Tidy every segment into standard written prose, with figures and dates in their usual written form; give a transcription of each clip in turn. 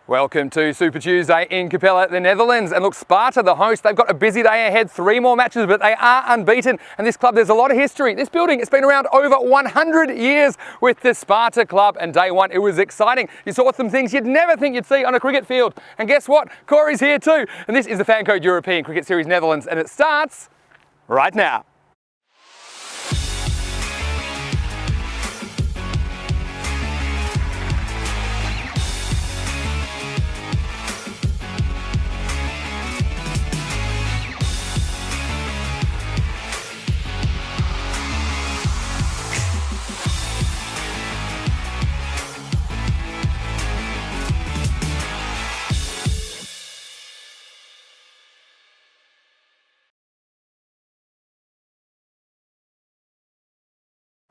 Welcome to Super Tuesday in Capelle, the Netherlands. And look, Sparta, the host, they've got a busy day ahead, 3 more matches, but they are unbeaten. And this club, there's a lot of history. This building, it's been around over 100 years with the Sparta club. And day one, it was exciting. You saw some things you'd never think you'd see on a cricket field. And guess what? Corey's here too. And this is the FanCode European Cricket Series Netherlands. And it starts right now.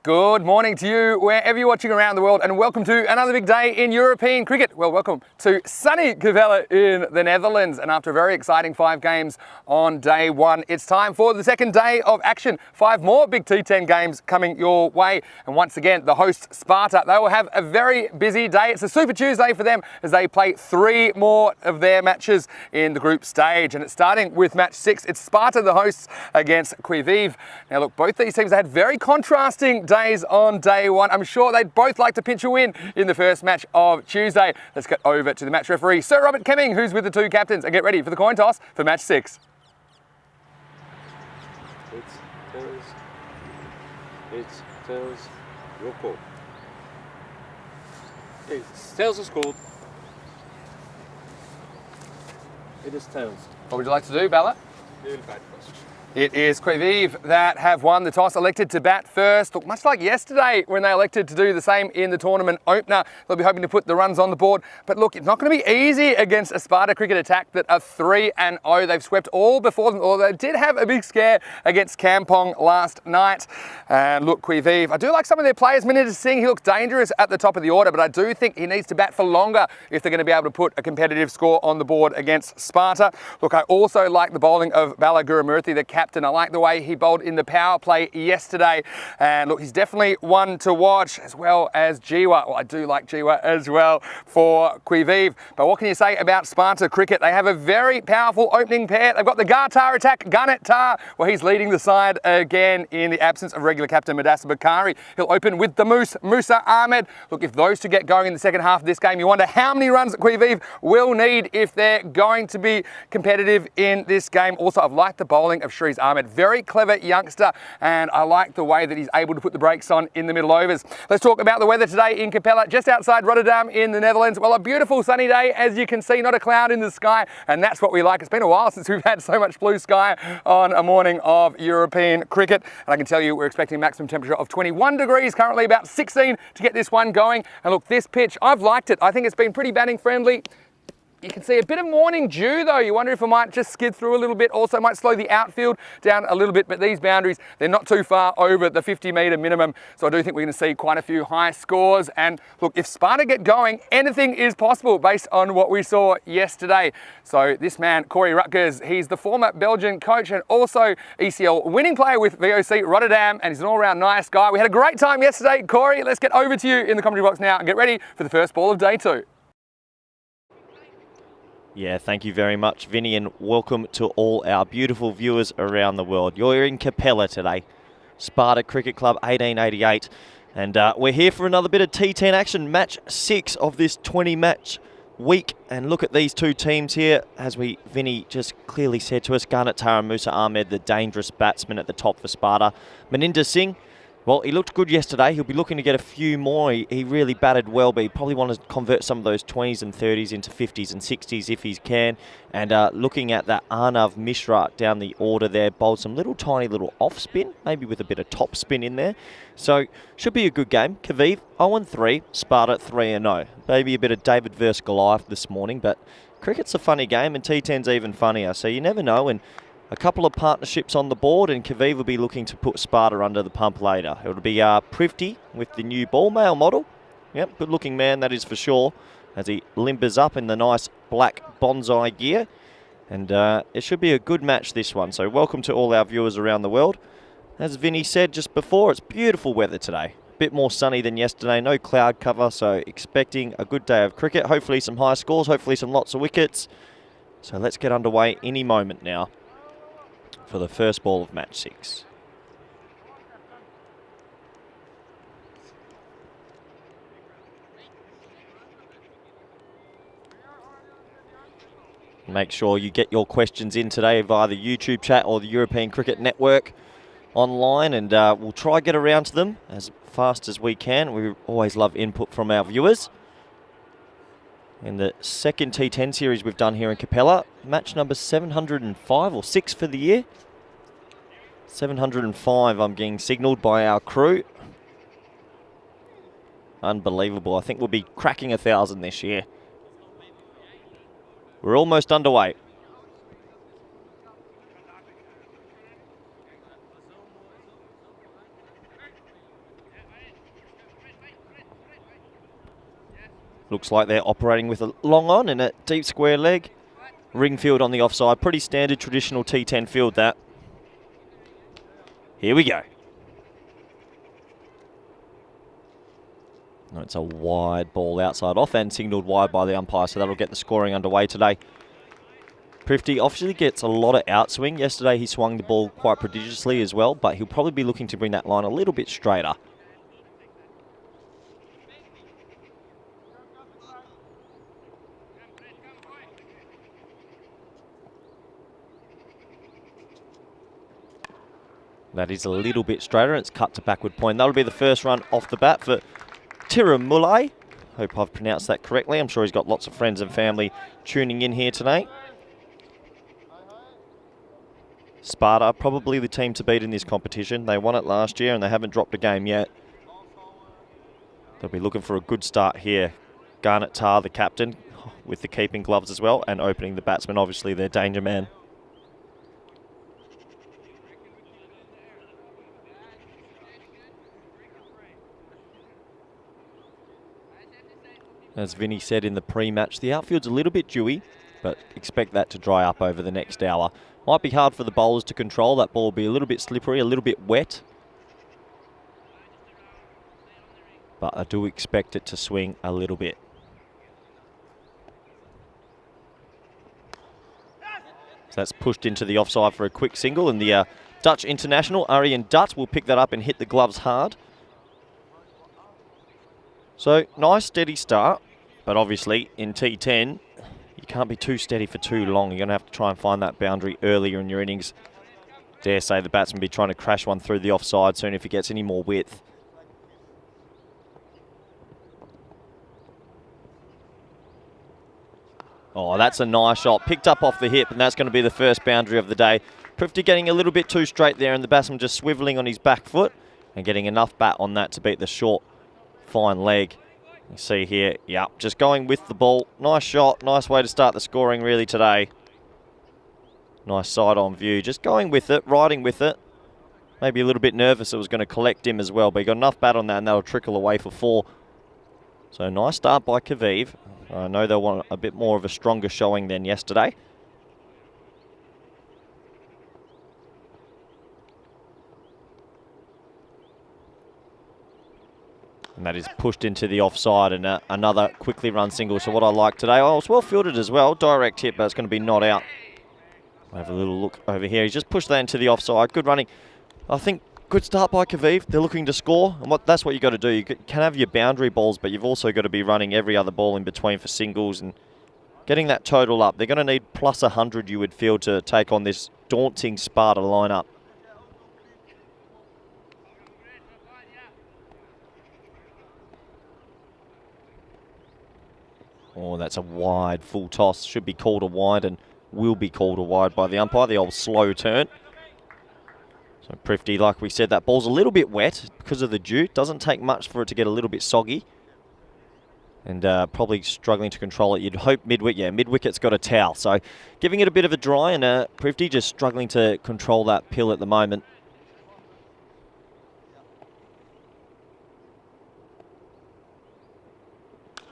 Good morning to you, wherever you're watching around the world, and welcome to another big day in European cricket. Well, welcome to sunny Capelle in the Netherlands. And after a very exciting 5 games on day one, it's time for the second day of action. 5 more big T10 games coming your way. And once again, the host Sparta, they will have a very busy day. It's a Super Tuesday for them as they play 3 more of their matches in the group stage. And it's starting with match 6. It's Sparta, the hosts, against Capelle. Now look, both these teams had very contrasting days on day one. I'm sure they'd both like to pinch a win in the first match of Tuesday. Let's get over to the match referee, Sir Robert Kemming, who's with the 2 captains, and get ready for the coin toss for match 6. It's tails, your call. It's tails is called. It is tails. What would you like to do, Bella? Really bad first. It is Capelle that have won the toss, elected to bat first. Look, much like yesterday when they elected to do the same in the tournament opener, they'll be hoping to put the runs on the board. But look, it's not going to be easy against a Sparta cricket attack that are 3-0. They've swept all before them, although they did have a big scare against Kampong last night. And look, Capelle, I do like some of their players. Minita Singh, he looks dangerous at the top of the order, but I do think he needs to bat for longer if they're going to be able to put a competitive score on the board against Sparta. Look, I also like the bowling of Bala Gurumurthy, the captain. I like the way he bowled in the power play yesterday. And look, he's definitely one to watch, as well as Jiwa. Well, I do like Jiwa as well for Capelle. But what can you say about Sparta cricket? They have a very powerful opening pair. They've got the Gartar attack, Garnet Tar, where he's leading the side again in the absence of regular captain Madassa Bakari. He'll open with the Musa Ahmed. Look, if those two get going in the second half of this game, you wonder how many runs Capelle will need if they're going to be competitive in this game. Also, I've liked the bowling of Shrees Ahmed, very clever youngster, and I like the way that he's able to put the brakes on in the middle overs. Let's talk about the weather today in Capelle, just outside Rotterdam in the Netherlands. Well, a beautiful sunny day, as you can see, not a cloud in the sky, and that's what we like. It's been a while since we've had so much blue sky on a morning of European cricket, and I can tell you we're expecting a maximum temperature of 21 degrees, currently about 16 to get this one going. And look, this pitch, I've liked it. I think it's been pretty batting friendly. You can see a bit of morning dew though. You wonder if it might just skid through a little bit. Also might slow the outfield down a little bit, but these boundaries, they're not too far over the 50-metre minimum. So I do think we're going to see quite a few high scores. And look, if Sparta get going, anything is possible based on what we saw yesterday. So this man, Corey Rutgers, he's the former Belgian coach and also ECL winning player with VOC Rotterdam, and he's an all-round nice guy. We had a great time yesterday. Corey, let's get over to you in the commentary box now and get ready for the first ball of day 2. Yeah, thank you very much, Vinny, and welcome to all our beautiful viewers around the world. You're in Capelle today, Sparta Cricket Club 1888, and we're here for another bit of T10 action, match 6 of this 20-match week. And look at these 2 teams here, as Vinny just clearly said to us, Garnet Tar and Musa Ahmed, the dangerous batsman at the top for Sparta. Minita Singh, well, he looked good yesterday. He'll be looking to get a few more. He really batted well, but he probably wants to convert some of those 20s and 30s into 50s and 60s if he can. And looking at that, Arnav Mishra down the order there, bowled some tiny little off spin, maybe with a bit of top spin in there. So, should be a good game. Capelle 0-3, Sparta 3-0. Maybe a bit of David versus Goliath this morning, but cricket's a funny game and T10's even funnier. So you never know. And a couple of partnerships on the board, and Capelle will be looking to put Sparta under the pump later. It'll be Privty with the new ball mail model. Yep, good looking man, that is for sure, as he limbers up in the nice black bonsai gear. And it should be a good match, this one. So welcome to all our viewers around the world. As Vinny said just before, it's beautiful weather today. bit more sunny than yesterday, no cloud cover, so expecting a good day of cricket. Hopefully some high scores, hopefully some lots of wickets. So let's get underway any moment now for the first ball of match 6. Make sure you get your questions in today via the YouTube chat or the European Cricket Network online, and we'll try get around to them as fast as we can. We always love input from our viewers. In the second T10 series we've done here in Capelle, match number 705 or 6 for the year. 705 I'm getting signalled by our crew. Unbelievable. I think we'll be cracking 1,000 this year. We're almost underway. Looks like they're operating with a long on and a deep square leg. Ring field on the offside. Pretty standard traditional T10 field that. Here we go. It's a wide ball outside off and signalled wide by the umpire, so that'll get the scoring underway today. Prifty obviously gets a lot of outswing. Yesterday he swung the ball quite prodigiously as well, but he'll probably be looking to bring that line a little bit straighter. That is a little bit straighter. It's cut to backward point. That'll be the first run off the bat for Tiramulai. Hope I've pronounced that correctly. I'm sure he's got lots of friends and family tuning in here today. Sparta, probably the team to beat in this competition. They won it last year and they haven't dropped a game yet. They'll be looking for a good start here. Garnet Tar, the captain, with the keeping gloves as well, and opening the batsman, obviously their danger man. As Vinny said in the pre-match, the outfield's a little bit dewy, but expect that to dry up over the next hour. Might be hard for the bowlers to control. That ball will be a little bit slippery, a little bit wet. But I do expect it to swing a little bit. So that's pushed into the offside for a quick single, and the Dutch international, Arjen Dutt, will pick that up and hit the gloves hard. So, nice steady start, but obviously in T10, you can't be too steady for too long. You're going to have to try and find that boundary earlier in your innings. Dare say the batsman be trying to crash one through the offside soon if he gets any more width. Oh, that's a nice shot. Picked up off the hip, and that's going to be the first boundary of the day. Prifty getting a little bit too straight there, and the batsman just swivelling on his back foot and getting enough bat on that to beat the short, fine leg. You see here, yeah, just going with the ball. Nice shot, nice way to start the scoring really today. Nice side-on view, just going with it, riding with it. Maybe a little bit nervous it was going to collect him as well, but he got enough bat on that and that'll trickle away for 4. So nice start by Kaviv. I know they'll want a bit more of a stronger showing than yesterday. And that is pushed into the offside, and another quickly run single. So what I like today, oh, it's well fielded as well. Direct hit, but it's going to be not out. I'll have a little look over here. He's just pushed that into the offside. Good running. I think good start by Kaviv. They're looking to score, and that's what you got to do. You can have your boundary balls, but you've also got to be running every other ball in between for singles and getting that total up. They're going to need plus 100, you would feel, to take on this daunting Sparta lineup. Oh, that's a wide full toss. Should be called a wide and will be called a wide by the umpire. The old slow turn. So Prifty, like we said, that ball's a little bit wet because of the dew. Prifty take much for it to get a little bit soggy. And probably struggling to control it. You'd hope mid-wicket. Yeah, mid-wicket's got a towel. So giving it a bit of a dry, and Prifty just struggling to control that pill at the moment.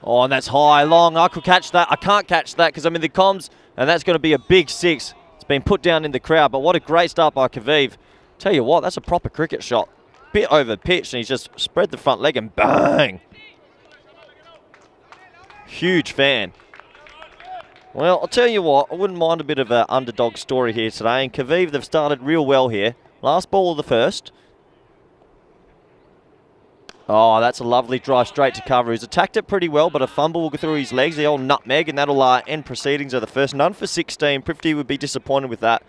Oh, and that's high, long. I could catch that. I can't catch that because I'm in the comms, and that's going to be a big 6. It's been put down in the crowd, but what a great start by Kaviv. Tell you what, that's a proper cricket shot. bit over pitch, and he's just spread the front leg and bang. Huge fan. Well, I'll tell you what, I wouldn't mind a bit of an underdog story here today. And Capelle, they've started real well here. Last ball of the first. Oh, that's a lovely drive straight to cover. He's attacked it pretty well, but a fumble will go through his legs, the old nutmeg, and that'll end proceedings of the first. None for 16. Prifty would be disappointed with that.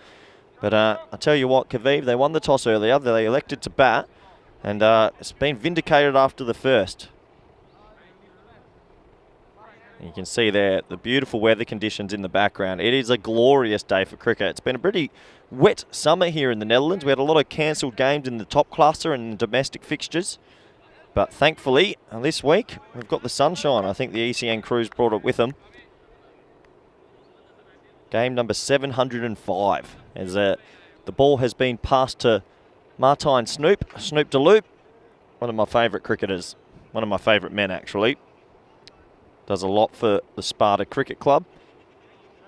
But I'll tell you what, Capelle, they won the toss earlier. They elected to bat, and it's been vindicated after the first. You can see there the beautiful weather conditions in the background. It is a glorious day for cricket. It's been a pretty wet summer here in the Netherlands. We had a lot of cancelled games in the top cluster and domestic fixtures. But thankfully, this week, we've got the sunshine. I think the ECN crews brought it with them. Game number 705. As the ball has been passed to Martijn Snoep de Loop, one of my favourite cricketers. One of my favourite men, actually. Does a lot for the Sparta Cricket Club.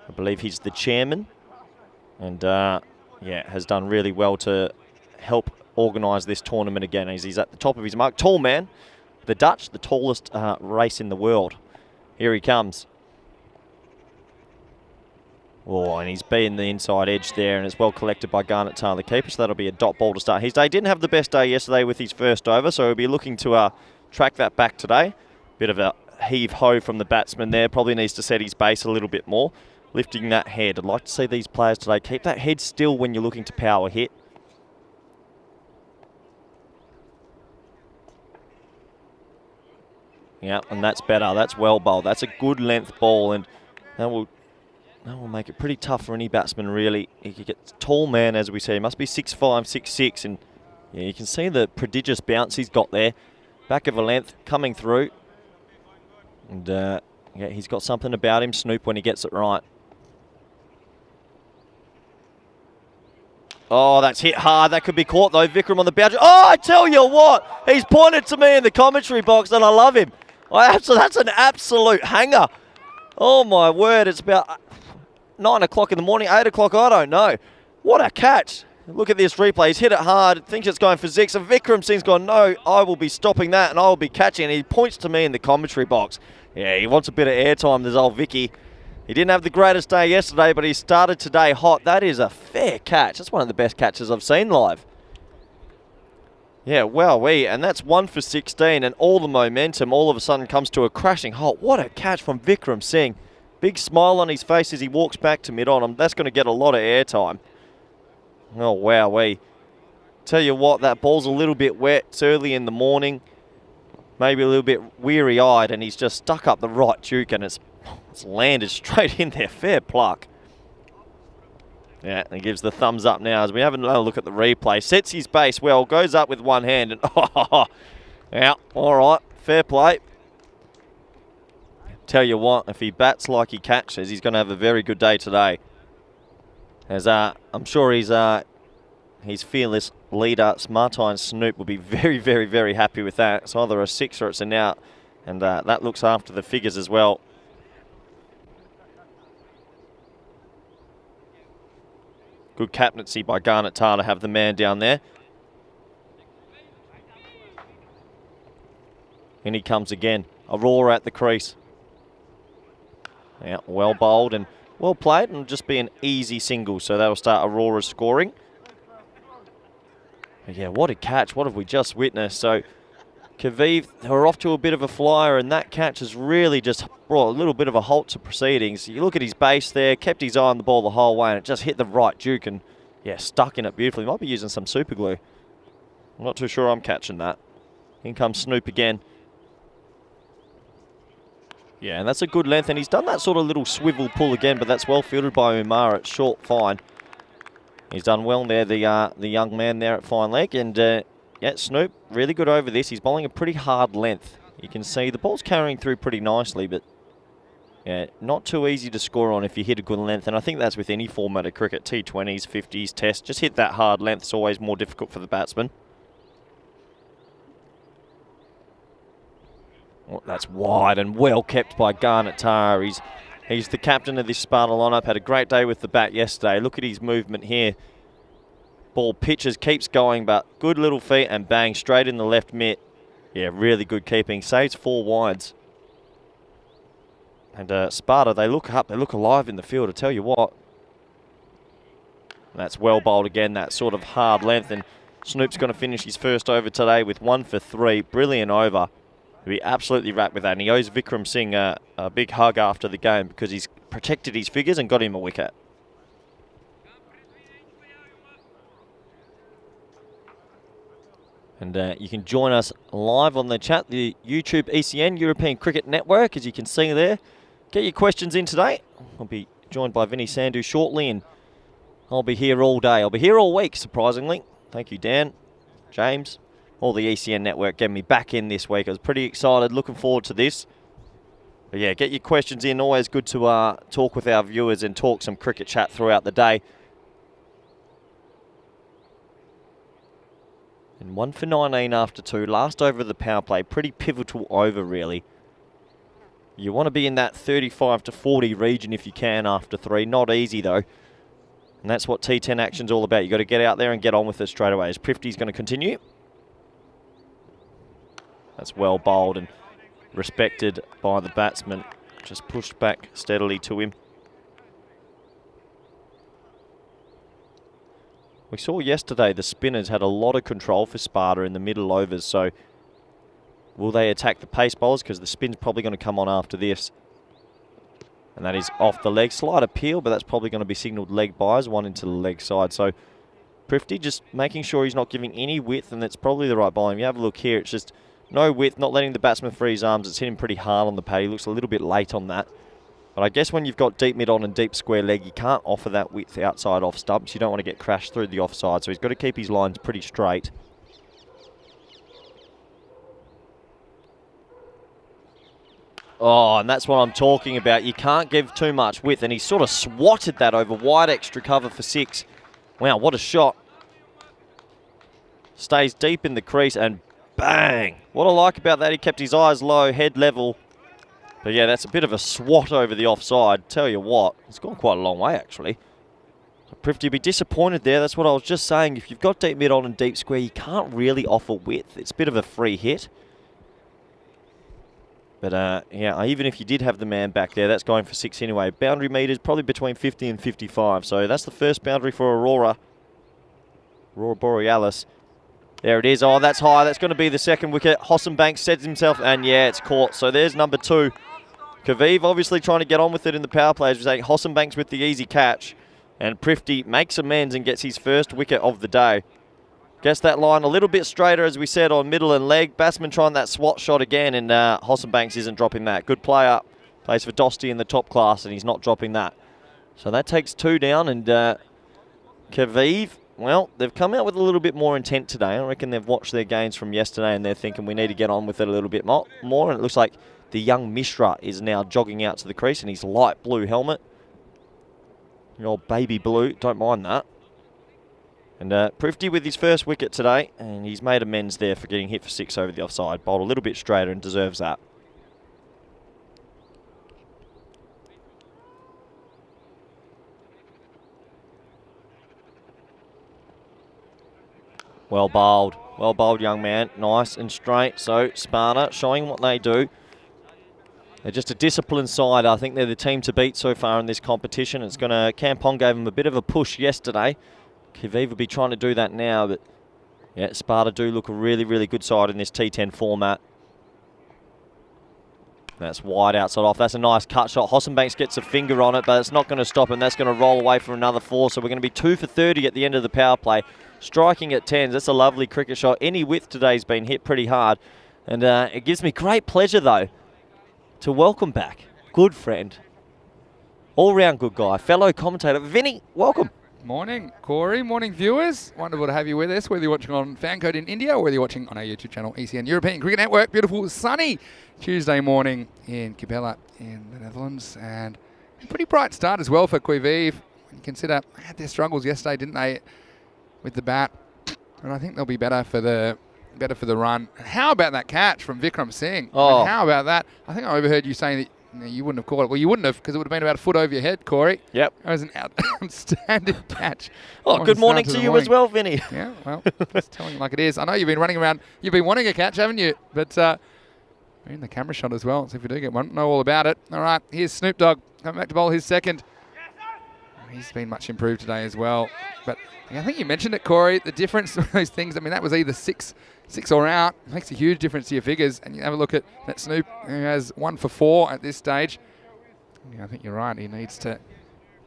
I believe he's the chairman. And, yeah, has done really well to help organise this tournament again, as he's at the top of his mark. Tall man, the Dutch, the tallest race in the world. Here he comes. Oh, and he's beaten the inside edge there, and it's well collected by Garnet Taylor, the keeper, so that'll be a dot ball to start his day. Didn't have the best day yesterday with his first over, so he'll be looking to track that back today. Bit of a heave-ho from the batsman there. Probably needs to set his base a little bit more, lifting that head. I'd like to see these players today keep that head still when you're looking to power hit. Yeah, and that's better. That's well bowled. That's a good length ball, and that will make it pretty tough for any batsman, really. He could get tall man, as we say. He must be 6'5", 6'6", and yeah, you can see the prodigious bounce he's got there. Back of a length coming through. And yeah, he's got something about him, Snoop, when he gets it right. Oh, that's hit hard. That could be caught, though. Vikram on the boundary. Oh, I tell you what. He's pointed to me in the commentary box, and I love him. That's an absolute hanger. Oh, my word. It's about 9 o'clock in the morning, 8 o'clock, I don't know. What a catch. Look at this replay. He's hit it hard, thinks it's going for six. And Vikram Singh's gone, no, I will be stopping that, and I will be catching. And he points to me in the commentary box. Yeah, he wants a bit of airtime, this old Vicky. He didn't have the greatest day yesterday, but he started today hot. That is a fair catch. That's one of the best catches I've seen live. Yeah, wowee. And that's 1 for 16, and all the momentum all of a sudden comes to a crashing halt. What a catch from Vikram Singh. Big smile on his face as he walks back to mid-on. That's going to get a lot of airtime. Oh, wowee. Tell you what, that ball's a little bit wet. It's early in the morning. Maybe a little bit weary-eyed, and he's just stuck up the right duke, and it's landed straight in there. Fair pluck. Yeah, and gives the thumbs up now as we have another look at the replay. Sets his base well, goes up with one hand, and yeah, all right, fair play. Tell you what, if he bats like he catches, he's going to have a very good day today. As I'm sure his fearless leader, Martijn Snoep, will be very, very, very happy with that. It's either a 6 or it's an out, and that looks after the figures as well. Good captaincy by Garnet Taylor to have the man down there. And he comes again. Aurora at the crease. Yeah, well bowled and well played, and just be an easy single, so that'll start Aurora scoring. But yeah, what a catch. What have we just witnessed? So Kaviv, are off to a bit of a flyer, and that catch has really just brought a little bit of a halt to proceedings. You look at his base there, kept his eye on the ball the whole way, and it just hit the right duke and, yeah, stuck in it beautifully. Might be using some super glue. I'm not too sure I'm catching that. In comes Snoop again. Yeah, and that's a good length, and he's done that sort of little swivel pull again, but that's well fielded by Umar. It's short, fine. He's done well there, the young man there at fine leg, and yeah, Snoop, really good over this. He's bowling a pretty hard length. You can see the ball's carrying through pretty nicely, but yeah, not too easy to score on if you hit a good length, and I think that's with any format of cricket, T20s, 50s, Test. Just hit that hard length. It's always more difficult for the batsman. Oh, that's wide and well kept by Garnet Taylor. He's the captain of this Sparta lineup. Had a great day with the bat yesterday. Look at his movement here. Ball pitches, keeps going, but good little feet and bang, straight in the left mitt. Yeah, really good keeping. Saves 4 wides. And Sparta, they look up, they look alive in the field, I tell you what. That's well bowled again, that sort of hard length. And Snoop's going to finish his first over today with 1 for 3. Brilliant over. He'll be absolutely wrapped with that. And he owes Vikram Singh a big hug after the game because he's protected his figures and got him a wicket. And you can join us live on the chat, the YouTube ECN, European Cricket Network, as you can see there. Get your questions in today. I'll be joined by Vinny Sandhu shortly, and I'll be here all day. I'll be here all week, surprisingly. Thank you, Dan, James, all the ECN Network getting me back in this week. I was pretty excited, looking forward to this. But yeah, get your questions in. Always good to talk with our viewers and talk some cricket chat throughout the day. And 1 for 19 after 2. Last over of the power play. Pretty pivotal over, really. You want to be in that 35 to 40 region if you can after 3. Not easy, though. And that's what T10 action's all about. You've got to get out there and get on with it straight away. As Prifty's going to continue. That's well bowled and respected by the batsman. Just pushed back steadily to him. We saw yesterday the spinners had a lot of control for Sparta in the middle overs, so will they attack the pace bowlers? Because the spin's probably going to come on after this. And that is off the leg. Slight appeal, but that's probably going to be signalled leg byes, 1 into the leg side. So Prifty just making sure he's not giving any width, and that's probably the right bowling. You have a look here, it's just no width, not letting the batsman free his arms. It's hitting pretty hard on the pad. He looks a little bit late on that. But I guess when you've got deep mid on and deep square leg, you can't offer that width outside off stumps. You don't want to get crashed through the offside, so he's got to keep his lines pretty straight. Oh, and that's what I'm talking about. You can't give too much width, and he sort of swatted that over wide extra cover for 6. Wow, what a shot. Stays deep in the crease, and bang. What I like about that, he kept his eyes low, head level. But yeah, that's a bit of a swat over the offside. Tell you what, it's gone quite a long way, actually. Prifty be disappointed there. That's what I was just saying. If you've got deep mid on and deep square, you can't really offer width. It's a bit of a free hit. But yeah, even if you did have the man back there, that's going for 6 anyway. Boundary metres probably between 50 and 55. So that's the first boundary for Aurora Borealis. There it is. Oh, that's high. That's going to be the second wicket. Hossenbanks sets himself, and yeah, it's caught. So there's number 2. Kaviv obviously trying to get on with it in the power play. As we say, Hossenbanks with the easy catch. And Prifty makes amends and gets his first wicket of the day. Gets that line a little bit straighter, as we said, on middle and leg. Batsman trying that swat shot again, and Hossenbanks isn't dropping that. Good player. Plays for Dosty in the top class, and he's not dropping that. So that takes 2 down, and Kaviv, well, they've come out with a little bit more intent today. I reckon they've watched their games from yesterday, and they're thinking we need to get on with it a little bit more. And it looks like the young Mishra is now jogging out to the crease in his light blue helmet. Your old baby blue, don't mind that. And Prifty with his first wicket today, and he's made amends there for getting hit for 6 over the offside. Bowled a little bit straighter and deserves that. Well bowled, young man. Nice and straight. So Sparta showing what they do. They're just a disciplined side. I think they're the team to beat so far in this competition. It's going to. Kampong gave them a bit of a push yesterday. Kaviv will be trying to do that now, but yeah, Sparta do look a really, really good side in this T10 format. That's wide outside off. That's a nice cut shot. Hossenbanks gets a finger on it, but it's not going to stop him. That's going to roll away for another 4. So we're going to be 2 for 30 at the end of the power play. Striking at 10s. That's a lovely cricket shot. Any width today's been hit pretty hard. And it gives me great pleasure, though, to welcome back good friend, all-round good guy, fellow commentator, Vinny. Welcome. Morning, Corey. Morning, viewers. Wonderful to have you with us, whether you're watching on FanCode in India or whether you're watching on our YouTube channel, ECN European Cricket Network. Beautiful, sunny Tuesday morning in Capelle in the Netherlands. And a pretty bright start as well for Quiviv. When you consider they had their struggles yesterday, didn't they, with the bat? And I think they'll be better for the run. How about that catch from Vikram Singh? Oh. How about that? I think I overheard you saying that You wouldn't have caught it. Well, you wouldn't have, because it would have been about a foot over your head, Corey. Yep. That was an outstanding catch. Oh, good morning to you as well, Vinny. Yeah, well, just telling you like it is. I know you've been running around. You've been wanting a catch, haven't you? But we're in the camera shot as well, so if we do get one, know all about it. All right, here's Snoop Dogg coming back to bowl his second. He's been much improved today as well. But I think you mentioned it, Corey, the difference of those things. I mean, that was either six or out. It makes a huge difference to your figures. And you have a look at that Snoop, who has 1 for 4 at this stage. Yeah, I think you're right. He needs to,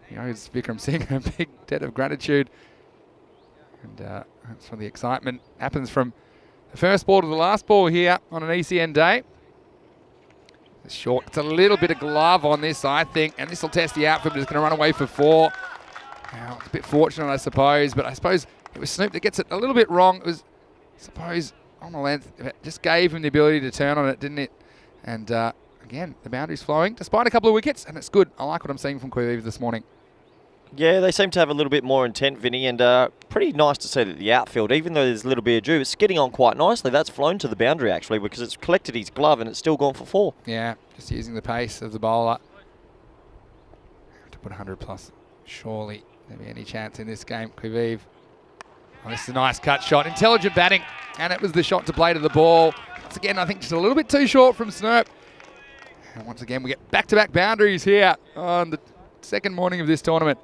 he owes Vikram Singh a big debt of gratitude. And that's where the excitement happens from the first ball to the last ball here on an ECN day. It's short. It's a little bit of glove on this, I think, and this will test the outfield, but it's going to run away for 4. Now, it's a bit fortunate, I suppose, but I suppose it was Snoop that gets it a little bit wrong. It was, I suppose, on the length. It just gave him the ability to turn on it, didn't it? And again, the boundary's flowing, despite a couple of wickets, and it's good. I like what I'm seeing from Quiviv this morning. Yeah, they seem to have a little bit more intent, Vinny, and pretty nice to see that the outfield, even though there's a little bit of dew, it's getting on quite nicely. That's flown to the boundary, actually, because it's collected his glove and it's still gone for 4. Yeah, just using the pace of the bowler. Have to put 100 plus. Surely there'll be any chance in this game. Quiviv. Oh, this is a nice cut shot. Intelligent batting, and it was the shot to play to the ball. Once again, I think just a little bit too short from Snoop. And once again, we get back-to-back boundaries here on the second morning of this tournament.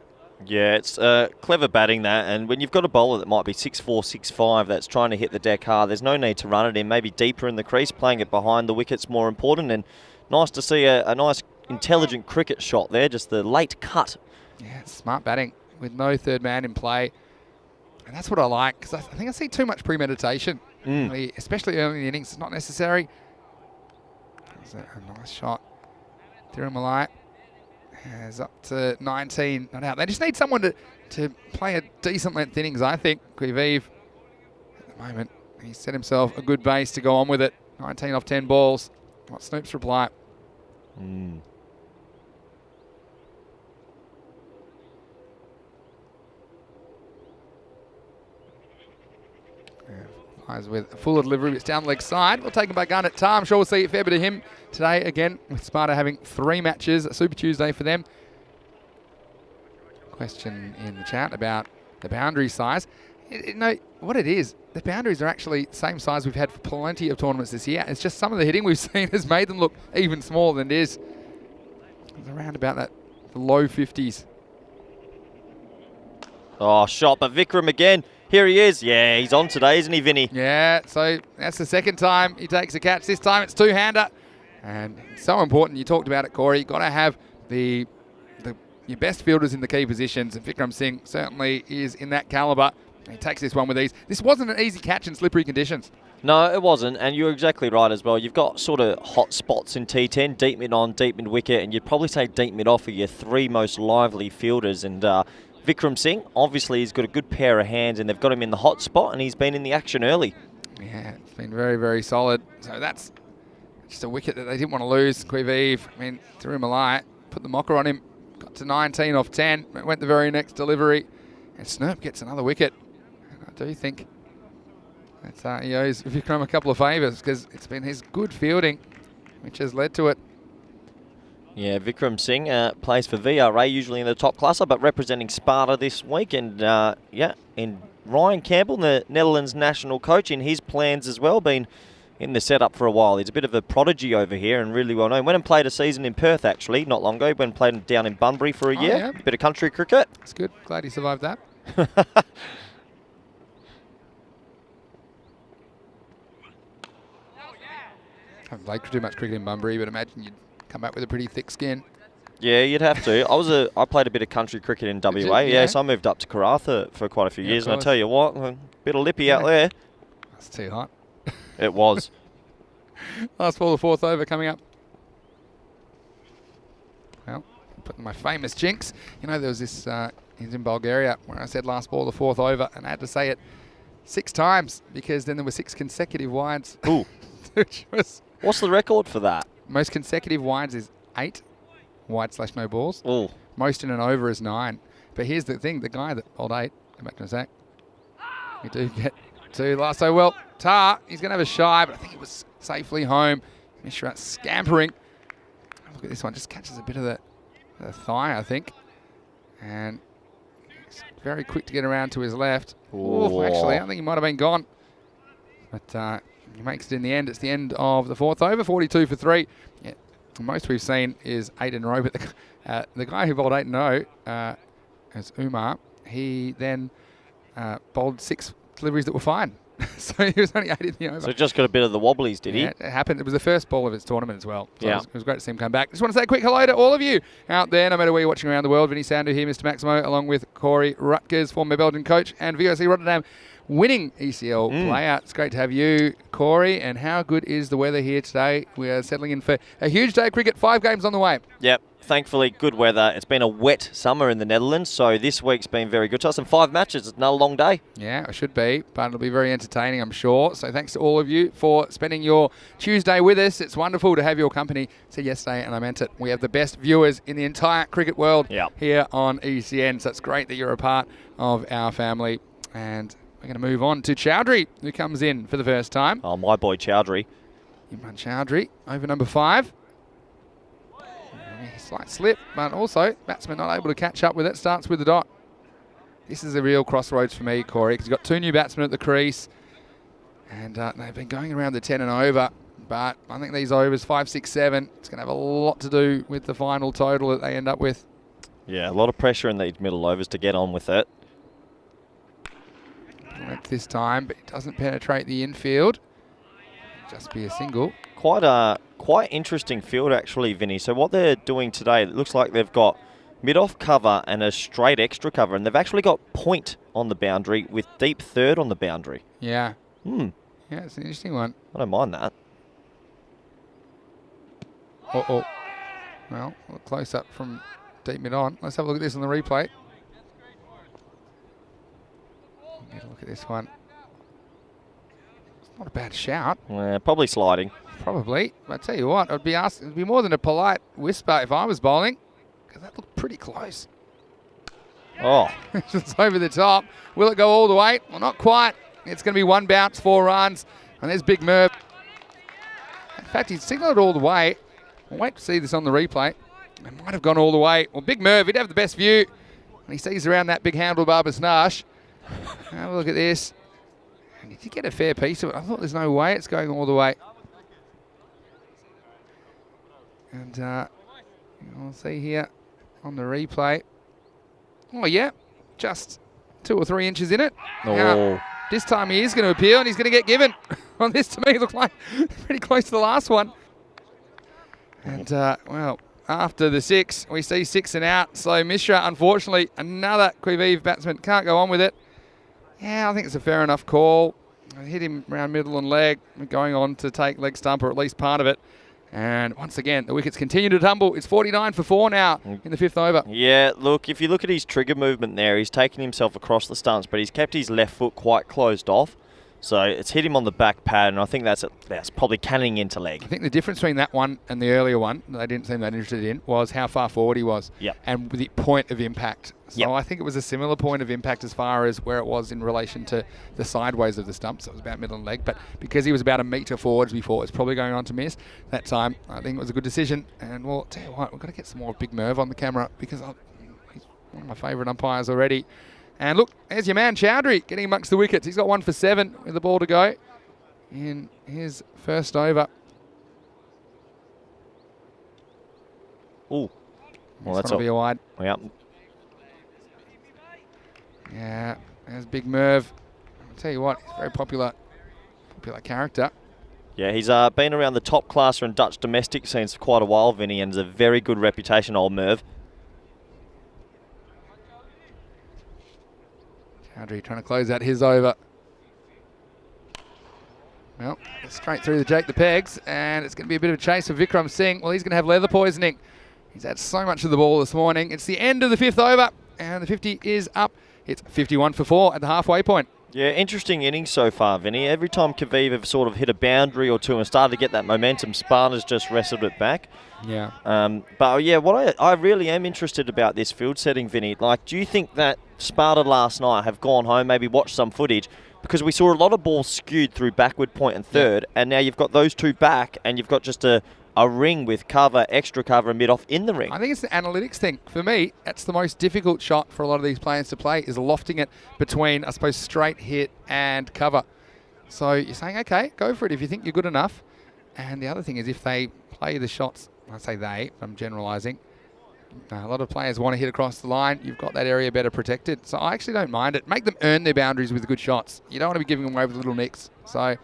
Yeah, it's clever batting that, and when you've got a bowler that might be 6'4", 6'5", that's trying to hit the deck hard, there's no need to run it in, maybe deeper in the crease, playing it behind the wicket's more important, and nice to see a nice, intelligent cricket shot there, just the late cut. Yeah, smart batting with no third man in play, and that's what I like, because I think I see too much premeditation, especially early in the innings. It's not necessary. That's a nice shot. Thirumalai is up to 19, not out. They just need someone to play a decent length innings, I think. Quiviv, at the moment, he's set himself a good base to go on with it. 19 off 10 balls. What's Snoop's reply? Flies with a fuller delivery, it's down the leg side. We'll take him back on at time. I'm sure we'll see a fair bit of him today again, with Sparta having 3 matches, a Super Tuesday for them. Question in the chat about the boundary size. What it is, the boundaries are actually the same size we've had for plenty of tournaments this year. It's just some of the hitting we've seen has made them look even smaller than it is. It's around about the low 50s. Oh, shot, but Vikram again. Here he is. Yeah, he's on today, isn't he, Vinny? Yeah, so that's the second time he takes a catch. This time it's two-hander. And it's so important. You talked about it, Corey. You've got to have your best fielders in the key positions. And Vikram Singh certainly is in that calibre. He takes this one with ease. This wasn't an easy catch in slippery conditions. No, it wasn't, and you're exactly right as well. You've got sort of hot spots in T10, deep mid on, deep mid wicket, and you'd probably say deep mid off are your 3 most lively fielders. And Vikram Singh, obviously, he's got a good pair of hands, and they've got him in the hot spot, and he's been in the action early. Yeah, it's been very, very solid. So that's just a wicket that they didn't want to lose. Quiviv, Thirumalai put the mocker on him, got to 19 off 10, went the very next delivery, and Snoop gets another wicket. And I do think that he owes Vikram a couple of favours, because it's been his good fielding which has led to it. Yeah, Vikram Singh plays for VRA, usually in the top classer, but representing Sparta this week. And and Ryan Campbell, the Netherlands national coach, in his plans as well, been in the setup for a while. He's a bit of a prodigy over here and really well known. Went and played a season in Perth, actually, not long ago. Went and played down in Bunbury for a year. Yeah. Bit of country cricket. That's good. Glad he survived that. I haven't played too much cricket in Bunbury, but imagine you'd come back with a pretty thick skin. Yeah, you'd have to. I played a bit of country cricket in WA. Yeah, so I moved up to Karratha for quite a few years, and I tell you what, a bit of lippy out there. That's too hot. It was. Last ball, the 4th over coming up. Well, putting my famous jinx. You know, there was this, he's in Bulgaria, where I said last ball, the 4th over, and I had to say it 6 times, because then there were 6 consecutive wides. Ooh. Which was... What's the record for that? Most consecutive wides is 8 wide/no balls. Ooh. Most in an over is 9. But here's the thing, the guy that bowled 8, go back to Zach, we do get 2 last. So, well, Tar, he's going to have a shy, but I think he was safely home. Mishra scampering. Look at this one, just catches a bit of the thigh, I think. And he's very quick to get around to his left. Ooh, actually, I think he might have been gone. But he makes it in the end. It's the end of the fourth over, 42 for 3. Yeah, the most we've seen is 8 in a row. But the guy who bowled 8 in a row, as Umar, he then bowled 6 deliveries that were fine. So he was only 8 in the over. So just got a bit of the wobblies, did he? Yeah, it happened. It was the first ball of its tournament as well. So yeah. It was great to see him come back. Just want to say a quick hello to all of you out there, no matter where you're watching around the world. Vinny Sandu here, Mr. Maximo, along with Corey Rutgers, former Belgian coach, and VOC Rotterdam winning ECL player. It's great to have you, Corey. And how good is the weather here today? We are settling in for a huge day of cricket. 5 games on the way. Yep. Thankfully, good weather. It's been a wet summer in the Netherlands, so this week's been very good to us. And 5 matches, it's another long day. Yeah, it should be, but it'll be very entertaining, I'm sure. So thanks to all of you for spending your Tuesday with us. It's wonderful to have your company. I said yesterday, and I meant it. We have the best viewers in the entire cricket world here on ECN, so it's great that you're a part of our family. And we're going to move on to Chowdhury, who comes in for the first time. Oh, my boy Chowdhury. Imran Chowdhury, over number 5. Slight slip, but also batsman not able to catch up with it. Starts with the dot. This is a real crossroads for me, Corey, because you've got 2 new batsmen at the crease, and they've been going around the 10 and over. But I think these overs, 5, 6, 7, it's going to have a lot to do with the final total that they end up with. Yeah, a lot of pressure in these middle overs to get on with it. This time, but it doesn't penetrate the infield. Just be a single. Quite interesting field actually, Vinny. So what they're doing today, it looks like they've got mid-off cover and a straight extra cover, and they've actually got point on the boundary with deep third on the boundary. Yeah. Yeah, it's an interesting one. I don't mind that. Well, a close up from deep mid on. Let's have a look at this on the replay. Get a look at this one. Not a bad shout. Probably sliding. Probably. But I tell you what, it'd be more than a polite whisper if I was bowling, because that looked pretty close. Oh. Just over the top. Will it go all the way? Well, not quite. It's going to be 1 bounce, 4 runs. And there's Big Merv. In fact, he's signalled it all the way. We'll wait to see this on the replay. It might have gone all the way. Well, Big Merv, he'd have the best view. And he sees around that big handlebar Basnash. Have a look at this. And did you get a fair piece of it? I thought there's no way it's going all the way. And you'll see here on the replay. Oh, yeah. Just 2 or 3 inches in it. Oh. Now, this time he is going to appeal, and he's going to get given. On this, to me, it looked like pretty close to the last one. And, well, after the 6, we see 6 and out. So Mishra, unfortunately, another Quivive batsman, can't go on with it. Yeah, I think it's a fair enough call. I hit him around middle and leg, going on to take leg stump, or at least part of it. And once again, the wickets continue to tumble. It's 49 for 4 now in the 5th over. Yeah, look, if you look at his trigger movement there, he's taken himself across the stumps, but he's kept his left foot quite closed off. So it's hit him on the back pad, and I think that's probably canning into leg. I think the difference between that one and the earlier one that they didn't seem that interested in was how far forward he was. Yep. And the point of impact. So yep. I think it was a similar point of impact as far as where it was in relation to the sideways of the stumps. So it was about middle and leg. But because he was about a metre forwards before, it's probably going on to miss. That time, I think it was a good decision. And we'll tell you what, we've got to get some more Big Merv on the camera, because he's one of my favourite umpires already. And look, there's your man Chowdhury getting amongst the wickets. He's got 1 for 7 with the ball to go in his first over. Ooh. Well, that's going to be a wide. Yep. Yeah, there's Big Merv. I'll tell you what, he's a very popular character. Yeah, he's been around the top class and Dutch domestic scenes for quite a while, Vinny, and has a very good reputation, old Merv. Chowdhury trying to close out his over. Well, straight through the Jake the Pegs, and it's going to be a bit of a chase for Vikram Singh. Well, he's going to have leather poisoning. He's had so much of the ball this morning. It's the end of the 5th over, and the 50 is up. It's 51 for 4 at the halfway point. Yeah, interesting innings so far, Vinny. Every time Quivive have sort of hit a boundary or two and started to get that momentum, Sparta's just wrestled it back. Yeah. But yeah, what I really am interested about this field setting, Vinny. Like, do you think that Sparta last night have gone home, maybe watched some footage, because we saw a lot of balls skewed through backward point and third, and now you've got those 2 back, and you've got just a a ring with cover, extra cover, and mid-off in the ring. I think it's the analytics thing. For me, that's the most difficult shot for a lot of these players to play, is lofting it between, I suppose, straight hit and cover. So you're saying, okay, go for it if you think you're good enough. And the other thing is if they play the shots, I say they, I'm generalising, a lot of players want to hit across the line. You've got that area better protected. So I actually don't mind it. Make them earn their boundaries with good shots. You don't want to be giving them away with little nicks. So,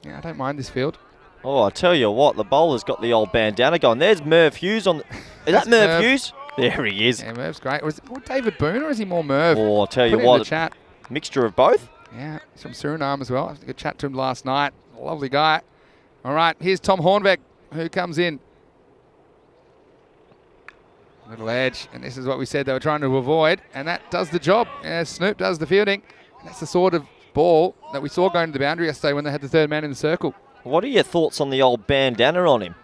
yeah, I don't mind this field. Oh, I tell you what, the bowler's got the old bandana going. There's Merv Hughes on. Is that Merv Hughes? There he is. Yeah, Merv's great. Or is it more David Boone, or is he more Merv? Oh, I'll tell you Put it what, in the chat. Mixture of both. Yeah, he's from Suriname as well. I had a good chat to him last night. Lovely guy. All right, here's Tom Hornbeck, who comes in. Little edge, and this is what we said they were trying to avoid, and that does the job. Yeah, Snoop does the fielding. And that's the sort of ball that we saw going to the boundary yesterday when they had the third man in the circle. What are your thoughts on the old bandana on him?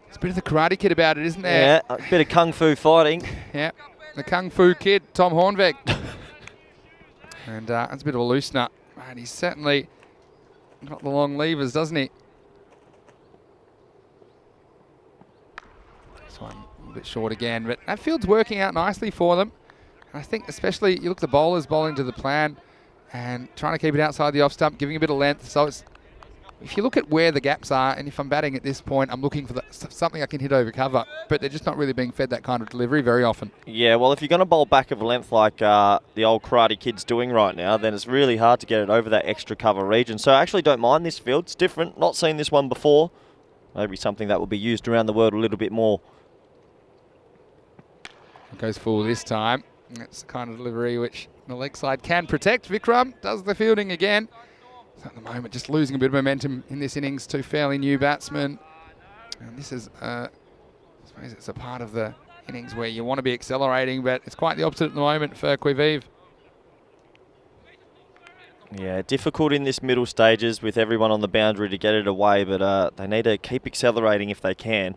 There's a bit of the Karate Kid about it, isn't there? Yeah, a bit of kung fu fighting. Yeah, the Kung Fu Kid, Tom Hornbeck. And that's a bit of a loose nut. And he's certainly got the long levers, doesn't he? This one a little bit short again, but that field's working out nicely for them. And I think especially, you look at the bowlers bowling to the plan and trying to keep it outside the off stump, giving a bit of length. So it's, if you look at where the gaps are, and if I'm batting at this point, I'm looking for something I can hit over cover. But they're just not really being fed that kind of delivery very often. Yeah, well, if you're going to bowl back of length like the old Karate Kid's doing right now, then it's really hard to get it over that extra cover region. So I actually don't mind this field. It's different. Not seen this one before. Maybe something that will be used around the world a little bit more. It goes full this time. That's the kind of delivery which the leg side can protect. Vikram does the fielding again. So at the moment, just losing a bit of momentum in this innings to fairly new batsmen. And this is, I suppose it's a part of the innings where you want to be accelerating, but it's quite the opposite at the moment for Quivive. Yeah, difficult in this middle stages with everyone on the boundary to get it away, but they need to keep accelerating if they can.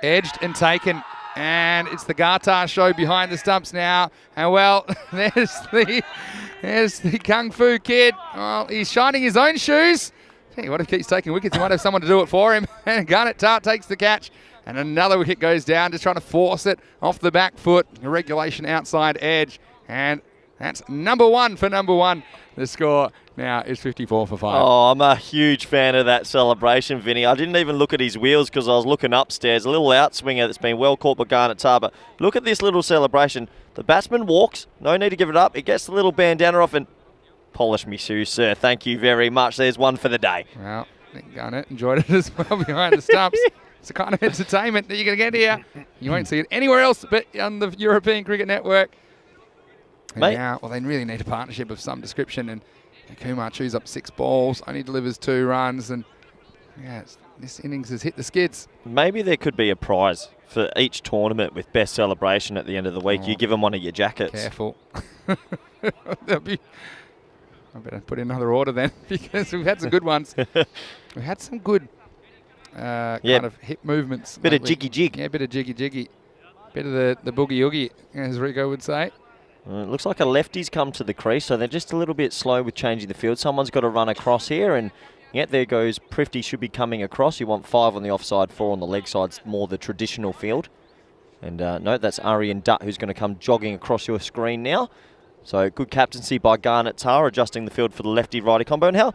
Edged and taken. And it's the Gartar show behind the stumps now. And well, there's the Kung Fu Kid. Well, he's shining his own shoes. Hey, what if he keeps taking wickets? He might have someone to do it for him. And Garnet Tart takes the catch. And another wicket goes down, just trying to force it off the back foot. A regulation outside edge. And that's number one for number one. The score now is 54 for 5. Oh, I'm a huge fan of that celebration, Vinny. I didn't even look at his wheels because I was looking upstairs. A little outswinger that's been well caught by Garnet Tar. But look at this little celebration. The batsman walks. No need to give it up. He gets the little bandana off and polish me shoes, sir. Thank you very much. There's one for the day. Well, I think Garnet enjoyed it as well behind the stumps. It's the kind of entertainment that you're going to get here. You won't see it anywhere else but on the European Cricket Network. Mate. Now, well, they really need a partnership of some description, and Kumar chews up 6 balls, only delivers 2 runs, and yeah, this innings has hit the skids. Maybe there could be a prize for each tournament with best celebration at the end of the week. Oh, you give them one of your jackets. Careful. I better put in another order then, because we've had some good ones. We've had some good kind of hip movements. Bit lately. of jiggy-jig. Yeah, bit of jiggy-jiggy. Bit of the boogie-oogie, as Rico would say. It looks like a lefty's come to the crease, so they're just a little bit slow with changing the field. Someone's got to run across here, and yeah, there goes Prifty should be coming across. You want 5 on the offside, 4 on the leg side. It's more the traditional field. And no, that's Aryan Dutt who's going to come jogging across your screen now. So good captaincy by Garnet Tar, adjusting the field for the lefty-righty combo. And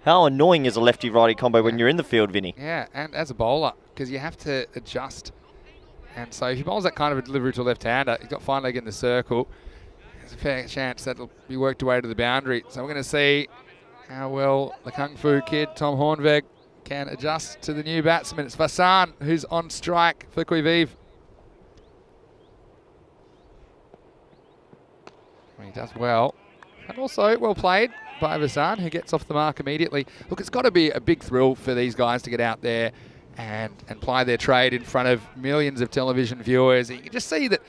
how annoying is a lefty-righty combo when you're in the field, Vinny? Yeah, and as a bowler, because you have to adjust. And so if he bowls that kind of a delivery to a left-hander, he's got fine leg in the circle. There's a fair chance that'll be worked away to the boundary. So we're going to see how well the Kung Fu Kid, Tom Hornbeck, can adjust to the new batsman. It's Vasan who's on strike for Quivive. He does well. And also well played by Vasan, who gets off the mark immediately. Look, it's got to be a big thrill for these guys to get out there and ply their trade in front of millions of television viewers. You can just see that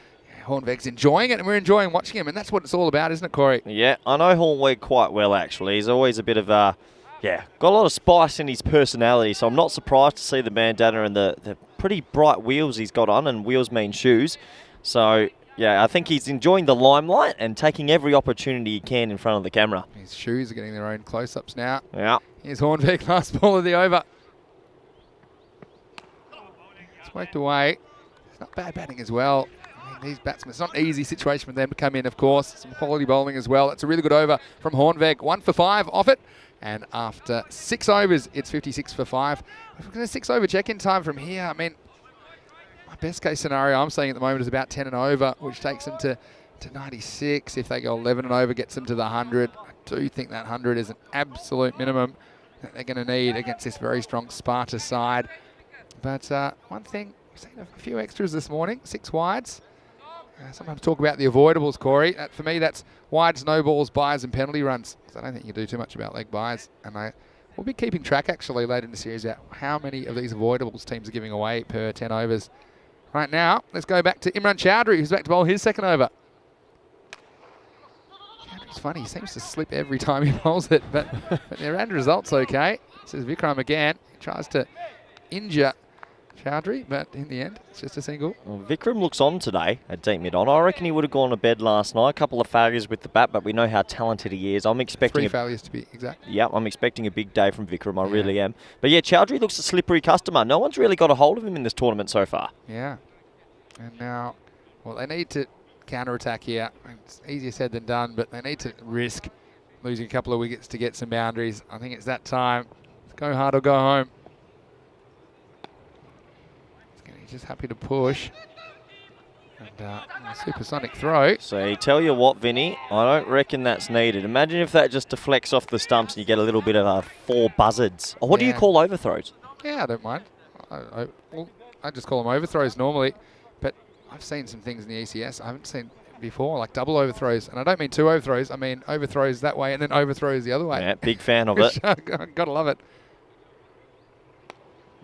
Hornbeck's enjoying it, and we're enjoying watching him, and that's what it's all about, isn't it, Corey? Yeah, I know Hornbeck quite well, actually. He's always a bit of got a lot of spice in his personality, so I'm not surprised to see the bandana and the pretty bright wheels he's got on, and wheels mean shoes. So, yeah, I think he's enjoying the limelight and taking every opportunity he can in front of the camera. His shoes are getting their own close-ups now. Yeah. Here's Hornbeck, last ball of the over. worked away. It's not bad batting as well. I mean, these batsmen, it's not an easy situation for them to come in, of course. Some quality bowling as well. It's a really good over from Hornveg. 1 for 5 off it. And after 6 overs, it's 56 for 5. If we're going to 6 over check-in time from here, I mean, my best case scenario I'm seeing at the moment is about 10 and over, which takes them to 96. If they go 11 and over, gets them to the 100. I do think that 100 is an absolute minimum that they're going to need against this very strong Sparta side. But one thing, we've seen a few extras this morning, 6 wides. Sometimes talk about the avoidables, Corey. For me, that's wides, no balls, byes, and penalty runs. I don't think you can do too much about leg byes. And we'll be keeping track, actually, later in the series about how many of these avoidables teams are giving away per 10 overs. Right now, let's go back to Imran Chowdhury, who's back to bowl his second over. Chowdhury's funny. He seems to slip every time he bowls it, but their end result's okay. This is Vikram again. He tries to injure Chowdhury, but in the end, it's just a single. Well, Vikram looks on today at deep mid-on. I reckon he would have gone to bed last night. A couple of failures with the bat, but we know how talented he is. I'm expecting 3 failures to be exact. Yeah, I'm expecting a big day from Vikram. I really am. But yeah, Chowdhury looks a slippery customer. No one's really got a hold of him in this tournament so far. Yeah. And now, well, they need to counter-attack here. It's easier said than done, but they need to risk losing a couple of wickets to get some boundaries. I think it's that time. Go hard or go home. He's just happy to push. And a supersonic throw. So tell you what, Vinny, I don't reckon that's needed. Imagine if that just deflects off the stumps and you get a little bit of 4 buzzards. Or what do you call overthrows? Yeah, I don't mind. I just call them overthrows normally. But I've seen some things in the ECS I haven't seen before, like double overthrows. And I don't mean 2 overthrows. I mean overthrows that way and then overthrows the other way. Yeah, big fan of it. Gotta love it.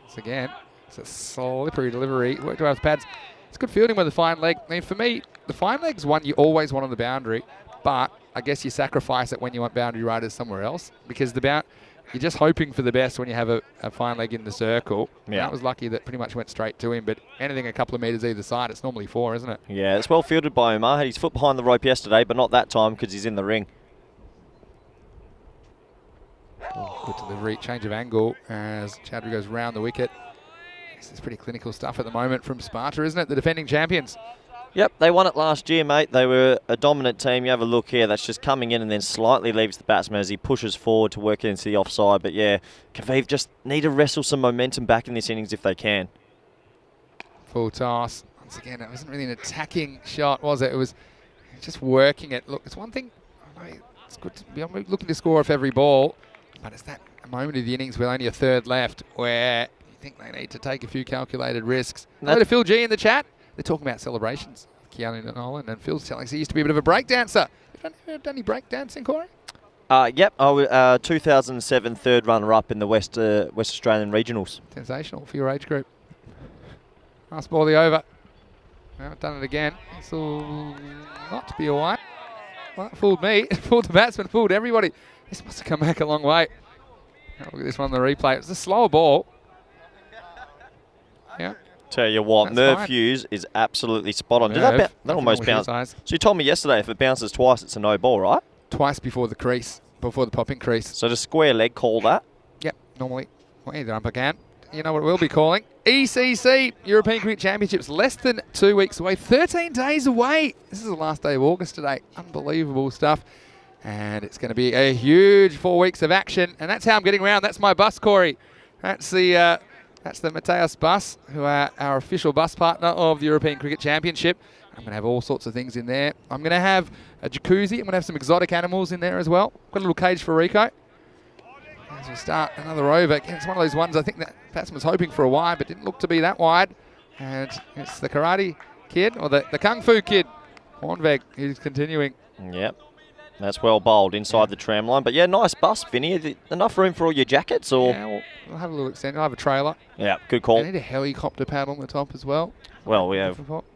Once again, it's a slippery delivery. Worked well with pads. It's good fielding with the fine leg. I mean, for me, the fine leg's one you always want on the boundary, but I guess you sacrifice it when you want boundary riders somewhere else because you're just hoping for the best when you have a fine leg in the circle. Yeah. That was lucky that pretty much went straight to him, but anything a couple of metres either side, it's normally 4, isn't it? Yeah, it's well fielded by Umar. Had his foot behind the rope yesterday, but not that time because he's in the ring. Oh, good delivery, change of angle as Chowdhury goes round the wicket. This is pretty clinical stuff at the moment from Sparta, isn't it? The defending champions. Yep, they won it last year, mate. They were a dominant team. You have a look here. That's just coming in and then slightly leaves the batsman as he pushes forward to work into the offside. But yeah, Kaviv just need to wrestle some momentum back in this innings if they can. Full toss. Once again, it wasn't really an attacking shot, was it? It was just working it. Look, it's one thing. It's good to be looking to score off every ball, but it's that moment of the innings with only a third left where you think they need to take a few calculated risks. Hello to Phil G in the chat. They're talking about celebrations. Keanu and Nolan, and Phil's telling us he used to be a bit of a break dancer. Have you done any break dancing, Corey? Yep, I was 2007 third runner-up in the West Australian regionals. Sensational for your age group. Nice ball the over. Now done it again. This will not be a wide. Well, it fooled me. It fooled the batsman, fooled everybody. This must have come back a long way. Look at this one, the replay. It was a slower ball. Yeah. Tell you what, That's Merv fine. Hughes is absolutely spot on. Did Merv, that almost bounce? So you told me yesterday if it bounces twice, it's a no ball, right? Twice before the crease, before the popping crease. So does square leg call that? Yep, normally. Well, either umpire can. You know what we'll be calling? ECC, European Cricket Championships, less than 2 weeks away, 13 days away. This is the last day of August today. Unbelievable stuff. And it's going to be a huge 4 weeks of action. And that's how I'm getting around. That's my bus, Corey. That's the Mateus bus, who are our official bus partner of the European Cricket Championship. I'm going to have all sorts of things in there. I'm going to have a jacuzzi. I'm going to have some exotic animals in there as well. Got a little cage for Rico. As we start another over. Again, it's one of those ones I think that batsman was hoping for a wide, but didn't look to be that wide. And it's the karate kid, or the kung fu kid, Hornveg, who's continuing. Yep. That's well bowled inside the tram line. But yeah, nice bus, Vinny. Enough room for all your jackets? Or? Yeah, we'll have a little extend. I'll have a trailer. Yeah, good call. I need a helicopter pad on the top as well. Well,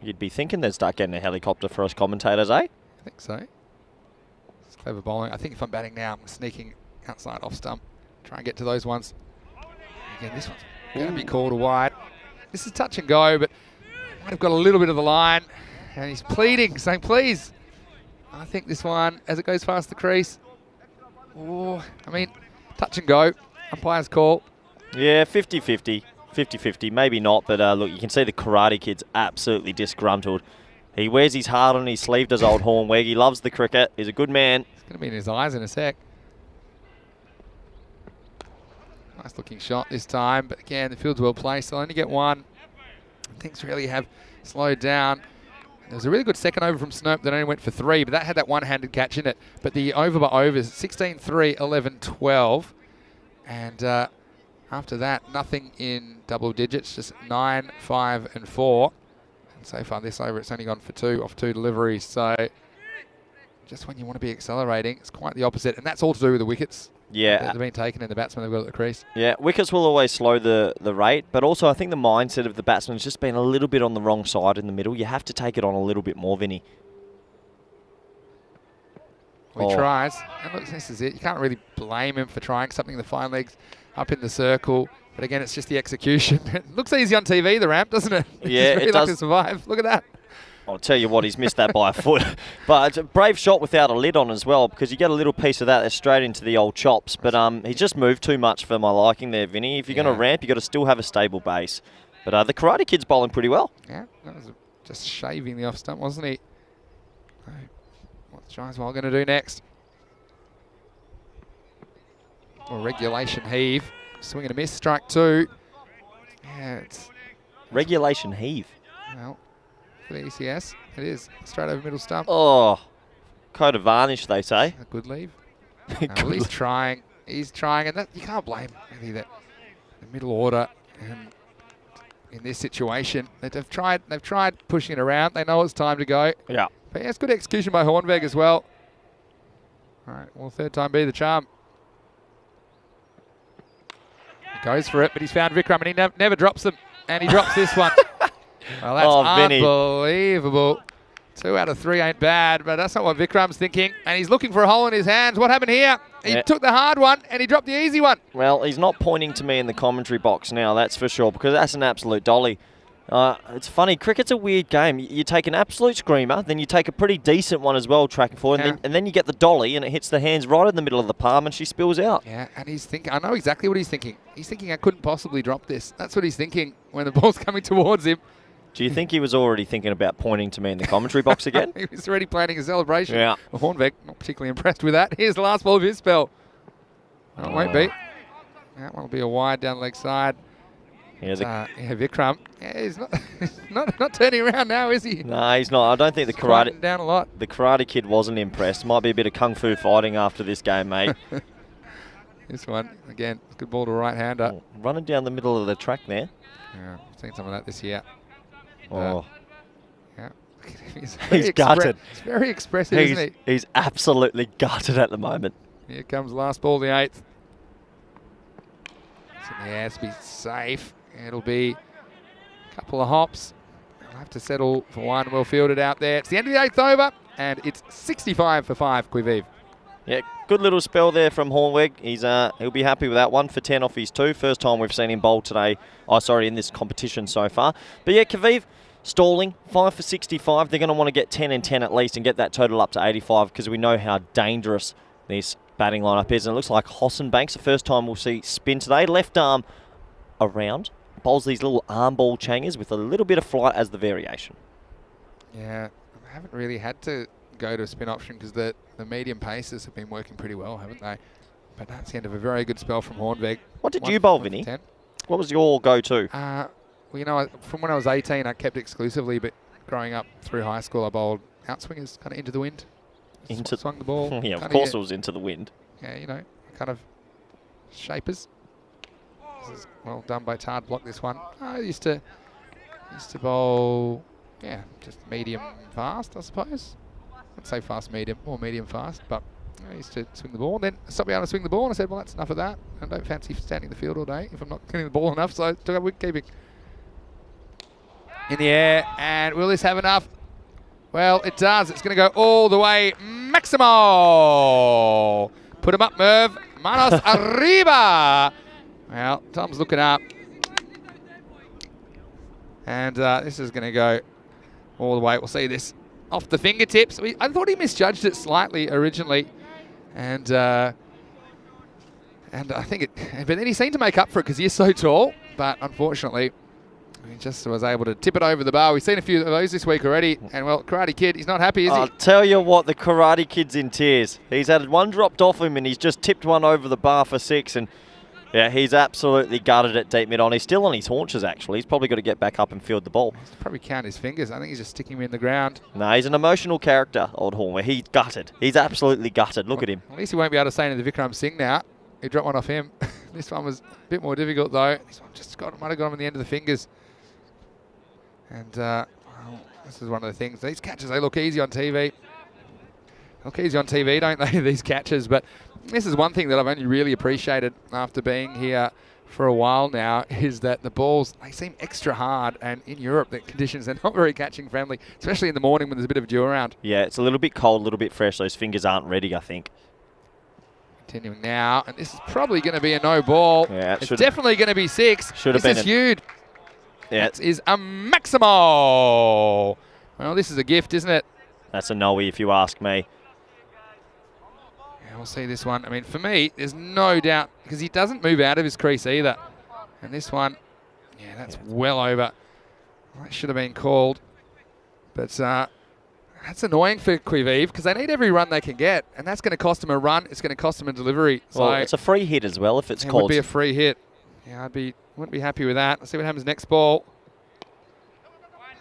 you'd be thinking they'd start getting a helicopter for us commentators, eh? I think so. It's clever bowling. I think if I'm batting now, I'm sneaking outside off stump. Try and get to those ones. Again, this one's going to be called a wide. This is touch and go, but might have got a little bit of the line. And he's pleading, saying, please. I think this one, as it goes past the crease. Oh, I mean, touch and go. Umpire's call. Yeah, 50-50. 50-50, maybe not, but look, you can see the Karate Kid's absolutely disgruntled. He wears his heart on his sleeve, does old Hornweg. He loves the cricket. He's a good man. It's going to be in his eyes in a sec. Nice looking shot this time, but again, the field's well placed. They'll only get one. Things really have slowed down. There was a really good second over from Snope that only went for 3, but that had that one-handed catch in it. But the over by overs, 16-3, 11-12. And after that, nothing in double digits, just 9, 5 and 4. And so far this over, it's only gone for 2 off 2 deliveries. So just when you want to be accelerating, it's quite the opposite. And that's all to do with the wickets. Yeah. That have been taken and the batsmen have got at the crease. Yeah, wickets will always slow the rate, but also I think the mindset of the batsman has just been a little bit on the wrong side in the middle. You have to take it on a little bit more, Vinny. He tries, and look, this is it. You can't really blame him for trying something. The fine legs up in the circle, but again, it's just the execution. It looks easy on TV, the ramp, doesn't it? Yeah, it does. To survive. Look at that. I'll tell you what, he's missed that by a foot. But it's a brave shot without a lid on as well, because you get a little piece of that that's straight into the old chops. But he's just moved too much for my liking there, Vinny. If you're going to ramp, you've got to still have a stable base. But the Karate Kid's bowling pretty well. Yeah, that was just shaving the off stump, wasn't he? What's Jaiswal going to do next? Well, regulation heave. Swing and a miss, strike 2. Yeah, it's... Regulation heave? Well... for the ECS, it is straight over middle stump. Oh, coat of varnish, they say. A good leave. Well, he's trying. He's trying, and that, you can't blame really the middle order. And in this situation, they've tried pushing it around. They know it's time to go. Yeah. But yeah, it's good execution by Hornweg as well. All right, well, third time be the charm. He goes for it, but he's found Vikram, and he never drops them, and he drops this one. Well, that's unbelievable. 2 out of 3 ain't bad, but that's not what Vikram's thinking. And he's looking for a hole in his hands. What happened here? He took the hard one, and he dropped the easy one. Well, he's not pointing to me in the commentary box now, that's for sure, because that's an absolute dolly. It's funny, cricket's a weird game. You take an absolute screamer, then you take a pretty decent one as well, tracking forward, and then you get the dolly, and it hits the hands right in the middle of the palm, and she spills out. Yeah, and he's thinking, I know exactly what he's thinking. He's thinking, I couldn't possibly drop this. That's what he's thinking when the ball's coming towards him. Do you think he was already thinking about pointing to me in the commentary box again? He was already planning a celebration. Yeah. Well, Hornweg, not particularly impressed with that. Here's the last ball of his spell. Oh, it won't be. That one will be a wide down the leg side. Yeah, Vikram. Yeah, he's not turning around now, is he? No, he's not. I don't think the Karate Kid wasn't impressed. Might be a bit of kung fu fighting after this game, mate. This one, again, good ball to a right-hander. Oh, running down the middle of the track there. Yeah, I've seen some of that this year. Oh. Yeah. He's gutted. He's very expressive, isn't he? He's absolutely gutted at the moment. Here comes the last ball, the 8th. So he has to be safe. It'll be a couple of hops. He'll have to settle for one. Well fielded out there. It's the end of the 8th over, and it's 65 for 5, Quivive. Yeah, good little spell there from Hornweg. He'll be happy with that. 1 for 10 off his 2. First time we've seen him bowl today. Oh, sorry, in this competition so far. But yeah, Quivive stalling 5 for 65. They're going to want to get 10 and 10 at least and get that total up to 85 because we know how dangerous this batting lineup is. And it looks like Hossenbanks, the first time we'll see spin today. Left arm around. Bowls these little arm ball changers with a little bit of flight as the variation. Yeah, I haven't really had to go to a spin option because the medium paces have been working pretty well, haven't they? But that's the end of a very good spell from Hornweg. What did you bowl, Vinny? What was your go-to? Well, you know, from when I was 18, I kept it exclusively, but growing up through high school, I bowled outswingers, kind of into the wind. Swung the ball. Yeah, of course it was into the wind. Yeah, you know, kind of shapers. This is well done by Tard. Block this one. I used to bowl, yeah, just medium fast, I suppose. I'd say fast medium, more medium fast, but I used to swing the ball. Then I stopped being able to swing the ball, and I said, well, that's enough of that. I don't fancy standing in the field all day if I'm not getting the ball enough, so I took up wicket keeping. In the air, and will this have enough? Well, it does. It's going to go all the way. Maximo! Put him up, Merv. Manos arriba! Well, Tom's looking up. And this is going to go all the way. We'll see this off the fingertips. I thought he misjudged it slightly originally. And I think but then he seemed to make up for it because he is so tall. but unfortunately, he just was able to tip it over the bar. We've seen a few of those this week already, and well, Karate Kid, he's not happy, is he? I'll tell you what, the Karate Kid's in tears. He's had one dropped off him, and he's just tipped one over the bar for 6, and yeah, he's absolutely gutted it deep mid-on. He's still on his haunches, actually. He's probably got to get back up and field the ball. He's probably count his fingers. I think he's just sticking him in the ground. No, he's an emotional character, Old Horn, where he's gutted. He's absolutely gutted. Look at him. At least he won't be able to say anything to Vikram Singh now. He dropped one off him. This one was a bit more difficult, though. This one just might have got him in the end of the fingers. And well, this is one of the things. These catches, they look easy on TV. They look easy on TV, don't they, these catches? But this is one thing that I've only really appreciated after being here for a while now, is that the balls, they seem extra hard, and in Europe the conditions are not very catching friendly, especially in the morning when there's a bit of a dew around. Yeah, it's a little bit cold, a little bit fresh. Those fingers aren't ready, I think. Continuing now, and this is probably going to be a no ball. Yeah, it's definitely going to be 6. Should have been. This is huge. Yeah. That is a Maximo. Well, this is a gift, isn't it? That's a no-y if you ask me. We'll see this one. I mean, for me, there's no doubt, because he doesn't move out of his crease either. And this one, yeah, that's well over. That should have been called. But that's annoying for Quivive, because they need every run they can get. And that's going to cost them a run. It's going to cost them a delivery. Well, So it's a free hit as well if it's called. It would be a free hit. Yeah, wouldn't be happy with that. Let's see what happens next ball.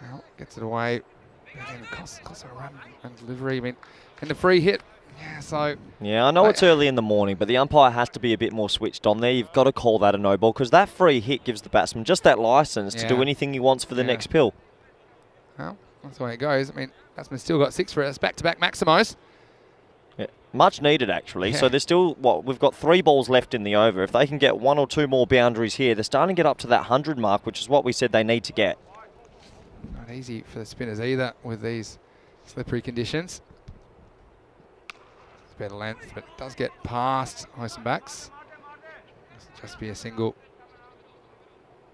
Well, gets it away. Again, it costs a run and delivery. I mean, and the free hit. Yeah, so... Yeah, I know it's early in the morning, but the umpire has to be a bit more switched on there. You've got to call that a no ball, because that free hit gives the batsman just that licence to do anything he wants for the next pill. Well, that's the way it goes. I mean, batsman's still got 6 for us. Back-to-back Maximos. Yeah, much needed, actually. Yeah. So there's still, we've got 3 balls left in the over. If they can get 1 or 2 more boundaries here, they're starting to get up to that 100 mark, which is what we said they need to get. Not easy for the spinners either with these slippery conditions. It's better length, but it does get past Hoist backs. Just be a single.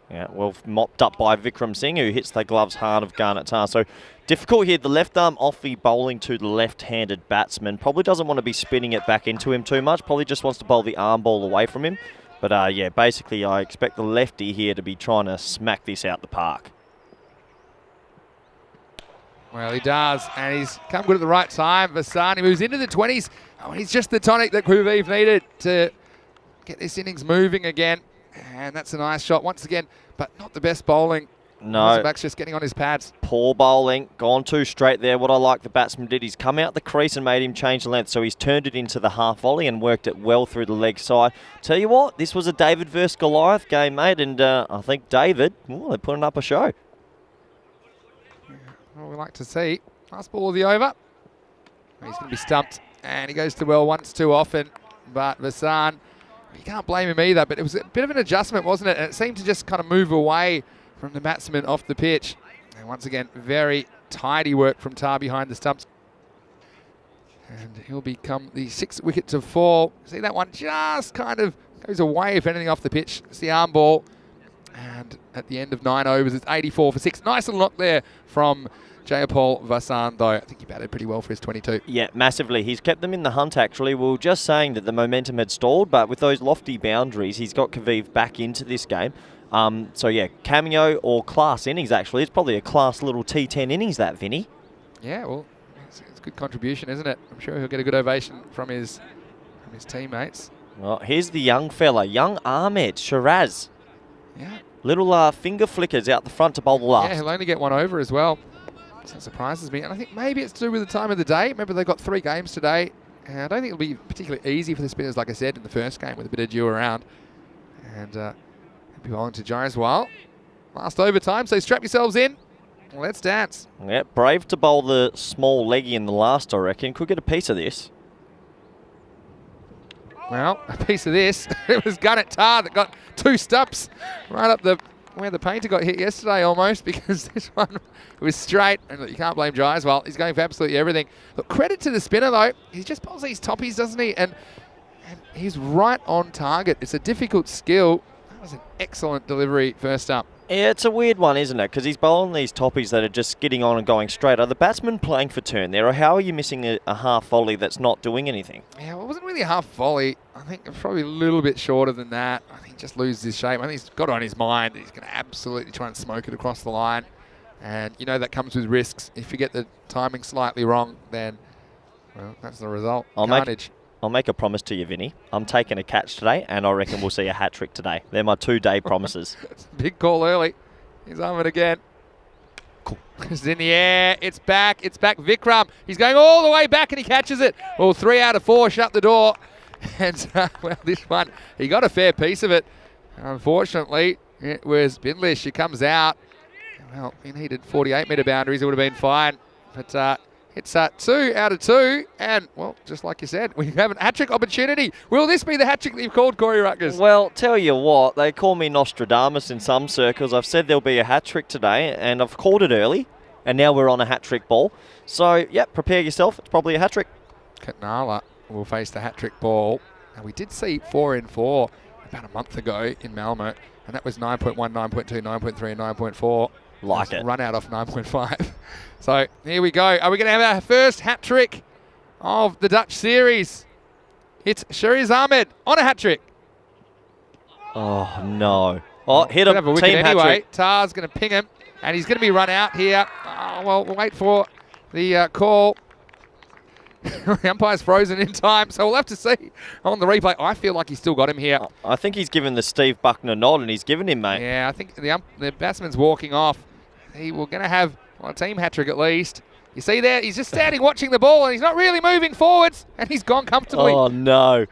Yeah, well mopped up by Vikram Singh, who hits the gloves hard of Garnet Tar. So difficult here. The left arm offie bowling to the left-handed batsman. Probably doesn't want to be spinning it back into him too much. Probably just wants to bowl the arm ball away from him. But yeah, basically I expect the lefty here to be trying to smack this out the park. Well, he does, and he's come good at the right time. Vasani moves into the 20s. Oh, he's just the tonic that Quivive needed to get this innings moving again. And that's a nice shot once again, but not the best bowling. No. Back's just getting on his pads. Poor bowling, gone too straight there. What I like the batsman did, he's come out the crease and made him change the length, so he's turned it into the half volley and worked it well through the leg side. Tell you what, this was a David versus Goliath game, mate, and I think David, they're putting up a show. Well, we like to see. Last ball of the over. He's going to be stumped, and he goes to well once too often, but Vasan, you can't blame him either, but it was a bit of an adjustment, wasn't it? And it seemed to just kind of move away from the batsman off the pitch. And once again, very tidy work from Tar behind the stumps. And he'll become the 6th wicket to fall. See that one just kind of goes away, if anything, off the pitch. It's the arm ball. And at the end of 9 overs, it's 84 for 6. Nice little knock there from Jayapal Vasan, though. I think he batted pretty well for his 22. Yeah, massively. He's kept them in the hunt, actually. We were just saying that the momentum had stalled, but with those lofty boundaries, he's got Quivive back into this game. So, yeah, cameo or class innings, actually. It's probably a class little T10 innings, that, Vinny. Yeah, well, it's a good contribution, isn't it? I'm sure he'll get a good ovation from his teammates. Well, here's the young fella, young Ahmed Shiraz. Yeah. Little finger flickers out the front to bowl the last. Yeah, he'll only get one over as well. So that surprises me. And I think maybe it's to do with the time of the day. Remember, they've got 3 games today. And I don't think it'll be particularly easy for the spinners, like I said, in the first game with a bit of dew around. And he'll be bowling to Jai as well. Last overtime, so strap yourselves in. Let's dance. Yeah, brave to bowl the small leggy in the last, I reckon. Could get a piece of this. Well, a piece of this. It was Garnet Tar that got 2 stumps right up where the painter got hit yesterday almost, because this one was straight. And look, you can't blame Jai as well. He's going for absolutely everything. Look, credit to the spinner, though. He just bowls these toppies, doesn't he? And he's right on target. It's a difficult skill. That was an excellent delivery first up. Yeah, it's a weird one, isn't it? Because he's bowling these toppies that are just skidding on and going straight. Are the batsmen playing for turn there, or how are you missing a half volley that's not doing anything? Yeah, well, it wasn't really a half volley. I think it's probably a little bit shorter than that. I think he just loses his shape. I think he's got it on his mind that he's going to absolutely try and smoke it across the line. And you know that comes with risks. If you get the timing slightly wrong, then, well, that's the result. Carnage. I'll make a promise to you, Vinny. I'm taking a catch today, and I reckon we'll see a hat-trick today. They're my 2-day promises. It's a big call early. He's on it again. Cool. It's in the air. It's back. It's back. Vikram. He's going all the way back, and he catches it. Well, 3 out of 4 shut the door. And, well, this one, he got a fair piece of it. Unfortunately, it was Bindlish. He comes out. Well, he needed 48-metre boundaries. It would have been fine. But it's 2 out of 2. And, well, just like you said, we have an hat-trick opportunity. Will this be the hat-trick that you've called, Corey Rutgers? Well, tell you what, they call me Nostradamus in some circles. I've said there'll be a hat-trick today, and I've called it early. And now we're on a hat-trick ball. So, yep, prepare yourself. It's probably a hat-trick. Katnala will face the hat-trick ball. And we did see 4 in 4 about a month ago in Malmo. And that was 9.1, 9.2, 9.3, and 9.4. Like it. Run out off 9.5. So here we go. Are we going to have our first hat trick of the Dutch series? It's Shariz Ahmed on a hat trick. Oh, no. Oh, hit him. Have a wicket Team anyway. hat-trick. Tar's going to ping him, and he's going to be run out here. Oh, well, we'll wait for the call. The umpire's frozen in time, so we'll have to see on the replay. I feel like he's still got him here. I think he's given the Steve Buckner nod, and he's given him, mate. Yeah, I think the batsman's walking off. We're going to have a team hat-trick at least. You see there, he's just standing watching the ball, and he's not really moving forwards, and he's gone comfortably. Oh, no.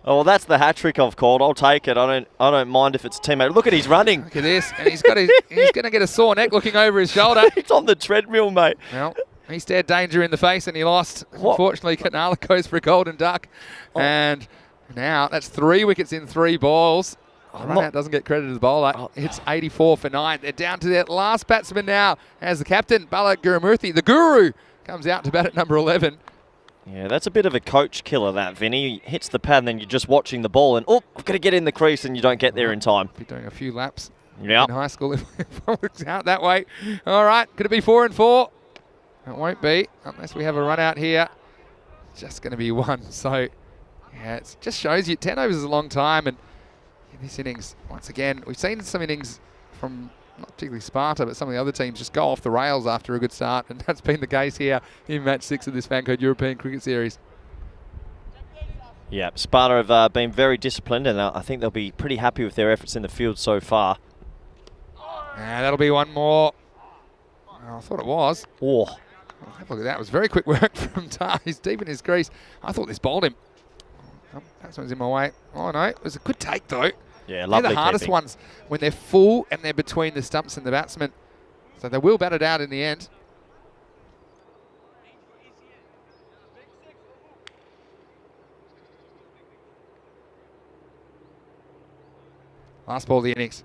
Oh, well, that's the hat-trick I've called. I'll take it. I don't mind if it's a teammate. Look at he's running. Look at this, and he's going to get a sore neck looking over his shoulder. He's on the treadmill, mate. Well, he stared danger in the face, and he lost. What? Unfortunately, Katnala goes for a golden duck. Oh. And now that's 3 wickets in 3 balls. Run out doesn't get credit to the bowler. It's 84 for 9. They're down to their last batsman now as the captain, Bala Gurumurthy, the guru, comes out to bat at number 11. Yeah, that's a bit of a coach killer, that, Vinny. He hits the pad and then you're just watching the ball and, oh, I've got to get in the crease and you don't get there in time. Be doing a few laps in Yep. high school if it works out that way. All right, could it be 4 and 4? It won't be unless we have a run out here. It's just going to be 1. So, yeah, it just shows you 10 overs is a long time. And in this innings, once again, we've seen some innings from not particularly Sparta, but some of the other teams just go off the rails after a good start. And that's been the case here in match 6 of this FanCode European Cricket Series. Yeah, Sparta have been very disciplined and I think they'll be pretty happy with their efforts in the field so far. And that'll be 1 more. Oh, I thought it was. Oh. Have a look at that. It was very quick work from Tar. He's deep in his crease. I thought this bowled him. Oh, that one's in my way. Oh, no. It was a good take, though. Yeah, lovely. They're the hardest ones when they're full and they're between the stumps and the batsman. So they will bat it out in the end. Last ball of the innings.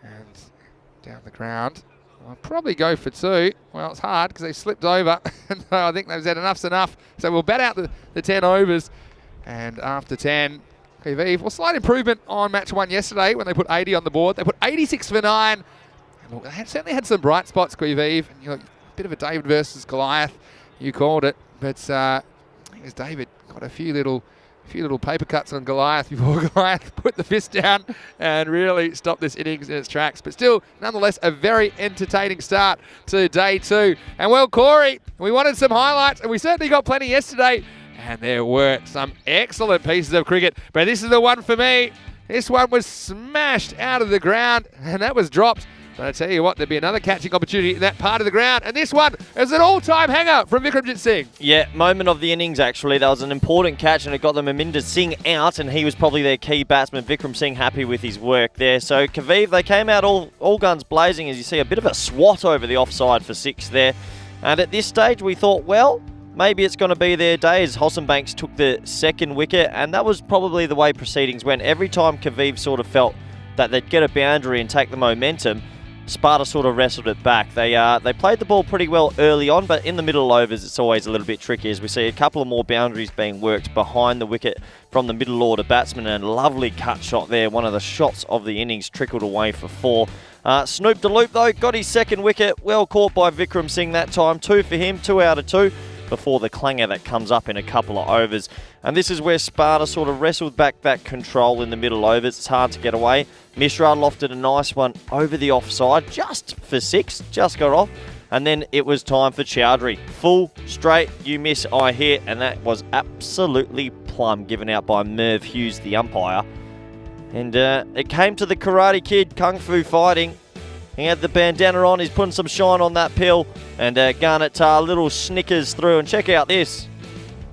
And down the ground. I'll probably go for 2. Well, it's hard because they've slipped over. And I think they've said enough's enough. So we'll bat out the 10 overs. And after 10, well, slight improvement on match 1 yesterday when they put 80 on the board. They put 86 for 9. And look, they certainly had some bright spots, Quivive. And a bit of a David versus Goliath. You called it. But I think as David got a few little paper cuts on Goliath before Goliath put the fist down and really stopped this innings in its tracks. But still, nonetheless, a very entertaining start to day 2. And well, Corey, we wanted some highlights, and we certainly got plenty yesterday. And there were some excellent pieces of cricket. But this is the one for me. This one was smashed out of the ground, and that was dropped. But I tell you what, there'd be another catching opportunity in that part of the ground. And this one is an all-time hanger from Vikramjit Singh. Yeah, moment of the innings, actually. That was an important catch, and it got the Mominder Singh out, and he was probably their key batsman. Vikram Singh happy with his work there. So, Kaviv, they came out all guns blazing, as you see, a bit of a swat over the offside for 6 there. And at this stage, we thought, well, maybe it's going to be their day, as Hossenbanks took the 2nd wicket, and that was probably the way proceedings went. Every time Kaviv sort of felt that they'd get a boundary and take the momentum, Sparta sort of wrestled it back. They played the ball pretty well early on, but in the middle overs, it's always a little bit tricky as we see a couple of more boundaries being worked behind the wicket from the middle order batsman, and a lovely cut shot there. One of the shots of the innings trickled away for 4. Snoop DeLoop, though, got his second wicket. Well caught by Vikram Singh that time. 2 for him, 2 out of 2. Before the clanger that comes up in a couple of overs. And this is where Sparta sort of wrestled back that control in the middle overs. It's hard to get away. Mishra lofted a nice one over the offside, just for 6, just got off. And then it was time for Chowdhury. Full, straight, you miss, I hit, and that was absolutely plumb, given out by Merv Hughes, the umpire. And it came to the Karate Kid, Kung Fu fighting. He had the bandana on, he's putting some shine on that pill. And Garnet Tar, little snickers through, and check out this.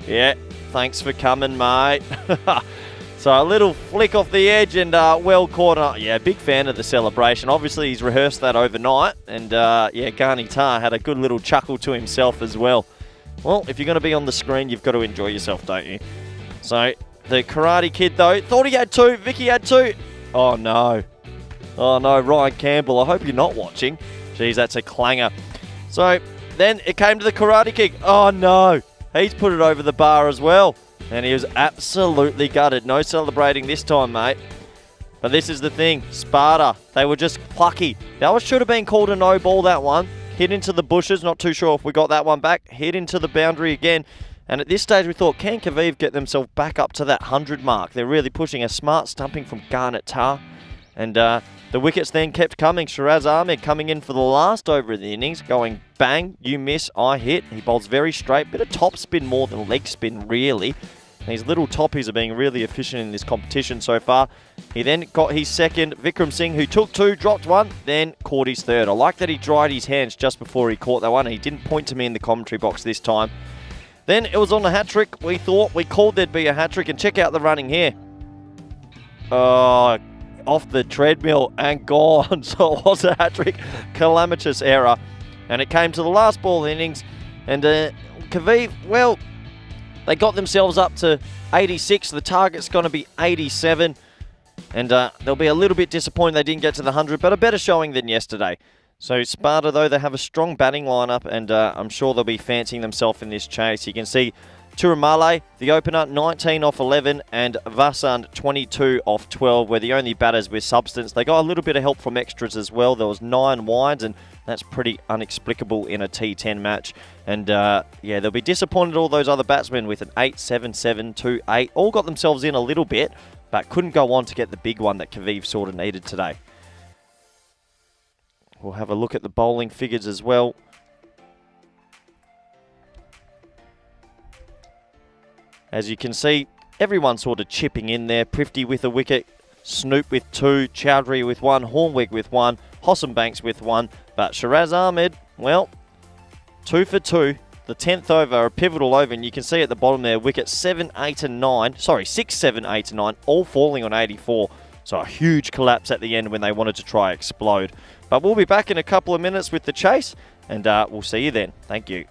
Yeah, thanks for coming, mate. So a little flick off the edge and well caught. Yeah, big fan of the celebration. Obviously, he's rehearsed that overnight. And yeah, Garnet Tar had a good little chuckle to himself as well. Well, if you're going to be on the screen, you've got to enjoy yourself, don't you? So the Karate Kid, though, thought he had 2. Vicky had 2. Oh, no. Oh, no, Ryan Campbell, I hope you're not watching. Jeez, that's a clanger. So then it came to the Karate Kick. Oh, no. He's put it over the bar as well. And he was absolutely gutted. No celebrating this time, mate. But this is the thing. Sparta, they were just plucky. That should have been called a no ball, that one. Hit into the bushes. Not too sure if we got that one back. Hit into the boundary again. And at this stage, we thought, can Kaviv get themselves back up to that 100 mark? They're really pushing. A smart stumping from Garnet Tar. And the wickets then kept coming. Shiraz Ahmed coming in for the last over of the innings, going bang, you miss, I hit. He bowls very straight, bit of top spin more than leg spin, really. And these little toppies are being really efficient in this competition so far. He then got his second. Vikram Singh, who took 2, dropped 1, then caught his third. I like that he dried his hands just before he caught that one. He didn't point to me in the commentary box this time. Then it was on the hat-trick. We called there'd be a hat-trick, and check out the running here. Off the treadmill and gone. So it was a hat-trick. Calamitous error. And it came to the last ball of the innings. And Kaviv, well, they got themselves up to 86. The target's going to be 87. And they'll be a little bit disappointed they didn't get to the 100, but a better showing than yesterday. So Sparta, though, they have a strong batting lineup, and I'm sure they'll be fancying themselves in this chase. You can see Turumale, the opener, 19 off 11, and Vasant, 22 off 12, were the only batters with substance. They got a little bit of help from extras as well. There was 9 wides, and that's pretty inexplicable in a T10 match. And yeah, they'll be disappointed all those other batsmen with an 8, 7, 7, 2, 8. All got themselves in a little bit, but couldn't go on to get the big one that Kaviv sort of needed today. We'll have a look at the bowling figures as well. As you can see, everyone sort of chipping in there. Prifty with a wicket, Snoop with 2, Chowdhury with 1, Hornweg with 1, Hossam Banks with 1. But Shiraz Ahmed, well, 2 for 2. The 10th over, a pivotal over, and you can see at the bottom there, wickets 7, 8 and 9. Sorry, 6, 7, 8 and 9, all falling on 84. So a huge collapse at the end when they wanted to try explode. But we'll be back in a couple of minutes with the chase, and we'll see you then. Thank you.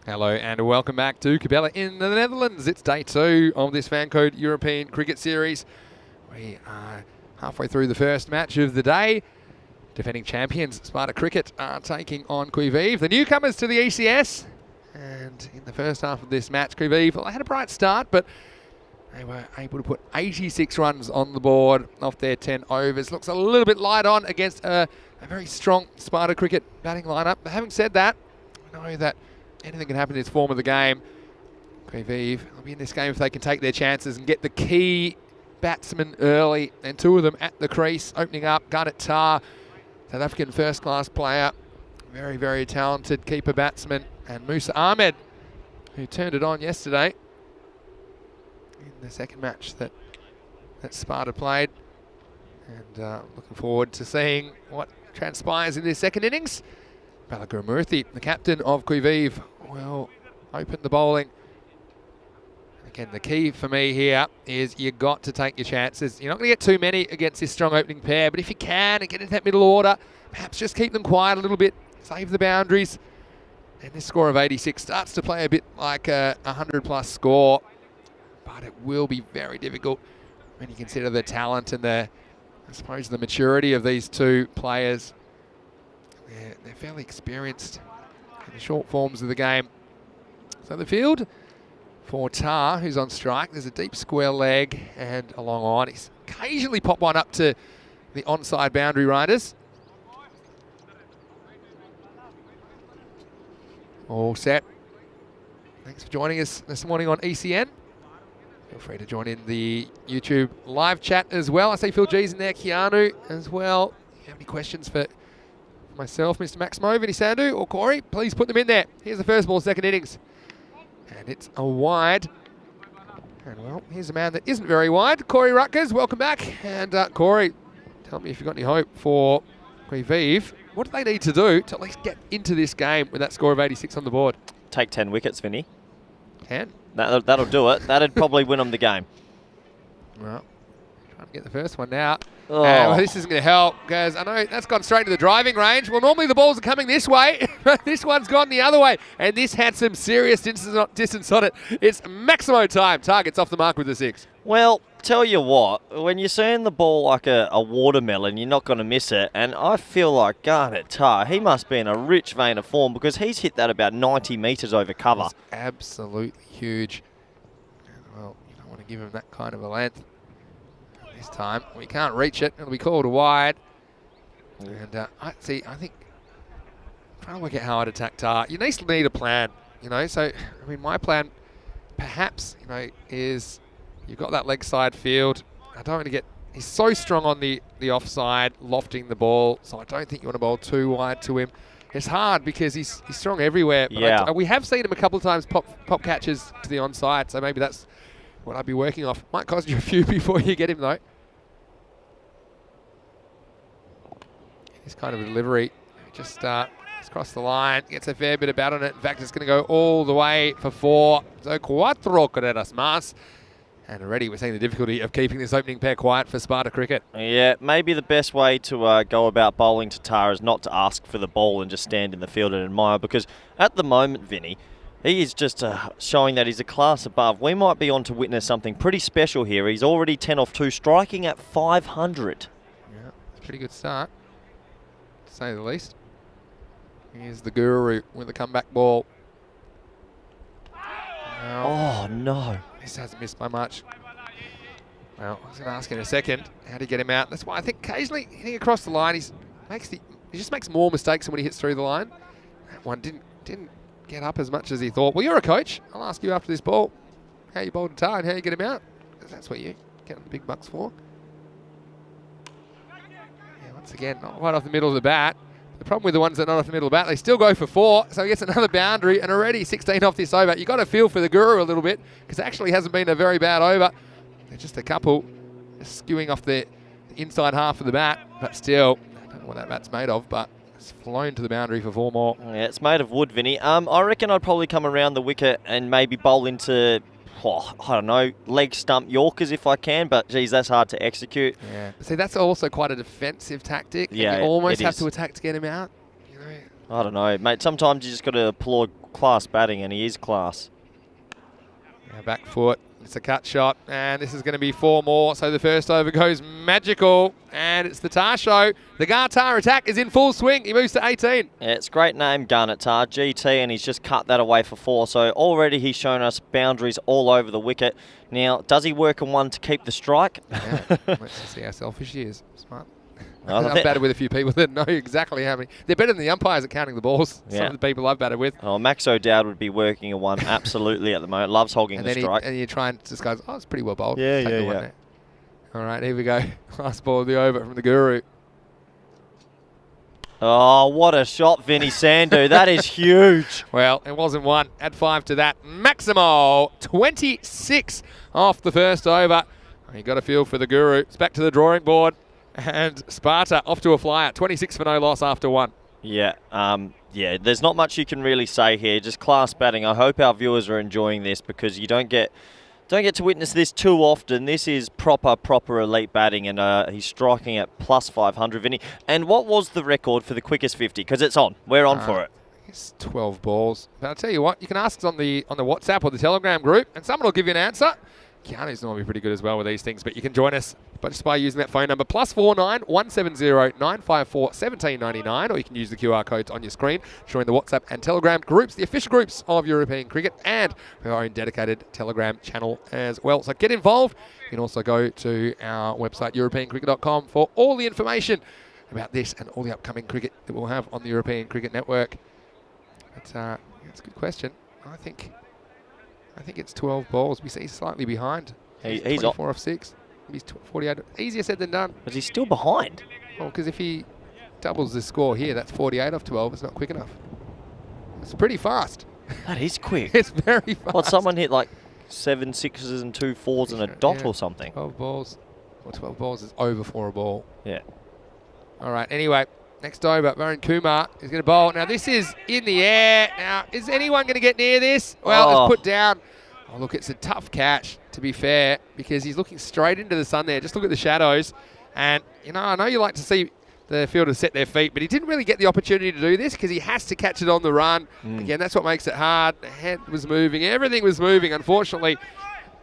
Hello and welcome back to Capelle in the Netherlands. It's day 2 of this FanCode European Cricket Series. We are halfway through the first match of the day. Defending champions Sparta Cricket are taking on Qui Vive, the newcomers to the ECS. And in the first half of this match, Qui Vive had a bright start, but they were able to put 86 runs on the board off their 10 overs. Looks a little bit light on against a very strong Sparta Cricket batting lineup. But having said that, I know that anything can happen in this form of the game. Qui Vive will be in this game if they can take their chances and get the key batsmen early. And 2 of them at the crease, opening up. Garnet Tar, South African first-class player. Very, very talented keeper batsman. And Musa Ahmed, who turned it on yesterday in the second match that Sparta played. And looking forward to seeing what transpires in this second innings. Balagurumurthy, the captain of Qui Vive, will open the bowling. Again, the key for me here is you got to take your chances. You're not going to get too many against this strong opening pair, but if you can and get into that middle order, perhaps just keep them quiet a little bit, save the boundaries. And this score of 86 starts to play a bit like a 100-plus score, but it will be very difficult when you consider the talent and I suppose the maturity of these 2 players. They're fairly experienced in the short forms of the game. So the field for Tar, who's on strike. There's a deep square leg and a long on. He's occasionally popped one up to the onside boundary riders. All set. Thanks for joining us this morning on ECN. Feel free to join in the YouTube live chat as well. I see Phil G's in there, Keanu as well. If you have any questions for myself, Mr. Maximo, Vinny Sandu or Corey, please put them in there. Here's the first ball, second innings. And it's a wide. And well, here's a man that isn't very wide. Corey Rutgers, welcome back. And Corey, tell me if you've got any hope for Qui Vive. What do they need to do to at least get into this game with that score of 86 on the board? Take 10 wickets, Vinny. 10? That'll do it. That'd probably win them the game. Well, trying to get the first one now. Oh. Well, this isn't going to help because I know that's gone straight to the driving range. Well, normally the balls are coming this way, but this one's gone the other way. And this had some serious distance on it. It's Maximo time. Target's off the mark with the 6. Well, tell you what, when you're seeing the ball like a watermelon, you're not going to miss it. And I feel like Garnet Tar, he must be in a rich vein of form because he's hit that about 90 metres over cover. It's absolutely huge. Well, you don't want to give him that kind of a length. This time we can't reach it. It'll be called wide. And I think I'm trying to work out how I'd attack Tar. You need a plan, So I mean, my plan, perhaps, is you've got that leg side field. I don't want to get. He's so strong on the offside, lofting the ball. So I don't think you want to bowl too wide to him. It's hard because he's strong everywhere. But yeah. We have seen him a couple of times pop catches to the onside. So maybe that's what I'd be working off. Might cost you a few before you get him though. This kind of a delivery, just across the line, gets a fair bit of bat on it. In fact, it's going to go all the way for 4. So cuatro carreras más. And already we're seeing the difficulty of keeping this opening pair quiet for Sparta Cricket. Yeah, maybe the best way to go about bowling to Tar is not to ask for the ball and just stand in the field and admire, because at the moment, Vinny, he is just showing that he's a class above. We might be on to witness something pretty special here. He's already 10 off 2, striking at 500. Yeah, it's a pretty good start, to say the least. Here's the Guru with the comeback ball. Oh, no. This hasn't missed by much. Well, I was going to ask in a second, how do you get him out? That's why I think occasionally hitting across the line, he just makes more mistakes than when he hits through the line. That one didn't get up as much as he thought. Well, you're a coach. I'll ask you after this ball how you bowled a Tar and how you get him out, because that's what you get the big bucks for. Yeah, once again, not right off the middle of the bat. The problem with the ones that are not off the middle of the bat, they still go for 4, so he gets another boundary, and already 16 off this over. You've got to feel for the Guru a little bit, because it actually hasn't been a very bad over. They're just a couple just skewing off the inside half of the bat, but still, I don't know what that bat's made of, but it's flown to the boundary for 4 more. Yeah, it's made of wood, Vinny. I reckon I'd probably come around the wicket and maybe bowl into, I don't know, leg stump Yorkers if I can, but geez, that's hard to execute. Yeah. See, that's also quite a defensive tactic. Yeah, you almost it have is. to attack to get him out. I don't know, mate. Sometimes you just got to class batting, and he is class. Now back foot. It's a cut shot, and this is going to be 4 more. So the first over goes magical, and it's the Tar show. The Gartar attack is in full swing. He moves to 18. Yeah, it's a great name, Garnet Tar, GT, and he's just cut that away for 4. So already he's shown us boundaries all over the wicket. Now, does he work on one to keep the strike? Yeah, let's see how selfish he is. Smart. Well, I've batted with a few people that know exactly how many. They're better than the umpires at counting the balls. Yeah. Some of the people I've batted with. Oh, Max O'Dowd would be working a one absolutely at the moment. Loves hogging And the then strike. and you try and just goes, oh, it's pretty well bowled. Yeah, Take yeah, the one yeah. there. All right, here we go. Last ball of the over from the Guru. Oh, what a shot, Vinny Sandu. That is huge. Well, it wasn't one. Add 5 to that. Maximo, 26 off the first over. You got a feel for the Guru. It's back to the drawing board. And Sparta off to a flyer. 26 for no loss after 1. Yeah, yeah. There's not much you can really say here. Just class batting. I hope our viewers are enjoying this because you don't get to witness this too often. This is proper elite batting, and he's striking at plus 500, Vinny. And what was the record for the quickest 50? Because it's on. We're on for it. It's 12 balls. But I'll tell you what, you can ask us on the WhatsApp or the Telegram group, and someone will give you an answer. Keanu's normally pretty good as well with these things, but you can join us just by using that phone number +49 170 954 1799, or you can use the QR codes on your screen. Join the WhatsApp and Telegram groups, the official groups of European cricket, and our own dedicated Telegram channel as well. So get involved. You can also go to our website europeancricket.com for all the information about this and all the upcoming cricket that we'll have on the European Cricket Network. It's a good question. I think it's 12 balls. We see he's slightly behind. He's 24 off 6. He's 48. Easier said than done. But he's still behind. Well, because if he doubles the score here, that's 48 off 12. It's not quick enough. It's pretty fast. That is quick. It's very fast. What, someone hit like 7 6s and 2 4s and a dot or something? 12 balls. Well, 12 balls is over for a ball. Yeah. All right, anyway, next over, Varun Kumar is going to bowl. Now, this is in the air. Now, is anyone going to get near this? Well, it's put down. Oh, look, it's a tough catch, to be fair, because he's looking straight into the sun there. Just look at the shadows. And, you know, I know you like to see the fielders set their feet, but he didn't really get the opportunity to do this because he has to catch it on the run. Again, that's what makes it hard. The head was moving. Everything was moving. Unfortunately,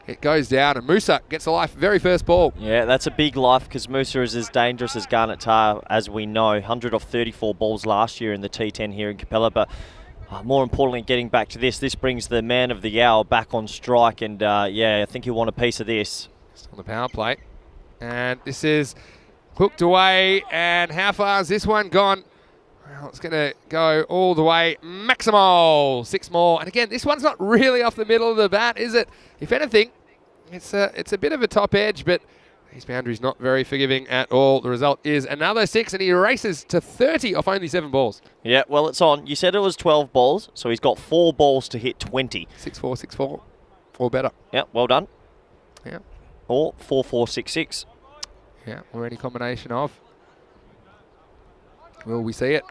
it goes down, and Musa gets the life very first ball. Yeah, that's a big life because Musa is as dangerous as Garnet Tar, as we know. 100 off 34 balls last year in the T10 here in Capelle. But more importantly, getting back to this brings the man of the hour back on strike. And, yeah, I think he'll want a piece of this. Just on the power play. And this is hooked away. And how far is this one gone? Well, it's going to go all the way. Maximal. 6 more. And again, this one's not really off the middle of the bat, is it? If anything, it's a bit of a top edge, but his boundary's not very forgiving at all. The result is another 6, and he races to 30 off only 7 balls. Yeah, well, it's on. You said it was 12 balls, so he's got 4 balls to hit 20. 6-4, 6-4. 4 better. Yeah, well done. Yeah. Or 4-4-6-6. Yeah, or any combination of. Will we see it?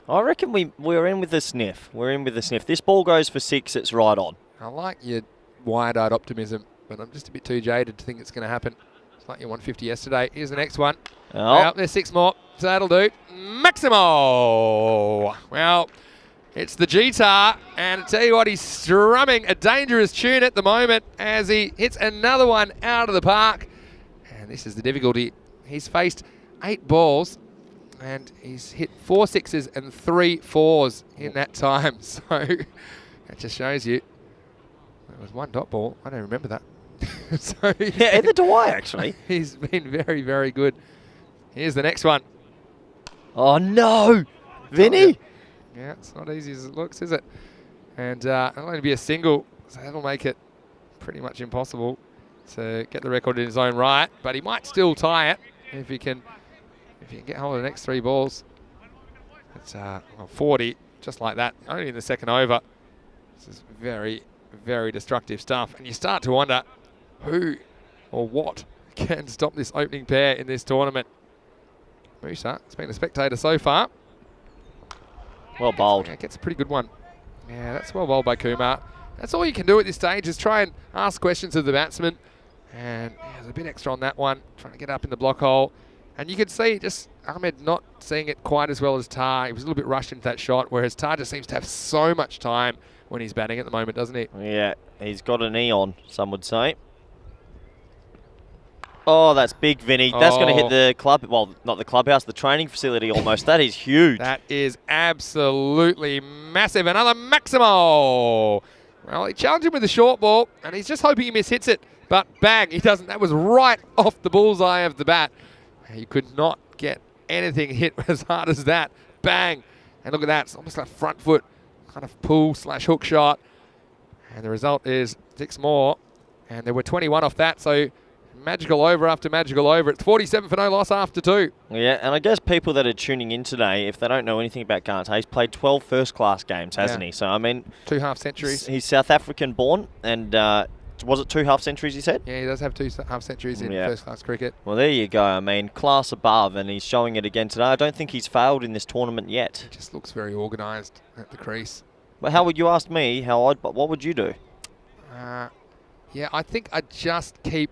I reckon we're in with the sniff. We're in with the sniff. This ball goes for 6, it's right on. I like your wide-eyed optimism, but I'm just a bit too jaded to think it's going to happen. It's like your 150 yesterday. Here's the next one. Oh. Well, there's 6 more, so that'll do. Maximo! Well, it's the Guitar, and I tell you what, he's strumming a dangerous tune at the moment as he hits another one out of the park. And this is the difficulty. He's faced 8 balls, and he's hit 4 6s and 3 4s in that time. So that just shows you. It was 1 dot ball. I don't remember that. So Yeah, either do I, actually. He's been very, very good. Here's the next one. Oh, no. Vinny? Yeah, it's not easy as it looks, is it? And it'll only be a single, so that'll make it pretty much impossible to get the record in his own right. But he might still tie it if he can get hold of the next 3 balls. It's 40, just like that, only in the second over. This is very, very destructive stuff. And you start to wonder who or what can stop this opening pair in this tournament. Musa has been a spectator so far. Well bowled. Yeah, gets a pretty good one. Yeah, that's well bowled by Kumar. That's all you can do at this stage is try and ask questions of the batsman. And yeah, there's a bit extra on that one. Trying to get up in the block hole. And you could see just Ahmed not seeing it quite as well as Tar. He was a little bit rushed into that shot, whereas Tar just seems to have so much time when he's batting at the moment, doesn't he? Yeah, he's got an E on, some would say. Oh, that's big, Vinny. That's going to hit the club, well, not the clubhouse, the training facility almost. That is huge. That is absolutely massive. Another Maximo. Well, he challenged him with the short ball, and he's just hoping he mishits it. But bang, he doesn't. That was right off the bullseye of the bat. He could not get anything hit as hard as that. Bang. And look at that. It's almost like front foot kind of pull / hook shot. And the result is 6 more. And there were 21 off that. So magical over after magical over. It's 47 for no loss after 2. Yeah, and I guess people that are tuning in today, if they don't know anything about Gante, he's played 12 first-class games, hasn't he? So, I mean... 2 half-centuries. He's South African born, and was it 2 half-centuries, he said? Yeah, he does have 2 half-centuries in first-class cricket. Well, there you go. I mean, class above, and he's showing it again today. I don't think he's failed in this tournament yet. He just looks very organised at the crease. But how would you ask me what would you do? Yeah, I think I'd just keep...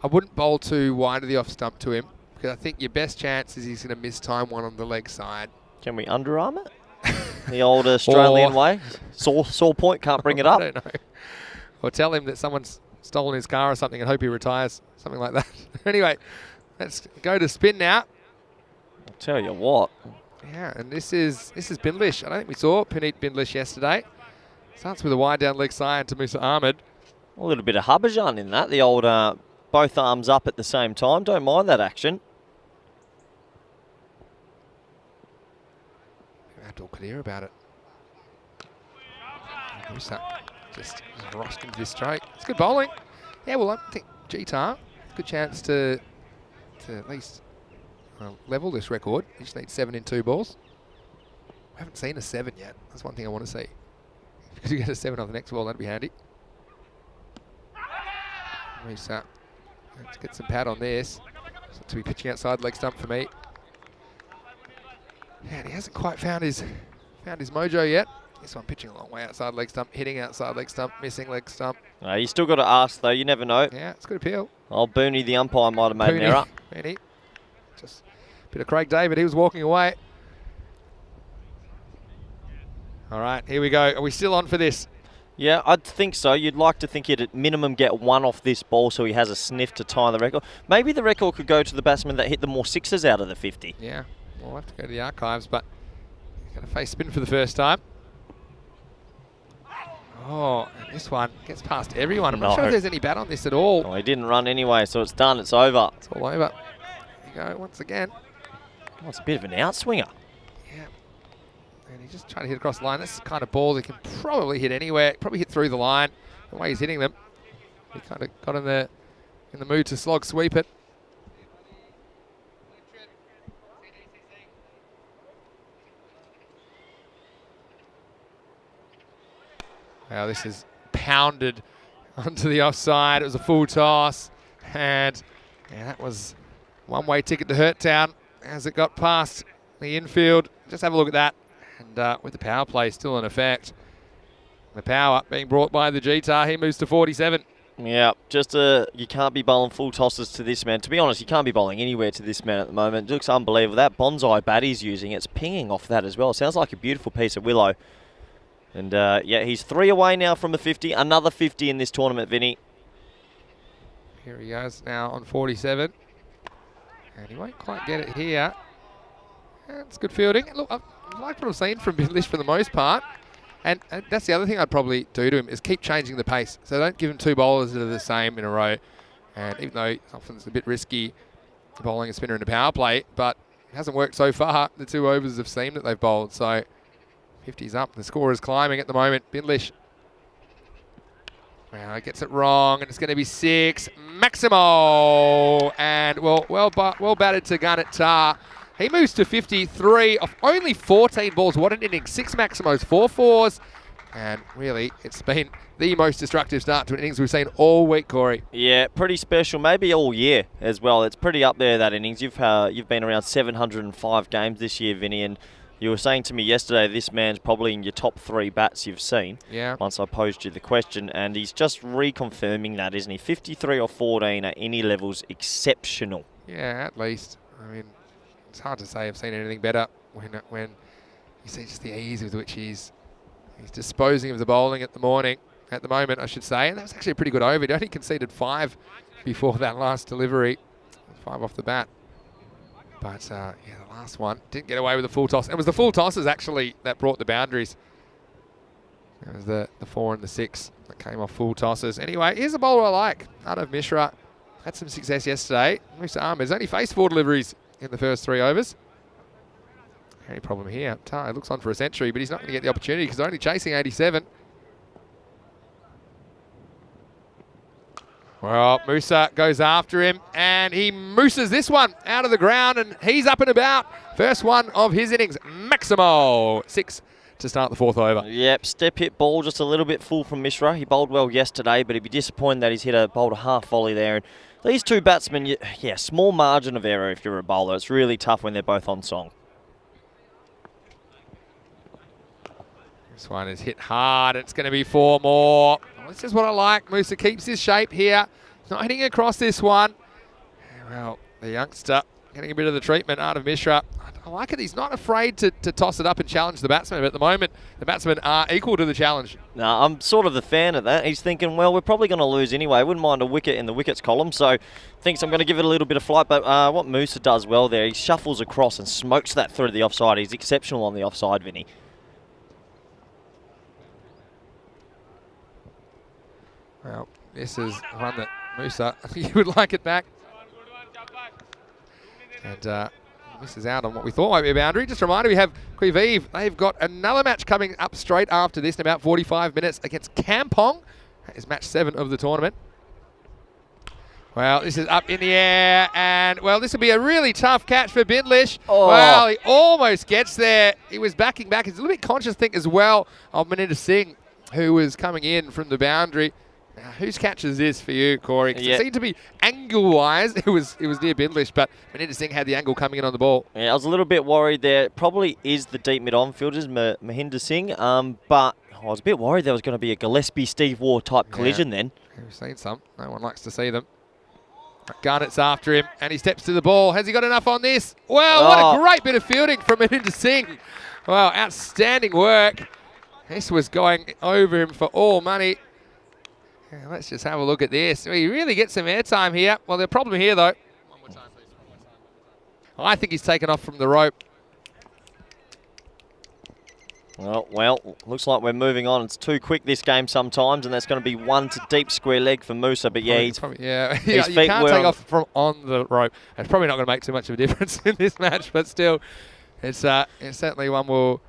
I wouldn't bowl too wide of the off stump to him, because I think your best chance is he's going to miss time one on the leg side. Can we underarm it? The old Australian way? Sore point, can't bring it up. I don't know. Or tell him that someone's stolen his car or something and hope he retires, something like that. Anyway, let's go to spin now. I'll tell you what. Yeah, and this is Bindlish. I don't think we saw Puneet Bindlish yesterday. Starts with a wide down leg side to Musa Ahmed. A little bit of Harbhajan in that. The old both arms up at the same time. Don't mind that action. Abdul Qadir about it. Musa just rushed into this straight. It's good bowling. Yeah, well, I think G-Tar, good chance to at least level this record. You just need 7 in 2 balls. We haven't seen a 7 yet. That's one thing I want to see. If you get a 7 on the next ball, that'd be handy. Musa. Let's get some pad on this. So to be pitching outside leg stump for me. Yeah, and he hasn't quite found his mojo yet. This one pitching a long way outside leg stump, hitting outside leg stump, missing leg stump. You still got to ask though. You never know. Yeah, it's good appeal. Old Booney, the umpire, might have made an error. Booney. Just a bit of Craig David. He was walking away. All right, here we go. Are we still on for this? Yeah, I'd think so. You'd like to think he'd at minimum get 1 off this ball so he has a sniff to tie the record. Maybe the record could go to the batsman that hit the more 6s out of the 50. Yeah, we'll have to go to the archives, but he's going to face spin for the first time. Oh, and this one gets past everyone. I'm not sure if there's any bat on this at all. Oh, he didn't run anyway, so it's done. It's over. It's all over. Here you go, once again. Oh, it's a bit of an outswinger. Yeah. And he's just trying to hit across the line. This is the kind of ball that can probably hit anywhere. Probably hit through the line. The way he's hitting them. He kind of got in the mood to slog sweep it. Wow, this is pounded onto the offside. It was a full toss. And yeah, that was one-way ticket to Hurt Town as it got past the infield. Just have a look at that. And with the power play still in effect, the power being brought by the G-Tar, he moves to 47. Yeah, just you can't be bowling full tosses to this man. To be honest, you can't be bowling anywhere to this man at the moment. It looks unbelievable. That bonsai bat he's using, it's pinging off that as well. Sounds like a beautiful piece of willow. And yeah, he's 3 away now from the 50. Another 50 in this tournament, Vinny. Here he goes now on 47. And he won't quite get it here. It's good fielding. Look, I like what I've seen from Bindlish for the most part. And that's the other thing I'd probably do to him is keep changing the pace. So don't give him 2 bowlers that are the same in a row. And even though often it's a bit risky bowling a spinner in a power play, but it hasn't worked so far. The 2 overs have seemed that they've bowled. So 50's up. The score is climbing at the moment. Bindlish. Well, he gets it wrong, and it's going to be 6. Maximo! And well batted to gun at Tar. He moves to 53 off only 14 balls. What an inning. 6 Maximos, 4 4s. And really, it's been the most destructive start to an innings we've seen all week, Corey. Yeah, pretty special. Maybe all year as well. It's pretty up there, that innings. You've been around 705 games this year, Vinny, and you were saying to me yesterday this man's probably in your top 3 bats you've seen. Yeah. Once I posed you the question, and he's just reconfirming that, isn't he? 53 or 14 at any levels, exceptional. Yeah, at least. I mean, it's hard to say I've seen anything better when you see just the ease with which he's disposing of the bowling at the moment, I should say. And that was actually a pretty good over. He only conceded 5 before that last delivery. 5 off the bat. But, yeah, the last one didn't get away with the full toss. It was the full tosses, actually, that brought the boundaries. It was the 4 and the 6 that came off full tosses. Anyway, here's a bowler I like. Arnav Mishra had some success yesterday. Musa Ahmed's only faced 4 deliveries in the first 3 overs. Any problem here? Ty looks on for a century, but he's not going to get the opportunity because they're only chasing 87. Well, Musa goes after him, and he mooses this one out of the ground, and he's up and about. First one of his innings, Maximo. 6 to start the 4th over. Yep, step hit ball, just a little bit full from Mishra. He bowled well yesterday, but he'd be disappointed that he's bowled a half volley there. And these 2 batsmen, yeah, small margin of error if you're a bowler. It's really tough when they're both on song. This one is hit hard. It's going to be 4 more. Well, this is what I like. Musa keeps his shape here. He's not hitting across this one. Well, the youngster getting a bit of the treatment out of Mishra. I like it. He's not afraid to toss it up and challenge the batsman. But at the moment, the batsmen are equal to the challenge. No, I'm sort of the fan of that. He's thinking, well, we're probably going to lose anyway. Wouldn't mind a wicket in the wickets column. So thinks I'm going to give it a little bit of flight. But what Musa does well there, he shuffles across and smokes that through the offside. He's exceptional on the offside, Vinny. Well, this is one that Musa, you would like it back. And misses out on what we thought might be a boundary. Just a reminder, we have Quivive. They've got another match coming up straight after this in about 45 minutes against Kampong. That is match 7 of the tournament. Well, this is up in the air, and, well, this will be a really tough catch for Bindlish. Oh. Well, he almost gets there. He was backing back. He's a little bit conscious, I think, as well, of Maninder Singh, who was coming in from the boundary. Now, whose catch is this for you, Corey? Because it seemed to be angle-wise, it was near Bindlish, but Maninder Singh had the angle coming in on the ball. Yeah, I was a little bit worried there. It probably is the deep mid-on fielders, Mahinder Singh, but I was a bit worried there was going to be a Gillespie-Steve Waugh type collision then. We've seen some. No one likes to see them. Garnett's after him, and he steps to the ball. Has he got enough on this? Well, what a great bit of fielding from Maninder Singh. Wow, outstanding work. This was going over him for all money. Yeah, let's just have a look at this. He really gets some airtime here. Well, the problem here, though, one more time, please. I think he's taken off from the rope. Well, looks like we're moving on. It's too quick, this game, sometimes, and that's going to be 1 to deep square leg for Musa. But yeah, you can't take off from on the rope. It's probably not going to make too much of a difference in this match, but still, it's certainly one we'll.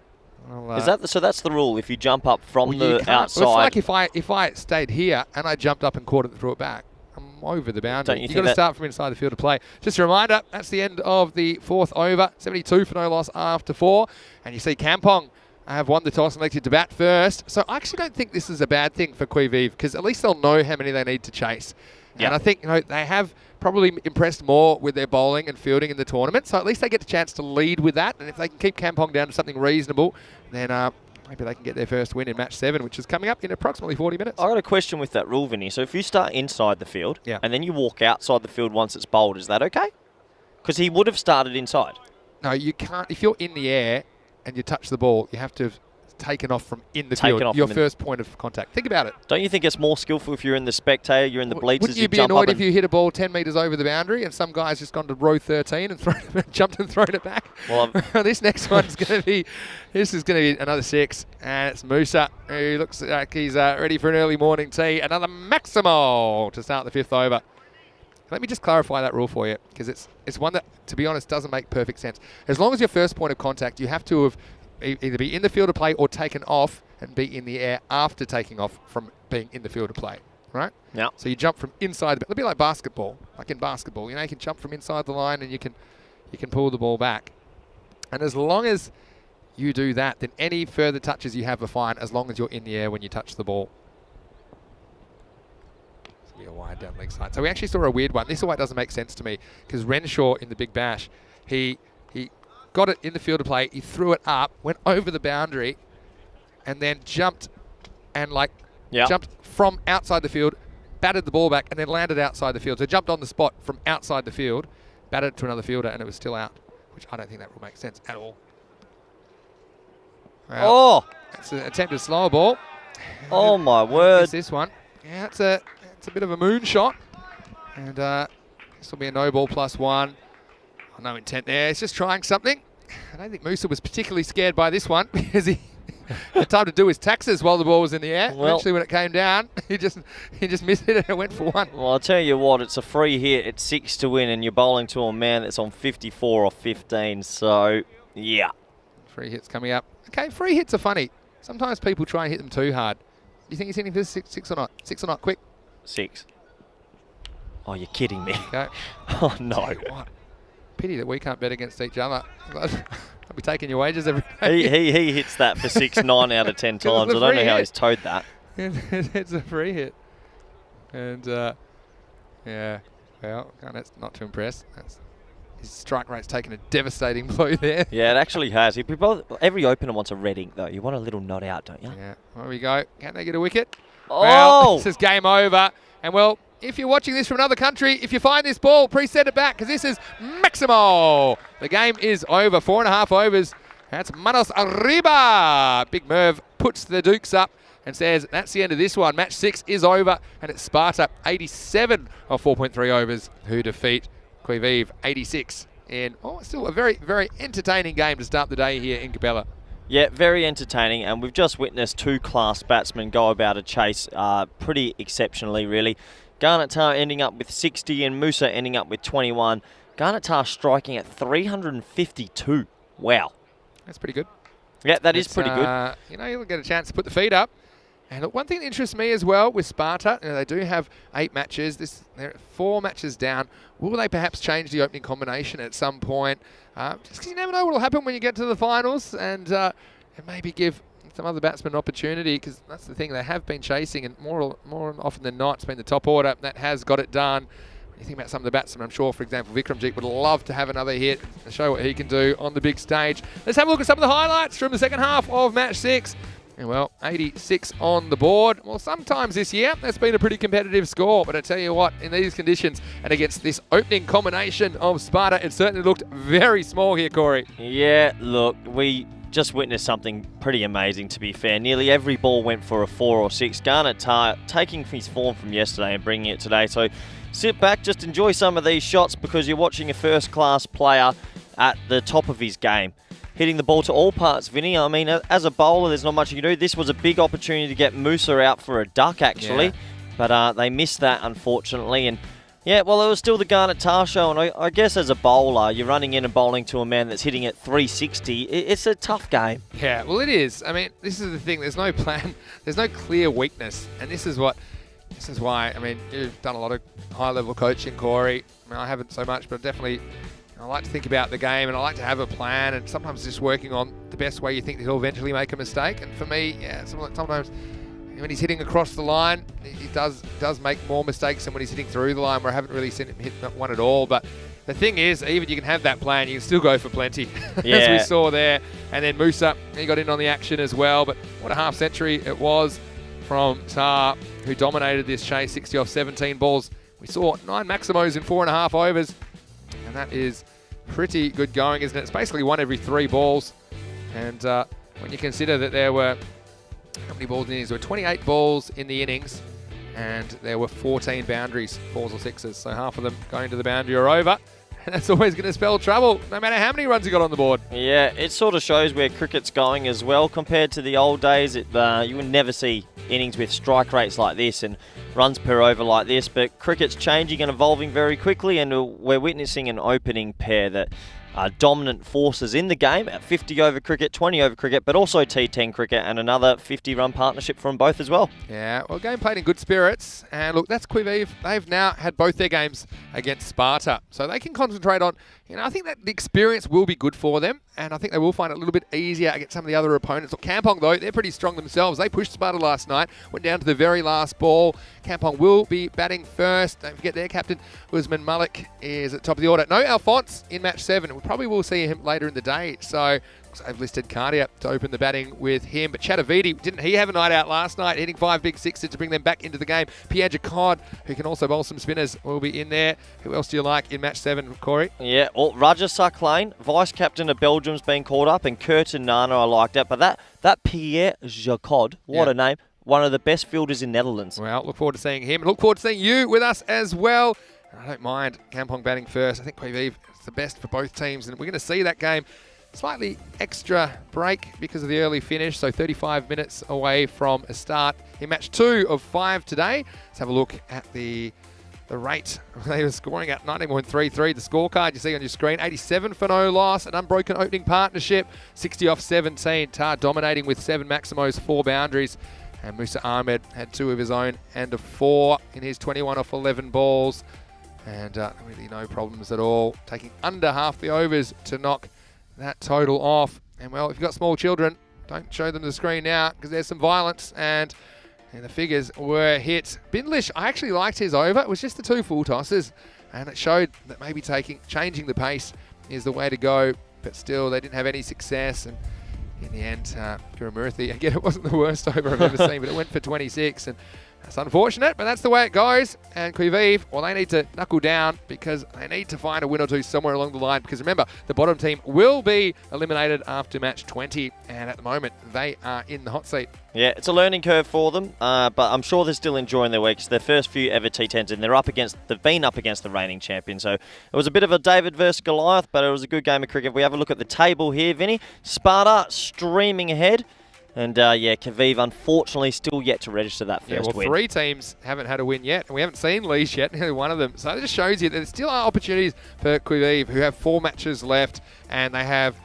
Is that so? That's the rule. If you jump up from the outside, well, it's like if I stayed here and I jumped up and caught it and threw it back, I'm over the boundary. You've got to start from inside the field to play. Just a reminder, that's the end of the 4th over. 72 for no loss after 4, and you see Kampong have won the toss and elected to bat first. So I actually don't think this is a bad thing for Quivive because at least they'll know how many they need to chase. Yep. And I think they have probably impressed more with their bowling and fielding in the tournament. So at least they get the chance to lead with that. And if they can keep Kampong down to something reasonable, then maybe they can get their first win in match 7, which is coming up in approximately 40 minutes. I got a question with that rule, Vinny. So if you start inside the field and then you walk outside the field once it's bowled, is that okay? Because he would have started inside. No, you can't. If you're in the air and you touch the ball, you have to have taken off from in the field, your first point of contact. Think about it. Don't you think it's more skillful if you're in the spectator, you're in the bleachers, Wouldn't you be annoyed if you hit a ball 10 metres over the boundary and some guy's just gone to row 13 and jumped and thrown it back? Well, this next one's going to be, this is going to be another 6, and it's Musa, who looks like he's ready for an early morning tea. Another Maximo to start the 5th over. Let me just clarify that rule for you, because it's one that, to be honest, doesn't make perfect sense. As long as your first point of contact, you have to have either be in the field of play or taken off and be in the air after taking off from being in the field of play, right? Yeah. So you jump from inside, it'll be like basketball. Like in basketball, you can jump from inside the line and you can pull the ball back. And as long as you do that, then any further touches you have are fine as long as you're in the air when you touch the ball. This will be a wide down leg side. So we actually saw a weird one. This is why it doesn't make sense to me, because Renshaw in the Big Bash, he got it in the field of play, he threw it up, went over the boundary, and then jumped and jumped from outside the field, batted the ball back, and then landed outside the field. So jumped on the spot from outside the field, batted to another fielder and it was still out, which I don't think that will make sense at all. Well, that's an attempted slower ball. Oh my word. It's this one. Yeah, it's a bit of a moon shot. And this will be a no ball +1. Oh, no intent there. He's just trying something. I don't think Musa was particularly scared by this one because he had time to do his taxes while the ball was in the air. Well, eventually when it came down, he just missed it and it went for 1. Well, I'll tell you what, it's a free hit. It's 6 to win and you're bowling to a man that's on 54 or 15. So, yeah. Free hits coming up. Okay, free hits are funny. Sometimes people try and hit them too hard. Do you think he's hitting for six or not? 6 or not? Quick. 6. Oh, you're kidding me. Okay. Oh, no. What? Pity that we can't bet against each other. I'll be taking your wages every day. He hits that for 6, 9 out of 10 times. I don't know how he's towed that. It's a free hit. And, yeah, well, that's not too impressed. His strike rate's taken a devastating blow there. Yeah, it actually has. Every opener wants a red ink, though. You want a little nod out, don't you? Yeah, there we go. Can they get a wicket? Oh! Well, this is game over. And, well, if you're watching this from another country, if you find this ball, please send it back because this is Maximo. The game is over. 4.5 overs. That's manos arriba. Big Merv puts the Dukes up and says that's the end of this one. Match 6 is over and it's Sparta 87 of 4.3 overs who defeat Qui Vive 86 in still a very, very entertaining game to start the day here in Capelle. Yeah, very entertaining, and we've just witnessed 2 class batsmen go about a chase pretty exceptionally, really. Garnet Tar ending up with 60 and Musa ending up with 21. Garnet Tar striking at 352. Wow. That's pretty good. Yeah, that is pretty good. You know, you'll get a chance to put the feet up. And look, one thing that interests me as well with Sparta, they do have 8 matches. They're 4 matches down. Will they perhaps change the opening combination at some point? Just because you never know what will happen when you get to the finals, and maybe give some other batsmen an opportunity, because that's the thing, they have been chasing, and more often than not, it's been the top order that has got it done. When you think about some of the batsmen, I'm sure, for example, Vikramjit would love to have another hit and show what he can do on the big stage. Let's have a look at some of the highlights from the second half of match 6. And well, 86 on the board. Well, sometimes this year, that's been a pretty competitive score. But I tell you what, in these conditions and against this opening combination of Sparta, it certainly looked very small here, Corey. Yeah, look, we just witnessed something pretty amazing, to be fair. Nearly every ball went for a 4 or 6. Garnet Tar taking his form from yesterday and bringing it today. So sit back, just enjoy some of these shots because you're watching a first-class player at the top of his game. Hitting the ball to all parts, Vinny. I mean, as a bowler, there's not much you can do. This was a big opportunity to get Musa out for a duck, actually. Yeah. But they missed that, unfortunately. And, yeah, well, it was still the Garnet Tar show. And I guess as a bowler, you're running in and bowling to a man that's hitting at 360. It's a tough game. Yeah, well, it is. I mean, this is the thing. There's no plan. There's no clear weakness. And this is why, I mean, you've done a lot of high-level coaching, Corey. I mean, I haven't so much, but definitely I like to think about the game and I like to have a plan, and sometimes just working on the best way you think that he'll eventually make a mistake. And for me, yeah, sometimes when he's hitting across the line, he does make more mistakes than when he's hitting through the line, where I haven't really seen him hit one at all. But the thing is, even you can have that plan, you can still go for plenty, yeah. as we saw there. And then Musa, he got in on the action as well. But what a half century it was from Tar, who dominated this chase, 60 off 17 balls. We saw 9 Maximos in 4.5 overs. And that is pretty good going, isn't it? It's basically 1 every 3 balls. And when you consider that there were, how many balls in the innings? There were 28 balls in the innings, and there were 14 boundaries, 4s or 6s. So half of them going to the boundary or over. And that's always going to spell trouble, no matter how many runs you got on the board. Yeah, it sort of shows where cricket's going as well. Compared to the old days, you would never see innings with strike rates like this and runs per over like this. But cricket's changing and evolving very quickly, and we're witnessing an opening pair that are dominant forces in the game at 50 over cricket, 20 over cricket, but also T10 cricket, and another 50-run partnership from both as well. Yeah, well, game played in good spirits. And look, that's Qui Vive. They've now had both their games against Sparta. So they can concentrate on, I think that the experience will be good for them. And I think they will find it a little bit easier against some of the other opponents. Look, Kampong, though, they're pretty strong themselves. They pushed Sparta last night, went down to the very last ball. Kampong will be batting first. Don't forget their captain, Usman Malik, is at the top of the order. No Alphonse in match 7. We probably will see him later in the day. So So they've listed Cardia to open the batting with him. But Chatavidi, didn't he have a night out last night, hitting 5 big sixes to bring them back into the game? Pierre Jacod, who can also bowl some spinners, will be in there. Who else do you like in match 7, Corey? Yeah, well, Raja Saklain, vice-captain of Belgium's been called up, and Curtin Nana, I like that. But that Pierre Jacod, what a name. One of the best fielders in Netherlands. Well, look forward to seeing him. And look forward to seeing you with us as well. I don't mind Kampong batting first. I think Quivive is the best for both teams, and we're going to see that game slightly extra break because of the early finish, so 35 minutes away from a start in match 2 of 5 today. Let's have a look at the rate. They were scoring at 19.33. The scorecard you see on your screen, 87 for no loss, an unbroken opening partnership, 60 off 17. Tar dominating with 7 Maximos, 4 boundaries. And Musa Ahmed had 2 of his own and a 4 in his 21 off 11 balls. And really no problems at all. Taking under half the overs to knock that total off. And well, if you've got small children, don't show them the screen now because there's some violence, and the figures were hit. Bindlish, I actually liked his over. It was just the 2 full tosses, and it showed that maybe changing the pace is the way to go, but still they didn't have any success. And in the end, Guramurthy, again, it wasn't the worst over I've ever seen, but it went for 26, and that's unfortunate, but that's the way it goes. And Quivive, well, they need to knuckle down because they need to find a win or two somewhere along the line, because remember, the bottom team will be eliminated after match 20, and at the moment, they are in the hot seat. Yeah, it's a learning curve for them, but I'm sure they're still enjoying their week. It's their first few ever T10s, and they've been up against the reigning champion. So it was a bit of a David versus Goliath, but it was a good game of cricket. If we have a look at the table here, Vinny, Sparta streaming ahead. And Quivive unfortunately still yet to register that first win. 3 teams haven't had a win yet, and we haven't seen Leash yet, neither one of them. So it just shows you that there still are opportunities for Quivive, who have 4 matches left, and they have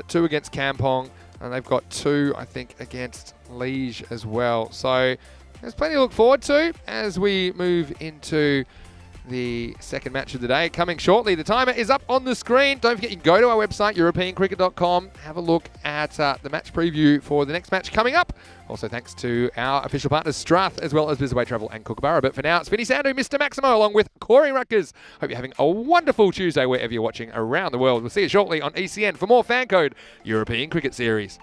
2 against Kampong, and they've got 2, I think, against Liege as well. So there's plenty to look forward to as we move into the second match of the day coming shortly. The timer is up on the screen. Don't forget, you can go to our website, europeancricket.com, have a look at the match preview for the next match coming up. Also, thanks to our official partners, Strath, as well as Bizaway Travel and Kookaburra. But for now, it's Vinny Sandu, Mr. Maximo, along with Corey Ruckers. Hope you're having a wonderful Tuesday wherever you're watching around the world. We'll see you shortly on ECN for more FanCode European Cricket Series.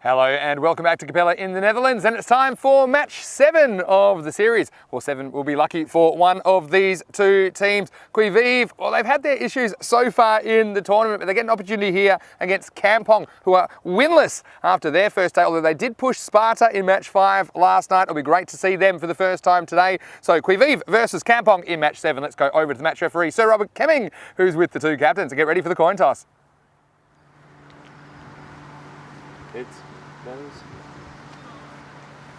Hello and welcome back to Capelle in the Netherlands, and it's time for match 7 of the series. Well, 7 will be lucky for one of these two teams. Qui Vive, well, they've had their issues so far in the tournament, but they get an opportunity here against Kampong, who are winless after their first day, although they did push Sparta in match 5 last night. It'll be great to see them for the first time today. So Qui Vive versus Kampong in match 7. Let's go over to the match referee, Sir Robert Kemming, who's with the two captains, and get ready for the coin toss. Heads, tails.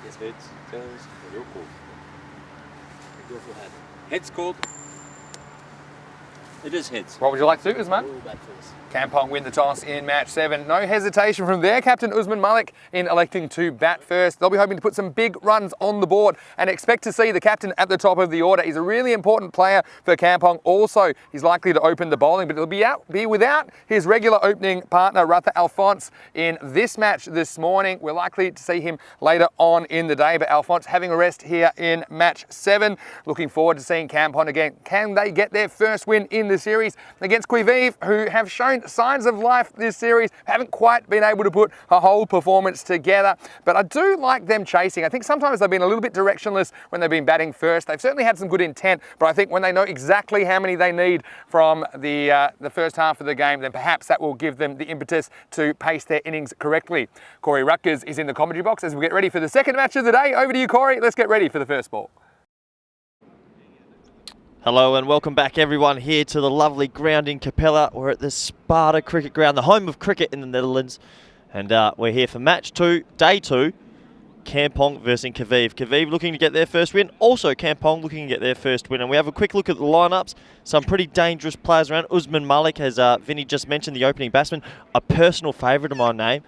Yes, heads, tails, and you're called. I go for head. Heads called. It is heads. What would you like to do, Usman? All bad first. Kampong win the toss in match 7. No hesitation from their captain, Usman Malik, in electing to bat first. They'll be hoping to put some big runs on the board and expect to see the captain at the top of the order. He's a really important player for Kampong. Also, he's likely to open the bowling, but he'll be without his regular opening partner, Ratha Alphonse, in this match this morning. We're likely to see him later on in the day, but Alphonse having a rest here in match 7. Looking forward to seeing Kampong again. Can they get their first win in the series against Qui Vive, who have shown signs of life this series, haven't quite been able to put a whole performance together, but I do like them chasing. I think sometimes they've been a little bit directionless when they've been batting first. They've certainly had some good intent, but I think when they know exactly how many they need from the first half of the game, then perhaps that will give them the impetus to pace their innings correctly. Corey Rutgers is in the commentary box as we get ready for the second match of the day. Over to you, Corey. Let's get ready for the first ball. Hello and welcome back everyone here to the lovely ground in Capelle. We're at the Sparta Cricket Ground, the home of cricket in the Netherlands. And we're here for match 2, day 2, Kampong versus Qui Vive. Qui Vive looking to get their first win, also Kampong looking to get their first win. And we have a quick look at the lineups. Some pretty dangerous players around. Usman Malik, as Vinny just mentioned, the opening batsman, a personal favourite of my name,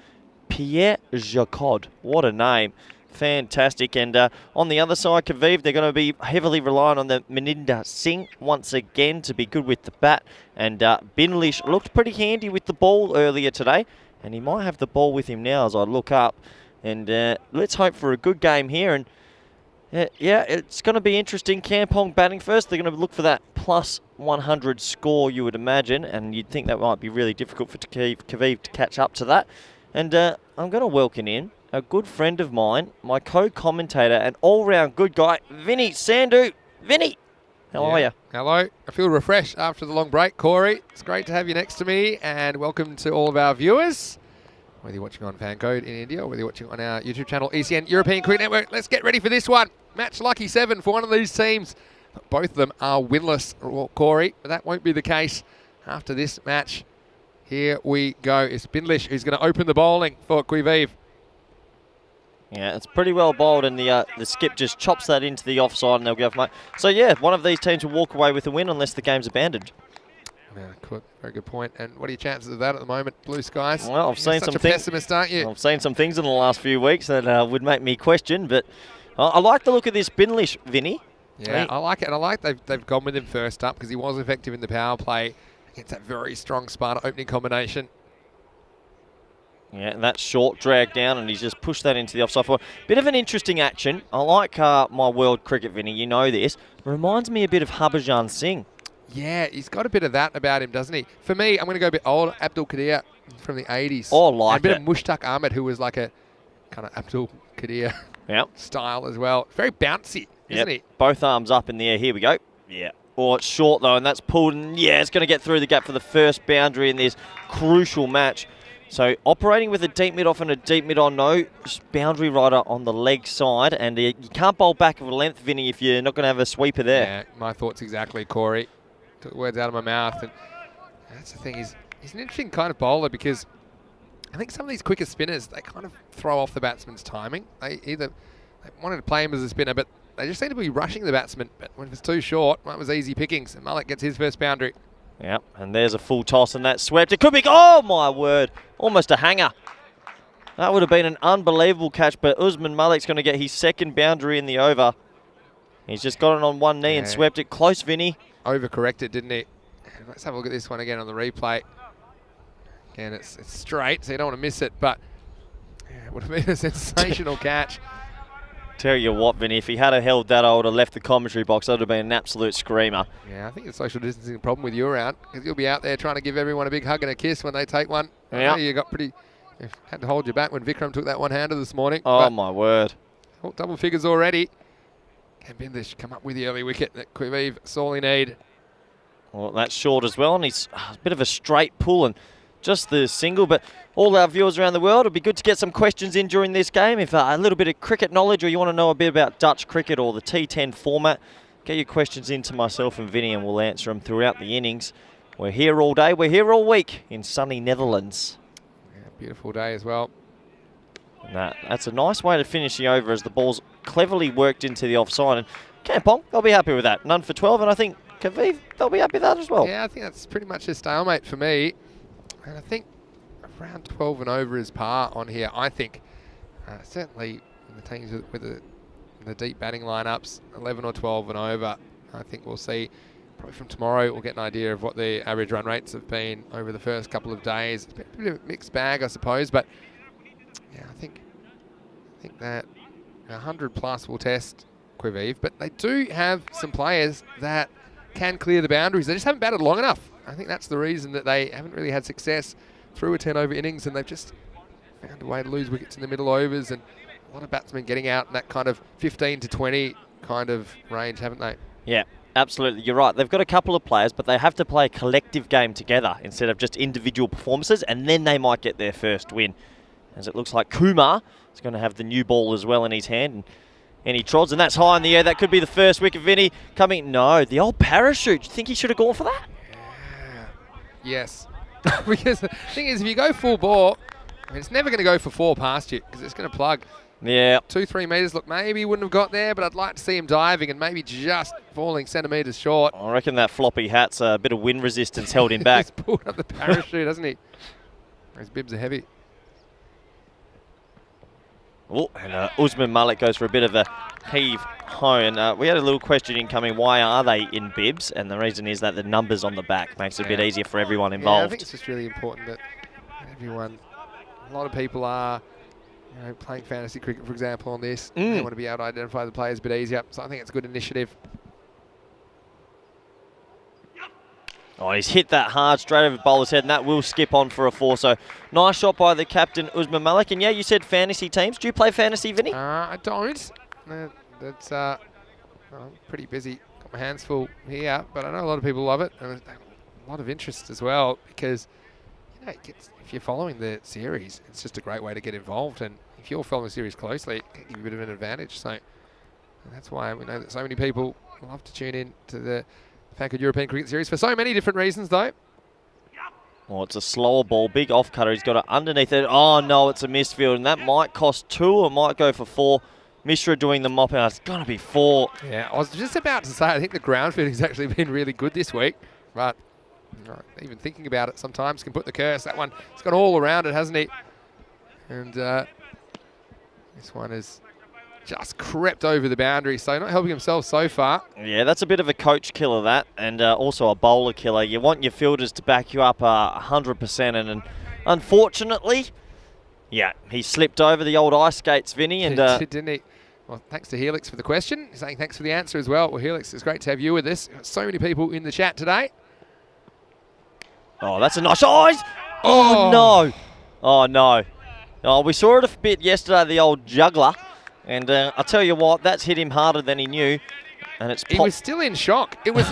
Pierre Jacod. What a name. Fantastic. And on the other side, Qui Vive, they're going to be heavily relying on the Maninder Singh once again to be good with the bat. And Binlish looked pretty handy with the ball earlier today, and he might have the ball with him now as I look up. And let's hope for a good game here. And yeah, it's going to be interesting. Kampong batting first. They're going to look for that plus 100 score, you would imagine, and you'd think that might be really difficult for Qui Vive to catch up to that. And I'm going to welcome in a good friend of mine, my co-commentator and all-round good guy, Vinny Sandhu. Vinny, how are you? Hello. I feel refreshed after the long break, Corey. It's great to have you next to me, and welcome to all of our viewers. Whether you're watching on FanCode in India or whether you're watching on our YouTube channel, ECN European Cricket Network, let's get ready for this one. Match lucky 7 for one of these teams. Both of them are winless, Corey, but that won't be the case after this match. Here we go. It's Binlish who's going to open the bowling for Qui Vive. Yeah, it's pretty well bowled, and the skip just chops that into the offside, and they'll go for it. So yeah, one of these teams will walk away with a win unless the game's abandoned. Yeah, good. Very good point. And what are your chances of that at the moment, blue skies? Well, I've seen some such a things. pessimist, aren't you? I've seen some things in the last few weeks that would make me question, but I like the look of this Binlish, Vinny. Yeah, I like it, and I like they've gone with him first up because he was effective in the power play against that very strong Sparta opening combination. Yeah, and that short drag down, and he's just pushed that into the offside forward. Bit of an interesting action. I like my world cricket, Vinny. You know this. Reminds me a bit of Harbhajan Singh. Yeah, he's got a bit of that about him, doesn't he? For me, I'm going to go a bit old. Abdul Qadir from the 80s. Oh, like and a bit of Mushtaq Ahmed, who was like a kind of Abdul Qadir style as well. Very bouncy, isn't he? Both arms up in the air. Here we go. Yeah. Oh, it's short, though, and that's pulled. And yeah, it's going to get through the gap for the first boundary in this crucial match. So operating with a deep mid off and a deep mid on, no boundary rider on the leg side, and you can't bowl back of a length, Vinny, if you're not going to have a sweeper there. Yeah, my thoughts exactly, Corey. Took the words out of my mouth, and that's the thing. He's an interesting kind of bowler because I think some of these quicker spinners, they kind of throw off the batsman's timing. They wanted to play him as a spinner, but they just seem to be rushing the batsman. But when it's too short, that was easy pickings, and Malik gets his first boundary. Yep, and there's a full toss, and that's swept. It could be, oh my word, almost a hanger. That would have been an unbelievable catch, but Usman Malik's going to get his second boundary in the over. He's just got it on one knee and swept it close, Vinny. Overcorrected, didn't he? Let's have a look at this one again on the replay. Again, it's straight, so you don't want to miss it, but yeah, it would have been a sensational catch. Tell you what, Vinny, if he had held that, I would have left the commentary box. That would have been an absolute screamer. Yeah, I think the social distancing problem with you around, because you'll be out there trying to give everyone a big hug and a kiss when they take one. Yeah. You got pretty Had to hold you back when Vikram took that one-hander this morning. Oh, my word. Oh, double figures already. Can Bindish come up with the early wicket that Quivive sorely need? Well, that's short as well, and he's a bit of a straight pull and just the single. But all our viewers around the world, it'd be good to get some questions in during this game. If a little bit of cricket knowledge, or you want to know a bit about Dutch cricket or the T10 format, get your questions in to myself and Vinny, and we'll answer them throughout the innings. We're here all day. We're here all week in sunny Netherlands. Yeah, beautiful day as well. That's a nice way to finish the over as the ball's cleverly worked into the offside. And Kampong, they'll be happy with that. None for 12, and I think Kaviv, they'll be happy with that as well. Yeah, I think that's pretty much a stalemate for me. And I think around 12 and over is par on here. I think certainly in the teams with the deep batting lineups, 11 or 12 and over, I think we'll see. Probably from tomorrow, we'll get an idea of what the average run rates have been over the first couple of days. It's been a bit of a mixed bag, I suppose, but yeah, I think that 100 plus will test Quivive, but they do have some players that can clear the boundaries. They just haven't batted long enough. I think that's the reason that they haven't really had success through a 10 over innings, and they've just found a way to lose wickets in the middle overs, and a lot of batsmen getting out in that kind of 15 to 20 kind of range, haven't they? Yeah. Absolutely, you're right. They've got a couple of players, but they have to play a collective game together instead of just individual performances, and then they might get their first win. As it looks like Kumar is going to have the new ball as well in his hand, and he trods, and that's high in the air. That could be the first wicket. Vinny coming. No, the old parachute. Do you think he should have gone for that? Yeah. Yes. Because the thing is, if you go full bore, I mean, it's never going to go for 4 past you because it's going to plug. Yeah. 2-3 metres, look, maybe he wouldn't have got there, but I'd like to see him diving and maybe just falling centimetres short. I reckon that floppy hat's a bit of wind resistance held him back. He's pulled up the parachute, hasn't he? Those bibs are heavy. Oh, and Usman Malik goes for a bit of a heave home. We had a little question incoming, why are they in bibs? And the reason is that the numbers on the back makes it a bit easier for everyone involved. Yeah, I think it's just really important that everyone, a lot of people are playing fantasy cricket, for example, on this. They want to be able to identify the players a bit easier. So I think it's a good initiative. Oh, he's hit that hard straight over the bowler's head, and that will skip on for a 4. So nice shot by the captain, Usman Malik. And yeah, you said fantasy teams. Do you play fantasy, Vinny? I don't. That's I'm pretty busy. Got my hands full here, but I know a lot of people love it, and a lot of interest as well because if you're following the series, it's just a great way to get involved. And if you're following the series closely, it can give you a bit of an advantage. So that's why we know that so many people love to tune in to the FanCode European Cricket Series for so many different reasons, though. Well, it's a slower ball, big off cutter. He's got it underneath it. Oh no, it's a missed field, and that might cost 2 or might go for 4. Mishra doing the mop out. It's going to be 4. Yeah, I was just about to say, I think the ground fielding's actually been really good this week, but even thinking about it sometimes can put the curse. That one, it's got all around it, hasn't he? And this one has just crept over the boundary, so not helping himself so far. Yeah, that's a bit of a coach killer, that, and also a bowler killer. You want your fielders to back you up 100%, and unfortunately, yeah, he slipped over the old ice skates, Vinny. And didn't he? Well, thanks to Helix for the question. He's saying thanks for the answer as well. Well, Helix, it's great to have you with us. So many people in the chat today. Oh, that's a nice shot. Oh, no. Oh, no. Oh, we saw it a bit yesterday, the old juggler. And I'll tell you what, that's hit him harder than he knew. And it's he was still in shock. It was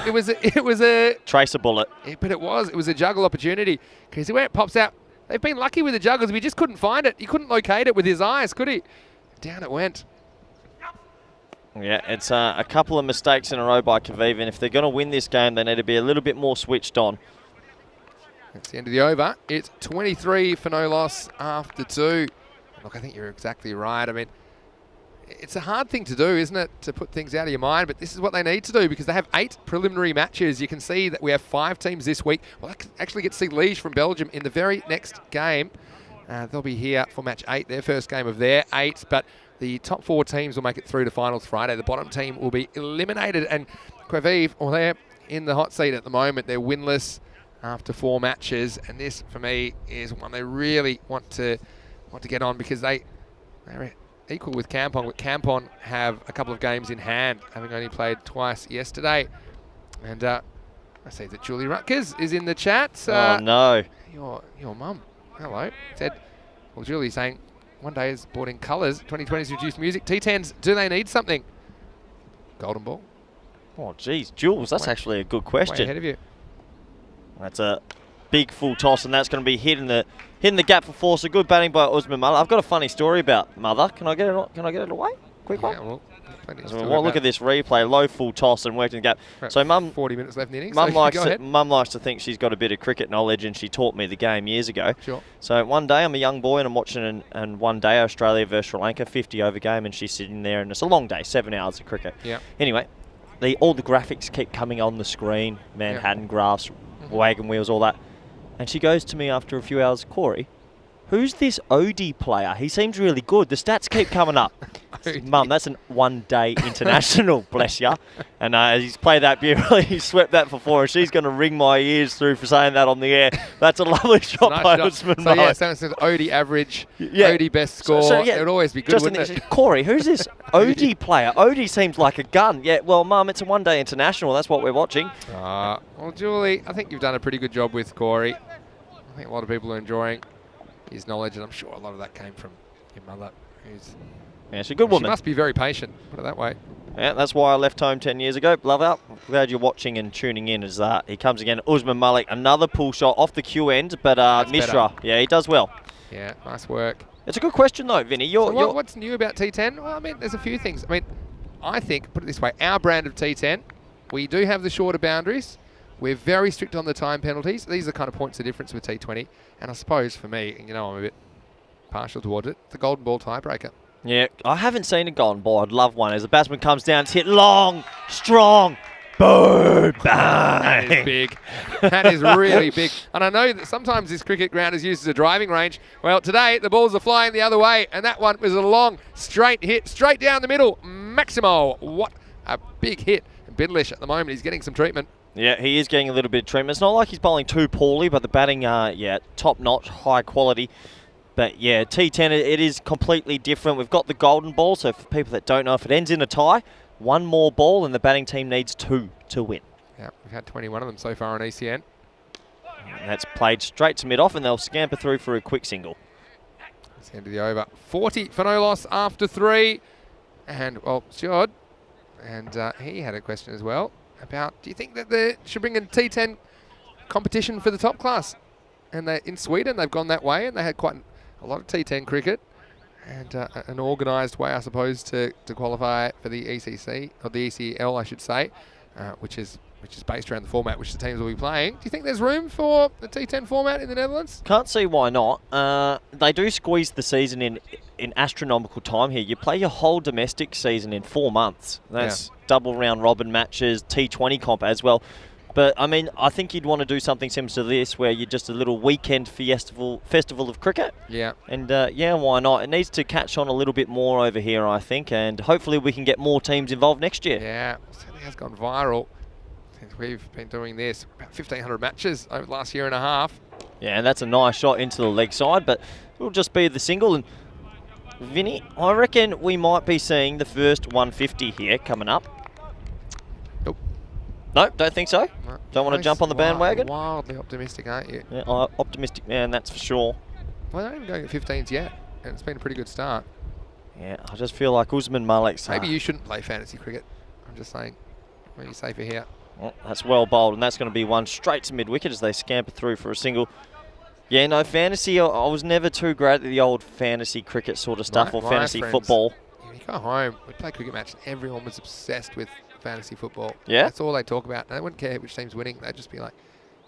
a tracer bullet. But it was a juggle opportunity. Because where it pops out, they've been lucky with the juggles. We just couldn't find it. He couldn't locate it with his eyes, could he? Down it went. Yeah, it's a couple of mistakes in a row by Kaviv. And if they're going to win this game, they need to be a little bit more switched on. That's the end of the over. It's 23 for no loss after 2. Look, I think you're exactly right. I mean, it's a hard thing to do, isn't it, to put things out of your mind, but this is what they need to do because they have 8 preliminary matches. You can see that we have 5 teams this week. We'll actually get to see Liège from Belgium in the very next game. They'll be here for match 8, their first game of their 8, but the top 4 teams will make it through to finals Friday. The bottom team will be eliminated, and Quivive, well, they're in the hot seat at the moment. They're winless after 4 matches, and this, for me, is one they really want to get on because they're equal with Kampong, but Kampong have a couple of games in hand, having only played twice yesterday. And I see that Julie Rutgers is in the chat. Oh, no. Your mum, hello, said Well, Julie's saying one day is brought in colours, 2020's reduced music. T10s, do they need something? Golden ball. Oh, geez, Jules, that's actually a good Way question. ahead of you. That's a big full toss, and that's going to be hitting the gap for four. So good batting by Usman Mother. I've got a funny story about Mother. Can I get it? Can I get it away? Quick one. Yeah, well, plenty of Well, story look about at this replay. Low full toss and worked in the gap. about So Mum, 40 minutes left in the innings. Mum so likes go ahead. Mum likes to think she's got a bit of cricket knowledge, and she taught me the game years ago. Sure. So one day I'm a young boy and I'm watching and one day Australia versus Sri Lanka 50 over game, and she's sitting there and it's a long day, 7 hours of cricket. Yeah. Anyway, all the graphics keep coming on the screen, Manhattan graphs, wagon wheels, all that. And she goes to me after a few hours, Corey, who's this OD player? He seems really good. The stats keep coming up. Mum, that's an one-day international, bless ya. And he's played that beautifully. He swept that for four, and she's going to ring my ears through for saying that on the air. That's a lovely shot Nice by shot. Usman So, yeah, Malik. so it's an OD average, Yeah. OD best score. Yeah, It would always be good, just wouldn't it? Corey, who's this OD player? OD seems like a gun. Yeah, well, Mum, it's a one-day international. That's what we're watching. Well, Julie, I think you've done a pretty good job with Corey. I think a lot of people are enjoying his knowledge, and I'm sure a lot of that came from your mother, who's... Yeah, she's a good woman. She must be very patient, put it that way. Yeah, that's why I left home 10 years ago. Love out. Glad you're watching and tuning in as he comes again. Usman Malik, another pull shot off the Q end, but Mishra, yeah, he does well. Yeah, nice work. It's a good question though, Vinny. What's new about T10? Well, I mean, there's a few things. I mean, I think, put it this way, our brand of T10, we do have the shorter boundaries. We're very strict on the time penalties. These are the kind of points of difference with T20. And I suppose for me, and you know I'm a bit partial towards it, the golden ball tiebreaker. Yeah, I haven't seen a golden ball. I'd love one. As the batsman comes down, it's hit long, strong, boom, bang. That is big. That is really big. And I know that sometimes this cricket ground is used as a driving range. Well, today the balls are flying the other way, and that one was a long, straight hit, straight down the middle. Maximo, what a big hit. And Bidlish at the moment, he's getting some treatment. Yeah, he is getting a little bit of treatment. It's not like he's bowling too poorly, but the batting, top-notch, high quality. But yeah, T10, it is completely different. We've got the golden ball, so for people that don't know, if it ends in a tie, one more ball and the batting team needs 2 to win. Yeah, we've had 21 of them so far on ECN. And that's played straight to mid-off, and they'll scamper through for a quick single. That's the end of the over. 40 for no loss after 3. And, well, Sjod, and he had a question as well about, do you think that they should bring in T10 competition for the top class? And in Sweden, they've gone that way, and they had quite a lot of T10 cricket and an organised way, I suppose, to qualify for the ECC, or the ECL, I should say, which is based around the format which the teams will be playing. Do you think there's room for the T10 format in the Netherlands? Can't see why not. They do squeeze the season in astronomical time here. You play your whole domestic season in 4 months. That's double round robin matches, T20 comp as well. But, I mean, I think you'd want to do something similar to this where you're just a little weekend festival of cricket. Yeah. And, why not? It needs to catch on a little bit more over here, I think, and hopefully we can get more teams involved next year. Yeah, certainly has gone viral since we've been doing this. About 1,500 matches over the last year and a half. Yeah, and that's a nice shot into the leg side, but it'll just be the single. And, Vinny, I reckon we might be seeing the first 150 here coming up. No, don't think so. No. Don't want to jump on the bandwagon? Wildly optimistic, aren't you? Yeah, optimistic man, that's for sure. Well, they're not even going at 15s yet, and it's been a pretty good start. Yeah, I just feel like Usman Malik's... Maybe you shouldn't play fantasy cricket. I'm just saying. Maybe safer here. Well, that's well bowled, and that's going to be one straight to mid-wicket as they scamper through for a single. Yeah, no, fantasy, I was never too great at the old fantasy cricket sort of stuff, or fantasy football. You go home, we play cricket match, and everyone was obsessed with fantasy football. Yeah? That's all they talk about. They wouldn't care which team's winning. They'd just be like,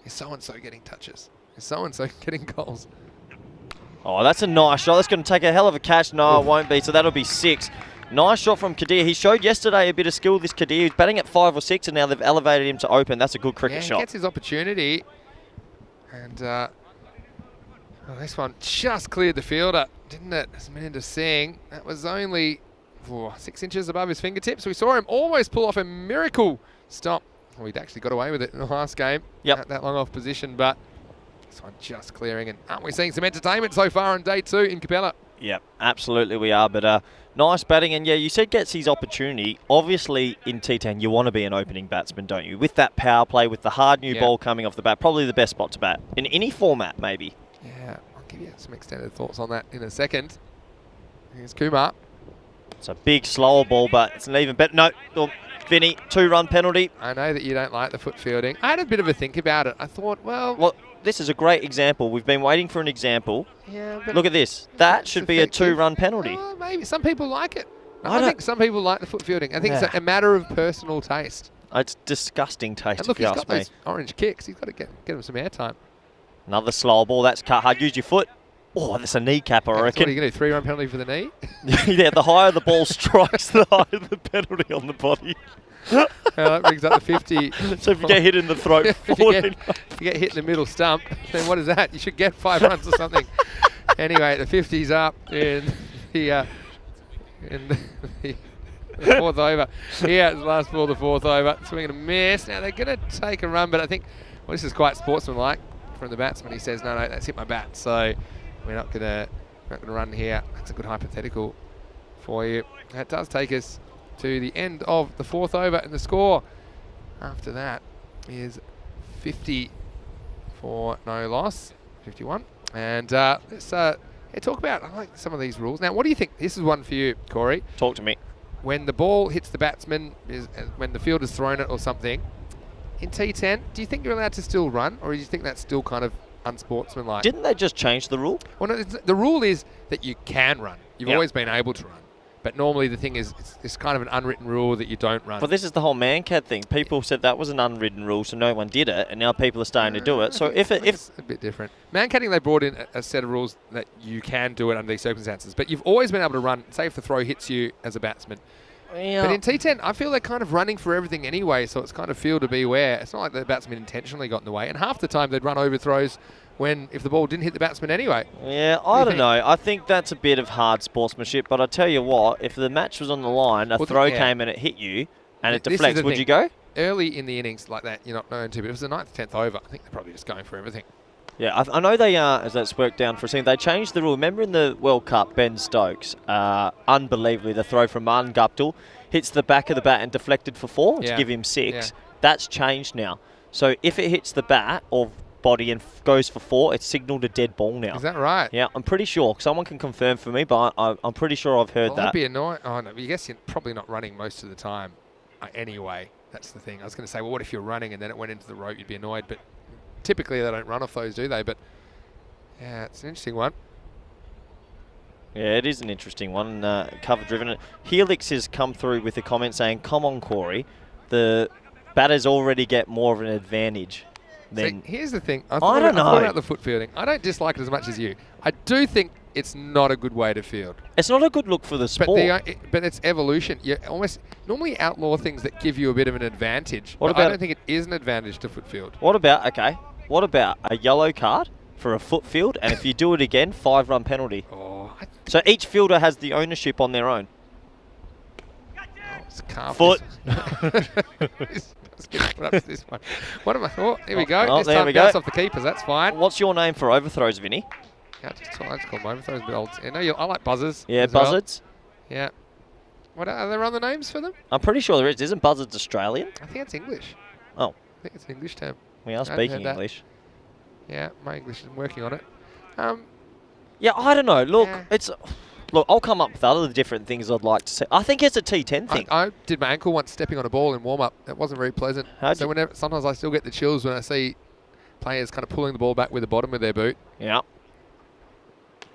is so-and-so getting touches? Is so-and-so getting goals? Oh, that's a nice shot. That's going to take a hell of a catch. No, it won't be, so that'll be 6. Nice shot from Kadir. He showed yesterday a bit of skill, this Kadir. He's batting at 5 or 6, and now they've elevated him to open. That's a good cricket shot. He gets his opportunity. And this one just cleared the fielder, didn't it? As Meninder Singh. That was only 6 inches above his fingertips. We saw him almost pull off a miracle stop. Well, he'd actually got away with it in the last game. Yep. That long off position, but this one just clearing. And aren't we seeing some entertainment so far on day 2 in Capelle? Yep, absolutely we are. But nice batting. And yeah, you said gets his opportunity. Obviously, in T10, you want to be an opening batsman, don't you? With that power play, with the hard new ball coming off the bat, probably the best spot to bat in any format, maybe. Yeah, give you some extended thoughts on that in a second. Here's Kumar. It's a big, slower ball, but it's an even better. No, oh, Vinny, 2-run penalty. I know that you don't like the foot fielding. I had a bit of a think about it. I thought, well, this is a great example. We've been waiting for an example. yeah, but Look at this. That should be a effective. 2-run penalty. Oh, maybe some people like it. I I think some people like the foot fielding. I think it's a matter of personal taste. It's disgusting taste, And look, if you he's ask got me. those orange kicks. He's got to get him some airtime. Another slower ball. That's cut hard. Use your foot. Oh, that's a kneecap, I That's what are reckon. you going to do? 3-run penalty for the knee? Yeah, the higher the ball strikes, the higher the penalty on the body. That brings up the 50. So if you get hit in the throat, if you 14. get hit in the middle stump, then what is that? You should get 5 runs or something. Anyway, the 50's up in the fourth over. Here, the last ball, the fourth over. Swing and a miss. Now they're going to take a run, but I think this is quite sportsmanlike from the batsman. He says, no, that's hit my bat, so we're not going to run here. That's a good hypothetical for you. That does take us to the end of the fourth over, and the score after that is 50 for no loss, 51. And let's talk about, I like some of these rules. Now, what do you think? This is one for you, Corey. Talk to me. When the ball hits the batsman, when the fielder's thrown it or something, in T10, do you think you're allowed to still run, or do you think that's still kind of unsportsmanlike? Didn't they just change the rule? Well, no, the rule is that you can run. You've Yep. always been able to run. But normally the thing is, it's kind of an unwritten rule that you don't run. Well, this is the whole man-cat thing. People said that was an unwritten rule, so no one did it, and now people are starting to do it. So if it's a bit different. Man-catting, they brought in a set of rules that you can do it under these circumstances. But you've always been able to run, say if the throw hits you as a batsman. yeah, But in T10, I feel they're kind of running for everything anyway, so it's kind of field to beware. It's not like the batsman intentionally got in the way. And half the time they'd run overthrows if the ball didn't hit the batsman anyway. yeah, I don't know. I think that's a bit of hard sportsmanship. But I tell you what, if the match was on the line, a throw came and it hit you, and it This is deflects, the would thing. you go? Early in the innings like that, you're not known to. But if it was the 9th, 10th over, I think they're probably just going for everything. Yeah, I know they are, as that's worked down for a second, they changed the rule. Remember in the World Cup, Ben Stokes, unbelievably, the throw from Martin Guptill hits the back of the bat and deflected for 4 to give him 6. Yeah. That's changed now. So if it hits the bat or body and goes for 4, it's signalled a dead ball now. Is that right? Yeah, I'm pretty sure. Someone can confirm for me, but I'm pretty sure I've heard Well, that. that'd be annoying. Oh, no, I guess you're probably not running most of the time anyway. That's the thing. I was going to say, well, what if you're running and then it went into the rope? You'd be annoyed. But typically they don't run off those, do they? But yeah, it's an interesting one. Yeah, it is an interesting one. Cover-driven. Helix has come through with a comment saying, come on, Corey, the batters already get more of an advantage. See, here's the thing. I don't know. I thought about the foot fielding. I don't dislike it as much as you. I do think it's not a good way to field. It's not a good look for the sport. But it's evolution. You almost normally outlaw things that give you a bit of an advantage. What But I about- don't think it is an advantage to foot field. What about a yellow card for a foot field, and if you do it again, 5-run penalty. Oh, So each fielder has the ownership on their own. it's calf. Foot. Let's get put up to this one. What am I? Oh, here we go. Oh, this there time we go. bounce off the keepers. That's fine. What's your name for overthrows, Vinny? Yeah, I just call them overthrows a bit old. You know, I like buzzers. Yeah, as well. buzzards. Yeah. What are there other names for them? I'm pretty sure there is. Isn't buzzards Australian? I think it's English. Oh, I think it's an English term. we are I hadn't speaking heard that. English. Yeah, my English is working on it. Yeah, I don't know. Look, Yeah. Look, I'll come up with other different things I'd like to say. I think it's a T10 thing. I did my ankle once stepping on a ball in warm-up. It wasn't very pleasant. Sometimes I still get the chills when I see players kind of pulling the ball back with the bottom of their boot. Yeah.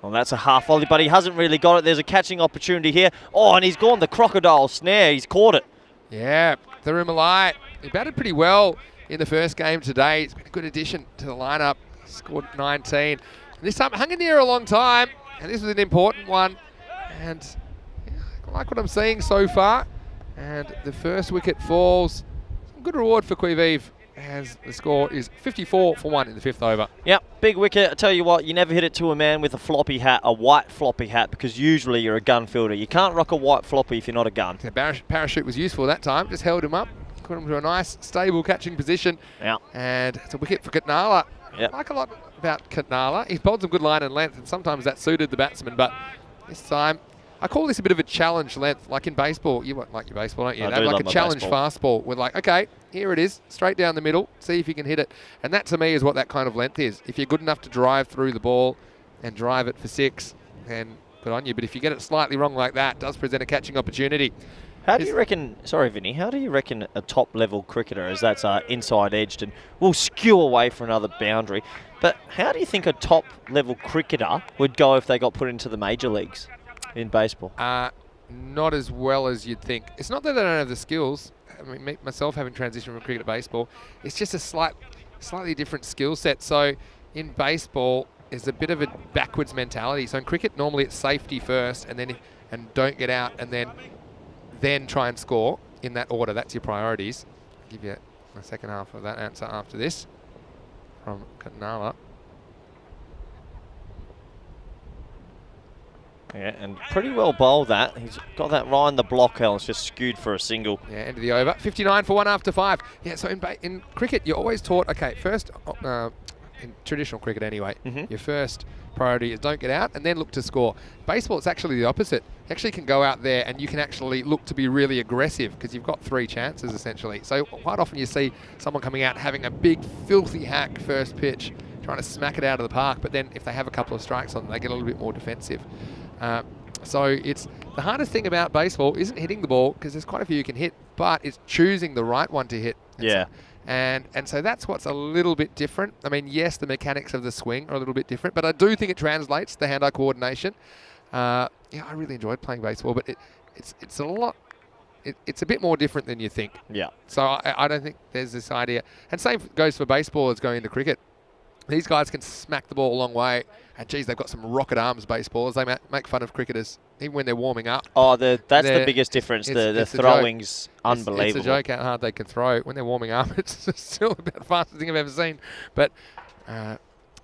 Well, that's a half volley, but he hasn't really got it. There's a catching opportunity here. Oh, and he's gone the crocodile snare. He's caught it. Yeah, threw him a light. He batted pretty well in the first game today. He's been a good addition to the lineup. He scored 19. And this time hung in the air a long time, and this was an important one. And yeah, I like what I'm seeing so far. And the first wicket falls. Some good reward for Quivive, as the score is 54 for 1 in the 5th over. Yep, big wicket. I tell you what, you never hit it to a man with a floppy hat, a white floppy hat, because usually you're a gun fielder. You can't rock a white floppy if you're not a gun. The parachute was useful that time. Just held him up, put him to a nice, stable catching position. Yeah. And it's a wicket for Katnala. Yep. I like a lot about Katnala. He's bowled some good line and length, and sometimes that suited the batsman. But this time, I call this a bit of a challenge length, like in baseball. You like your baseball, don't you? I They have do like love a my challenge baseball. fastball with like, okay, here it is, straight down the middle, see if you can hit it. And that to me is what that kind of length is. If you're good enough to drive through the ball and drive it for 6, then good on you. But if you get it slightly wrong like that, it does present a catching opportunity. How do you reckon, sorry Vinny, how do you reckon a top level cricketer, as that's inside edged and will skew away for another boundary, but how do you think a top level cricketer would go if they got put into the major leagues in baseball? Not as well as you'd think. It's not that they don't have the skills. I mean, myself having transitioned from cricket to baseball, it's just a slightly different skill set. So in baseball, there's a bit of a backwards mentality. So in cricket, normally it's safety first, and then don't get out, and then try and score in that order. That's your priorities. I'll give you the second half of that answer after this from Katnala. Yeah, and pretty well bowled that. He's got that right in the block, It's just skewed for a single. Yeah, end of the over. 59 for 1 after 5. Yeah, so in cricket, you're always taught, okay, first, in traditional cricket anyway, your first priority is don't get out and then look to score. Baseball, it's actually the opposite. You actually can go out there and you can actually look to be really aggressive because you've got 3 chances essentially. So quite often you see someone coming out having a big filthy hack first pitch, trying to smack it out of the park, but then if they have a couple of strikes on them, they get a little bit more defensive. So it's the hardest thing about baseball isn't hitting the ball, because there's quite a few you can hit, but it's choosing the right one to hit. And so that's what's a little bit different. I mean, yes, the mechanics of the swing are a little bit different, but I do think it translates the hand-eye coordination. I really enjoyed playing baseball, but it's a lot. It's a bit more different than you think. Yeah. So I don't think there's this idea. And same goes for baseball as going into cricket. These guys can smack the ball a long way. And, geez, they've got some rocket arms, baseballers. They make fun of cricketers, even when they're warming up. Oh, that's the biggest difference. The throwing's unbelievable. It's a joke how hard they can throw. When they're warming up, it's still about the fastest thing I've ever seen. But,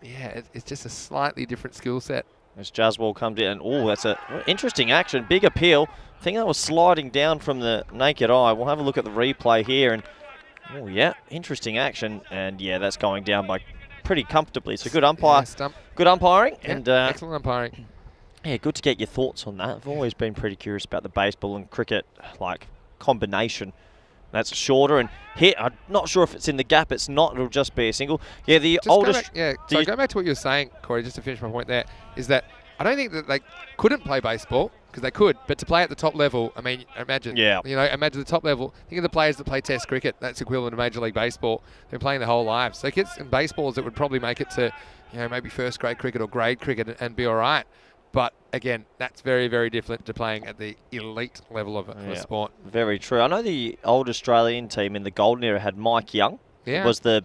it's just a slightly different skill set. As Jaswal comes in, and that's an interesting action. Big appeal. I think that was sliding down from the naked eye. We'll have a look at the replay here. And, interesting action. And, that's going down by pretty comfortably. So good umpire, good umpiring, and excellent umpiring. Yeah, good to get your thoughts on that. I've always been pretty curious about the baseball and cricket combination. That's shorter and hit. I'm not sure if it's in the gap. It's not. It'll just be a single. Yeah, the oldest. So go back to what you were saying, Corey. Just to finish my point there, is that I don't think that they couldn't play baseball, because they could, but to play at the top level, I mean, imagine. Yeah. Imagine the top level. Think of the players that play Test cricket. That's equivalent to Major League Baseball. They're playing their whole lives. So kids and baseballers that would probably make it to, maybe first grade cricket or grade cricket and be all right. But again, that's very, very different to playing at the elite level of a sport. Very true. I know the old Australian team in the golden era had Mike Young. Yeah. Was the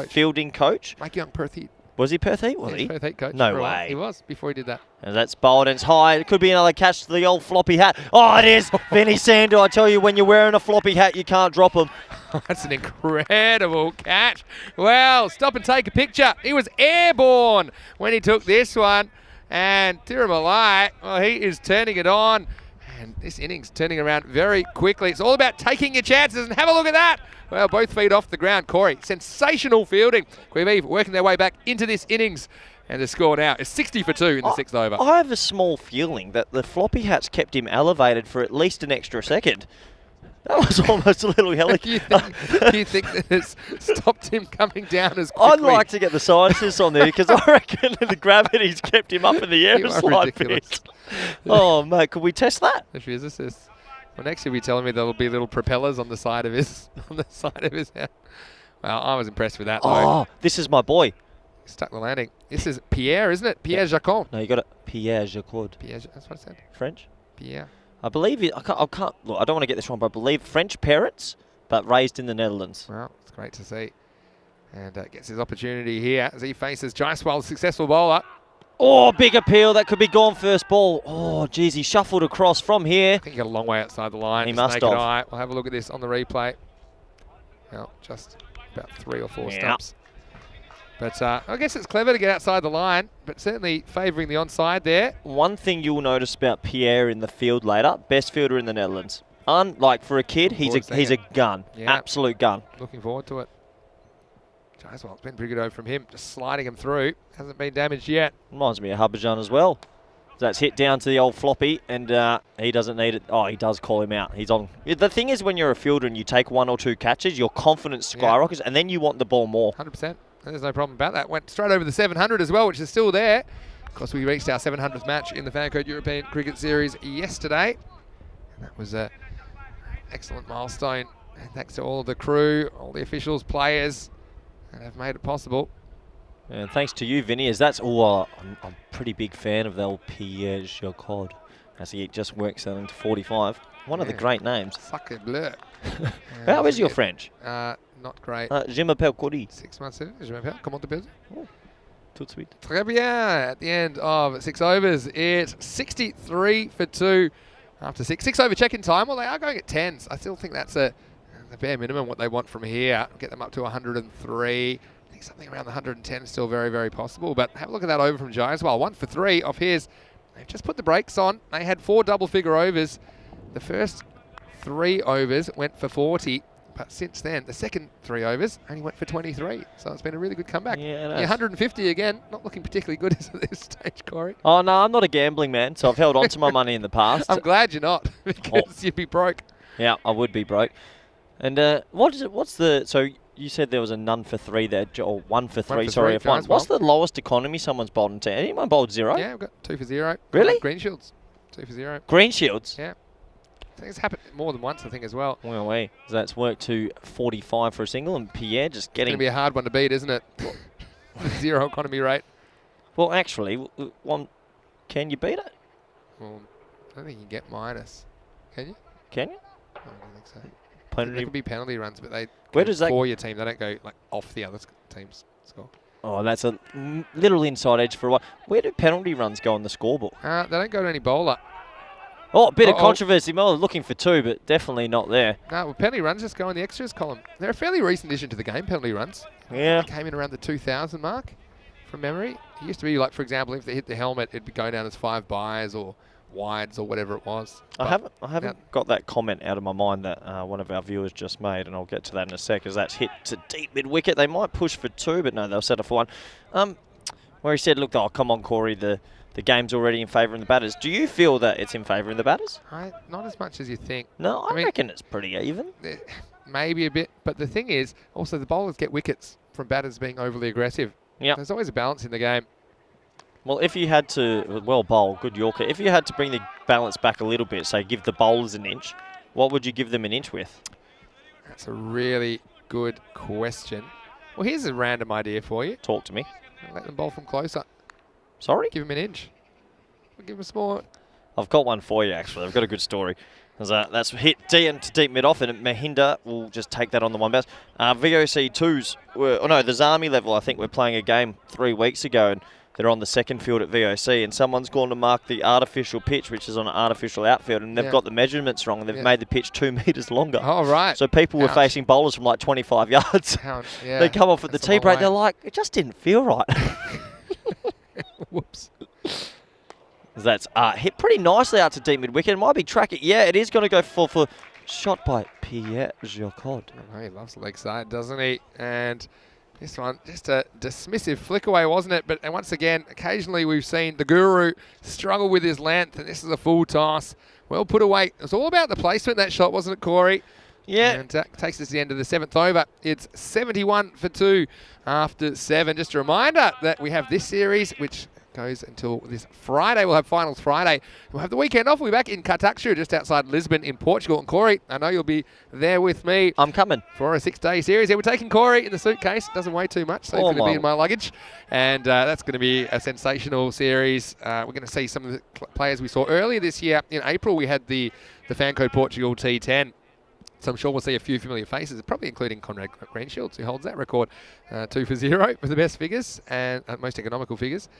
fielding coach. Mike Young, Perth Heat. Was he Perth Heat? Was he? Perth Heat coach. No way. He was before he did that. And that's bowled and it's high. It could be another catch to the old floppy hat. Oh, it is. Vinny Sandor, I tell you, when you're wearing a floppy hat, you can't drop them. That's an incredible catch. Well, stop and take a picture. He was airborne when he took this one. And Tiramalai, he is turning it on. And this innings turning around very quickly. It's all about taking your chances, and have a look at that. Well, both feet off the ground. Corey, sensational fielding. Quivive working their way back into this innings. And the score now is 60 for 2 in the 6th over. I have a small feeling that the floppy hats kept him elevated for at least an extra second. That was almost a little helicopter. Do you think that it's stopped him coming down as quickly? I'd like to get the scientists on there, because I reckon the gravity's kept him up in the air a slight bit. Oh, mate, could we test that? The physicists. Well, next you'll be telling me there'll be little propellers on the side of his head. Well, I was impressed with that, though. Oh, this is my boy. He stuck the landing. This is Pierre, isn't it? Pierre Jacquot. No, you got it. Pierre Jacquot. That's what I said. French? Pierre. I believe I can't. Look, I don't want to get this wrong, but I believe French parents, but raised in the Netherlands. Well, it's great to see. And gets his opportunity here as he faces Jaiswal's successful bowler. Oh, big appeal. That could be gone first ball. Oh, geez, he shuffled across from here. I think he got a long way outside the line. He must have. We'll have a look at this on the replay. Well, just about 3 or 4 stumps. But I guess it's clever to get outside the line, but certainly favouring the onside there. One thing you'll notice about Pierre in the field later, best fielder in the Netherlands. For a kid, he's a gun. Yeah. Absolute gun. Looking forward to it. Jaiswal, it's been pretty good over from him, just sliding him through. Hasn't been damaged yet. Reminds me of Hubbajan as well. That's hit down to the old floppy, and he doesn't need it. Oh, he does call him out. He's on. The thing is, when you're a fielder and you take 1 or 2 catches, your confidence skyrockets, and then you want the ball more. 100%. There's no problem about that. Went straight over the 700 as well, which is still there. Of course, we reached our 700th match in the FanCode European Cricket Series yesterday. And that was an excellent milestone. And thanks to all of the crew, all the officials, players that have made it possible. And thanks to you, Vinny, as that's all. I'm a pretty big fan of the Pierre Jacquard, as he just works out into 45. One of the great names. Sacre bleu. How is your French? Not great. Je m'appelle Cody. 6 months in. Je m'appelle. Comment t'appelles? Oh, tout de suite. Très bien. At the end of 6 overs, it's 63 for 2 after 6. 6 over check-in time. Well, they are going at 10s. I still think that's the bare minimum what they want from here. Get them up to 103. I think something around the 110 is still very, very possible. But have a look at that over from Jai as well. 1 for 3 off his. They've just put the brakes on. They had 4 double-figure overs. The first 3 overs went for 40. But since then, the second 3 overs only went for 23. So it's been a really good comeback. Yeah, 150 again. Not looking particularly good at this stage, Corey. Oh, no, I'm not a gambling man, so I've held on to my money in the past. I'm glad you're not, because you'd be broke. Yeah, I would be broke. And so you said there was a none for 3 there, or 1 for 3, sorry. What's the lowest economy someone's bowled into? Anyone bowled 0? Yeah, we've got 2 for 0. Really? Green Shields, 2 for 0. Green Shields? Yeah. I think it's happened more than once, I think, as well. Well, so that's worked to 45 for a single, and Pierre just It's getting... going to be a hard one to beat, isn't it? 0 economy rate. Well, actually, can you beat it? Well, I don't think you can get minus. Can you? Can you? I don't think so. Penalty. There can be penalty runs, but they Where go does that... for your team. They don't go like off the other team's score. Oh, that's a little inside edge for a while. Where do penalty runs go on the scoreboard? They don't go to any bowler. Oh, a bit of controversy. Well, looking for 2, but definitely not there. No, well, penalty runs just go in the extras column. They're a fairly recent addition to the game, penalty runs. Yeah. They came in around the 2000 mark, from memory. It used to be like, for example, if they hit the helmet, it'd go down as 5 byes or wides or whatever it was. I haven't got that comment out of my mind that one of our viewers just made, and I'll get to that in a sec, as that's hit to deep mid-wicket. They might push for 2, but no, they'll settle for 1. Where he said, look, oh, come on, Corey, the game's already in favour of the batters. Do you feel that it's in favour of the batters? Not as much as you think. No, I reckon it's pretty even. Maybe a bit, but the thing is, also the bowlers get wickets from batters being overly aggressive. Yeah. There's always a balance in the game. Well, if you had to, well bowl, good Yorker, if you had to bring the balance back a little bit, say give the bowlers an inch, what would you give them an inch with? That's a really good question. Well, here's a random idea for you. Talk to me. Let them bowl from closer. Sorry? Give him an inch. We'll give him a small... I've got one for you, actually. I've got a good story. That's hit to deep mid-off, and Mahinda will just take that on the 1 bounce. VOC 2s the Zami level, I think, we're playing a game 3 weeks ago, and they're on the second field at VOC, and someone's gone to mark the artificial pitch, which is on an artificial outfield, and they've got the measurements wrong, and they've made the pitch 2 metres longer. Oh, right. So people were facing bowlers from like 25 yards. They come off at the tee break, they're like, it just didn't feel right. Whoops. That's hit pretty nicely out to deep mid-wicket. It might be tracking. Yeah, it is going to go for shot by Pierre Jacquard. Oh, he loves leg side, doesn't he? And this one, just a dismissive flick away, wasn't it? But and once again, occasionally we've seen the Guru struggle with his length, and this is a full toss. Well put away. It was all about the placement, that shot, wasn't it, Corey? Yeah. And takes us to the end of the 7th over. It's 71 for 2 after 7. Just a reminder that we have this series, which goes until this Friday. We'll have finals Friday. We'll have the weekend off. We'll be back in Cartaxena, just outside Lisbon in Portugal. And Corey, I know you'll be there with me. I'm coming. For a 6-day series. Yeah, we're taking Corey in the suitcase. Doesn't weigh too much, so it's going to be in my luggage. And that's going to be a sensational series. We're going to see some of the players we saw earlier this year. In April, we had the FanCode Portugal T10. So I'm sure we'll see a few familiar faces, probably including Conrad Greenshields, who holds that record, 2 for 0 for the best figures and most economical figures.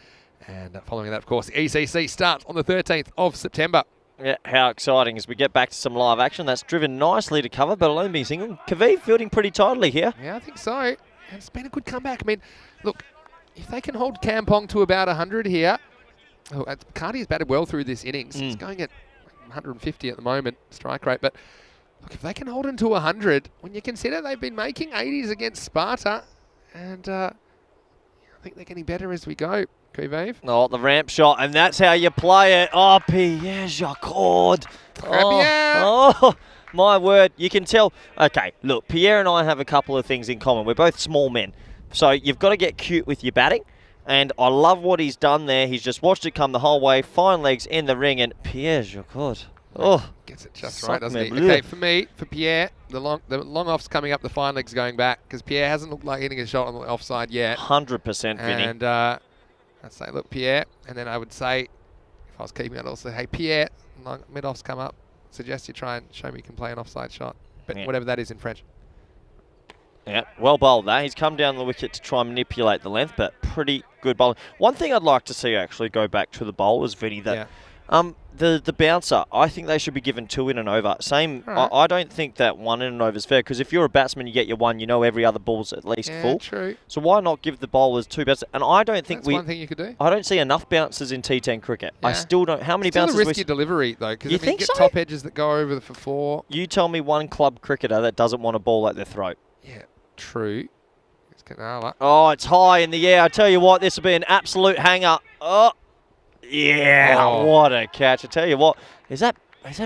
And following that, of course, the ECC starts on the 13th of September. Yeah, how exciting as we get back to some live action. That's driven nicely to cover, but alone being single. Kaveh fielding pretty tidily here. Yeah, I think so. And it's been a good comeback. I mean, look, if they can hold Kampong to about 100 here, Cardi's batted well through this innings. It's going at 150 at the moment, strike rate. But look, if they can hold him to 100, when you consider they've been making 80s against Sparta, and I think they're getting better as we go. Kaveh. Oh, the ramp shot, and that's how you play it. Oh, Pierre Jacquard. Oh, my word. You can tell. Okay, look, Pierre and I have a couple of things in common. We're both small men. So you've got to get cute with your batting. And I love what he's done there. He's just watched it come the whole way, fine legs in the ring, and Pierre Jacquot. Oh, gets it just right, doesn't he? bleu. Okay, for me, for Pierre, the long off's coming up, the fine leg's going back, because Pierre hasn't looked like hitting a shot on the offside yet. 100% Vinny. And I'd say, look, Pierre, and then I would say, if I was keeping it, also, hey, Pierre, mid-off's come up. Suggest you try and show me you can play an offside shot. But whatever that is in French. Yeah, well bowled there. He's come down the wicket to try and manipulate the length, but pretty good bowling. One thing I'd like to see actually go back to the bowlers, Vinny, that the bouncer, I think they should be given 2 in and over. Same, Right. I don't think that 1 in and over is fair, because if you're a batsman, you get your 1, you know every other ball's at least full. True. So why not give the bowlers 2 bounces? And I don't think That's one thing you could do. I don't see enough bounces in T10 cricket. I Yeah. still don't. How many Still bounces? a risky delivery, though, because You if you think get so? top edges that go over for 4. You tell me one club cricketer that doesn't want a ball at their throat. Yeah, true. It's Canala. Oh, it's high in the air. I tell you what, this will be an absolute hanger. Oh, yeah, Oh. what a catch. I tell you what, is that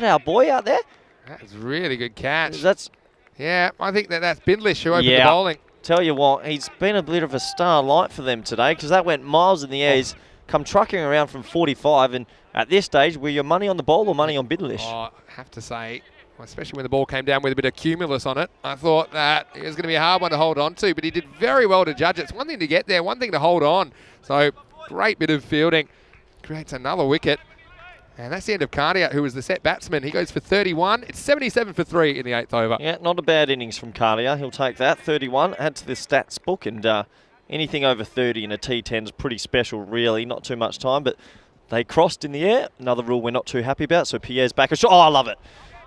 our boy out there? That's a really good catch. That's, Yeah, I think that's Bindlish who opened the Yeah. bowling. tell you what, he's been a bit of a star light for them today, because that went miles in the air. He's come trucking around from 45, and at this stage, were your money on the ball or money on Bidlish? Oh, I have to say, especially when the ball came down with a bit of cumulus on it, I thought that it was going to be a hard one to hold on to, but he did very well to judge it. It's one thing to get there, one thing to hold on. So, great bit of fielding. Creates another wicket. And that's the end of Cardia, who was the set batsman. He goes for 31. It's 77 for 3 in the 8th over. Yeah, not a bad innings from Cardia. He'll take that. 31, add to the stats book, and anything over 30 in a T10 is pretty special, really. Not too much time, but they crossed in the air. Another rule we're not too happy about, so Pierre's back. Oh, I love it.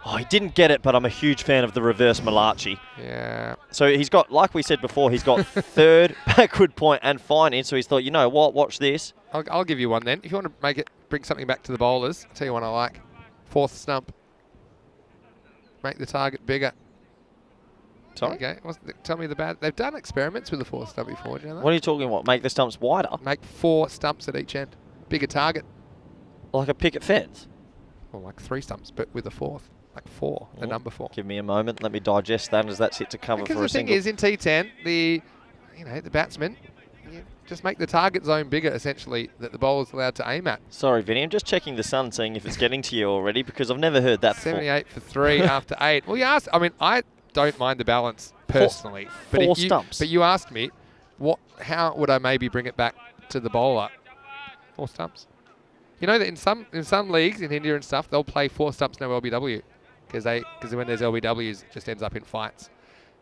Oh, he didn't get it, but I'm a huge fan of the reverse Malachi. Yeah. So he's got, like we said before, he's got third, backward point, and fine in. So he's thought, you know what, watch this. I'll give you one then. If you want to bring something back to the bowlers, I'll tell you one I like. 4th stump. Make the target bigger. Sorry? There you go. Tell me the bad. They've done experiments with the 4th stump before, do you know that? What are you talking about? Make the stumps wider? Make 4 stumps at each end. Bigger target. Like a picket fence? Or like 3 stumps, but with a 4th. Like 4, the number 4. Give me a moment. Let me digest that as that's hit to cover Because for a the thing single. is, in T10, the batsman, just make the target zone bigger, essentially, that the bowler's allowed to aim at. Sorry, Vinny. I'm just checking the sun, seeing if it's getting to you already, because I've never heard that before. 78 for 3 after 8. Well, you asked. I mean, I don't mind the balance personally. Four if you, stumps. But you asked me, how would I maybe bring it back to the bowler? 4 stumps. You know that in some leagues in India and stuff, they'll play 4 stumps, no LBW, because when there's LBWs, it just ends up in fights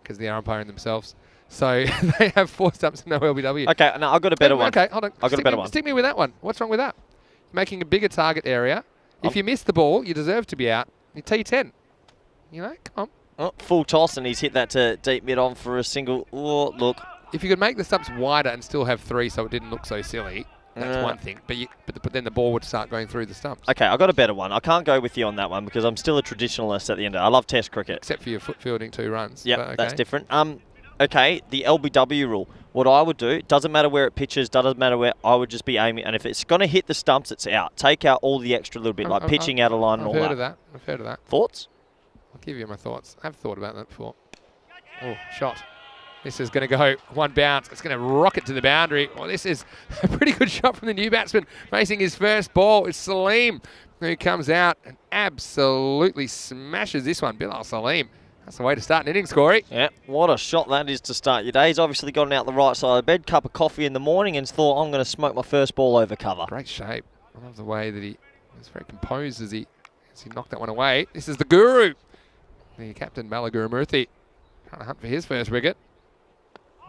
because they're umpiring themselves. So they have 4 stumps and no LBW. Okay, now I've got a better one. Okay, hold on. I've got a better one. Stick me with that one. What's wrong with that? Making a bigger target area. If you miss the ball, you deserve to be out. You T10. You know, come on. Oh, full toss, and he's hit that to deep mid on for a single. Oh, look. If you could make the stumps wider and still have 3 so it didn't look so silly, that's one thing. But then the ball would start going through the stumps. Okay, I've got a better one. I can't go with you on that one because I'm still a traditionalist at the end of it. I love Test cricket. Except for your foot fielding 2 runs. Yeah, Okay. that's different. Okay, the LBW rule. What I would do, doesn't matter where it pitches, doesn't matter where, I would just be aiming. And if it's going to hit the stumps, it's out. Take out all the extra little bit, like pitching out of line and all that. I've heard of that. Thoughts? I'll give you my thoughts. I've thought about that before. Oh, shot. This is going to go one bounce. It's going to rocket to the boundary. Well, this is a pretty good shot from the new batsman facing his first ball. It's Salim who comes out and absolutely smashes this one. Bilal Salim. That's the way to start an innings, Corey. Yeah, what a shot that is to start your day. He's obviously gotten out the right side of the bed, cup of coffee in the morning, and thought, I'm going to smoke my first ball over cover. Great shape. I love the way that he was very composed as he knocked that one away. This is the guru, the captain, Malaguru Murthy, trying to hunt for his first wicket.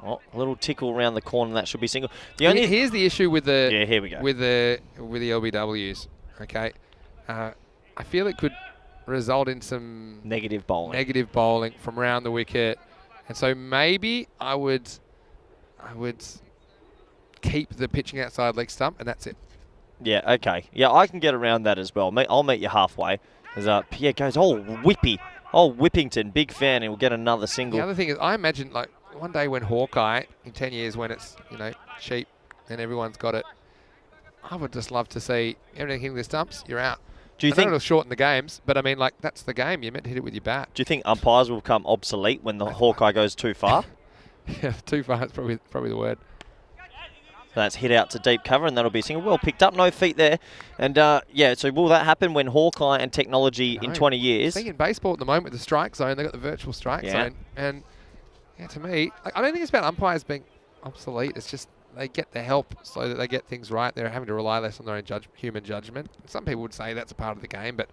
Oh, a little tickle around the corner, that should be single. Here's the issue with the here we go. with the LBWs. Okay, I feel it could result in some Negative bowling from around the wicket, and so maybe I would keep the pitching outside leg stump, and that's it. Yeah, okay. Yeah, I can get around that as well. I'll meet you halfway. As Pierre goes, Whippington, big fan, and we'll get another single. The other thing is, I imagine like one day when Hawkeye, in 10 years when it's cheap and everyone's got it, I would just love to see everything hitting the stumps. You're out. Do you I know think it'll shorten the games, but I mean, like, that's the game. You're meant to hit it with your bat. Do you think umpires will become obsolete when the Hawkeye goes too far? Yeah, too far is probably the word. So that's hit out to deep cover, and that'll be single. Well picked up, no feet there. And yeah, so will that happen when Hawkeye and technology in 20 years? I think in baseball at the moment with the strike zone, they've got the virtual strike zone. And yeah, to me, I don't think it's about umpires being obsolete. It's just they get the help so that they get things right. They're having to rely less on their own human judgment. Some people would say that's a part of the game, but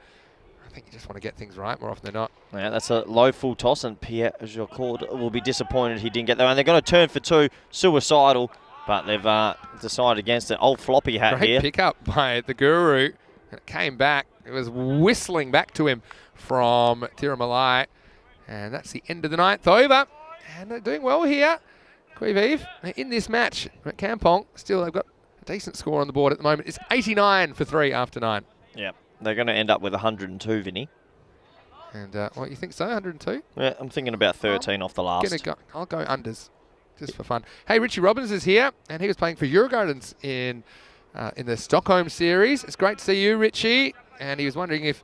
I think you just want to get things right more often than not. Yeah, that's a low full toss, and Pierre Jacquard will be disappointed he didn't get there. And they're going to turn for two, suicidal, but they've decided against it. Old floppy hat Great here. pick up by the Guru, and it came back. It was whistling back to him from Tiramalai, and that's the end of the ninth over. And they're doing well here. Quivive in this match at Kampong. Still, they've got a decent score on the board at the moment. It's 89 for 3 after 9. Yeah, they're going to end up with 102, Vinny. And what, you think so? 102? Yeah, I'm thinking about 13 off the last. I'll go unders, just for fun. Hey, Richie Robbins is here, and he was playing for Eurogardens in the Stockholm series. It's great to see you, Richie. And he was wondering if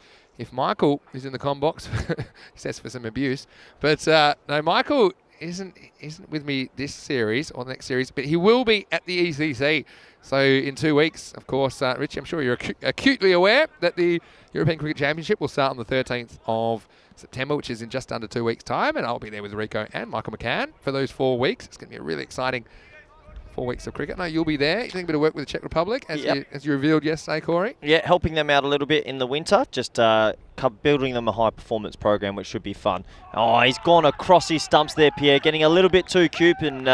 Michael is in the comm box. He says for some abuse, but no, Michael isn't with me this series or the next series, but he will be at the ECC. So in 2 weeks, of course, Richie, I'm sure you're acutely aware that the European Cricket Championship will start on the 13th of September, which is in just under 2 weeks' time, and I'll be there with Rico and Michael McCann for those 4 weeks. It's going to be a really exciting 4 weeks of cricket. No, you'll be there. You're doing a bit of work with the Czech Republic, as you revealed yesterday, Corey. Yeah, helping them out a little bit in the winter, just building them a high-performance program, which should be fun. Oh, he's gone across his stumps there, Pierre, getting a little bit too cute, and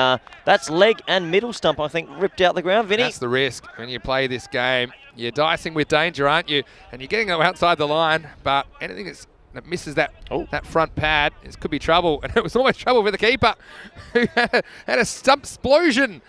that's leg and middle stump, I think, ripped out the ground, Vinny. That's the risk when you play this game. You're dicing with danger, aren't you? And you're getting outside the line, but anything that misses that front pad, it could be trouble. And it was almost trouble for the keeper, who had a stump explosion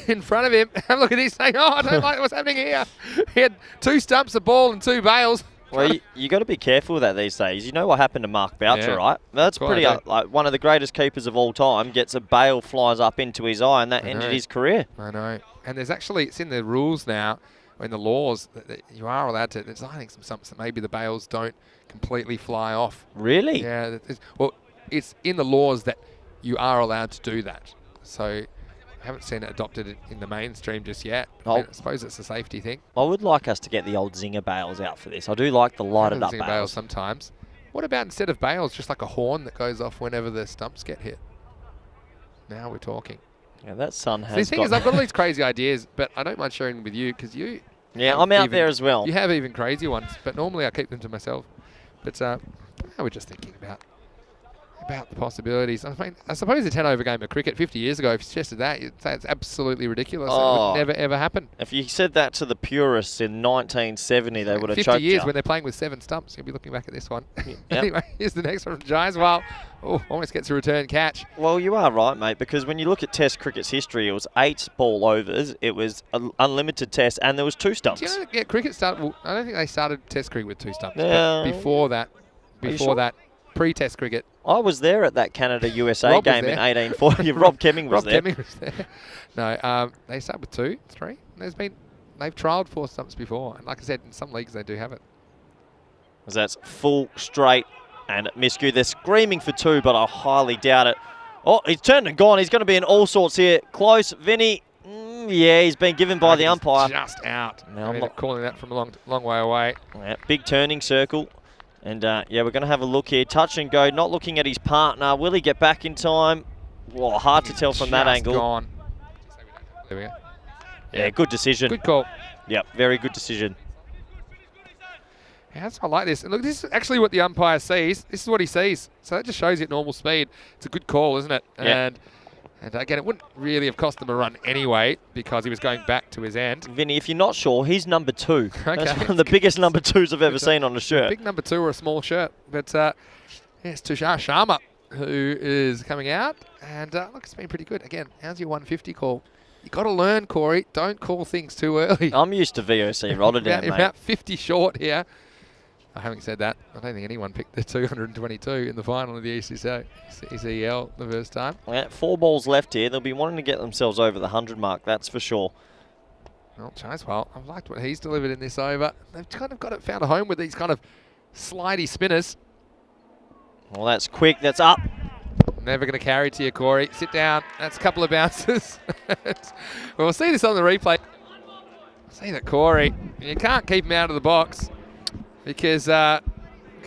in front of him. And look at this saying, oh, I don't like what's happening here. He had 2 stumps, a ball, and 2 bails. Well, you got to be careful with that these days. You know what happened to Mark Boucher, right? That's pretty like one of the greatest keepers of all time. Gets a bail, flies up into his eye, and that ended his career. I know. And there's actually, it's in the rules now, in the laws, that you are allowed to. There's, I think, some stumps that maybe the bails don't completely fly off. Really? Yeah. Well, it's in the laws that you are allowed to do that. So I haven't seen it adopted in the mainstream just yet. I suppose it's a safety thing. I would like us to get the old zinger bails out for this. I do like the lighted up zinger bails sometimes. What about instead of bails, just like a horn that goes off whenever the stumps get hit? Now we're talking. Yeah, that sun has. The thing is, I've got all these crazy ideas, but I don't mind sharing them with you because you. Yeah, I'm out there as well. You have even crazy ones, but normally I keep them to myself. But we're just thinking about the possibilities. I mean, I suppose a 10-over game of cricket 50 years ago, if you suggested that, you'd say it's absolutely ridiculous. It would never, ever happen. If you said that to the purists in 1970, they would have choked you. 50 years when they're playing with 7 stumps. You'll be looking back at this one. Anyway, here's the next one from Giants. Well, almost gets a return catch. Well, you are right, mate, because when you look at Test cricket's history, it was 8 ball overs, it was unlimited Test, and there was 2 stumps. Do you know, cricket started, well, I don't think they started Test cricket with 2 stumps. Yeah. But before that, pre-Test cricket. I was there at that Canada-USA game in 1840. Rob Kemming was there. Rob Kemming was there. No, they start with 2, 3. They've trialled 4 stumps before. And like I said, in some leagues they do have it. That's full, straight, and miscue. They're screaming for 2, but I highly doubt it. Oh, he's turned and gone. He's going to be in all sorts here. Close, Vinny. Yeah, he's been given by the umpire. Just out. Now I'm not calling that from a long way away. Yeah, big turning circle. And, yeah, we're going to have a look here. Touch and go, not looking at his partner. Will he get back in time? Well, hard to tell from that angle. Gone. There we go. Yeah, good decision. Good call. Yep, very good decision. Yeah, I like this. And look, this is actually what the umpire sees. This is what he sees. So that just shows you at normal speed. It's a good call, isn't it? Yeah. And again, it wouldn't really have cost them a run anyway because he was going back to his end. Vinny, if you're not sure, he's number 2. Okay. That's one of the biggest number 2s I've ever seen on a shirt. Big number 2 or a small shirt. But yes, Tushar Sharma, who is coming out. And look, it's been pretty good. Again, how's your 150 call? You got to learn, Corey. Don't call things too early. I'm used to VOC Rotterdam, mate. About 50 short here. Having said that, I don't think anyone picked the 222 in the final of the ECL the first time. Yeah, 4 balls left here. They'll be wanting to get themselves over the 100 mark, that's for sure. Well, Chaswell, I've liked what he's delivered in this over. They've kind of found a home with these kind of slidey spinners. Well, that's quick. That's up. Never going to carry to you, Corey. Sit down. That's a couple of bounces. We'll see this on the replay. See that Corey, you can't keep him out of the box because look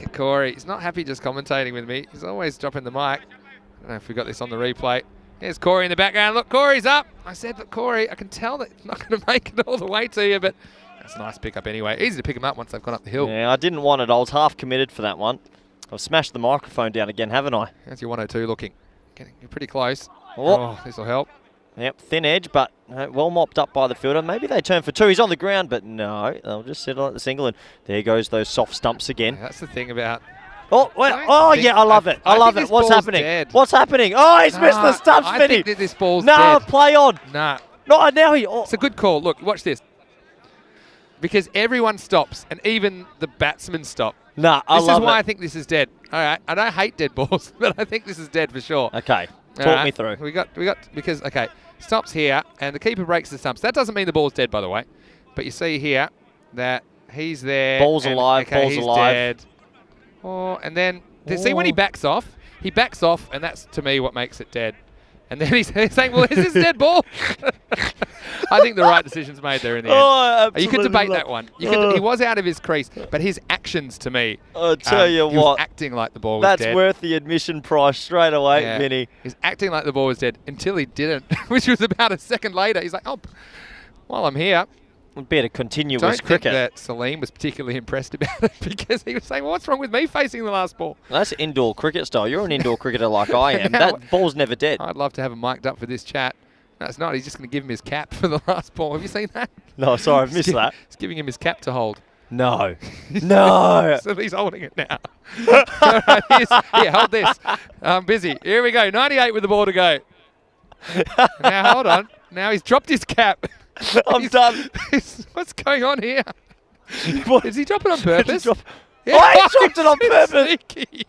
at Corey. He's not happy just commentating with me. He's always dropping the mic. I don't know if we got this on the replay. There's Corey in the background. Look, Corey's up. I said, look, Corey, I can tell that it's not going to make it all the way to you, but that's a nice pickup anyway. Easy to pick him up once they've gone up the hill. Yeah, I didn't want it. I was half committed for that one. I've smashed the microphone down again, haven't I? How's your 102 looking? You're pretty close. Oh. Oh, this will help. Yep, thin edge, but well mopped up by the fielder. Maybe they turn for two. He's on the ground, but no, they'll just sit on the single, and there goes those soft stumps again. Yeah, that's the thing about... Oh, well, oh yeah, I love it. I love it. What's happening? Dead. What's happening? Oh, he's missed the stumps, I Vinny. think this ball's dead. No, play on. Nah. No, now he... Oh. It's a good call. Look, watch this. Because everyone stops, and even the batsmen stop. Nah, I love it. This is why I think this is dead. All right, I don't hate dead balls, but I think this is dead for sure. Okay, talk me through. We got because okay, stops here, and the keeper breaks the stumps. That doesn't mean the ball's dead, by the way. But you see here that he's there. Ball's alive. Okay, ball's he's alive. Dead. Oh, and then see when he backs off, and that's to me what makes it dead. And then he's saying, well, is this a dead ball? I think the right decision's made there in the end. Absolutely. You could debate that one. He was out of his crease, but his actions to me. I'll tell you he was what. acting like the ball was That's dead. worth the admission price straight away, Yeah. Vinny. He's acting like the ball was dead until he didn't, which was about a second later. He's like, oh, while I'm here. A bit of continuous Don't think cricket. that Salim was particularly impressed about it because he was saying, well, what's wrong with me facing the last ball? That's indoor cricket style. You're an indoor cricketer like I am. Now, That ball's never dead. I'd love to have him mic'd up for this chat. No, it's not. He's just going to give him his cap for the last ball. Have you seen that? No, sorry, I've missed that. He's giving him his cap to hold. No. No. So he's holding it now. All right, here, hold this. I'm busy. Here we go. 98 with the ball to go. Now, hold on. Now he's dropped his cap. I'm done. What's going on here? What? Is he dropping on purpose? Oh, he dropped it on purpose. Sneaky.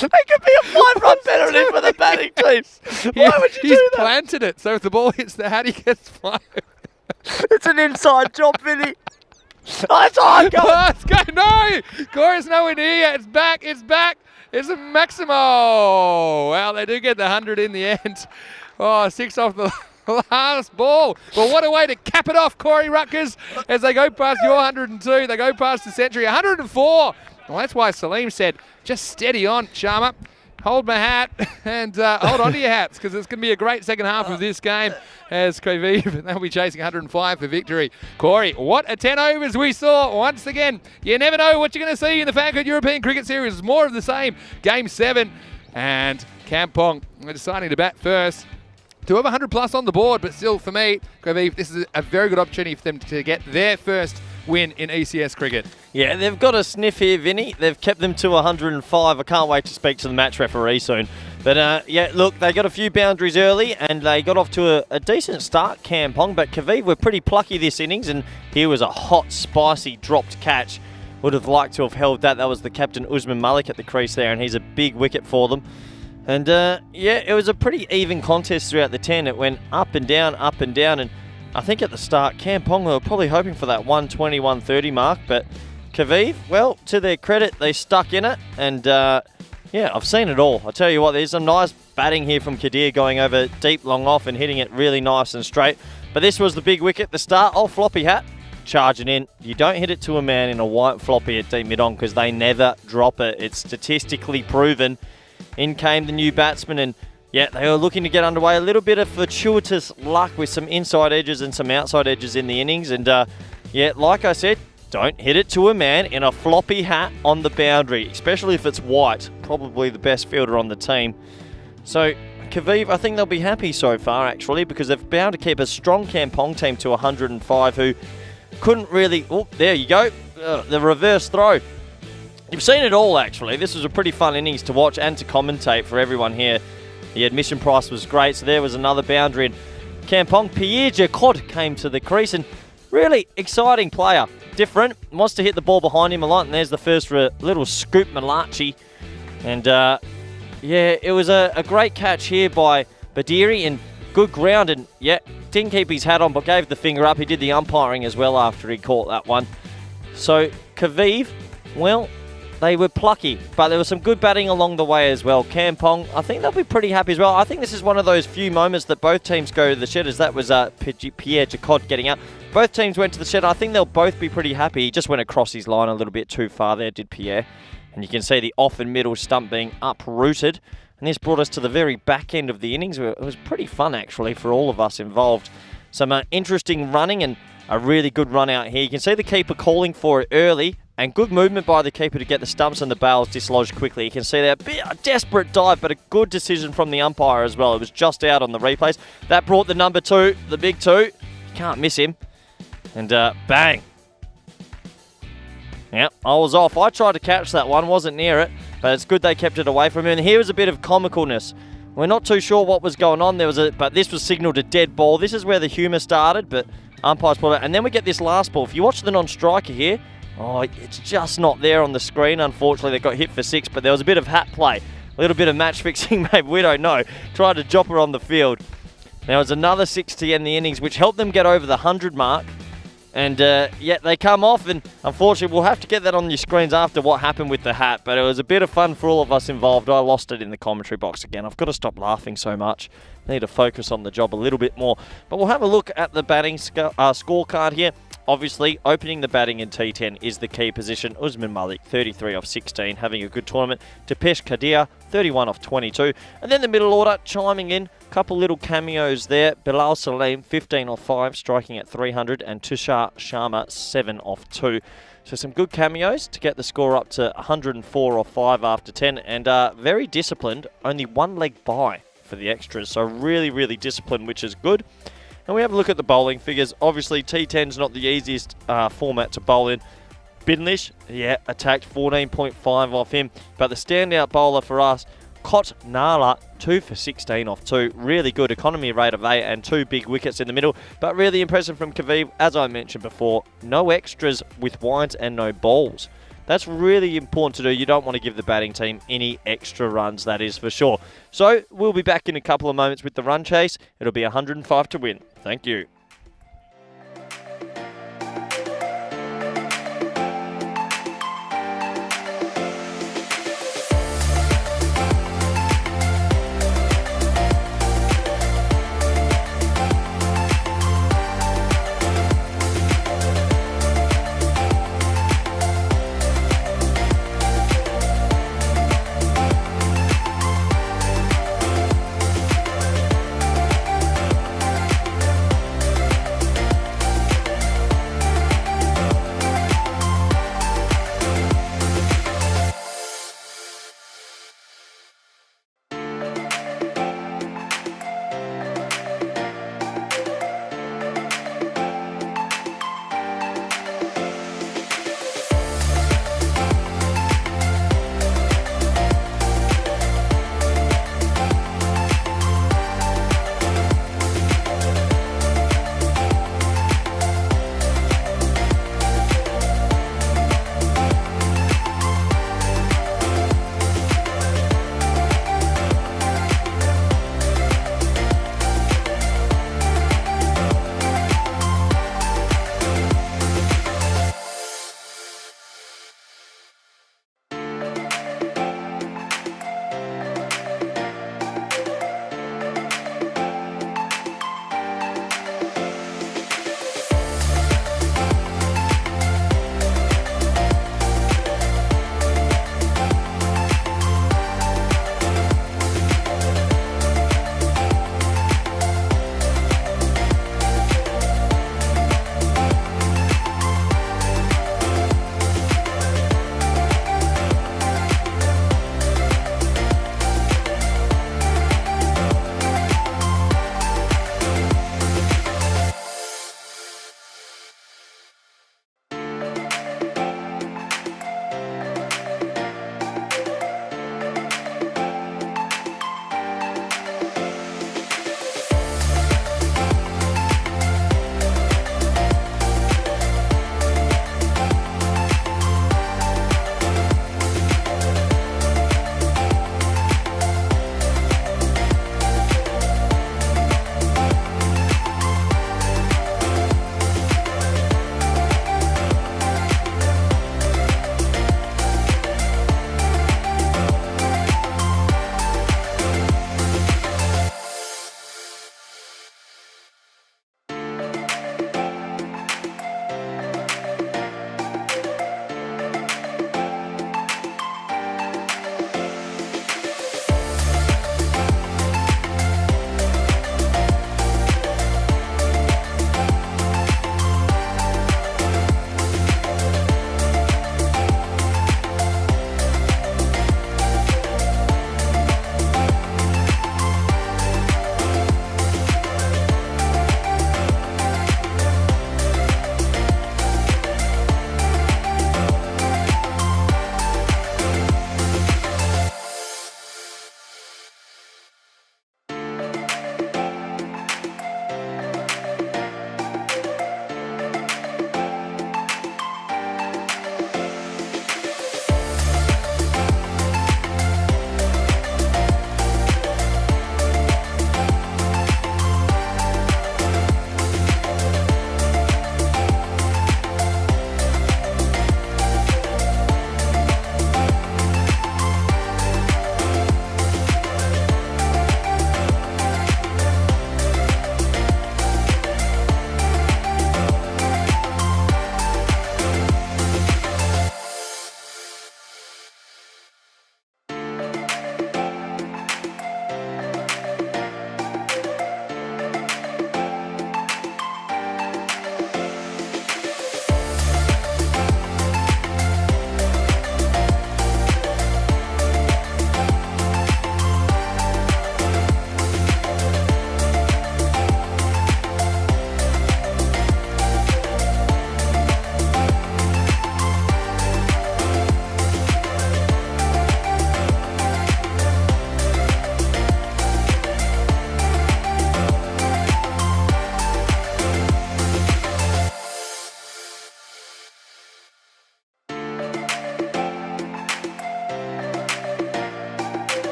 That could be a 5-run penalty for the batting team. Why would you He's do that? planted it, so if the ball hits the hat, he gets fired. It's an inside job, Vinny. Oh, it's on. Go. Let's go. No! Corey's nowhere near yet. It's back. It's back. It's a Maximo. Well, they do get the 100 in the end. Oh, 6 off the last ball. Well, what a way to cap it off, Corey Rutgers, as they go past your 102. They go past the century. 104. Well, that's why Salim said, just steady on, Sharma. Hold my hat and hold on to your hats because it's going to be a great second half of this game as Koviv, they'll be chasing 105 for victory. Corey, what a 10 overs we saw once again. You never know what you're going to see in the FanCode European Cricket Series. More of the same. Game 7 and Kampong deciding to bat first. To have 100 plus on the board, but still for me, Koviv, this is a very good opportunity for them to get their first win in ECS cricket. Yeah, they've got a sniff here, Vinny. They've kept them to 105. I can't wait to speak to the match referee soon. But yeah, look, they got a few boundaries early and they got off to a decent start, Kampong. But Koviv were pretty plucky this innings, and here was a hot, spicy dropped catch. Would have liked to have held that. That was the captain, Usman Malik, at the crease there, and he's a big wicket for them. And yeah, it was a pretty even contest throughout the 10. It went up and down, and I think at the start, Kampong were probably hoping for that 120, 130 mark, but Koviv, well, to their credit, they stuck in it, and yeah, I've seen it all. I tell you what, there's some nice batting here from Kadir going over deep, long off and hitting it really nice and straight, but this was the big wicket, the start. Oh, floppy hat, charging in. You don't hit it to a man in a white floppy at deep mid-on because they never drop it. It's statistically proven. In came the new batsman, and yeah, they were looking to get underway. A little bit of fortuitous luck with some inside edges and some outside edges in the innings. And yeah, like I said, don't hit it to a man in a floppy hat on the boundary, especially if it's white. Probably the best fielder on the team. So Koviv, I think they'll be happy so far, actually, because they've bound to keep a strong Kampong team to 105, who couldn't really... Oh, there you go. The reverse throw. You've seen it all, actually. This was a pretty fun innings to watch and to commentate for everyone here. The admission price was great, so there was another boundary. And Kampong, Pierre Jacot came to the crease, and really exciting player. Different, wants to hit the ball behind him a lot, and there's the first little scoop Malachi. And yeah, it was a great catch here by Badiri, and good ground, and yeah, didn't keep his hat on, but gave the finger up. He did the umpiring as well after he caught that one. So Koviv, well, they were plucky, but there was some good batting along the way as well. Kampong, I think they'll be pretty happy as well. I think this is one of those few moments that both teams go to the shed, as that was Pierre Jacot getting out. Both teams went to the shed. I think they'll both be pretty happy. He just went across his line a little bit too far there, did Pierre. And you can see the off and middle stump being uprooted. And this brought us to the very back end of the innings. It was pretty fun, actually, for all of us involved. Some interesting running and a really good run out here. You can see the keeper calling for it early. And good movement by the keeper to get the stumps and the bails dislodged quickly. You can see there, a desperate dive, but a good decision from the umpire as well. It was just out on the replays. That brought the number 2, the big 2. You can't miss him. And bang. Yep, I was off. I tried to catch that one, wasn't near it, but it's good they kept it away from him. And here was a bit of comicalness. We're not too sure what was going on. But this was signalled a dead ball. This is where the humour started, but umpires pulled it. And then we get this last ball. If you watch the non-striker here, oh, it's just not there on the screen. Unfortunately, they got hit for 6, but there was a bit of hat play. A little bit of match fixing, maybe, we don't know. Tried to drop her on the field. There was another 6 to end the innings, which helped them get over the 100 mark. And yet they come off, and unfortunately, we'll have to get that on your screens after what happened with the hat. But it was a bit of fun for all of us involved. I lost it in the commentary box again. I've got to stop laughing so much. I need to focus on the job a little bit more. But we'll have a look at the batting scorecard here. Obviously, opening the batting in T10 is the key position. Usman Malik, 33 off 16, having a good tournament. Depesh Kadir, 31 off 22. And then the middle order, chiming in, couple little cameos there. Bilal Salim, 15 off 5, striking at 300. And Tushar Sharma, 7 off 2. So some good cameos to get the score up to 104 off 5 after 10. And very disciplined, only 1 leg by for the extras. So really, really disciplined, which is good. And we have a look at the bowling figures. Obviously, T10's not the easiest format to bowl in. Binlish, yeah, attacked 14.5 off him. But the standout bowler for us, Kot Nala, 2 for 16 off 2. Really good economy rate of 8 and 2 big wickets in the middle. But really impressive from Kaviv, as I mentioned before. No extras with winds and no balls. That's really important to do. You don't want to give the batting team any extra runs, that is for sure. So we'll be back in a couple of moments with the run chase. It'll be 105 to win. Thank you.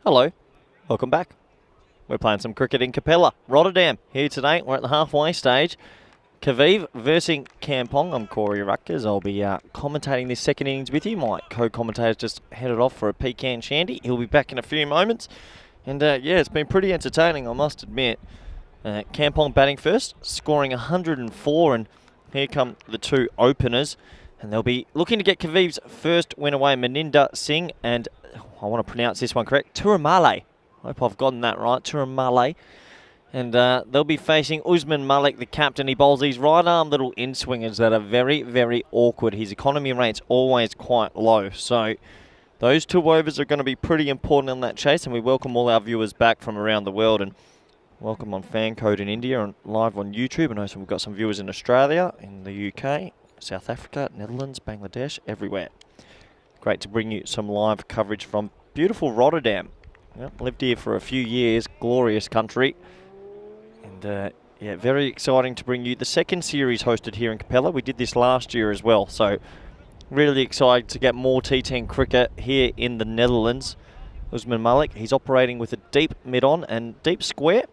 Hello, welcome back. We're playing some cricket in Capelle, Rotterdam. Here today, we're at the halfway stage. Kaviv versus Kampong. I'm Corey Rutgers. I'll be commentating this second innings with you. My co-commentator's just headed off for a pecan shandy. He'll be back in a few moments. And yeah, it's been pretty entertaining, I must admit. Kampong batting first, scoring 104, and here come the two openers. And they'll be looking to get Kaviv's first win away, Maninder Singh and, I want to pronounce this one correct, Turamale. I hope I've gotten that right, Turamale. And they'll be facing Usman Malik, the captain. He bowls these right-arm little in-swingers that are very, very awkward. His economy rate's always quite low. So those two overs are going to be pretty important in that chase. And we welcome all our viewers back from around the world. And welcome on FanCode in India and live on YouTube. I know we've got some viewers in Australia, in the UK, South Africa, Netherlands, Bangladesh, everywhere. Great to bring you some live coverage from beautiful Rotterdam. Yep, lived here for a few years. Glorious country. And yeah, very exciting to bring you the second series hosted here in Capelle. We did this last year as well, so really excited to get more T10 cricket here in the Netherlands. Usman Malik, he's operating with a deep mid-on and deep square.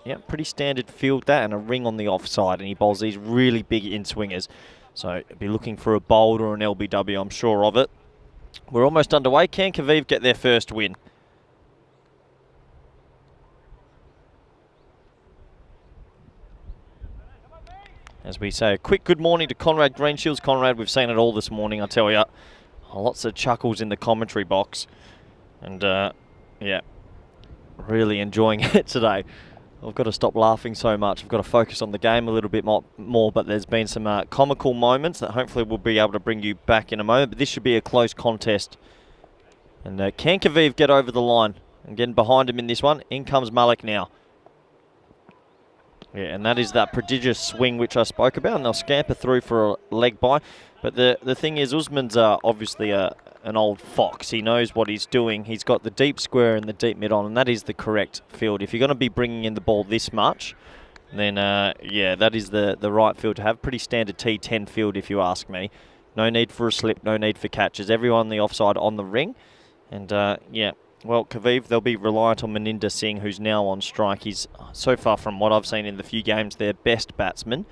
Yeah, pretty standard field that, and a ring on the offside, and he bowls these really big in-swingers. So be looking for a bowled or an LBW, I'm sure of it. We're almost underway. Can Kaviv get their first win? As we say, a quick good morning to Conrad Greenshields. Conrad, we've seen it all this morning, I tell you. Lots of chuckles in the commentary box. And, yeah, really enjoying it today. I've got to stop laughing so much. I've got to focus on the game a little bit more, but there's been some comical moments that hopefully we'll be able to bring you back in a moment. But this should be a close contest. And can Kaviv get over the line? And getting behind him in this one. In comes Malik now. Yeah, and that is that prodigious swing which I spoke about, and they'll scamper through for a leg by. But the thing is, Usman's obviously an old fox. He knows what he's doing. He's got the deep square and the deep mid-on, and that is the correct field. If you're going to be bringing in the ball this much, then, yeah, that is the right field to have. Pretty standard T10 field, if you ask me. No need for a slip, no need for catches. Everyone on the offside on the ring. And, yeah. Well, Kaviv, they'll be reliant on Maninder Singh, who's now on strike. He's, so far from what I've seen in the few games, their best batsman.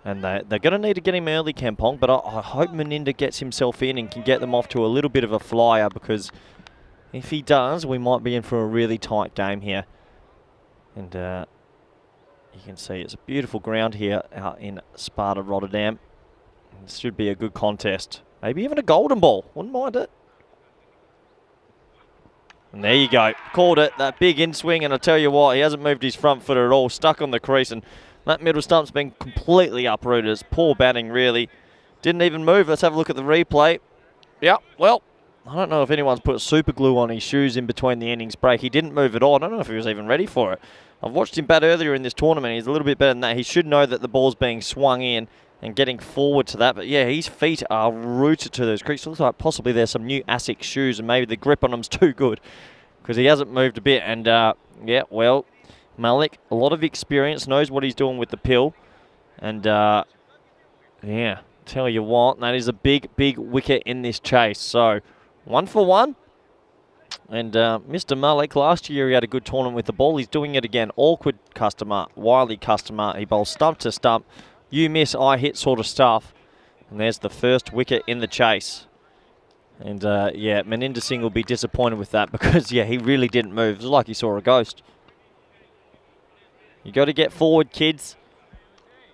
And they're going to need to get him early, Kampong, but I hope Maninder gets himself in and can get them off to a little bit of a flyer, because if he does, we might be in for a really tight game here. And you can see it's a beautiful ground here out in Sparta, Rotterdam. This should be a good contest. Maybe even a golden ball. Wouldn't mind it. And there you go. Called it. That big in-swing. And I tell you what, he hasn't moved his front foot at all. Stuck on the crease. And that middle stump's been completely uprooted. It's poor batting, really. Didn't even move. Let's have a look at the replay. Yeah, well, I don't know if anyone's put super glue on his shoes in between the innings break. He didn't move at all. I don't know if he was even ready for it. I've watched him bat earlier in this tournament. He's a little bit better than that. He should know that the ball's being swung in and getting forward to that. But yeah, his feet are rooted to those creases. Looks like possibly there's some new ASICS shoes and maybe the grip on them's too good, because he hasn't moved a bit. And yeah, well, Malik, a lot of experience, knows what he's doing with the pill. And yeah, tell you what, that is a big, big wicket in this chase. So 1 for 1. And Mr. Malik, last year he had a good tournament with the ball. He's doing it again. Awkward customer, wily customer. He bowls stump to stump. You miss, I hit sort of stuff. And there's the first wicket in the chase. And yeah, Maninder Singh will be disappointed with that, because yeah, he really didn't move. It was like he saw a ghost. You got to get forward, kids.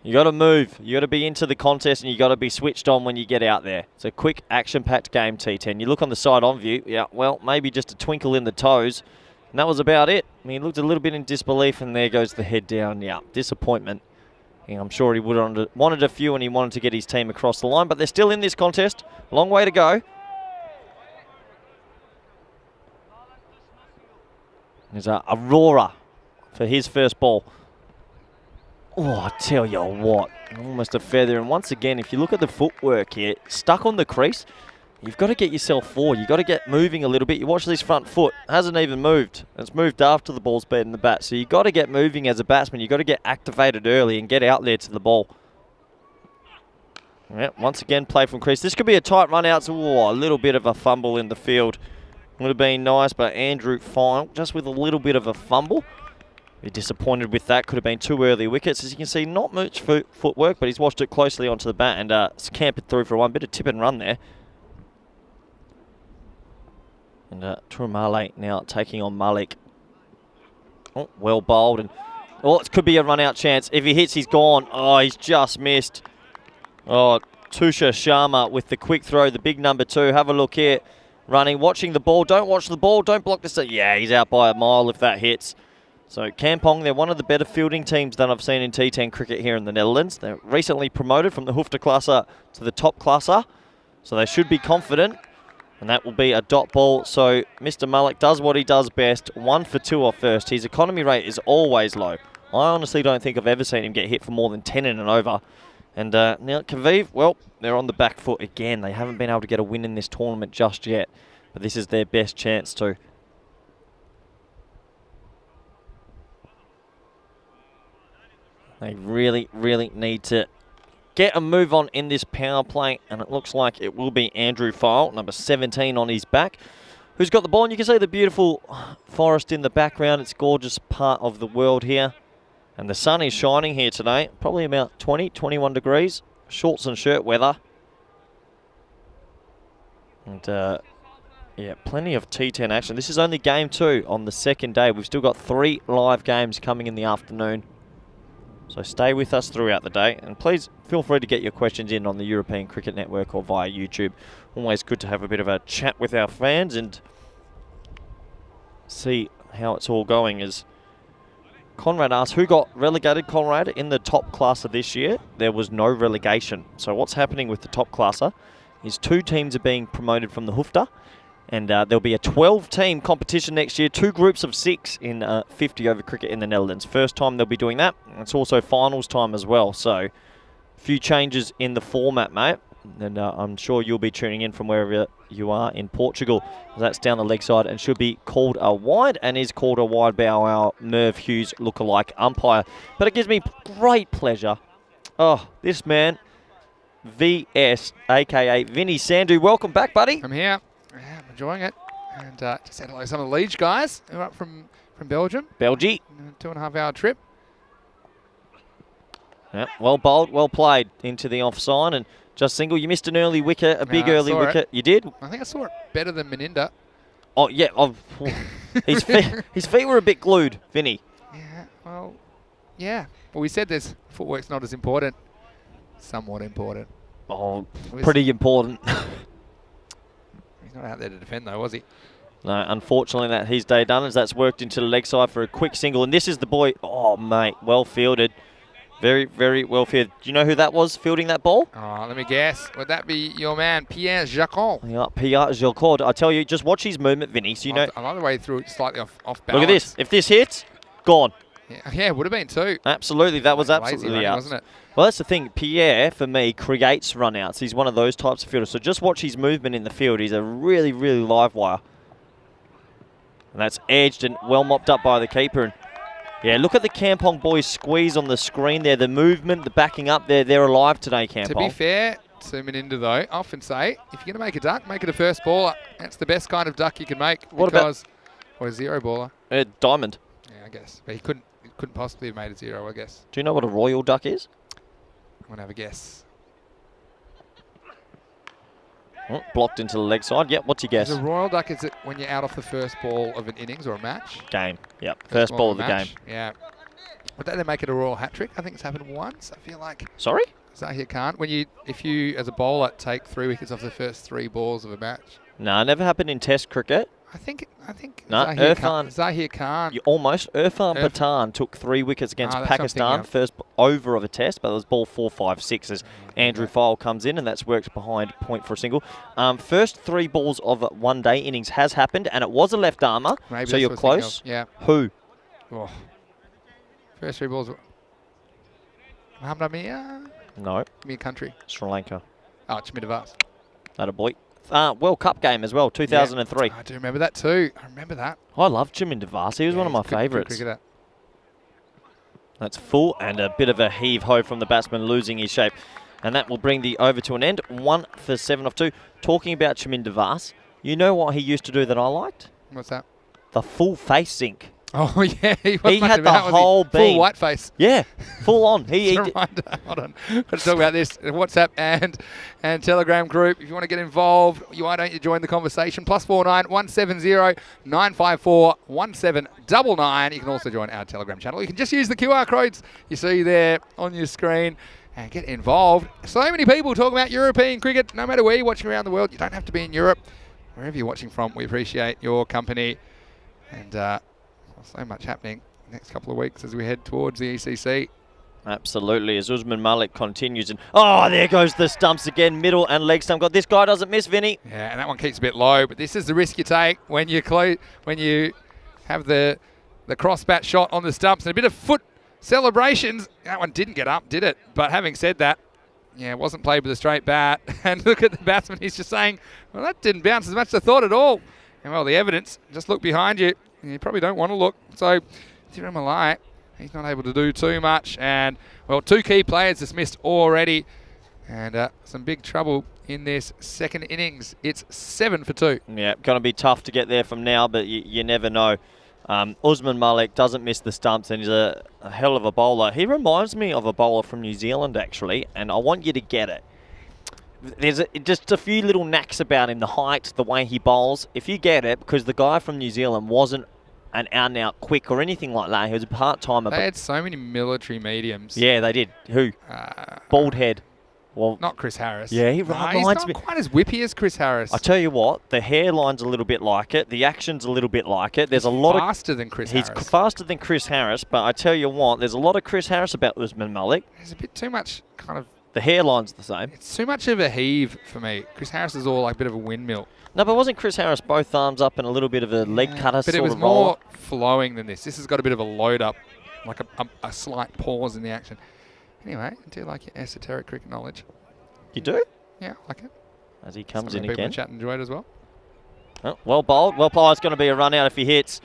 You got to move. You got to be into the contest, and you got to be switched on when you get out there. It's a quick, action-packed game, T10. You look on the side-on view. Yeah, well, maybe just a twinkle in the toes. And that was about it. I mean, he looked a little bit in disbelief, and there goes the head down. Yeah, disappointment. Yeah, I'm sure he would have wanted a few, and he wanted to get his team across the line. But they're still in this contest. Long way to go. There's Aurora for his first ball. Oh, I tell you what, almost a feather. And once again, if you look at the footwork here, stuck on the crease, you've got to get yourself forward. You've got to get moving a little bit. You watch this front foot, hasn't even moved. It's moved after the ball's been in the bat. So you've got to get moving as a batsman. You've got to get activated early and get out there to the ball. Yeah, once again, play from crease. This could be a tight run out. So a little bit of a fumble in the field. Would have been nice, but Andrew File just with a little bit of a fumble. Be disappointed with that. Could have been 2 early wickets. As you can see, not much footwork, but he's watched it closely onto the bat and scampered through for 1. Bit of tip and run there. And Turumale now taking on Malik. Oh, well bowled. And oh, it could be a run-out chance. If he hits, he's gone. Oh, he's just missed. Oh, Tusha Sharma with the quick throw, the big number 2. Have a look here. Running, watching the ball. Don't watch the ball. Don't block the... Yeah, he's out by a mile if that hits. So Kampong, they're one of the better fielding teams that I've seen in T10 cricket here in the Netherlands. They're recently promoted from the Hoofdklasse to the top Klasse. So they should be confident. And that will be a dot ball. So Mr. Malik does what he does best. 1 for 2 off first. His economy rate is always low. I honestly don't think I've ever seen him get hit for more than 10 in and over. And now Kaviv, well, they're on the back foot again. They haven't been able to get a win in this tournament just yet. But this is their best chance to. They really, really need to get a move on in this power play, and it looks like it will be Andrew File, number 17 on his back, who's got the ball. And you can see the beautiful forest in the background. It's a gorgeous part of the world here. And the sun is shining here today, probably about 20, 21 degrees. Shorts and shirt weather. And yeah, plenty of T10 action. This is only game 2 on the second day. We've still got 3 live games coming in the afternoon. So stay with us throughout the day, and please feel free to get your questions in on the European Cricket Network or via YouTube. Always good to have a bit of a chat with our fans and see how it's all going. As Conrad asked, who got relegated, Conrad, in the top class of this year? There was no relegation. So what's happening with the top classer is 2 teams are being promoted from the Hoofda, and there'll be a 12-team competition next year, 2 groups of 6 in 50 over cricket in the Netherlands. First time they'll be doing that. It's also finals time as well. So a few changes in the format, mate. And I'm sure you'll be tuning in from wherever you are in Portugal. That's down the leg side and should be called a wide, and is called a wide by our Merv Hughes lookalike umpire. But it gives me great pleasure. Oh, this man, VS, a.k.a. Vinny Sandhu. Welcome back, buddy. I'm here. Yeah, I'm enjoying it. And just said hello to some of the Liege guys who are up from Belgium. Belgie. 2.5 hour trip. Yep, well bowled, well played into the offside, and just single. You missed an early wicket, a big early wicket. You did? I think I saw it better than Meninda. Oh, yeah. His feet were a bit glued, Vinny. Yeah, well, yeah. Well, we said this footwork's not as important. Somewhat important. Oh, pretty important. He's not out there to defend, though, was he? No, unfortunately, that his day done, as that's worked into the leg side for a quick single. And this is the boy. Oh, mate, well fielded. Very, very well fielded. Do you know who that was fielding that ball? Oh, let me guess. Would that be your man, Pierre Jacquot? Yeah, Pierre Jacquot. I tell you, just watch his movement, Vinny. So you know. I like the way he threw it slightly off balance. Look at this. If this hits, gone. Yeah, would have been 2. Absolutely, that was absolutely out. Wasn't it? Well, that's the thing. Pierre, for me, creates run-outs. He's one of those types of fielders. So just watch his movement in the field. He's a really, really live wire. And that's edged and well mopped up by the keeper. And yeah, look at the Kampong boys squeeze on the screen there. The movement, the backing up there, they're alive today, Kampong. To be fair to Meninda, though, I often say, if you're going to make a duck, make it a first baller. That's the best kind of duck you can make. What about a 0 baller? Diamond. Yeah, I guess. But he couldn't possibly have made a 0, I guess. Do you know what a royal duck is? I'm going to have a guess. Oh, blocked into the leg side. Yep, what's your guess? A royal duck, is it when you're out off the first ball of an innings or a match? Game. Yep, first ball of the game. Yeah. Would they make it a royal hat trick? I think it's happened once. I feel like. Sorry? Zahir Khan. If you, as a bowler, take 3 wickets off the first 3 balls of a match. No, never happened in Test cricket. I think no, Zahir Khan. You almost. Irfan Pathan took 3 wickets against Pakistan, first over of a test, but it was ball 4, 5, 6 as Andrew File comes in, and that's worked behind point for a single. First 3 balls of a one-day innings has happened, and it was a left armer, maybe so you're close. Yeah. Who? Oh. First 3 balls. Muhammad Amir? No. Give me a country. Sri Lanka. Oh, Chmidavas. That a boy. World Cup game as well, 2003. Yeah, I do remember that too. I remember that. I love Chaminda Vars. He was one of my favourites. That's full, and a bit of a heave-ho from the batsman, losing his shape. And that will bring the over to an end. 1 for 7 off 2. Talking about Chaminda Vars, You know what he used to do that I liked? What's that? The full face sink. Oh, yeah. He, wasn't He much had the about, was he? whole Full beam. white face. Yeah, full on. Hold on. Got to talk about this. WhatsApp and Telegram group. If you want to get involved, why don't you join the conversation? +49 170 954 1799. You can also join our Telegram channel. You can just use the QR codes you see there on your screen and get involved. So many people talking about European cricket. No matter where you're watching around the world, you don't have to be in Europe. Wherever you're watching from, we appreciate your company. And so much happening next couple of weeks as we head towards the ECC. Absolutely, as Usman Malik continues. And oh, there goes the stumps again, middle and leg stump. God, this guy doesn't miss, Vinny. Yeah, and that one keeps a bit low, but this is the risk you take when you have the cross bat shot on the stumps and a bit of foot celebrations. That one didn't get up, did it? But having said that, yeah, it wasn't played with a straight bat. And look at the batsman, he's just saying, well, that didn't bounce as much as I thought at all. And well, the evidence, just look behind you. You probably don't want to look. So, Tirama Malai, he's not able to do too much. And, well, 2 key players dismissed already. And some big trouble in this second innings. It's 7 for 2. Yeah, going to be tough to get there from now, but you never know. Usman Malik doesn't miss the stumps, and he's a hell of a bowler. He reminds me of a bowler from New Zealand, actually, and I want you to get it. There's just a few little knacks about him, the height, the way he bowls. If you get it, because the guy from New Zealand wasn't an out-and-out quick or anything like that. He was a part-timer. They had so many military mediums. Yeah, they did. Who? Bald head. Well, not Chris Harris. Yeah, he reminds reminds me. me. Not quite as whippy as Chris Harris. I tell you what, the hairline's a little bit like it. The action's a little bit like it. There's a lot faster than Chris Harris. He's faster than Chris Harris, but I tell you what, there's a lot of Chris Harris about Usman Malik. There's a bit too much kind of... The hairline's the same. It's too much of a heave for me. Chris Harris is all like a bit of a windmill. No, but wasn't Chris Harris both arms up and a little bit of a leg cutter but sort of it was roller? more flowing than this. This has got a bit of a load up, like a slight pause in the action. Anyway, I do like your esoteric cricket knowledge. You do? Yeah, I like it. As he comes Some in people in again. chat enjoyed as well. Oh, well bowled. Well bowled. It's going to be a run out if he hits.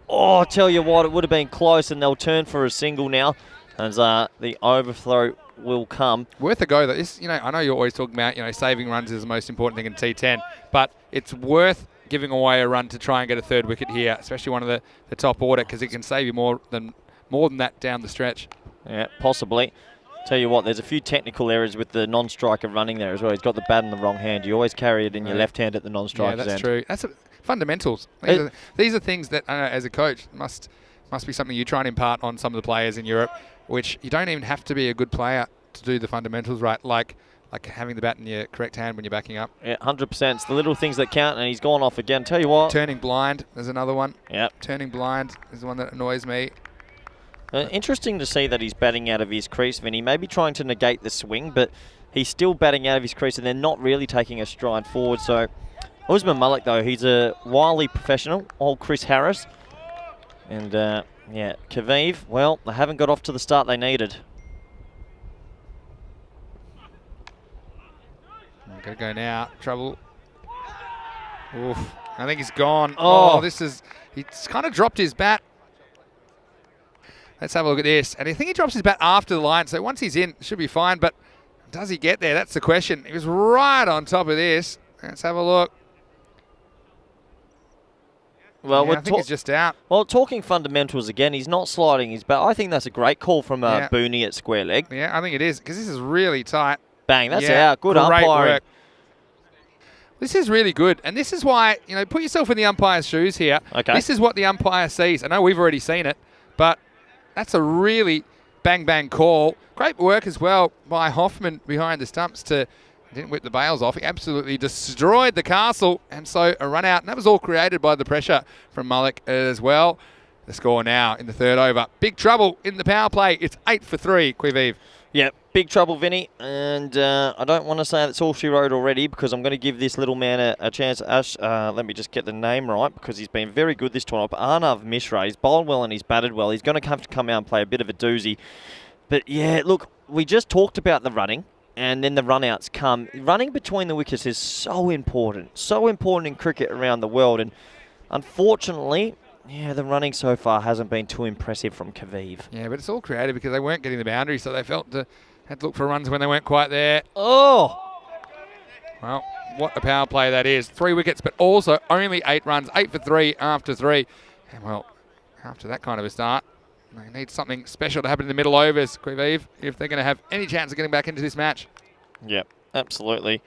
Oh, I tell you what, it would have been close, and they'll turn for a single now as the overthrow will come. Worth a go though. This, I know you're always talking about, saving runs is the most important thing in T10, but it's worth giving away a run to try and get a third wicket here, especially one of the top order, because it can save you more than that down the stretch. Yeah, possibly. Tell you what, there's a few technical errors with the non-striker running there as well. He's got the bat in the wrong hand. You always carry it in your left hand at the non-striker's end. Yeah, that's true. That's fundamentals. fundamentals. These are things that, as a coach, must be something you try and impart on some of the players in Europe, which you don't even have to be a good player to do the fundamentals right, like having the bat in your correct hand when you're backing up. Yeah, 100%. It's the little things that count, and he's gone off again. Tell you what. Turning blind, there's another one. Yep. Turning blind is the one that annoys me. Interesting to see that he's batting out of his crease, Vinny. Maybe trying to negate the swing, but he's still batting out of his crease, and they're not really taking a stride forward. So, Usman Malik, though, he's a wily professional, old Chris Harris. And, yeah, Kaviv, well, they haven't got off to the start they needed. Gotta go now. Trouble. Oof. I think he's gone. Oh, he's kind of dropped his bat. Let's have a look at this. And I think he drops his bat after the line, so once he's in, it should be fine. But does he get there? That's the question. He was right on top of this. Let's have a look. Well, I think he's just out. Well, talking fundamentals again, he's not sliding his bat. I think that's a great call from Booney at square leg. Yeah, I think it is, because this is really tight. Bang, that's out. Good umpiring. Work. This is really good, and this is why, put yourself in the umpire's shoes here. Okay. This is what the umpire sees. I know we've already seen it, but that's a really bang call. Great work as well by Hoffman behind the stumps didn't whip the bails off. He absolutely destroyed the castle, and so a run out, and that was all created by the pressure from Malik as well. The score now in the third over. Big trouble in the power play. It's 8 for 3, Quiviv. Yeah, big trouble, Vinny, and I don't want to say that's all she wrote already, because I'm going to give this little man a chance. Ash, let me just get the name right, because he's been very good this tournament. But Arnav Mishra, he's bowled well and he's batted well. He's going to have to come out and play a bit of a doozy. But yeah, look, we just talked about the running, and then the run-outs come. Running between the wickets is so important in cricket around the world, and unfortunately, yeah, the running so far hasn't been too impressive from Kaviv. Yeah, but it's all created because they weren't getting the boundary, so they had to look for runs when they weren't quite there. Oh! Well, what a power play that is. 3 wickets, but also only 8 runs. 8 for 3 after 3. And, well, after that kind of a start, they need something special to happen in the middle overs, Quivive, if they're going to have any chance of getting back into this match. Yep, absolutely.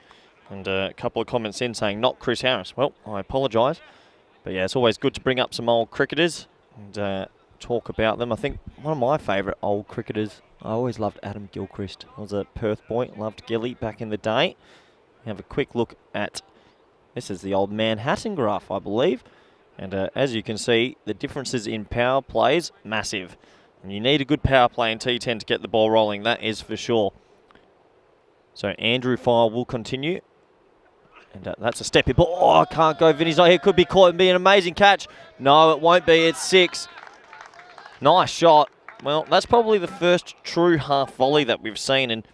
And a couple of comments in saying, not Chris Harris. Well, I apologise. But yeah, it's always good to bring up some old cricketers and talk about them. I think one of my favourite old cricketers, I always loved Adam Gilchrist. I was a Perth boy, loved Gilly back in the day. Have a quick look at, this is the old Manhattan graph, I believe. And as you can see, the differences in power plays, massive. And you need a good power play in T10 to get the ball rolling, that is for sure. So Andrew File will continue. And that's a steppy ball. Oh, I can't go. Vinny's not here. Could be caught and be an amazing catch. No, it won't be. It's 6. Nice shot. Well, that's probably the first true half volley that we've seen. And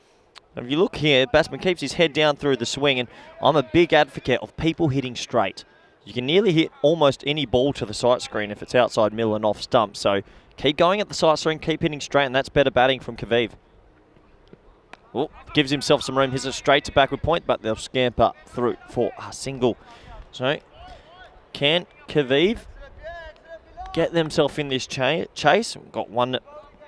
if you look here, batsman keeps his head down through the swing. And I'm a big advocate of people hitting straight. You can nearly hit almost any ball to the sight screen if it's outside middle and off stump. So keep going at the sight screen, keep hitting straight, and that's better batting from Quivive. Oh, gives himself some room, hits it straight to backward point, but they'll scamper through for a single. So, can Quivive get themselves in this chase? We've got one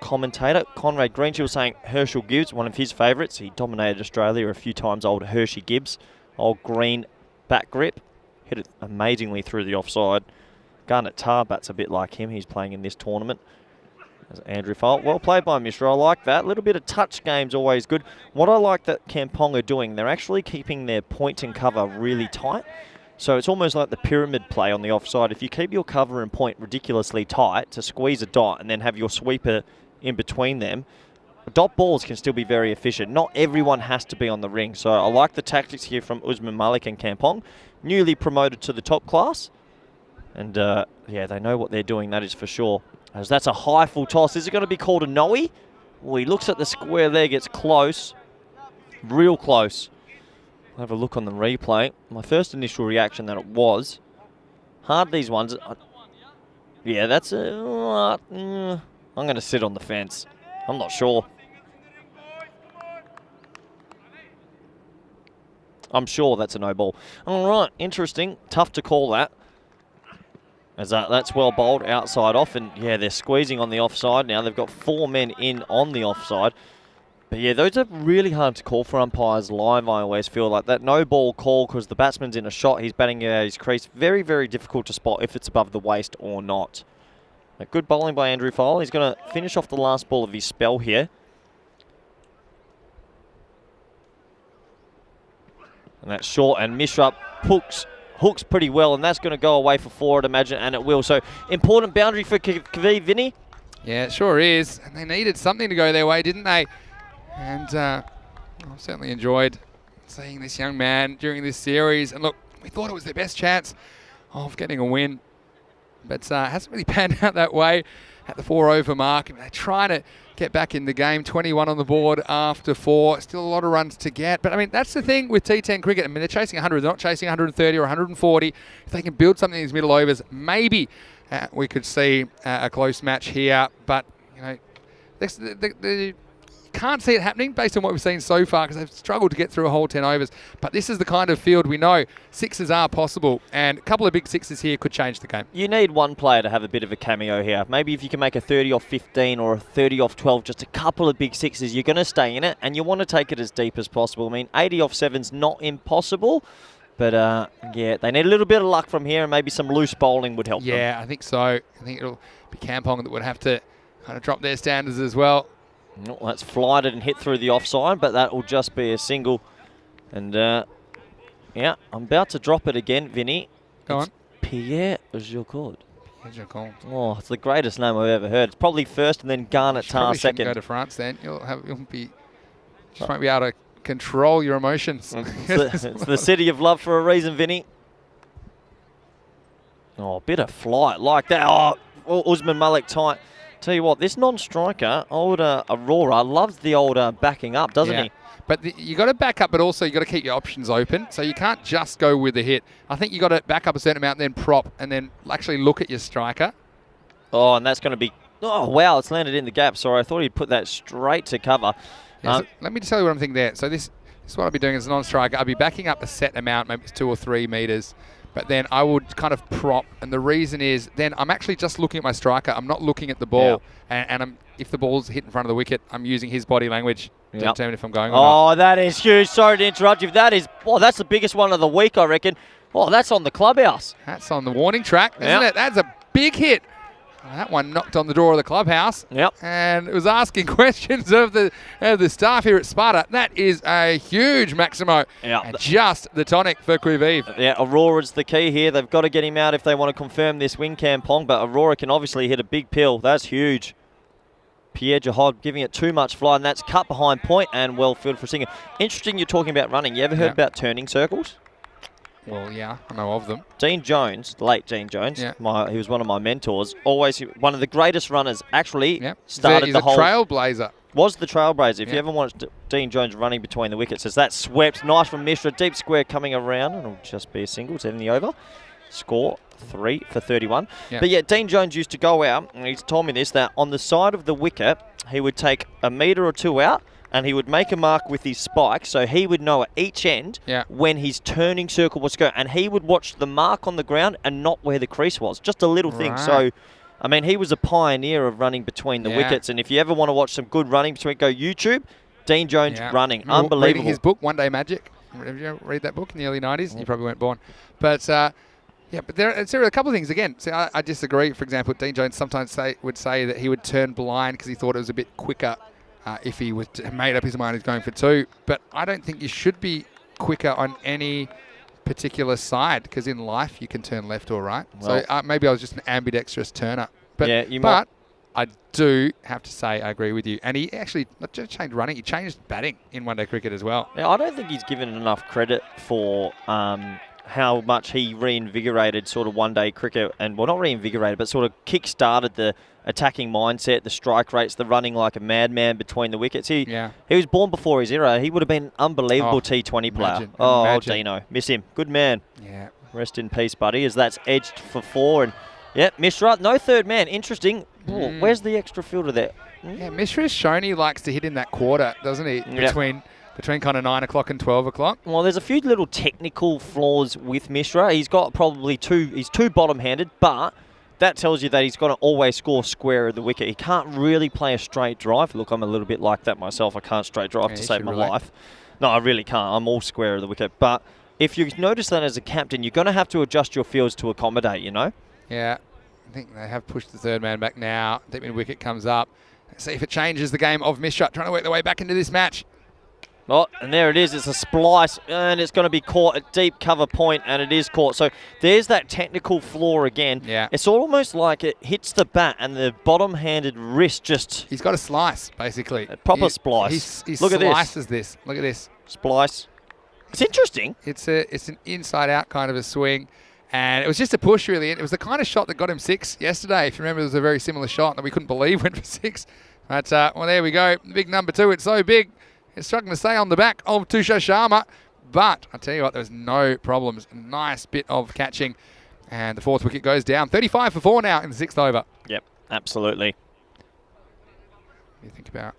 commentator, Conrad Greenshield, saying Herschel Gibbs, one of his favourites. He dominated Australia a few times, old Hershey Gibbs. Old green back grip. Hit it amazingly through the offside. Garnet Tarbat's a bit like him. He's playing in this tournament. As Andrew Falt. Well played by Mishra. I like that. A little bit of touch game's always good. What I like that Kampong are doing, they're actually keeping their point and cover really tight. So it's almost like the pyramid play on the offside. If you keep your cover and point ridiculously tight to squeeze a dot and then have your sweeper in between them, dot balls can still be very efficient. Not everyone has to be on the ring. So I like the tactics here from Usman Malik and Kampong. Newly promoted to the top class. And yeah, they know what they're doing, that is for sure. As that's a high full toss. Is it going to be called a noe? Well, he looks at the square leg. It's close. Real close. I'll have a look on the replay. My first initial reaction that it was. Hard these ones. Yeah, that's a... I'm going to sit on the fence. I'm not sure. I'm sure that's a no ball. All right, interesting. Tough to call that. As that's well bowled outside off. And yeah, they're squeezing on the offside now. They've got 4 men in on the offside. But yeah, those are really hard to call for umpires live, I always feel like. That no ball call because the batsman's in a shot. He's batting out his crease. Very, very difficult to spot if it's above the waist or not. But good bowling by Andrew Fowle. He's going to finish off the last ball of his spell here. And that's short, and Mishra hooks pretty well, and that's going to go away for 4, I'd imagine, and it will. So, important boundary for Quivive, Vinny. Yeah, it sure is. And they needed something to go their way, didn't they? And I've certainly enjoyed seeing this young man during this series. And look, we thought it was their best chance of getting a win. But it hasn't really panned out that way at the 4 over mark. They're trying to get back in the game. 21 on the board after 4. Still a lot of runs to get. But, I mean, that's the thing with T10 cricket. I mean, they're chasing 100. They're not chasing 130 or 140. If they can build something in these middle overs, maybe we could see a close match here. But, you know, you can't see it happening based on what we've seen so far because they've struggled to get through a whole 10 overs. But this is the kind of field we know sixes are possible, and a couple of big sixes here could change the game. You need one player to have a bit of a cameo here. Maybe if you can make a 30 off 15 or a 30 off 12, just a couple of big sixes, you're going to stay in it, and you want to take it as deep as possible. I mean, 80 off 7's not impossible, but yeah, they need a little bit of luck from here, and maybe some loose bowling would help them. Yeah, I think so. I think it'll be Kampong that would have to kind of drop their standards as well. Well, that's flighted and hit through the offside, but that will just be a single. And, yeah, I'm about to drop it again, Vinny. Go on. Pierre Jocourt. Pierre Jocourt. Oh, it's the greatest name I've ever heard. It's probably first and then Garnet Tar second. Go to France then. You'll be, just won't be able to control your emotions. It's the city of love for a reason, Vinny. Oh, a bit of flight like that. Oh, Usman Malik tight. Tell you what, this non-striker, old Aurora, loves the old backing up, doesn't he? But you got to back up, but also you got to keep your options open. So you can't just go with the hit. I think you got to back up a certain amount, then prop, and then actually look at your striker. Oh, and that's going to be... Oh, wow, it's landed in the gap. Sorry, I thought he'd put that straight to cover. Yeah, so let me just tell you what I'm thinking there. So this this is what I'd be doing as a non-striker. I'd be backing up a set amount, maybe it's 2 or 3 metres, but then I would kind of prop. And the reason is then I'm actually just looking at my striker. I'm not looking at the ball. And if the ball's hit in front of the wicket, I'm using his body language to determine if I'm going or not. Oh, that is huge. Sorry to interrupt you. That is, that's the biggest one of the week, I reckon. Oh, that's on the clubhouse. That's on the warning track, isn't it? That's a big hit. That one knocked on the door of the clubhouse. And it was asking questions of the staff here at Sparta. That is a huge Maximo. And just the tonic for Quivive. Yeah, Aurora's the key here. They've got to get him out if they want to confirm this win, Kampong. But Aurora can obviously hit a big pill. That's huge. Pierre Jahod giving it too much fly, and that's cut behind point and well filled for Singer. Interesting you're talking about running. You ever heard about turning circles? Well, yeah, I know of them. Dean Jones, the late Dean Jones, he was one of my mentors, always one of the greatest runners, actually started the whole... He's a trailblazer. Was the trailblazer. If you ever watched Dean Jones running between the wickets, as that swept, nice from Mishra, deep square coming around, and it'll just be a single, 7 in the over. Score 3 for 31. But yeah, Dean Jones used to go out, and he's told me this, that on the side of the wicket, he would take a metre or two out, and he would make a mark with his spike, so he would know at each end when his turning circle was going, and he would watch the mark on the ground and not where the crease was. Just a little thing. So, I mean, he was a pioneer of running between the wickets, and if you ever want to watch some good running between, go YouTube, Dean Jones running. Unbelievable. Reading his book, One Day Magic. Did you read that book in the early 90s? You probably weren't born. But, but there are a couple of things. Again, see, I disagree. For example, Dean Jones sometimes would say that he would turn blind because he thought it was a bit quicker if he was made up his mind he's going for 2. But I don't think you should be quicker on any particular side, because in life you can turn left or right. Well, so maybe I was just an ambidextrous turner. But, I do have to say I agree with you. And he actually not just changed running, he changed batting in one-day cricket as well. Yeah, I don't think he's given enough credit for how much he reinvigorated sort of one-day cricket, and well, not reinvigorated, but sort of kick-started the attacking mindset, the strike rates, the running like a madman between the wickets. He was born before his era. He would have been an unbelievable T20 player. Imagine. Dino, miss him. Good man. Yeah. Rest in peace, buddy, as that's edged for 4. And Mishra, no third man. Interesting. Ooh, where's the extra fielder there? Yeah, Mishra's shown he likes to hit in that quarter, doesn't he? Between kind of 9 o'clock and 12 o'clock. Well, there's a few little technical flaws with Mishra. He's got probably he's too bottom-handed, but that tells you that he's got to always score square of the wicket. He can't really play a straight drive. Look, I'm a little bit like that myself. I can't straight drive to save my life. No, I really can't. I'm all square of the wicket. But if you notice that as a captain, you're going to have to adjust your fields to accommodate, you know? Yeah. I think they have pushed the third man back now. Deep in wicket comes up. Let's see if it changes the game of Mishra, trying to work their way back into this match. Oh, and there it is. It's a splice, and it's going to be caught at deep cover point, and it is caught. So there's that technical flaw again. Yeah. It's almost like it hits the bat, and the bottom-handed wrist just... He's got a slice, basically. A proper splice. He Look slices this. Look at this. Splice. It's interesting. It's an inside-out kind of a swing, and it was just a push, really. It was the kind of shot that got him 6 yesterday. If you remember, it was a very similar shot that we couldn't believe went for 6. But, well, there we go. Big number 2. It's so big. It's struggling to stay on the back of Tushar Sharma. But I tell you what, there was no problems. Nice bit of catching. And the 4th wicket goes down. 35 for 4 now in the 6th over. Yep, absolutely. What do you think about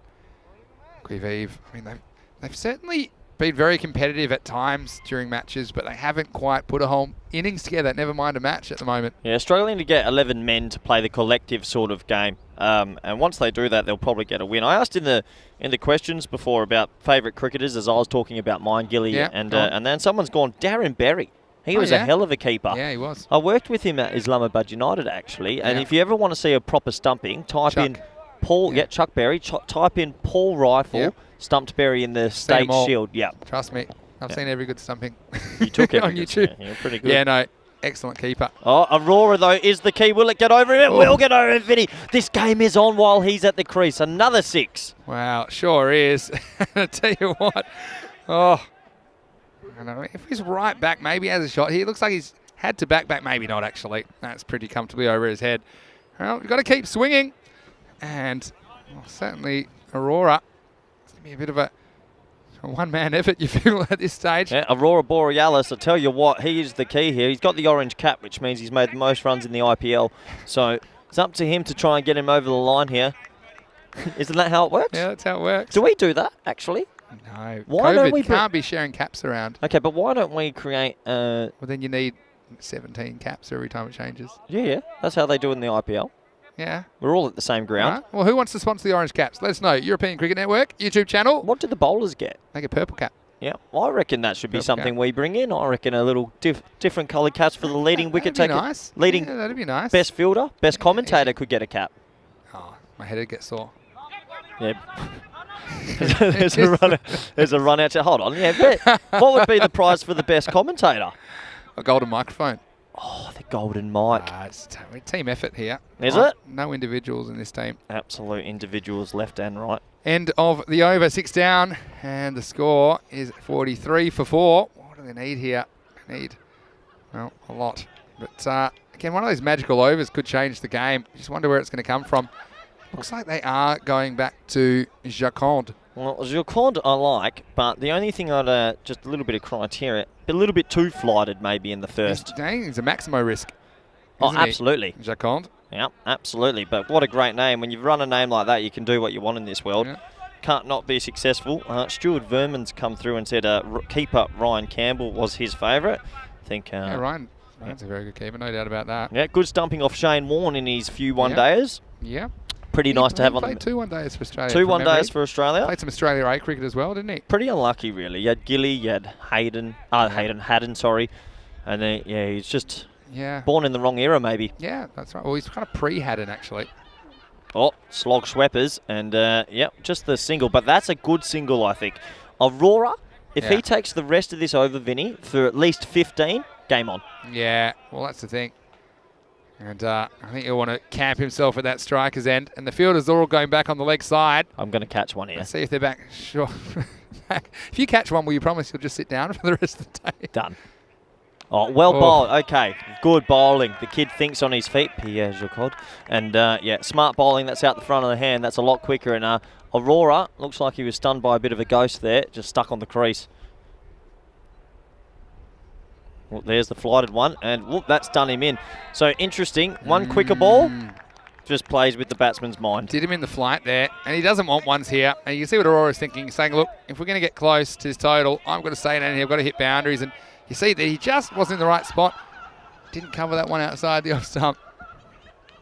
Quivive? I mean, they've certainly been very competitive at times during matches, but they haven't quite put a whole innings together, never mind a match at the moment. Yeah, struggling to get 11 men to play the collective sort of game. And once they do that, they'll probably get a win. I asked in the questions before about favourite cricketers, as I was talking about mine, Gilly, and then someone's gone, Darren Berry. He was a hell of a keeper. Yeah, he was. I worked with him at Islamabad United, actually, and if you ever want to see a proper stumping, type in Paul, Chuck Berry, type in Paul Rifle, stumped Berry in the State Shield. Yeah. Trust me, I've seen every good stumping. You took it on YouTube. Yeah, you're pretty good. Yeah, no. Excellent keeper. Oh, Aurora, though, is the key. Will it get over him? It will get over him, Vinny. This game is on while he's at the crease. Another 6. Wow, sure is. I tell you what. Oh, I don't know. If he's right back, maybe has a shot. He looks like he's had to back, maybe not, actually. That's pretty comfortably over his head. Well, you've got to keep swinging. And certainly Aurora, it's going to be a bit of a one-man effort, you feel, at this stage. Yeah, Aurora Borealis, I tell you what, he is the key here. He's got the orange cap, which means he's made the most runs in the IPL. So it's up to him to try and get him over the line here. Isn't that how it works? Yeah, that's how it works. Do we do that, actually? No, Why don't COVID we can't be sharing caps around. Okay, but why don't we create... Well, then you need 17 caps every time it changes. Yeah, that's how they do it in the IPL. Yeah. We're all at the same ground. Right. Well, who wants to sponsor the orange caps? Let us know. European Cricket Network, YouTube channel. What do the bowlers get? They get purple cap. Yeah, I reckon that should be Purple something cap. we bring in. I reckon a little different coloured caps for the leading wicket That'd taker. be nice. Leading Yeah, that'd be nice. best fielder, best commentator could get a cap. Oh, my head would get sore. Yeah. there's a run out to... Hold on. Yeah, what would be the prize for the best commentator? A golden microphone. Oh, the golden mic. It's team effort here. Is it? No individuals in this team. Absolute individuals left and right. End of the over, 6 down, and the score is 43 for 4. What do they need here? They need, well, a lot. But again, one of those magical overs could change the game. Just wonder where it's going to come from. Looks like they are going back to Jaconde. Well, Jaconde I like, but the only thing I'd just a little bit of criteria, a little bit too flighted maybe in the first. He's a Maximo risk. Oh, absolutely. Jaconde. Yeah, absolutely. But what a great name. When you run a name like that, you can do what you want in this world. Yeah. Can't not be successful. Stuart Verman's come through and said keeper Ryan Campbell was his favourite. I think. Yeah, Ryan's a very good keeper, no doubt about that. Yeah, good stumping off Shane Warne in his few one-dayers. Yeah. Pretty nice to have on. Played 2 one-days for Australia. 2 one-days for Australia. Played some Australia A cricket as well, didn't he? Pretty unlucky, really. You had Gilly, you had Haddon, sorry. And then, yeah, he's just born in the wrong era, maybe. Yeah, that's right. Well, he's kind of pre-Haddon, actually. Oh, slog Schweppers. And, just the single. But that's a good single, I think. Aurora, if he takes the rest of this over, Vinny, for at least 15, game on. Yeah, well, that's the thing. And I think he'll want to camp himself at that striker's end. And the fielders are all going back on the leg side. I'm going to catch one here. Let's see if they're back. Sure. If you catch one, will you promise you'll just sit down for the rest of the day? Done. Oh, well bowled. Okay, good bowling. The kid thinks on his feet, Pierre Jaconde. And, smart bowling. That's out the front of the hand. That's a lot quicker. And Aurora, looks like he was stunned by a bit of a ghost there. Just stuck on the crease. Well, there's the flighted one, and whoop, that's done him in. So interesting, one quicker ball, just plays with the batsman's mind. Did him in the flight there, and he doesn't want ones here. And you can see what Aurora's thinking. He's saying, look, if we're going to get close to his total, I'm going to stay down here. I've got to hit boundaries. And you see that he just wasn't in the right spot. Didn't cover that one outside the off stump.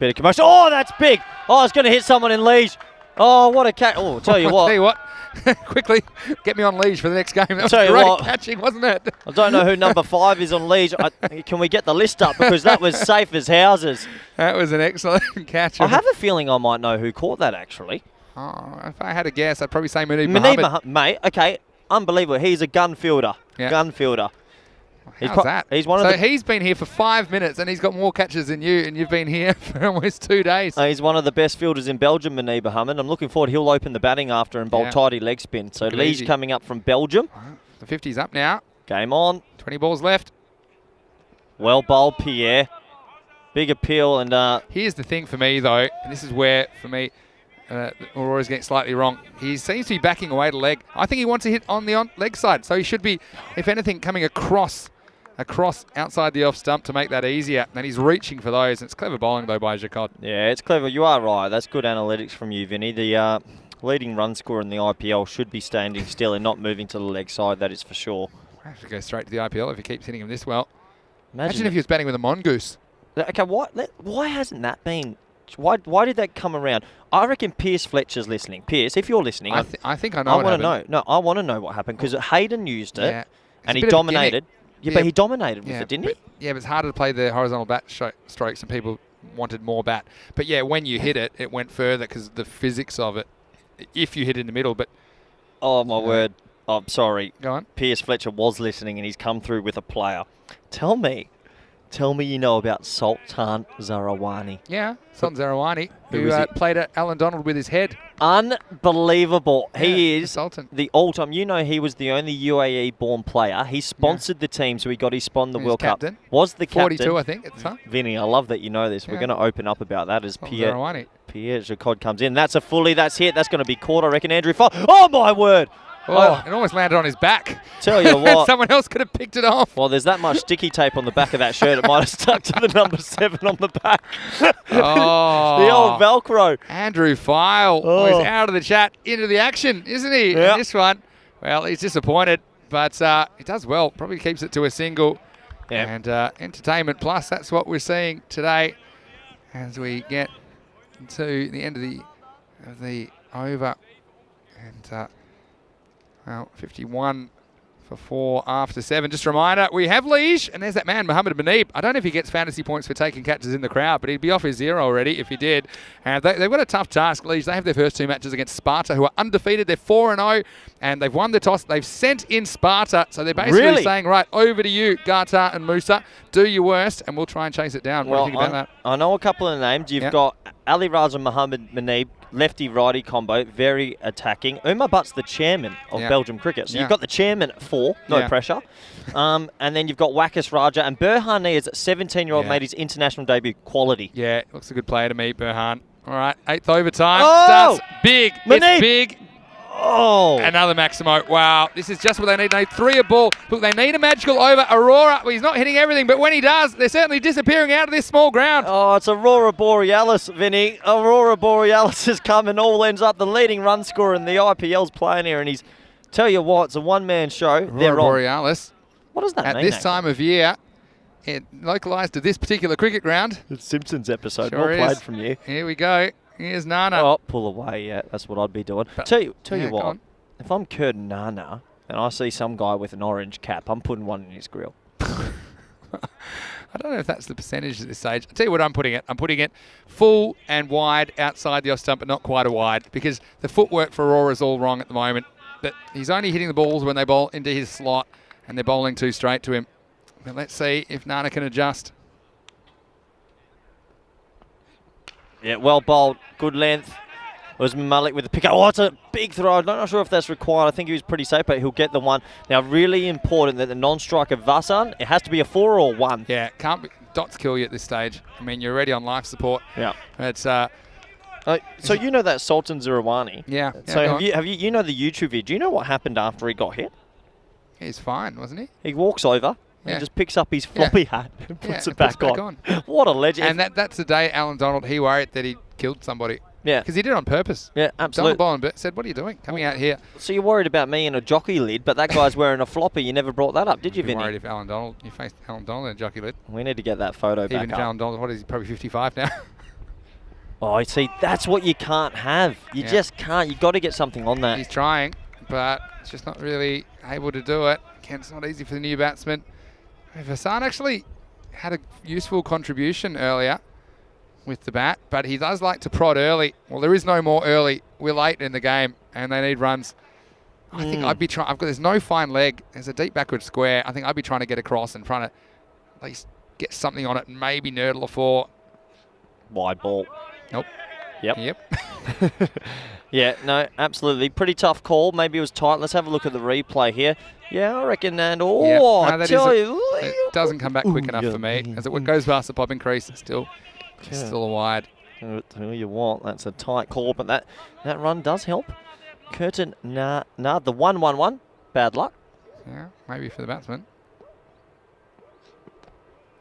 Bit of commotion. Oh, that's big. Oh, it's going to hit someone in Liege. Oh, what a catch. Oh, I'll tell you what. Tell you what. Quickly, get me on Liege for the next game. That was great catching, wasn't it? I don't know who number 5 is on Liege. Can we get the list up? Because that was safe as houses. That was an excellent catch. I have a feeling I might know who caught that, actually. Oh, if I had a guess, I'd probably say Munib Mohammed. Mate, okay. Unbelievable. He's a gun fielder. Yeah. Gun fielder. How's that? He's one of the... he's been here for 5 minutes and he's got more catches than you, and you've been here for almost 2 days. He's one of the best fielders in Belgium, Munib Mohammed. I'm looking forward. He'll open the batting after and bowl tidy leg spin. So Lee's coming up from Belgium. The 50's up now. Game on. 20 balls left. Well bowled, Pierre. Big appeal. And here's the thing for me, though, and this is where, for me, Aurora's getting slightly wrong. He seems to be backing away to leg. I think he wants to hit on the leg side. So he should be, if anything, coming across outside the off stump to make that easier. And he's reaching for those. It's clever bowling, though, by Jaconde. Yeah, it's clever. You are right. That's good analytics from you, Vinny. The leading run scorer in the IPL should be standing still and not moving to the leg side. That is for sure. I have to go straight to the IPL if he keeps hitting him this well. Imagine if he was batting with a mongoose. Okay, why hasn't that been... Why did that come around? I reckon Pierce Fletcher's listening. Pierce, if you're listening... I think I know what happened. I want to know what happened, because Hayden used it, and he dominated. Yeah, but he dominated with it, didn't he? But it's harder to play the horizontal bat strokes, and people wanted more bat. But yeah, when you hit it, it went further because of the physics of it. If you hit in the middle, but... Oh, my word. Oh, I'm sorry. Go on. Pierce Fletcher was listening, and he's come through with a player. Tell me you know about Sultan Zarawani. Yeah, Sultan Zarawani, who played at Alan Donald with his head. Unbelievable. Yeah, he is Sultan. the all-time. You know, he was the only UAE-born player. He sponsored the team, so he got his spot in the World Cup. Was the captain. 42, I think, at the time. Vinny, I love that you know this. We're going to open up about that as Pierre Jaconde comes in. That's a fully. That's hit. That's going to be caught. I reckon Andrew Fire. Oh, my word. Oh, it almost landed on his back. Tell you what. Someone else could have picked it off. Well, there's that much sticky tape on the back of that shirt. It might have stuck to the number 7 on the back. Oh. The old Velcro. Andrew File. Oh, he's out of the chat, into the action, isn't he? Yeah. And this one, Well, he's disappointed, but he does well. Probably keeps it to a single. Yeah. And Entertainment Plus, that's what we're seeing today as we get to the end of the over. And, well, 51 for 4 after 7. Just a reminder, we have Liege, and there's that man, Mohammed Manib. I don't know if he gets fantasy points for taking catches in the crowd, but he'd be off his 0 already if he did. And they've got a tough task, Liege. They have their first 2 matches against Sparta, who are undefeated. They're 4-0, and they've won the toss. They've sent in Sparta, so they're basically saying, right, over to you, Gata and Musa. Do your worst, and we'll try and chase it down. What do you think about that? I know a couple of names. You've got Ali Raza Mohammed Manib, lefty-righty combo, very attacking. Umar Butt's the chairman of Belgium cricket. So you've got the chairman at 4, no pressure. And then you've got Wakas Raja, and Burhan is 17-year-old made his international debut, quality. Yeah, looks a good player to me, Burhan. All right, 8th overtime. Oh! Starts big. Manib. It's big. Oh! Another Maximo. Wow, this is just what they need. They need 3 a ball. Look, they need a magical over. Aurora, well, he's not hitting everything, but when he does, they're certainly disappearing out of this small ground. Oh, it's Aurora Borealis, Vinny. Aurora Borealis has come and all ends up the leading run scorer in the IPL's playing here, and he's, tell you what, it's a one-man show. Aurora Borealis. What does that mean? At this time of year, it localised to this particular cricket ground. The Simpsons episode, Sure well is. played from you. Here we go. Here's Nana. Oh, pull away, yeah, that's what I'd be doing. But, tell you go what, on. if I'm Curtin Nana and I see some guy with an orange cap, I'm putting one in his grill. I don't know if that's the percentage at this stage. I'll tell you what I'm putting it. I'm putting it full and wide outside the off stump, but not quite a wide, because the footwork for Aurora is all wrong at the moment. But he's only hitting the balls when they bowl into his slot, and they're bowling too straight to him. But let's see if Nana can adjust. Yeah, well bowled, good length. It was Malik with the pick up. Oh, it's a big throw. I'm not sure if that's required. I think he was pretty safe, but he'll get the one. Now, really important that the non-striker Vasan, it has to be a 4 or 1. Yeah, can't be, dots kill you at this stage. I mean, you're already on life support. Yeah. It's so you know that Sultan Zirawani? Yeah. So have you know the YouTube video? Do you know what happened after he got hit? He's fine, wasn't he? He walks over and just picks up his floppy hat and puts it back on. What a legend. And that's the day Alan Donald, he worried that he killed somebody. Yeah. Because he did it on purpose. Yeah, absolutely. Donald Bowen said, what are you doing coming out here? So you're worried about me in a jockey lid, but that guy's wearing a floppy. You never brought that up, did you, Vinny? Worried if you faced Alan Donald in a jockey lid. We need to get that photo back Even if up. Alan Donald, what is he, probably 55 now? Oh, see, that's what you can't have. You just can't. You've got to get something on that. He's trying, but it's just not really able to do it. Again, it's not easy for the new batsman. Vasan actually had a useful contribution earlier with the bat, but he does like to prod early. Well, there is no more early. We're late in the game, and they need runs. I think I'd be trying. There's no fine leg. There's a deep backward square. I think I'd be trying to get across and trying to at least get something on it, and maybe nurdle a 4. Wide ball. Nope. Yep. Yeah, no, absolutely. Pretty tough call. Maybe it was tight. Let's have a look at the replay here. Yeah, I reckon. And I tell you, it doesn't come back quick enough for me. As it goes past the popping crease, it's still a wide. Who you want? That's a tight call, but that run does help. Curtin, the 1-1-1. Bad luck. Yeah, maybe for the batsman.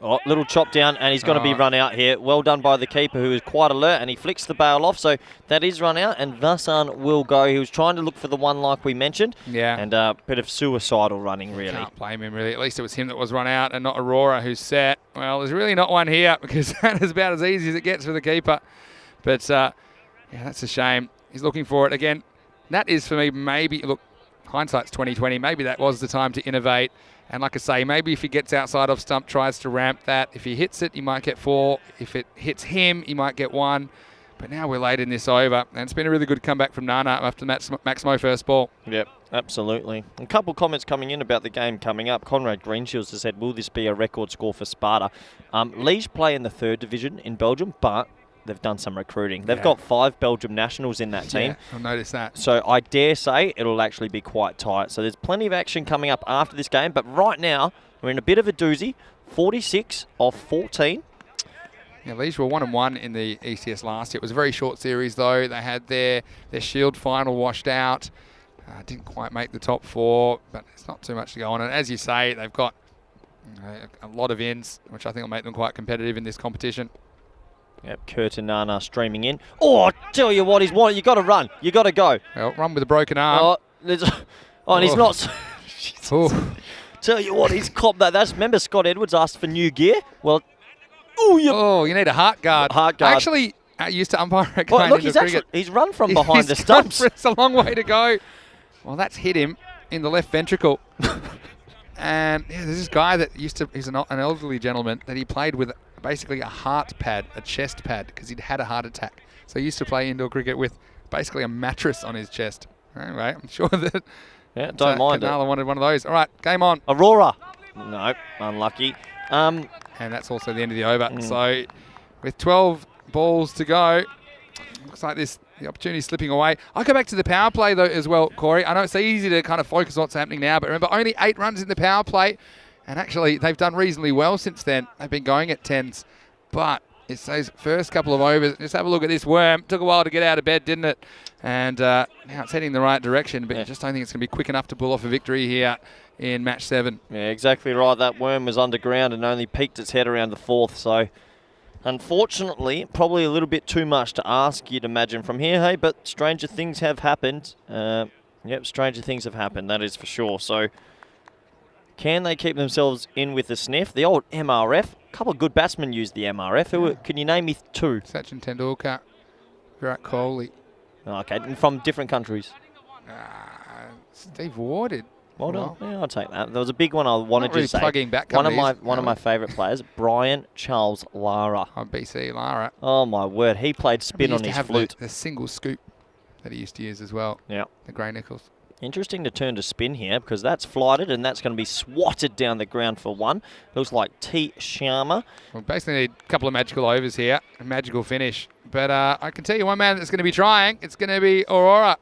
Oh, little chop down, and he's going to be run out here. Well done by the keeper, who is quite alert, and he flicks the bail off. So that is run out, and Vasan will go. He was trying to look for the one like we mentioned. Yeah. And a bit of suicidal running, really. Can't blame him, really. At least it was him that was run out and not Aurora who's set. Well, there's really not one here because that is about as easy as it gets for the keeper. But, yeah, that's a shame. He's looking for it again. That is, for me, maybe, look, hindsight's 20/20. Maybe that was the time to innovate. And like I say, maybe if he gets outside of stump, tries to ramp that. If he hits it, he might get 4. If it hits him, he might get 1. But now we're late in this over. And it's been a really good comeback from Nana after Maximo first ball. Yep, absolutely. A couple of comments coming in about the game coming up. Conrad Greenshields has said, will this be a record score for Sparta? Liege play in the 3rd division in Belgium, but they've done some recruiting. They've got 5 Belgium nationals in that team. Yeah, I've noticed that. So I dare say it'll actually be quite tight. So there's plenty of action coming up after this game. But right now, we're in a bit of a doozy. 46 off 14. Yeah, Liege were 1-1 in the ECS last year. It was a very short series, though. They had their Shield final washed out. Didn't quite make the top 4, but it's not too much to go on. And as you say, they've got a lot of ins, which I think will make them quite competitive in this competition. Yep, Curtin Nana streaming in. Oh, I tell you what, he's wanting. You got to run. You got to go. Well, run with a broken arm. Oh, Oh, and he's not. Oh. Tell you what, he's copped that. Remember Scott Edwards asked for new gear? Well, Oh, you need a heart guard. Heart guard. Actually, I used to umpire a well, game look, into cricket. he's run from behind the He's gone stumps. for- It's a long way to go. Well, that's hit him in the left ventricle. And yeah, there's this guy that he's an elderly gentleman that he played with basically a heart pad, a chest pad, because he'd had a heart attack. So he used to play indoor cricket with basically a mattress on his chest. Anyway, I'm sure that Yeah, don't mind it. Canala wanted one of those. All right, game on. Aurora. No, unlucky. And that's also the end of the over. So with 12 balls to go, looks like the opportunity is slipping away. I'll go back to the power play, though, as well, Corey. I know it's easy to kind of focus on what's happening now, but remember, only 8 runs in the power play. And actually, they've done reasonably well since then. They've been going at 10s. But it's those first couple of overs. Just have a look at this worm. Took a while to get out of bed, didn't it? And now it's heading the right direction, but I just don't think it's going to be quick enough to pull off a victory here in match 7. Yeah, exactly right. That worm was underground and only peeked its head around the 4th. So, unfortunately, probably a little bit too much to ask, you'd imagine, from here, hey? But stranger things have happened. Yep, stranger things have happened, that is for sure. So, can they keep themselves in with the sniff? The old MRF. A couple of good batsmen used the MRF. Can you name me 2? Sachin Tendulkar, Virat Kohli. Okay, and from different countries. Steve Waugh did. Well done. Yeah, I'll take that. There was a big one I wanted Not really to say. plugging back One of companies. my favourite players, Brian Charles Lara. On BC Lara. Oh my word, he played spin on He his used to flute. have the single scoop that he used to use as well. Yeah. The grey nickels. Interesting to turn to spin here because that's flighted and that's going to be swatted down the ground for 1. Looks like T. Sharma. Well, basically need a couple of magical overs here, a magical finish. But I can tell you one man that's going to be trying. It's going to be Aurora.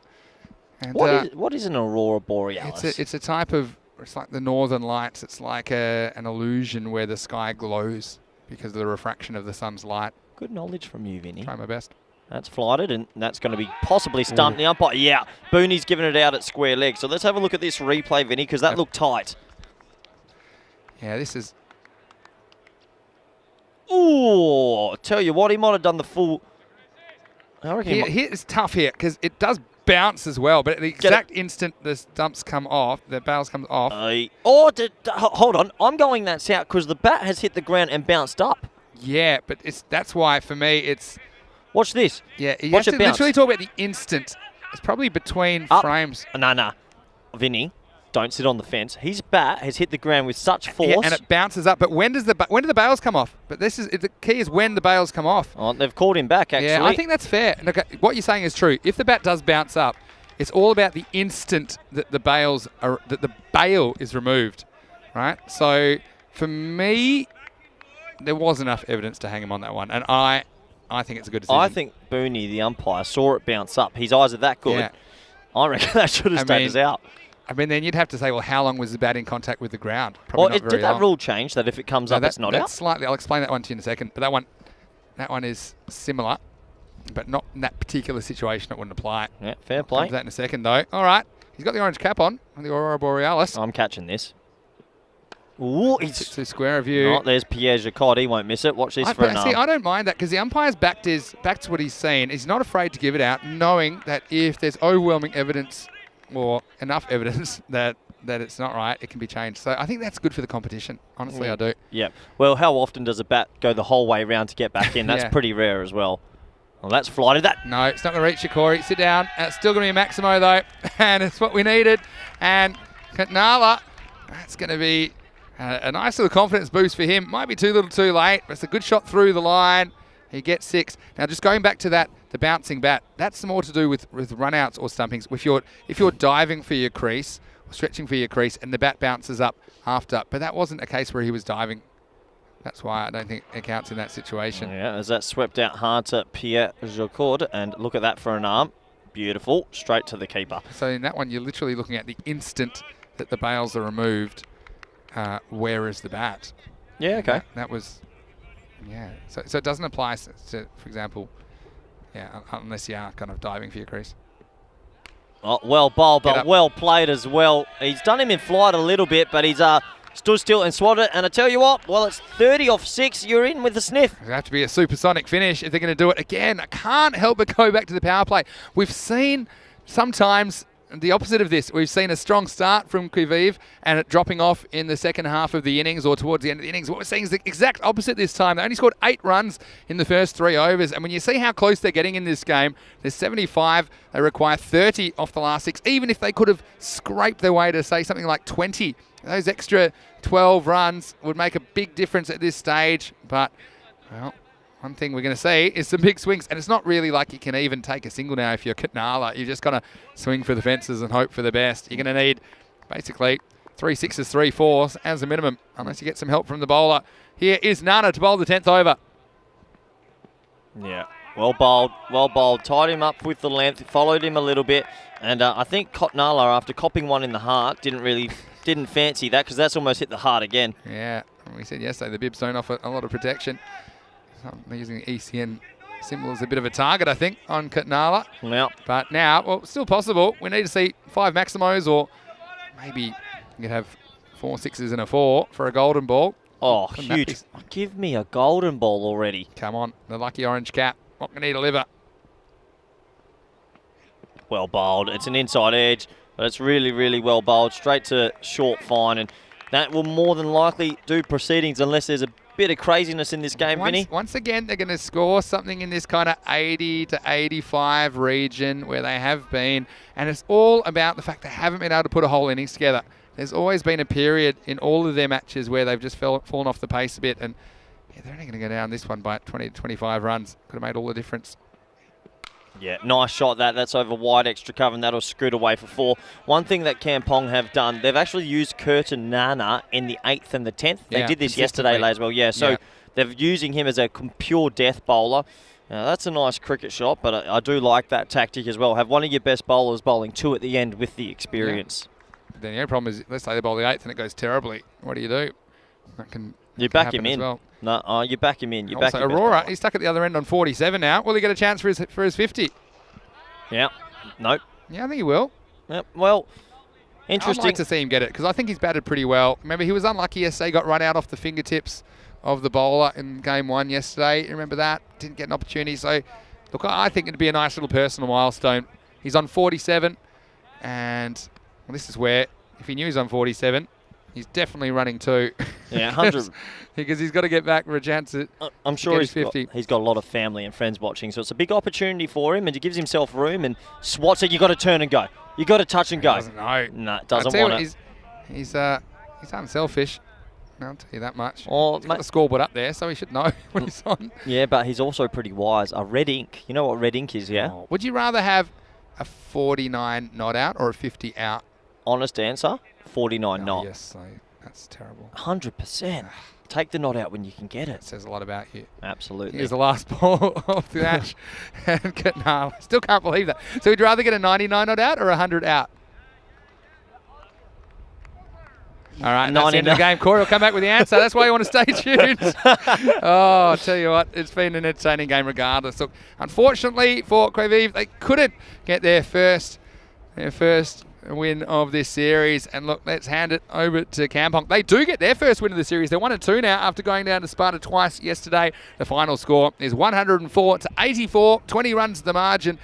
And, What is an Aurora Borealis? it's a type of, it's like the northern lights. It's like an illusion where the sky glows because of the refraction of the sun's light. Good knowledge from you, Vinny. Try my best. That's flighted, and that's going to be possibly stumped the umpire. Yeah, Booney's giving it out at square leg. So let's have a look at this replay, Vinny, because that looked tight. Yeah, this is... Ooh, tell you what, he might have done the full... I reckon It's tough here because it does bounce as well, but at the exact instant the stumps come off, the bails come off. Hold on, I'm going that south because the bat has hit the ground and bounced up. Yeah, but that's why for me it's... Watch this. Yeah, you Watch have it to bounce. literally talk about the instant. It's probably between Up. frames. Nah. Vinny, don't sit on the fence. His bat has hit the ground with such force. Yeah, and it bounces up. But when do the bails come off? But the key is when the bails come off. Oh, they've called him back, actually. Yeah, I think that's fair. Look, what you're saying is true. If the bat does bounce up, it's all about the instant that the bail is removed, right? So for me, there was enough evidence to hang him on that one, and I think it's a good decision. I think Booney, the umpire, saw it bounce up. His eyes are that good. Yeah. I reckon that should have stayed us out. I mean, then you'd have to say, well, how long was the bat in contact with the ground? Probably not very did that long. rule change that if it comes up, it's not out? Slightly. I'll explain that one to you in a second. But that one is similar, but not in that particular situation. It wouldn't apply. Yeah, fair I'll play. come to that in a second, though. All right. He's got the orange cap on, the Aurora Borealis. I'm catching this. Ooh, he's... Too square of you. Oh, there's Pierre Jacquot. He won't miss it. Watch this for an arm. See, I don't mind that because the umpire's backed to what he's seen. He's not afraid to give it out, knowing that if there's overwhelming evidence or enough evidence that it's not right, it can be changed. So I think that's good for the competition. Honestly, I do. Yeah. Well, how often does a bat go the whole way around to get back in? That's Yeah. pretty rare as well. Well, that's flighted. That. No, it's not going to reach you, Corey. Sit down. It's still going to be a Maximo, though, and it's what we needed. And Canala, that's going to be a nice little confidence boost for him. Might be too little too late, but it's a good shot through the line. He gets 6. Now, just going back to the bouncing bat, that's more to do with run-outs or stumpings. If you're diving for your crease or stretching for your crease and the bat bounces up after, but that wasn't a case where he was diving. That's why I don't think it counts in that situation. Yeah, as that swept out hard to Pierre Jacquot, and look at that for an arm. Beautiful, straight to the keeper. So in that one, you're literally looking at the instant that the bails are removed. Where is the bat? Yeah, okay. That was, yeah. So it doesn't apply to, for example, unless you are kind of diving for your crease. Oh, well bowled, but well played as well. He's done him in flight a little bit, but he's stood still and swatted it. And I tell you what, well, it's 30 off 6. You're in with the sniff. It'll have to be a supersonic finish if they're going to do it again. I can't help but go back to the power play. We've seen sometimes the opposite of this. We've seen a strong start from Quivive and it dropping off in the second half of the innings or towards the end of the innings. What we're seeing is the exact opposite this time. They only scored 8 runs in the first 3 overs. And when you see how close they're getting in this game, there's 75. They require 30 off the last 6. Even if they could have scraped their way to, say, something like 20, those extra 12 runs would make a big difference at this stage. But, well, one thing we're going to see is some big swings, and it's not really like you can even take a single now if you're Katnala. You're just going to swing for the fences and hope for the best. You're going to need basically 3 6s, 3 4s as a minimum, unless you get some help from the bowler. Here is Nana to bowl the 10th over. Yeah, well bowled. Tied him up with the length, followed him a little bit, and I think Katnala, after copping one in the heart, didn't fancy that because that's almost hit the heart again. Yeah, we said yesterday the bibs don't offer a lot of protection. They're using the ECN symbol as a bit of a target, I think, on Katnala. Yeah. But now, well, still possible. We need to see 5 Maximos, or maybe you could have 4 6s and a 4 for a golden ball. Oh, huge. Give me a golden ball already. Come on, the lucky orange cap. What can he deliver? Well bowled. It's an inside edge, but it's really, really well bowled. Straight to short fine, and that will more than likely do proceedings unless there's a bit of craziness in this game, Vinny. Once again, they're going to score something in this kind of 80 to 85 region where they have been. And it's all about the fact they haven't been able to put a whole innings together. There's always been a period in all of their matches where they've just fallen off the pace a bit. And yeah, they're only going to go down this one by 20 to 25 runs. Could have made all the difference. Yeah, nice shot that. That's over wide extra cover, and that'll scoot away for 4. One thing that Kampong have done, they've actually used Curtin Nana in the 8th and the 10th. They did this yesterday as well. Yeah, so they're using him as a pure death bowler. Now, that's a nice cricket shot, but I do like that tactic as well. Have one of your best bowlers bowling 2 at the end with the experience. Yeah. Then the only problem is, let's say they bowl the 8th and it goes terribly. What do you do? That can You back him as in. well. No, you back him in. You also, back him Aurora, he's stuck at the other end on 47 now. Will he get a chance for his 50? Yeah. Nope. Yeah, I think he will. Yep. Well, interesting. I'd like to see him get it because I think he's batted pretty well. Remember, he was unlucky yesterday, got run out off the fingertips of the bowler in game 1 yesterday. Remember that? Didn't get an opportunity. So, look, I think it'd be a nice little personal milestone. He's on 47, and well, this is where, if he knew he's on 47, he's definitely running 2. Yeah, 100. Because he's got to get back for a chance at I'm sure he's 50. He's got a lot of family and friends watching, so it's a big opportunity for him, and he gives himself room and swats it. You got to turn and go. You got to touch and go. He doesn't know. No, doesn't want it. He's unselfish. I'll tell you that much. Oh, he's got the scoreboard up there, so he should know when he's on. Yeah, but he's also pretty wise. A red ink. You know what red ink is, yeah? Oh, would you rather have a 49 not out or a 50 out? Honest answer, 49 not. Yes, so that's terrible. 100%. Take the not out when you can get it. That says a lot about you. Absolutely. Here's the last ball of the match. No, still can't believe that. So would you rather get a 99 not out or a 100 out? All right, that's the end of the game. Corey will come back with the answer. That's why you want to stay tuned. Oh, I'll tell you what, it's been an entertaining game regardless. Look, unfortunately for Quivive, they couldn't get their first win of this series. And look, let's hand it over to Kampong. They do get their first win of the series. They're 1-2 now after going down to Sparta twice yesterday. The final score is 104 to 84, 20 runs to the margin.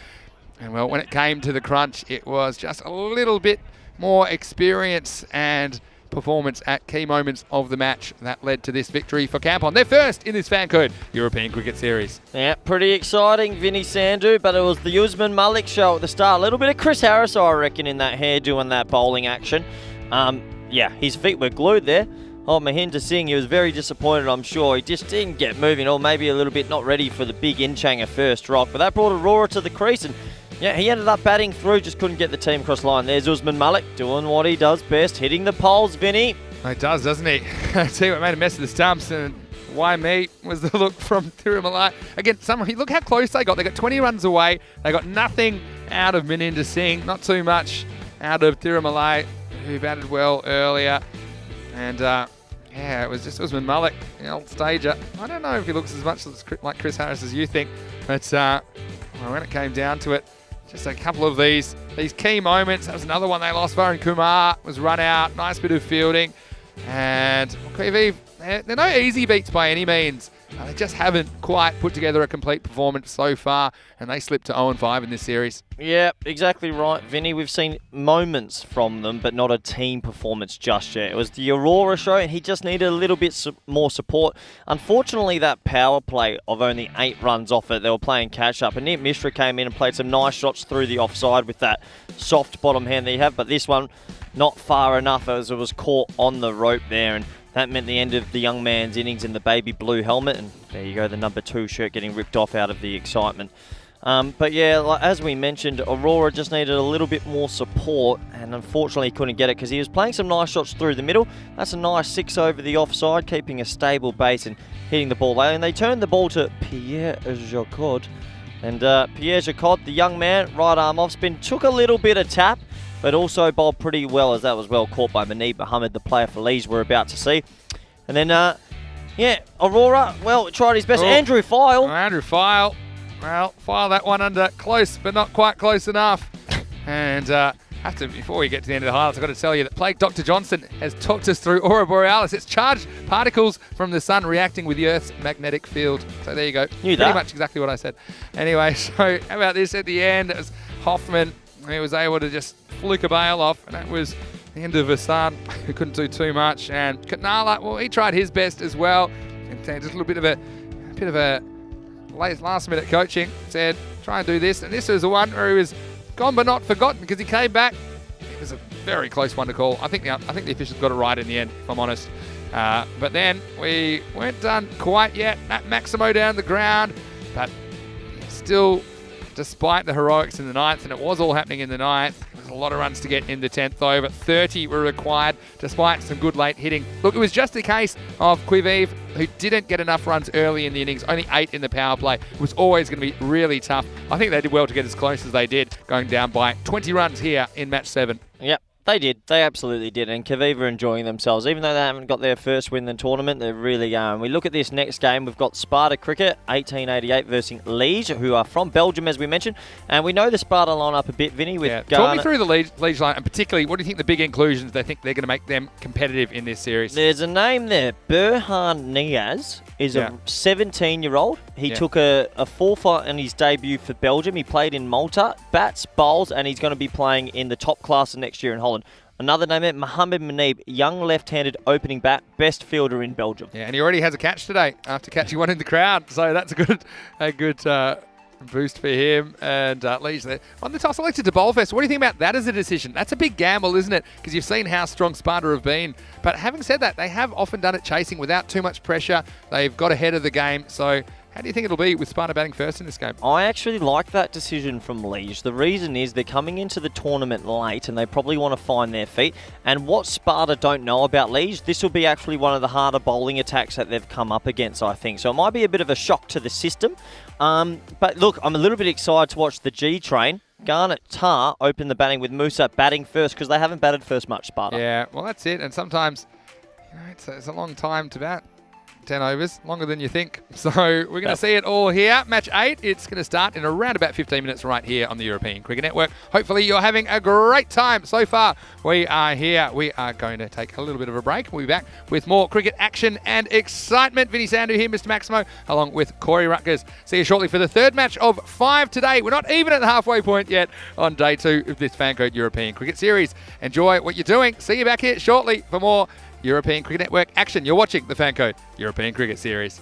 And well, when it came to the crunch, it was just a little bit more experience and performance at key moments of the match that led to this victory for Kampong. They're first in this FanCode European Cricket Series. Yeah, pretty exciting, Vinny Sandhu, but it was the Usman Malik show at the start. A little bit of Chris Harris, I reckon, in that hair doing that bowling action. Yeah, his feet were glued there. Oh, Mahinder Singh, he was very disappointed, I'm sure. He just didn't get moving, or maybe a little bit not ready for the big Inchanger first rock. But that brought Aurora to the crease, and yeah, he ended up batting through, just couldn't get the team across line. There's Usman Malik doing what he does best, hitting the poles, Vinny. He does, doesn't he? I tell you what, made a mess of the stumps, and why me was the look from Thirumalai. Again, look how close they got. They got 20 runs away. They got nothing out of Mahinder Singh, not too much out of Thirumalai, who batted well earlier. And yeah, it was just Usman Malik, the old stager. I don't know if he looks as much like Chris Harris as you think, but when it came down to it, just a couple of these key moments. That was another one they lost. Varun Kumar was run out. Nice bit of fielding. And Quivive, they're no easy beats by any means. They just haven't quite put together a complete performance so far, and they slipped to 0-5 in this series. Yeah, exactly right, Vinny. We've seen moments from them, but not a team performance just yet. It was the Aurora show, and he just needed a little bit more support. Unfortunately, that power play of only 8 runs off it, they were playing catch-up, and Nick Mishra came in and played some nice shots through the offside with that soft bottom hand that you have, but this one, not far enough as it was caught on the rope there, and that meant the end of the young man's innings in the baby blue helmet, and there you go, the number 2 shirt getting ripped off out of the excitement. But yeah, like, as we mentioned, Aurora just needed a little bit more support, and unfortunately he couldn't get it because he was playing some nice shots through the middle. That's a nice 6 over the offside, keeping a stable base and hitting the ball late. And they turned the ball to Pierre Jacod. And Pierre Jacod, the young man, right arm off spin, took a little bit of tap, but also bowled pretty well, as that was well caught by Manib Mohammed, the player for Leeds we're about to see. And then, yeah, Aurora, well, tried his best. Andrew File. Andrew File. Well, file that one under close, but not quite close enough. And before we get to the end of the highlights, I've got to tell you that Plague Dr. Johnson has talked us through Aurora Borealis. It's charged particles from the sun reacting with the Earth's magnetic field. So there you go. Pretty much exactly what I said. Anyway, so how about this at the end? It was Hoffman. He was able to just fluke a bail off, and that was the end of Hassan, who couldn't do too much. And Katnala, well, he tried his best as well. And just a little bit of a last-minute coaching. Said, try and do this. And this was the one where he was gone but not forgotten, because he came back. It was a very close one to call. I think the officials got it right in the end, if I'm honest. But then we weren't done quite yet. Matt Maximo down the ground, but still, despite the heroics in the 9th, and it was all happening in the 9th, there's a lot of runs to get in the 10th over. 30 were required, despite some good late hitting. Look, it was just a case of Quivive, who didn't get enough runs early in the innings, only 8 in the power play. It was always going to be really tough. I think they did well to get as close as they did, going down by 20 runs here in match 7. Yep. They did. They absolutely did. And Kaviva are enjoying themselves. Even though they haven't got their first win in the tournament, they're really going. We look at this next game. We've got Sparta Cricket, 1888 versus Liege, who are from Belgium, as we mentioned. And we know the Sparta line-up a bit, Vinny, with Garner. Talk me through the Liege line, and particularly, what do you think the big inclusions they think they're going to make them competitive in this series? There's a name there. Burhan Niaz is a 17-year-old. He took a 4-fight in his debut for Belgium. He played in Malta, bats, bowls, and he's going to be playing in the top class of next year in Holland. Another name there, Mohammed Manib, young left-handed opening bat, best fielder in Belgium. Yeah, and he already has a catch today after catching one in the crowd. So that's a good boost for him. And Liege there. On the toss elected to Bowlfest, what do you think about that as a decision? That's a big gamble, isn't it? Because you've seen how strong Sparta have been. But having said that, they have often done it chasing without too much pressure. They've got ahead of the game. So how do you think it'll be with Sparta batting first in this game? I actually like that decision from Liege. The reason is they're coming into the tournament late and they probably want to find their feet. And what Sparta don't know about Liege, this will be actually one of the harder bowling attacks that they've come up against, I think. So it might be a bit of a shock to the system. But look, I'm a little bit excited to watch the G train. Garnet Tar open the batting with Musa batting first, because they haven't batted first much, Sparta. Yeah, well, that's it. And sometimes, it's a long time to bat. 10 overs, longer than you think. So we're going to see it all here. Match 8, it's going to start in around about 15 minutes right here on the European Cricket Network. Hopefully you're having a great time so far. We are here. We are going to take a little bit of a break. We'll be back with more cricket action and excitement. Vinny Sandhu here, Mr. Maximo, along with Corey Rutgers. See you shortly for the third match of 5 today. We're not even at the halfway point yet on day 2 of this FanCode European Cricket Series. Enjoy what you're doing. See you back here shortly for more European Cricket Network action. You're watching the FanCode European Cricket Series.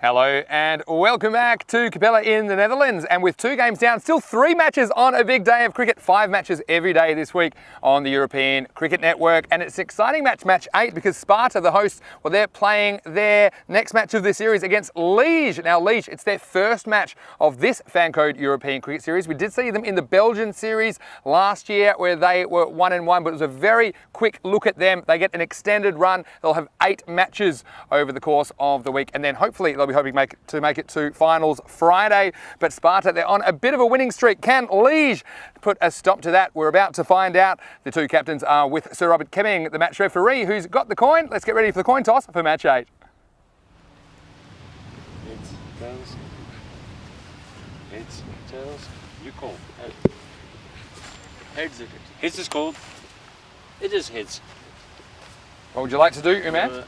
Hello and welcome back to Capelle in the Netherlands. And with 2 games down, still 3 matches on a big day of cricket. 5 matches every day this week on the European Cricket Network. And it's an exciting match 8, because Sparta, the hosts, well, they're playing their next match of the series against Liege. Now, Liege, it's their first match of this FanCode European Cricket Series. We did see them in the Belgian series last year where they were 1-1, but it was a very quick look at them. They get an extended run. They'll have 8 matches over the course of the week, and then hopefully they'll be hoping to make it to finals Friday. But Sparta, they're on a bit of a winning streak. Can Liege put a stop to that? We're about to find out. The 2 captains are with Sir Robert Kemming, the match referee, who's got the coin. Let's get ready for the coin toss for match 8. Heads, tails. Heads, tails. You call. Heads. Heads is called. It is heads. What would you like to do, Umair?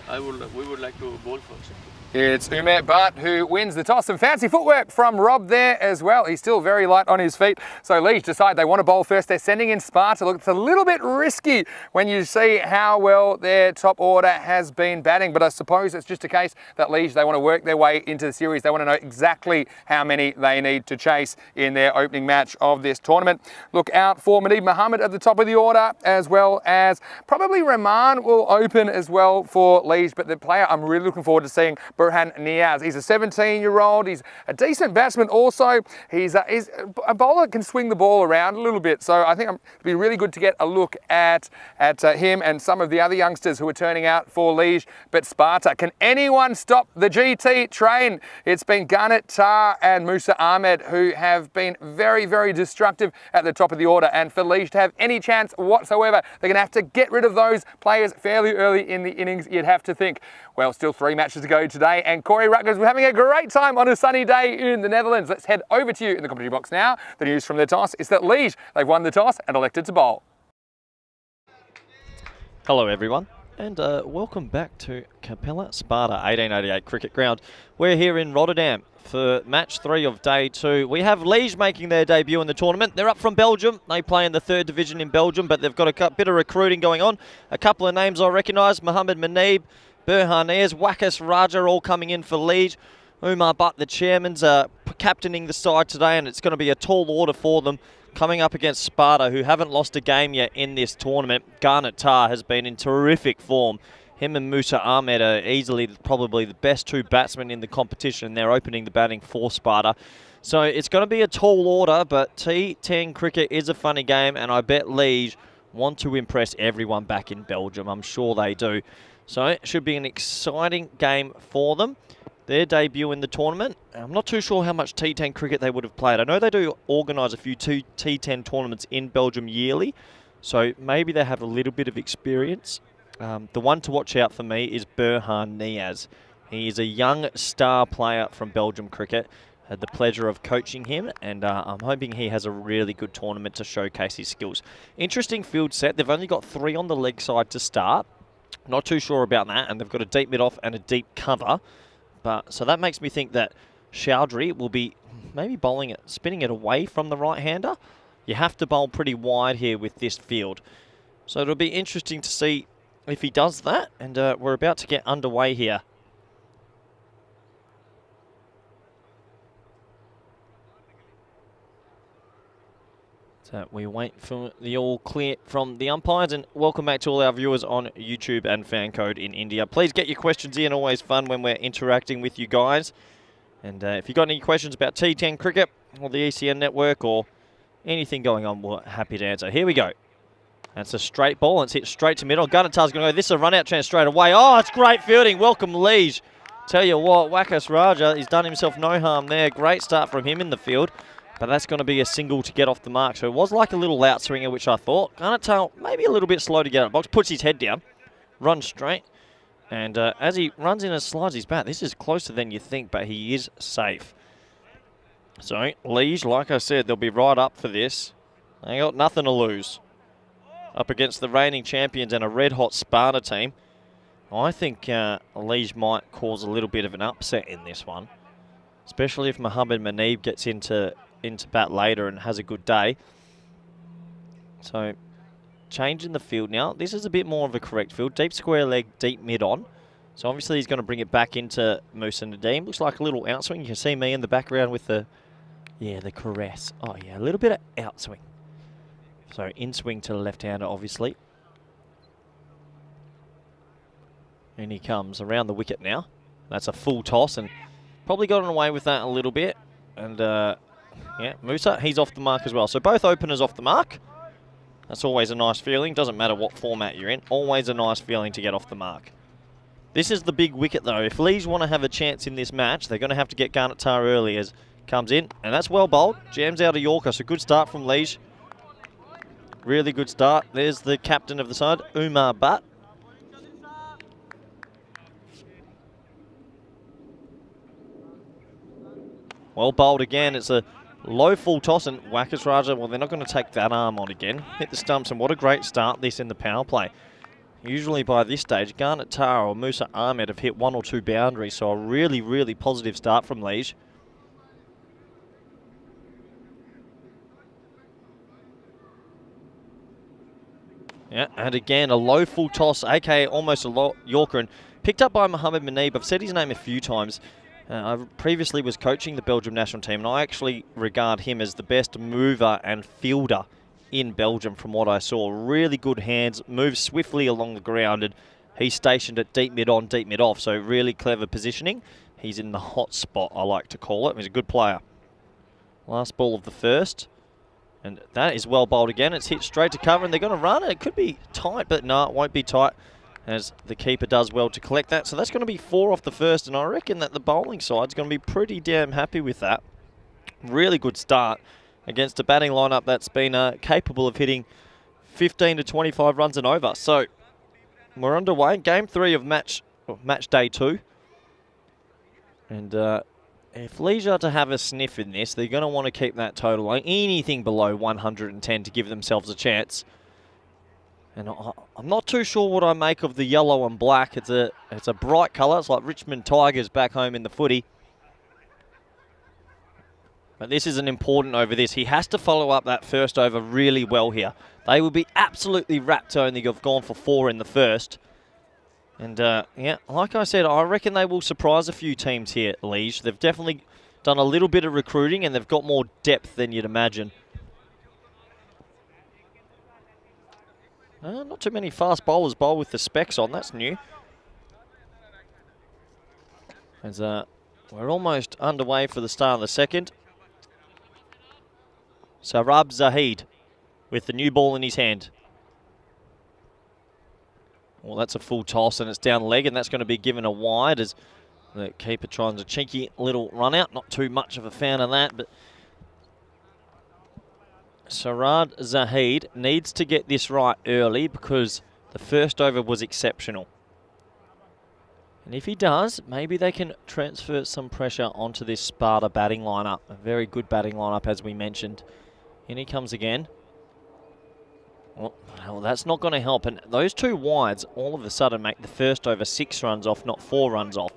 We would like to bowl first. It's Umair Bhatt who wins the toss. Some fancy footwork from Rob there as well. He's still very light on his feet. So Liege decide they want to bowl first. They're sending in Sparta. Look, it's a little bit risky when you see how well their top order has been batting. But I suppose it's just a case that Liege, they want to work their way into the series. They want to know exactly how many they need to chase in their opening match of this tournament. Look out for Muneeb Mohammed at the top of the order, as well as probably Rahman will open as well for Liege. But the player I'm really looking forward to seeing, Burhan Niaz. He's a 17-year-old. He's a decent batsman also. He's a bowler that can swing the ball around a little bit. So I think it'd be really good to get a look at him and some of the other youngsters who are turning out for Liege. But Sparta, can anyone stop the GT train? It's been Garnet Tar and Musa Ahmed who have been very, very destructive at the top of the order. And for Liege to have any chance whatsoever, they're going to have to get rid of those players fairly early in the innings, you'd have to think. Well, still 3 matches to go today, and Corey Rutgers, we're having a great time on a sunny day in the Netherlands. Let's head over to you in the commentary box now. The news from their toss is that Liege, they've won the toss and elected to bowl. Hello everyone, and welcome back to Capelle Sparta 1888 Cricket Ground. We're here in Rotterdam for match 3 of day 2. We have Liege making their debut in the tournament. They're up from Belgium. They play in the 3rd division in Belgium, but they've got a bit of recruiting going on. A couple of names I recognise: Mohammed Muneeb, Burhan Niaz, Wakas Raja all coming in for Liege. Umar Bhatt, the chairman's captaining the side today, and it's going to be a tall order for them coming up against Sparta, who haven't lost a game yet in this tournament. Garnet Tar has been in terrific form. Him and Musa Ahmed are easily probably the best 2 batsmen in the competition. They're opening the batting for Sparta. So it's going to be a tall order, but T10 cricket is a funny game, and I bet Liege want to impress everyone back in Belgium. I'm sure they do. So it should be an exciting game for them. Their debut in the tournament. I'm not too sure how much T10 cricket they would have played. I know they do organise a few T10 tournaments in Belgium yearly, so maybe they have a little bit of experience. The one to watch out for me is Burhan Niaz. He is a young star player from Belgium cricket. Had the pleasure of coaching him, and I'm hoping he has a really good tournament to showcase his skills. Interesting field set. They've only got 3 on the leg side to start. Not too sure about that, and they've got a deep mid-off and a deep cover. So that makes me think that Chowdhury will be maybe bowling it, spinning it away from the right-hander. You have to bowl pretty wide here with this field. So it'll be interesting to see if he does that, and we're about to get underway here. So we wait for the all clear from the umpires, and welcome back to all our viewers on YouTube and FanCode in India. Please get your questions in, always fun when we're interacting with you guys. And if you've got any questions about T10 cricket or the ECN network or anything going on, we're happy to answer. Here we go. That's a straight ball, and it's hit straight to middle. Gunatar's going to go. This is a run-out chance straight away. Oh, it's great fielding. Welcome, Liege. Tell you what, Wakas Raja, he's done himself no harm there. Great start from him in the field. But that's going to be a single to get off the mark. So it was like a little out swinger, which I thought. Gunatar maybe a little bit slow to get out of the box. Puts his head down, runs straight. And as he runs in and slides his bat, this is closer than you think, but he is safe. So Liege, like I said, they'll be right up for this. They got nothing to lose. Up against the reigning champions and a red-hot Sparta team. I think Liege might cause a little bit of an upset in this one. Especially if Mohammed Muneeb gets into bat later and has a good day. So, change in the field now. This is a bit more of a correct field. Deep square leg, deep mid on. So obviously he's going to bring it back into Musa Nadeem. Looks like a little outswing. You can see me in the background with the caress. Oh yeah, a little bit of outswing. So in swing to the left-hander, obviously. And he comes around the wicket now. That's a full toss and probably gotten away with that a little bit. And yeah, Musa, he's off the mark as well. So both openers off the mark. That's always a nice feeling. Doesn't matter what format you're in. Always a nice feeling to get off the mark. This is the big wicket though. If Leeds want to have a chance in this match, they're going to have to get Garnet Tar early as comes in. And that's well bowled. Jams out a Yorker. So good start from Leeds. Really good start. There's the captain of the side, Umar Butt. Well bowled again. It's a low full toss and Wackers Raja, well, they're not going to take that arm on again. Hit the stumps, and what a great start this in the power play. Usually by this stage, Garnet Tar or Musa Ahmed have hit 1 or 2 boundaries, so a really, really positive start from Liege. Yeah, and again, a low full toss, aka almost a Yorker, and picked up by Mohamed Manib. I've said his name a few times. I previously was coaching the Belgium national team, and I actually regard him as the best mover and fielder in Belgium from what I saw. Really good hands, moves swiftly along the ground, and he's stationed at deep mid on, deep mid off, so really clever positioning. He's in the hot spot, I like to call it. He's a good player. Last ball of the first, and that is well bowled again. It's hit straight to cover, and they're going to run it. It could be tight, but no, it won't be tight, as the keeper does well to collect that. So that's going to be 4 off the first, and I reckon that the bowling side's going to be pretty damn happy with that. Really good start against a batting lineup that's been capable of hitting 15 to 25 runs and over. So we're underway. Game 3 of match day 2. And if Leeds are to have a sniff in this, they're going to want to keep that total like anything below 110 to give themselves a chance. And I'm not too sure what I make of the yellow and black. It's a bright colour. It's like Richmond Tigers back home in the footy. But this is an important over this. He has to follow up that first over really well here. They will be absolutely wrapped only have gone for 4 in the first. And yeah, like I said, I reckon they will surprise a few teams here at Liege. They've definitely done a little bit of recruiting and they've got more depth than you'd imagine. Not too many fast bowlers bowl with the specs on. That's new. As we're almost underway for the start of the second. Sarab Zahid with the new ball in his hand. Well, that's a full toss and it's down leg, and that's going to be given a wide as the keeper tries a cheeky little run out. Not too much of a fan of that, but Sarab Zahid needs to get this right early because the first over was exceptional. And if he does, maybe they can transfer some pressure onto this Sparta batting lineup. A very good batting lineup, as we mentioned. In he comes again. Well, that's not going to help. And those 2 wides all of a sudden make the first over 6 runs off, not 4 runs off.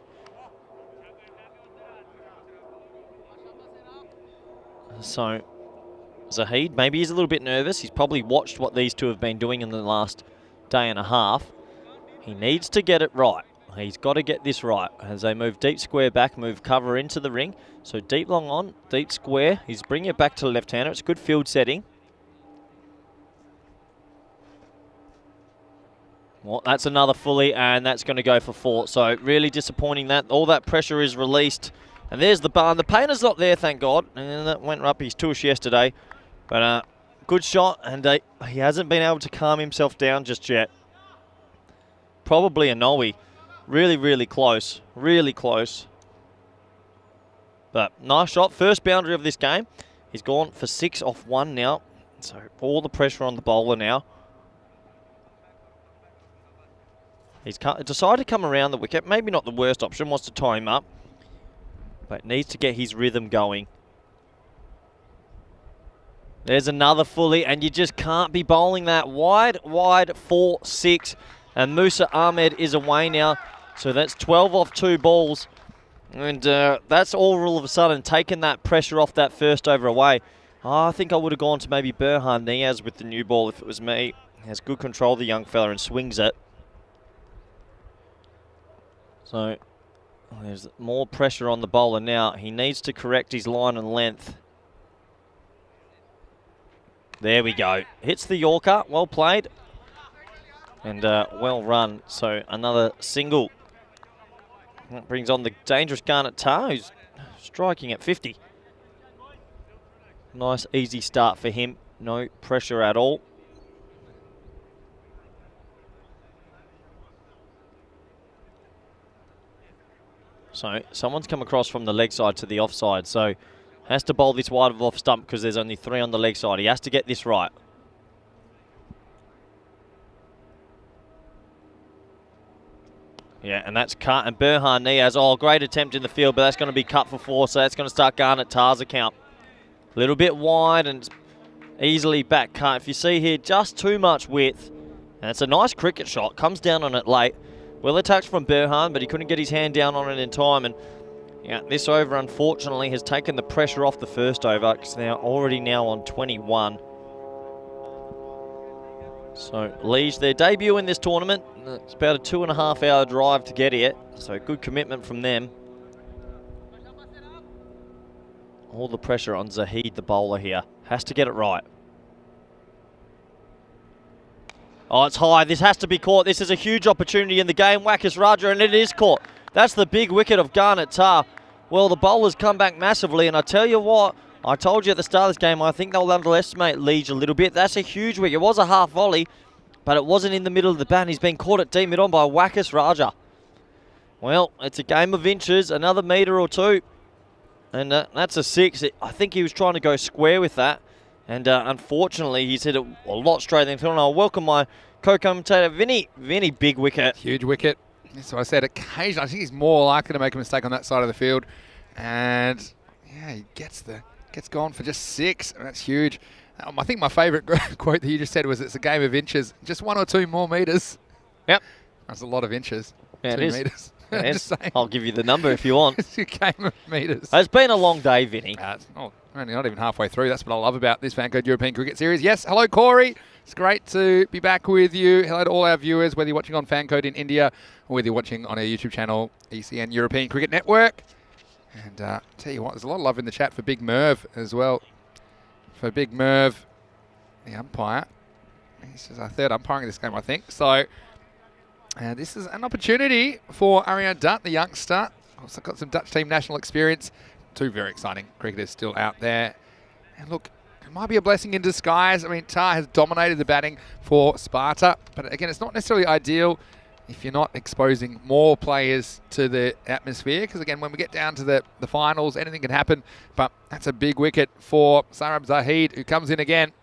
So Zahid, maybe he's a little bit nervous. He's probably watched what these 2 have been doing in the last day and a half. He needs to get it right. He's got to get this right as they move deep square back, move cover into the ring. So deep long on, deep square. He's bringing it back to the left-hander. It's a good field setting. Well, that's another fully, and that's going to go for 4. So really disappointing that. All that pressure is released. And there's the bar. And the painter's not there, thank God. And that went up his tush yesterday. But good shot, and he hasn't been able to calm himself down just yet. Probably a no-y. Really, really close. Really close. But nice shot. First boundary of this game. He's gone for 6 off 1 now. So all the pressure on the bowler now. He's decided to come around the wicket. Maybe not the worst option. Wants to tie him up. But needs to get his rhythm going. There's another fully, and you just can't be bowling that wide, 4-6. And Musa Ahmed is away now. So that's 12 off 2 balls. And that's all of a sudden taken that pressure off that first over away. I think I would have gone to maybe Berhan Niaz with the new ball if it was me. He has good control, the young fella, and swings it. So there's more pressure on the bowler now. He needs to correct his line and length. There we go. Hits the Yorker. Well played. And well run. So another single. That brings on the dangerous Garnet Tar, who's striking at 50. Nice, easy start for him. No pressure at all. So someone's come across from the leg side to the offside. So has to bowl this wide of off stump because there's only 3 on the leg side. He has to get this right. Yeah, and that's cut. And Burhan Niaz, great attempt in the field, but that's going to be cut for 4, so that's going to start Garnet Tar's account. A little bit wide and easily back cut. If you see here, just too much width. And it's a nice cricket shot. Comes down on it late. Well attacked from Burhan, but he couldn't get his hand down on it in time. And yeah, this over, unfortunately, has taken the pressure off the first over because they're already now on 21. So Liege, their debut in this tournament. It's about a 2.5 hour drive to get here. So good commitment from them. All the pressure on Zahid, the bowler here. Has to get it right. Oh, it's high. This has to be caught. This is a huge opportunity in the game. Wackers Raja, and it is caught. That's the big wicket of Garnet Tar. Well, the bowlers come back massively, and I tell you what, I told you at the start of this game, I think they'll underestimate Liege a little bit. That's a huge wicket. It was a half volley, but it wasn't in the middle of the bat. He's been caught at deep mid-on by Wackers Raja. Well, it's a game of inches, another metre or 2. And that's a 6. I think he was trying to go square with that. And unfortunately, he's hit it a lot straighter than I'll welcome my co-commentator, Vinny. Vinny, big wicket. Huge wicket. So I said occasionally, I think he's more likely to make a mistake on that side of the field. And yeah, he gets gone for just 6. And that's huge. I think my favourite quote that you just said was, it's a game of inches. Just 1 or 2 more metres. Yep. That's a lot of inches. Yeah, 2 metres. Yeah, just saying. I'll give you the number if you want. It's a game of metres. It's been a long day, Vinny. We're only not even halfway through. That's what I love about this FanCode European Cricket Series. Yes, hello, Corey. It's great to be back with you. Hello to all our viewers, whether you're watching on FanCode in India or whether you're watching on our YouTube channel, ECN European Cricket Network. And tell you what, there's a lot of love in the chat for Big Merv as well. For Big Merv, the umpire. This is our 3rd umpiring this game, I think. So this is an opportunity for Ariane Dutt, the youngster. Also got some Dutch team national experience. 2 very exciting cricketers still out there. And look, it might be a blessing in disguise. I mean, Tar has dominated the batting for Sparta. But again, it's not necessarily ideal if you're not exposing more players to the atmosphere. Because again, when we get down to the finals, anything can happen. But that's a big wicket for Sarab Zahid, who comes in again.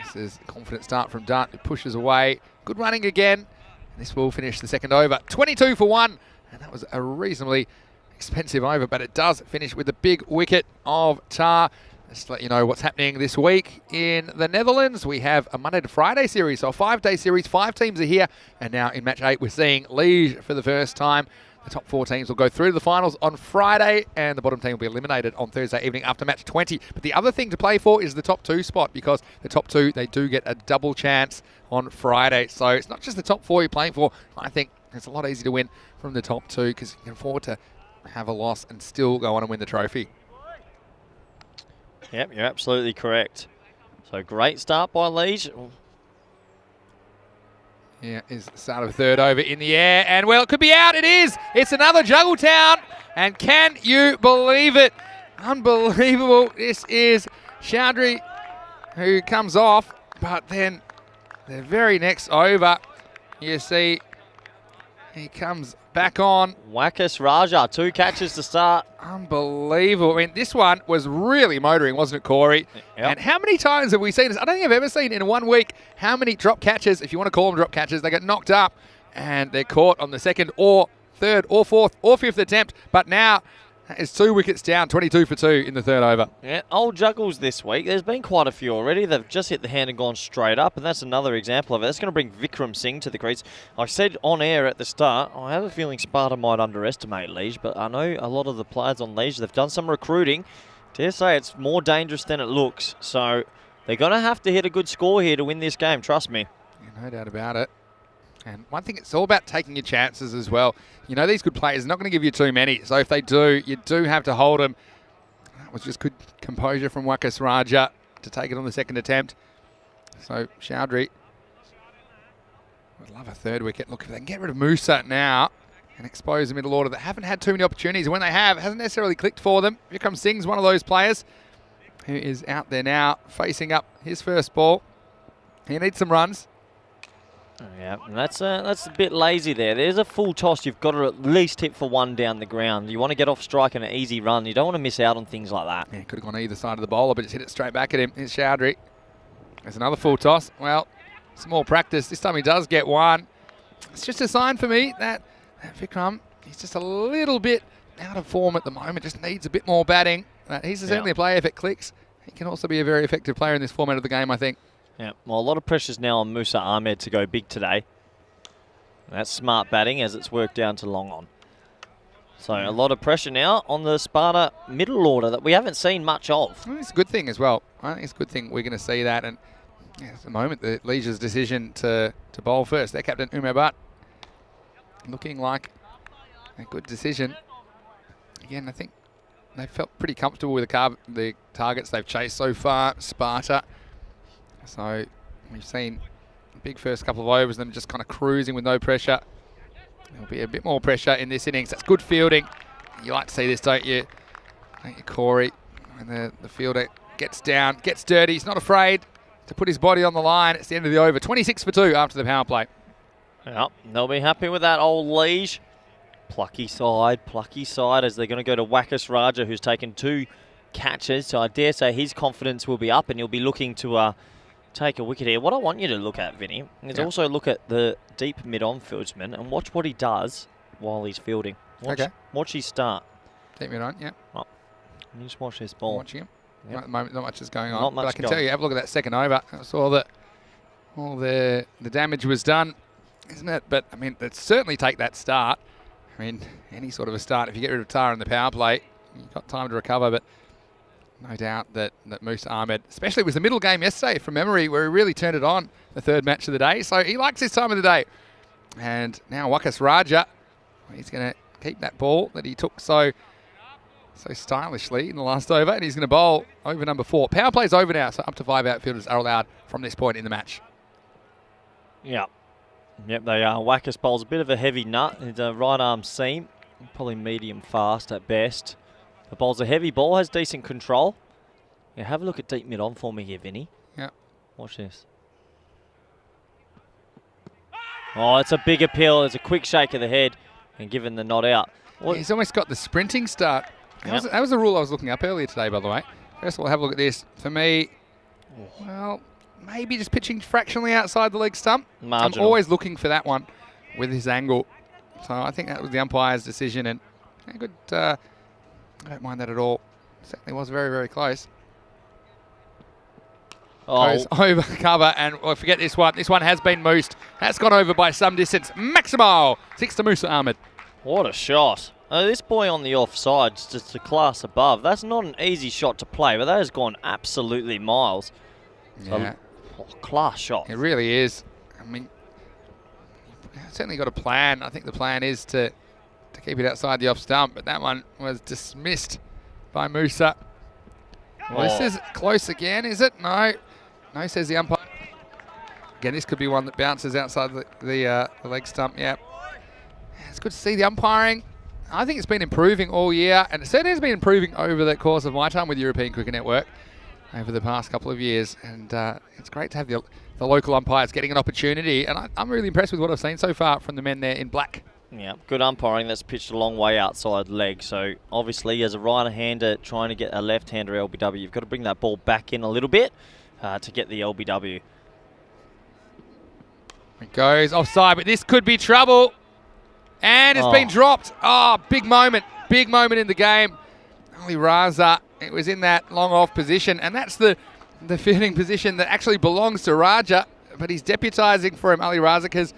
This is a confident start from Dutt, who pushes away. Good running again. And this will finish the second over. 22 for 1. And that was a reasonably expensive over, but it does finish with the big wicket of Tar. Just to let you know what's happening this week in the Netherlands. We have a Monday to Friday series, so a 5-day series. 5 teams are here, and now in match 8 we're seeing Liege for the first time. The top 4 teams will go through to the finals on Friday, and the bottom team will be eliminated on Thursday evening after match 20. But the other thing to play for is the top 2 spot, because the top 2, they do get a double chance on Friday. So it's not just the top 4 you're playing for. I think it's a lot easier to win from the top 2 because you can afford to have a loss and still go on and win the trophy. Yep, you're absolutely correct. So great start by Liege. Yeah, is the start of the 3rd over in the air. And, well, it could be out. It is. It's another Juggletown. And can you believe it? Unbelievable. This is Chowdhury who comes off. But then the very next over, you see he comes back on. Wackers Raja, 2 catches to start. Unbelievable. I mean, this one was really motoring, wasn't it, Corey? Yep. And how many times have we seen this? I don't think I've ever seen in 1 week how many drop catches, if you want to call them drop catches, they get knocked up and they're caught on the 2nd or 3rd or 4th or 5th attempt. But now it's 2 wickets down, 22 for 2 in the 3rd over. Yeah, old juggles this week. There's been quite a few already. They've just hit the hand and gone straight up, and that's another example of it. That's going to bring Vikram Singh to the crease. I said on air at the start, I have a feeling Sparta might underestimate Liege, but I know a lot of the players on Liege, they've done some recruiting. Dare say it's more dangerous than it looks. So they're going to have to hit a good score here to win this game, trust me. Yeah, no doubt about it. And one thing, it's all about taking your chances as well. You know, these good players are not going to give you too many. So if they do, you do have to hold them. That was just good composure from Wakas Raja to take it on the second attempt. So Chowdhury would love a third wicket. Look, if they can get rid of Musa now and expose the middle order that haven't had too many opportunities. And when they have, it hasn't necessarily clicked for them. Here comes Singh's one of those players who is out there now facing up his first ball. He needs some runs. Yeah, and that's a bit lazy there. There's a full toss. You've got to at least hit for one down the ground. You want to get off strike and an easy run. You don't want to miss out on things like that. Yeah, could have gone either side of the bowler, but just hit it straight back at him. Here's Chowdhury. There's another full toss. Well, small practice. This time he does get one. It's just a sign for me that Vikram, he's just a little bit out of form at the moment. Just needs a bit more batting. He's certainly a player if it clicks. He can also be a very effective player in this format of the game, I think. Yeah, well, a lot of pressure's now on Musa Ahmed to go big today. That's smart batting as it's worked down to long on. So a lot of pressure now on the Sparta middle order that we haven't seen much of. Well, it's a good thing as well. I think it's a good thing we're going to see that. And yeah, at the moment, the Leisure's decision to bowl first. Their captain, Umar Butt, looking like a good decision. Again, I think they felt pretty comfortable with the targets they've chased so far, Sparta. So we've seen a big first couple of overs, them just kind of cruising with no pressure. There'll be a bit more pressure in this innings. That's good fielding. You like to see this, don't you? Don't you, Corey? When the fielder gets down, gets dirty, he's not afraid to put his body on the line. It's the end of the over. 26 for 2 after the power play. Yep, they'll be happy with that old Liege. Plucky side as they're going to go to Wakas Raja, who's taken 2 catches. So I dare say his confidence will be up and he'll be looking to take a wicket here. What I want you to look at, Vinny, is also look at the deep mid-on fieldsman and watch what he does while he's fielding. Watch his start. Deep mid-on, yeah. Oh, you just watch this ball. Watching him. Yep. At the moment, not much is going on. Not much but I can tell you, have a look at that second over. I saw that all the damage was done, isn't it? But, I mean, let's certainly take that start. I mean, any sort of a start. If you get rid of Tara in the power play, you've got time to recover, but no doubt that Musa Ahmed, especially it was the middle game yesterday from memory where he really turned it on, the third match of the day. So he likes this time of the day. And now Wakas Raja, he's going to keep that ball that he took so stylishly in the last over, and he's going to bowl over number 4. Power play's over now, so up to 5 outfielders are allowed from this point in the match. Yeah. Yep, they are. Wakas bowls a bit of a heavy nut. It's a right arm seam, probably medium fast at best. The bowl's a heavy ball, has decent control. Yeah, have a look at deep mid on for me here, Vinny. Yeah. Watch this. Oh, it's a big appeal. It's a quick shake of the head and given the not out. Yeah, he's almost got the sprinting start. That was the rule I was looking up earlier today, by the way. First of all, have a look at this. For me, well, maybe just pitching fractionally outside the leg stump. Marginal. I'm always looking for that one with his angle. So I think that was the umpire's decision, and a good. I don't mind that at all. Certainly was very, very close. Goes over cover, and forget this one. This one has been moosed. That's gone over by some distance. Maximo 6 to Musa Ahmed. What a shot. This boy on the offside's just a class above. That's not an easy shot to play, but that has gone absolutely miles. Yeah. Class shot. It really is. I mean, certainly got a plan. I think the plan is to keep it outside the off stump, but that one was dismissed by Musa. Well, this is close again, is it? No. No, says the umpire. Again, this could be one that bounces outside the leg stump. Yeah. It's good to see the umpiring. I think it's been improving all year, and it certainly has been improving over the course of my time with European Cricket Network over the past couple of years. And it's great to have the local umpires getting an opportunity. And I'm really impressed with what I've seen so far from the men there in black. Yeah, good umpiring. That's pitched a long way outside leg. So obviously, as a right-hander trying to get a left-hander LBW, you've got to bring that ball back in a little bit to get the LBW. It goes offside, but this could be trouble. And it's been dropped. Oh, big moment in the game. Ali Raza, it was in that long off position, and that's the fielding position that actually belongs to Raja, but he's deputising for him, Ali Raza, because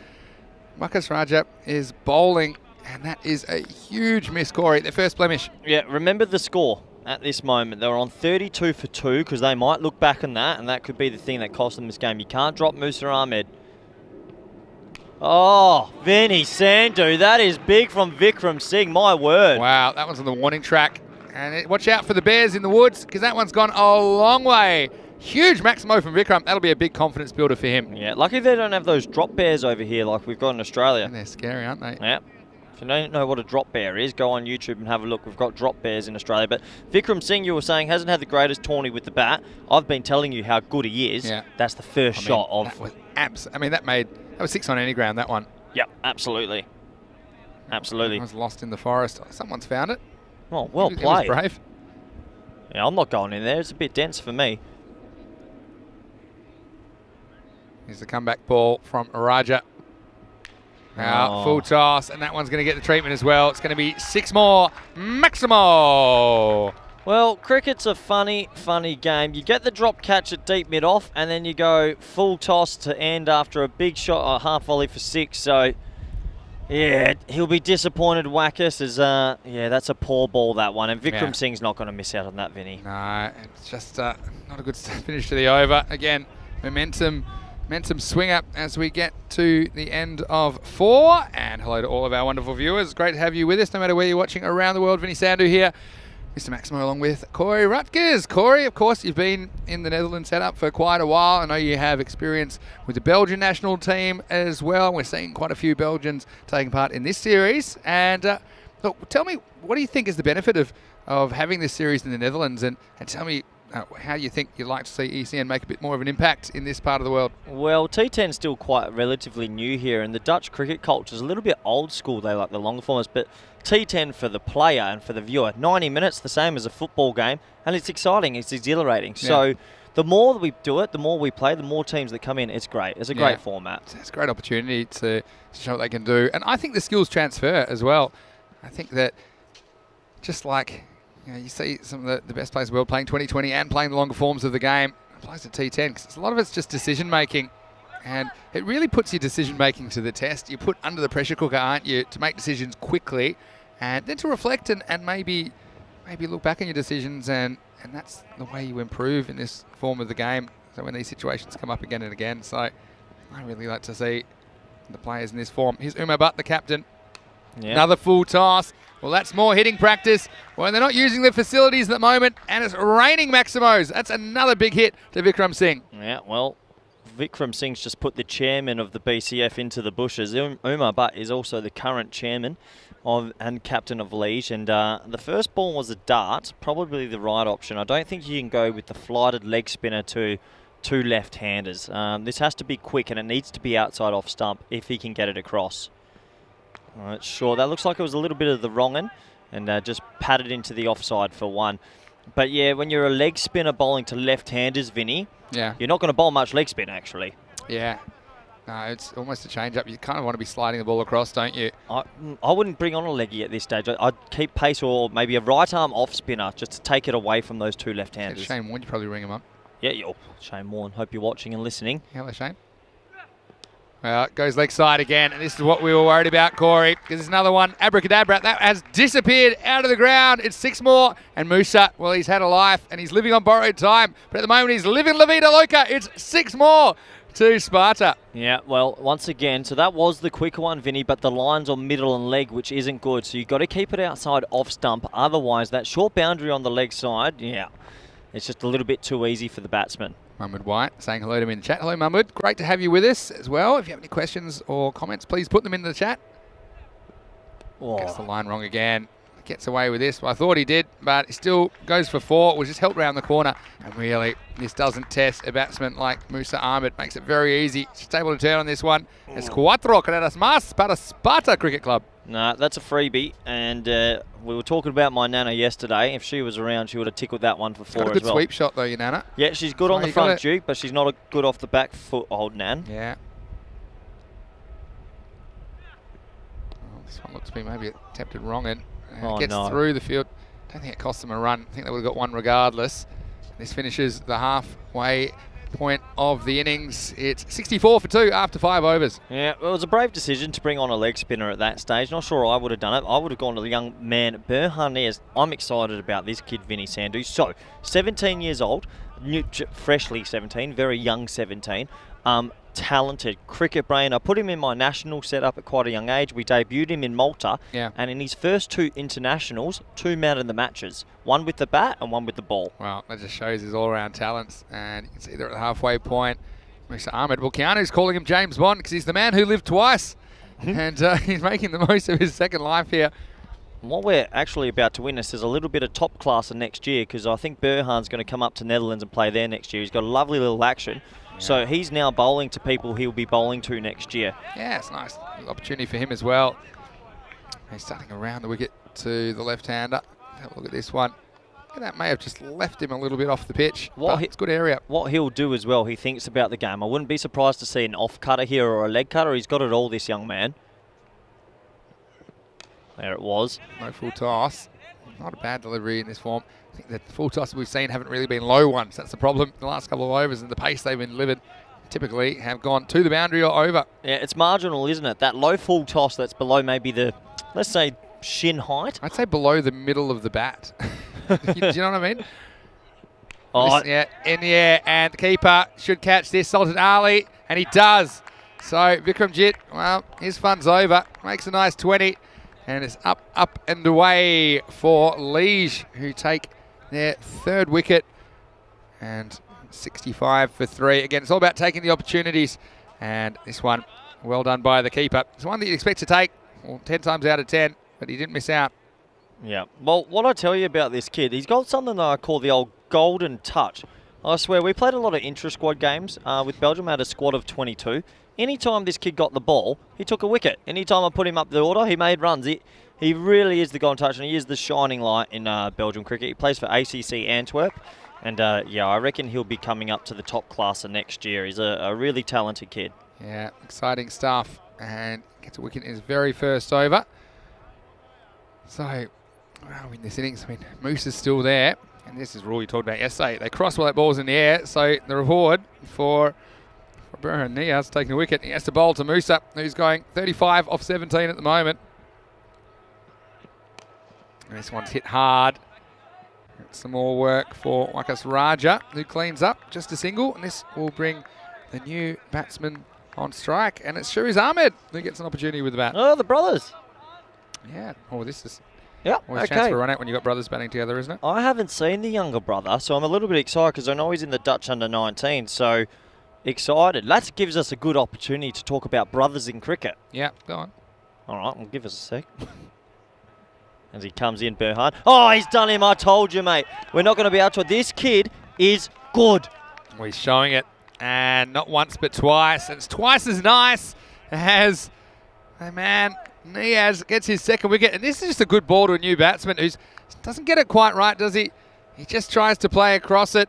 Wakas Raja is bowling, and that is a huge miss, Corey, their first blemish. Yeah, remember the score at this moment. They were on 32 for 2 because they might look back on that, and that could be the thing that cost them this game. You can't drop Musa Ahmed. Oh, Vinny Sandhu, that is big from Vikram Singh, my word. Wow, that one's on the warning track. And watch out for the bears in the woods, because that one's gone a long way. Huge Maximo from Vikram. That'll be a big confidence builder for him. Yeah, lucky they don't have those drop bears over here like we've got in Australia. And they're scary, aren't they? Yeah. If you don't know what a drop bear is, go on YouTube and have a look. We've got drop bears in Australia. But Vikram Singh, you were saying, hasn't had the greatest tourney with the bat. I've been telling you how good he is. Yeah. That's the first shot of... That was that was 6 on any ground, that one. Yep, absolutely. Absolutely. I was lost in the forest. Someone's found it. Oh, well He was played. brave. Yeah, I'm not going in there. It's a bit dense for me. Here's the comeback ball from Raja. Now, full toss, and that one's going to get the treatment as well. It's going to be 6 more. Maximo! Well, cricket's a funny game. You get the drop catch at deep mid-off, and then you go full toss to end after a big shot, a half volley for 6. So, yeah, he'll be disappointed, Wackus, as, yeah, that's a poor ball, that one. And Vikram Singh's not going to miss out on that, Vinny. No, it's just not a good finish to the over. Again, momentum swing up as we get to the end of 4. And hello to all of our wonderful viewers. It's great to have you with us, no matter where you're watching around the world. Vinny Sandhu here. Mr. Maximo along with Corey Rutgers. Corey, of course, you've been in the Netherlands setup for quite a while. I know you have experience with the Belgian national team as well. We're seeing quite a few Belgians taking part in this series. And look, tell me, what do you think is the benefit of having this series in the Netherlands? And tell me how you think you'd like to see ECN make a bit more of an impact in this part of the world. Well, T10's still quite relatively new here, and the Dutch cricket culture is a little bit old school. They like the longer formats, but T10 for the player and for the viewer, 90 minutes, the same as a football game, and it's exciting, it's exhilarating. Yeah. So the more we do it, the more we play, the more teams that come in, it's great. It's a great format. It's a great opportunity to show what they can do. And I think the skills transfer as well. I think that just like... you see some of the best players in the world playing 2020 and playing the longer forms of the game. It applies to T10 because a lot of it's just decision-making. And it really puts your decision-making to the test. You're put under the pressure cooker, aren't you, to make decisions quickly and then to reflect and maybe look back on your decisions. And that's the way you improve in this form of the game. So when these situations come up again and again. So I really like to see the players in this form. Here's Umar Butt, the captain. Yeah. Another full toss. Well, that's more hitting practice. Well, they're not using the facilities at the moment, and it's raining Maximos. That's another big hit to Vikram Singh. Yeah, well, Vikram Singh's just put the chairman of the BCF into the bushes. Umar Butt is also the current chairman and captain of Liege, and the first ball was a dart, probably the right option. I don't think you can go with the flighted leg spinner to two left-handers. This has to be quick, and it needs to be outside off stump if he can get it across. All right, sure, that looks like it was a little bit of the wrong end and just patted into the offside for 1. But yeah, when you're a leg spinner bowling to left-handers, Vinny, you're not going to bowl much leg spin, actually. Yeah. No, it's almost a change-up. You kind of want to be sliding the ball across, don't you? I wouldn't bring on a leggy at this stage. I'd keep pace or maybe a right-arm off-spinner just to take it away from those two left-handers. Shane Warne, you probably ring him up. Yeah, Shane Warne. Hope you're watching and listening. Hello, Shane. Well, it goes leg side again, and this is what we were worried about, Corey, because there's another one. Abracadabra, that has disappeared out of the ground. It's 6 more, and Musa, well, he's had a life, and he's living on borrowed time, but at the moment he's living La Vida Loca. It's 6 more to Sparta. Yeah, well, once again, so that was the quicker one, Vinny, but the line's on middle and leg, which isn't good, so you've got to keep it outside off stump. Otherwise, that short boundary on the leg side, it's just a little bit too easy for the batsman. Mahmood White saying hello to me in the chat. Hello, Mahmood. Great to have you with us as well. If you have any questions or comments, please put them in the chat. Gets the line wrong again. Gets away with this. Well, I thought he did, but he still goes for 4. Was just helped round the corner. And really, this doesn't test a batsman like Musa Ahmed. Makes it very easy. Just able to turn on this one. It's 4 carreras más para Sparta Cricket Club. No, that's a freebie, and we were talking about my Nana yesterday. If she was around, she would have tickled that one for 4 as well. Got a good sweep shot though, your Nana. Yeah, she's good on the front juke, but she's not good off the back foot, old Nan. Yeah. Well, this one looks to be maybe attempted wrong and gets through the field. Don't think it cost them a run. I think they would have got 1 regardless. This finishes the halfway point of the innings. It's 64 for 2 after 5 overs. Yeah, well, it was a brave decision to bring on a leg spinner at that stage. Not sure I would have done it. I would have gone to the young man, Berhanez. I'm excited about this kid, Vinny Sandhu. So, 17 years old, freshly 17, very young 17. Talented cricket brain. I put him in my national setup at quite a young age. We debuted him in Malta, and in his first 2 internationals, 2 man of the matches, 1 with the bat and 1 with the ball. Well, that just shows his all-round talents, and you can see they're at the halfway point. Mr. Ahmed, well, Keanu's calling him James Bond because he's the man who lived twice, and he's making the most of his second life here. What we're actually about to witness is a little bit of top class next year, because I think Burhan's going to come up to Netherlands and play there next year. He's got a lovely little action. So he's now bowling to people he'll be bowling to next year. Yeah, it's nice opportunity for him as well. He's starting around the wicket to the left-hander. Have a look at this one. That may have just left him a little bit off the pitch. It's good area. What he'll do as well, he thinks about the game. I wouldn't be surprised to see an off-cutter here or a leg cutter. He's got it all, this young man. There it was. No full toss. Not a bad delivery in this form. I think the full tosses we've seen haven't really been low ones. That's the problem. The last couple of overs and the pace they've been delivered typically have gone to the boundary or over. Yeah, it's marginal, isn't it? That low full toss that's below maybe the, let's say, shin height. I'd say below the middle of the bat. Do you know what I mean? Oh, Yeah, in the air, and the keeper should catch this. Sultan Ali, and he does. So Vikramjit, well, his fun's over. Makes a nice 20, and it's up and away for Liege, who take their 3rd wicket, and 65 for 3. Again, it's all about taking the opportunities, and this one, well done by the keeper. It's one that you'd expect to take 10 times out of 10, but he didn't miss out. yeah. Well, what I tell you about this kid, he's got something that I call the old golden touch. I swear, we played a lot of intra-squad games with Belgium. I had a squad of 22. Anytime this kid got the ball, he took a wicket. Anytime I put him up the order, he made runs. He really is the golden touch, and he is the shining light in Belgium cricket. He plays for ACC Antwerp, and yeah, I reckon he'll be coming up to the top class of next year. He's a really talented kid. Yeah, exciting stuff, and gets a wicket in his very first over. So, where are we in this innings? I mean, Moose is still there, and this is Roy talked about yesterday. They cross while that ball's in the air, so the reward for Burhan Niaz taking a wicket. He has to bowl to Musa, who's going 35 off 17 at the moment. And this one's hit hard. Some more work for Wakas Raja, who cleans up just a single, and this will bring the new batsman on strike, and it's Shuriz Ahmed who gets an opportunity with the bat. Oh, the brothers. Yeah. Oh, this is Yeah, always a chance for a run out when you've got brothers batting together, isn't it? I haven't seen the younger brother, so I'm a little bit excited because I know he's in the Dutch under-19, so excited. That gives us a good opportunity to talk about brothers in cricket. Yeah, go on. All right, well, give us a sec. As he comes in, Burhan. Oh, he's done him. I told you, mate. We're not going to be able to. This kid is good. Well, he's showing it, and not once but twice. And it's twice as nice as the man Niaz gets his 2nd wicket. And this is just a good ball to a new batsman who doesn't get it quite right, does he? He just tries to play across it.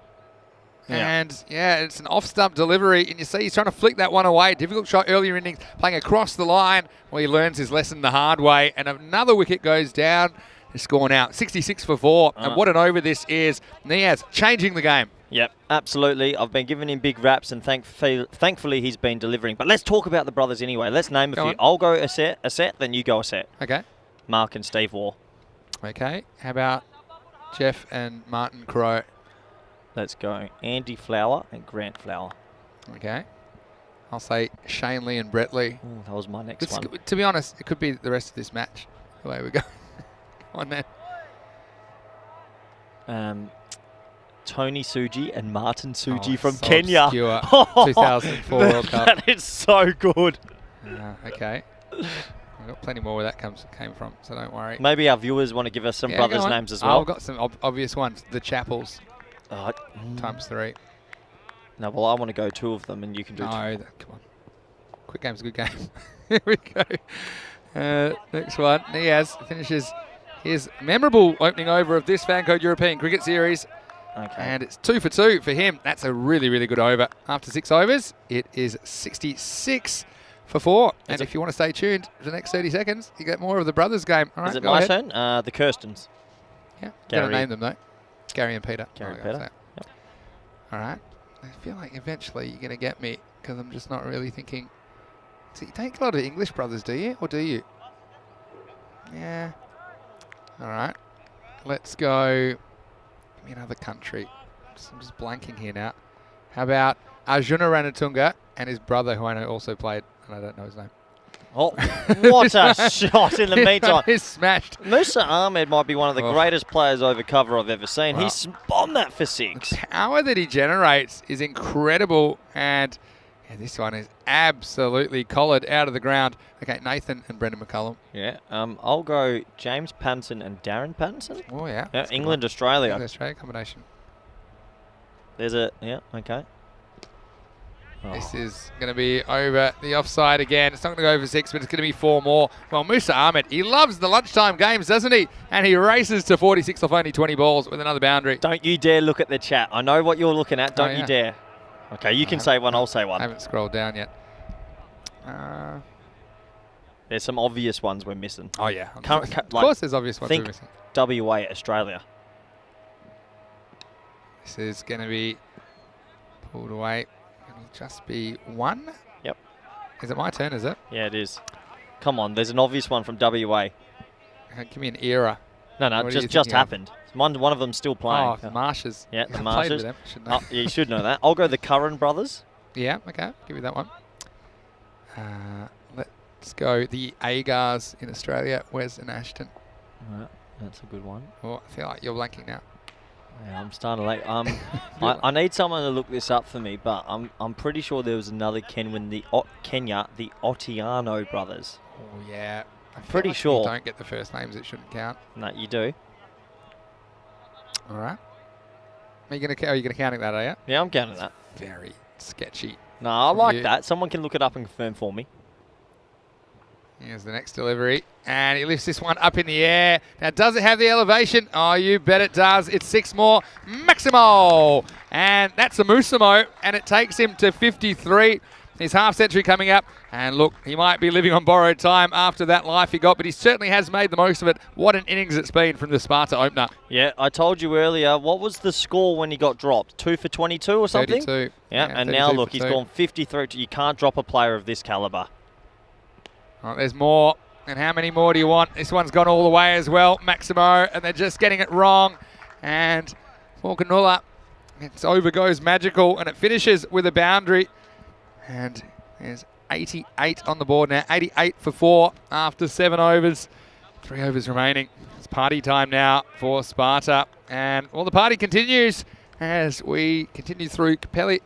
Yeah. And, yeah, it's an off-stump delivery. And you see he's trying to flick that one away. Difficult shot earlier innings, playing across the line. Well, he learns his lesson the hard way. And another wicket goes down. He's scoring out 66 for 4. And what an over this is. Niaz changing the game. Yep, absolutely. I've been giving him big raps, and thankfully he's been delivering. But let's talk about the brothers anyway. Let's name a few. I'll go a set, then you go a set. Okay. Mark and Steve Waugh. Okay. How about Jeff and Martin Crowe? Let's go Andy Flower and Grant Flower. Okay. I'll say Shane Lee and Brett Lee. Ooh, that was my next one. To be honest, it could be the rest of this match. The way we go. On then. Tony Suji and Martin Suji Oh, from so Kenya. obscure. 2004 World Cup. That is so good. Okay. I've got plenty more where that came from, so don't worry. Maybe our viewers want to give us some brothers' names as well. I've got some obvious ones. The Chappells. Times 3. No, well, I want to go 2 of them, and you can do 2. No, come on. Quick game's a good game. Here we go. Next one. Niaz finishes his memorable opening over of this FanCode European Cricket Series. Okay. And it's 2 for 2 for him. That's a really, really good over. After 6 overs, it is 66 for 4. And if you want to stay tuned for the next 30 seconds, you get more of the brothers game. All right, is it go my ahead. turn? The Kirstens. Yeah, got to name them though. Gary and Peter. Gary and Peter. Yep. All right. I feel like eventually you're going to get me because I'm just not really thinking. So you take a lot of English brothers, do you? Or do you? Yeah. All right. Let's go. Give me another country. I'm just blanking here now. How about Arjuna Ranatunga and his brother, who I know also played, and I don't know his name. Oh, what a shot in the meantime. He's smashed. Musa Ahmed might be one of the greatest players over cover I've ever seen. Well, He spawned that for 6. The power that he generates is incredible, and this one is absolutely collared out of the ground. Okay, Nathan and Brendan McCullum. Yeah, I'll go James Pattinson and Darren Pattinson. Oh, yeah. England, Australia. England-Australia combination. There's a, yeah, okay. Oh. This is going to be over the offside again. It's not going to go over 6, but it's going to be 4 more. Well, Musa Ahmed, he loves the lunchtime games, doesn't he? And he races to 46 off only 20 balls with another boundary. Don't you dare look at the chat. I know what you're looking at. Don't you dare. Okay, you can say one, I'll say one. I haven't scrolled down yet. There's some obvious ones we're missing. Oh, yeah. Of course there's obvious ones we're missing. WA, Australia. This is going to be pulled away. It'll just be 1. Yep. Is it my turn, is it? Yeah, it is. Come on, there's an obvious one from WA. Give me an era. No, just happened. One of them's still playing. Oh, the Marshes. Yeah, the I Marshes. played with them. Should know. Oh, yeah, you should know that. I'll go the Curran brothers. Yeah, okay. Give you that one. Let's go the Agars in Australia. Wes and Ashton. Right, that's a good one. Oh, I feel like you're blanking now. Yeah, I'm starting late. I need someone to look this up for me, but I'm pretty sure there was another Kenya, the Otiano brothers. Oh yeah, I'm pretty sure. You don't get the first names; it shouldn't count. No, you do. All right. Are you gonna count that? Are you? Yeah, I'm counting that. Very sketchy. No, I like that. Someone can look it up and confirm for me. Here's the next delivery. And he lifts this one up in the air. Now, does it have the elevation? Oh, you bet it does. It's 6 more. Maximo! And that's a Musimo. And it takes him to 53. His half century coming up. And look, he might be living on borrowed time after that life he got, but he certainly has made the most of it. What an innings it's been from the Sparta opener. Yeah, I told you earlier, what was the score when he got dropped? 2 for 22 or something? 32. Yeah, and now look, he's gone 53. You can't drop a player of this calibre. Oh, there's more. And how many more do you want? This one's gone all the way as well. Maximo, and they're just getting it wrong. And Forcanula, it's over goes Magical, and it finishes with a boundary. And there's 88 on the board now. 88 for 4 after 7 overs. 3 overs remaining. It's party time now for Sparta. And, well, the party continues as we continue through Capelle.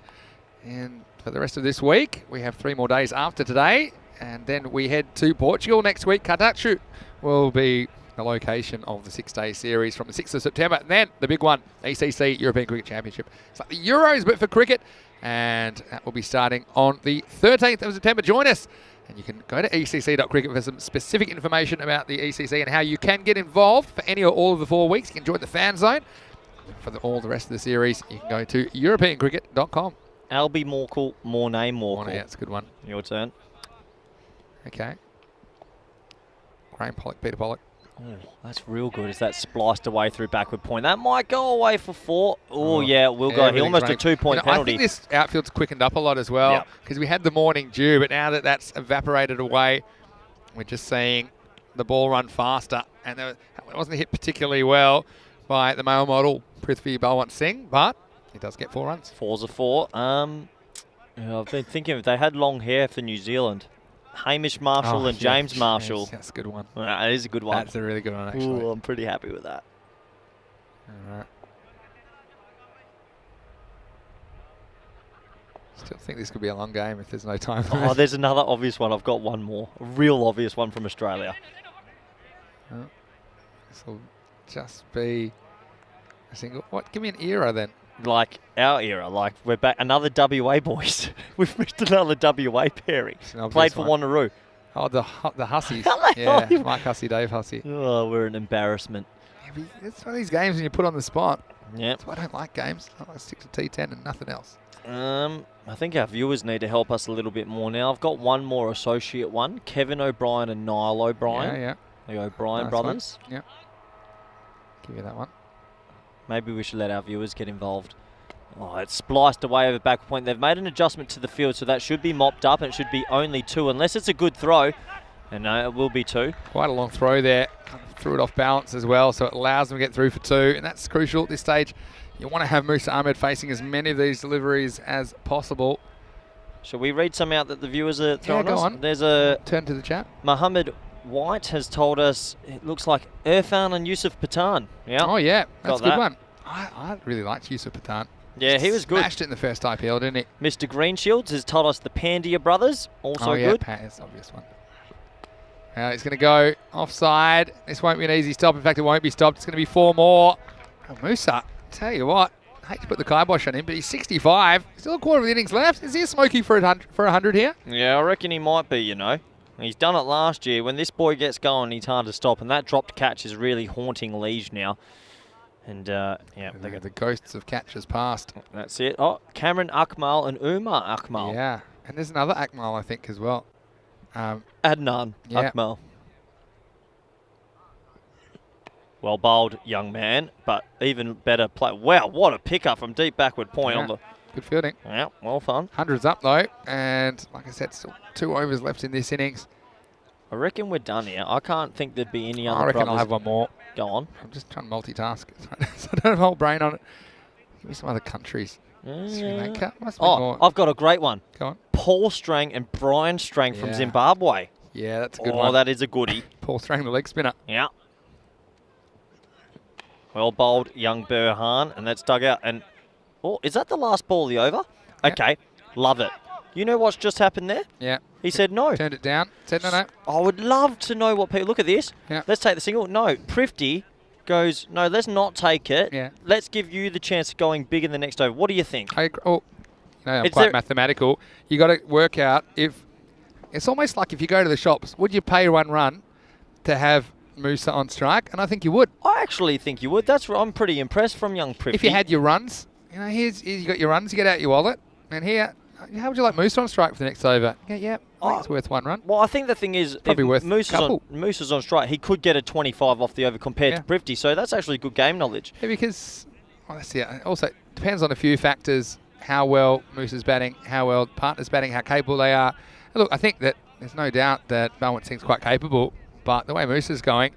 And for the rest of this week, we have 3 more days after today. And then we head to Portugal next week. Katachu will be the location of the 6-day series from the 6th of September. And then the big one, ECC European Cricket Championship. It's like the Euros, but for cricket. And that will be starting on the 13th of September. Join us. And you can go to ecc.cricket for some specific information about the ECC and how you can get involved for any or all of the 4 weeks. You can join the fan zone. For all the rest of the series, you can go to europeancricket.com. Albie Morkel, more name Morkel. Yeah, it's a good one. Your turn. Okay. Graham Pollock, Peter Pollock. Oh, that's real good. Is that spliced away through backward point? That might go away for 4. Oh, yeah, it will go. He almost a 2-point penalty. I think this outfield's quickened up a lot as well because we had the morning dew, but now that that's evaporated away, we're just seeing the ball run faster. And it wasn't hit particularly well by the male model, Prithvi Balwant Singh, but he does get 4 runs. 4's a 4. I've been thinking if they had long hair for New Zealand. Hamish Marshall and James Marshall. Yes, that's a good one. That is a good one. That's a really good one, actually. Ooh, I'm pretty happy with that. All right. Still think this could be a long game if there's no time. Oh, there's another obvious one. I've got one more. A real obvious one from Australia. Oh, this will just be a single. What? Give me an era then. Like our era, like we're back. Another WA boys. We've missed another WA pairing. Played for Wanneroo. Oh, the Hussies. Yeah, Mike Hussey, Dave Hussey. Oh, we're an embarrassment. Yeah, it's one of these games when you put on the spot. Yeah. That's why I don't like games. I like to stick to T10 and nothing else. I think our viewers need to help us a little bit more now. I've got one more associate one. Kevin O'Brien and Niall O'Brien. Yeah. The O'Brien brothers. Yeah. Give you that one. Maybe we should let our viewers get involved. Oh, it's spliced away over back point. They've made an adjustment to the field, so that should be mopped up, and it should be only 2, unless it's a good throw. And no, it will be 2. Quite a long throw there. Kind of threw it off balance as well, so it allows them to get through for 2, and that's crucial at this stage you want to have Musa Ahmed facing as many of these deliveries as possible. Shall we read some out that the viewers are throwing go us? on. There's a Turn to the chat. Mohammed White has told us it looks like Irfan and Yusuf Pathan. Yeah. Oh, yeah. That's a good that. one. I really liked Yusuf Pathan. Yeah, he was good. Smashed it in the first IPL, didn't he? Mr. Greenshields has told us the Pandya brothers, also good. That's the obvious one. Now it's going to go offside. This won't be an easy stop. In fact, it won't be stopped. It's going to be 4 more. Oh, Musa, tell you what, I hate to put the kibosh on him, but he's 65. Still a quarter of the innings left. Is he a smoky for 100 here? Yeah, I reckon he might be, you know. He's done it last year. When this boy gets going, he's hard to stop, and that dropped catch is really haunting Liege now. And, yeah. The ghosts of catches past. That's it. Oh, Cameron Akmal and Umar Akmal. Yeah, and there's another Akmal, I think, as well. Adnan Akmal. Well bowled, young man, but even better play. Wow, what a pickup from deep backward point on the... Good fielding. Yeah, well fun. 100's up, though, and like I said, still 2 overs left in this innings. I reckon we're done here. I can't think there'd be any other I reckon brothers. I'll have one more. Go on. I'm just trying to multitask, so I don't have a whole brain on it. Give me some other countries. Sri Lanka? Must be more. I've got a great one. Go on. Paul Strang and Brian Strang from Yeah. Zimbabwe. Yeah, that's a good one. Oh, that is a goodie. Paul Strang, the leg spinner. Yeah. Well bowled, young Burhan, and that's dug out. And oh, is that the last ball of the over? Yeah. Okay, love it. You know what's just happened there? Yeah. He said no. Turned it down. Said no. I would love to know what people... Look at this. Yeah. Let's take the single. No, Prifty goes, no, let's not take it. Yeah. Let's give you the chance of going big in the next over. What do you think? I agree. Oh, I'm Is quite there- mathematical. You got to work out if... It's almost like if you go to the shops, would you pay 1 run to have Musa on strike? And I think you would. I actually think you would. That's I'm pretty impressed from young Prifty. If you had your runs, you know, here's you got your runs, you get out your wallet, and here, how would you like Musa on strike for the next over? Yeah, I think it's worth 1 run. Well, I think the thing is, Probably if worth a couple. Moose's on strike, he could get a 25 off the over compared Yeah. to Prifty, so that's actually good game knowledge. Yeah, because, well, that's it. Also, it depends on a few factors, how well Musa's batting, how well partner's batting, how capable they are. And look, I think that there's no doubt that Balwant Singh's quite capable, but the way Musa's going,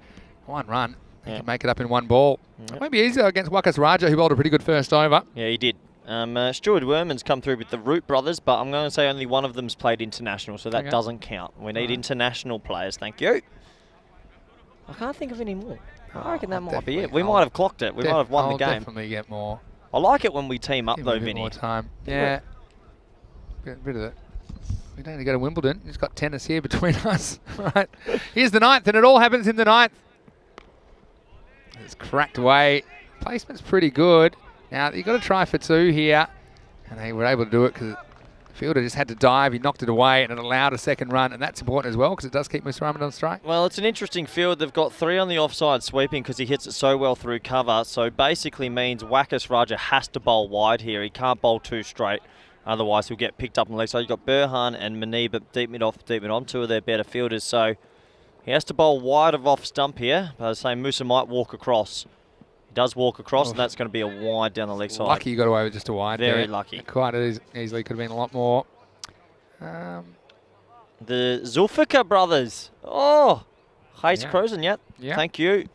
1 run, he can make it up in 1 ball. It won't be easy though against Wakas Raja, who bowled a pretty good first over. Yeah, he did. Stuart Werman's come through with the Root brothers, but I'm going to say only one of them's played international, so that doesn't count. We need international players, thank you. I can't think of any more. I reckon that might be it. We might have clocked it. We might have won the game. Definitely get more. I like it when we team up, Give though, him a bit Vinny. more time. Yeah. Bit of it. We don't need to go to Wimbledon. Just got tennis here between us. Right. Here's the 9th, and it all happens in the 9th. It's cracked away. Placement's pretty good. Now, you've got to try for 2 here. And they were able to do it because the fielder just had to dive. He knocked it away, and it allowed a second run. And that's important as well because it does keep Musa Ahmed on strike. Well, it's an interesting field. They've got 3 on the offside sweeping because he hits it so well through cover. So basically means Wakas Raja has to bowl wide here. He can't bowl 2 straight. Otherwise, he'll get picked up on the leg. So you've got Burhan and Manib deep mid off, 2 of their better fielders. So he has to bowl wide of off stump here. But I was saying Musa might walk across. He does walk across, and that's going to be a wide down the leg side. Lucky you got away with just a wide. Very there. lucky. Quite easily could have been a lot more. The Zulfikar brothers. Oh, Hayes Crozen, yep. Yeah. Thank you.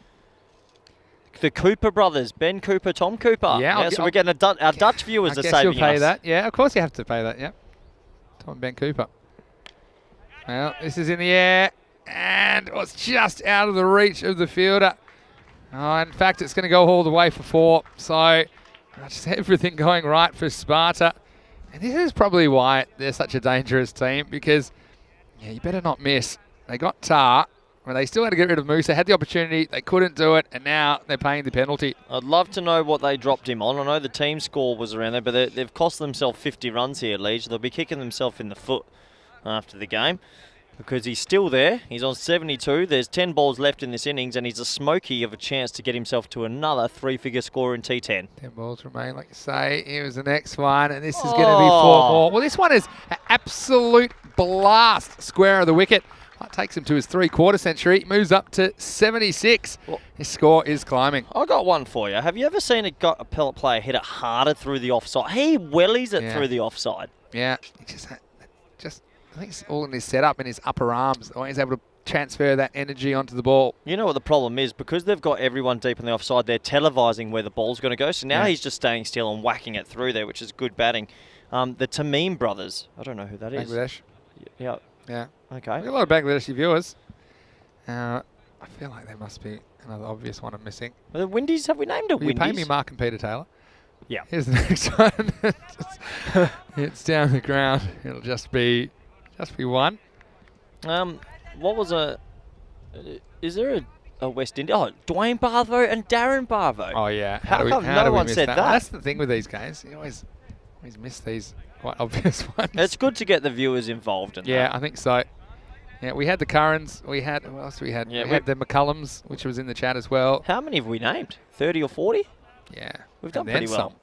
The Cooper brothers, Ben Cooper, Tom Cooper. Yeah, So we're getting our Dutch viewers I are guess saving you'll pay us. that. Yeah, of course you have to pay that. Yep. Tom and Ben Cooper. Well, this is in the air, and it's just out of the reach of the fielder. Oh, in fact, it's going to go all the way for 4. So just everything going right for Sparta. And this is probably why they're such a dangerous team, because you better not miss. They got Tar, where they still had to get rid of Musa, had the opportunity, they couldn't do it, and now they're paying the penalty. I'd love to know what they dropped him on. I know the team score was around there, but they've cost themselves 50 runs here, Liege. They'll be kicking themselves in the foot after the game because he's still there. He's on 72. There's 10 balls left in this innings, and he's a smoky of a chance to get himself to another 3-figure score in T10. 10 balls remain, like you say. Here's the next one, and this is going to be 4 more. Well, this one is an absolute blast. Square of the wicket. That takes him to his 3/4 century. Moves up to 76. His score is climbing. I got one for you. Have you ever seen a Capelle player hit it harder through the offside? He wellies it through the offside. Yeah, he just I think it's all in his setup and his upper arms. The way he's able to transfer that energy onto the ball. You know what the problem is? Because they've got everyone deep on the offside, they're televising where the ball's going to go. So now he's just staying still and whacking it through there, which is good batting. The Tamim brothers. I don't know who that is. Bangladesh. Yeah. Yeah. Okay. We've got a lot of Bangladeshi viewers. I feel like there must be another obvious one I'm missing. The Windies, have we named a Will you Windies? pay me Mark and Peter Taylor? Yeah. Here's the next one. It's down the ground. It'll just be one. What was is there a West Indies? Oh, Dwayne Barvo and Darren Barvo. Oh yeah. How do we- come how no do we one miss said Well, that? that's the thing with these games. You always miss these quite obvious ones. It's good to get the viewers involved in Yeah, that. I think so. Yeah, we had the Currans. We had, who else we had? Yeah, we had the McCullums, which was in the chat as well. How many have we named? 30 or 40? Yeah. We've done And then pretty well. some.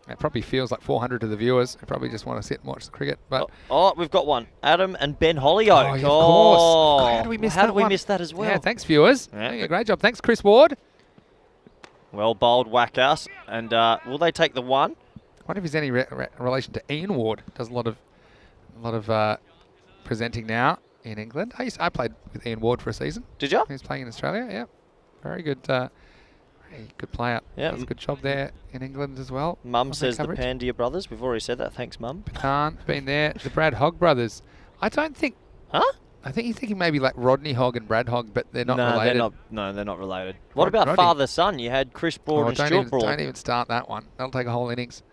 It probably feels like 400 to the viewers. They probably just want to sit and watch the cricket. But Oh, we've got one. Adam and Ben Hollyoak. of course. How did we miss How that did we one? miss that as well? Yeah, thanks, viewers. Yeah. Doing a great job. Thanks, Chris Ward. Well bowled, Whackhouse. And will they take the one? I wonder if he's any relation to Ian Ward. Does a lot of presenting now in England. I played with Ian Ward for a season. Did you? He was playing in Australia. Yeah, very good. Very good player. Yeah. Does a good job there in England as well. Mum on that says the coverage. Pandia brothers. We've already said that. Thanks, Mum. Khan been there. The Brad Hogg brothers. I don't think. Huh? I think you're thinking maybe like Rodney Hogg and Brad Hogg, but they're not related. They're not related. What Rod- about Rodney. father-son? You had Chris Broad Oh, and don't, Stuart even, Broad. don't even start that one. That'll take a whole innings.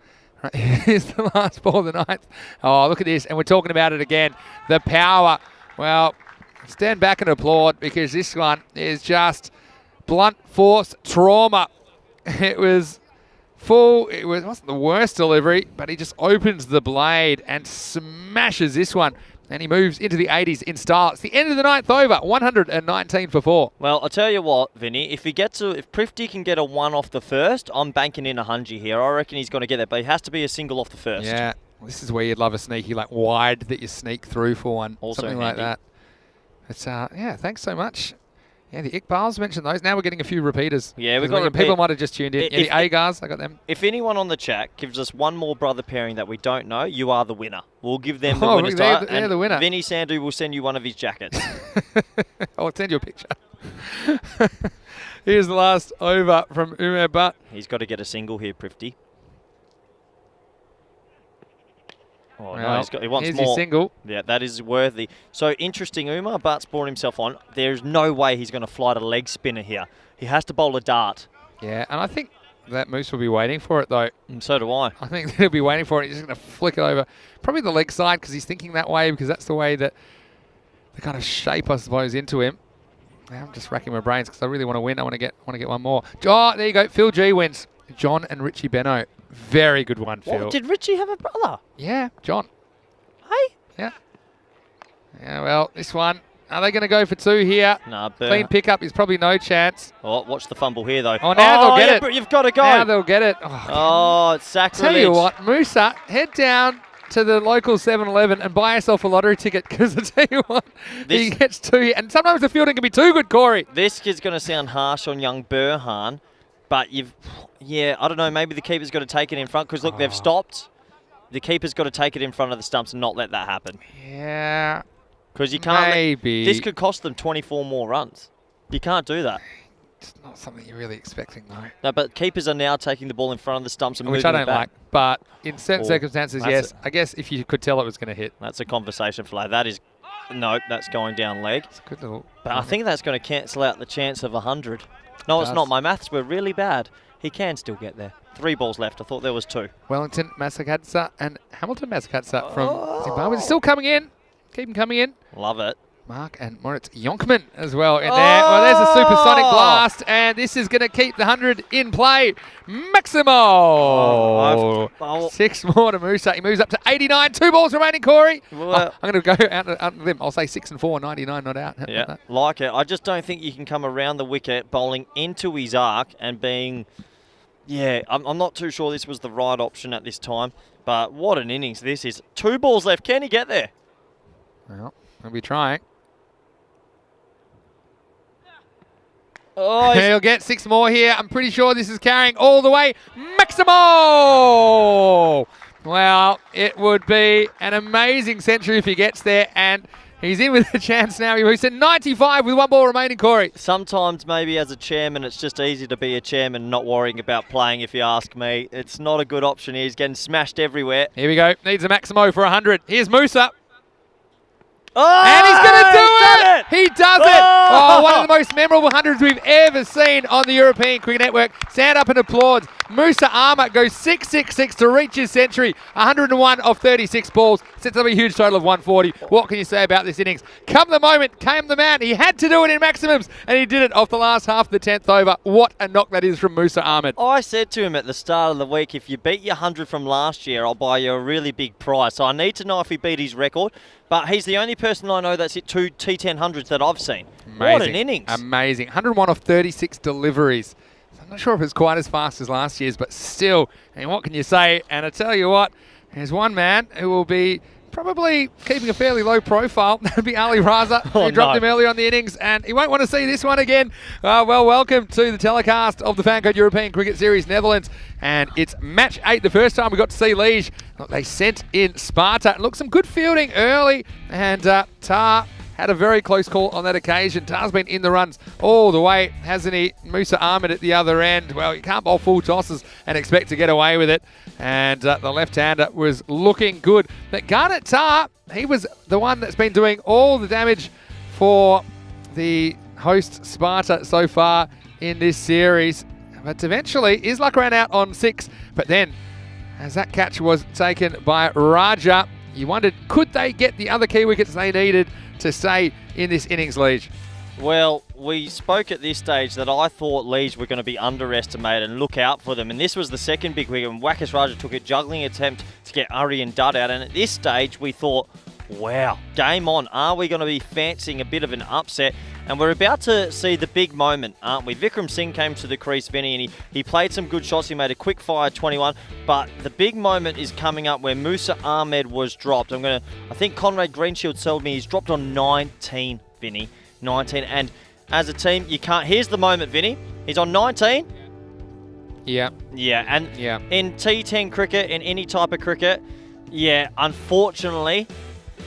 Right, here's the last ball of the ninth. Oh, look at this. And we're talking about it again. The power. Well, stand back and applaud because this one is just blunt force trauma. It was full. It wasn't the worst delivery, but he just opens the blade and smashes this one. And he moves into the 80s in style. It's the end of the ninth over. 119 for 4. Well, I'll tell you what, Vinny. If Prifty can get a one off the first, I'm banking in 100 here. I reckon he's going to get that, but he has to be a single off the first. Yeah, well, this is where you'd love a sneaky, like wide that you sneak through for one. Also something like handy. that. It's yeah, thanks so much. Yeah, the Iqbals mentioned those. Now we're getting a few repeaters. Yeah, we've 'Cause got people repeat- might have just tuned in. Yeah, If- the Agars, I got them. If anyone on the chat gives us one more brother pairing that we don't know, you are the winner. We'll give them the Oh, winner's they're tie, the- they're and the winner. Vinny Sandhu will send you one of his jackets. I'll send you a picture. Here's the last over from Umar Butt. He's got to get a single here, Prifty. Oh, no, Well, he wants here's more. your single. Yeah, that is worthy. So interesting, Umar. Butt's brought himself on. There's no way he's going to fly to leg spinner here. He has to bowl a dart. Yeah, and I think that Moose will be waiting for it, though. And so do I. I think he'll be waiting for it. He's just going to flick it over. Probably the leg side because he's thinking that way because that's the way that the kind of shape, I suppose, into him. Now I'm just racking my brains because I really want to win. I want to get one more. Oh, there you go. Phil G wins. John and Richie Benno. Very good one, Phil. What, did Richie have a brother? Yeah, John. Hey? Yeah. Yeah, well, this one. Are they going to go for 2 here? Nah, Clean pickup is probably no chance. Oh, watch the fumble here, though. Oh, now they'll get yeah, it. But you've got to go. Now they'll get it. Oh, Oh, it's sacrilege. tell you what, Musa, head down to the local 7-Eleven and buy yourself a lottery ticket because I tell you what, he This- gets 2 here. And sometimes the fielding can be too good, Corey. This is going to sound harsh on young Burhan, but I don't know, maybe the keeper's got to take it in front because, look, they've stopped. The keeper's got to take it in front of the stumps and not let that happen. Yeah. Because you can't. Maybe. This could cost them 24 more runs. You can't do that. It's not something you're really expecting, though. No, but keepers are now taking the ball in front of the stumps and Which moving I don't it back. like. But in certain Oh, circumstances, that's yes. I guess if you could tell it was going to hit. That's a conversation flag. That is, no, that's going down leg. It's a good little. But I think that's going to cancel out the chance of 100. No, it's does. not. My maths were really bad. He can still get there. 3 balls left. I thought there was 2. Wellington Masakatsa and Hamilton Masakatsa from Zimbabwe. Still coming in. Keep them coming in. Love it. Mark and Moritz Yonkman as well in there. Well, there's a supersonic blast, and this is going to keep the 100 in play. Maximo! Oh, 6 more to Musa. He moves up to 89. 2 balls remaining, Corey. Well, I'm going to go out on them. I'll say 6 and 4, 99 not out. How about yeah, that? like it. I just don't think you can come around the wicket bowling into his arc and being... Yeah, I'm not too sure this was the right option at this time, but what an innings this is. 2 balls left. Can he get there? Well, we'll be trying. Oh, He'll get 6 more here. I'm pretty sure this is carrying all the way. Maximo! Well, it would be an amazing century if he gets there. And He's in with a chance now. He's at 95 with 1 ball remaining, Corey. Sometimes maybe as a chairman, it's just easy to be a chairman and not worrying about playing, if you ask me. It's not a good option. He's getting smashed everywhere. Here we go. Needs a Maximo for 100. Here's Musa. Oh, And he's going to do it! He does it! Oh! Oh, one of the most memorable hundreds we've ever seen on the European Cricket Network. Stand up and applaud. Musa Ahmed goes 6-6-6 to reach his century. 101 off 36 balls. Sets up a huge total of 140. What can you say about this innings? Come the moment, came the man. He had to do it in maximums, and he did it off the last half of the 10th over. What a knock that is from Musa Ahmed. I said to him at the start of the week, if you beat your 100 from last year, I'll buy you a really big prize. So I need to know if he beat his record. But he's the only person I know that's hit 2 T10 hundreds that I've seen. Amazing. What an innings. Amazing. 101 off 36 deliveries. I'm not sure if it's quite as fast as last year's, but still, and what can you say? And I tell you what, there's one man who will be probably keeping a fairly low profile. That'd be Ali Raza. Oh, He dropped no. him early on the innings, and he won't want to see this one again. Well, welcome to the telecast of the FanCode European Cricket Series Netherlands. And it's match 8, the first time we got to see Liege. Look, they sent in Sparta. And look, some good fielding early. And Tar had a very close call on that occasion. Tar's been in the runs all the way, hasn't he? Musa Ahmed at the other end. Well, you can't bowl full tosses and expect to get away with it. And the left-hander was looking good. But Garnet Tar, he was the one that's been doing all the damage for the host Sparta so far in this series. But eventually, his luck ran out on 6. But then, as that catch was taken by Raja, you wondered, could they get the other key wickets they needed to stay in this innings, Liege? Well, we spoke at this stage that I thought Liege were going to be underestimated and look out for them. And this was the second big wicket when Wakas Raja took a juggling attempt to get Uri and Dud out. And at this stage, we thought, wow, game on. Are we going to be fancying a bit of an upset? And we're about to see the big moment, aren't we? Vikram Singh came to the crease, Vinny, and he played some good shots. He made a quick fire 21. But the big moment is coming up where Musa Ahmed was dropped. I think Conrad Greenshield told me he's dropped on 19, Vinny. 19. And as a team, you can't... Here's the moment, Vinny. He's on 19. Yeah. Yeah, and Yeah. in T10 cricket, in any type of cricket, yeah, unfortunately...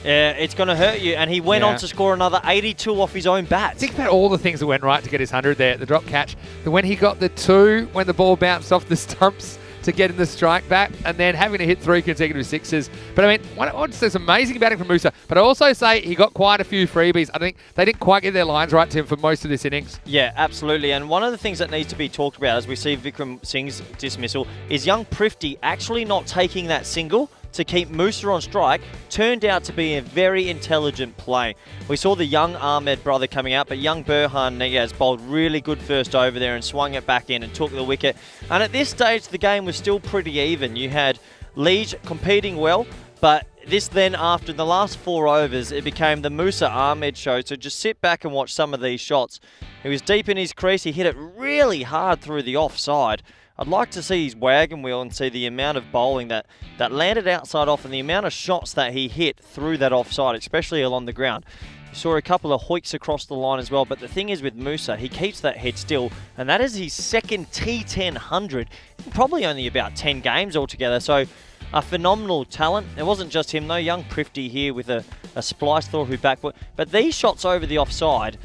it's going to hurt you. And he went on to score another 82 off his own bat. Think about all the things that went right to get his 100 there. The drop catch, when he got the 2, when the ball bounced off the stumps to get in the strike back, and then having to hit 3 consecutive sixes. But I mean, what's this amazing batting from Musa? But I also say he got quite a few freebies. I think they didn't quite get their lines right to him for most of this innings. Yeah, absolutely. And one of the things that needs to be talked about as we see Vikram Singh's dismissal is young Prifty actually not taking that single to keep Musa on strike turned out to be a very intelligent play. We saw the young Ahmed brother coming out, but young Burhan Niaz bowled really good first over there and swung it back in and took the wicket. And at this stage, the game was still pretty even. You had Liege competing well, but this then, after the last 4 overs, it became the Musa Ahmed show. So just sit back and watch some of these shots. He was deep in his crease. He hit it really hard through the offside. I'd like to see his wagon wheel and see the amount of bowling that landed outside off and the amount of shots that he hit through that offside, especially along the ground. You saw a couple of hoiks across the line as well, but the thing is with Musa, he keeps that head still, and that is his second T10 100, probably only about 10 games altogether, so a phenomenal talent. It wasn't just him, though. Young Prifty here with a splice through back, but these shots over the offside,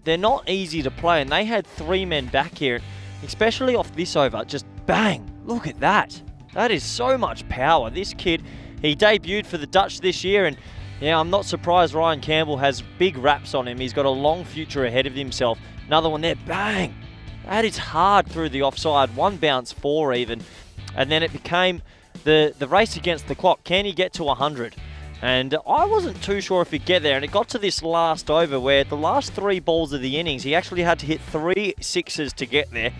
they're not easy to play, and they had 3 men back here, especially off this over. Just bang, look at that. That is so much power. This kid, he debuted for the Dutch this year, and yeah, I'm not surprised Ryan Campbell has big raps on him. He's got a long future ahead of himself. Another one there, bang. That is hard through the offside. 1 bounce 4 even. And then it became the race against the clock. Can he get to 100? And I wasn't too sure if he'd get there. And it got to this last over where the last 3 balls of the innings, he actually had to hit 3 sixes to get there.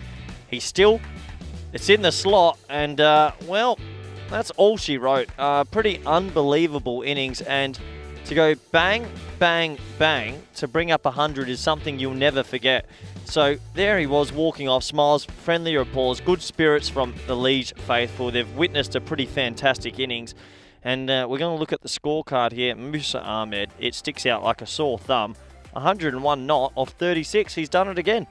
It's in the slot, and well, that's all she wrote. Pretty unbelievable innings, and to go bang, bang, bang to bring up 100 is something you'll never forget. So there he was, walking off, smiles, friendly applause, good spirits from the Liege faithful. They've witnessed a pretty fantastic innings, and we're going to look at the scorecard here. Musa Ahmed, it sticks out like a sore thumb. 101 not off 36. He's done it again.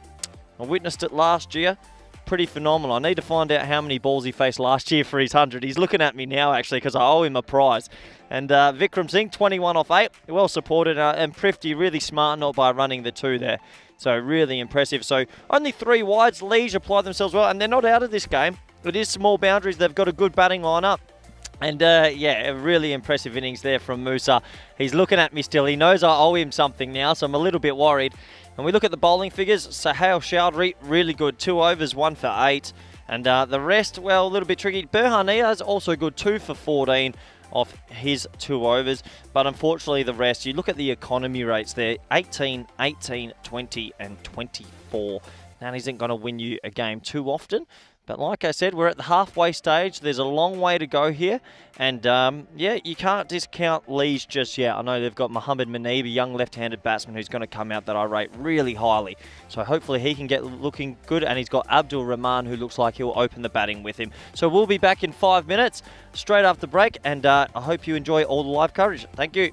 I witnessed it last year. pretty phenomenal. I need to find out how many balls he faced last year for his 100. He's looking at me now, actually, because I owe him a prize. And Vikram Singh, 21 off 8. Well supported. And Prifty really smart not by running the 2 there. So really impressive. So only 3 wides. Liege apply themselves well. And they're not out of this game. It is small boundaries. They've got a good batting lineup. And yeah, a really impressive innings there from Musa. He's looking at me still. He knows I owe him something now, so I'm a little bit worried. And we look at the bowling figures. Sahel Chowdhury, really good. 2 overs, 1 for 8. And the rest, well, a little bit tricky. Berhania is also good. 2 for 14 off his 2 overs. But unfortunately, the rest, you look at the economy rates there. 18, 18, 20 and 24. That isn't going to win you a game too often. But like I said, we're at the halfway stage. There's a long way to go here. And, yeah, you can't discount Liege just yet. I know they've got Mohamed Manib, a young left-handed batsman who's going to come out that I rate really highly. So hopefully he can get looking good. And he's got Abdul Rahman, who looks like he'll open the batting with him. So we'll be back in 5 minutes, straight after the break. And I hope you enjoy all the live coverage. Thank you.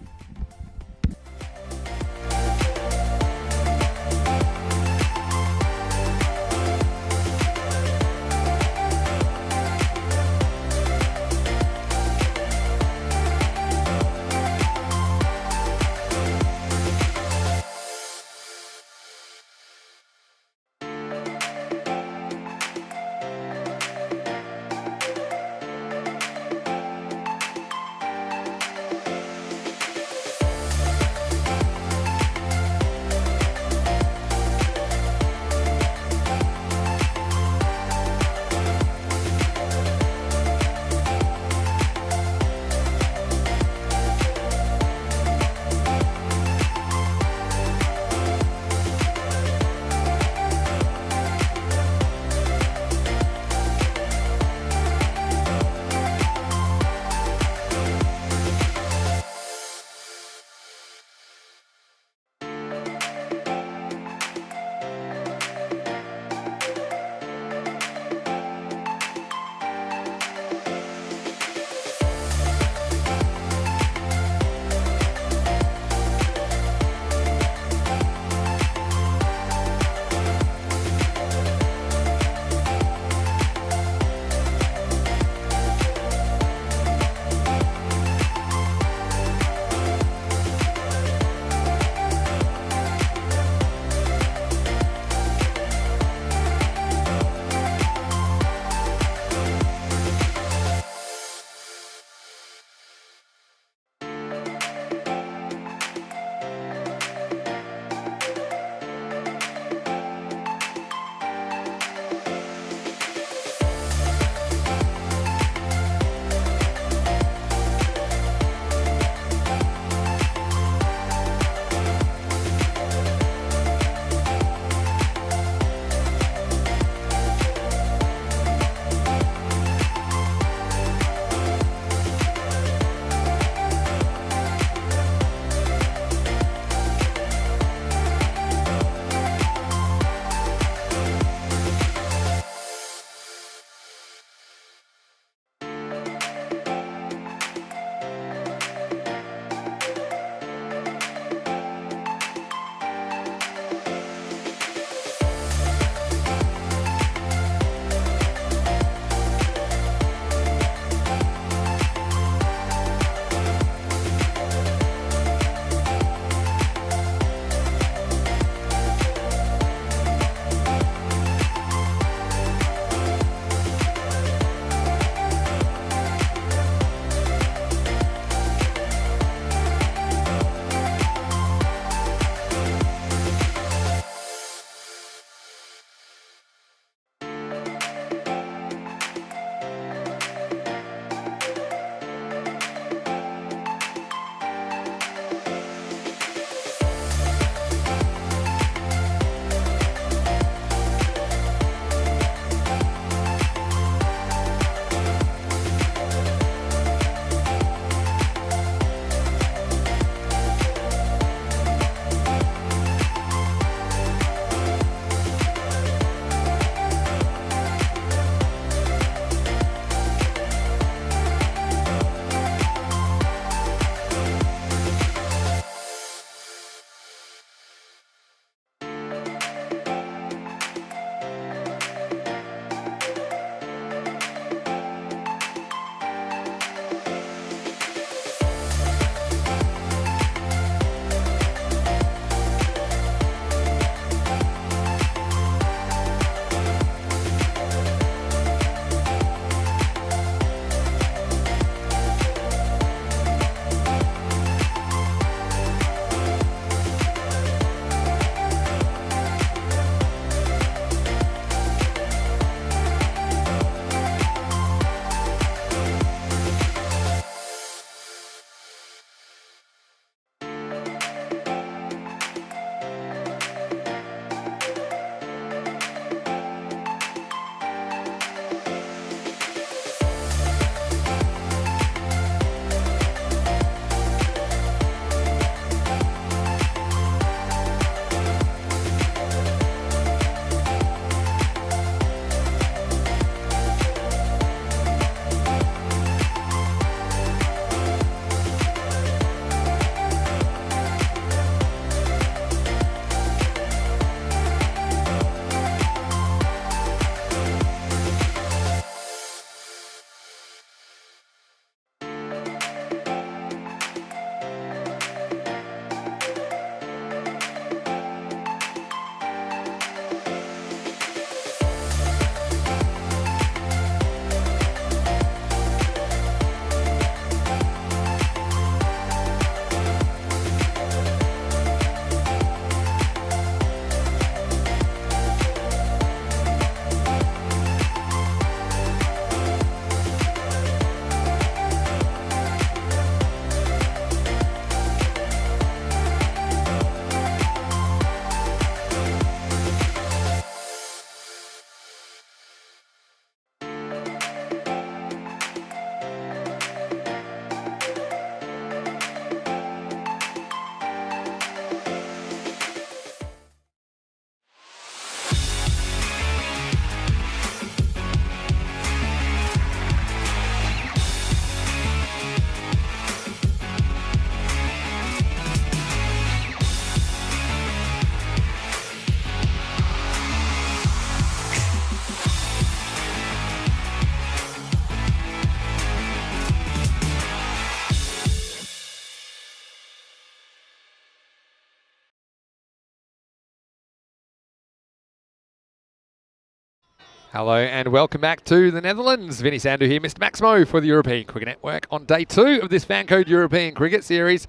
Hello and welcome back to the Netherlands. Vinny Sandu here, Mr. Maximo for the European Cricket Network on day 2 of this FanCode European Cricket Series.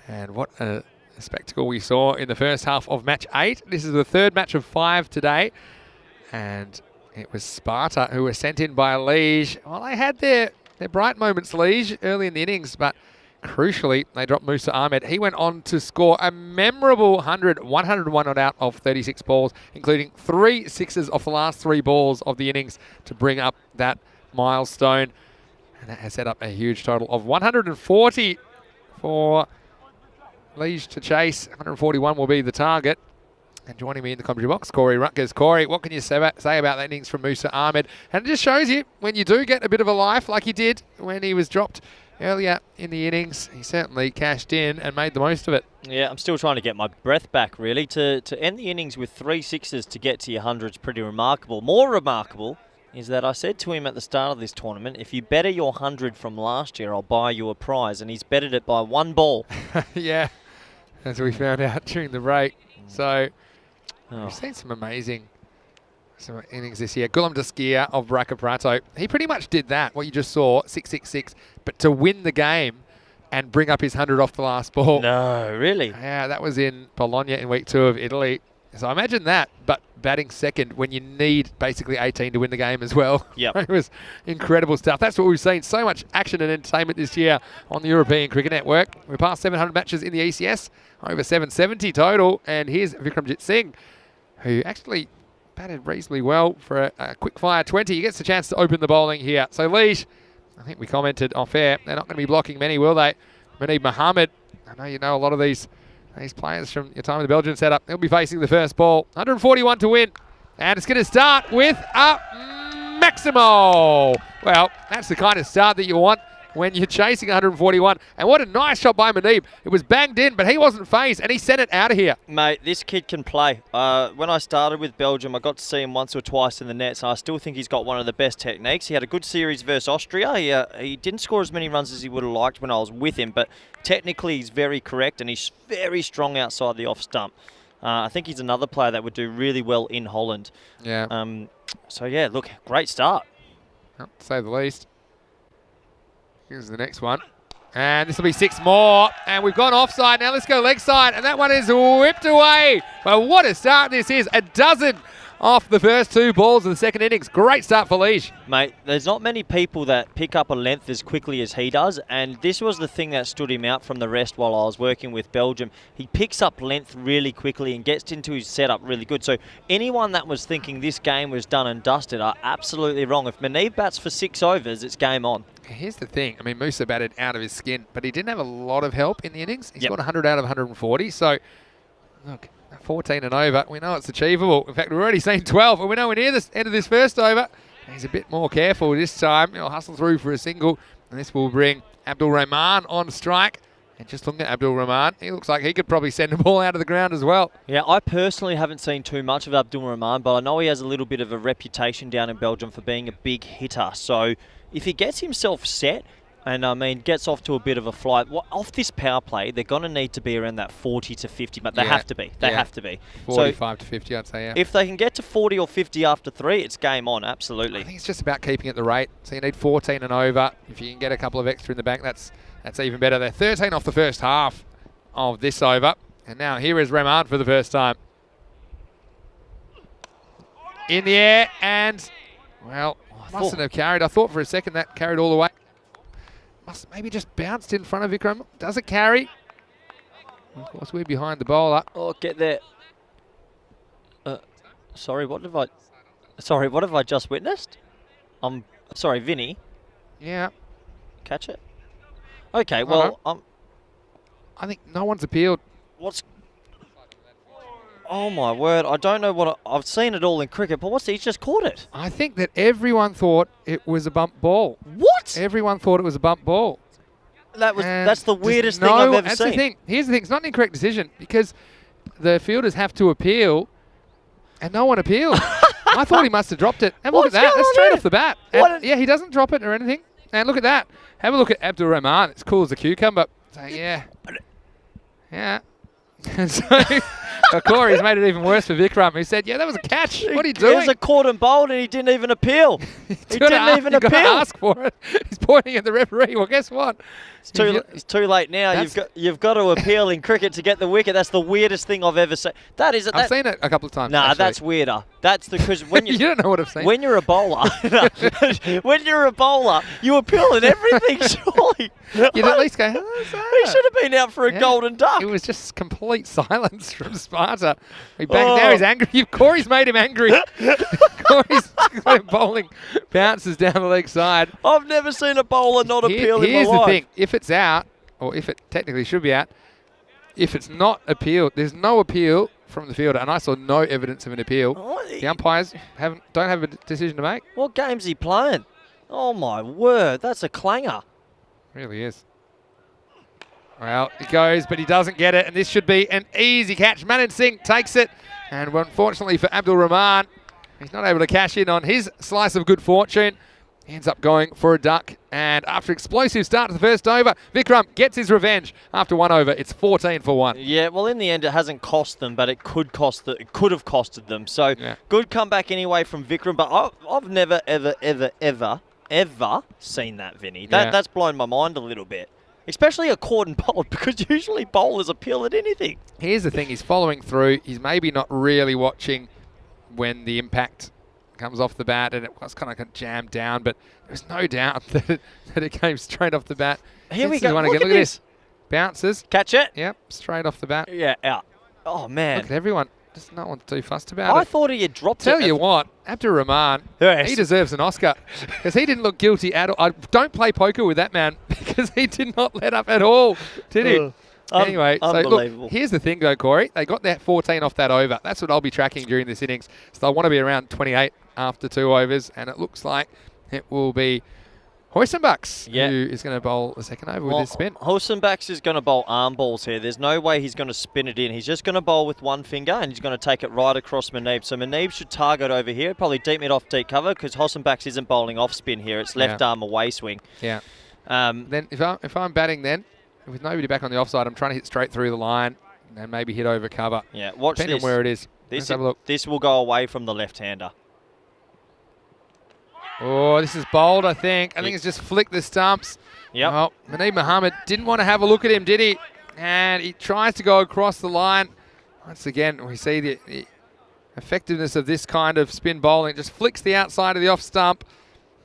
And what a spectacle we saw in the first half of match 8. This is the third match of 5 today. And it was Sparta who were sent in by Liege. Well, they had their bright moments, Liege, early in the innings, but crucially, they dropped Musa Ahmed. He went on to score a memorable 101 not out of 36 balls, including 3 sixes off the last 3 balls of the innings to bring up that milestone. And that has set up a huge total of 140 for Liege to chase. 141 will be the target. And joining me in the commentary box, Corey Rutgers. Corey, what can you say about that innings from Musa Ahmed? And it just shows you, when you do get a bit of a life like he did when he was dropped earlier in the innings, he certainly cashed in and made the most of it. Yeah, I'm still trying to get my breath back, really. To end the innings with 3 sixes to get to your 100 is pretty remarkable. More remarkable is that I said to him at the start of this tournament, if you better your 100 from last year, I'll buy you a prize. And he's betted it by 1 ball. Yeah, as we found out during the break. So we've seen some amazing innings this year. Gulam Daskia of Baraka Prato, he pretty much did that, what you just saw, 666, but to win the game and bring up his 100 off the last ball. No, really? Yeah, that was in Bologna in week 2 of Italy. So imagine that, but batting second when you need basically 18 to win the game as well. Yep. It was incredible stuff. That's what we've seen. So much action and entertainment this year on the European Cricket Network. We're past 700 matches in the ECS, over 770 total. And here's Vikramjit Singh, who actually batted reasonably well for a quick fire 20. He gets the chance to open the bowling here. So Liege, I think we commented off air, they're not going to be blocking many, will they? Munib Mohammed, I know you know a lot of these players from your time in the Belgian setup. He'll be facing the first ball. 141 to win. And it's going to start with a Maximo. Well, that's the kind of start that you want when you're chasing 141. And what a nice shot by Munib. It was banged in, but he wasn't phased, and he sent it out of here. Mate, this kid can play. When I started with Belgium, I got to see him once or twice in the nets. I still think he's got one of the best techniques. He had a good series versus Austria. He didn't score as many runs as he would have liked when I was with him, but technically he's very correct, and he's very strong outside the off stump. I think he's another player that would do really well in Holland. Yeah. So, yeah, look, great start. Well, to say the least. Here's the next one. And this will be 6 more. And we've gone offside. Now let's go leg side. And that one is whipped away. Well, what a start this is. A dozen off the first 2 balls of the second innings. Great start for Liege. Mate, there's not many people that pick up a length as quickly as he does, and this was the thing that stood him out from the rest while I was working with Belgium. He picks up length really quickly and gets into his setup really good. So anyone that was thinking this game was done and dusted are absolutely wrong. If Munib bats for 6 overs, it's game on. Here's the thing. I mean, Musa batted out of his skin, but he didn't have a lot of help in the innings. He's got 100 out of 140. So, look, 14 and over. We know it's achievable. In fact, we're already seeing 12, and we're nowhere near the end of this first over. He's a bit more careful this time. He'll hustle through for a single, and this will bring Abdul Rahman on strike. And just looking at Abdul Rahman, he looks like he could probably send a ball out of the ground as well. Yeah, I personally haven't seen too much of Abdul Rahman, but I know he has a little bit of a reputation down in Belgium for being a big hitter. So if he gets himself set, and I mean, gets off to a bit of a flight. Off this power play, they're going to need to be around that 40 to 50, but they have to be. They have to be. 45 to 50, I'd say, yeah. If they can get to 40 or 50 after 3, it's game on, absolutely. I think it's just about keeping it the rate. So you need 14 and over. If you can get a couple of extra in the bank, that's even better. They're 13 off the first half of this over. And now here is Rahman for the first time. In the air, and, well, mustn't have carried. I thought for a second that carried all the way. Must maybe just bounced in front of Vikram. Does it carry? Of course, we're behind the bowler. Oh, get there. Sorry, what have I just witnessed? Sorry, Vinny. Yeah. Catch it? Okay, well, I think no one's appealed. Oh my word, I don't know what I've seen it all in cricket, but he's just caught it? I think that everyone thought it was a bump ball. What? Everyone thought it was a bump ball. That's the weirdest thing I've ever seen. The thing. Here's the thing, it's not an incorrect decision because the fielders have to appeal and no one appealed. I thought he must have dropped it. Have a look at that. That's straight off the bat. Yeah, he doesn't drop it or anything. And look at that. Have a look at Abdul Rahman. It's cool as a cucumber. So, yeah. Yeah. And so Corey's made it even worse for Vikram, who said, yeah, that was a catch. What are you doing? It was a caught and bowled and he didn't even appeal. he didn't even appeal. appeal. Ask for it. He's pointing at the referee. Well, guess what? It's too late now. You've got to appeal in cricket to get the wicket. That's the weirdest thing I've ever seen. I've seen it a couple of times. Nah, actually. that's weirder. That's because when you don't know what I've seen. When you're a bowler, you appeal in everything. Surely you'd at least go. He should have been out for a golden duck. It was just complete silence from Sparta. Now he's angry. Corey's made him angry. Corey's bowling bounces down the leg side. I've never seen a bowler not appeal in my life. Here's the thing. If it's out, or if it technically should be out, if it's not appealed, there's no appeal from the fielder, and I saw no evidence of an appeal. The umpires don't have a decision to make. What game's he playing? Oh my word, that's a clanger. Really is. Well, he goes, but he doesn't get it, and this should be an easy catch. Manan Singh takes it, and unfortunately for Abdul Rahman, he's not able to cash in on his slice of good fortune. He ends up going for a duck, and after explosive start to the first over, Vikram gets his revenge. After 1 over, it's 14 for 1. Yeah, well, in the end, it hasn't cost them, but it could have costed them. So good comeback anyway from Vikram, but I've never, ever seen that, Vinny. That's blown my mind a little bit. Especially a caught and bowled, because usually bowlers appeal at anything. Here's the thing, he's following through. He's maybe not really watching when the impact comes off the bat, and it was kind of jammed down, but there's no doubt that it came straight off the bat. Here we go. Look at this. Bounces. Catch it. Yep, straight off the bat. Yeah, out. Oh, man. Look at everyone. Just no one's too fussed about it. I thought he had dropped it. Tell you what, Abdur Rahman, he deserves an Oscar because he didn't look guilty at all. I don't play poker with that man because he did not let up at all, did he? Anyway, so look, here's the thing though, Corey. They got that 14 off that over. That's what I'll be tracking during this innings. So I want to be around 28 after 2 overs, and it looks like it will be Hoisenbachs who is going to bowl the second over with his spin. Hoisenbachs is going to bowl arm balls here. There's no way he's going to spin it in. He's just going to bowl with one finger, and he's going to take it right across Muneeb. So Muneeb should target over here, probably deep mid off deep cover, because Hoisenbachs isn't bowling off spin here. It's left arm away swing. Yeah. Then if I'm batting then, with nobody back on the offside, I'm trying to hit straight through the line and maybe hit over cover. Yeah, watch Depending this. on where it is. Let's have a look. This will go away from the left-hander. Oh, this is bold, I think. I think it's just flicked the stumps. Yep. Well, Muneeb Mohammed didn't want to have a look at him, did he? And he tries to go across the line. Once again, we see the effectiveness of this kind of spin bowling. Just flicks the outside of the off stump.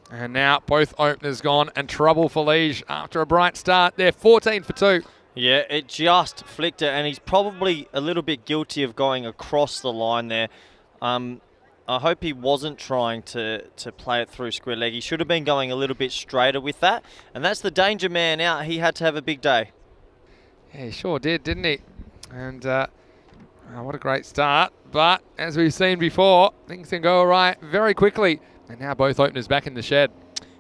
And now both openers gone, and trouble for Lige after a bright start. They're 14 for 2. Yeah, it just flicked it, and he's probably a little bit guilty of going across the line there. I hope he wasn't trying to play it through square leg. He should have been going a little bit straighter with that, and that's the danger man out. He had to have a big day. Yeah, he sure did, didn't he? And what a great start. But as we've seen before, things can go awry very quickly. And now both openers back in the shed.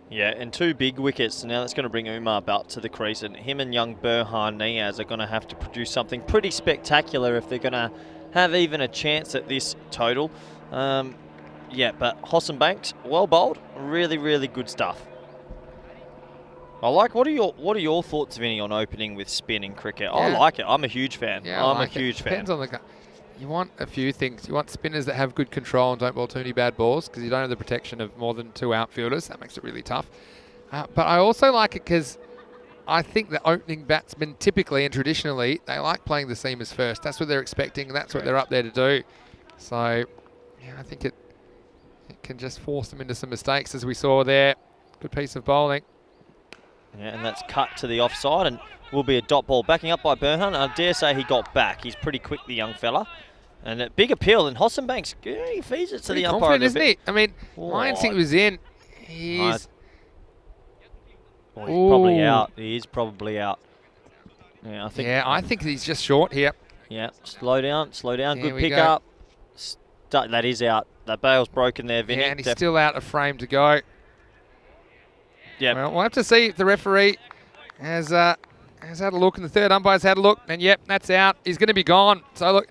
Yeah, and 2 big wickets. Now that's going to bring Umar Belt to the crease, and him and young Burhan Niaz are going to have to produce something pretty spectacular if they're going to have even a chance at this total. Yeah, but Hoisenbachs, well bowled, really, really good stuff. I like. What are your thoughts, Vinny, on opening with spin in cricket? Yeah. I like it. I'm a huge fan. Yeah, I'm a huge fan. Depends on the. You want a few things. You want spinners that have good control and don't bowl too many bad balls, because you don't have the protection of more than 2 outfielders. That makes it really tough. But I also like it because I think the opening batsmen typically and traditionally, they like playing the seamers first. That's what they're expecting. That's what they're up there to do. So, yeah, I think it can just force them into some mistakes, as we saw there. Good piece of bowling. Yeah, and that's cut to the offside, and will be a dot ball. Backing up by Burhan. I dare say he got back. He's pretty quick, the young fella. And a big appeal, and Hoisenbachs, he feeds it to the umpire. Isn't he? I mean, Lion Singh was in. He's probably out. He is probably out. Yeah, I think. Yeah, I think he's just short here. Yeah, slow down. Good pick up. That is out. That bail's broken there, Vinny. Yeah, and he's still out of frame to go. Yeah. Well, we'll have to see if the referee has had a look, and the third umpire's had a look, and yep, that's out. He's going to be gone. So look,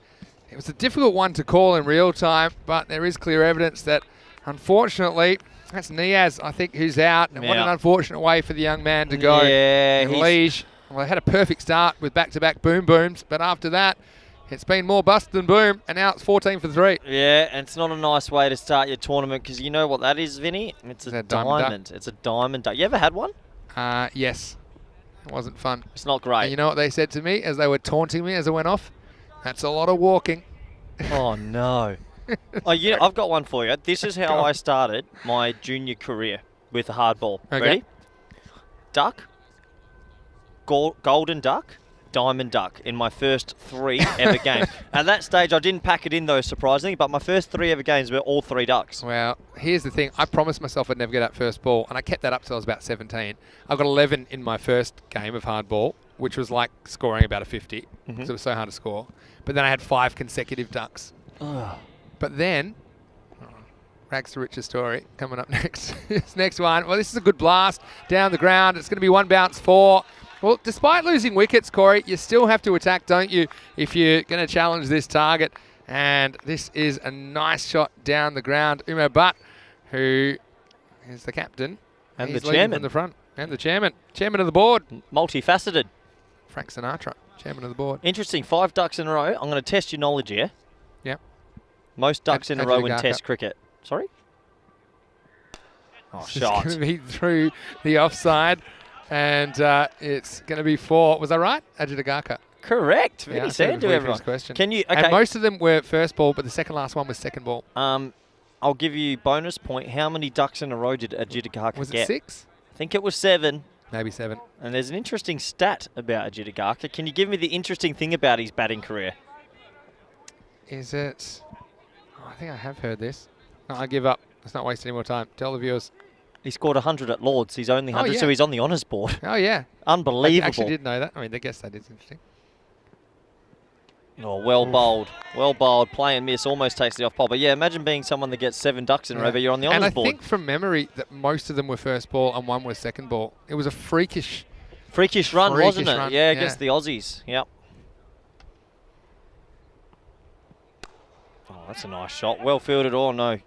it was a difficult one to call in real time, but there is clear evidence that, unfortunately, that's Niaz, I think, who's out. And what an unfortunate way for the young man to go. Yeah, and Lige, well, they had a perfect start with back-to-back boom booms, but after that, It's been more bust than boom, and now it's 14 for 3. Yeah, and it's not a nice way to start your tournament because you know what that is, Vinny? It's a diamond. It's a diamond duck. You ever had one? Yes. It wasn't fun. It's not great. And you know what they said to me as they were taunting me as I went off? That's a lot of walking. Oh, no. Oh, yeah, I've got one for you. This is how I started my junior career with a hard ball. Okay. Ready? Duck, golden duck, diamond duck in my first 3 ever games. At that stage, I didn't pack it in, though, surprisingly, but my first 3 ever games were all 3 ducks. Well, here's the thing. I promised myself I'd never get that first ball, and I kept that up till I was about 17. I got 11 in my first game of hardball, which was like scoring about a 50, because it was so hard to score. But then I had 5 consecutive ducks. But then, rags to riches story coming up next. This next one, well, this is a good blast down the ground. It's going to be 1 bounce 4. Well, despite losing wickets, Corey, you still have to attack, don't you, if you're going to challenge this target. And this is a nice shot down the ground. Umo Butt, who is the captain. And He's the leading chairman. from the front. And the chairman. Chairman of the board. Multifaceted. Frank Sinatra, chairman of the board. Interesting. 5 ducks in a row. I'm going to test your knowledge here. Yep. Most ducks in a row in Ajagaka. Test cricket. Sorry? Oh, It's shot. going to be through the offside. And it's going to be 4. Was I right? Ajagaka. Correct. Vinny I said it Sand before to you everyone. finished the question. Can you? And Okay. most of them were first ball, but the second last one was second ball. I'll give you bonus point. How many ducks in a row did Ajitagaka Was get? it 6? I think it was 7. Maybe 7. And there's an interesting stat about Ajitagaka. Can you give me the interesting thing about his batting career? Is it? Oh, I think I have heard this. No, I give up. Let's not waste any more time. Tell the viewers. He scored 100 at Lords. He's only 100, yeah. so he's on the honours board. Oh, yeah. Unbelievable. I actually did know that. I mean, I guess that is interesting. Oh, well bowled. Well bowled. Play and miss. Almost takes the off pole. But yeah, imagine being someone that gets 7 ducks in a row, but you're on the honours And I board. think from memory that most of them were first ball and 1 was second ball. It was a freakish Run, wasn't it? run, Yeah, yeah. against the Aussies. Yep. Oh, that's a nice shot. Well fielded or no?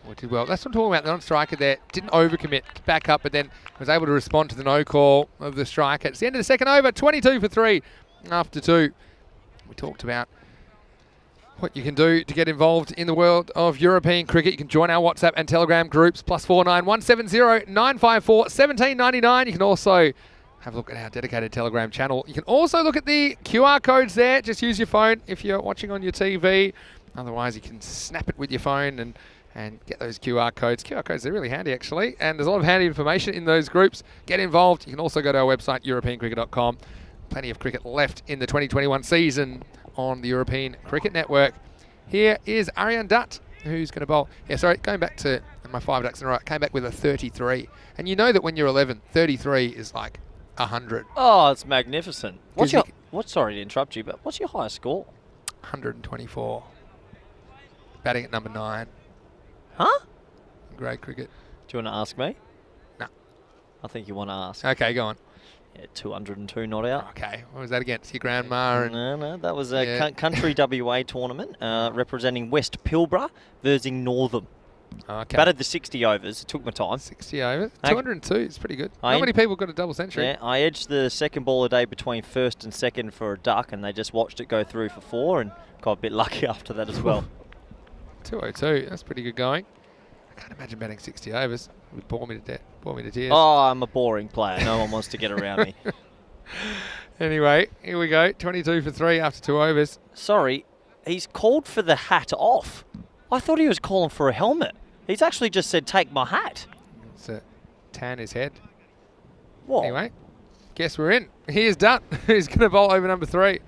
Which did well. That's what I'm talking about. The non-striker there didn't overcommit, back up, but then was able to respond to the no call of the striker. It's the end of the second over, 22 for 3 after 2. We talked about what you can do to get involved in the world of European cricket. You can join our WhatsApp and Telegram groups, +49 170 954 1799. You can also have a look at our dedicated Telegram channel. You can also look at the QR codes there. Just use your phone if you're watching on your TV. Otherwise, you can snap it with your phone and get those QR codes. QR codes are really handy, actually. And there's a lot of handy information in those groups. Get involved. You can also go to our website, europeancricket.com. Plenty of cricket left in the 2021 season on the European Cricket Network. Here is Aryan Dutt, who's going to bowl. Yeah, sorry, going back to my 5 ducks in a row, came back with a 33. And you know that when you're 11, 33 is like 100. Oh, it's magnificent. What's your? you Sorry to interrupt you, but what's your highest score? 124. Batting at number 9. Huh? Grade cricket. Do you want to ask me? No. I think you want to ask. Okay, go on. Yeah, 202 not out. Okay, what was that against? Your grandma? And No, that was a Yeah. country WA tournament representing West Pilbara versus Northam. Okay. Batted the 60 overs. It took my time. 60 over. Okay. 202 is pretty good. I Not many people got a double century. Yeah, I edged the second ball a day between first and second for a duck, and they just watched it go through for 4 and got a bit lucky after that as well. 202. That's pretty good going. I can't imagine batting 60 overs. It would bore me to death. Bore me to tears. Oh, I'm a boring player. No one wants to get around me. Anyway, here we go. 22 for 3 after 2 overs. Sorry, he's called for the hat off. I thought he was calling for a helmet. He's actually just said, take my hat. It's a tan his head. What? Anyway, guess we're in. Here's Dutt. He's going to bowl over number 3.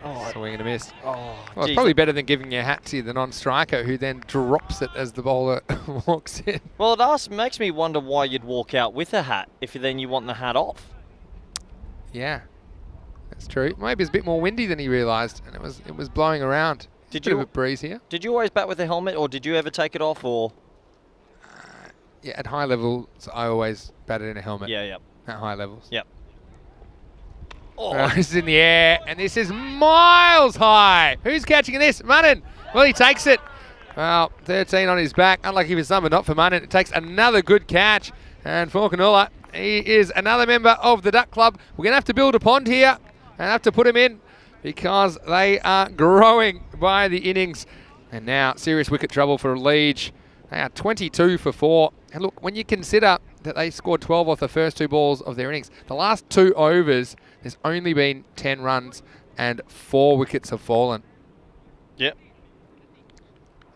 Oh, Swing and a miss. oh, Well, it's geez. probably better than giving your hat to the non-striker who then drops it as the bowler walks in. Well, it makes me wonder why you'd walk out with a hat if then you want the hat off. Yeah, that's true. Maybe it's a bit more windy than he realised, and it was blowing around. Did Bit you- of a breeze here? Did you always bat with a helmet, or did you ever take it off, or? Yeah, at high levels, I always batted in a helmet. Yeah, yeah. At high levels. Yep. Oh, This is in the air, and this is miles high. Who's catching this? Munnin. Well, he takes it. Well, 13 on his back. Unlucky for some, but not for Munnin. It takes another good catch. And Falconulla, he is another member of the Duck Club. We're going to have to build a pond here and have to put him in because they are growing by the innings. And now serious wicket trouble for Leach. They are 22 for 4. And look, when you consider that they scored 12 off the first 2 balls of their innings, the last 2 overs, there's only been 10 runs and 4 wickets have fallen. Yep.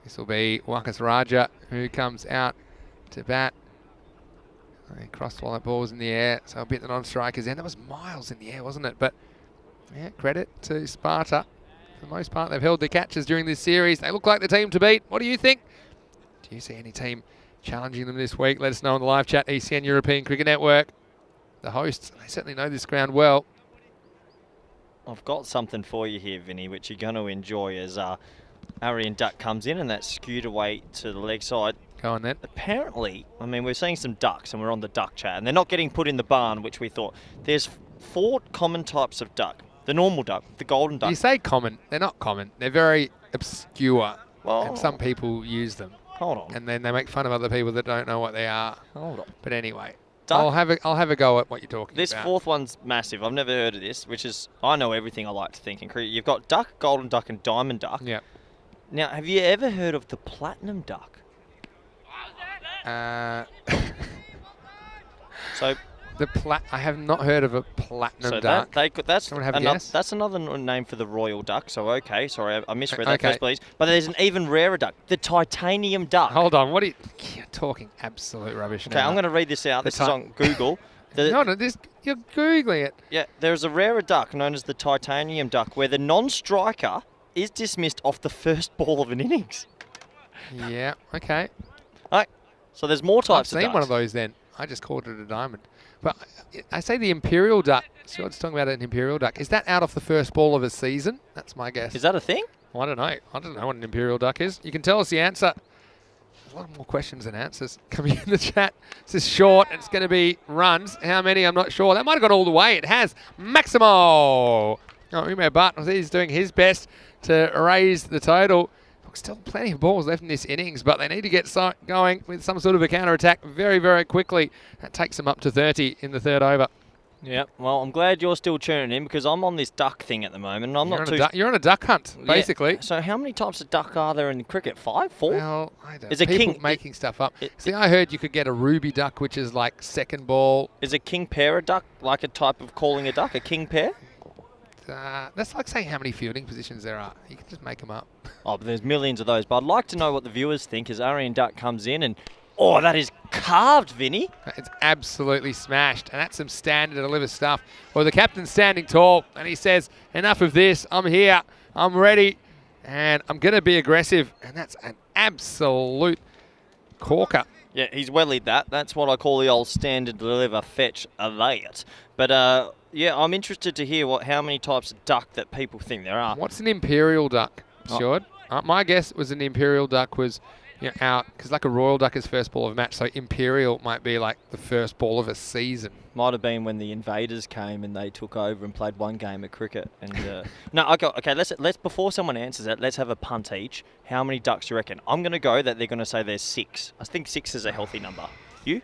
This will be Wakas Raja who comes out to bat. They crossed while that ball was in the air, so a bit the non-strikers end. That was miles in the air, wasn't it? But yeah, credit to Sparta. For the most part, they've held their catches during this series. They look like the team to beat. What do you think? Do you see any team challenging them this week? Let us know on the live chat, ECN European Cricket Network. The hosts, they certainly know this ground well. I've got something for you here, Vinny, which you're going to enjoy as Arian Duck comes in and that's skewed away to the leg side. Go on then. Apparently, I mean, we're seeing some ducks and we're on the duck chat and they're not getting put in the barn, which we thought. There's 4 common types of duck. The normal duck, the golden duck. You say common. They're not common. They're very obscure. Well, and some people use them. Hold on. And then they make fun of other people that don't know what they are. Hold on. But anyway, Duck. I'll have a go at what you're talking This about. 4th one's massive. I've never heard of this, which is, I know everything I like to think in cricket. You've got duck, golden duck and diamond duck. Yeah. Now, have you ever heard of the platinum duck? So I have not heard of a platinum duck. That's Someone have a guess? that's another name for the royal duck. So okay, sorry, I misread that Okay. first, please. But there's an even rarer duck, the titanium duck. Hold on, you're talking absolute rubbish Okay, now. I'm going to read this out. This is on Google. No, you're Googling it. Yeah, there's a rarer duck known as the titanium duck, where the non-striker is dismissed off the first ball of an innings. Yeah, okay. Right. So there's more I've types of seen ducks. one of those then. I just called it a diamond. But I say the imperial duck. Stuart's talking about an imperial duck. Is that out off the first ball of a season? That's my guess. Is that a thing? I don't know. I don't know what an imperial duck is. You can tell us the answer. There's a lot more questions than answers coming in the chat. This is short. It's going to be runs. How many? I'm not sure. That might have gone all the way. It has. Maximo. Oh, Ume Butt. He's doing his best to raise the total. Still plenty of balls left in this innings, but they need to get going with some sort of a counter-attack very, very quickly. That takes them up to 30 in the 3rd over. Yeah, well, I'm glad you're still tuning in because I'm on this duck thing at the moment. And You're on a duck hunt, basically. Yeah. So how many types of duck are there in cricket? 5? 4? Well, I don't know. Is a People king making stuff up. See, I heard you could get a ruby duck, which is like second ball. Is a king pair a duck, like a type of calling a duck, a king pair? That's like saying how many fielding positions there are. You can just make them up. Oh, but there's millions of those. But I'd like to know what the viewers think as Arian Duck comes in and, oh, that is carved, Vinny. It's absolutely smashed, and that's some standard deliver stuff. Well, the captain's standing tall, and he says, enough of this. I'm here. I'm ready, and I'm going to be aggressive. And that's an absolute corker. Yeah, he's wellied that. That's what I call the old standard deliver, fetch, lay it. But, yeah, I'm interested to hear how many types of duck that people think there are. What's an imperial duck, Stuart? My guess was an imperial duck was out, because like a royal duck is first ball of a match, so imperial might be like the first ball of a season. Might have been when the invaders came and they took over and played one game of cricket. And no, okay. Let's before someone answers that, let's have a punt each. How many ducks do you reckon? I'm going to go that they're going to say there's 6. I think 6 is a healthy number. You?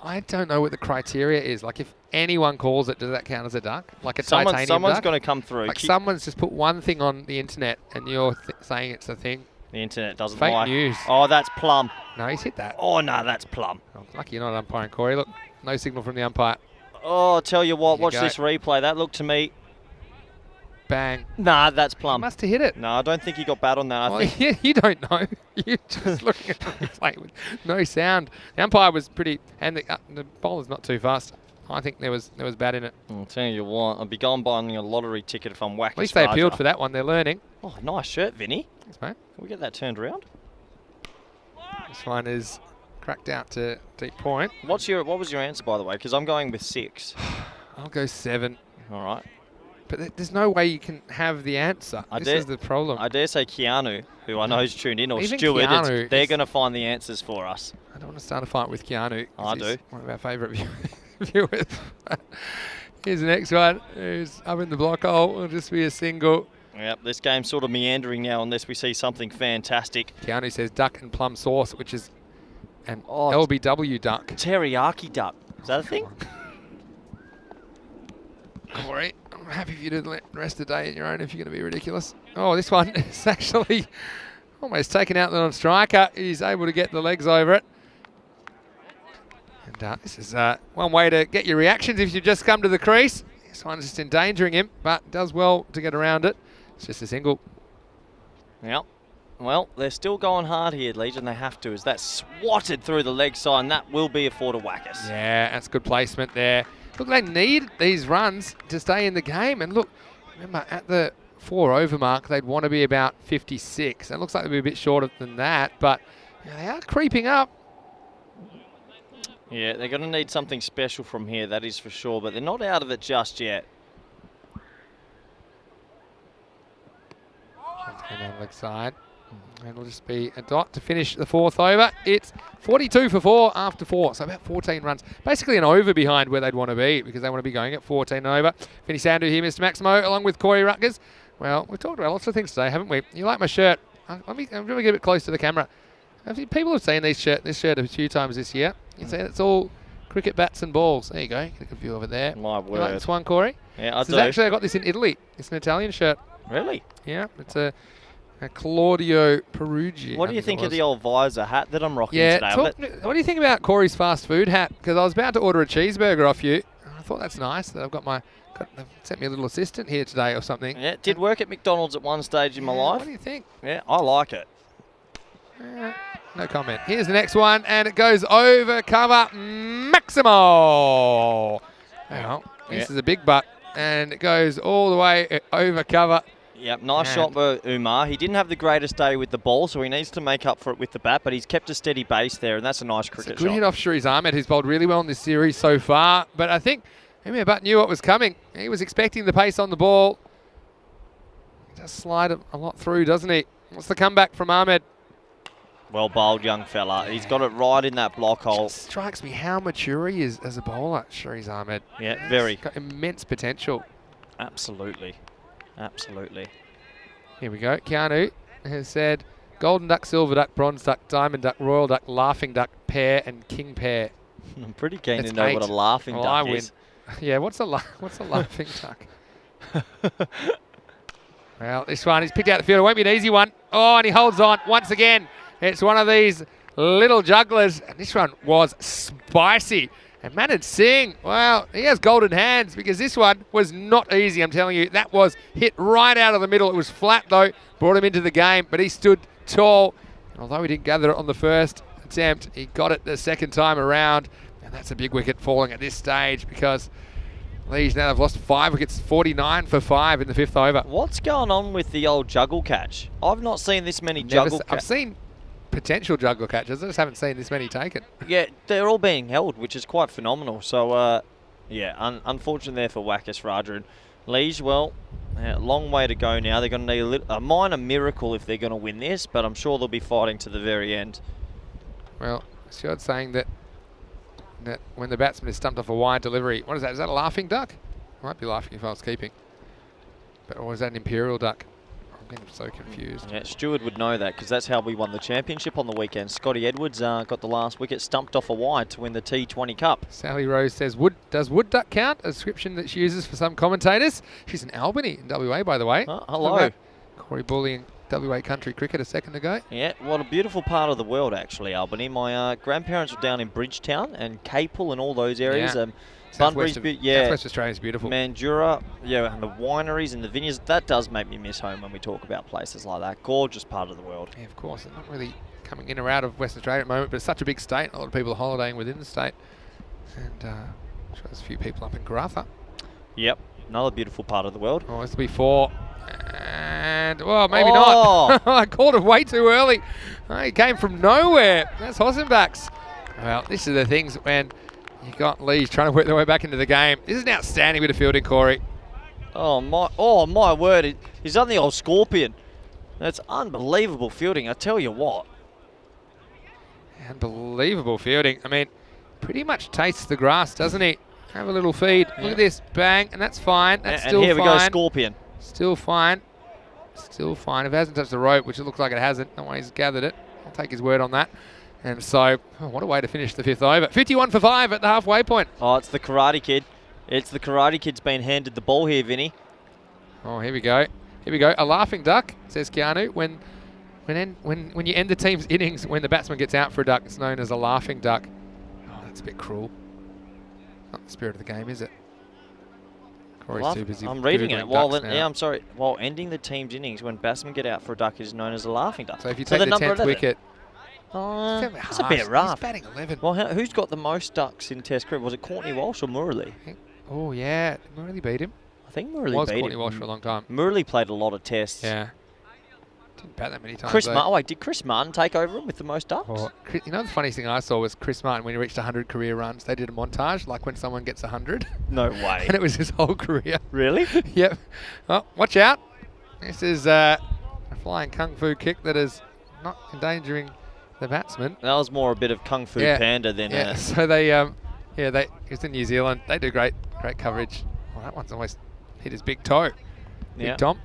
I don't know what the criteria is. Like, if anyone calls it, does that count as a duck? Like a titanium duck? Someone's going to come through. Like, someone's just put one thing on the internet, and you're saying it's a thing. The internet doesn't Fake lie. news. Oh, that's plum. No, he's hit that. Oh, no, that's plum. Oh, lucky you're not umpiring, Corey. Look, no signal from the umpire. Oh, I'll tell you what, Here you watch go. this replay. That looked to me... Bang. Nah, that's He plum. must have hit it. No, I don't think he got bad on that. I think Yeah, you don't know. You're just looking at the replay with no sound. The umpire was pretty, and the bowler's not too fast. I think there was bad in it. I'll tell you what, I'd be going buying a lottery ticket if I'm whacking. At least they appealed for that one. They're learning. Oh, nice shirt, Vinny. Thanks, mate. Can we get that turned around? This one is cracked out to deep point. What was your answer, by the way? Because I'm going with 6. I'll go 7. All right. But there's no way you can have the answer. This is the problem. I dare say Keanu, who I know is tuned in, or Even Stuart, Keanu they're is- going to find the answers for us. I don't want to start a fight with Keanu. 'cause I he's do. One of our favourite viewers. Here's the next one. Who's up in the block hole. It'll just be a single. Yep, this game's sort of meandering now unless we see something fantastic. Keanu says duck and plum sauce, which is an Oh, LBW duck. Teriyaki duck. Is that a thing? Corey, happy for you to let the rest of the day in your own if you're going to be ridiculous. Oh, this one is actually almost taken out the non-striker. He's able to get the legs over it. And this is one way to get your reactions if you just come to the crease. This one's just endangering him, but does well to get around it. It's just a single. Yep. Well, they're still going hard here, Legion. They have to, as that's swatted through the leg side, and that will be a 4 to Whackers. Yeah, that's good placement there. Look, they need these runs to stay in the game. And look, remember, at the 4 over mark, they'd want to be about 56. And it looks like they'll be a bit shorter than that, but they are creeping up. Yeah, they're going to need something special from here, that is for sure, but they're not out of it just yet. Down the leg side. And it'll just be a dot to finish the 4th over. It's 42 for 4 after 4, so about 14 runs. Basically an over behind where they'd want to be because they want to be going at 14 over. Finny Sandu here, Mr. Maximo, along with Corey Rutgers. Well, we've talked about lots of things today, haven't we? You like my shirt? I'm going to get a bit close to the camera. People have seen this shirt a few times this year. You see it's all cricket bats and balls. There you go. Get a good view over there. My word. You like this one, Corey? Yeah, I do. Actually, I got this in Italy. It's an Italian shirt. Really? Yeah, it's a Claudio Peruggi. What do you think of the old visor hat that I'm rocking today? What do you think about Corey's fast food hat? Because I was about to order a cheeseburger off you. I thought that's nice that I've got they've sent me a little assistant here today or something. Yeah, it did work at McDonald's at one stage in my life. What do you think? Yeah, I like it. No comment. Here's the next one, and it goes over cover Maximo. Well, this is a big butt, and it goes all the way over cover. Yep, nice shot by Umar. He didn't have the greatest day with the ball, so he needs to make up for it with the bat, but he's kept a steady base there, and that's a nice cricket shot. Good hit off Shariz Ahmed, who's bowled really well in this series so far, but I think Umar Butt knew what was coming. He was expecting the pace on the ball. He does slide a lot through, doesn't he? What's the comeback from Ahmed? Well bowled, young fella. He's got it right in that block hole. It strikes me how mature he is as a bowler, Shariz Ahmed. Yeah, very. He's got immense potential. Absolutely. Absolutely. Here we go. Keanu has said golden duck, silver duck, bronze duck, diamond duck, royal duck, laughing duck, pear, and king pear. I'm pretty keen That's to know 8. what a laughing duck I win. is. Yeah, what's a laughing duck? Well, this one, he's picked out the field. It won't be an easy one. Oh, and he holds on once again. It's one of these little jugglers. And this one was spicy. And Manad Singh, well, he has golden hands because this one was not easy, I'm telling you. That was hit right out of the middle. It was flat, though. Brought him into the game, but he stood tall. And although he didn't gather it on the first attempt, he got it the second time around. And that's a big wicket falling at this stage because Leeds now have lost 5 wickets, 49 for 5 in the 5th over. What's going on with the old juggle catch? I've not seen this many juggle catches. I've seen potential juggle catches. I just haven't seen this many taken. Yeah, they're all being held, which is quite phenomenal. So, yeah, unfortunate there for Wackus Raja. And Leeds, well, long way to go now. They're going to need a minor miracle if they're going to win this, but I'm sure they'll be fighting to the very end. Well, Stuart's saying that when the batsman is stumped off a wide delivery, what is that? Is that a laughing duck? I might be laughing if I was keeping. Or is that an imperial duck? I'm getting so confused. Yeah, Stewart would know that because that's how we won the championship on the weekend. Scotty Edwards got the last wicket stumped off a wide to win the T20 Cup. Sally Rose says, does wood duck count? A description that she uses for some commentators. She's in Albany in WA, by the way. Oh, hello. Corey Bully WA country cricket a second ago. Yeah, what a beautiful part of the world, actually, Albany. My grandparents were down in Bridgetown and Capel and all those areas. Yeah. Bunbury's Southwest Australia's beautiful. Mandurah, yeah, and the wineries and the vineyards. That does make me miss home when we talk about places like that. Gorgeous part of the world. Yeah, of course. They're not really coming in or out of Western Australia at the moment, but it's such a big state. A lot of people are holidaying within the state. And I'm sure there's a few people up in Karratha. Yep, another beautiful part of the world. Oh, this will be 4. And, well, maybe not. I called it way too early. He came from nowhere. That's Hossenbachs. Well, this is the things when you got Leeds trying to work their way back into the game. This is an outstanding bit of fielding, Corey. Oh my word. He's done the old scorpion. That's unbelievable fielding, I tell you what. Unbelievable fielding. I mean, pretty much tastes the grass, doesn't he? Have a little feed. Yeah. Look at this. Bang. And that's fine. That's still fine. And here we go, scorpion. Still fine. Still fine. If it hasn't touched the rope, which it looks like it hasn't, no way he's gathered it. I'll take his word on that. And so, what a way to finish the 5th over. 51 for 5 at the halfway point. Oh, it's the Karate Kid. It's the Karate Kid's been handed the ball here, Vinny. Oh, here we go. Here we go. A laughing duck, says Keanu. When you end the team's innings, when the batsman gets out for a duck, it's known as a laughing duck. Oh, that's a bit cruel. Not the spirit of the game, is it? Corey's too busy. I'm reading it. Googling Yeah, I'm sorry. While ending the team's innings, when batsmen get out for a duck, is known as a laughing duck. So if you take the 10th wicket, that's a bit rough. He's batting 11. Well, who's got the most ducks in Test cricket? Was it Courtney Walsh or Murali? Oh, yeah. Murali beat him. I think Murali Was beat Courtney him. Walsh for a long time. Murali played a lot of Tests. Yeah. Didn't bat that many times. Did Chris Martin take over him with the most ducks? Oh, you know, the funniest thing I saw was Chris Martin, when he reached 100 career runs, they did a montage, like when someone gets 100. No way. And it was his whole career. Really? Yep. Oh, watch out. This is a flying kung fu kick that is not endangering the batsman. That was more a bit of Kung Fu Panda than Yeah, so they, it's in New Zealand. They do great coverage. Well, that one's almost hit his big toe. Big Tom.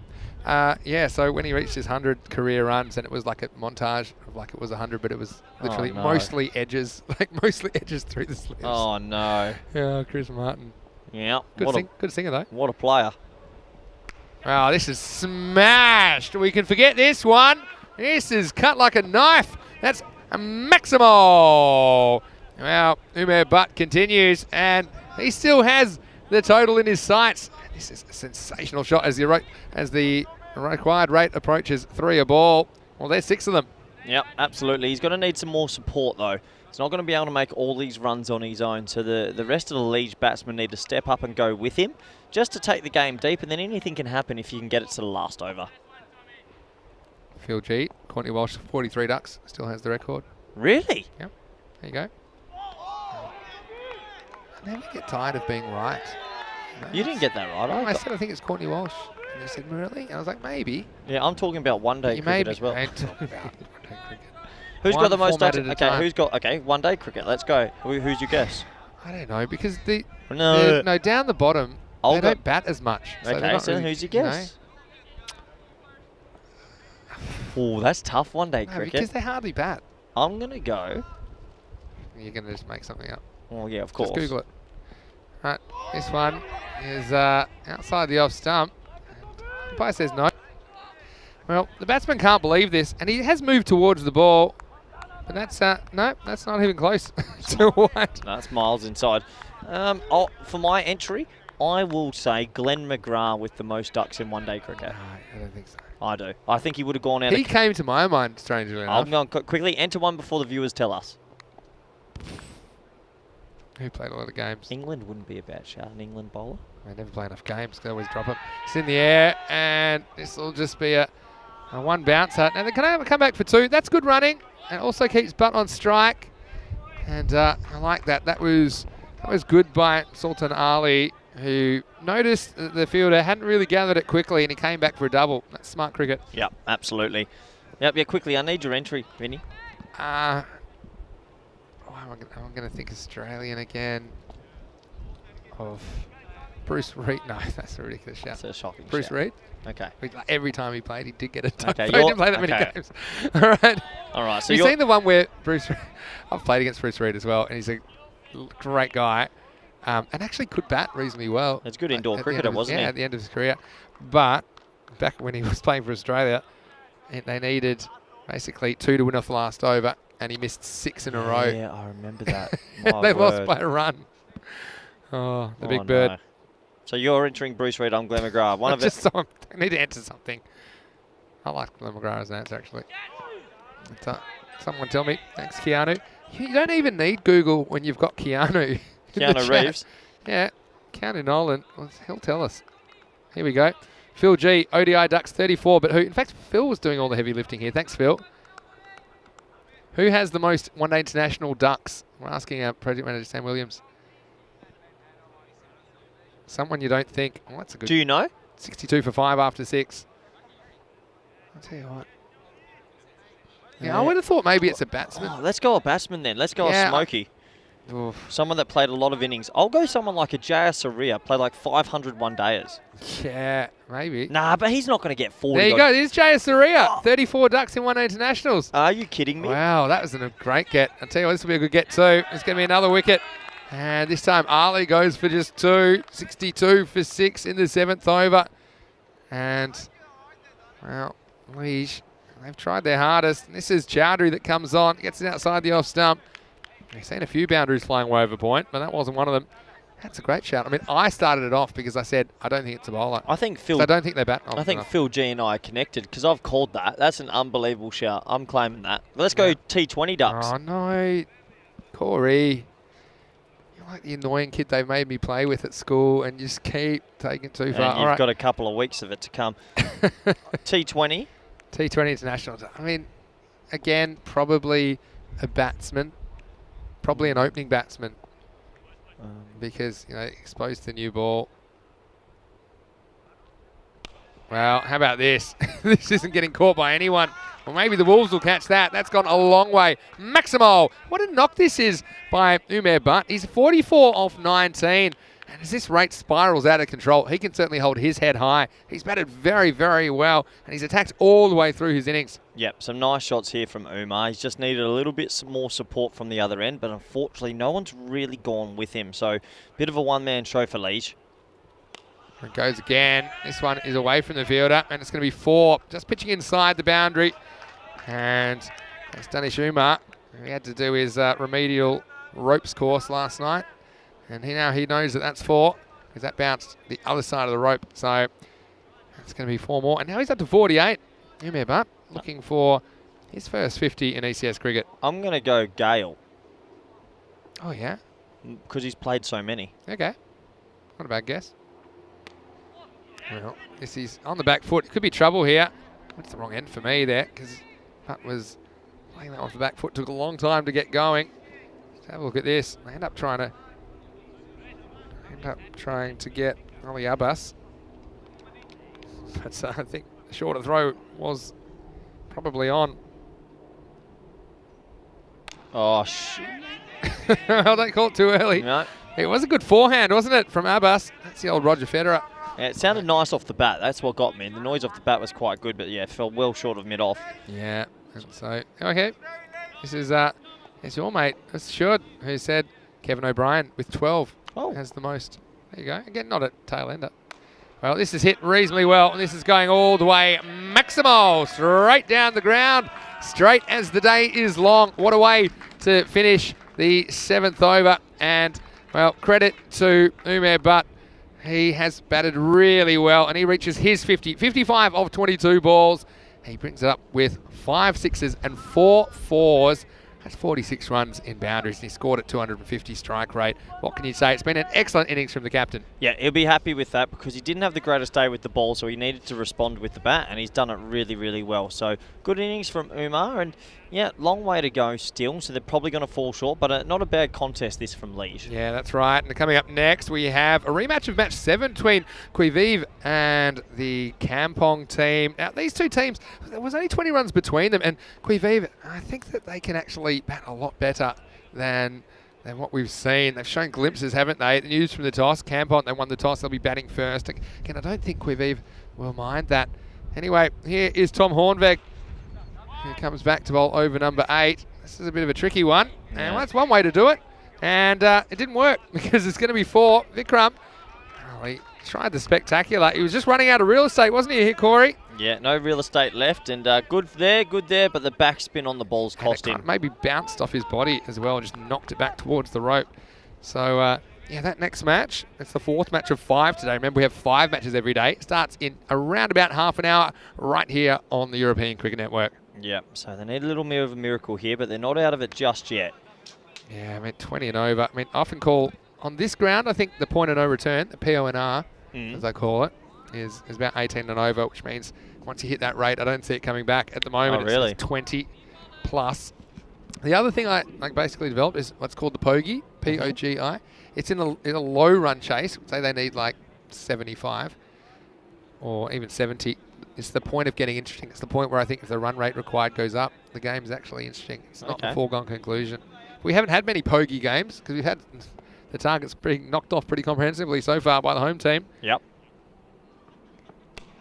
So when he reached his 100 career runs, and it was like a montage of like it was 100, but it was literally mostly edges, mostly edges through the sleeves. Oh, no. Yeah, Chris Martin. Yeah. Good singer, though. What a player. Oh, this is smashed. We can forget this one. This is cut like a knife. That's a Maximo. Well, Umair Butt continues, and he still has the total in his sights. This is a sensational shot as the required rate approaches 3 a ball. Well, there's 6 of them. Yep, absolutely. He's going to need some more support, though. He's not going to be able to make all these runs on his own, so the rest of the Liege batsmen need to step up and go with him just to take the game deep, and then anything can happen if you can get it to the last over. Phil G, Courtney Walsh, 43 ducks, still has the record. Really? Yep. There you go. I never get tired of being right. You didn't get that right. I said I think it's Courtney Walsh. And you said, really? And I was like, maybe. Yeah, I'm talking about one-day cricket as well. Talking about one-day cricket. Who's got the most ducks? Okay, one-day cricket. Let's go. Who's your guess? I don't know, because No, down the bottom, they don't bat as much. So who's your guess? Oh, that's tough, one-day cricket. Because they hardly bat. I'm going to go. You're going to just make something up. Oh, yeah, of course. Just Google it. Right, this one is outside the off stump. Umpire says no. Well, the batsman can't believe this, and he has moved towards the ball. But that's, no, that's not even close to what. That's miles inside. For my entry, I will say Glenn McGrath with the most ducks in one-day cricket. No, I don't think so. I do. I think he would have gone out. He came to my mind, strangely enough. I'm going to quickly enter one before the viewers tell us. Who played a lot of games? England wouldn't be a bad shout, an England bowler. They never play enough games. They always drop it. It's in the air, and this will just be a one bouncer. Now, can I come back for 2? That's good running, and also keeps Butt on strike. And I like that. That was good by Sultan Ali, who noticed that the fielder hadn't really gathered it quickly, and he came back for a double. That's smart cricket. Yep, absolutely. Yep, yeah, quickly. I need your entry, Vinny. I'm going to think Australian again. Of Bruce Reid. No, that's a ridiculous shout. That's a shocking Bruce shout. Reid. Okay. Every time he played, he did get a touch. Okay, he didn't play that many games. All right. So you've seen the one where Bruce Reid, I've played against Bruce Reid as well, and he's a great guy, and actually could bat reasonably well. It's good indoor cricketer, wasn't he? Yeah, at the end of his career. But back when he was playing for Australia, they needed basically 2 to win off the last over, and he missed 6 in a row. Yeah, I remember that. They lost by a run. Oh, the big bird. No. So you're entering Bruce Reid, I'm Glenn McGrath. I need to enter something. I like Glenn McGrath as an answer, actually. Someone tell me. Thanks, Keanu. You don't even need Google when you've got Keanu. Keanu Reeves. Yeah, Keanu Nolan. Well, he'll tell us. Here we go. Phil G, ODI Ducks 34, but who? In fact, Phil was doing all the heavy lifting here. Thanks, Phil. Who has the most one-day international ducks? We're asking our project manager, Sam Williams. Someone you don't think. Oh, that's a good. Do you know? 62 for 5 after 6. I'll tell you what. Yeah, I would have thought maybe it's a batsman. Oh, let's go a batsman then. Let's go a Smokey. Someone that played a lot of innings. I'll go someone like a J.R. Saria, played like 500 one-dayers. Yeah, maybe. Nah, but he's not going to get 40. There you go. There's J.R. Saria. 34 ducks in one-day internationals. Are you kidding me? Wow, that was a great get. I'll tell you what, this will be a good get too. It's going to be another wicket. And this time Ali goes for just 2. 62 for 6 in the 7th over. And, well, Liege, they've tried their hardest. This is Chowdhury that comes on, gets it outside the off stump. We've seen a few boundaries flying way over point, but that wasn't one of them. That's a great shout. I mean, I started it off because I said I don't think it's a bowler. I think Phil. I don't think they bat. I think Phil G and I are connected because I've called that. That's an unbelievable shout. I'm claiming that. Let's go T20 Ducks. Oh no, Corey. You're like the annoying kid they've made me play with at school, and you just keep taking it too far. And you've got a couple of weeks of it to come. T20. T20 Internationals. I mean, again, probably a batsman, probably an opening batsman. Because, exposed to the new ball. Well, how about this? This isn't getting caught by anyone. Well, maybe the Wolves will catch that. That's gone a long way. Maximo, what a knock this is by Umair Butt. He's 44 off 19. And as this rate spirals out of control, he can certainly hold his head high. He's batted very, very well, and he's attacked all the way through his innings. Yep, some nice shots here from Umar. He's just needed a little bit more support from the other end, but unfortunately no one's really gone with him. So, bit of a one-man show for Liege. It goes again. This one is away from the fielder, and it's going to be 4. Just pitching inside the boundary. And that's Danish Umar. He had to do his remedial ropes course last night. And now he knows that that's 4 because that bounced the other side of the rope. So it's going to be 4 more. And now he's up to 48. Umair Butt looking for his first 50 in ECS cricket. I'm going to go Gale. Oh, yeah? Because he's played so many. Okay. Not a bad guess. Well, this is on the back foot. It could be trouble here. That's the wrong end for me there because Butt was playing that off the back foot. Took a long time to get going. Let's have a look at this. They end up trying to get Ali Abbas. But I think the shorter throw was probably on. Oh, shit. Well, don't call it too early. No. It was a good forehand, wasn't it, from Abbas? That's the old Roger Federer. Yeah, it sounded nice off the bat. That's what got me. The noise off the bat was quite good, but yeah, it fell well short of mid-off. Yeah, and so, okay. This is it's your mate, Assured, who said Kevin O'Brien with 12 has the most. There you go. Again, not a tail ender. Well, this is hit reasonably well, and this is going all the way. Maximo, straight down the ground, straight as the day is long. What a way to finish the 7th over. And, well, credit to Umair Butt. He has batted really well, and he reaches his 50. 55 of 22 balls. He brings it up with 5 sixes and 4 fours. That's 46 runs in boundaries, and he scored at 250 strike rate. What can you say? It's been an excellent innings from the captain. Yeah, he'll be happy with that because he didn't have the greatest day with the ball, so he needed to respond with the bat, and he's done it really, really well. So good innings from Umar, and yeah, long way to go still, so they're probably going to fall short, but not a bad contest this from Liege. Yeah, that's right. And coming up next, we have a rematch of match 7 between Quivive and the Kampong team. Now, these two teams, there was only 20 runs between them, and Quivive, I think that they can actually bat a lot better than what we've seen. They've shown glimpses, haven't they? The news from the toss. Kampong, they won the toss. They'll be batting first. Again, I don't think Quivive will mind that. Anyway, here is Tom Hornbeck. He comes back to bowl over number 8. This is a bit of a tricky one. Yeah. And that's one way to do it. And it didn't work because it's going to be 4. Vikram, he tried the spectacular. He was just running out of real estate, wasn't he, here, Corey? Yeah, no real estate left. And good there, but the backspin on the ball's cost him. Maybe bounced off his body as well, just knocked it back towards the rope. So, yeah, that next match, it's the 4th match of 5 today. Remember, we have 5 matches every day. It starts in around about half an hour right here on the European Cricket Network. Yeah, so they need a little bit of a miracle here, but they're not out of it just yet. Yeah, I mean, 20 and over. I mean, I often call, on this ground, I think the point of no return, the PONR, as I call it, is about 18 and over, which means once you hit that rate, I don't see it coming back at the moment. Oh, really? It's 20 plus. The other thing I basically developed is what's called the POGI, P-O-G-I. It's in a low run chase. Say they need like 75 or even 70. It's the point of getting interesting. It's the point where I think if the run rate required goes up, the game's actually interesting. It's not a foregone conclusion. We haven't had many POGI games because we've had the targets knocked off pretty comprehensively so far by the home team. Yep.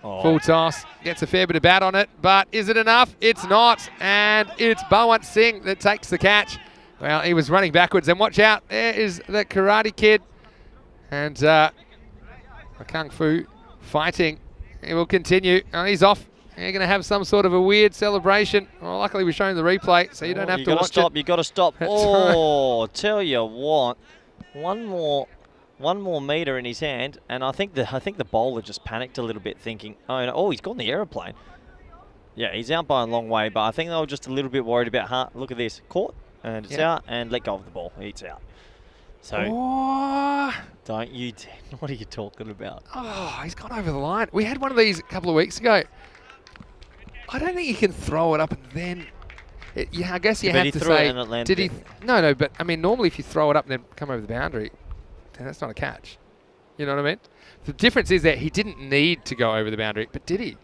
Oh. Full toss, gets a fair bit of bat on it, but is it enough? It's not, and it's Bhawant Singh that takes the catch. Well, he was running backwards, and watch out, there is the Karate Kid. And a Kung Fu fighting. It will continue. And he's off. You're going to have some sort of a weird celebration. Well, luckily we're showing the replay, so you don't have to watch it. You got to stop. That's Oh, tell you what, one more meter in his hand, and I think the bowler just panicked a little bit, thinking, oh, no, oh, he's gone the aeroplane. Yeah, he's out by a long way, but I think they were just a little bit worried about heart. Look at this, caught, and it's out, and let go of the ball. It's out. So, don't you? What are you talking about? Oh, he's gone over the line. We had one of these a couple of weeks ago. I don't think you can throw it up and then. I guess you have to say. Did he? No. But I mean, normally if you throw it up and then come over the boundary, then that's not a catch. You know what I mean? The difference is that he didn't need to go over the boundary, but did he?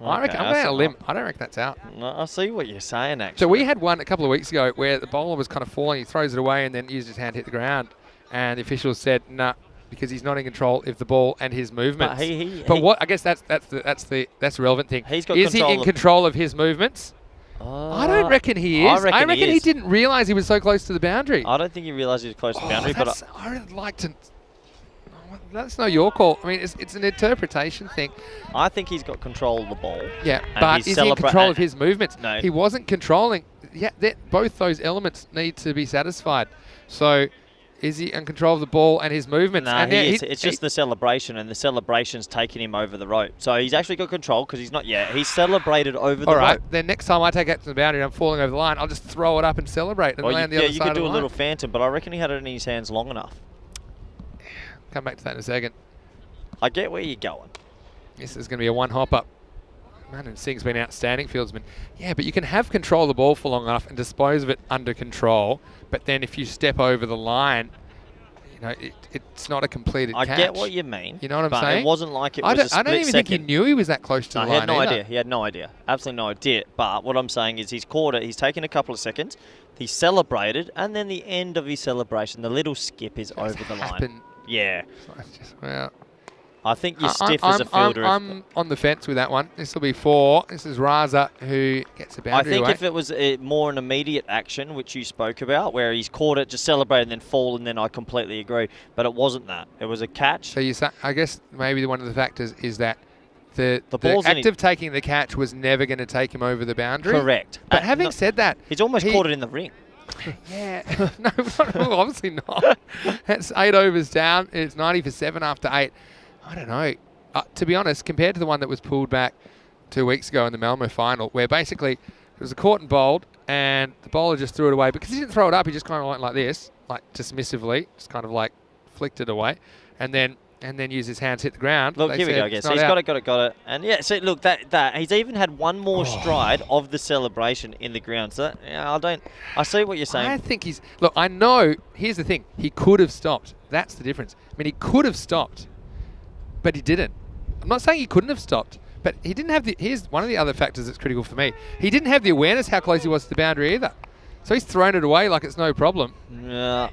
Okay, I reckon I'm going out a limb. I don't reckon that's out. No, I see what you're saying, actually. So we had one a couple of weeks ago where the bowler was kind of falling. He throws it away and then used his hand to hit the ground, and the officials said nah, because he's not in control of the ball and his movements. But what I guess that's the relevant thing. He's got is he in control of his movements? I don't reckon he is. I reckon he didn't realise he was so close to the boundary. I don't think he realised he was close to the boundary. But I'd like to. That's not your call. I mean, it's an interpretation thing. I think he's got control of the ball. Yeah, but is he in control of his movements? No. He wasn't controlling. Yeah, both those elements need to be satisfied. So, is he in control of the ball and his movements? No, he is. It's just the celebration, and the celebration's taking him over the rope. So he's actually got control because he's not yet. He's celebrated over the rope. All right, then next time I take it to the boundary and I'm falling over the line, I'll just throw it up and celebrate and land the other side of the line. Yeah, you could do a little phantom, but I reckon he had it in his hands long enough. Come back to that in a second. I get where you're going. This is going to be a one hop up. Manan Singh's been outstanding fieldsman. Yeah, but you can have control of the ball for long enough and dispose of it under control. But then if you step over the line, you know, it's not a completed catch. I get what you mean. You know what I'm saying? It wasn't like it was a split second. I don't even think he knew he was that close to the line. He had no idea. He had no idea. Absolutely no idea. But what I'm saying is he's caught it. He's taken a couple of seconds. He celebrated. And then the end of his celebration, the little skip is over the line. Yeah. Well, I think you're stiff as a fielder. I'm on the fence with that one. This will be 4. This is Raza who gets a boundary away. If it was more an immediate action, which you spoke about, where he's caught it, just celebrated and then fall, and then I completely agree. But it wasn't that. It was a catch. So I guess maybe one of the factors is that the act of taking the catch was never going to take him over the boundary. Correct. But having said that, he's almost caught it in the ring. Yeah, no, obviously not. That's 8 overs down. It's 90 for 7 after 8. I don't know. To be honest, compared to the one that was pulled back 2 weeks ago in the Malmo final, where basically it was a caught and bowled, and the bowler just threw it away because he didn't throw it up. He just kind of went like this, like dismissively, just kind of like flicked it away, and then used his hands to hit the ground. Look, here we go again. So he's got it. And yeah, so look, that he's even had one more stride of the celebration in the ground. So I see what you're saying. I think I know, here's the thing. He could have stopped. That's the difference. I mean, he could have stopped, but he didn't. I'm not saying he couldn't have stopped, but he didn't have here's one of the other factors that's critical for me. He didn't have the awareness how close he was to the boundary either. So he's thrown it away like it's no problem. Yeah.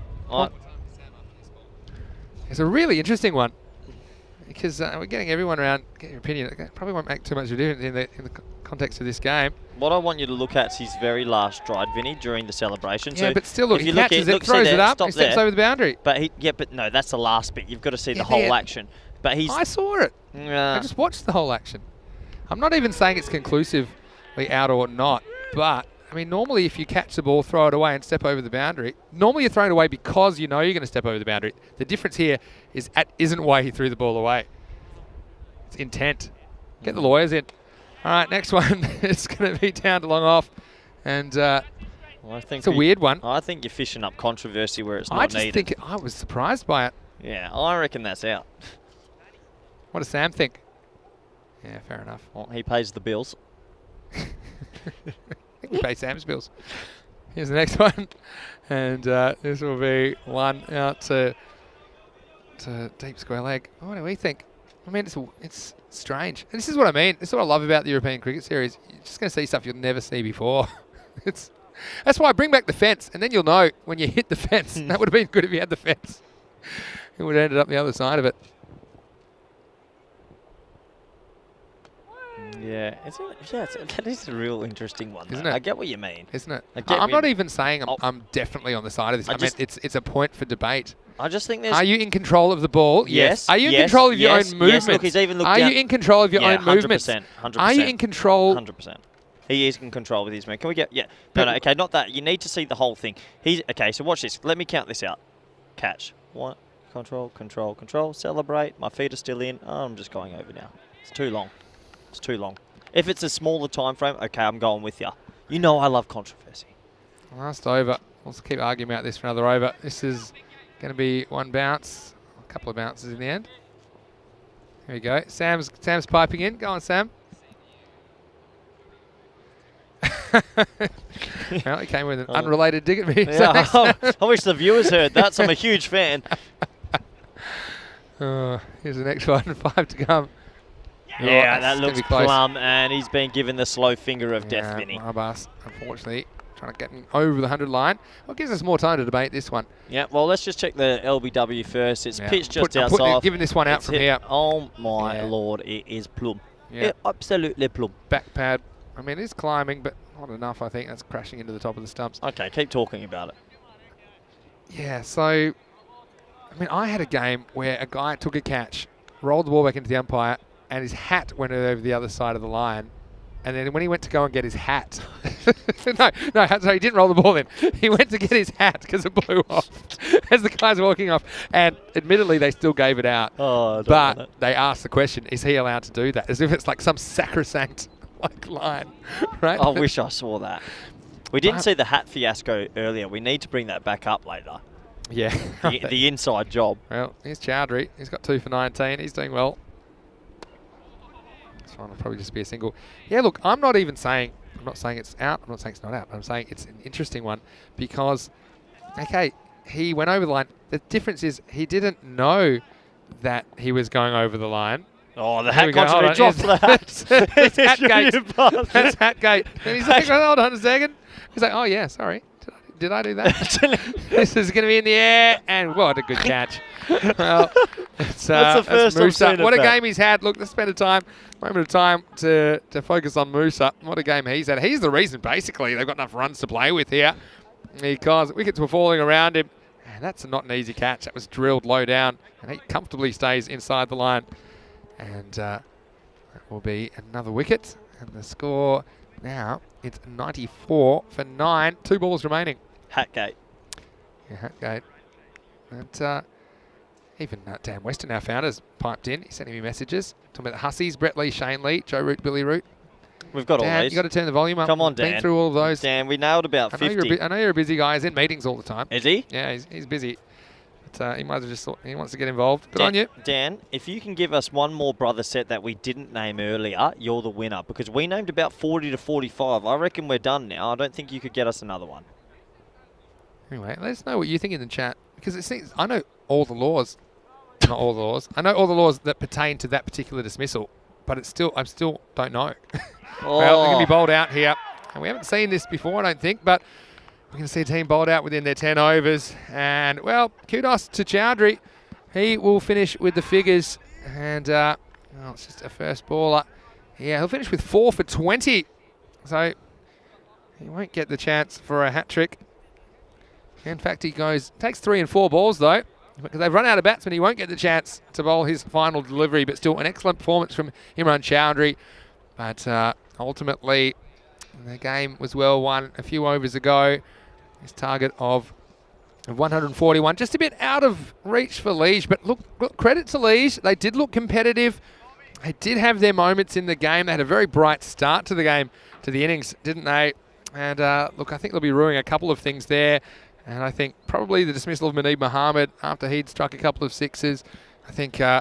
It's a really interesting one because we're getting everyone around, get your opinion. It probably won't make too much of a difference in the context of this game. What I want you to look at is his very last stride, Vinny, during the celebration. Yeah, so but still, look, he catches it, throws it up, he steps over the boundary. But no, that's the last bit. You've got to see the whole action. But I saw it. I just watched the whole action. I'm not even saying it's conclusively out or not, but I mean, normally if you catch the ball, throw it away and step over the boundary, normally you're throwing it away because you know you're going to step over the boundary. The difference here isn't why he threw the ball away. It's intent. Get the lawyers in. All right, next one. It's going to be down to long off. And it's a weird one. I think you're fishing up controversy where it's not needed. I was surprised by it. Yeah, I reckon that's out. What does Sam think? Yeah, fair enough. Well, he pays the bills. We pay Sam's bills. Here's the next one. And this will be one out to deep square leg. What do we think? I mean, it's strange. And this is what I mean. This is what I love about the European Cricket Series. You're just going to see stuff you'll never see before. That's why I bring back the fence, and then you'll know when you hit the fence. That would have been good if you had the fence. It would have ended up the other side of it. Yeah, that is a real interesting one. Isn't though. it? I get what you mean. Isn't it? I get I'm not you. even saying I'm definitely on the side of this. I mean, it's a point for debate. I just think there's... Are you in control of the ball? Yes. Are you in yes, control of your yes, own movement? Yes, look, he's even looked Are down. you in control of your Yeah, own movements? 100%. Are you in control? 100%. He is in control with his movement. Can we get... Yeah. No, okay, not that. You need to see the whole thing. Okay, so watch this. Let me count this out. Catch. 1, control, control, control. Celebrate. My feet are still in. Oh, I'm just going over now. It's too long. It's too long. If it's a smaller time frame, okay, I'm going with you. You know I love controversy. Last over. Let's keep arguing about this for another over. This is going to be one bounce. A couple of bounces in the end. Here we go. Sam's piping in. Go on, Sam. Well, he came with an unrelated dig at me. Yeah, I wish the viewers heard that. So I'm a huge fan. Here's the next one. 5 to come. Yeah, that looks plumb, and he's been given the slow finger of death, Vinny. Marbas, unfortunately, trying to get him over the 100 line. Well, it gives us more time to debate this one. Yeah, well, let's just check the LBW first. It's pitched just outside. Giving this one out from here. Oh, my Lord, it is plumb. Yeah, absolutely plumb. Back pad. I mean, it's climbing, but not enough, I think. That's crashing into the top of the stumps. Okay, keep talking about it. Yeah, so, I mean, I had a game where a guy took a catch, rolled the ball back into the umpire, and his hat went over the other side of the line. And then when he went to go and get his hat, no, sorry, he didn't roll the ball in. He went to get his hat because it blew off as the guys were walking off. And admittedly, they still gave it out. Oh, but they asked the question, is he allowed to do that? As if it's like some sacrosanct line, right? I wish I saw that. We didn't see the hat fiasco earlier. We need to bring that back up later. Yeah. The inside job. Well, here's Chowdhury. He's got 2 for 19. He's doing well. This one will probably just be a single. Yeah, look, I'm not saying it's out. I'm not saying it's not out. I'm saying it's an interesting one because, okay, he went over the line. The difference is he didn't know that he was going over the line. Oh, the hat constantly dropped the hat. That's hat gate. That's hat gate. And he's like, hold on a second. He's like, oh, yeah, sorry. Did I do that? This is going to be in the air. And what a good catch. Well, that's the first Musa. What a game he's had. Look, let's spend a moment of time to focus on Musa. What a game he's had. He's the reason, basically, they've got enough runs to play with here because wickets were falling around him. And that's not an easy catch. That was drilled low down. And he comfortably stays inside the line. And that will be another wicket. And the score now, it's 94 for 9. 2 balls remaining. Hatgate. Yeah, Hatgate. And even Dan Weston, our founders, piped in. He's sending me messages. Talking about the Hussies, Brett Lee, Shane Lee, Joe Root, Billy Root. We've got Dan, all these. you got to turn the volume up. Come on, Dan. Been through all of those. Dan, we nailed about 50. I know you're a busy guy. He's in meetings all the time. Is he? Yeah, he's busy. But he might have just thought he wants to get involved. Good Dan, on you. Dan, if you can give us one more brother set that we didn't name earlier, you're the winner. Because we named about 40 to 45. I reckon we're done now. I don't think you could get us another one. Anyway, let us know what you think in the chat. Because it seems I know all the laws. Not all the laws. I know all the laws that pertain to that particular dismissal. But I still don't know. Oh. Well, they're going to be bowled out here. And we haven't seen this before, I don't think. But we're going to see a team bowled out within their 10 overs. And, well, kudos to Chowdhury. He will finish with the figures. And, it's just a first baller. Yeah, he'll finish with 4 for 20. So he won't get the chance for a hat trick. In fact, he takes 3 and 4 balls, though. Because they've run out of batsmen, he won't get the chance to bowl his final delivery. But still, an excellent performance from Imran Chowdhury. But ultimately, the game was well won a few overs ago. His target of 141, just a bit out of reach for Liege. But look, credit to Liege. They did look competitive. They did have their moments in the game. They had a very bright start to the game, to the innings, didn't they? And look, I think they'll be ruining a couple of things there. And I think probably the dismissal of Muneeb Mohammed after he'd struck a couple of sixes. I think they'll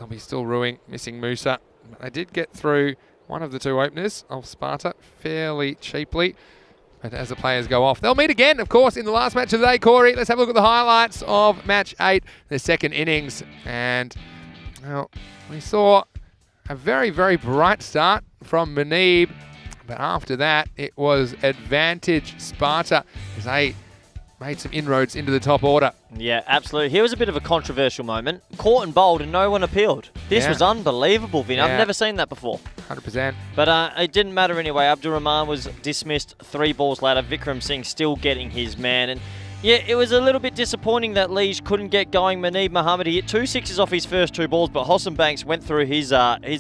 be still missing Musa. They did get through one of the 2 openers of Sparta fairly cheaply. But as the players go off, they'll meet again, of course, in the last match of the day, Corey. Let's have a look at the highlights of match 8, the second innings. And well, we saw a very, very bright start from Muneeb. But after that, it was advantage Sparta as they made some inroads into the top order. Yeah, absolutely. Here was a bit of a controversial moment. Caught and bowled and no one appealed. This was unbelievable, Vin. I've never seen that before. 100%. But it didn't matter anyway. Abdul Rahman was dismissed 3 balls later. Vikram Singh still getting his man. And yeah, it was a little bit disappointing that Lige couldn't get going. Muneeb Mohammed, he hit 2 sixes off his first 2 balls, but Hossan Banks went through his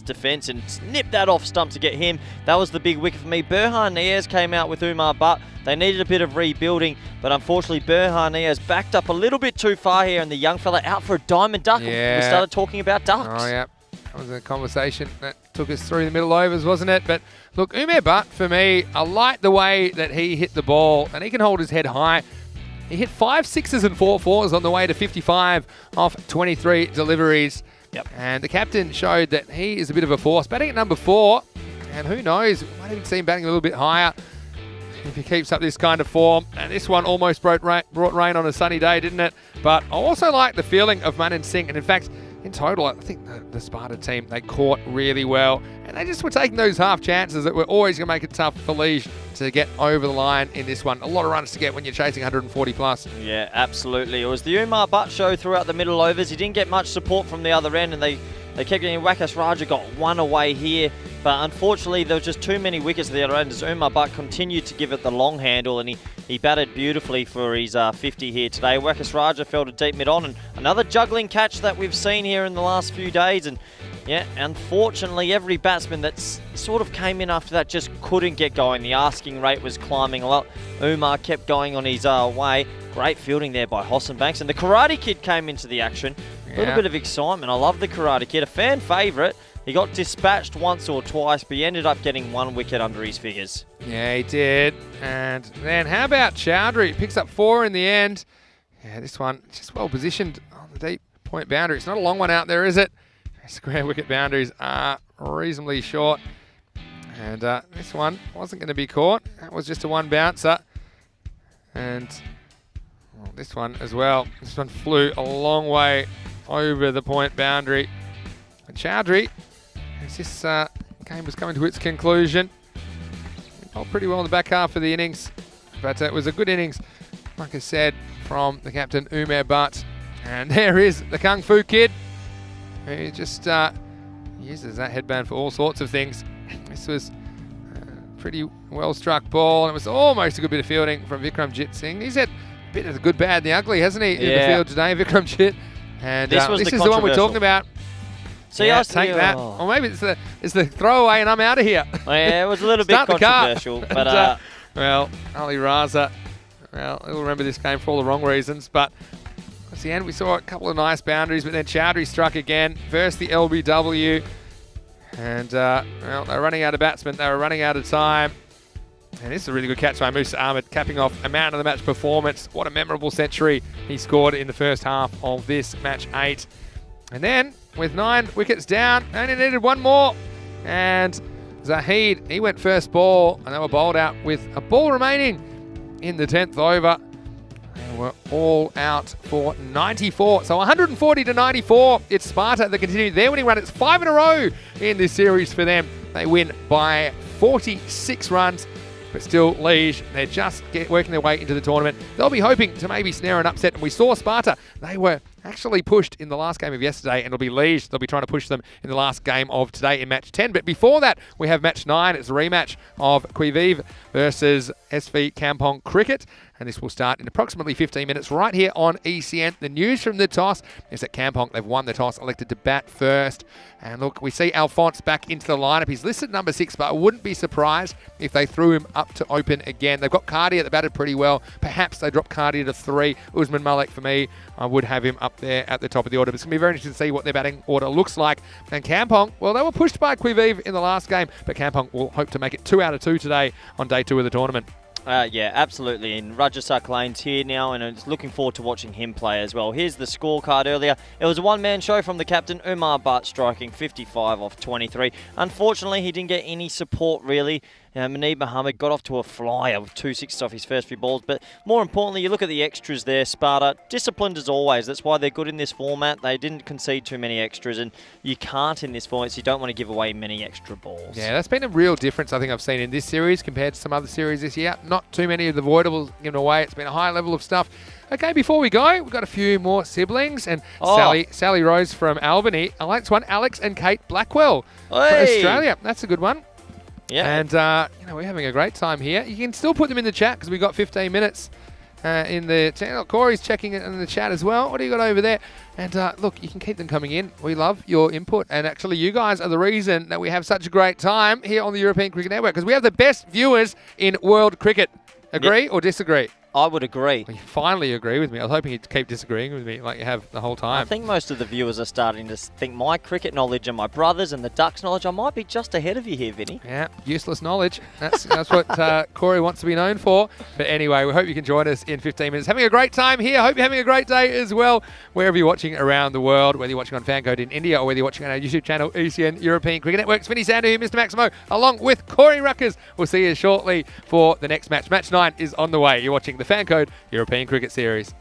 defence and nipped that off stump to get him. That was the big wicket for me. Burhan Niaz came out with Umar Butt. They needed a bit of rebuilding, but unfortunately Burhan Niaz backed up a little bit too far here, and the young fella out for a diamond duck. Yeah. We started talking about ducks. Oh, yeah. That was a conversation that took us through the middle overs, wasn't it? But look, Umar Butt, for me, I like the way that he hit the ball, and he can hold his head high. He hit 5 sixes and 4 fours on the way to 55 off 23 deliveries. Yep. And the captain showed that he is a bit of a force. Batting at number 4, and who knows, we might even see him batting a little bit higher if he keeps up this kind of form. And this one almost brought rain on a sunny day, didn't it? But I also like the feeling of Manan Singh. And in fact, in total, I think the Sparta team, they caught really well. And they just were taking those half chances that were always going to make it tough for Lige to get over the line in this one. A lot of runs to get when you're chasing 140 plus. Yeah, absolutely. It was the Umar Butt show throughout the middle overs. He didn't get much support from the other end, and they kept getting Wakas Raja got 1 away here. But unfortunately, there was just too many wickets at the other end as Umar Butt continued to give it the long handle, and he batted beautifully for his 50 here today. Wakas Raja fell to deep mid-on, and another juggling catch that we've seen here in the last few days. And yeah, unfortunately, every batsman that sort of came in after that just couldn't get going. The asking rate was climbing a lot. Umar kept going on his way. Great fielding there by Hossan Banks. And the Karate Kid came into the action. A little bit of excitement. I love the Karate Kid. A fan favourite. He got dispatched once or twice, but he ended up getting 1 wicket under his figures. Yeah, he did. And then how about Chowdhury? Picks up 4 in the end. Yeah, this one just well positioned on the deep point boundary. It's not a long one out there, is it? Square wicket boundaries are reasonably short. And this one wasn't going to be caught. That was just a 1 bouncer. And well, this one as well. This one flew a long way over the point boundary. And Chowdhury, as this game was coming to its conclusion, he bowled pretty well in the back half of the innings. But it was a good innings, like I said, from the captain, Umar Butt. And there is the Kung Fu Kid, who just uses that headband for all sorts of things. This was a pretty well-struck ball, and it was almost a good bit of fielding from Vikramjit Singh. He's had a bit of the good, bad, and the ugly, hasn't he, in the field today, Vikramjit? And this is the one we're talking about. So yeah, take that. Or maybe it's the throwaway and I'm out of here. Oh, yeah, it was a little bit controversial. But well, Ali Raza, well, he'll remember this game for all the wrong reasons. But at the end, we saw a couple of nice boundaries, but then Chowdhury struck again, versed the LBW. And, well, they were running out of batsmen. They were running out of time. And this is a really good catch by Musa Ahmed, capping off a man of the match performance. What a memorable century he scored in the first half of this match 8. And then, with 9 wickets down, only needed 1 more. And Zahid, he went first ball, and they were bowled out with a ball remaining in the 10th over. They were all out for 94. So 140 to 94. It's Sparta that continued their winning run. It's 5 in a row in this series for them. They win by 46 runs. But still, Lige, they're just working their way into the tournament. They'll be hoping to maybe snare an upset. And we saw Sparta, they were actually pushed in the last game of yesterday, and it'll be Lige. They'll be trying to push them in the last game of today in match 10. But before that, we have match 9. It's a rematch of Quivive versus SV Kampong Cricket. And this will start in approximately 15 minutes right here on ECN. The news from the toss is that Kampong, they've won the toss, elected to bat first. And look, we see Alphonse back into the lineup. He's listed number 6, but I wouldn't be surprised if they threw him up to open again. They've got Cardia that batted pretty well. Perhaps they drop Cardia to 3. Usman Malik, for me, I would have him up there at the top of the order. But it's going to be very interesting to see what their batting order looks like. And Kampong, well, they were pushed by Quivive in the last game, but Kampong will hope to make it 2 out of 2 today on day 2 of the tournament. Yeah, absolutely. And Rajasak Lane's here now, and it's looking forward to watching him play as well. Here's the scorecard earlier. It was a one-man show from the captain, Umar Butt, striking 55 off 23. Unfortunately, he didn't get any support, really. Muneeb Mohammed got off to a flyer with 2 sixes off his first few balls. But more importantly, you look at the extras there, Sparta. Disciplined as always. That's why they're good in this format. They didn't concede too many extras, and you can't in this format, so you don't want to give away many extra balls. Yeah, that's been a real difference I think I've seen in this series compared to some other series this year. Not too many of the voidables given away. It's been a high level of stuff. Okay, before we go, we've got a few more siblings. And Sally Rose from Albany. I like this one. Alex and Kate Blackwell from Australia. That's a good one. Yeah. And, we're having a great time here. You can still put them in the chat because we've got 15 minutes in the channel. Corey's checking it in the chat as well. What do you got over there? And look, you can keep them coming in. We love your input. And actually, you guys are the reason that we have such a great time here on the European Cricket Network because we have the best viewers in world cricket. Agree or disagree? I would agree. You finally agree with me. I was hoping you'd keep disagreeing with me like you have the whole time. I think most of the viewers are starting to think my cricket knowledge and my brothers and the Ducks knowledge, I might be just ahead of you here, Vinny. Yeah, useless knowledge. That's what Corey wants to be known for. But anyway, we hope you can join us in 15 minutes. Having a great time here. Hope you're having a great day as well, wherever you're watching around the world, whether you're watching on FanCode in India or whether you're watching on our YouTube channel, ECN European Cricket Networks. Vinny Sander here, Mr. Maximo, along with Corey Ruckers. We'll see you shortly for the next match. Match 9 is on the way. You're watching the FanCode European Cricket Series.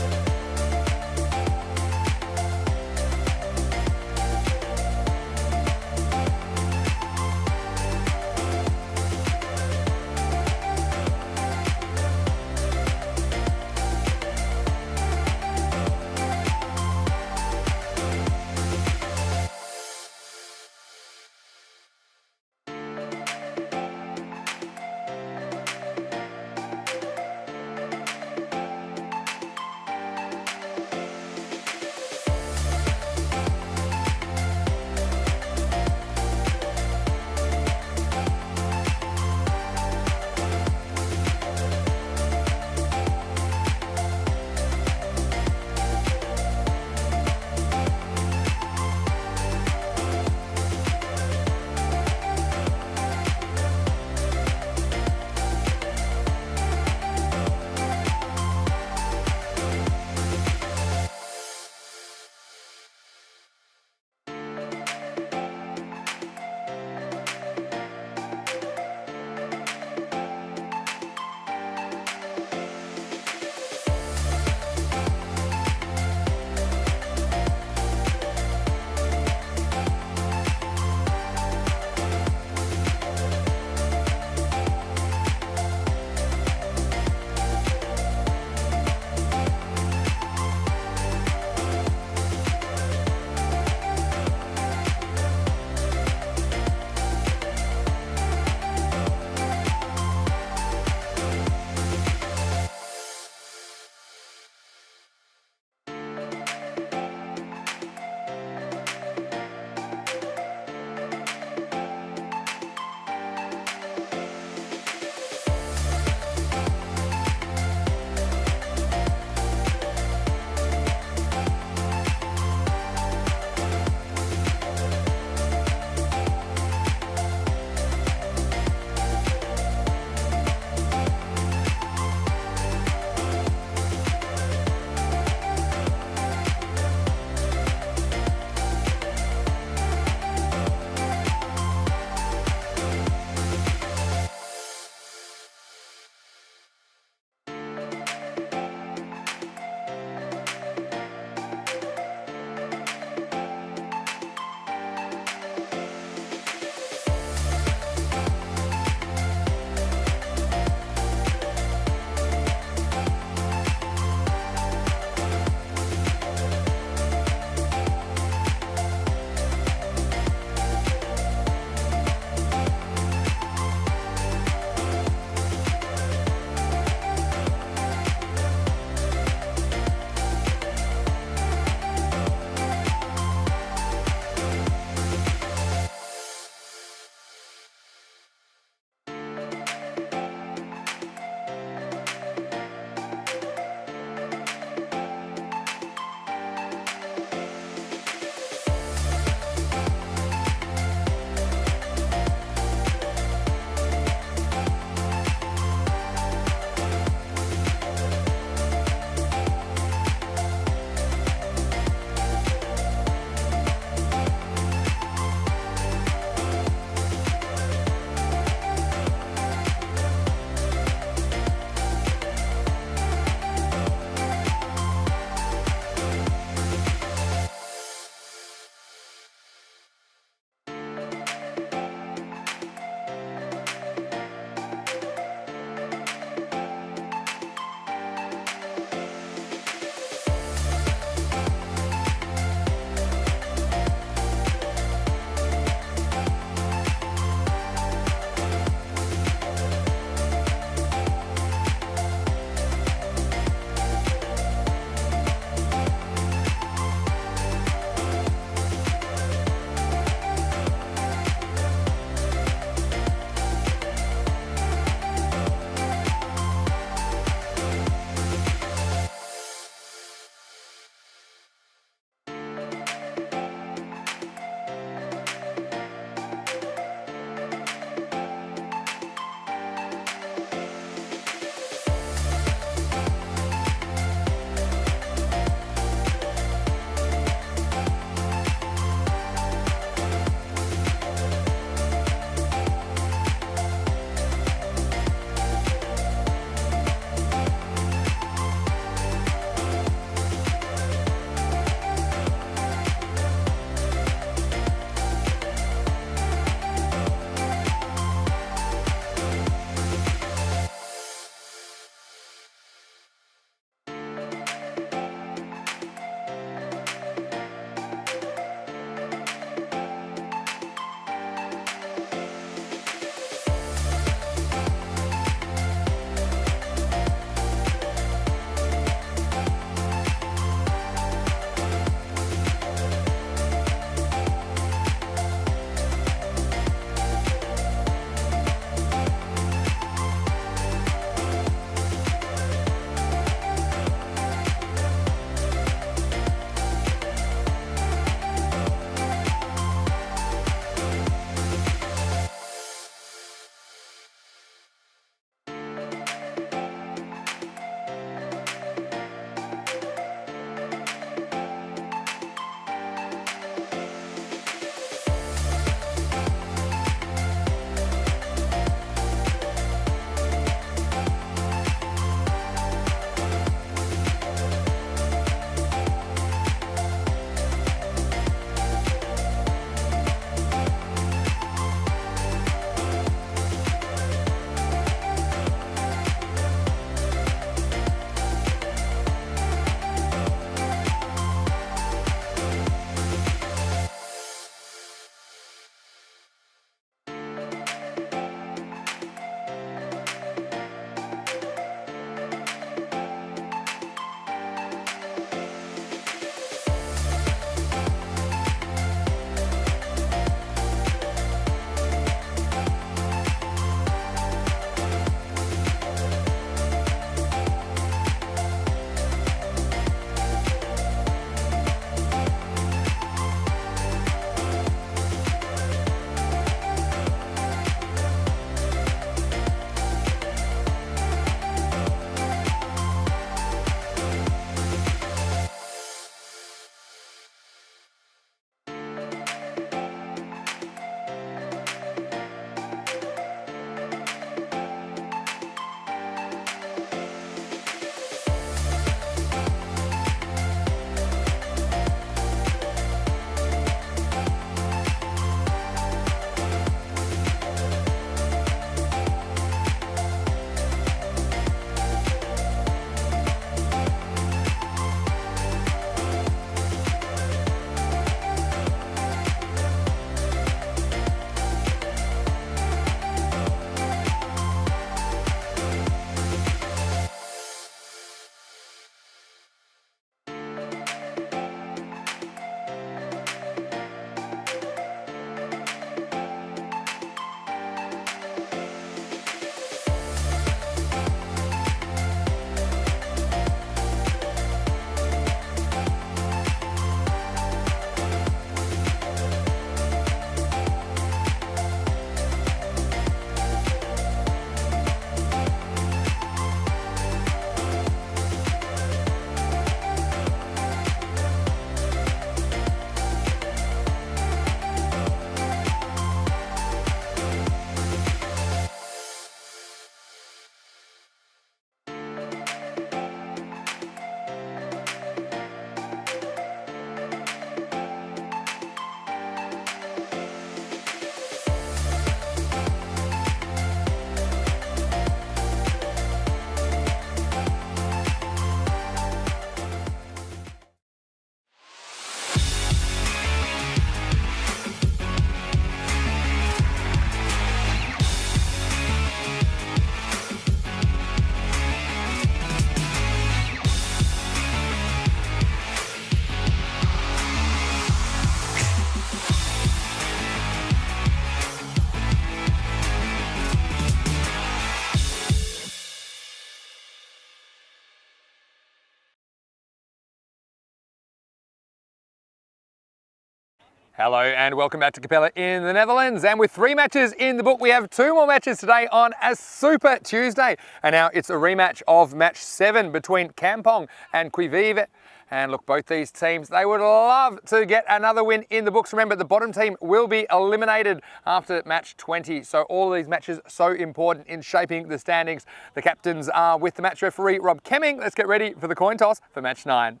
Hello and welcome back to Capelle in the Netherlands. And with 3 matches in the book, we have 2 more matches today on a Super Tuesday. And now it's a rematch of match 7 between Kampong and Qui-Vive. And look, both these teams, they would love to get another win in the books. Remember, the bottom team will be eliminated after match 20. So all of these matches so important in shaping the standings. The captains are with the match referee, Rob Kemming. Let's get ready for the coin toss for match 9.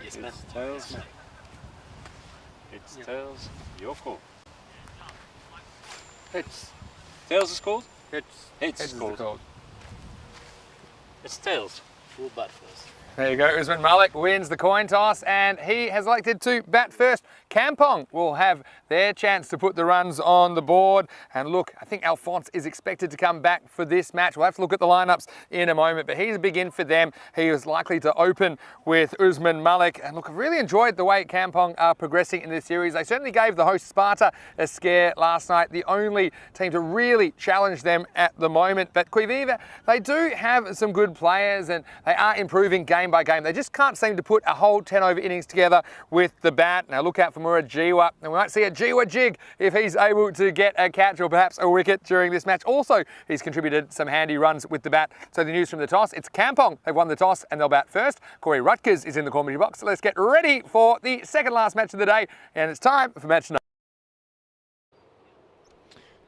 Yes, it's tails, mate. It's tails. Your call. Heads. Tails is called? Heads is called. It's tails. We'll bat first. There you go, Usman Malik wins the coin toss and he has elected to bat first. Kampong will have their chance to put the runs on the board. And look, I think Alphonse is expected to come back for this match. We'll have to look at the lineups in a moment, but he's a big in for them. He is likely to open with Usman Malik. And look, I've really enjoyed the way Kampong are progressing in this series. They certainly gave the host Sparta a scare last night, the only team to really challenge them at the moment. But Qui-Vive, they do have some good players and they are improving game by game. They just can't seem to put a whole 10 over innings together with the bat. Now look out for Murajiwa, and we might see a Jiwa jig if he's able to get a catch or perhaps a wicket during this match. Also, he's contributed some handy runs with the bat. So the news from the toss, it's Kampong. They've won the toss and they'll bat first. Corey Rutgers is in the commentary box. So let's get ready for the second last match of the day, and it's time for match 9.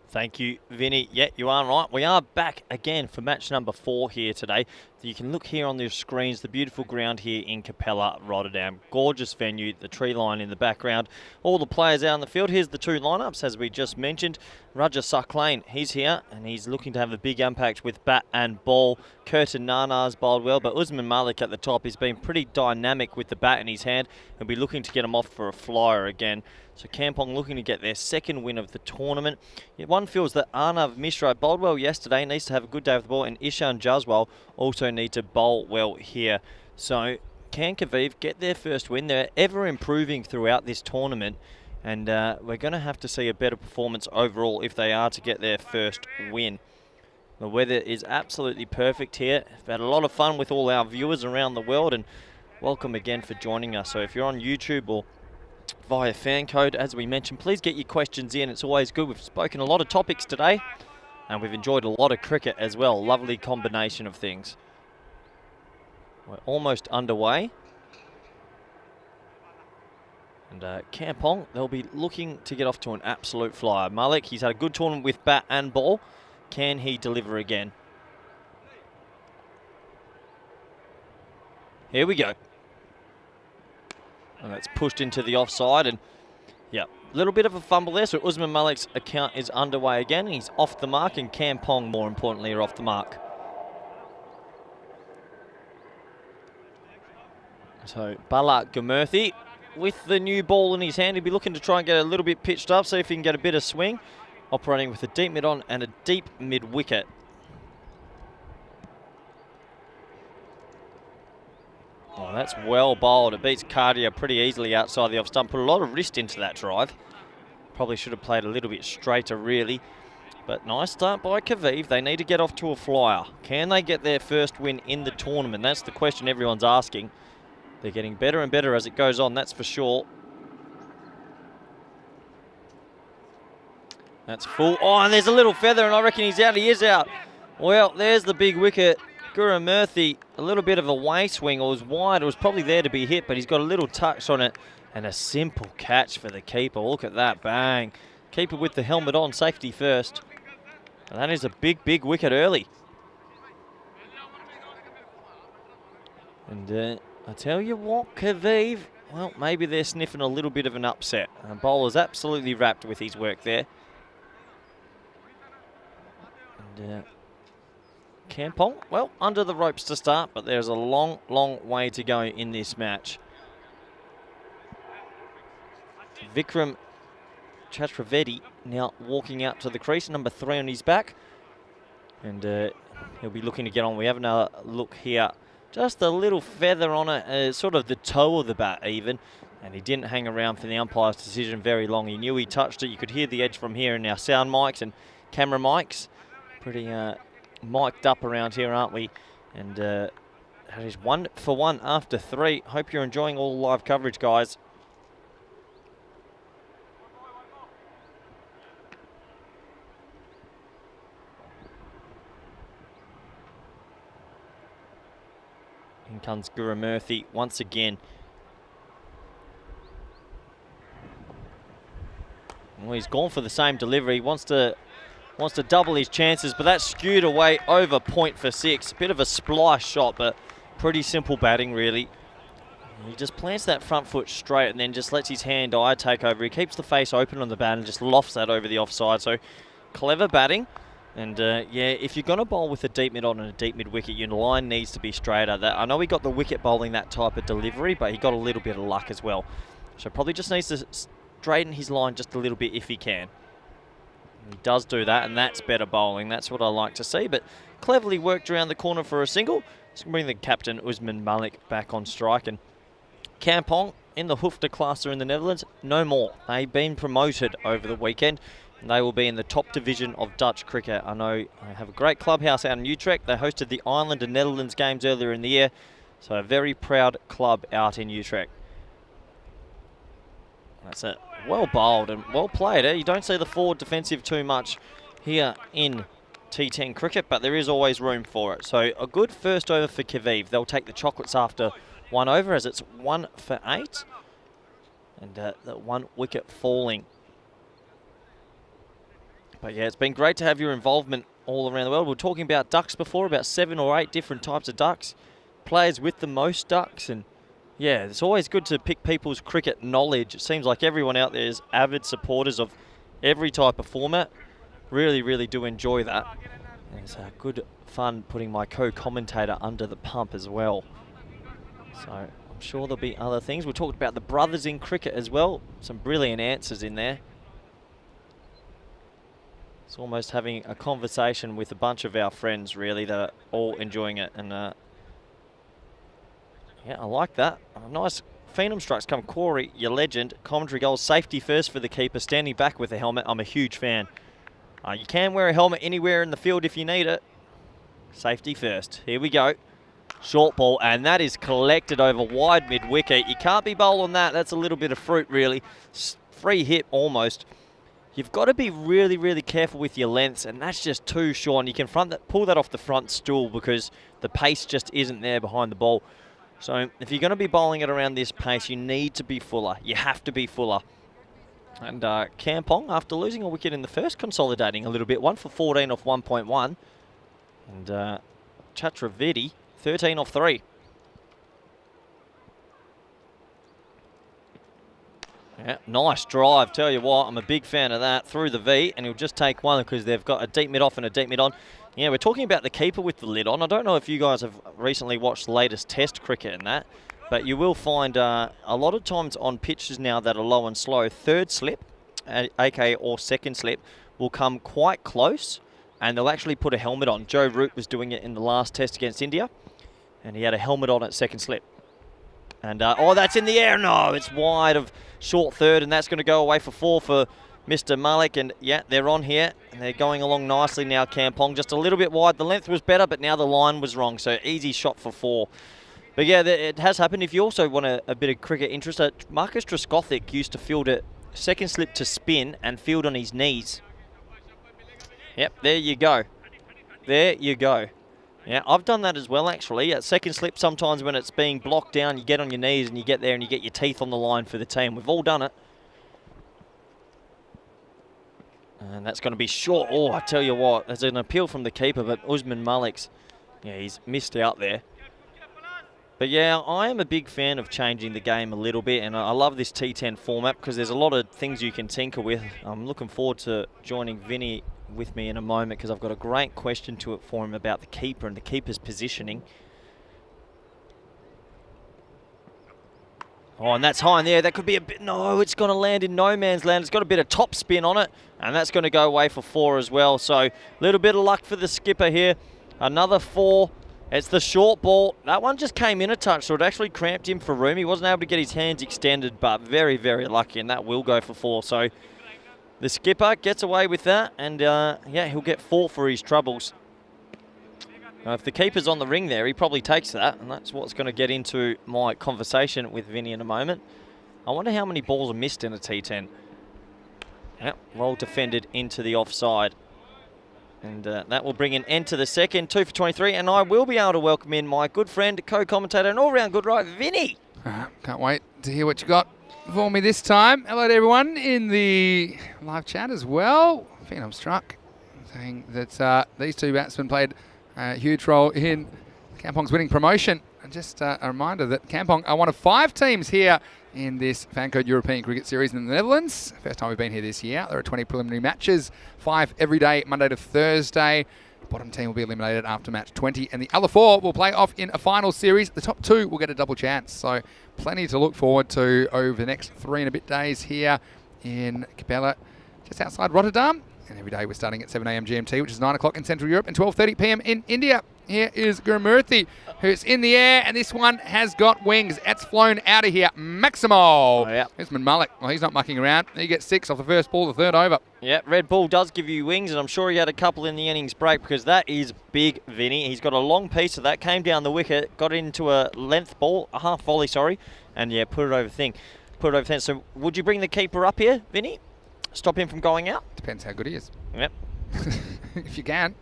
Thank you, Vinny. Yeah, you are right. We are back again for match number 4 here today. You can look here on the screens, the beautiful ground here in Capelle, Rotterdam. Gorgeous venue, the tree line in the background. All the players out in the field. Here's the 2 lineups, as we just mentioned. Raja Saklain, he's here, and he's looking to have a big impact with bat and ball. Curtin Nana's bowled well, but Usman Malik at the top has been pretty dynamic with the bat in his hand. He'll be looking to get him off for a flyer again. So Kampong looking to get their second win of the tournament. Yet one feels that Arnav Mishra bowled well yesterday, needs to have a good day with the ball, and Ishan Jaswal also need to bowl well here. So can Qui-Vive get their first win? They're ever improving throughout this tournament, and we're going to have to see a better performance overall if they are to get their first win. The weather is absolutely perfect here. We've had a lot of fun with all our viewers around the world, and welcome again for joining us. So if you're on YouTube or via FanCode, as we mentioned, please get your questions in. It's always good. We've spoken a lot of topics today, and we've enjoyed a lot of cricket as well. Lovely combination of things. We're almost underway. And Kampong, they'll be looking to get off to an absolute flyer. Malik, he's had a good tournament with bat and ball. Can he deliver again? Here we go. And that's pushed into the offside, and yeah, a little bit of a fumble there. So Usman Malik's account is underway again. He's off the mark, and Kampong, more importantly, are off the mark. So Bala Gumurthy with the new ball in his hand. He'll be looking to try and get a little bit pitched up, see if he can get a bit of swing. Operating with a deep mid on and a deep mid wicket. Oh, that's well bowled. It beats Cardia pretty easily outside the off stump. Put a lot of wrist into that drive. Probably should have played a little bit straighter, really. But nice start by Qui-Vive. They need to get off to a flyer. Can they get their first win in the tournament? That's the question everyone's asking. They're getting better and better as it goes on, that's for sure. That's full. Oh, and there's a little feather, and I reckon he's out. He is out. Well, there's the big wicket. Gurumurthy, a little bit of a way swing. It was wide. It was probably there to be hit, but he's got a little touch on it. And a simple catch for the keeper. Look at that, bang. Keeper with the helmet on, safety first. And that is a big, big wicket early. And I tell you what, Qui-Vive, well, maybe they're sniffing a little bit of an upset. Bowler's absolutely wrapped with his work there. And Kampong, well, under the ropes to start, but there's a long, long way to go in this match. Vikram Chaturvedi now walking out to the crease, number 3 on his back. And he'll be looking to get on. We have another look here. Just a little feather on it, sort of the toe of the bat even. And he didn't hang around for the umpire's decision very long. He knew he touched it. You could hear the edge from here in our sound mics and camera mics. Pretty mic'd up around here, aren't we? And That is 1 for 1 after 3. Hope you're enjoying all the live coverage, guys. In comes Gurumurthy once again. Well, he's gone for the same delivery. Wants to double his chances, but that's skewed away over point for 6. Bit of a splice shot, but pretty simple batting, really. He just plants that front foot straight and then just lets his hand-eye take over. He keeps the face open on the bat and just lofts that over the offside. So clever batting. And yeah, if you're going to bowl with a deep mid on and a deep mid wicket, your line needs to be straighter. I know he got the wicket bowling that type of delivery, but he got a little bit of luck as well. So probably just needs to straighten his line just a little bit if he can. He does do that, and that's better bowling. That's what I like to see. But cleverly worked around the corner for a single. Just bring the captain, Usman Malik, back on strike. And Kampong in the Hoofder cluster in the Netherlands, no more. They've been promoted over the weekend. And they will be in the top division of Dutch cricket. I know they have a great clubhouse out in Utrecht. They hosted the Ireland and Netherlands games earlier in the year. So a very proud club out in Utrecht. That's it. Well bowled and well played. You don't see the forward defensive too much here in T10 cricket, but there is always room for it. So a good first over for Kaviv. They'll take the chocolates after 1 over as it's 1 for 8. And that 1 wicket falling. But yeah, it's been great to have your involvement all around the world. We were talking about ducks before, about 7 or 8 different types of ducks. Players with the most ducks, and yeah, it's always good to pick people's cricket knowledge. It seems like everyone out there is avid supporters of every type of format. Really, really do enjoy that. It's good fun putting my co-commentator under the pump as well. So I'm sure there'll be other things. We talked about the brothers in cricket as well. Some brilliant answers in there. It's almost having a conversation with a bunch of our friends, really, that are all enjoying it. And yeah, I like that. Nice Phenom strikes come Corey, your legend. Commentary goals, safety first for the keeper, standing back with a helmet. I'm a huge fan. You can wear a helmet anywhere in the field if you need it. Safety first. Here we go. Short ball, and that is collected over wide mid-wicket. You can't be bowling that. That's a little bit of fruit, really. Free hit, almost. You've got to be really, really careful with your lengths, and that's just too short. And you can pull that off the front stool because the pace just isn't there behind the ball. So if you're going to be bowling it around this pace, you need to be fuller. You have to be fuller. And Kampong, after losing a wicket in the first, consolidating a little bit. 1 for 14 off 1.1. And Chatravedi, 13 off 3. Yeah, nice drive. Tell you what, I'm a big fan of that. Through the V, and he'll just take 1 because they've got a deep mid off and a deep mid on. Yeah, we're talking about the keeper with the lid on. I don't know if you guys have recently watched the latest test cricket and that, but you will find a lot of times on pitches now that are low and slow, third slip, aka or second slip, will come quite close, and they'll actually put a helmet on. Joe Root was doing it in the last test against India, and he had a helmet on at second slip. And, oh, that's in the air. No, it's wide of short third, and that's going to go away for 4 for Mr. Malik. And, yeah, they're on here, and they're going along nicely now, Kampong. Just a little bit wide. The length was better, but now the line was wrong, so easy shot for 4. But, yeah, it has happened. If you also want a bit of cricket interest, Marcus Trescothick used to field it second slip to spin and field on his knees. Yep, there you go. There you go. Yeah, I've done that as well, actually. At second slip, sometimes when it's being blocked down, you get on your knees and you get there and you get your teeth on the line for the team. We've all done it. And that's going to be short. Oh, I tell you what, there's an appeal from the keeper, but Usman Malik's, yeah, he's missed out there. But yeah, I am a big fan of changing the game a little bit, and I love this T10 format because there's a lot of things you can tinker with. I'm looking forward to joining Vinny with me in a moment because I've got a great question for him about the keeper and the keeper's positioning. Oh, and that's high in the air. That could be a bit... No, it's going to land in no man's land. It's got a bit of top spin on it, and that's going to go away for 4 as well. So a little bit of luck for the skipper here. Another 4. It's the short ball. That one just came in a touch, so it actually cramped him for room. He wasn't able to get his hands extended, but very, very lucky, and that will go for 4. So the skipper gets away with that, and yeah, he'll get 4 for his troubles. Now, if the keeper's on the ring there, he probably takes that, and that's what's going to get into my conversation with Vinny in a moment. I wonder how many balls are missed in a T10. Yep, well defended into the offside. And that will bring an end to the second, 2 for 23, and I will be able to welcome in my good friend, co-commentator, and all-round good right, Vinny. Can't wait to hear what you got for me this time. Hello to everyone in the live chat as well. Phenom Struck saying that these two batsmen played a huge role in Kampong's winning promotion. And just a reminder that Kampong are one of 5 teams here in this FanCode European Cricket Series in the Netherlands. First time we've been here this year. There are 20 preliminary matches, 5 every day, Monday to Thursday. Bottom team will be eliminated after match 20, and the other 4 will play off in a final series. The top 2 will get a double chance, so plenty to look forward to over the next 3 and a bit days here in Capelle, just outside Rotterdam. And every day we're starting at 7 a.m. GMT, which is 9 o'clock in Central Europe, and 12:30 p.m. in India. Here is Gurmurthy, who's in the air, and this one has got wings. It's flown out of here. Maximo. Oh, yeah. Usman Malik. Well, he's not mucking around. He gets 6 off the first ball, the third over. Yeah, Red Bull does give you wings, and I'm sure he had a couple in the innings break because that is big, Vinny. He's got a long piece of that, came down the wicket, got into a length ball, a half volley, sorry, and yeah, put it over thing. Put it over fence. So would you bring the keeper up here, Vinny? Stop him from going out? Depends how good he is. Yep. If you can.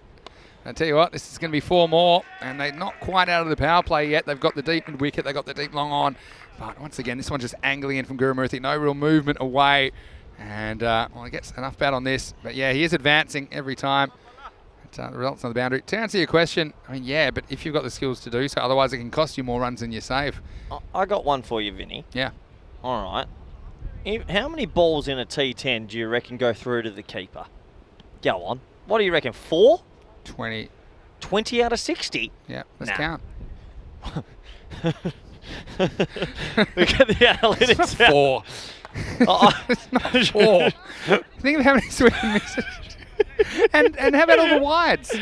I tell you what, this is going to be 4 more, and they're not quite out of the power play yet. They've got the deep mid wicket, they've got the deep long on. But once again, this one's just angling in from Gurumurthy. No real movement away. And, well, he gets enough bat on this. But, yeah, he is advancing every time. But, the results on the boundary. To answer your question, I mean, yeah, but if you've got the skills to do so, otherwise it can cost you more runs than you save. I got one for you, Vinny. Yeah. All right. How many balls in a T10 do you reckon go through to the keeper? Go on. What do you reckon, 4? 20. 20 out of 60? Yeah, let's Nah. count. Look at the analytics. It's not 4. It's not 4. Think of how many swing and misses. and how about all the wides?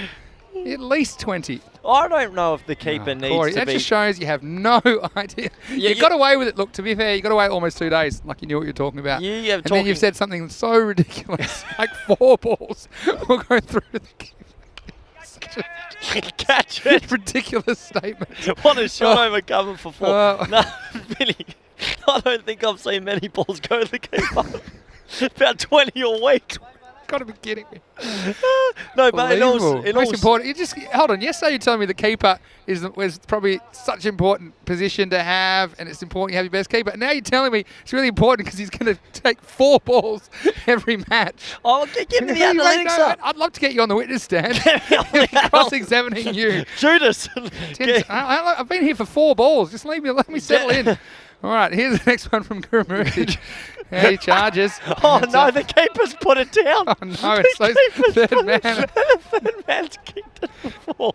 At least 20. I don't know if the keeper needs Corey, to that be... just shows you have no idea. Yeah, you got away with it. Look, to be fair, you got away almost 2 days, like you knew what you were talking about. You have and then you've said something so ridiculous, like 4 balls will go through the keeper. Catch it. Ridiculous statement. What a shot over cover for 4. No, really, I don't think I've seen many balls go to the keeper. About 20 a week. Got to be kidding me. No, but in all, most important. You just hold on. Yesterday you told me the keeper was probably such an important position to have, and it's important you have your best keeper. And now you're telling me it's really important because he's going to take 4 balls every match. Oh, give me the analytics up. I'd love to get you on the witness stand, cross-examining you. Shoot us. I've been here for 4 balls. Just let me settle in. All right, here's the next one from Gurumurthy. Yeah, he charges. Oh, no, the keeper's put it down. Oh, no, it's those third man. The third man's kicked it for 4.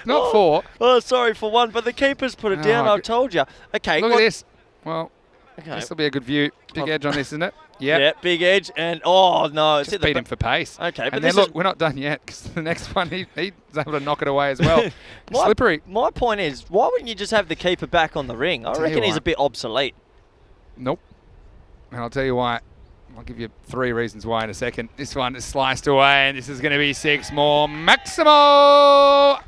Not 4. Oh, sorry for 1, but the keeper's put it down, I've told you. Okay. Look at this. Well, okay. This will be a good view. Big edge on this, isn't it? Yep. Yeah, big edge, and oh, no. Just beat him for pace. Okay, but and then look, we're not done yet, because the next one, he's able to knock it away as well. Slippery. My point is, why wouldn't you just have the keeper back on the ring? I reckon he's a bit obsolete. Nope. And I'll tell you why. I'll give you 3 reasons why in a second. This one is sliced away, and this is going to be 6 more. Maximo!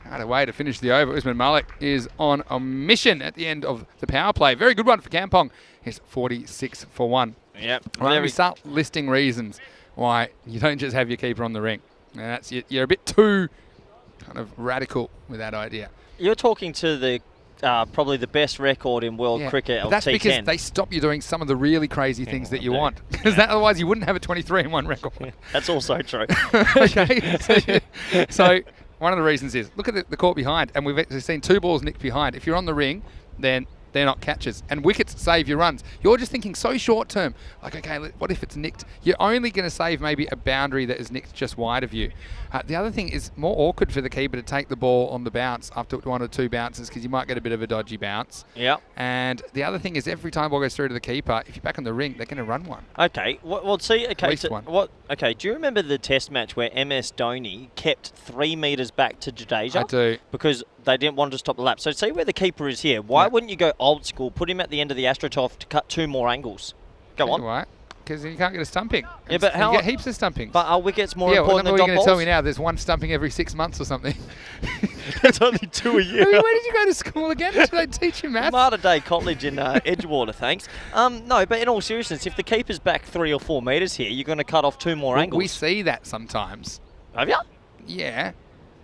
Had a way to finish the over. Usman Malik is on a mission at the end of the power play. Very good one for Kampong. He's 46 for 1. Yep. Right, we start listing reasons why you don't just have your keeper on the ring. And that's you're a bit too kind of radical with that idea. You're talking to the probably the best record in world cricket of that's T10. because they stop you doing some of the really crazy things that you want. Because otherwise you wouldn't have a 23-1 record. That's also true. Okay. So one of the reasons is, look at the court behind, and we've seen 2 balls nicked behind. If you're on the ring, then they're not catches. And wickets save your runs. You're just thinking so short term. Like, okay, what if it's nicked? You're only going to save maybe a boundary that is nicked just wide of you. The other thing is more awkward for the keeper to take the ball on the bounce after 1 or 2 bounces because you might get a bit of a dodgy bounce. Yeah. And the other thing is every time ball goes through to the keeper, if you're back on the ring, they're going to run one. Okay. Well, see, okay. At least one. Okay, do you remember the test match where MS Dhoni kept 3 metres back to Jadeja? I do. Because they didn't want to stop the lap. So see where the keeper is here. Why wouldn't you go old school, put him at the end of the AstroTurf to cut 2 more angles? Go on. Right. because you can't get a stumping. Yeah, but you get heaps of stumpings. But are wickets more yeah, important well, than what are you going to tell balls? me now? There's one stumping every 6 months or something. It's only 2 a year. I mean, where did you go to school again? Did they teach you maths? Mater Day College in Edgewater, thanks. No, but in all seriousness, if the keeper's back 3 or 4 metres here, you're going to cut off 2 more angles. We see that sometimes. Have you? Yeah.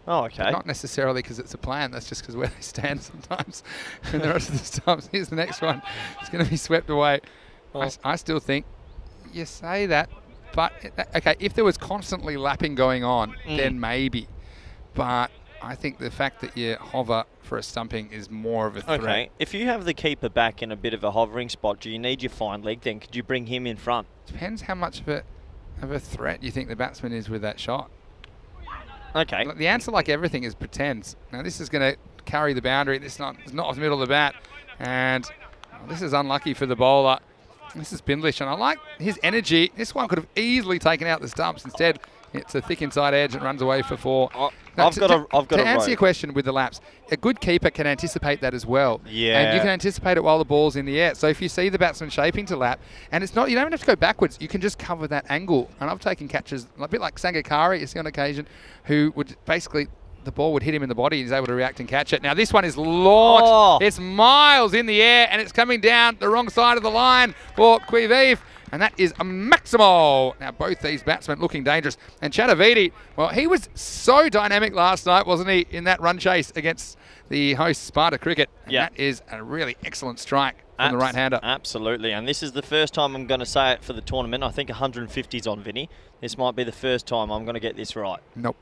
Oh, okay. Not necessarily because it's a plan. That's just because where they stand sometimes. And the rest of the stumps. Here's the next one. It's going to be swept away. Oh. I still think you say that. But, okay, if there was constantly lapping going on, then maybe. But I think the fact that you hover for a stumping is more of a threat. Okay, if you have the keeper back in a bit of a hovering spot, do you need your fine leg then? Could you bring him in front? Depends how much of a threat you think the batsman is with that shot. Okay. The answer, like everything, is pretends. Now, this is going to carry the boundary. It's not off the middle of the bat. And this is unlucky for the bowler. This is Bindlish, and I like his energy. This one could have easily taken out the stumps. Instead, it's a thick inside edge and runs away for 4. To answer your question with the laps, a good keeper can anticipate that as well. Yeah. And you can anticipate it while the ball's in the air. So if you see the batsman shaping to lap, and it's not, you don't have to go backwards. You can just cover that angle. And I've taken catches a bit like Sangakkara, you see on occasion, who would basically, the ball would hit him in the body. He's able to react and catch it. Now this one is launched. Oh. It's miles in the air, and it's coming down the wrong side of the line for Qui Vive. And that is a Maximo. Now, both these batsmen looking dangerous. And Chatavidi, well, he was so dynamic last night, wasn't he, in that run chase against the host Sparta Cricket. And that is a really excellent strike from the right-hander. Absolutely. And this is the first time I'm going to say it for the tournament. I think 150's on, Vinny. This might be the first time I'm going to get this right. Nope.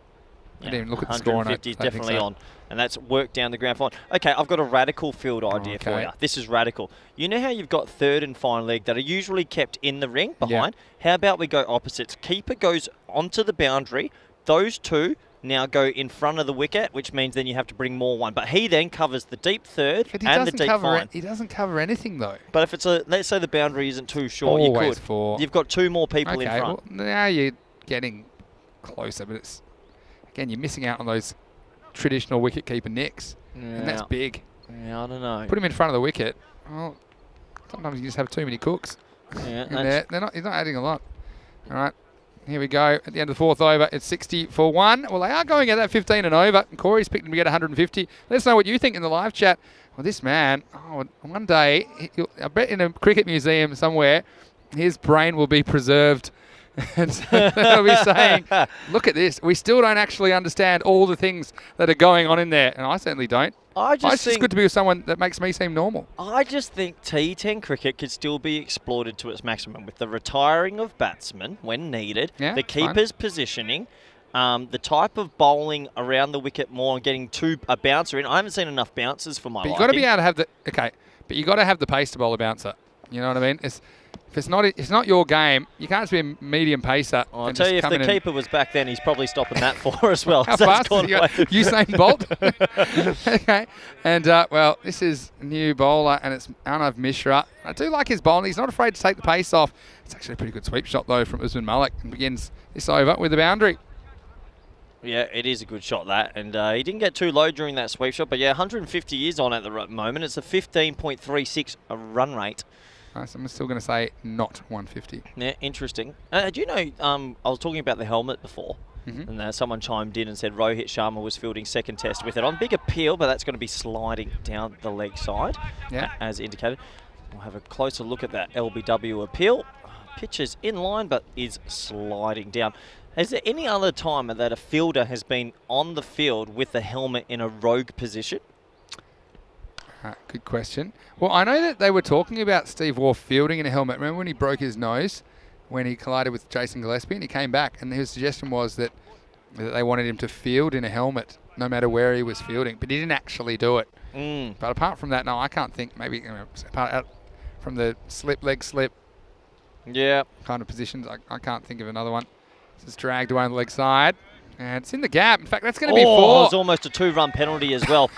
Yeah, I didn't even look at the score. 150 is definitely on. And that's worked down the ground fine. Okay, I've got a radical field idea for you. This is radical. You know how you've got third and fine leg that are usually kept in the ring behind? How about we go opposites? Keeper goes onto the boundary. Those two now go in front of the wicket, which means then you have to bring more one. But he then covers the deep third and the deep fine. He doesn't cover anything, though. But if it's let's say the boundary isn't too short, you could. 4. You've got 2 more people in front. Well, now you're getting closer, but it's, again, you're missing out on those traditional wicket-keeper nicks. Yeah. And that's big. Yeah, I don't know. Put him in front of the wicket. Well, sometimes you just have too many cooks. Yeah, he's not adding a lot. All right, here we go. At the end of the 4th over, it's 60 for 1. Well, they are going at that 15 and over. And Corey's picked him to get 150. Let us know what you think in the live chat. Well, this man, one day, I bet in a cricket museum somewhere, his brain will be preserved. And so they'll be saying, look at this. We still don't actually understand all the things that are going on in there. And I certainly don't. It's just good to be with someone that makes me seem normal. I just think T10 cricket could still be exploited to its maximum with the retiring of batsmen when needed, the keeper's positioning, the type of bowling around the wicket more and getting a bouncer in. I haven't seen enough bouncers for my liking. But you've got to be able to have but you've got to have the pace to bowl a bouncer. You know what I mean? If it's not your game, you can't just be a medium pacer. I'll tell you, if the keeper was back then, he's probably stopping that 4 as well. How fast is he? Usain Bolt? Okay. And, well, this is a new bowler, and it's Arnav Mishra. I do like his bowling. He's not afraid to take the pace off. It's actually a pretty good sweep shot, though, from Usman Malik, and begins this over with the boundary. Yeah, it is a good shot, that. And he didn't get too low during that sweep shot, but, yeah, 150 is on at the moment. It's a 15.36 run rate. Nice. I'm still going to say not 150. Yeah, interesting. Do you know, I was talking about the helmet before, and someone chimed in and said Rohit Sharma was fielding second test with it on. Big appeal, but that's going to be sliding down the leg side, as indicated. We'll have a closer look at that LBW appeal. Pitch is in line, but is sliding down. Is there any other time that a fielder has been on the field with the helmet in a rogue position? Good question. Well, I know that they were talking about Steve Waugh fielding in a helmet. Remember when he broke his nose when he collided with Jason Gillespie and he came back, and his suggestion was that they wanted him to field in a helmet no matter where he was fielding, but he didn't actually do it. But apart from that, no, I can't think. Maybe apart out from the leg slip kind of positions, I can't think of another one. It's dragged away on the leg side. And it's in the gap. In fact, that's going to be 4. It's almost a 2-run penalty as well.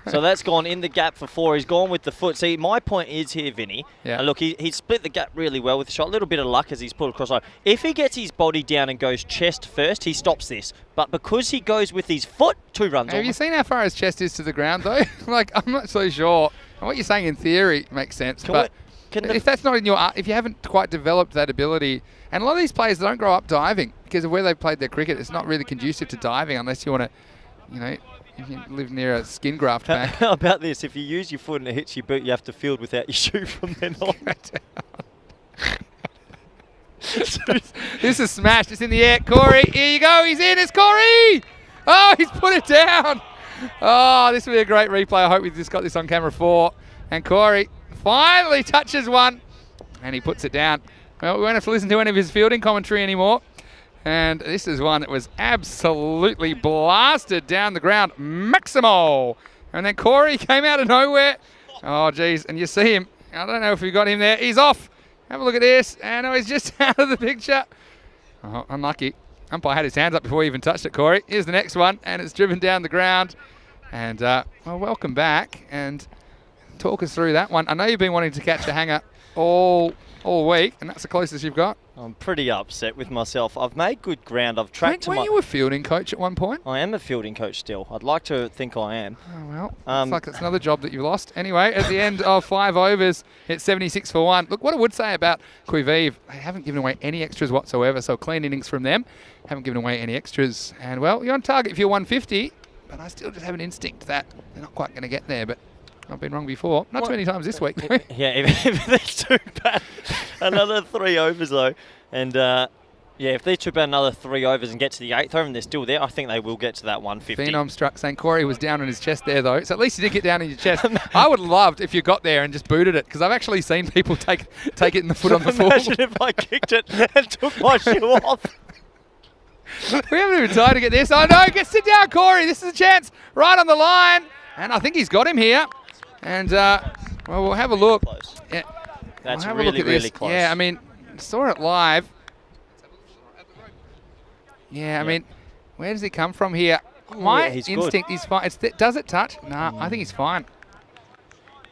So that's gone in the gap for 4. He's gone with the foot. See, my point is here, Vinny. Look, he split the gap really well with the shot. A little bit of luck as he's pulled across. If he gets his body down and goes chest first, he stops this. But because he goes with his foot, 2 runs. Have you seen how far his chest is to the ground, though? I'm not so sure. And what you're saying in theory makes sense. Can if that's not in your, if you haven't quite developed that ability, and a lot of these players don't grow up diving because of where they played their cricket. It's not really conducive to diving unless you want to, you know, if you live near a skin graft bank. How about this? If you use your foot and it hits your boot, you have to field without your shoe from then on. This is smashed. It's in the air. Corey, here you go. He's in. It's Corey. Oh, he's put it down. Oh, this will be a great replay. I hope we've just got this on camera 4. And Corey finally touches one, and he puts it down. Well, we won't have to listen to any of his fielding commentary anymore. And this is one that was absolutely blasted down the ground. Maximo. And then Corey came out of nowhere. Oh, geez. And you see him. I don't know if we got him there. He's off. Have a look at this. And he's just out of the picture. Oh, unlucky. Umpire had his hands up before he even touched it, Corey. Here's the next one. And it's driven down the ground. And, well, welcome back. And talk us through that one. I know you've been wanting to catch a hanger all week, and that's the closest you've got. I'm pretty upset with myself. I've made good ground. I've tracked Weren't you a fielding coach at one point? I am a fielding coach still. I'd like to think I am. Oh, well, looks like it's another job that you've lost. Anyway, at the end of 5 overs, it's 76 for 1. Look, what I would say about Quivive, they haven't given away any extras whatsoever, so clean innings from them. Haven't given away any extras. And, well, you're on target if you're 150, but I still just have an instinct that they're not quite going to get there, but I've been wrong before. Not too many times this week. Yeah, if these two bat another 3 overs, though, and yeah, if these two bat another 3 overs and get to the 8th over and they're still there, I think they will get to that 150. Phenom struck saying Corey was down on his chest there, though. So at least you did get down in your chest. I would have loved if you got there and just booted it, because I've actually seen people take it in the foot on the full. Imagine if I kicked it and took my shoe off. We haven't even tried to get this. Oh, no, sit down, Corey. This is a chance right on the line. And I think he's got him here. And, well, we'll have a look. Yeah. That's we'll really, really close. Yeah, I mean, saw it live. Yeah, I mean, where does he come from here? My instinct is fine. Does it touch? No, I think he's fine.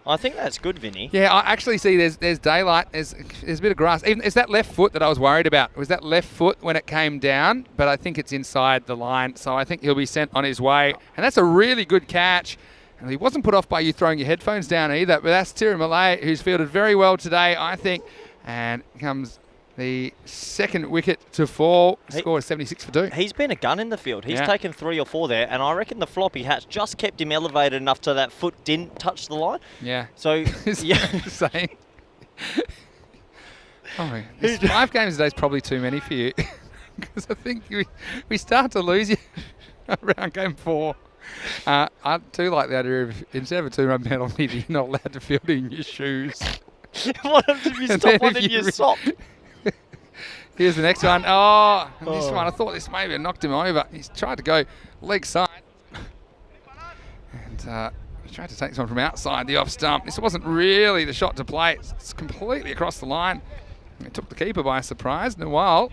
I think that's good, Vinny. Yeah, I actually see there's daylight. There's a bit of grass. Even it's that left foot that I was worried about. It was that left foot when it came down, but I think it's inside the line, so I think he'll be sent on his way. And that's a really good catch. And he wasn't put off by you throwing your headphones down either, but that's Tira Malay, who's fielded very well today, I think. And comes the second wicket to fall. Score is 76 for 2. He's been a gun in the field. He's taken 3 or 4 there, and I reckon the floppy hatch just kept him elevated enough to that foot didn't touch the line. Yeah. So, yeah. Saying. Oh, 5 games a day is probably too many for you. Because I think we start to lose you around game 4. I do like the idea of, instead of a 2-run penalty, you're not allowed to field in your shoes. What happens if you stop one in your sock? Here's the next one. Oh, and this one, I thought this maybe knocked him over. He's tried to go leg side. And he tried to take this one from outside the off stump. This wasn't really the shot to play. It's completely across the line. It took the keeper by surprise. Nawal.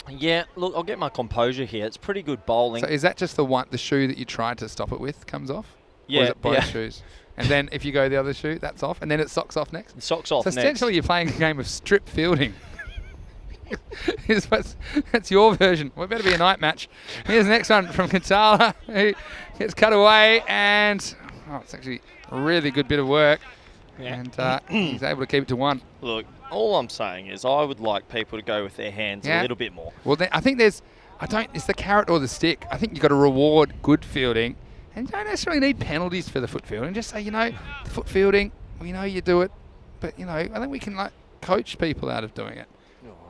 Yeah, look, I'll get my composure here. It's pretty good bowling. So is that just the shoe that you tried to stop it with comes off? Yeah. Or is it both shoes? And then if you go the other shoe, that's off, and then it socks off next? It socks off so next. Essentially you're playing a game of strip fielding. That's your version. Well, it better be a night match. Here's the next one from Capelle, who gets cut away, and it's actually a really good bit of work. Yeah. And he's able to keep it to 1. Look, all I'm saying is I would like people to go with their hands a little bit more. Well, I think it's the carrot or the stick. I think you've got to reward good fielding, and you don't necessarily need penalties for the foot fielding. Just say, the foot fielding, we know you do it, but, I think we can coach people out of doing it.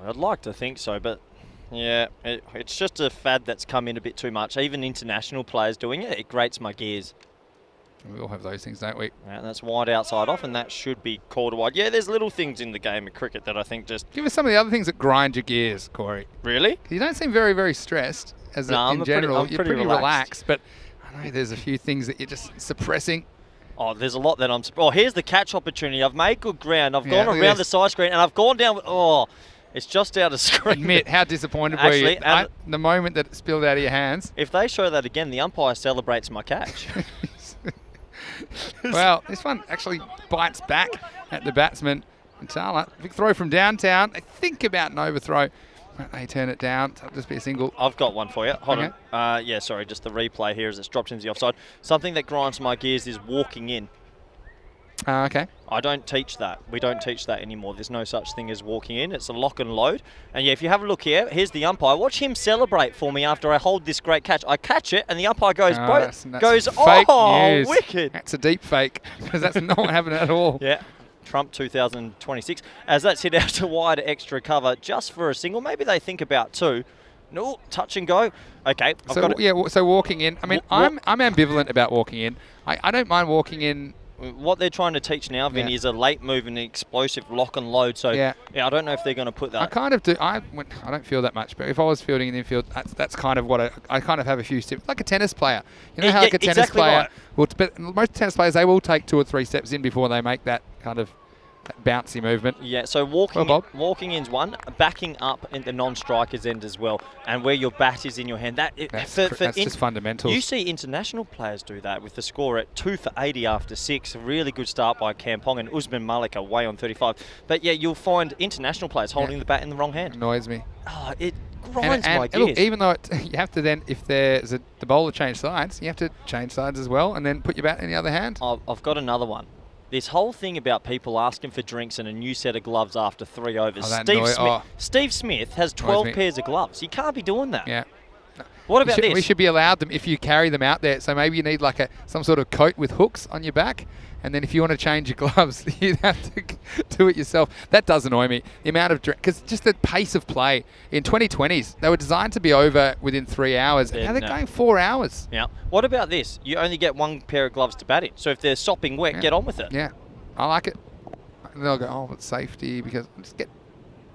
I'd like to think so, but yeah, it's just a fad that's come in a bit too much. Even international players doing it, it grates my gears. We all have those things, don't we? Yeah, that's wide outside off, and that should be called wide. Yeah, there's little things in the game of cricket that I think just... Give us some of the other things that grind your gears, Corey. Really? You don't seem very, very stressed in general. You're pretty relaxed, but I know there's a few things that you're just suppressing. Oh, there's a lot that I'm... here's the catch opportunity. I've made good ground. I've gone around the side screen, and I've gone down with... It's just out of screen. Admit, how disappointed were you at the moment that it spilled out of your hands? If they show that again, the umpire celebrates my catch. Well, this one actually bites back at the batsman. And Tala, big throw from downtown. They think about an overthrow. They turn it down. It'll just be a single. I've got one for you. Hold on. Yeah, sorry, just the replay here as it's dropped into the offside. Something that grinds my gears is walking in. Okay. I don't teach that. We don't teach that anymore. There's no such thing as walking in. It's a lock and load. And yeah, if you have a look here, here's the umpire. Watch him celebrate for me after I hold this great catch. I catch it, and the umpire goes, That's fake news. Wicked. That's a deep fake, because that's not what happened at all. Yeah. Trump 2026. As that's hit out to wide extra cover just for a single. Maybe they think about two. No, touch and go. Okay. So walking in, I mean, I'm ambivalent about walking in. I don't mind walking in. What they're trying to teach now, Vinny, is a late move and an explosive lock and load. So, yeah, I don't know if they're going to put that. I kind of do. I don't feel that much, but if I was fielding in the infield, that's kind of what I kind of have a few steps. Like a tennis player. You know how like a tennis player, but most tennis players, they will take 2 or 3 steps in before they make that kind of that bouncy movement. Yeah, so walking in's one, backing up in the non-striker's end as well, and where your bat is in your hand. That's just fundamentals. You see international players do that with the score at 2 for 80 after 6. A really good start by Kampong, and Usman Malik away on 35. But yeah, you'll find international players holding the bat in the wrong hand. Annoys me. Oh, it grinds my gears. Look, even though you have to then, if there's the bowler change sides, you have to change sides as well, and then put your bat in the other hand. I've got another one. This whole thing about people asking for drinks and a new set of gloves after 3 overs. Steve Smith has 12 pairs of gloves. You can't be doing that. Yeah. What about this? We should be allowed them if you carry them out there. So maybe you need like some sort of coat with hooks on your back. And then if you want to change your gloves, you'd have to do it yourself. That does annoy me. The amount of because just the pace of play in 2020s, they were designed to be over within 3 hours. And now they're going 4 hours. Yeah. What about this? You only get 1 pair of gloves to bat in. So if they're sopping wet, get on with it. Yeah, I like it. And they'll go, oh, it's safety because just get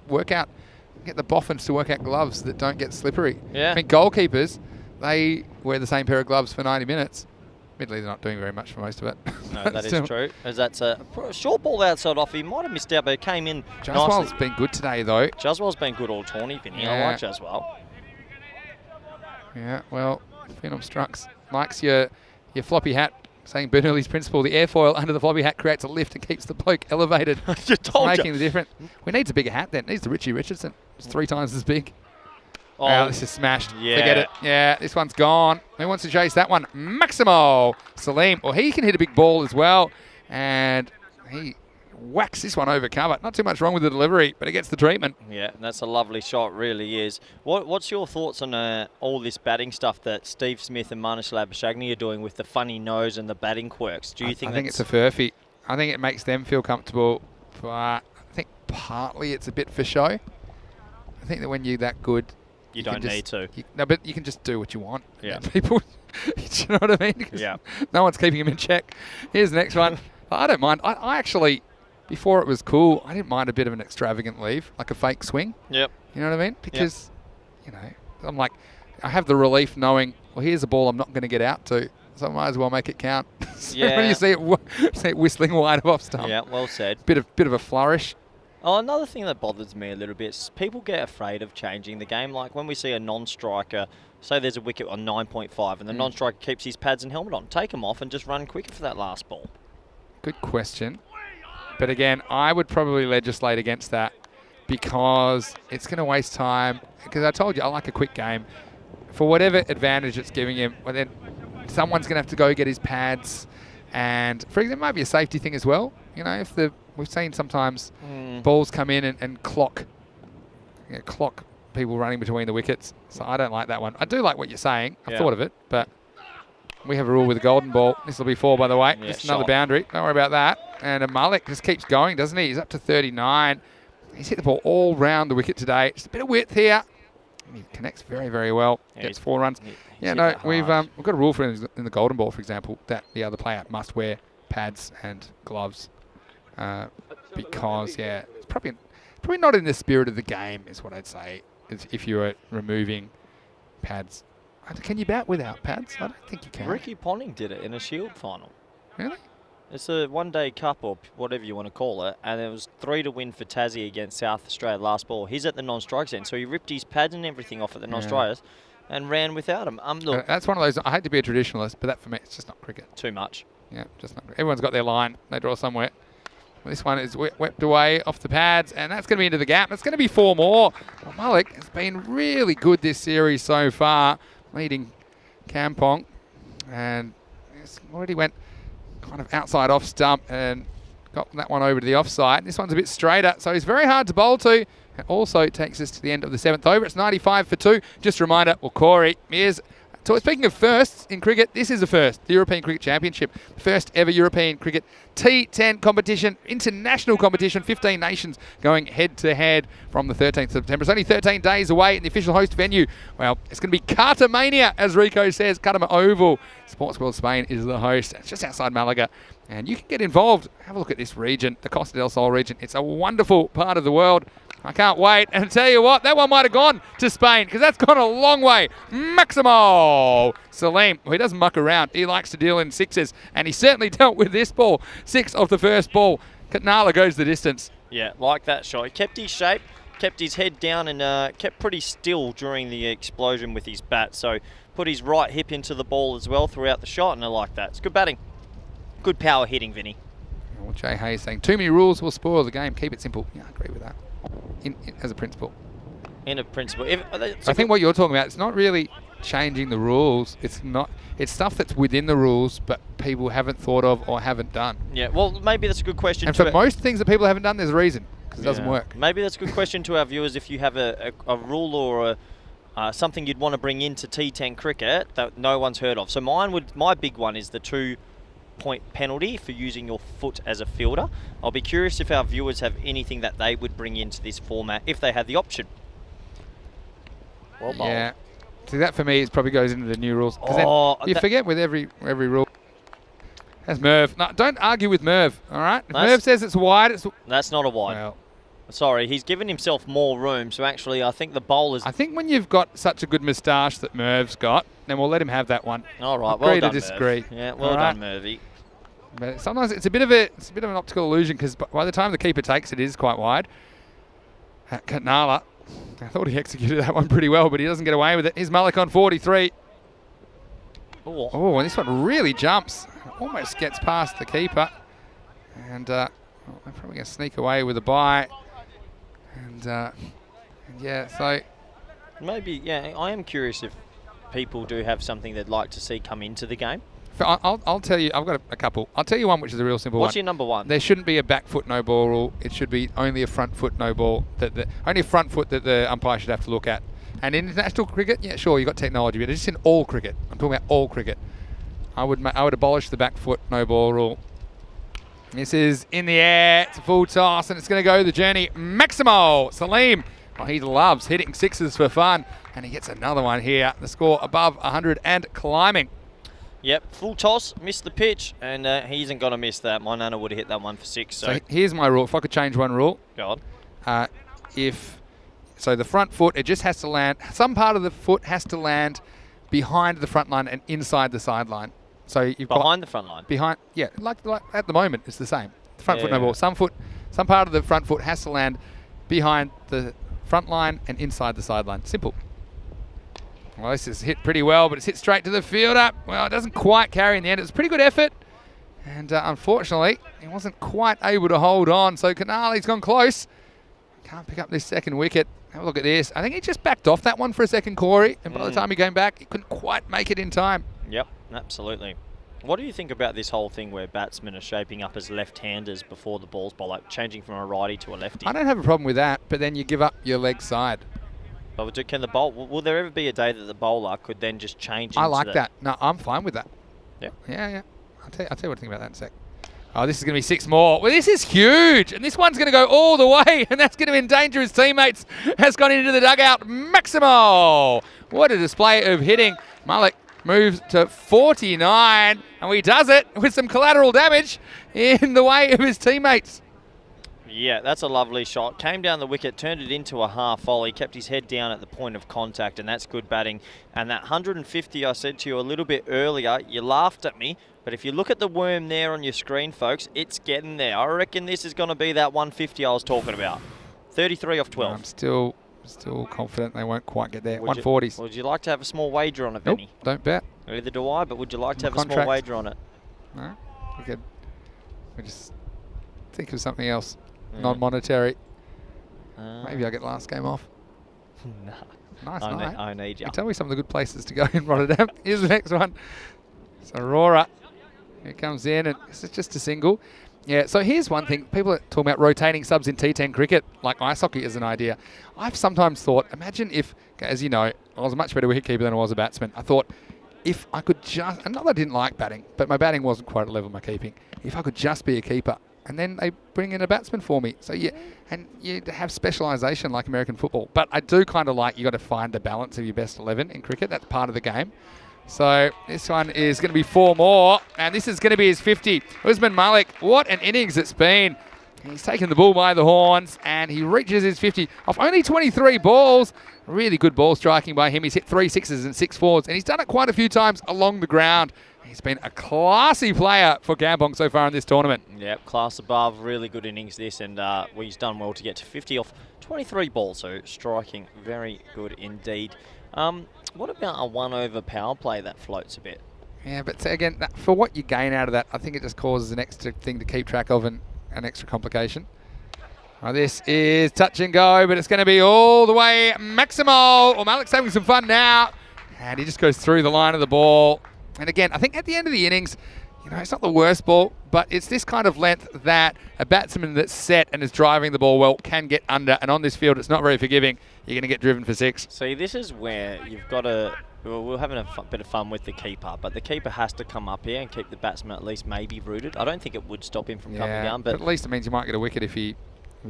the boffins to work out gloves that don't get slippery. Yeah. I mean, goalkeepers, they wear the same pair of gloves for 90 minutes. Admittedly, they're not doing very much for most of it. No, that is true. As that's a short ball outside off. He might have missed out, but it came in Jaswal's nicely. Been good today, though. Jaswal's been good all tourney, Vinny. I like Jaswal. Yeah, well, Phenom Strux likes your floppy hat, saying Bernoulli's principle. The airfoil under the floppy hat creates a lift and keeps the bloke elevated. Making the difference. We need a bigger hat then. It needs the Richie Richardson. It's 3 times as big. Oh, this is smashed. Yeah. Forget it. Yeah, this one's gone. Who wants to chase that one? Maximo Salim. Well, he can hit a big ball as well. And he whacks this one over cover. Not too much wrong with the delivery, but it gets the treatment. Yeah, that's a lovely shot, really is. What's your thoughts on all this batting stuff that Steve Smith and Manish Labuschagne are doing with the funny nose and the batting quirks? Do you think I think it's a furphy. I think it makes them feel comfortable, but I think partly it's a bit for show. I think that when you're that good, you don't need to. But you can just do what you want. Yeah. People, do you know what I mean? Yeah. No one's keeping him in check. Here's the next one. I don't mind. I actually, before it was cool, I didn't mind a bit of an extravagant leave, like a fake swing. Yep. You know what I mean? Because, I'm like, I have the relief knowing, well, here's a ball I'm not going to get out to, so I might as well make it count. So when you see it whistling wide off stump. Yeah, well said. Bit of a flourish. Oh, another thing that bothers me a little bit is people get afraid of changing the game. Like when we see a non-striker, say there's a wicket on 9.5 and the non-striker keeps his pads and helmet on, take them off and just run quicker for that last ball. Good question. But again, I would probably legislate against that because it's going to waste time. Because I told you, I like a quick game. For whatever advantage it's giving him, well, then someone's going to have to go get his pads. And for example, it might be a safety thing as well. If we've seen sometimes balls come in and clock people running between the wickets. So I don't like that one. I do like what you're saying. I thought of it, but we have a rule with a golden ball. This will be 4, by the way. Yeah, just another boundary. Don't worry about that. And Malik just keeps going, doesn't he? He's up to 39. He's hit the ball all round the wicket today. Just a bit of width here. He connects very, very well. Gets 4 runs. We've got a rule for in the golden ball, for example, that the other player must wear pads and gloves. Because it's probably not in the spirit of the game, is what I'd say. If you were removing pads, can you bat without pads? I don't think you can. Ricky Ponting did it in a Shield final. Really? It's a one-day cup or whatever you want to call it, and it was 3 to win for Tassie against South Australia last ball. He's at the non-strikes end, so he ripped his pads and everything off at the non-strikers and ran without him. Look, that's one of those. I hate to be a traditionalist, but that for me, it's just not cricket. Too much. Yeah, just not. Everyone's got their line. They draw somewhere. This one is whipped away off the pads, and that's going to be into the gap. It's going to be 4 more. Well, Malik has been really good this series so far, leading Kampong. And already went kind of outside off stump and got that one over to the offside. This one's a bit straighter, so he's very hard to bowl to. It also takes us to the end of the 7th over. It's 95 for 2. Just a reminder, well, Corey, here's... So speaking of firsts in cricket, this is the first, the European Cricket Championship. First ever European Cricket T10 competition, international competition, 15 nations going head-to-head from the 13th of September. It's only 13 days away in the official host venue. Well, it's going to be Cartamania, as Rico says, Cartama Oval. Sports World Spain is the host. It's just outside Malaga. And you can get involved. Have a look at this region, the Costa del Sol region. It's a wonderful part of the world. I can't wait. And tell you what, that one might have gone to Spain because that's gone a long way. Maximo Salim, well, he doesn't muck around. He likes to deal in sixes, and he certainly dealt with this ball. 6 off the first ball. Katnala goes the distance. Yeah, like that shot. He kept his shape, kept his head down, and kept pretty still during the explosion with his bat. So put his right hip into the ball as well throughout the shot, and I like that. It's good batting. Good power hitting, Vinny. Well, Jay Hayes saying, too many rules will spoil the game. Keep it simple. Yeah, I agree with that. As a principle. In a principle. I think what you're talking about, it's not really changing the rules. It's stuff that's within the rules, but people haven't thought of or haven't done. Yeah, well, maybe that's a good question. And for most things that people haven't done, there's a reason, because it doesn't work. Maybe that's a good question to our viewers. If you have a rule or something you'd want to bring into T10 cricket that no one's heard of. So my big one is the 2-point penalty for using your foot as a fielder. I'll be curious if our viewers have anything that they would bring into this format if they had the option. Well bowled. Yeah. See, that for me probably goes into the new rules. Because then you forget with every rule. That's Merv. No, don't argue with Merv, all right? If Merv says it's wide, it's... That's not a wide. Well, sorry, he's given himself more room, so actually I think the bowlers... I think when you've got such a good moustache that Merv's got, then we'll let him have that one. All right, Agree well done, to disagree. Merv. Yeah, well done, Mervy. But sometimes it's a bit of an optical illusion because by the time the keeper takes it, it is quite wide. Katnala, I thought he executed that one pretty well, but he doesn't get away with it. Here's Malik on 43. Oh, and this one really jumps. Almost gets past the keeper. And they're probably going to sneak away with a bye. And yeah, so... Maybe, yeah, I am curious if people do have something they'd like to see come into the game. I'll tell you, I've got a couple. I'll tell you one which is a real simple one. What's your number one? There shouldn't be a back foot no ball rule. It should be only a front foot no ball. Only a front foot that the umpire should have to look at. And in international cricket, yeah, sure, you've got technology, but it's just in all cricket. I'm talking about all cricket. I would abolish the back foot no ball rule. This is in the air. It's a full toss, and it's going to go the journey. Maximo Salim. Oh, he loves hitting sixes for fun, and he gets another one here. The score above 100 and climbing. Yep, full toss, missed the pitch, and he isn't going to miss that. My nana would have hit that one for 6. So here's my rule. If I could change one rule. Go on. So the front foot, it just has to land. Some part of the foot has to land behind the front line and inside the sideline. So you've behind the front line. Behind, yeah, like at the moment it's the same. The front foot no ball. Some part of the front foot has to land behind the front line and inside the sideline. Simple. Well, this is hit pretty well, but it's hit straight to the fielder. Well, it doesn't quite carry in the end. It's a pretty good effort. And unfortunately, he wasn't quite able to hold on. So Canale's gone close. Can't pick up this second wicket. Have a look at this. I think he just backed off that one for a second, Corey. And by the time he came back, he couldn't quite make it in time. Yep, absolutely. What do you think about this whole thing where batsmen are shaping up as left-handers before the ball's bowled, like changing from a righty to a lefty? I don't have a problem with that, but then you give up your leg side. But can the will there ever be a day that the bowler could then just change? I like that. No, I'm fine with that. Yeah. Yeah. I'll tell you what I think about that in a sec. Oh, this is going to be 6 more. Well, this is huge. And this one's going to go all the way. And that's going to endanger his teammates. Has gone into the dugout. Maximo. What a display of hitting. Malik moves to 49. And he does it with some collateral damage in the way of his teammates. Yeah, that's a lovely shot. Came down the wicket, turned it into a half volley, kept his head down at the point of contact, and that's good batting. And that 150 I said to you a little bit earlier, you laughed at me, but if you look at the worm there on your screen, folks, it's getting there. I reckon this is going to be that 150 I was talking about. 33 off 12. I'm still confident they won't quite get there. 140s. Would you like to have a small wager on it, Benny? Nope, don't bet. Neither do I, but would you like to have a small wager on it? No, we just think of something else. Non-monetary. Maybe I'll get last game off. Nah. Nice night. I need you. Tell me some of the good places to go in Rotterdam. Here's the next one. It's Aurora. It comes in, and it's just a single. Yeah, so here's one thing. People are talking about rotating subs in T10 cricket, like ice hockey is an idea. I've sometimes thought, imagine if, as you know, I was a much better wicketkeeper than I was a batsman. I thought, if I could just, and not that I didn't like batting, but my batting wasn't quite at the level of my keeping. If I could just be a keeper, and then they bring in a batsman for me. So you have specialisation like American football. But I do kind of like, you got to find the balance of your best 11 in cricket. That's part of the game. So this one is going to be 4 more, and this is going to be his 50. Usman Malik, what an innings it's been. He's taken the bull by the horns, and he reaches his 50 off only 23 balls. Really good ball striking by him. He's hit 3 sixes and 6 fours, and he's done it quite a few times along the ground. He's been a classy player for Kampong so far in this tournament. Yep, class above, really good innings this, and he's done well to get to 50 off 23 balls, so striking very good indeed. What about a 1 over power play that floats a bit? Yeah, but again, for what you gain out of that, I think it just causes an extra thing to keep track of and an extra complication. This is touch and go, but it's going to be all the way Maximal. Well, Malik's having some fun now, and he just goes through the line of the ball. And again, I think at the end of the innings, it's not the worst ball, but it's this kind of length that a batsman that's set and is driving the ball well can get under. And on this field, it's not very forgiving. You're going to get driven for 6. See, this is where you've got to... Well, we're having a bit of fun with the keeper, but the keeper has to come up here and keep the batsman at least maybe rooted. I don't think it would stop him from coming down, but at least it means you might get a wicket if he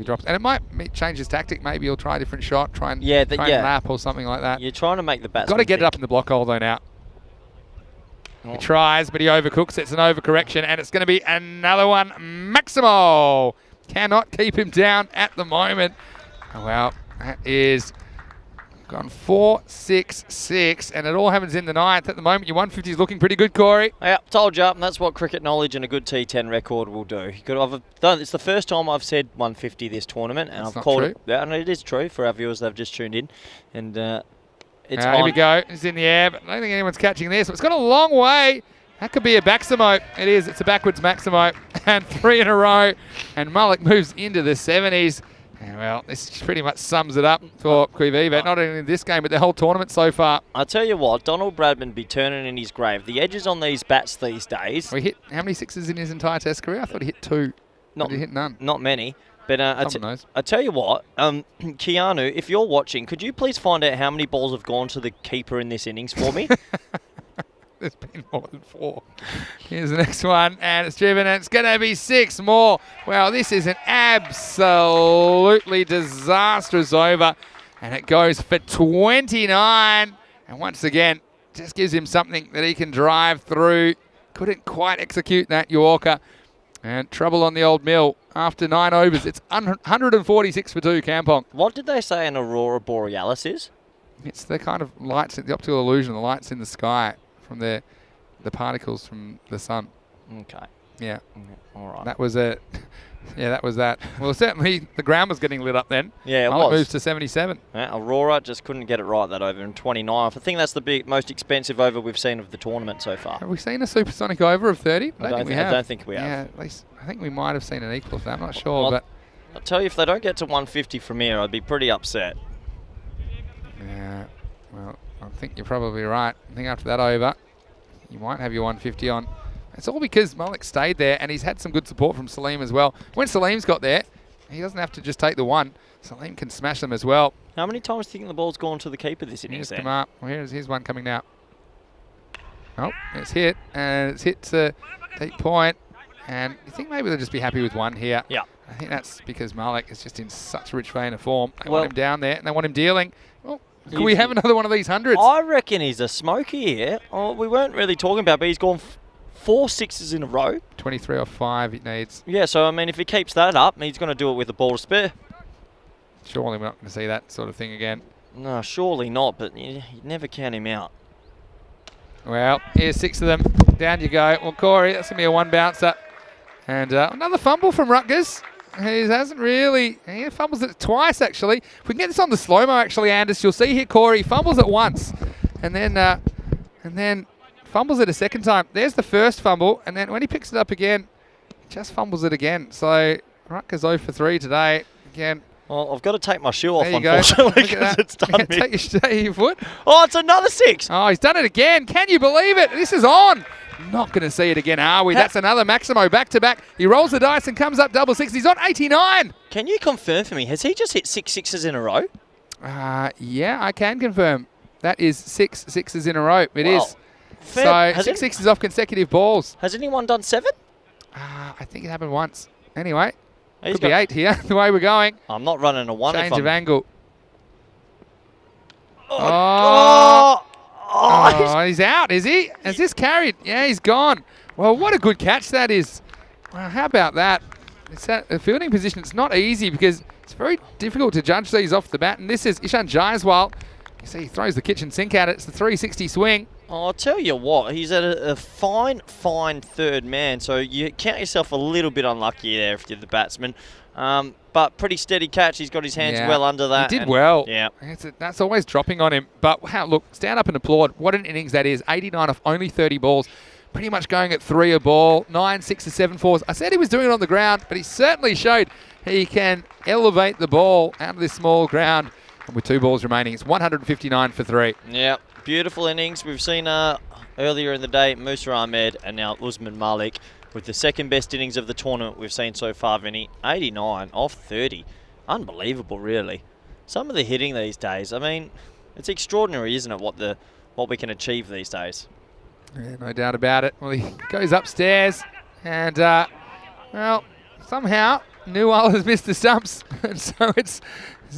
drops. And it might change his tactic. Maybe he'll try a different shot, try and lap or something like that. You're trying to make the batsman... Got to get it up in the block hole though now. He tries, but he overcooks. It's an overcorrection, and it's going to be another one. Maximal cannot keep him down at the moment. Oh, well, that is gone 4, 6, 6, and it all happens in the 9th. At the moment, your 150 is looking pretty good, Corey. Yeah, told you, that's what cricket knowledge and a good T10 record will do. It's the first time I've said 150 this tournament, and I've called it. Yeah, and it is true for our viewers that have just tuned in, and. It's here we go. It's in the air, but I don't think anyone's catching this. It's gone a long way. That could be a Maximo. It is. It's a backwards Maximo. And 3 in a row. And Malik moves into the 70s. And, well, this pretty much sums it up for Quiviva. Not only in this game, but the whole tournament so far. I tell you what, Donald Bradman be turning in his grave. The edges on these bats these days. We hit how many 6s in his entire Test career? I thought he hit 2. He hit none. Not many. But I tell you what, Keanu, if you're watching, could you please find out how many balls have gone to the keeper in this innings for me? There's been more than 4. Here's the next one, and it's driven, and it's going to be 6 more. Well, this is an absolutely disastrous over, and it goes for 29. And once again, just gives him something that he can drive through. Couldn't quite execute that Yorker. And trouble on the old mill. After 9 overs, it's 146 for 2, Kampong. What did they say an aurora borealis is? It's the kind of lights, the optical illusion, the lights in the sky from the particles from the sun. Okay. Yeah. All right. That was it. Yeah, that was that. Well, certainly the ground was getting lit up then. Yeah, it was. Moves to 77. Yeah, Aurora just couldn't get it right that over in 29. I think that's the most expensive over we've seen of the tournament so far. Have we seen a supersonic over of 30? I don't think we have. Yeah, at least I think we might have seen an equal to that. I'm not sure, but I'll tell you, if they don't get to 150 from here, I'd be pretty upset. Yeah. Well, I think you're probably right. I think after that over, you might have your 150 on. It's all because Malik stayed there, and he's had some good support from Salim as well. When Salim's got there, he doesn't have to just take the one. Salim can smash them as well. How many times do you think the ball's gone to the keeper this innings then? Come up. Well, here's one coming now. Oh, it's hit, and it's hit to deep point. And you think maybe they'll just be happy with one here. Yeah. I think that's because Malik is just in such a rich vein of form. They want him down there, and they want him dealing. Well, can we have another one of these hundreds? I reckon he's a smoker here. Oh, we weren't really talking about, but he's gone 4 6s in a row. 23 or 5 he needs. Yeah, so I mean, if he keeps that up, he's going to do it with a ball to spare. Surely we're not going to see that sort of thing again. No, surely not, but you never count him out. Well, here's 6 of them. Down you go. Well, Corey, that's going to be a 1 bouncer. And another fumble from Rutgers. He hasn't really... He fumbles it twice, actually. If we can get this on the slow-mo, actually, Anders, you'll see here, Corey, fumbles it once. And then fumbles it a second time. There's the first fumble, and then when he picks it up again, he just fumbles it again. So Rutgers 0 for 3 today. Again, Well, I've got to take my shoe off, There you go. unfortunately, Look at because that. it's done me. Take your foot. Oh, it's another 6. Oh, he's done it again. Can you believe it? This is on. Not going to see it again, are we? That's another Maximo back-to-back. He rolls the dice and comes up double 6. He's on 89. Can you confirm for me, has he just hit 6 sixes in a row? Yeah, I can confirm. That is 6 sixes in a row. It Wow. is. So 6 sixes off consecutive balls. Has anyone done 7? I think it happened once. Anyway, He's could be got- 8 here, the way we're going. I'm not running a 1 Change if of I'm... angle. Oh, Oh, he's out, is he? Has this carried? Yeah, he's gone. Well, what a good catch that is. Well, how about that? It's a fielding position. It's not easy because it's very difficult to judge these off the bat. And this is Ishan Jaiswal. You see, he throws the kitchen sink at it. It's the 360 swing. I'll tell you what, he's at a fine third man, so you count yourself a little bit unlucky there if you're the batsman. But pretty steady catch. He's got his hands well under that. He did well. Yeah. That's always dropping on him. But wow, look, stand up and applaud. What an innings that is. 89 off only 30 balls. Pretty much going at 3 a ball. 9 6s 7 4s. I said he was doing it on the ground, but he certainly showed he can elevate the ball out of this small ground. And with 2 balls remaining, it's 159 for 3. Yeah, beautiful innings. We've seen earlier in the day Musa Ahmed and now Usman Malik with the second best innings of the tournament we've seen so far, Vinny. 89 off 30. Unbelievable, really. Some of the hitting these days, I mean, it's extraordinary, isn't it, what we can achieve these days? Yeah, no doubt about it. Well, he goes upstairs and, well, somehow Newell has missed the stumps. And so it's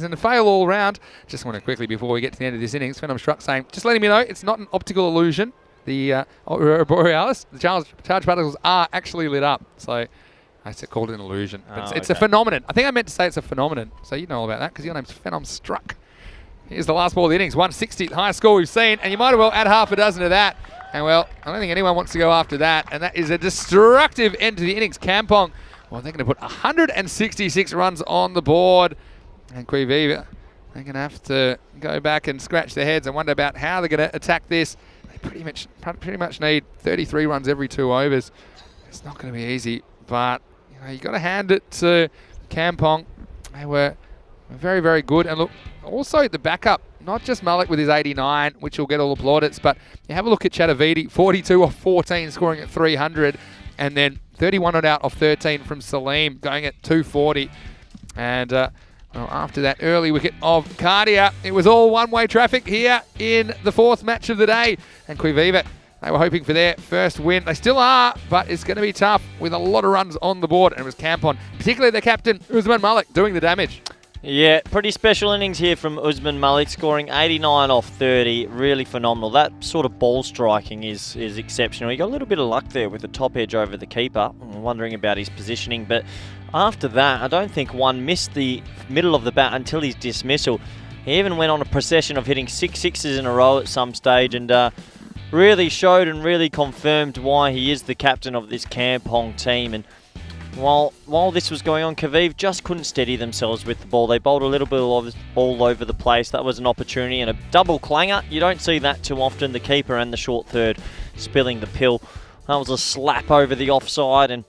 in a fail all round. Just want to quickly, before we get to the end of this innings, Phenom Struck saying, just letting me know, it's not an optical illusion. The Aurora Borealis, the charge particles are actually lit up. So I called it an illusion. But it's a phenomenon. I think I meant to say it's a phenomenon. So you know all about that because your name's Phenom Struck. Here's the last ball of the innings, 160, the highest score we've seen. And you might as well add half a dozen to that. And well, I don't think anyone wants to go after that. And that is a destructive end to the innings. Kampong, well, they're going to put 166 runs on the board. And Quiviva, they're going to have to go back and scratch their heads and wonder about how they're going to attack this. They pretty much need 33 runs every 2 overs. It's not going to be easy, but you got to hand it to Kampong. They were very, very good. And look, also the backup, not just Malik with his 89, which will get all the plaudits, but you have a look at Chatavidi, 42 off 14, scoring at 300, and then 31 not out off 13 from Salim, going at 240. And well, after that early wicket of Cardia, it was all one-way traffic here in the 4th match of the day. And Quiviva, they were hoping for their first win. They still are, but it's going to be tough with a lot of runs on the board. And it was Kampong, particularly their captain, Usman Malik, doing the damage. Yeah, pretty special innings here from Usman Malik, scoring 89 off 30. Really phenomenal. That sort of ball striking is exceptional. He got a little bit of luck there with the top edge over the keeper. I'm wondering about his positioning, but after that, I don't think one missed the middle of the bat until his dismissal. He even went on a procession of hitting 6 sixes in a row at some stage and really showed and really confirmed why he is the captain of this Kampong team. And while this was going on, Kaviv just couldn't steady themselves with the ball. They bowled a little bit all over the place. That was an opportunity and a double clanger. You don't see that too often. The keeper and the short third spilling the pill. That was a slap over the offside. And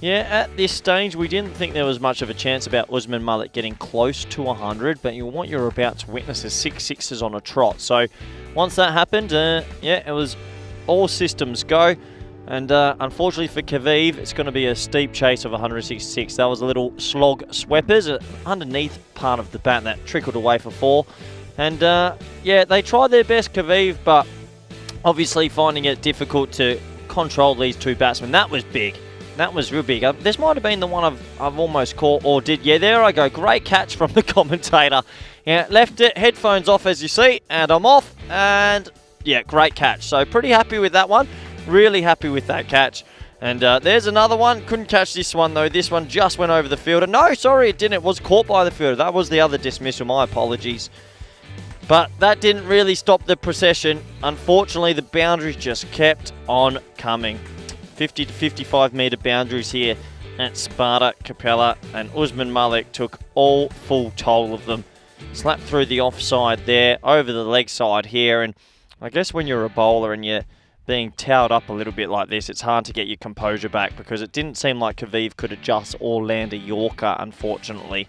yeah, at this stage, we didn't think there was much of a chance about Usman Malik getting close to 100, but what you're about to witness is 6 sixes on a trot. So once that happened, yeah, it was all systems go. And unfortunately for Kaviv, it's going to be a steep chase of 166. That was a little slog sweepers underneath part of the bat that trickled away for 4. And yeah, they tried their best, Kaviv, but obviously finding it difficult to control these 2 batsmen. That was big. That was real big. This might have been the one I've almost caught or did. Yeah, there I go. Great catch from the commentator. Yeah, left it, headphones off as you see, and I'm off. And yeah, great catch. So pretty happy with that one. Really happy with that catch. And there's another one. Couldn't catch this one though. This one just went over the fielder. No, sorry, it didn't. It was caught by the fielder. That was the other dismissal. My apologies. But that didn't really stop the procession. Unfortunately, the boundaries just kept on coming. 50 to 55 metre boundaries here at Sparta, Capelle, and Usman Malik took all full toll of them. Slapped through the offside there, over the leg side here, and I guess when you're a bowler and you're being towed up a little bit like this, it's hard to get your composure back because it didn't seem like Kaviv could adjust or land a Yorker, unfortunately.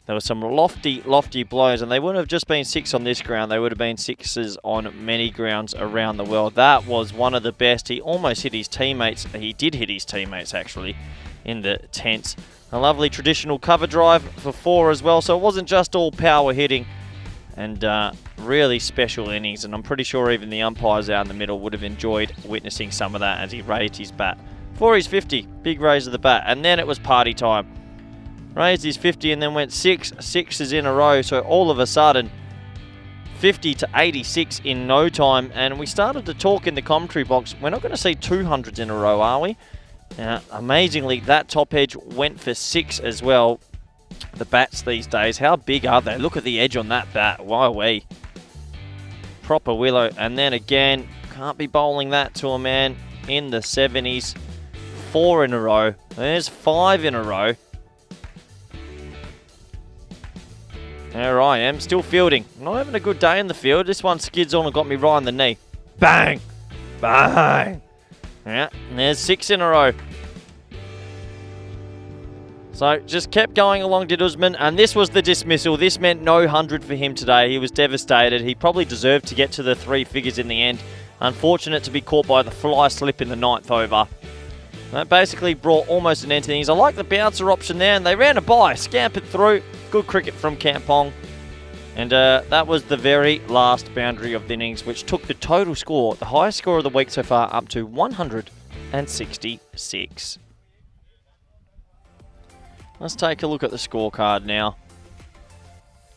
There were some lofty, lofty blows, and they wouldn't have just been 6 on this ground. They would have been 6s on many grounds around the world. That was one of the best. He almost hit his teammates. He did hit his teammates, actually, in the 10s. A lovely traditional cover drive for 4 as well, so it wasn't just all power hitting. And really special innings, and I'm pretty sure even the umpires out in the middle would have enjoyed witnessing some of that as he raised his bat. For his 50, big raise of the bat, and then it was party time. Raised his 50 and then went 6 sixes in a row. So all of a sudden, 50 to 86 in no time. And we started to talk in the commentary box. We're not going to see 200s in a row, are we? Amazingly, that top edge went for 6 as well. The bats these days, how big are they? Look at the edge on that bat. Wowee. Proper willow. And then again, can't be bowling that to a man in the 70s. 4 in a row. There's 5 in a row. There I am, still fielding. Not having a good day in the field. This one skids on and got me right in the knee. Bang! Bang! Yeah, and there's 6 in a row. So, just kept going along, did Usman, and this was the dismissal. This meant no 100 for him today. He was devastated. He probably deserved to get to the 3 figures in the end. Unfortunate to be caught by the fly slip in the 9th over. That basically brought almost an end to things. I like the bouncer option there, and they ran a by, scampered through. Good cricket from Kampong. And that was the very last boundary of the innings, which took the total score, the highest score of the week so far, up to 166. Let's take a look at the scorecard now.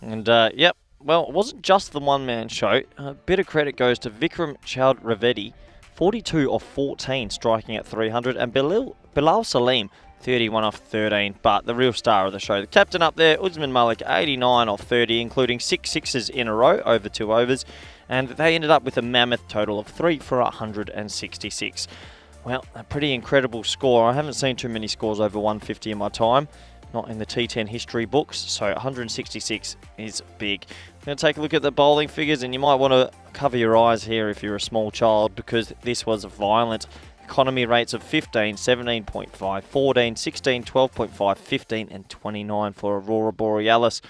And, yep, well, it wasn't just the one-man show. A bit of credit goes to Vikram Chaudhary, 42 of 14, striking at 300, and Bilal Salim, 31 off 13, but the real star of the show, the captain up there, Usman Malik, 89 off 30, including 6 sixes in a row over 2 overs, and they ended up with a mammoth total of 3 for 166. Well, a pretty incredible score. I haven't seen too many scores over 150 in my time, not in the T10 history books, so 166 is big. I'm going to take a look at the bowling figures, and you might want to cover your eyes here if you're a small child, because this was violent. Economy rates of 15, 17.5, 14, 16, 12.5, 15 and 29 for Aurora Borealis.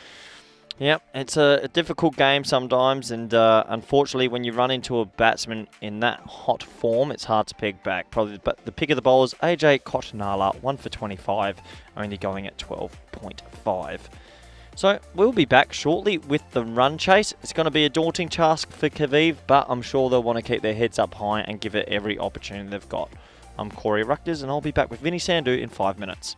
Yep, it's a difficult game sometimes, and unfortunately when you run into a batsman in that hot form, it's hard to peg back. Probably the pick of the bowlers, AJ Kotnala, 1 for 25, only going at 12.5. So we'll be back shortly with the run chase. It's going to be a daunting task for Kaviv, but I'm sure they'll want to keep their heads up high and give it every opportunity they've got. I'm Corey Ruckers, and I'll be back with Vinny Sandhu in 5 minutes.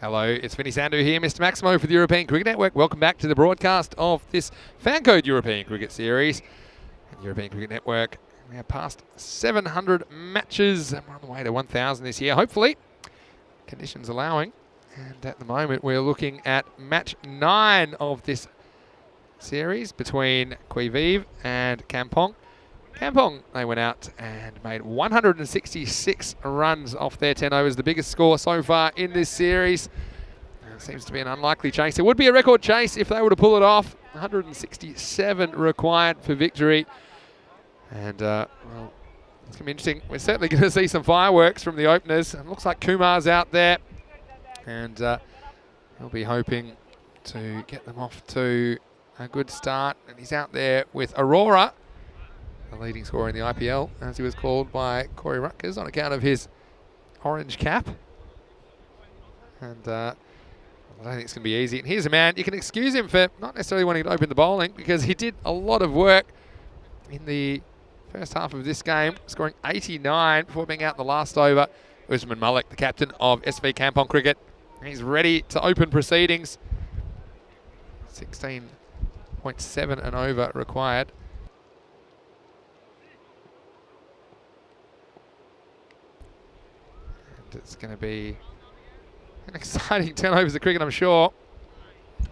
Hello, it's Vinny Sandu here, Mr. Maximo for the European Cricket Network. Welcome back to the broadcast of this FanCode European Cricket Series. And the European Cricket Network, we have passed 700 matches. And we're on the way to 1,000 this year, hopefully, conditions allowing. And at the moment, we're looking at match 9 of this series between Qui Vive and Kampong. Kampong, they went out and made 166 runs off their 10 overs, the biggest score so far in this series. It seems to be an unlikely chase. It would be a record chase if they were to pull it off. 167 required for victory. And, well, it's going to be interesting. We're certainly going to see some fireworks from the openers. It looks like Kumar's out there. And he'll be hoping to get them off to a good start. And he's out there with Aurora, the leading scorer in the IPL, as he was called by Corey Rutgers on account of his orange cap. And I don't think it's going to be easy. And here's a man, you can excuse him for not necessarily wanting to open the bowling, because he did a lot of work in the first half of this game, scoring 89 before being out the last over. Usman Malik, the captain of SV Kampong Cricket. He's ready to open proceedings. 16.7 and over required. It's going to be an exciting 10 overs of cricket, I'm sure.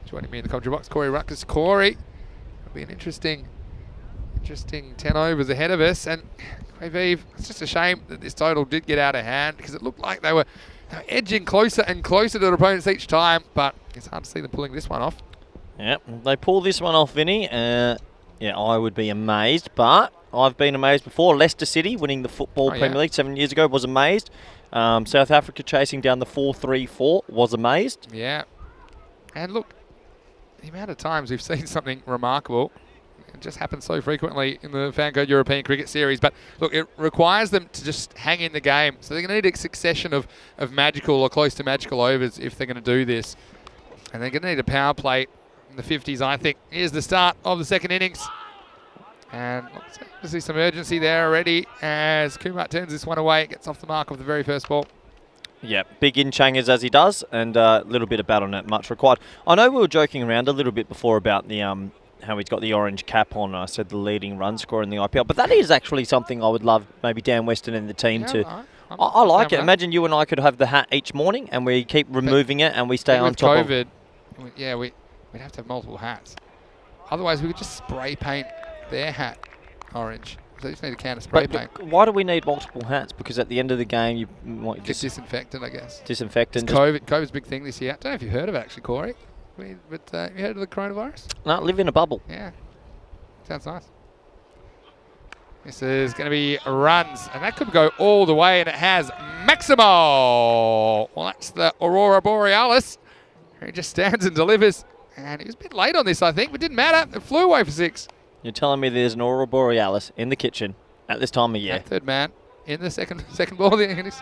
Joining me in the commentary box, Corey Rutgers. Corey, it'll be an interesting 10 overs ahead of us. And Qui Vive, it's just a shame that this total did get out of hand, because it looked like they were edging closer and closer to their opponents each time. But it's hard to see them pulling this one off. Yep, they pull this one off, Vinny. Yeah, I would be amazed, but I've been amazed before. Leicester City winning the Football Premier League 7 years ago, was amazed. South Africa chasing down the 4-3-4, was amazed. Yeah. And look, the amount of times we've seen something remarkable, it just happens so frequently in the FanCode European Cricket Series. But look, it requires them to just hang in the game. So they're going to need a succession of magical or close to magical overs if they're going to do this. And they're going to need a power play in the 50s, I think. Here's the start of the second innings. And let's see some urgency there already as Kumar turns this one away, gets off the mark of the very first ball. Yeah, big in-changers as he does, and a little bit of battle net much required. I know we were joking around a little bit before about the how he's got the orange cap on. I said the leading run scorer in the IPL, but that is actually something I would love maybe Dan Weston and the team to... I like it. Imagine you and I could have the hat each morning and we keep removing it and we stay on top of... With COVID, yeah, we'd have to have multiple hats. Otherwise, we could just spray paint their hat orange. So you just need a can of spray paint. Why do we need multiple hats? Because at the end of the game, you might just disinfectant, I guess. Disinfectant. COVID's a big thing this year. I don't know if you've heard of it, actually, Corey. But have you heard of the coronavirus? No, live in a bubble. Yeah. Sounds nice. This is going to be runs, and that could go all the way, and it has. Maximo! Well, that's the Aurora Borealis. He just stands and delivers. And he was a bit late on this, I think, but it didn't matter. It flew away for 6. You're telling me there's an Aurora Borealis in the kitchen at this time of year? Yeah, third man in the second ball of the innings.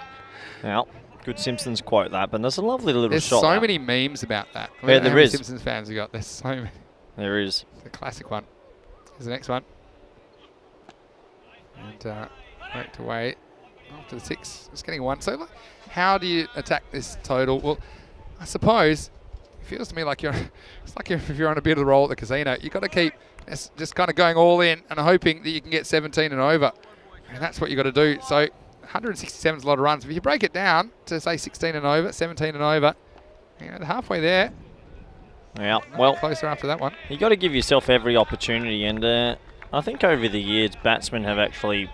Well, good Simpsons quote that, but there's a lovely little there's shot. There's so many memes about that. Yeah, there is. Simpsons fans we got. There's so many. There is. It's a classic one. Here's the next one. And wait after the 6. It's getting 1. So look, how do you attack this total? Well, I suppose it feels to me like it's like if you're on a bit of the roll at the casino. You've got to keep just kind of going all in and hoping that you can get 17 and over. And that's what you've got to do. So 167 is a lot of runs. If you break it down to, say, 16 and over, 17 and over, you know, halfway there. Yeah, well, closer after that one. You got to give yourself every opportunity. And I think over the years, batsmen have actually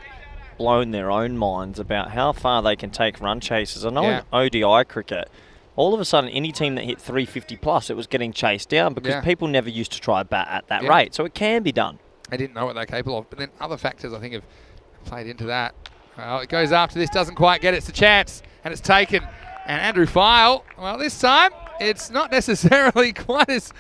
blown their own minds about how far they can take run chases. I know in ODI cricket, all of a sudden, any team that hit 350 plus, it was getting chased down because people never used to try a bat at that rate. So it can be done. They didn't know what they're capable of. But then other factors, I think, have played into that. Well, it goes after this, doesn't quite get it. It's a chance, and it's taken. And Andrew File, well, this time, it's not necessarily quite as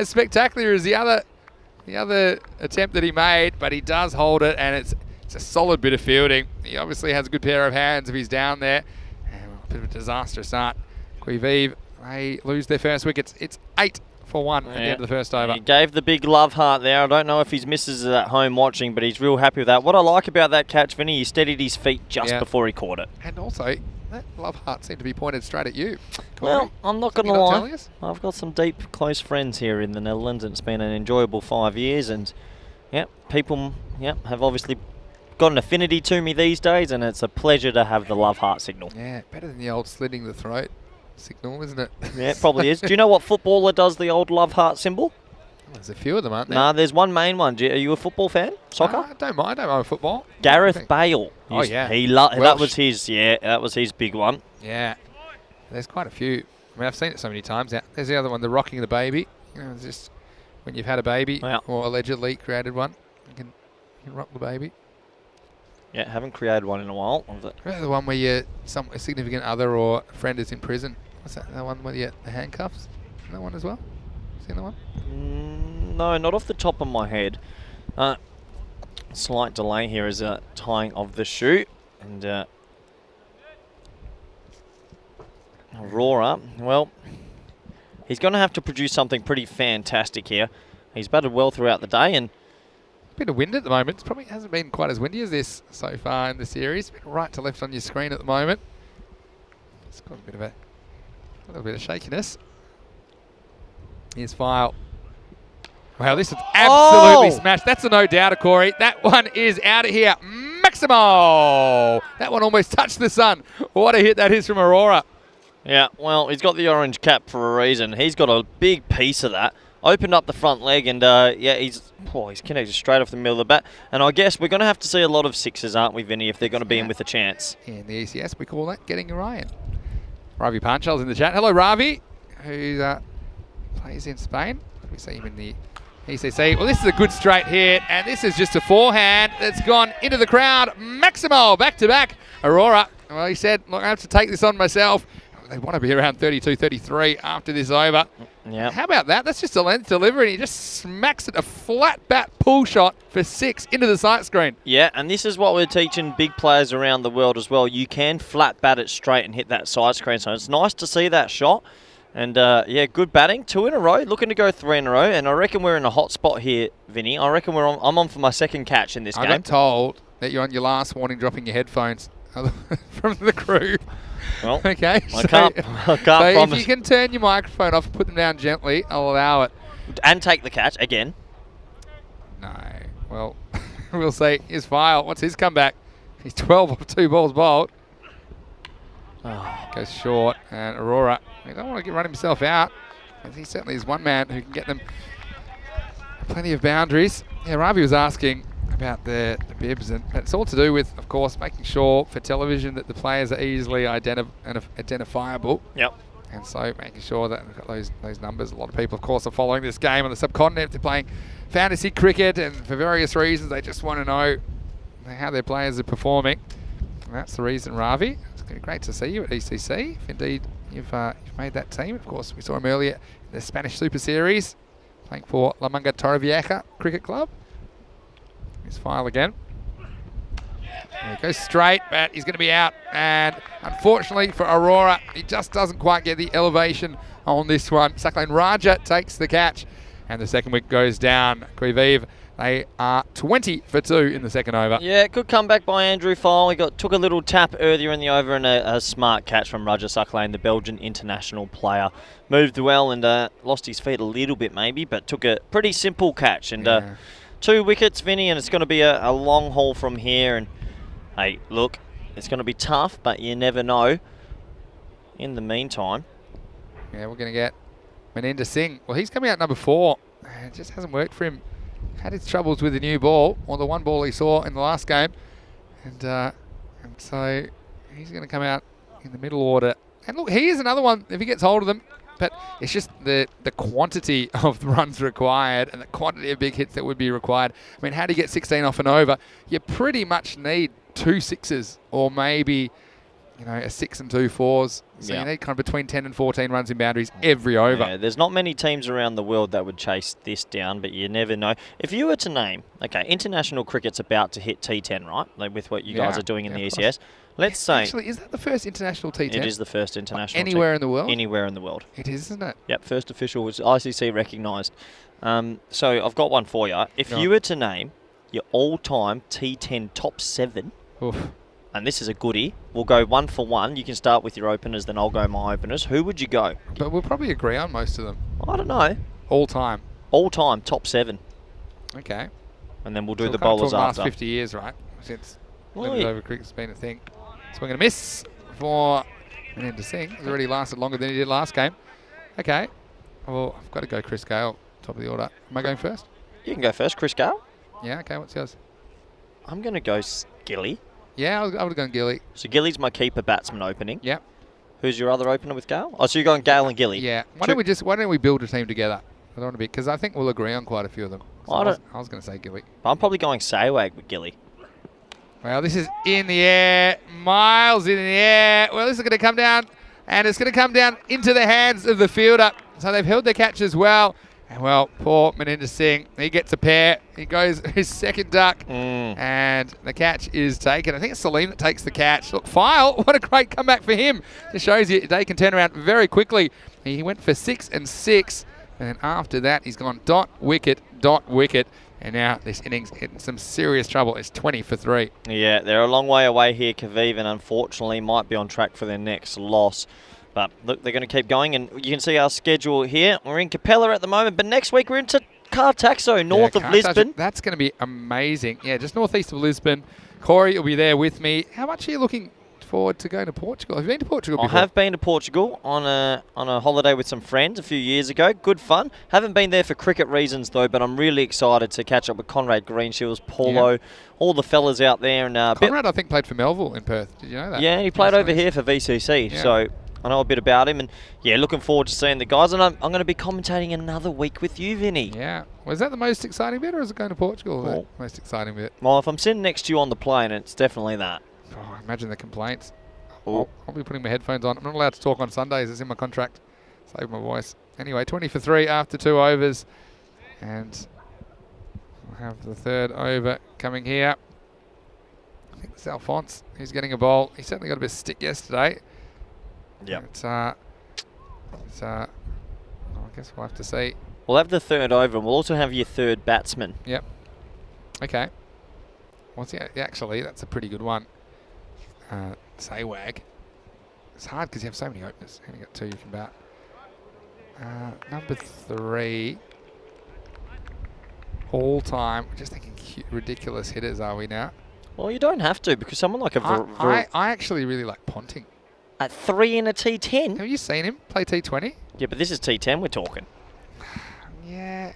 spectacular as the other attempt that he made, but he does hold it, and it's a solid bit of fielding. He obviously has a good pair of hands if he's down there. And a bit of a disastrous start. Qui Vive, they lose their first wickets. It's 8 for 1 at the end of the first over. He gave the big love heart there. I don't know if his missus is at home watching, but he's real happy with that. What I like about that catch, Vinny, he steadied his feet just before he caught it. And also, that love heart seemed to be pointed straight at you. Well, I'm not going to Something you're not lie. telling us? I've got some deep, close friends here in the Netherlands, and it's been an enjoyable 5 years. And people, have obviously got an affinity to me these days, and it's a pleasure to have the love heart signal. Yeah, better than the old slitting the throat signal, isn't it? Yeah, it probably is. Do you know what footballer does the old love heart symbol? There's a few of them, aren't there? Nah, there's one main one. Are you a football fan? Soccer? I don't mind football. Gareth Bale. Oh, yeah. That was his. Yeah, that was his big one. Yeah. There's quite a few. I mean, I've seen it so many times. There's the other one, the rocking the baby. You know, it's just when you've had a baby or allegedly created one, you can rock the baby. Yeah, haven't created one in a while. Remember the one where a significant other or friend is in prison? What's that? The one with the handcuffs? That one as well? Seen that one? No, not off the top of my head. Slight delay here is a tying of the shoe. And Aurora, well, he's going to have to produce something pretty fantastic here. He's batted well throughout the day, and bit of wind at the moment. It probably hasn't been quite as windy as this so far in the series. Bit right to left on your screen at the moment. It's got a little bit of shakiness. Here's File. Wow, this is absolutely smashed. That's a no doubter, Corey. That one is out of here. Maximo! That one almost touched the sun. What a hit that is from Aurora. Yeah, well, he's got the orange cap for a reason. He's got a big piece of that. Opened up the front leg, and he's connected straight off the middle of the bat. And I guess we're going to have to see a lot of sixes, aren't we, Vinny, if they're going to be in with a chance. In the ECS, we call that getting your eye in. Ravi Panchal's in the chat. Hello, Ravi, who plays in Spain. We see him in the ECC. Well, this is a good straight hit, and this is just a forehand that's gone into the crowd. Maximo, back-to-back. Aurora, well, he said, look, I have to take this on myself. They want to be around 32, 33 after this over. Yeah. How about that? That's just a length delivery, and he just smacks it, a flat bat pull shot for 6 into the sight screen. Yeah, and this is what we're teaching big players around the world as well. You can flat bat it straight and hit that side screen. So it's nice to see that shot. And, good batting. 2 in a row, looking to go 3 in a row. And I reckon we're in a hot spot here, Vinny. I reckon I'm on for my second catch in this game. I got told that you're on your last warning dropping your headphones from the crew. Well, okay. I can't promise. If you can turn your microphone off and put them down gently, I'll allow it. And take the catch again. No. Well, we'll see. Here's File. What's his comeback? He's 12 off 2 balls bowled. Goes short. And Aurora, he don't want to run himself out. He certainly is one man who can get them plenty of boundaries. Yeah, Ravi was asking about the bibs, and it's all to do with, of course, making sure for television that the players are easily identifiable. Yep. And so making sure that we've got those numbers. A lot of people, of course, are following this game on the subcontinent. They're playing fantasy cricket, and for various reasons, they just want to know how their players are performing. And that's the reason, Ravi. It's going to be great to see you at ECC, if indeed you've made that team. Of course, we saw him earlier in the Spanish Super Series, playing for La Manga Torrevieja Cricket Club. His File again. There he goes straight, but he's going to be out. And unfortunately for Aurora, he just doesn't quite get the elevation on this one. Saklan Raja takes the catch, and the second wicket goes down. Qui vive, they are 20 for 2 in the second over. Yeah, good comeback by Andrew File. He took a little tap earlier in the over, and a smart catch from Raja Saklan, the Belgian international player. Moved well and lost his feet a little bit maybe, but took a pretty simple catch. And 2 wickets, Vinny, and it's going to be a long haul from here. And hey, look, it's going to be tough, but you never know. In the meantime, yeah, we're going to get Maninder Singh. Well, he's coming out number 4. It just hasn't worked for him. Had his troubles with the new ball, or the one ball he saw in the last game. And so he's going to come out in the middle order. And look, he is another one, if he gets hold of them. But it's just the quantity of runs required and the quantity of big hits that would be required. I mean, how do you get 16 off and over? You pretty much need 2 sixes or maybe, a 6 and 2 fours. So you need kind of between 10 and 14 runs in boundaries every over. Yeah, there's not many teams around the world that would chase this down, but you never know. If you were to name, international cricket's about to hit T10, right? Like with what you guys are doing in the ECS. Let's say... Actually, is that the first international T10? It is the first international Anywhere in the world? Anywhere in the world. It is, isn't it? Yep, first official was ICC recognised. So I've got one for you. If you were to name your all-time T10 top 7, and this is a goodie. We'll go 1 for 1. You can start with your openers, then I'll go my openers. Who would you go? But we'll probably agree on most of them. I don't know. All time. All time, top 7. Okay. And then we'll do So the we're kind of bowlers talking after. last 50 years, right? Since Oh, limited yeah. over cricket's been a thing. So we're going to miss for Menendez Singh. He's already lasted longer than he did last game. Okay. Well, I've got to go Chris Gale, top of the order. Am I going first? You can go first, Chris Gale. Yeah, okay. What's yours? I'm going to go Gilly. Yeah, I would have gone Gilly. So Gilly's my keeper batsman opening. Yep. Who's your other opener with Gale? Oh, so you're going Gale and Gilly. Yeah. Why don't we build a team together? I don't want to be, because I think we'll agree on quite a few of them. So I I was going to say Gilly. I'm probably going Saywag with Gilly. Well, this is in the air, miles in the air. Well, this is going to come down, and it's going to come down into the hands of the fielder. So they've held their catch as well. And, well, poor Menendez Singh, he gets a pair. He goes his second duck, and the catch is taken. I think it's Salim that takes the catch. Look, File, what a great comeback for him. Just shows you they can turn around very quickly. He went for 6 and 6, and then after that, he's gone dot, wicket, and now this innings in some serious trouble. It's 20 for 3. Yeah, they're a long way away here, Kaviv, and unfortunately might be on track for their next loss. But look, they're going to keep going, and you can see our schedule here. We're in Capelle at the moment, but next week we're into Cartaxo, north of Lisbon. That's going to be amazing. Yeah, just northeast of Lisbon. Corey will be there with me. How much are you looking forward to going to Portugal? Have you been to Portugal before? I have been to Portugal on a holiday with some friends a few years ago. Good fun. Haven't been there for cricket reasons though, but I'm really excited to catch up with Conrad Greenshields, Paulo, all the fellas out there. And Conrad, I think, played for Melville in Perth. Did you know that? Yeah, he played over here for VCC, so I know a bit about him. And yeah, looking forward to seeing the guys. And I'm going to be commentating another week with you, Vinny. Yeah. Was that the most exciting bit, or is it going to Portugal the most exciting bit? Well, if I'm sitting next to you on the plane, it's definitely that. Oh, imagine the complaints. I'll be putting my headphones on. I'm not allowed to talk on Sundays. It's in my contract. Save my voice. Anyway, 20 for 3 after 2 overs. And we'll have the third over coming here. I think it's Alphonse. He's getting a bowl. He certainly got a bit of stick yesterday. Yep. I guess we'll have to see. We'll have the third over, and we'll also have your third batsman. Yep. Okay. What's actually, that's a pretty good one. Saywag. It's hard because you have so many openers. Only got 2 you can bat. Number 3. All time. We're just thinking ridiculous hitters, are we now? Well, you don't have to, because someone like I actually really like Ponting. At 3 in a T10? Have you seen him play T20? Yeah, but this is T10 we're talking. Yeah.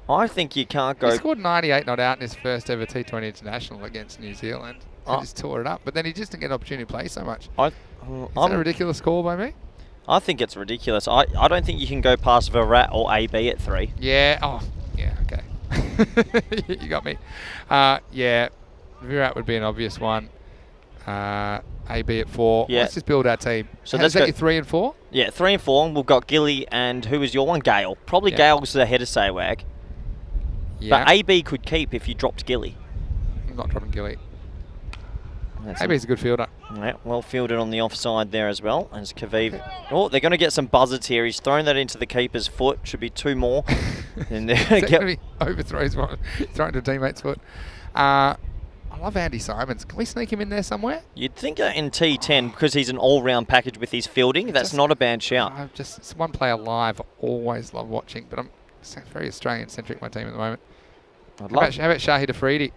I think you can't go... He scored 98 not out in his first ever T20 international against New Zealand. He just tore it up. But then he just didn't get an opportunity to play so much. Is that a ridiculous call by me? I think it's ridiculous. I don't think you can go past Virat or AB at 3. Yeah. Oh, yeah, okay. You got me. Yeah, Virat would be an obvious one. AB at 4. Yeah. Let's just build our team. So is that your 3 and 4? Yeah, 3 and 4. And we've got Gilly and who was your one? Gale. Probably Gale's ahead of Saywag. Yeah. But AB could keep if you dropped Gilly. I'm not dropping Gilly. AB's a good fielder. Yeah, well fielded on the offside there as well. As Kaviv. Oh, they're going to get some buzzards here. He's thrown that into the keeper's foot. Should be 2 more. And they're going to get... overthrows one, thrown to a teammate's foot. I love Andy Simons. Can we sneak him in there somewhere? You'd think that in T10, because he's an all-round package with his fielding, that's not a bad shout. It's one player live I always love watching, but I'm very Australian-centric, my team at the moment. How about Shahid Afridi?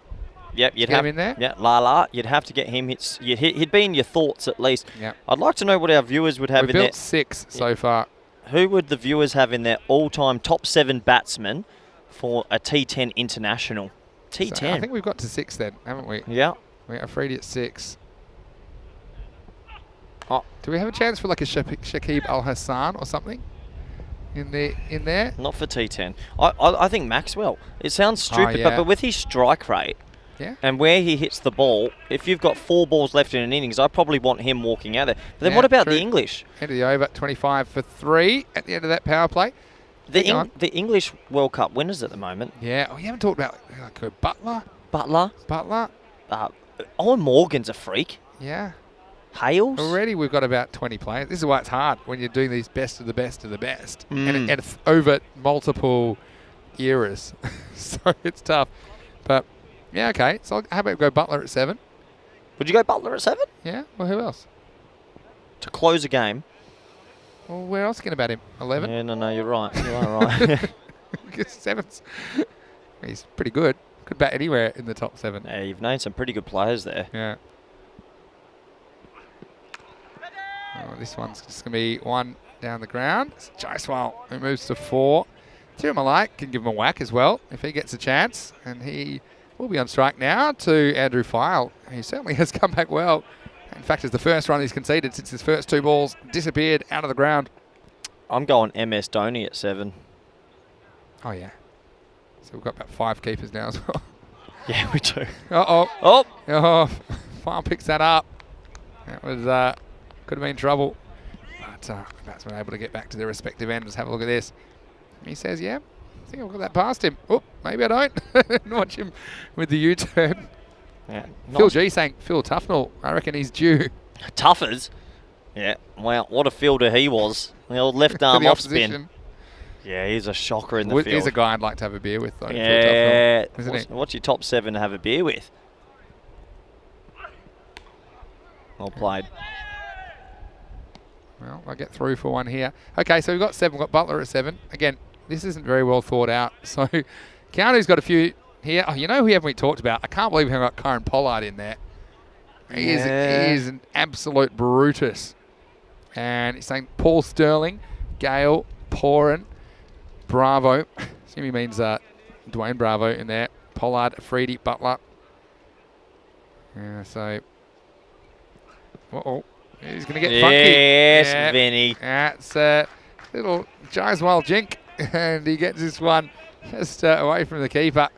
Yep, you'd get have him in there. Yeah, Lala, you'd have to get him. He'd be in your thoughts at least. Yep. I'd like to know what our viewers would have We've in there. built 6 so far. Who would the viewers have in their all-time top 7 batsmen for a T10 international? T10. So I think we've got to 6 then, haven't we? Yeah. We got Afridi at 6. Oh. Do we have a chance for like a Shakib Al Hassan or something in there? Not for T10. I think Maxwell. It sounds stupid, but with his strike rate and where he hits the ball, if you've got 4 balls left in an innings, I probably want him walking out there. But then what about the English? End of the over, 25 for 3 at the end of that power play. The English World Cup winners at the moment. Yeah. Oh, you haven't talked about like Butler. Butler. Owen Morgan's a freak. Yeah. Hales. Already we've got about 20 players. This is why it's hard when you're doing these best of the best of the best. And it's over multiple eras. So it's tough. But, yeah, okay. So how about we go Butler at 7? Would you go Butler at 7? Yeah. Well, who else? To close a game? Well, where else can about him? 11. Yeah, no, you're right. You are right. 7's. He's pretty good. Could bat anywhere in the top 7. Yeah, you've named some pretty good players there. Yeah. Oh, this one's just going to be 1 down the ground. It's Jaiswal who moves to 4. Tira Malike can give him a whack as well if he gets a chance. And he will be on strike now to Andrew File. He certainly has come back well. In fact, it's the first run he's conceded since his first 2 balls disappeared out of the ground. I'm going MS Dhoni at 7. Oh, yeah. So we've got about 5 keepers now as well. Yeah, we do. Uh-oh. Oh! Oh, File picks that up. That was, could have been trouble. But the batsmen able to get back to their respective ends. Have a look at this. He says, yeah, I think I've got that past him. Oh, maybe I don't. Watch him with the U-turn. Yeah, Phil G saying, Phil Tufnell, I reckon he's due. Tuffers? Yeah, wow, what a fielder he was. The old left arm off spin. Yeah, he's a shocker in the field. He's a guy I'd like to have a beer with, though. Yeah, Phil Tufnell, what's your top 7 to have a beer with? Well played. Well, I get through for one here. Okay, so we've got 7. We've got Butler at 7. Again, this isn't very well thought out. So Keanu's got a few here. Oh, you know who haven't we talked about? I can't believe we haven't got Karen Pollard in there. He is an absolute Brutus. And he's saying Paul Sterling, Gale, Poran, Bravo. Assume he means Dwayne Bravo in there. Pollard, Freedy, Butler. Yeah, so... Uh-oh. He's going to get funky. Yes, Vinny. That's a little Jaiswal jink. And he gets this one just away from the keeper.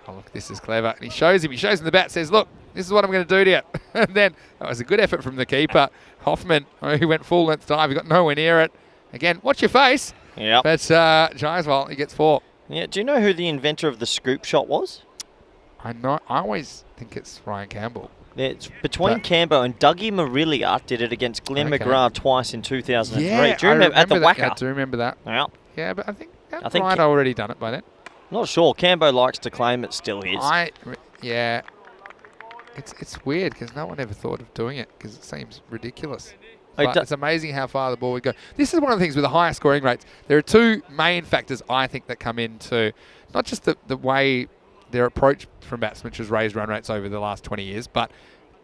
Oh, look, this is clever. And he shows him the bat, says, look, this is what I'm going to do to you. And then that was a good effort from the keeper. Hoffman, who went full length dive. He got nowhere near it. Again, watch your face. Yep. But Jaiswal, he gets 4. Yeah. Do you know who the inventor of the scoop shot was? I always think it's Ryan Campbell. It's between Cambo and Dougie Marilia did it against Glenn McGrath twice in 2003. Yeah, do you remember at the that. Wacker? Yeah, I do remember that. Yeah. Yeah, but I think Ryan had already done it by then. Not sure. Cambo likes to claim it still is. Yeah. It's weird because no one ever thought of doing it because it seems ridiculous. But it's amazing how far the ball would go. This is one of the things with the higher scoring rates. There are 2 main factors I think that come into not just the way their approach from batsmen, which has raised run rates over the last 20 years, but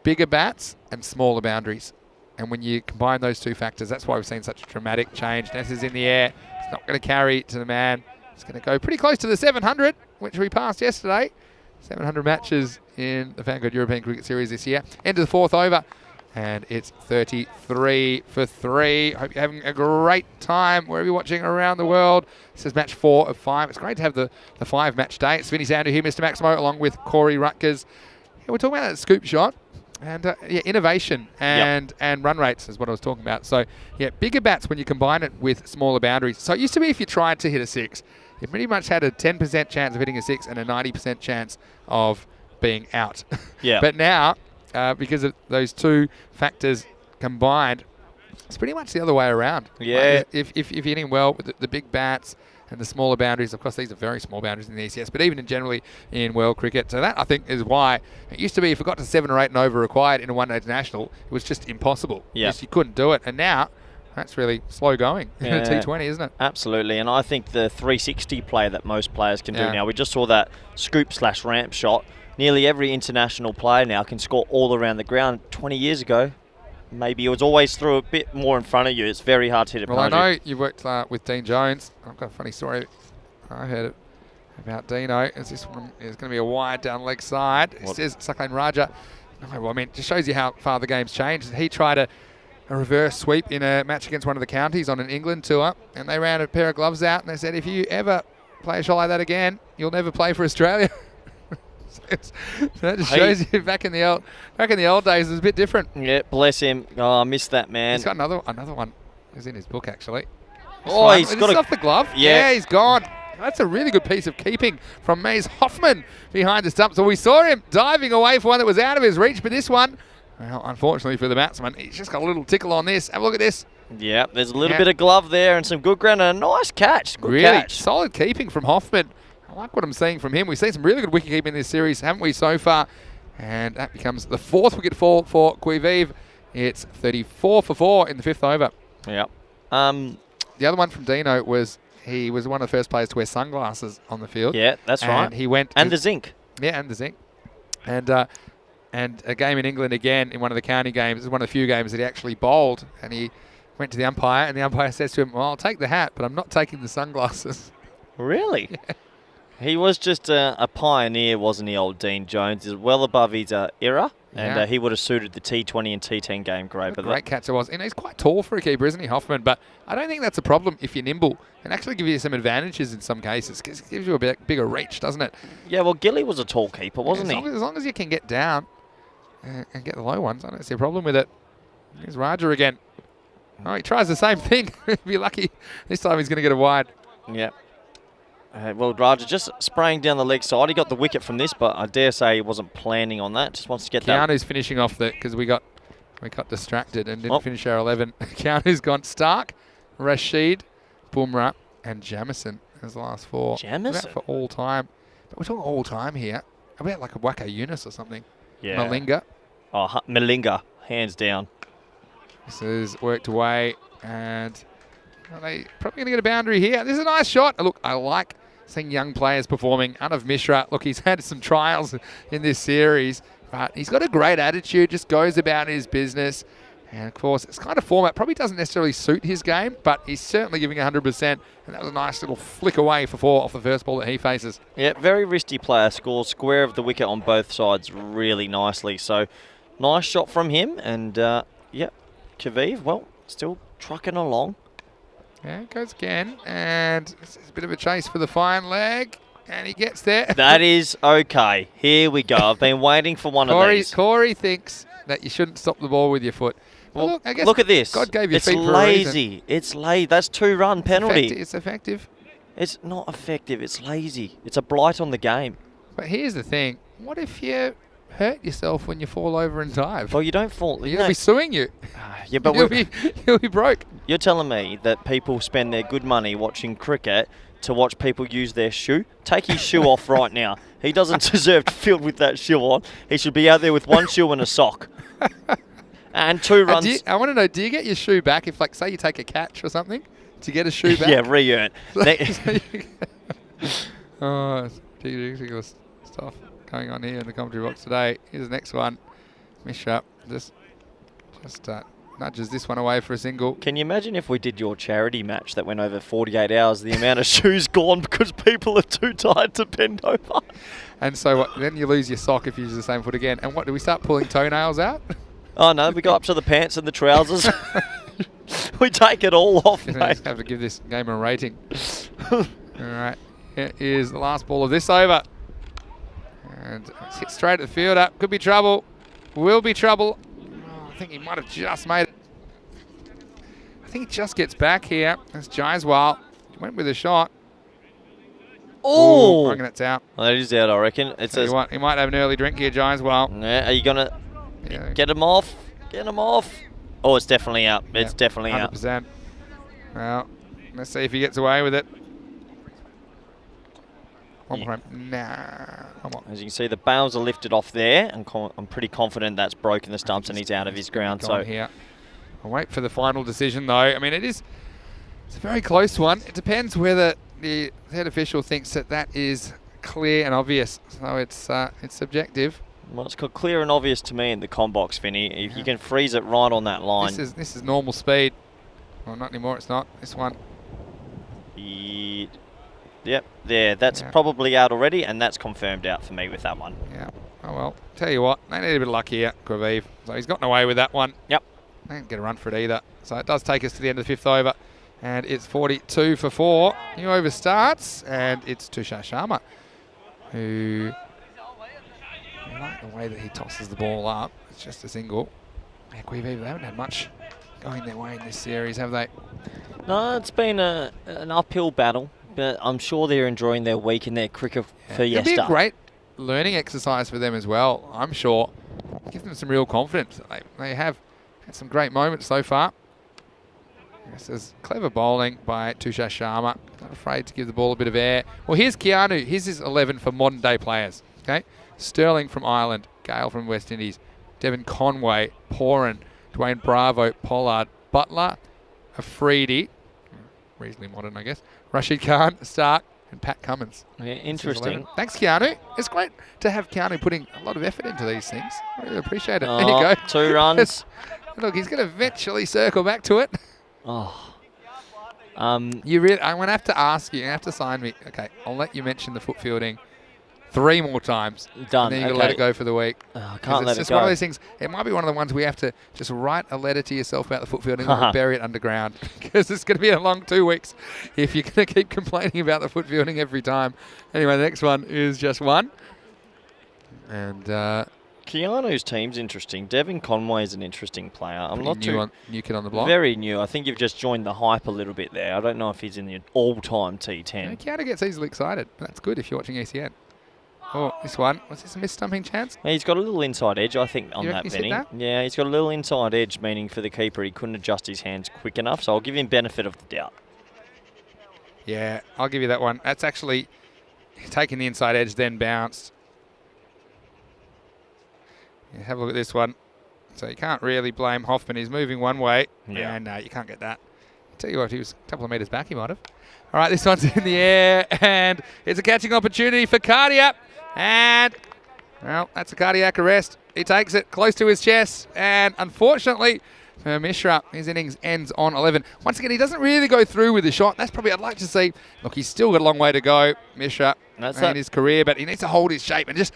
bigger bats and smaller boundaries. And when you combine those 2 factors, that's why we've seen such a dramatic change. Ness is in the air. It's not going to carry to the man. It's going to go pretty close to the 700, which we passed yesterday. 700 matches in the FanCode European Cricket Series this year. End of the 4th over. And it's 33 for 3. Hope you're having a great time wherever you're watching around the world. This is match 4 of 5. It's great to have the 5 match day. It's Vinny Sandu here, Mr. Maximo, along with Corey Rutgers. Yeah, we're talking about that scoop shot. And innovation and run rates is what I was talking about. So, yeah, bigger bats when you combine it with smaller boundaries. So it used to be if you tried to hit a 6, you pretty much had a 10% chance of hitting a 6 and a 90% chance of being out. Yeah. But now... because of those 2 factors combined, it's pretty much the other way around. Yeah. Like if you're hitting well with the big bats and the smaller boundaries, of course these are very small boundaries in the ECS, but even generally in world cricket. So that I think is why it used to be if it got to 7 or 8 and over required in a one-day international, it was just impossible. Yeah. You couldn't do it. And now that's really slow going in a T20, isn't it? Absolutely. And I think the 360 play that most players can do now, we just saw that scoop/ramp shot. Nearly every international player now can score all around the ground. 20 years ago, maybe it was always through a bit more in front of you. It's very hard to hit it. Well, I know you worked with Dean Jones. I've got a funny story I heard about Dino. This one is going to be a wide down leg side. It says Saklan Raja. No, well, I mean, it just shows you how far the game's changed. He tried a reverse sweep in a match against one of the counties on an England tour, and they ran a pair of gloves out, and they said, if you ever play a shot like that again, you'll never play for Australia. That just shows you back in the old days it was a bit different. Yeah, bless him. Oh, I missed that, man. He's got another one. It's in his book actually. He's got off the glove. Yeah, he's gone. That's a really good piece of keeping from Maze Hoffman behind the stump. So we saw him diving away for one that was out of his reach, but this one, well, unfortunately for the batsman, he's just got a little tickle on this. Have a look at this. Yeah, there's a little bit of glove there and some good ground and a nice catch. Good catch. Solid keeping from Hoffman. I like what I'm seeing from him. We've seen some really good wicket keeping in this series, haven't we, so far? And that becomes the 4th wicket fall for Quivive. It's 34 for 4 in the 5th over. Yep. The other one from Dino was he was one of the first players to wear sunglasses on the field. Yeah, that's right. And he went... And the zinc. Yeah, and the zinc. And a game in England again, in one of the county games, is one of the few games that he actually bowled. And he went to the umpire, and the umpire says to him, well, I'll take the hat, but I'm not taking the sunglasses. Really? Yeah. He was just a pioneer, wasn't he, old Dean Jones? He's well above his era, and he would have suited the T20 and T10 game great. But great catcher was. And he's quite tall for a keeper, isn't he, Hoffman? But I don't think that's a problem if you're nimble, and actually give you some advantages in some cases. It gives you a bit bigger reach, doesn't it? Yeah, well, Gilly was a tall keeper, wasn't he? As long as you can get down and get the low ones, I don't see a problem with it. Here's Raja again. Oh, he tries the same thing. Be lucky. This time he's going to get a wide. Yeah. Well, Raja just spraying down the leg side. He got the wicket from this, but I dare say he wasn't planning on that. Just wants to get that. Keanu's finishing off because we got distracted and didn't finish our 11. Keanu's gone Stark, Rashid, Bumrah, and Jamison as the last 4. Jamison? For all time. But we're talking all time here. About like a Wacko Yunus or something. Yeah. Malinga. Oh, Malinga, hands down. This is worked away, and they probably going to get a boundary here. This is a nice shot. Look, I like seeing young players performing. Anav Mishra, look, he's had some trials in this series, but he's got a great attitude, just goes about his business. And, of course, it's kind of format probably doesn't necessarily suit his game, but he's certainly giving 100%. And that was a nice little flick away for 4 off the first ball that he faces. Yeah, very wristy player. Scores square of the wicket on both sides really nicely. So, nice shot from him. And, yeah, Quivive, well, still trucking along. Yeah, it goes again, and it's a bit of a chase for the fine leg, and he gets there. That is okay. Here we go. I've been waiting for one of these. Corey thinks that you shouldn't stop the ball with your foot. Well, look, I guess look at this. God gave you it's feet for lazy. a reason. It's lazy. That's 2-run penalty. It's effective. It's not effective. It's lazy. It's a blight on the game. But here's the thing. What if you hurt yourself when you fall over and dive? Well, you don't fall. He'll be suing you. Yeah, but you'll be broke. You're telling me that people spend their good money watching cricket to watch people use their shoe? Take his shoe off right now. He doesn't deserve to field with that shoe on. He should be out there with one shoe and a sock. And 2 runs. I want to know, do you get your shoe back if, like, say you take a catch or something? Do you get a shoe back? Yeah, re-earn. Oh, it's ridiculous stuff going on here in the commentary box today. Here's the next one. Mishra just nudges this one away for a single. Can you imagine if we did your charity match that went over 48 hours, the amount of shoes gone because people are too tired to bend over? And so what, then you lose your sock if you use the same foot again. And what, do we start pulling toenails out? Oh, no, we go up to the pants and the trousers. We take it all off, mate. Just have to give this game a rating. All right, here is the last ball of this over. And it's hit straight at the fielder. Could be trouble. Will be trouble. Oh, I think he might have just made it. I think he just gets back here. That's Jaiswal. Went with a shot. Oh! I reckon that's out. Well, that is out, I reckon. It says, What, he might have an early drink here, Jaiswal. Yeah, are you going to get him off? Get him off. Oh, it's definitely out. It's definitely 100%. out. Well, let's see if he gets away with it. One more. Nah. One more. As you can see, the bails are lifted off there, and I'm pretty confident that's broken the stumps and he's out of his ground. So here. I'll wait for the final decision, though. I mean, it's a very close one. It depends whether the head official thinks that is clear and obvious. So it's subjective. Well, it's clear and obvious to me in the com box, Vinny. If you can freeze it right on that line. This is normal speed. Well, not anymore. It's not. This one. Yep, there. That's probably out already, and that's confirmed out for me with that one. Yeah. Oh, well. Tell you what, they need a bit of luck here, Quivive. So he's gotten away with that one. Yep. They didn't get a run for it either. So it does take us to the end of the 5th over. And it's 42 for 4. New over starts, and it's Tushar Sharma, who... I like the way that he tosses the ball up. It's just a single. Yeah, Quivive, they haven't had much going their way in this series, have they? No, it's been an uphill battle, but I'm sure they're enjoying their week in their cricket for It'll be a great learning exercise for them as well, I'm sure. Give them some real confidence. They have had some great moments so far. This is clever bowling by Tushar Sharma. Not afraid to give the ball a bit of air. Well, here's Keanu. Here's his 11 for modern day players. Okay, Sterling from Ireland, Gale from West Indies, Devon Conway, Poran, Dwayne Bravo, Pollard, Butler, Afridi, reasonably modern, I guess, Rashid Khan, Stark, and Pat Cummins. Yeah, interesting. Thanks, Keanu. It's great to have Keanu putting a lot of effort into these things. I really appreciate it. There you go. 2 runs. Look, he's going to eventually circle back to it. Oh. I'm going to have to ask you. You have to sign me. Okay, I'll let you mention the foot fielding 3 more times. Done. And then you let it go for the week. I can't let it go. It's just one of those things. It might be one of the ones we have to just write a letter to yourself about the foot fielding and bury it underground, because it's going to be a long 2 weeks if you're going to keep complaining about the foot fielding every time. Anyway, the next one is just 1. And Keanu's team's interesting. Devon Conway's an interesting player. I'm not new kid on the block. Very new. I think you've just joined the hype a little bit there. I don't know if he's in the all-time T10. Yeah, Keanu gets easily excited. That's good if you're watching ECN. Oh, this one. Was this a missed stumping chance? He's got a little inside edge, I think, on that, Benny. Yeah, he's got a little inside edge, meaning for the keeper he couldn't adjust his hands quick enough, so I'll give him benefit of the doubt. Yeah, I'll give you that one. That's actually taking the inside edge, then bounced. Yeah, have a look at this one. So you can't really blame Hoffman. He's moving one way. Yeah. And you can't get that. I'll tell you what, he was a couple of metres back, he might have. All right, this one's in the air, and it's a catching opportunity for Cardiac. And, well, that's a cardiac arrest. He takes it close to his chest, and unfortunately for Mishra, his innings ends on 11. Once again, he doesn't really go through with the shot. That's probably I'd like to see. Look, he's still got a long way to go, Mishra, in his career, but he needs to hold his shape and just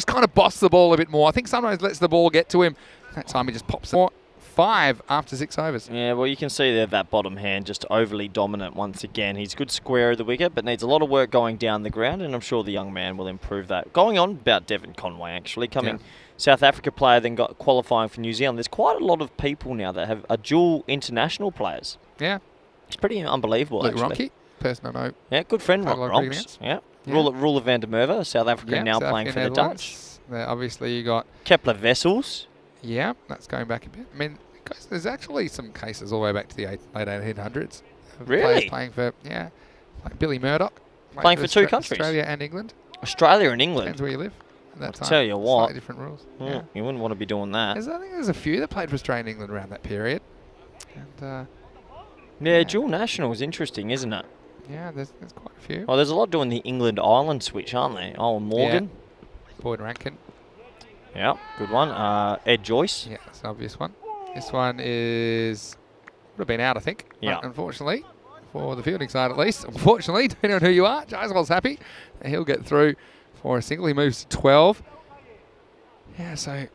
kind of boss the ball a bit more. I think sometimes lets the ball get to him. That time he just pops it. 5 after 6 overs. Yeah, well, you can see there that bottom hand just overly dominant once again. He's good square of the wicket, but needs a lot of work going down the ground, and I'm sure the young man will improve that. Going on about Devon Conway, actually, coming South Africa player, then got qualifying for New Zealand. There's quite a lot of people now that have a dual international players. Yeah. It's pretty unbelievable, Luke actually. Ronke, person I know. Yeah, good friend, Ronks. Yeah. Ruler van der Merwe, South Africa, now South playing for the Dutch. Obviously, you got Capelle Vessels. Yeah, that's going back a bit. I mean, there's actually some cases all the way back to the late 1800s. Really? Players playing for, like Billy Murdoch. Playing for 2 countries. Australia and England. Australia and England. Depends where you live. At that time. Tell you what. Slightly different rules. Yeah. You wouldn't want to be doing that. I think there's a few that played for Australia and England around that period. And, dual national is interesting, isn't it? Yeah, there's quite a few. Oh, there's a lot doing the England-Ireland switch, aren't they? Oh, Morgan. Yeah. Boyd Rankin. Yeah, good one. Ed Joyce. Yeah, that's an obvious one. This one would have been out, I think. Yeah. Unfortunately, for the fielding side at least. Unfortunately, depending on who you are, Jaiswal's happy. He'll get through for a single. He moves to 12. Yeah, so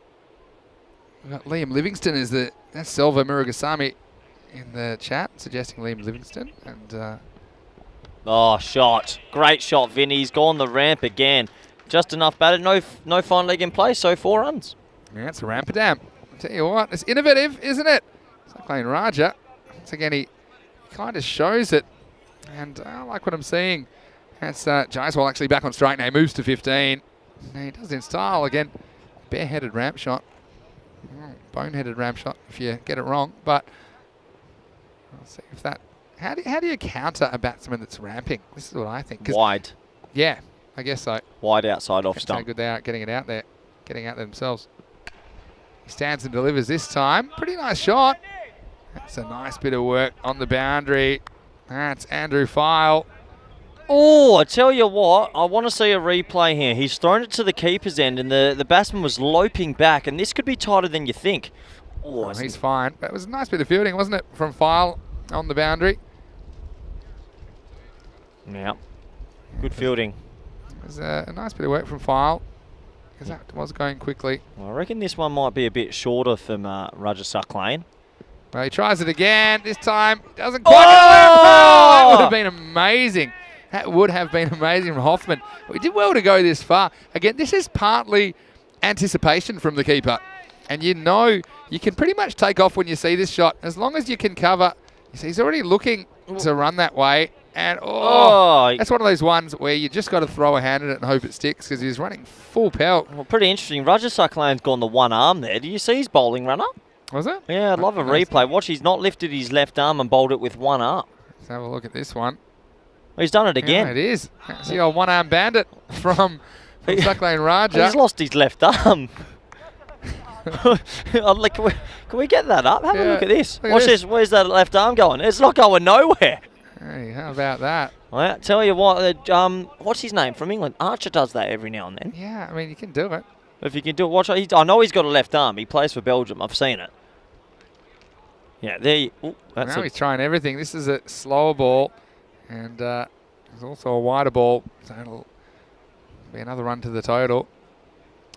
we've got Liam Livingston that's Selva Murugasamy in the chat, suggesting Liam Livingston. And oh, shot. Great shot, Vinny. He's gone the ramp again. Just enough batted. No fine leg in play, so 4 runs. Yeah, it's a rampadam. Tell you what, it's innovative, isn't it? It's like playing Raja. Once again, he kind of shows it. And I like what I'm seeing. That's Jaiswal actually back on strike now. He moves to 15. And he does it in style again. Bareheaded ramp shot. Boneheaded ramp shot if you get it wrong. But I'll see if that... How do you counter a batsman that's ramping? This is what I think. Wide. Yeah, I guess so. Wide outside off That's stump. how good they are at getting it out there. Getting out there themselves. He stands and delivers this time. Pretty nice shot. That's a nice bit of work on the boundary. That's Andrew File. Oh, I tell you what, I want to see a replay here. He's thrown it to the keeper's end, and the batsman was loping back, and this could be tighter than you think. Oh, he's fine. That was a nice bit of fielding, wasn't it, from File on the boundary? Yeah, good fielding. It was a nice bit of work from File, because that was going quickly. Well, I reckon this one might be a bit shorter from Rajasuk Lane. Well, he tries it again. This time, doesn't quite get it. That would have been amazing. That would have been amazing from Hoffman. We did well to go this far. Again, this is partly anticipation from the keeper. And you know you can pretty much take off when you see this shot. As long as you can cover. You see, he's already looking to run that way. And, that's one of those ones where you just got to throw a hand at it and hope it sticks because he's running full pelt. Well, pretty interesting. Rajasuk Lane's gone the one arm there. Do you see his bowling runner? Was it? Yeah, I'd love a replay. Watch, he's not lifted his left arm and bowled it with one arm. Let's have a look at this one. He's done it again. Yeah, it is. That's the old one-arm bandit from Suck Lane Raja. He's lost his left arm. Like, can we get that up? Have a Yeah, look at this. look at Watch this. this. Where's that left arm going? It's not going nowhere. Hey, how about that? Well, tell you what, what's his name from England? Archer does that every now and then. Yeah, I mean, you can do it. If you can do it, watch. I know he's got a left arm. He plays for Belgium. I've seen it. Yeah, there you... Ooh, that's Now he's trying everything. This is a slower ball, and there's also a wider ball, so it'll be another run to the total.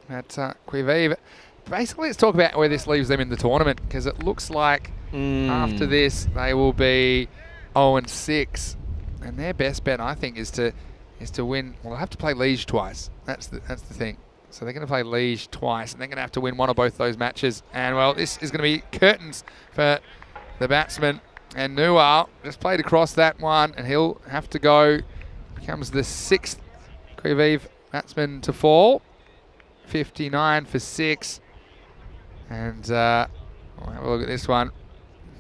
At Quivive. Basically, let's talk about where this leaves them in the tournament, because it looks like after this they will be 0-6, and their best bet, I think, is to win. Well, they'll have to play Liège twice. That's the thing. So they're going to play Liège twice, and they're going to have to win one or both those matches. And well, this is going to be curtains for the batsman. And Nual just played across that one, and he'll have to go. Becomes the 6th Quivive batsman to fall. 59 for 6. And we'll have a look at this one.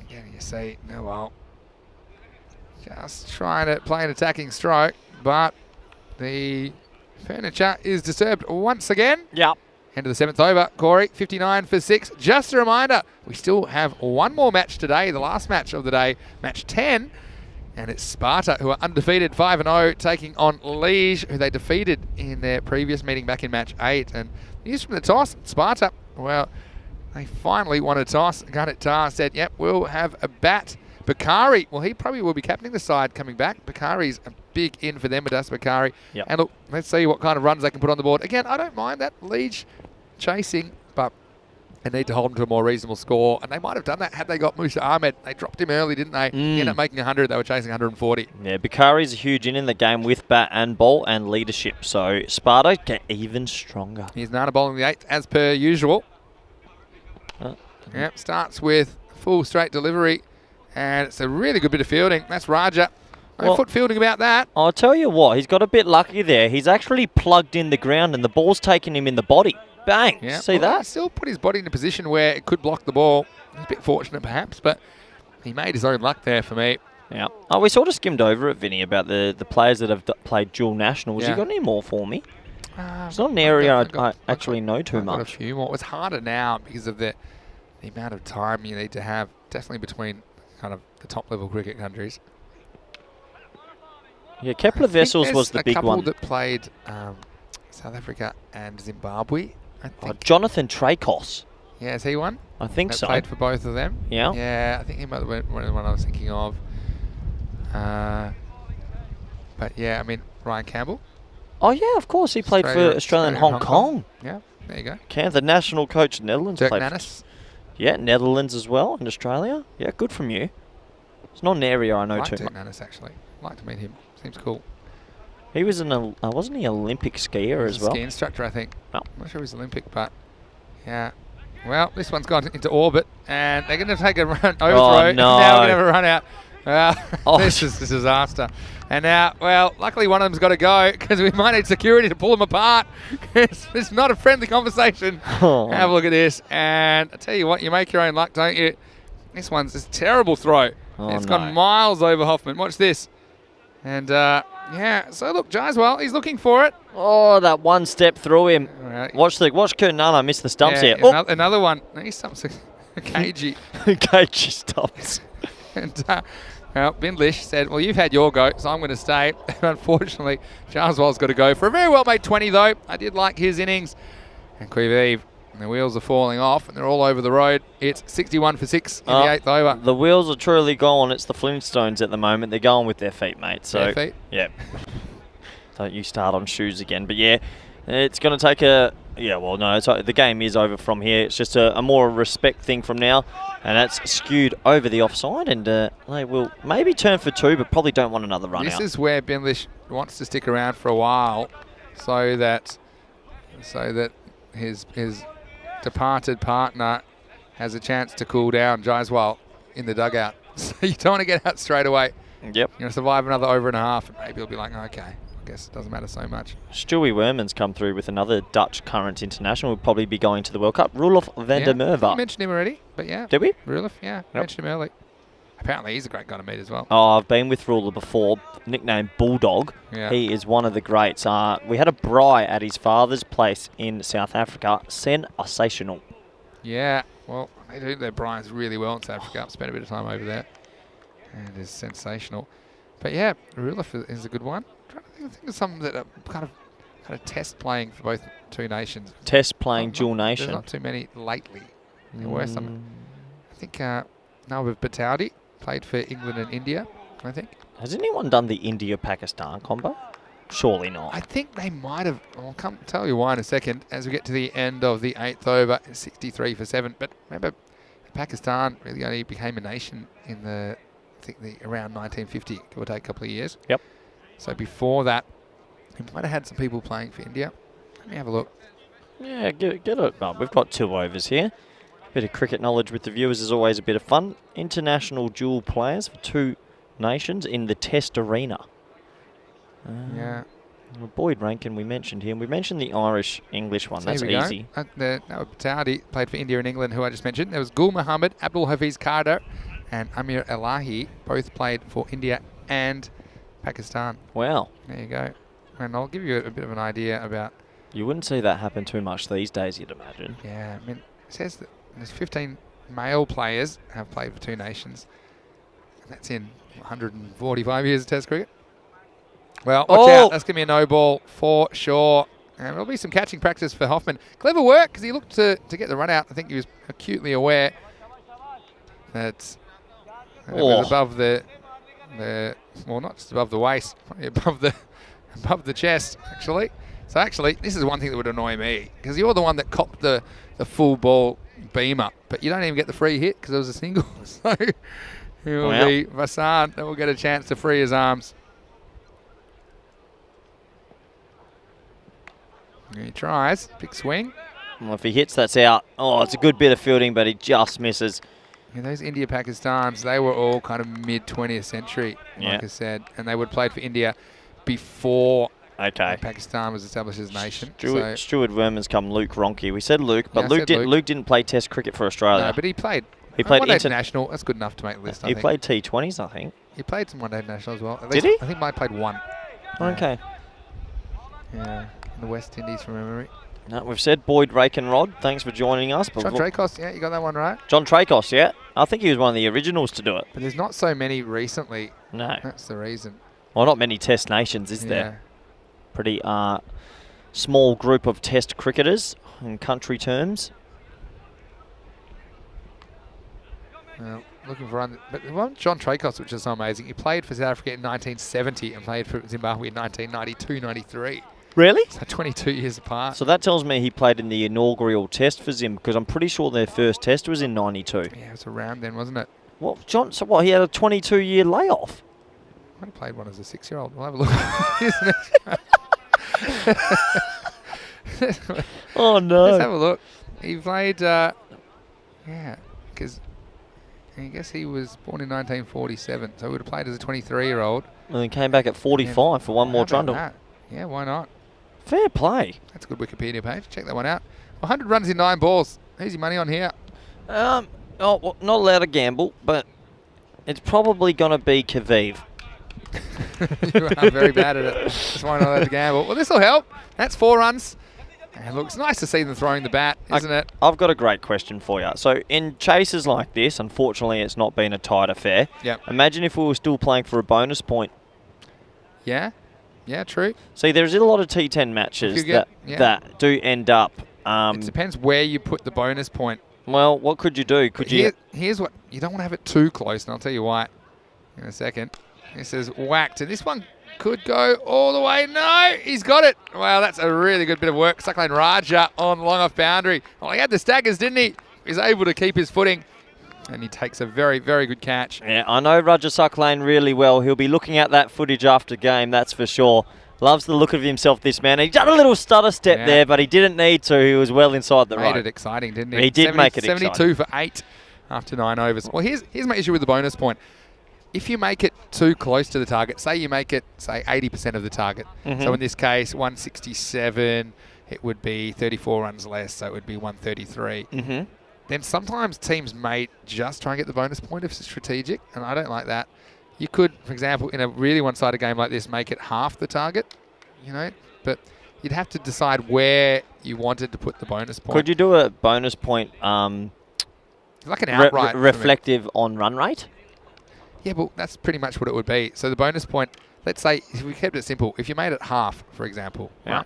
Again, you see Nual just trying to play an attacking stroke, but the furniture is disturbed once again. Yep. End of the 7th over. Corey, 59 for 6. Just a reminder, we still have one more match today, the last match of the day, match 10. And it's Sparta, who are undefeated 5-0, taking on Liège, who they defeated in their previous meeting back in match 8. And news from the toss, Sparta, well, they finally won a toss. Garnet Tar said, yep, we'll have a bat. Bakari, well, he probably will be captaining the side coming back. Bakari's a big in for them, Adas Bakari. Yep. And look, let's see what kind of runs they can put on the board. Again, I don't mind that Liège chasing, but they need to hold them to a more reasonable score. And they might have done that had they got Musa Ahmed. They dropped him early, didn't they? He ended up making 100. They were chasing 140. Yeah, Bakari's a huge in the game with bat and ball and leadership. So Sparta get even stronger. Here's Nana bowling the 8th as per usual. Yep, starts with full straight delivery. And it's a really good bit of fielding. That's Raja. No foot fielding about that. I'll tell you what, he's got a bit lucky there. He's actually plugged in the ground and the ball's taken him in the body. Bang. Yeah. See that? He still put his body in a position where it could block the ball. He's a bit fortunate perhaps, but he made his own luck there for me. Yeah. Oh, we sort of skimmed over it, Vinny, about the players that have played dual nationals. Yeah. You got any more for me? It's not an area I actually know too I've got much. a few more. It's harder now because of the amount of time you need to have, definitely between kind of the top level cricket countries. Yeah, Capelle Vessels was the big one. a couple that played South Africa and Zimbabwe, I think. Oh, Jonathan Trakos. Yeah, is he one? I think That so. played for both of them. Yeah. Yeah, I think he might have been one of the one I was thinking of. But yeah, I mean, Ryan Campbell. Oh, yeah, of course. He played for Australia and Hong Kong. Yeah, there you go. The national coach of Netherlands. Dirk played Nannis. Yeah, Netherlands as well, in Australia. Yeah, good from you. It's not an area I know too Dirk much. Nannis, actually. I'd like to meet him. Seems cool. He was wasn't he Olympic skier as well? Ski instructor, I think. Oh. I'm not sure he's Olympic, but yeah. Well, this one's gone into orbit, and they're going to take a run overthrow. Oh, no. Now we're going to have a run out. Well, Oh. this is a disaster. And now, well, luckily one of them's got to go because we might need security to pull them apart. It's not a friendly conversation. Oh. Have a look at this. And I tell you what, you make your own luck, don't you? This one's a terrible throw. Oh, It's no. gone miles over Hoffman. Watch this. And yeah, so look, Jaiswal, he's looking for it. Oh, that one step through him. All right. Watch Kernana miss the stumps Yeah, here. another one. He stumps a cagey. Cagey stumps. And well, Bindlish said, well, you've had your go, so I'm going to stay. And unfortunately, Jaiswal's got to go for a very well-made 20, though. I did like his innings. And Quivive, the wheels are falling off, and they're all over the road. It's 61 for 6 in the 8th over. The wheels are truly gone. It's the Flintstones at the moment. They're going with their feet, mate. So, Their feet? Yeah. Don't you start on shoes again. But, yeah, it's going to take a... Yeah, well, no, the game is over from here. It's just a more respect thing from now. And that's skewed over the offside. And they will maybe turn for 2, but probably don't want another run out. This is where Bindlish wants to stick around for a while so that his departed partner has a chance to cool down Jaiswal in the dugout. So you don't want to get out straight away. Yep. You're going to survive another over and a half, and maybe he'll be like, okay, I guess it doesn't matter so much. Stewie Werman's come through with another Dutch current international. Will probably be going to the World Cup. Roelof van der You Merwe. mentioned him already, but yeah. Did we? Roelof, yeah. Mentioned him early. Apparently he's a great guy to meet as well. Oh, I've been with Ruler before, nicknamed Bulldog. Yeah. He is one of the greats. We had a braai at his father's place in South Africa. Sensational. Yeah, well, they do their brines really well in South Africa. I've spent a bit of time over there, and it's sensational. But yeah, Rulif is a good one. I'm trying to think of some that are kind of test playing for both two nations. Test playing dual nation. There's not too many lately. There were some. I think Nawab Bataudi played for England and India, I think. Has anyone done the India-Pakistan combo? Surely not. I think they might have. I'll come tell you why in a second as we get to the end of the 8th over. 63 for 7. But remember, Pakistan really only became a nation in around 1950, give or take a couple of years. Yep. So before that, we might have had some people playing for India. Let me have a look. Yeah, get it. Oh, we've got 2 overs here. Bit of cricket knowledge with the viewers is always a bit of fun. International dual players for 2 nations in the Test arena. Yeah. Well, Boyd Rankin we mentioned here. We mentioned the Irish-English one. So That's here we easy. go. Nawab Bataudi played for India and England, who I just mentioned. There was Gul Muhammad, Abdul Hafiz Kardar, and Amir Elahi, both played for India and Pakistan. Wow. There you go. And I'll give you a bit of an idea about... You wouldn't see that happen too much these days, you'd imagine. Yeah, I mean, it says that there's 15 male players have played for 2 nations. And that's in 145 years of Test cricket. Well, watch out. That's going to be a no ball for sure. And there'll be some catching practice for Hoffman. Clever work because he looked to get the run out. I think he was acutely aware that it was above well, not just above the waist, probably above the chest, actually. So actually, this is one thing that would annoy me because you're the one that copped the full ball beam up, but you don't even get the free hit because it was a single. So it will be Vasant that will get a chance to free his arms. He tries. Big swing. Well, if he hits, that's out. Oh, it's a good bit of fielding, but he just misses. Yeah, those India-Pakistans, they were all kind of mid-20th century, like I said. And they would have played for India before Pakistan was established as a nation. Stuart Werman's come Luke Ronke. We said Luke, but Luke didn't play Test cricket for Australia. No, but he played. He played one-day international. That's good enough to make the list, I think. He played T20s, I think. He played some one-day international as well. Did he? I think Mike played 1. Okay. Yeah, in the West Indies from memory. No, we've said Boyd Rakenrod. Thanks for joining us. John Tracos, yeah, you got that one right. John Tracos, yeah. I think he was one of the originals to do it. But there's not so many recently. No. That's the reason. Well, not many Test nations, is there? Pretty small group of Test cricketers in country terms. Well, looking for but the one John Tracos, which is so amazing. He played for South Africa in 1970 and played for Zimbabwe in 1992-93. Really? So 22 years apart. So that tells me he played in the inaugural Test for Zim, because I'm pretty sure their first Test was in 92. Yeah, it was around then, wasn't it? Well, John, so what, he had a 22-year layoff? I played one as a 6-year-old. We'll have a look. Oh, no. Let's have a look. He played, because I guess he was born in 1947, so he would have played as a 23-year-old. And then came back at 45 for one more trundle. Yeah, why not? Fair play. That's a good Wikipedia page. Check that one out. 100 runs in 9 balls. Who's your money on here? Well, not allowed to gamble, but it's probably going to be Kaviv. You are very bad at it. That's why I'm not allowed to gamble. Well, this will help. That's 4 runs. And look, it's nice to see them throwing the bat, isn't it? I've got a great question for you. So in chases like this, unfortunately, it's not been a tight affair. Yep. Imagine if we were still playing for a bonus point. Yeah. Yeah, true. See, there's a lot of T10 matches that do end up... it depends where you put the bonus point. Well, what could you do? Here's what... You don't want to have it too close, and I'll tell you why in a second. This is whacked, and this one could go all the way. No, he's got it. Well, that's a really good bit of work. Cyclone Raja on long off boundary. Well, he had the staggers, didn't he? He's able to keep his footing. And he takes a very, very good catch. Yeah, I know Raja Sucklane really well. He'll be looking at that footage after game, that's for sure. Loves the look of himself, this man. He done a little stutter step there, but he didn't need to. He was well inside the rope. Made it exciting, didn't he? He did make it 72 exciting. 72 for 8 after 9 overs. Well, here's my issue with the bonus point. If you make it too close to the target, say you make it, 80% of the target. So in this case, 167, it would be 34 runs less, so it would be 133. Then sometimes teams may just try and get the bonus point if it's strategic, and I don't like that. You could, for example, in a really one-sided game like this, make it half the target, but you'd have to decide where you wanted to put the bonus point. Could you do a bonus point Like an outright. reflective on run rate? Yeah, but that's pretty much what it would be. So the bonus point, let's say, if we kept it simple, if you made it half, for example, Yeah. right?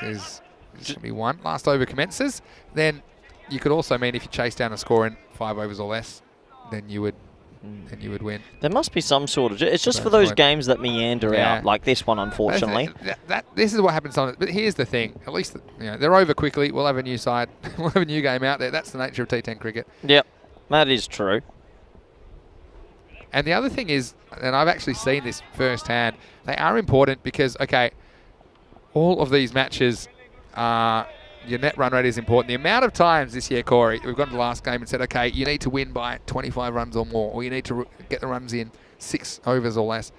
There's going to be 1. Last over commences. Then you could also mean if you chase down a score in 5 overs or less, then you would win. There must be some sort of... It's just for Bonus those point. games that meander Yeah. out, like this one, unfortunately. This is what happens on it. But here's the thing. At least they're over quickly. We'll have a new side. We'll have a new game out there. That's the nature of T10 cricket. Yep, that is true. And the other thing is, and I've actually seen this firsthand, they are important because, okay, all of these matches, your net run rate is important. The amount of times this year, Corey, we've gone to the last game and said, okay, you need to win by 25 runs or more, or you need to get the runs in 6 overs or less.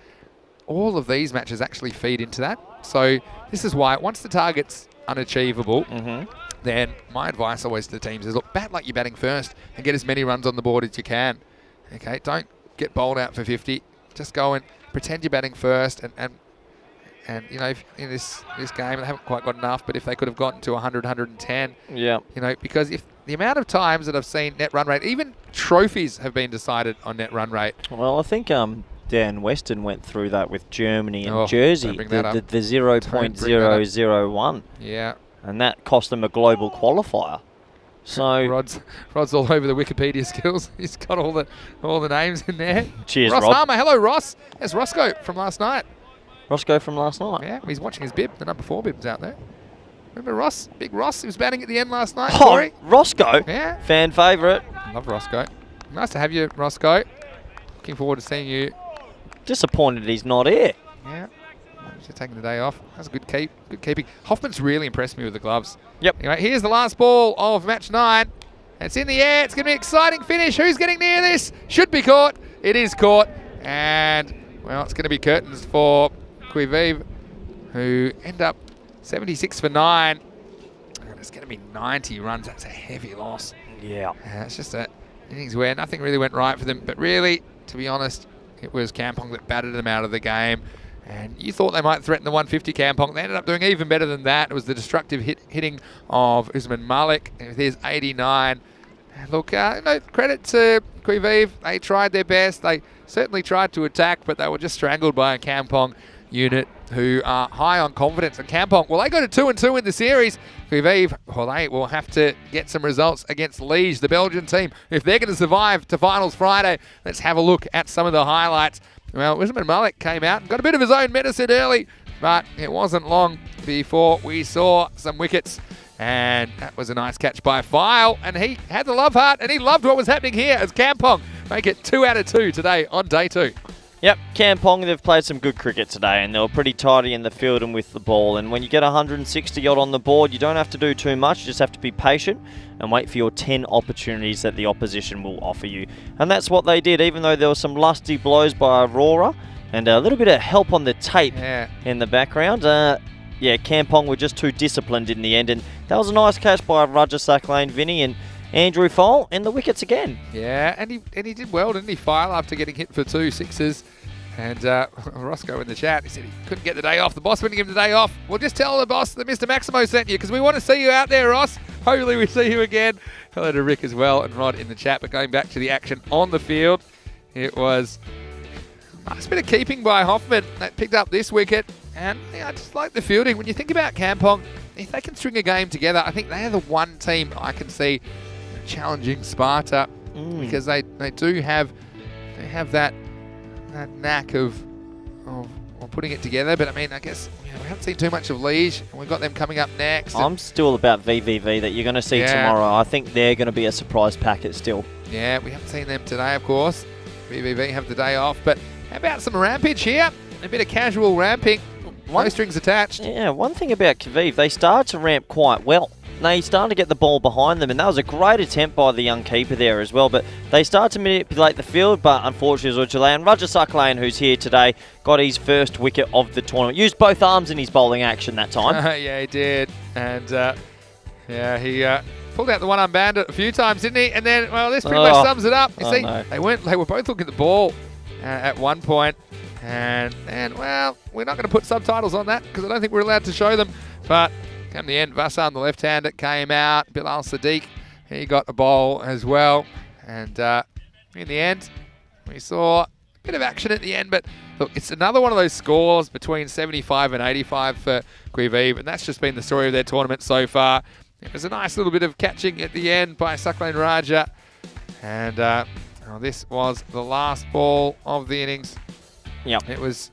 All of these matches actually feed into that. So this is why once the target's unachievable, then my advice always to the teams is, look, bat like you're batting first and get as many runs on the board as you can. Okay, don't get bowled out for 50. Just go and pretend you're batting first, and you know, if in this game they haven't quite got enough, but if they could have gotten to 100, 110, Yeah. you know, because if the amount of times that I've seen net run rate, even trophies have been decided on net run rate. Well, I think Dan Weston went through that with Germany and Oh, Jersey, don't bring that up. the 0.001, Yeah, and that cost them a global qualifier. So, Rod's all over the Wikipedia skills. He's got all the names in there. cheers, Ross Rod. Harmer, hello Ross. There's Roscoe from last night. Roscoe from last night. Yeah, he's watching his bib. The number 4 bib's out there. Remember Ross? Big Ross. He was batting at the end last night. Oh, Corey. Roscoe, Yeah. fan favourite. Love Roscoe. Nice to have you, Roscoe. Looking forward to seeing you. Disappointed he's not here. Yeah. Just taking the day off. That's a good keep. Good keeping. Hoffman's really impressed me with the gloves. Yep. Anyway, here's the last ball of match 9. It's in the air. It's going to be an exciting finish. Who's getting near this? Should be caught. It is caught. And, well, it's going to be curtains for Quivive, who end up 76 for 9. And it's going to be 90 runs. That's a heavy loss. Yeah. It's just that innings where nothing really went right for them. But really, to be honest, it was Kampong that battered them out of the game. And you thought they might threaten the 150 Kampong. They ended up doing even better than that. It was the destructive hitting of Usman Malik with his 89. And look, credit to Quivive. They tried their best. They certainly tried to attack, but they were just strangled by a Kampong unit who are high on confidence. And Kampong, well, they go to 2-2 in the series. Quivive, well, they will have to get some results against Liège, the Belgian team, if they're going to survive to finals Friday. Let's have a look at some of the highlights. Well, Usman Malik came out and got a bit of his own medicine early, but it wasn't long before we saw some wickets. And that was a nice catch by File, and he had the love heart, and he loved what was happening here as Kampong make it 2 out of 2 today on day 2. Yep, Kampong, they've played some good cricket today, and they were pretty tidy in the field and with the ball. And when you get 160 odd on the board, you don't have to do too much. You just have to be patient and wait for your 10 opportunities that the opposition will offer you. And that's what they did, even though there were some lusty blows by Aurora and a little bit of help on the tape in the background. Yeah, Kampong were just too disciplined in the end, and that was a nice catch by Rajasak Lane, Vinny, and Andrew Fole in the wickets again. Yeah, and he did well, didn't he, File, after getting hit for 2 sixes. And Roscoe in the chat, he said he couldn't get the day off. The boss wouldn't give him the day off. Well, just tell the boss that Mr. Maximo sent you, because we want to see you out there, Ross. Hopefully we see you again. Hello to Rick as well and Rod in the chat. But going back to the action on the field, it was a nice bit of keeping by Hoffman that picked up this wicket. And I just like the fielding. When you think about Kampong, if they can string a game together, I think they are the one team I can see challenging Sparta, because they do have that knack of putting it together. But I mean, I guess we haven't seen too much of Liège, and we've got them coming up next. I'm still about VVV that you're going to see tomorrow. I think they're going to be a surprise packet still. Yeah, we haven't seen them today, of course. VVV have the day off, but how about some rampage here? A bit of casual ramping. No strings attached. Yeah, one thing about Quivive, they started to ramp quite well. They started to get the ball behind them, and that was a great attempt by the young keeper there as well. But they started to manipulate the field, but unfortunately, it was Ujalayan. Rajasak Lane, who's here today, got his first wicket of the tournament. Used both arms in his bowling action that time. Yeah, he did. And he pulled out the one-arm bandit a few times, didn't he? And then, well, this pretty much sums it up. You see, they were both looking at the ball at one point. And well, we're not going to put subtitles on that because I don't think we're allowed to show them. But come the end, Vassar on the left-hander came out. Bilal Sadiq, he got a bowl as well. And in the end, we saw a bit of action at the end. But look, it's another one of those scores between 75 and 85 for Quivive. And that's just been the story of their tournament so far. It was a nice little bit of catching at the end by Suckling Raja. And this was the last ball of the innings. Yep. It was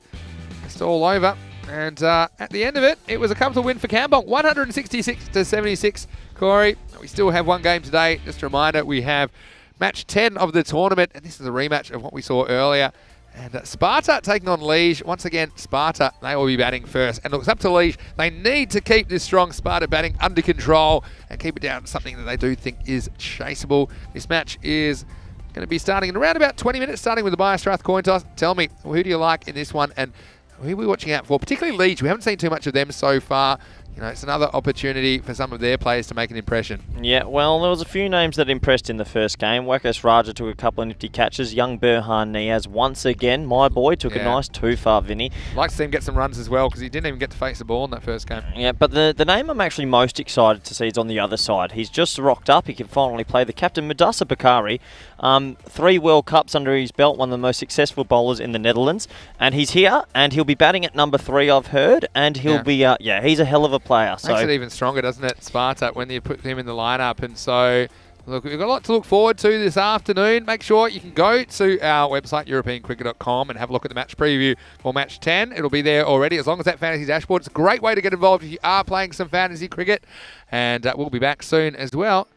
just all over. And at the end of it, it was a comfortable win for Kampong, 166 to 76. Corey, we still have one game today. Just a reminder, we have match 10 of the tournament, and this is a rematch of what we saw earlier. And Sparta taking on Liege. Once again, Sparta, they will be batting first. And look, it's up to Liege. They need to keep this strong Sparta batting under control and keep it down to something that they do think is chaseable. This match is going to be starting in around about 20 minutes, starting with the Biostrath coin toss. Tell me, who do you like in this one, and who are we watching out for? Particularly Liege. We haven't seen too much of them so far. You know, it's another opportunity for some of their players to make an impression. Yeah, well, there was a few names that impressed in the first game. Wakas Raja took a couple of nifty catches. Young Burhan Niaz, once again, my boy, took a nice two-far, Vinny. Like to see him get some runs as well, because he didn't even get to face the ball in that first game. Yeah, but the name I'm actually most excited to see is on the other side. He's just rocked up. He can finally play. The captain, Mudassar Bakari, 3 World Cups under his belt, one of the most successful bowlers in the Netherlands. And he's here, and he'll be batting at number 3, I've heard. And he'll be, he's a hell of a player. So makes it even stronger, doesn't it, Sparta, when you put him in the lineup. And so, look, we've got a lot to look forward to this afternoon. Make sure you can go to our website, europeancricket.com, and have a look at the match preview for match 10. It'll be there already, as long as that fantasy dashboard. It's a great way to get involved if you are playing some fantasy cricket. And we'll be back soon as well.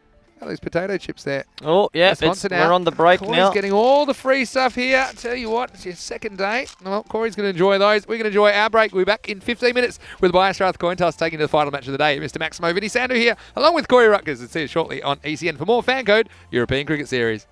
Those potato chips there. Oh, yeah, we're on the break Corey's now. Getting all the free stuff here. I tell you what, it's your second day. Well, Corey's going to enjoy those. We're going to enjoy our break. We'll be back in 15 minutes with Biostrath coin toss taking to the final match of the day. Mr. Maximo Vinny Sandu here, along with Corey Rutgers. And see you shortly on ECN for more FanCode European Cricket Series.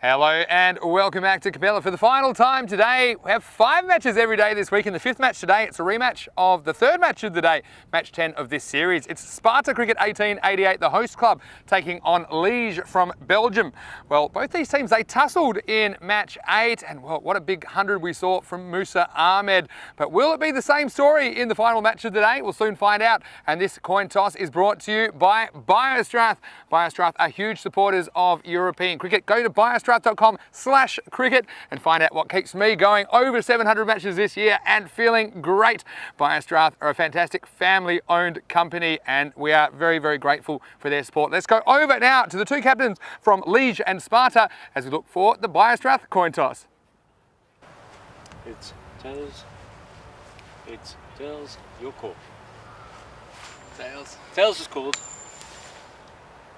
Hello and welcome back to Capelle for the final time today. We have 5 matches every day this week, and the 5th match today, it's a rematch of the 3rd match of the day, match 10 of this series. It's Sparta Cricket 1888, the host club, taking on Liege from Belgium. Well, both these teams, they tussled in match 8, and well, what a big 100 we saw from Musa Ahmed. But will it be the same story in the final match of the day? We'll soon find out. And this coin toss is brought to you by Biostrath. Biostrath are huge supporters of European cricket. Go to biostrath.com/cricket and find out what keeps me going over 700 matches this year and feeling great. Biostrath are a fantastic family-owned company, and we are very, very grateful for their support. Let's go over now to the 2 captains from Liege and Sparta as we look for the Biostrath coin toss. It's tails. It's tails. Your call. Tails. Tails is called.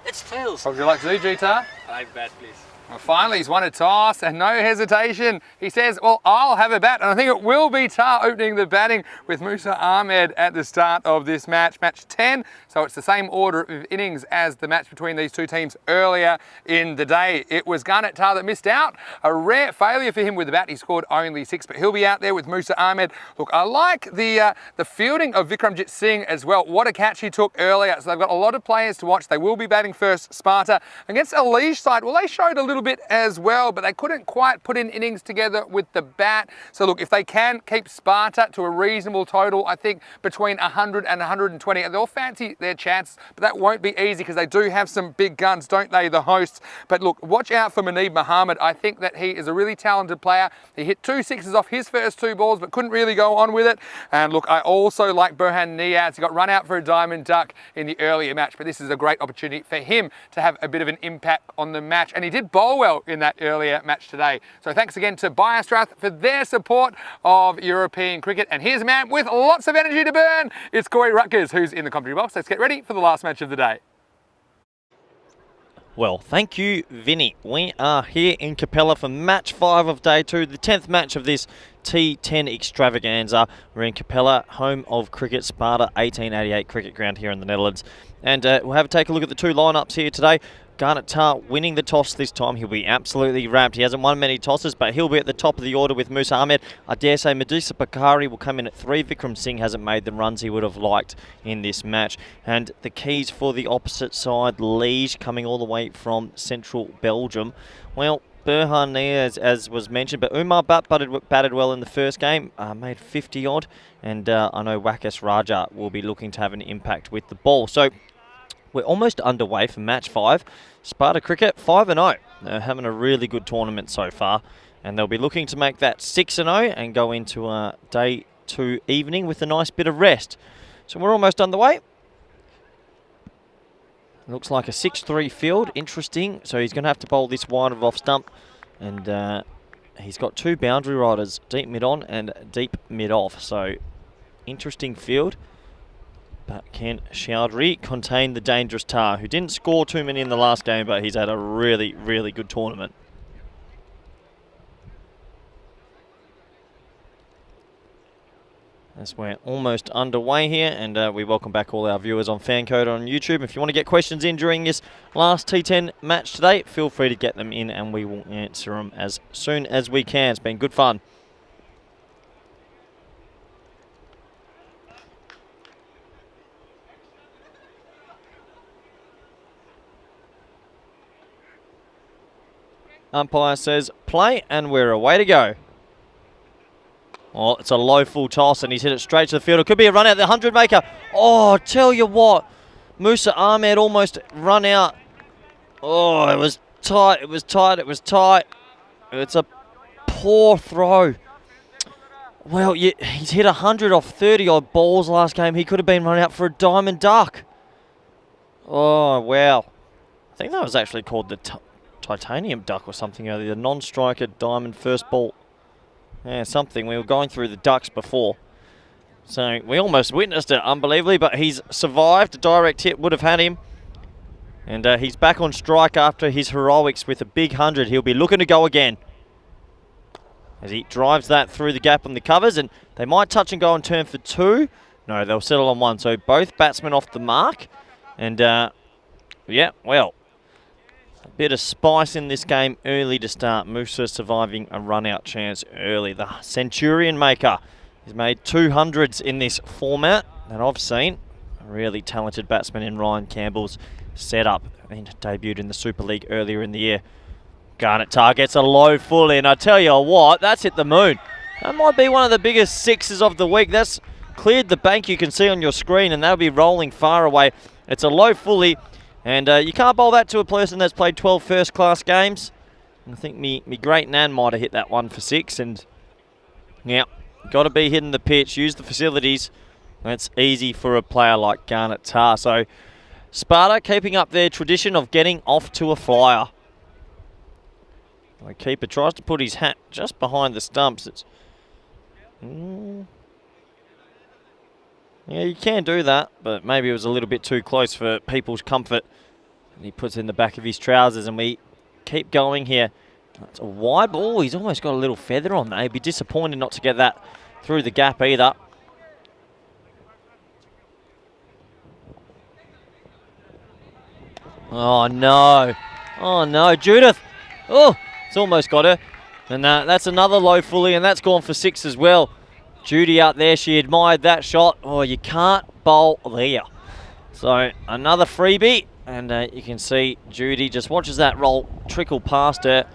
It's tails. What would you like to do, G-Tar? I bet, please. Well, finally, he's won a toss and no hesitation. He says, well, I'll have a bat. And I think it will be Tar opening the batting with Musa Ahmed at the start of this match, match 10. So it's the same order of innings as the match between these 2 teams earlier in the day. It was Garnet Tar that missed out. A rare failure for him with the bat. He scored only 6, but he'll be out there with Musa Ahmed. Look, I like the fielding of Vikramjit Singh as well. What a catch he took earlier. So they've got a lot of players to watch. They will be batting first, Sparta. Against a Liege side, well, they showed a little bit as well, but they couldn't quite put in innings together with the bat. So look, if they can keep Sparta to a reasonable total, I think between 100 and 120, they'll fancy their chances, but that won't be easy because they do have some big guns, don't they, the hosts? But look, watch out for Muneeb Mohammed. I think that he is a really talented player. He hit 2 sixes off his first 2 balls, but couldn't really go on with it. And look, I also like Burhan Niaz. He got run out for a diamond duck in the earlier match, but this is a great opportunity for him to have a bit of an impact on the match. And he did bowl well in that earlier match today. So thanks again to Biostrath for their support of European cricket. And here's a man with lots of energy to burn. It's Corey Rutgers, who's in the commentary box. Let's get ready for the last match of the day. Well, thank you, Vinny. We are here in Capelle for match 5 of day 2, the 10th match of this T10 extravaganza. We're in Capelle, home of cricket, Sparta 1888 cricket ground here in the Netherlands. And we'll have a take a look at the 2 lineups here today. Garnet Tar winning the toss this time. He'll be absolutely wrapped. He hasn't won many tosses, but he'll be at the top of the order with Musa Ahmed. I dare say Medusa Bakari will come in at 3. Vikram Singh hasn't made the runs he would have liked in this match. And the keys for the opposite side, Liege, coming all the way from central Belgium. Well, Burhan Niaz, as was mentioned, but Umar batted well in the first game, made 50 odd. And I know Wakas Raja will be looking to have an impact with the ball. So we're almost underway for match 5. Sparta Cricket 5-0. They're having a really good tournament so far, and they'll be looking to make that 6-0 and go into day 2 evening with a nice bit of rest. So we're almost underway. Looks like a 6-3 field. Interesting. So he's going to have to bowl this wide of off stump, and he's got 2 boundary riders, deep mid on and deep mid off. So interesting field. But can Chowdhury contain the dangerous Tar, who didn't score too many in the last game, but he's had a really, really good tournament. As we're almost underway here, and we welcome back all our viewers on FanCode on YouTube. If you want to get questions in during this last T10 match today, feel free to get them in and we will answer them as soon as we can. It's been good fun. Umpire says play, and we're away to go. Oh, it's a low full toss, and he's hit it straight to the field. It could be a run out, the 100 maker. Oh, tell you what, Musa Ahmed almost run out. Oh, it was tight, it was tight, it was tight. It's a poor throw. Well, he's hit 100 off 30 odd balls last game. He could have been run out for a diamond duck. Oh, wow. I think that was actually called the titanium duck or something earlier, the non-striker diamond first ball. Yeah, something. We were going through the ducks before. So we almost witnessed it, unbelievably, but he's survived. A direct hit would have had him. And he's back on strike after his heroics with a big 100. He'll be looking to go again, as he drives that through the gap on the covers, and they might touch and go and turn for 2. No, they'll settle on 1. So both batsmen off the mark. And, yeah, well, A bit of spice in this game early to start. Musa surviving a run-out chance early. The Centurion maker has made 200s in this format that I've seen. A really talented batsman in Ryan Campbell's setup and debuted in the Super League earlier in the year. Garnet targets a low full in. I tell you what, that's hit the moon. That might be one of the biggest sixes of the week. That's cleared the bank you can see on your screen, and that'll be rolling far away. It's a low fully, and you can't bowl that to a person that's played 12 first-class games. I think me great nan might have hit that one for 6, and yeah, got to be hitting the pitch, use the facilities. That's easy for a player like Garnet Tar. So Sparta keeping up their tradition of getting off to a flyer. The keeper tries to put his hat just behind the stumps. It's yeah, you can do that, but maybe it was a little bit too close for people's comfort. And he puts it in the back of his trousers, and we keep going here. It's a wide ball. He's almost got a little feather on there. He'd be disappointed not to get that through the gap either. Oh, no. Oh, no. Judith. Oh, it's almost got her. And that's another low fully, and that's gone for 6 as well. Judy out there, she admired that shot. Oh, you can't bowl there. So another freebie, and you can see Judy just watches that roll trickle past her.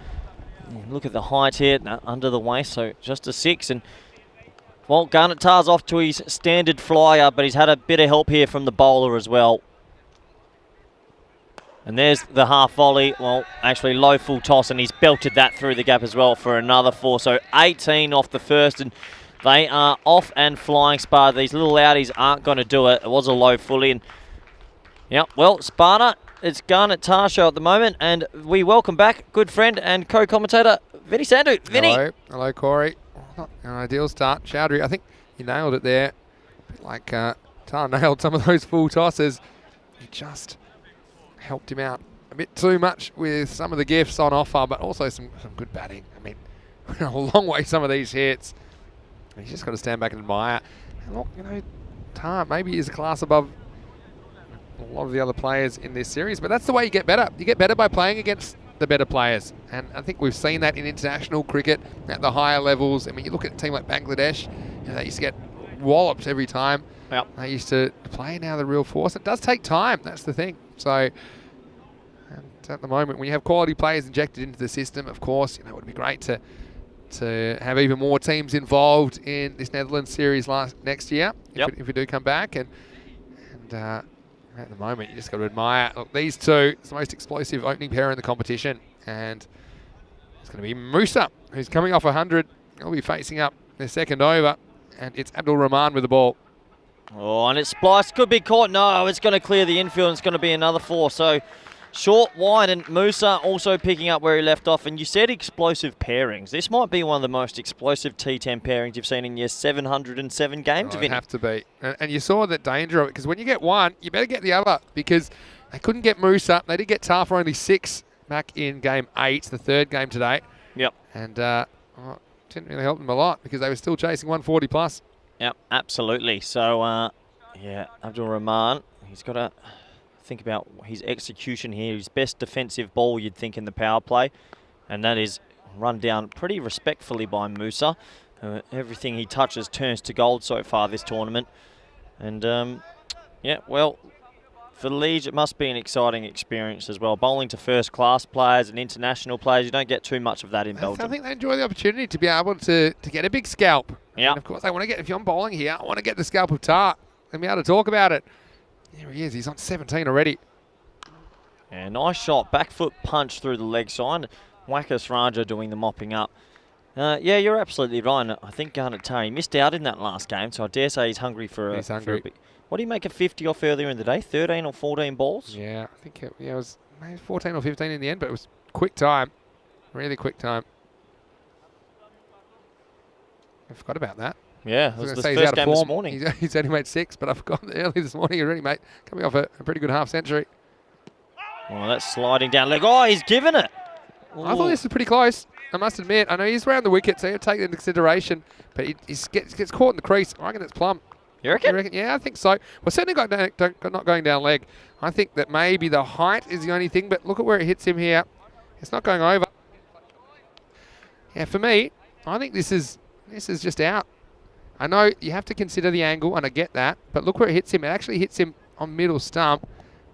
Look at the height here, under the waist, so just a 6. And well, Garnet Tar's off to his standard flyer, but he's had a bit of help here from the bowler as well. And there's the half volley. Well, actually low full toss, and he's belted that through the gap as well for another 4. So 18 off the first, and they are off and flying, Sparta. These little outies aren't going to do it. It was a low fully. And yeah, well, Sparta, it's Garnet Tar show at the moment, and we welcome back good friend and co-commentator Vinny Sandu. Vinny. Hello, Corey. Not an ideal start. Chowdhury, I think you nailed it there. A bit like Tar nailed some of those full tosses. He just helped him out a bit too much with some of the gifts on offer, but also some good batting. I mean, a long way some of these hits. He's just got to stand back and admire. And look, you know, Tar maybe is a class above a lot of the other players in this series, but that's the way you get better. You get better by playing against the better players. And I think we've seen that in international cricket at the higher levels. I mean, you look at a team like Bangladesh, you know, they used to get walloped every time. Yep. They used to play now the real force. It does take time, that's the thing. So, and at the moment, when you have quality players injected into the system, of course, you know, it would be great to have even more teams involved in this Netherlands series next year, if we do come back. And at the moment, you just got to admire. Look, these two, it's the most explosive opening pair in the competition, and it's going to be Musa, who's coming off 100. He'll be facing up their second over, and it's Abdul Rahman with the ball. Oh, and it's spliced. Could be caught. No, it's going to clear the infield, and it's going to be another 4. So short, wide, and Musa also picking up where he left off. And you said explosive pairings. This might be one of the most explosive T10 pairings you've seen in your 707 games. It'd have to be. And you saw the danger of it, because when you get one, you better get the other, because they couldn't get Musa. They did get Tar for only 6 back in game 8, the third game today. Yep. And didn't really help them a lot, because they were still chasing 140 plus. Yep, absolutely. So, yeah, Abdul Rahman, he's got to think about his execution here. His best defensive ball, you'd think, in the power play. And that is run down pretty respectfully by Musa. Everything he touches turns to gold so far this tournament. And, yeah, well, for Liege, it must be an exciting experience as well. Bowling to first-class players and international players, you don't get too much of that in Belgium. I think they enjoy the opportunity to be able to get a big scalp. Yeah. And of course, they want to get, if I'm bowling here, I want to get the scalp of Tar and be able to talk about it. Here he is. He's on 17 already. Yeah, nice shot. Back foot punch through the leg side. Wakas Raja doing the mopping up. Yeah, you're absolutely right. I think Garnet Tar, he missed out in that last game, so I dare say he's hungry for He's hungry. big. What do you make a 50 off earlier in the day? 13 or 14 balls? Yeah, I think it was maybe 14 or 15 in the end, but it was quick time. Really quick time. I forgot about that. Yeah, it was the he's first out of game form. this morning. He's only made 6, but I forgot early this morning already, mate. Coming off a pretty good half century. Oh, that's sliding down leg. Oh, he's given it. Ooh. I thought this was pretty close, I must admit. I know he's around the wicket, so you take that into consideration, but he gets caught in the crease. I reckon it's plumb. You reckon? You reckon? Yeah, I think so. Well, certainly not going down leg. I think that maybe the height is the only thing, but look at where it hits him here. It's not going over. Yeah, for me, I think this is just out. I know you have to consider the angle, and I get that, but look where it hits him. It actually hits him on middle stump.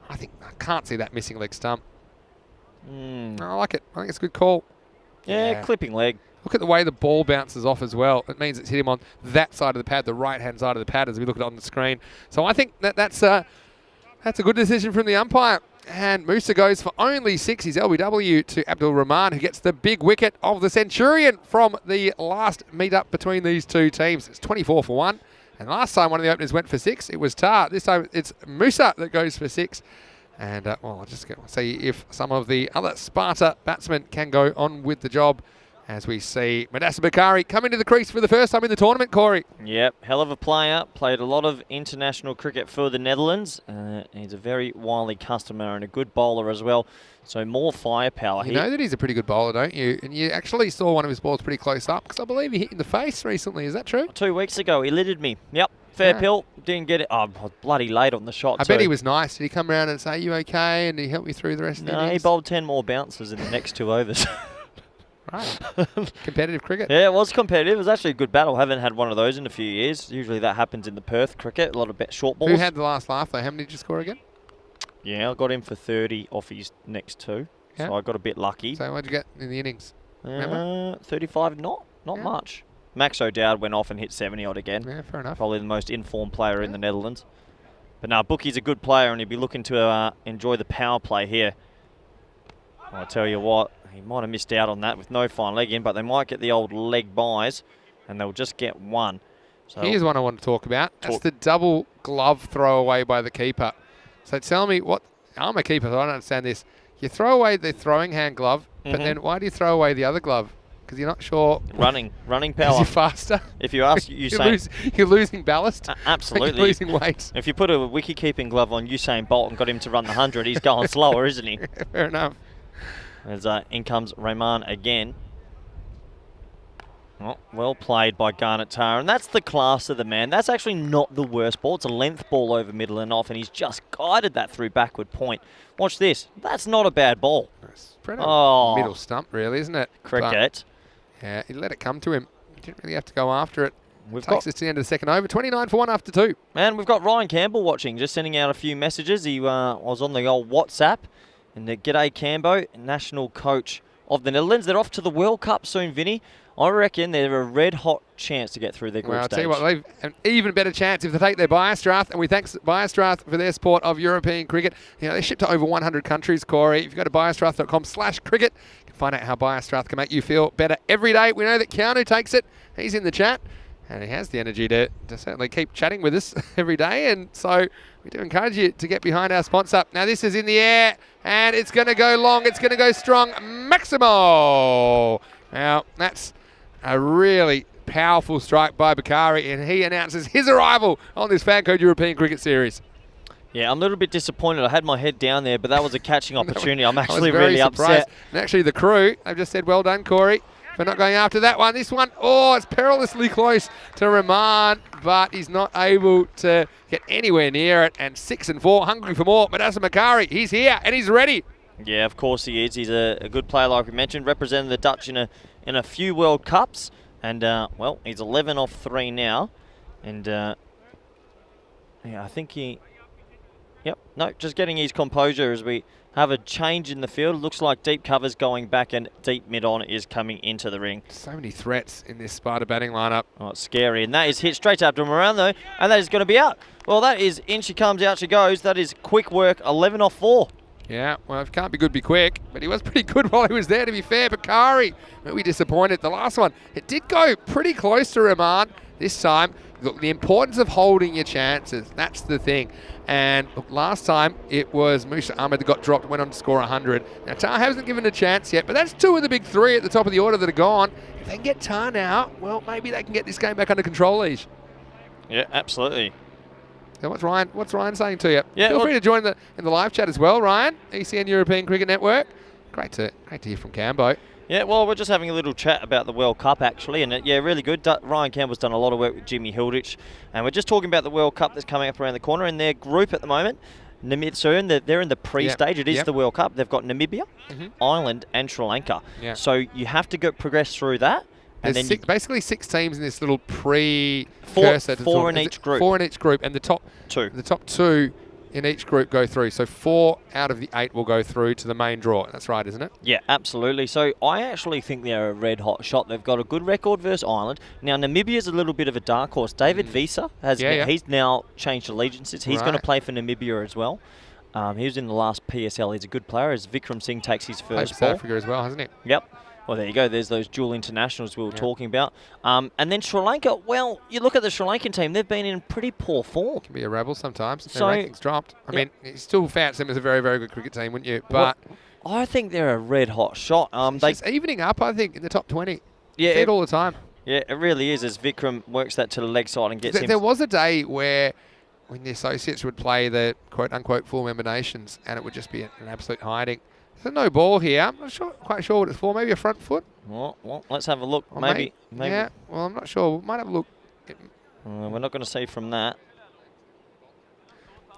I can't see that missing leg stump. I like it. I think it's a good call. Yeah, clipping leg. Look at the way the ball bounces off as well. It means it's hit him on that side of the pad, the right-hand side of the pad, as we look at it on the screen. So I think that's a good decision from the umpire. And Musa goes for only 6. He's LBW to Abdul Rahman, who gets the big wicket of the Centurion from the last meet-up between these two teams. It's 24 for 1. And last time one of the openers went for 6, it was Tar. This time it's Musa that goes for 6. And, I'll just see if some of the other Sparta batsmen can go on with the job as we see Madassar Bakari come into the crease for the first time in the tournament, Corey. Yep, hell of a player. Played a lot of international cricket for the Netherlands. He's a very wily customer and a good bowler as well. So more firepower here. You know that he's a pretty good bowler, don't you? And you actually saw one of his balls pretty close up, because I believe he hit in the face recently. Is that true? 2 weeks ago, he littered me. Yep, fair pill. Didn't get it. Oh, I was bloody late on the shot I bet he was nice. Did he come around and say, "You okay?" And he helped me through the rest of the innings? No, he bowled 10 more bounces in the next 2 overs. Right. Competitive cricket. Yeah, it was competitive. It was actually a good battle. Haven't had one of those in a few years. Usually that happens in the Perth cricket. A lot of short balls. Who had the last laugh, though? How many did you score again? Yeah, I got him for 30 off his next 2. Yeah. So I got a bit lucky. So what did you get in the innings? Remember? 35, not much. Max O'Dowd went off and hit 70 odd again. Yeah, fair enough. Probably the most informed player in the Netherlands. But now Bookie's a good player and he'll be looking to enjoy the power play here. I'll tell you what, he might have missed out on that with no fine leg in, but they might get the old leg buys and they'll just get 1. So here's one I want to talk about. That's the double glove throw away by the keeper. So tell me what, I'm a keeper, so I don't understand this. You throw away the throwing hand glove, but then why do you throw away the other glove? Because you're not sure. Running power. Because you're faster. If you ask you're losing ballast. Absolutely. You're losing weight. If you put a wicket-keeping glove on Usain Bolt and got him to run the 100, he's going slower, isn't he? Fair enough. As in comes Rahman again. Oh, well played by Garnet Tar, and that's the class of the man. That's actually not the worst ball. It's a length ball over middle and off, and he's just guided that through backward point. Watch this. That's not a bad ball. It's pretty middle stump, really, isn't it? Cricket. But, yeah, he let it come to him. He didn't really have to go after it. Takes us to the end of the second over. 29 for 1 after 2. Man, we've got Ryan Campbell watching, just sending out a few messages. He was on the old WhatsApp. And g'day Cambo, national coach of the Netherlands. They're off to the World Cup soon, Vinny. I reckon they're a red-hot chance to get through their group stage. I'll tell you what, they've an even better chance if they take their Biostrath, and we thank Biostrath for their support of European cricket. You know, they ship to over 100 countries, Corey. If you go to biostrath.com/cricket, you can find out how Biostrath can make you feel better every day. We know that Keanu takes it. He's in the chat, and he has the energy to certainly keep chatting with us every day, and so we do encourage you to get behind our sponsor. Now this is in the air, and it's going to go long. It's going to go strong. Maximo! Now, that's a really powerful strike by Bakari, and he announces his arrival on this FanCode European Cricket Series. Yeah, I'm a little bit disappointed. I had my head down there, but that was a catching opportunity. I'm actually really upset. And actually, the crew, they've just said, well done, Corey, for not going after that one. This one, it's perilously close to Rahman, but he's not able to get anywhere near it. And 6 and 4, hungry for more. Madassar Bakari, he's here, and he's ready. Yeah, of course he is. He's a good player, like we mentioned, represented the Dutch in a few World Cups. And, well, he's 11 off 3 now. And, yeah, I think just getting his composure as we have a change in the field. Looks like deep cover's going back and deep mid-on is coming into the ring. So many threats in this Sparta batting lineup. Oh, it's scary. And that is hit straight to Abdul Moran, though. And that is going to be out. Well, that is in she comes, out she goes. That is quick work, 11 off 4. Yeah, well, if it can't be good, be quick. But he was pretty good while he was there, to be fair. Bakari, maybe disappointed. The last one, it did go pretty close to Rahman this time. Look, the importance of holding your chances, that's the thing. And look, last time it was Musa Ahmed that got dropped, went on to score 100. Now, Tar hasn't given a chance yet, but that's 2 of the big 3 at the top of the order that are gone. If they can get Tar now, well, maybe they can get this game back under control, Lige. Yeah, absolutely. So what's Ryan saying to you? Yeah, Feel free to join in the live chat as well, Ryan. ECN European Cricket Network. Great to hear from Cambo. Yeah, well, we're just having a little chat about the World Cup, actually, and yeah, really good. Ryan Campbell's done a lot of work with Jimmy Hilditch, and we're just talking about the World Cup that's coming up around the corner, and their group at the moment, they're in the pre-stage. It is the World Cup. They've got Namibia, Ireland, and Sri Lanka. Yeah. So you have to progress through that. And There's then basically 6 teams in this little precursor. Four in each group. 4 in each group, and the top 2 in each group go through. So 4 out of the 8 will go through to the main draw. That's right, isn't it? Yeah, absolutely. So I actually think they're a red-hot shot. They've got a good record versus Ireland. Now, Namibia's a little bit of a dark horse. David Visa, he's now changed allegiances. He's going to play for Namibia as well. He was in the last PSL. He's a good player as Vikram Singh takes his first South ball. Africa as well, hasn't he? Yep. Well, there you go. There's those dual internationals we were talking about. And then Sri Lanka, well, you look at the Sri Lankan team, they've been in pretty poor form. Can be a rebel sometimes. So, their rankings dropped. I mean, you still fancy them as a very, very good cricket team, wouldn't you? But I think they're a red-hot shot. it's evening up, I think, in the top 20. Yeah, See it all the time. Yeah, it really is, as Vikram works that to the leg side and gets him. There was a day when the associates would play the quote-unquote full member nations, and it would just be an absolute hiding. There's no ball here. I'm not quite sure what it's for. Maybe a front foot? Well, let's have a look. Or maybe. Yeah, well, I'm not sure. We might have a look. We're not going to see from that.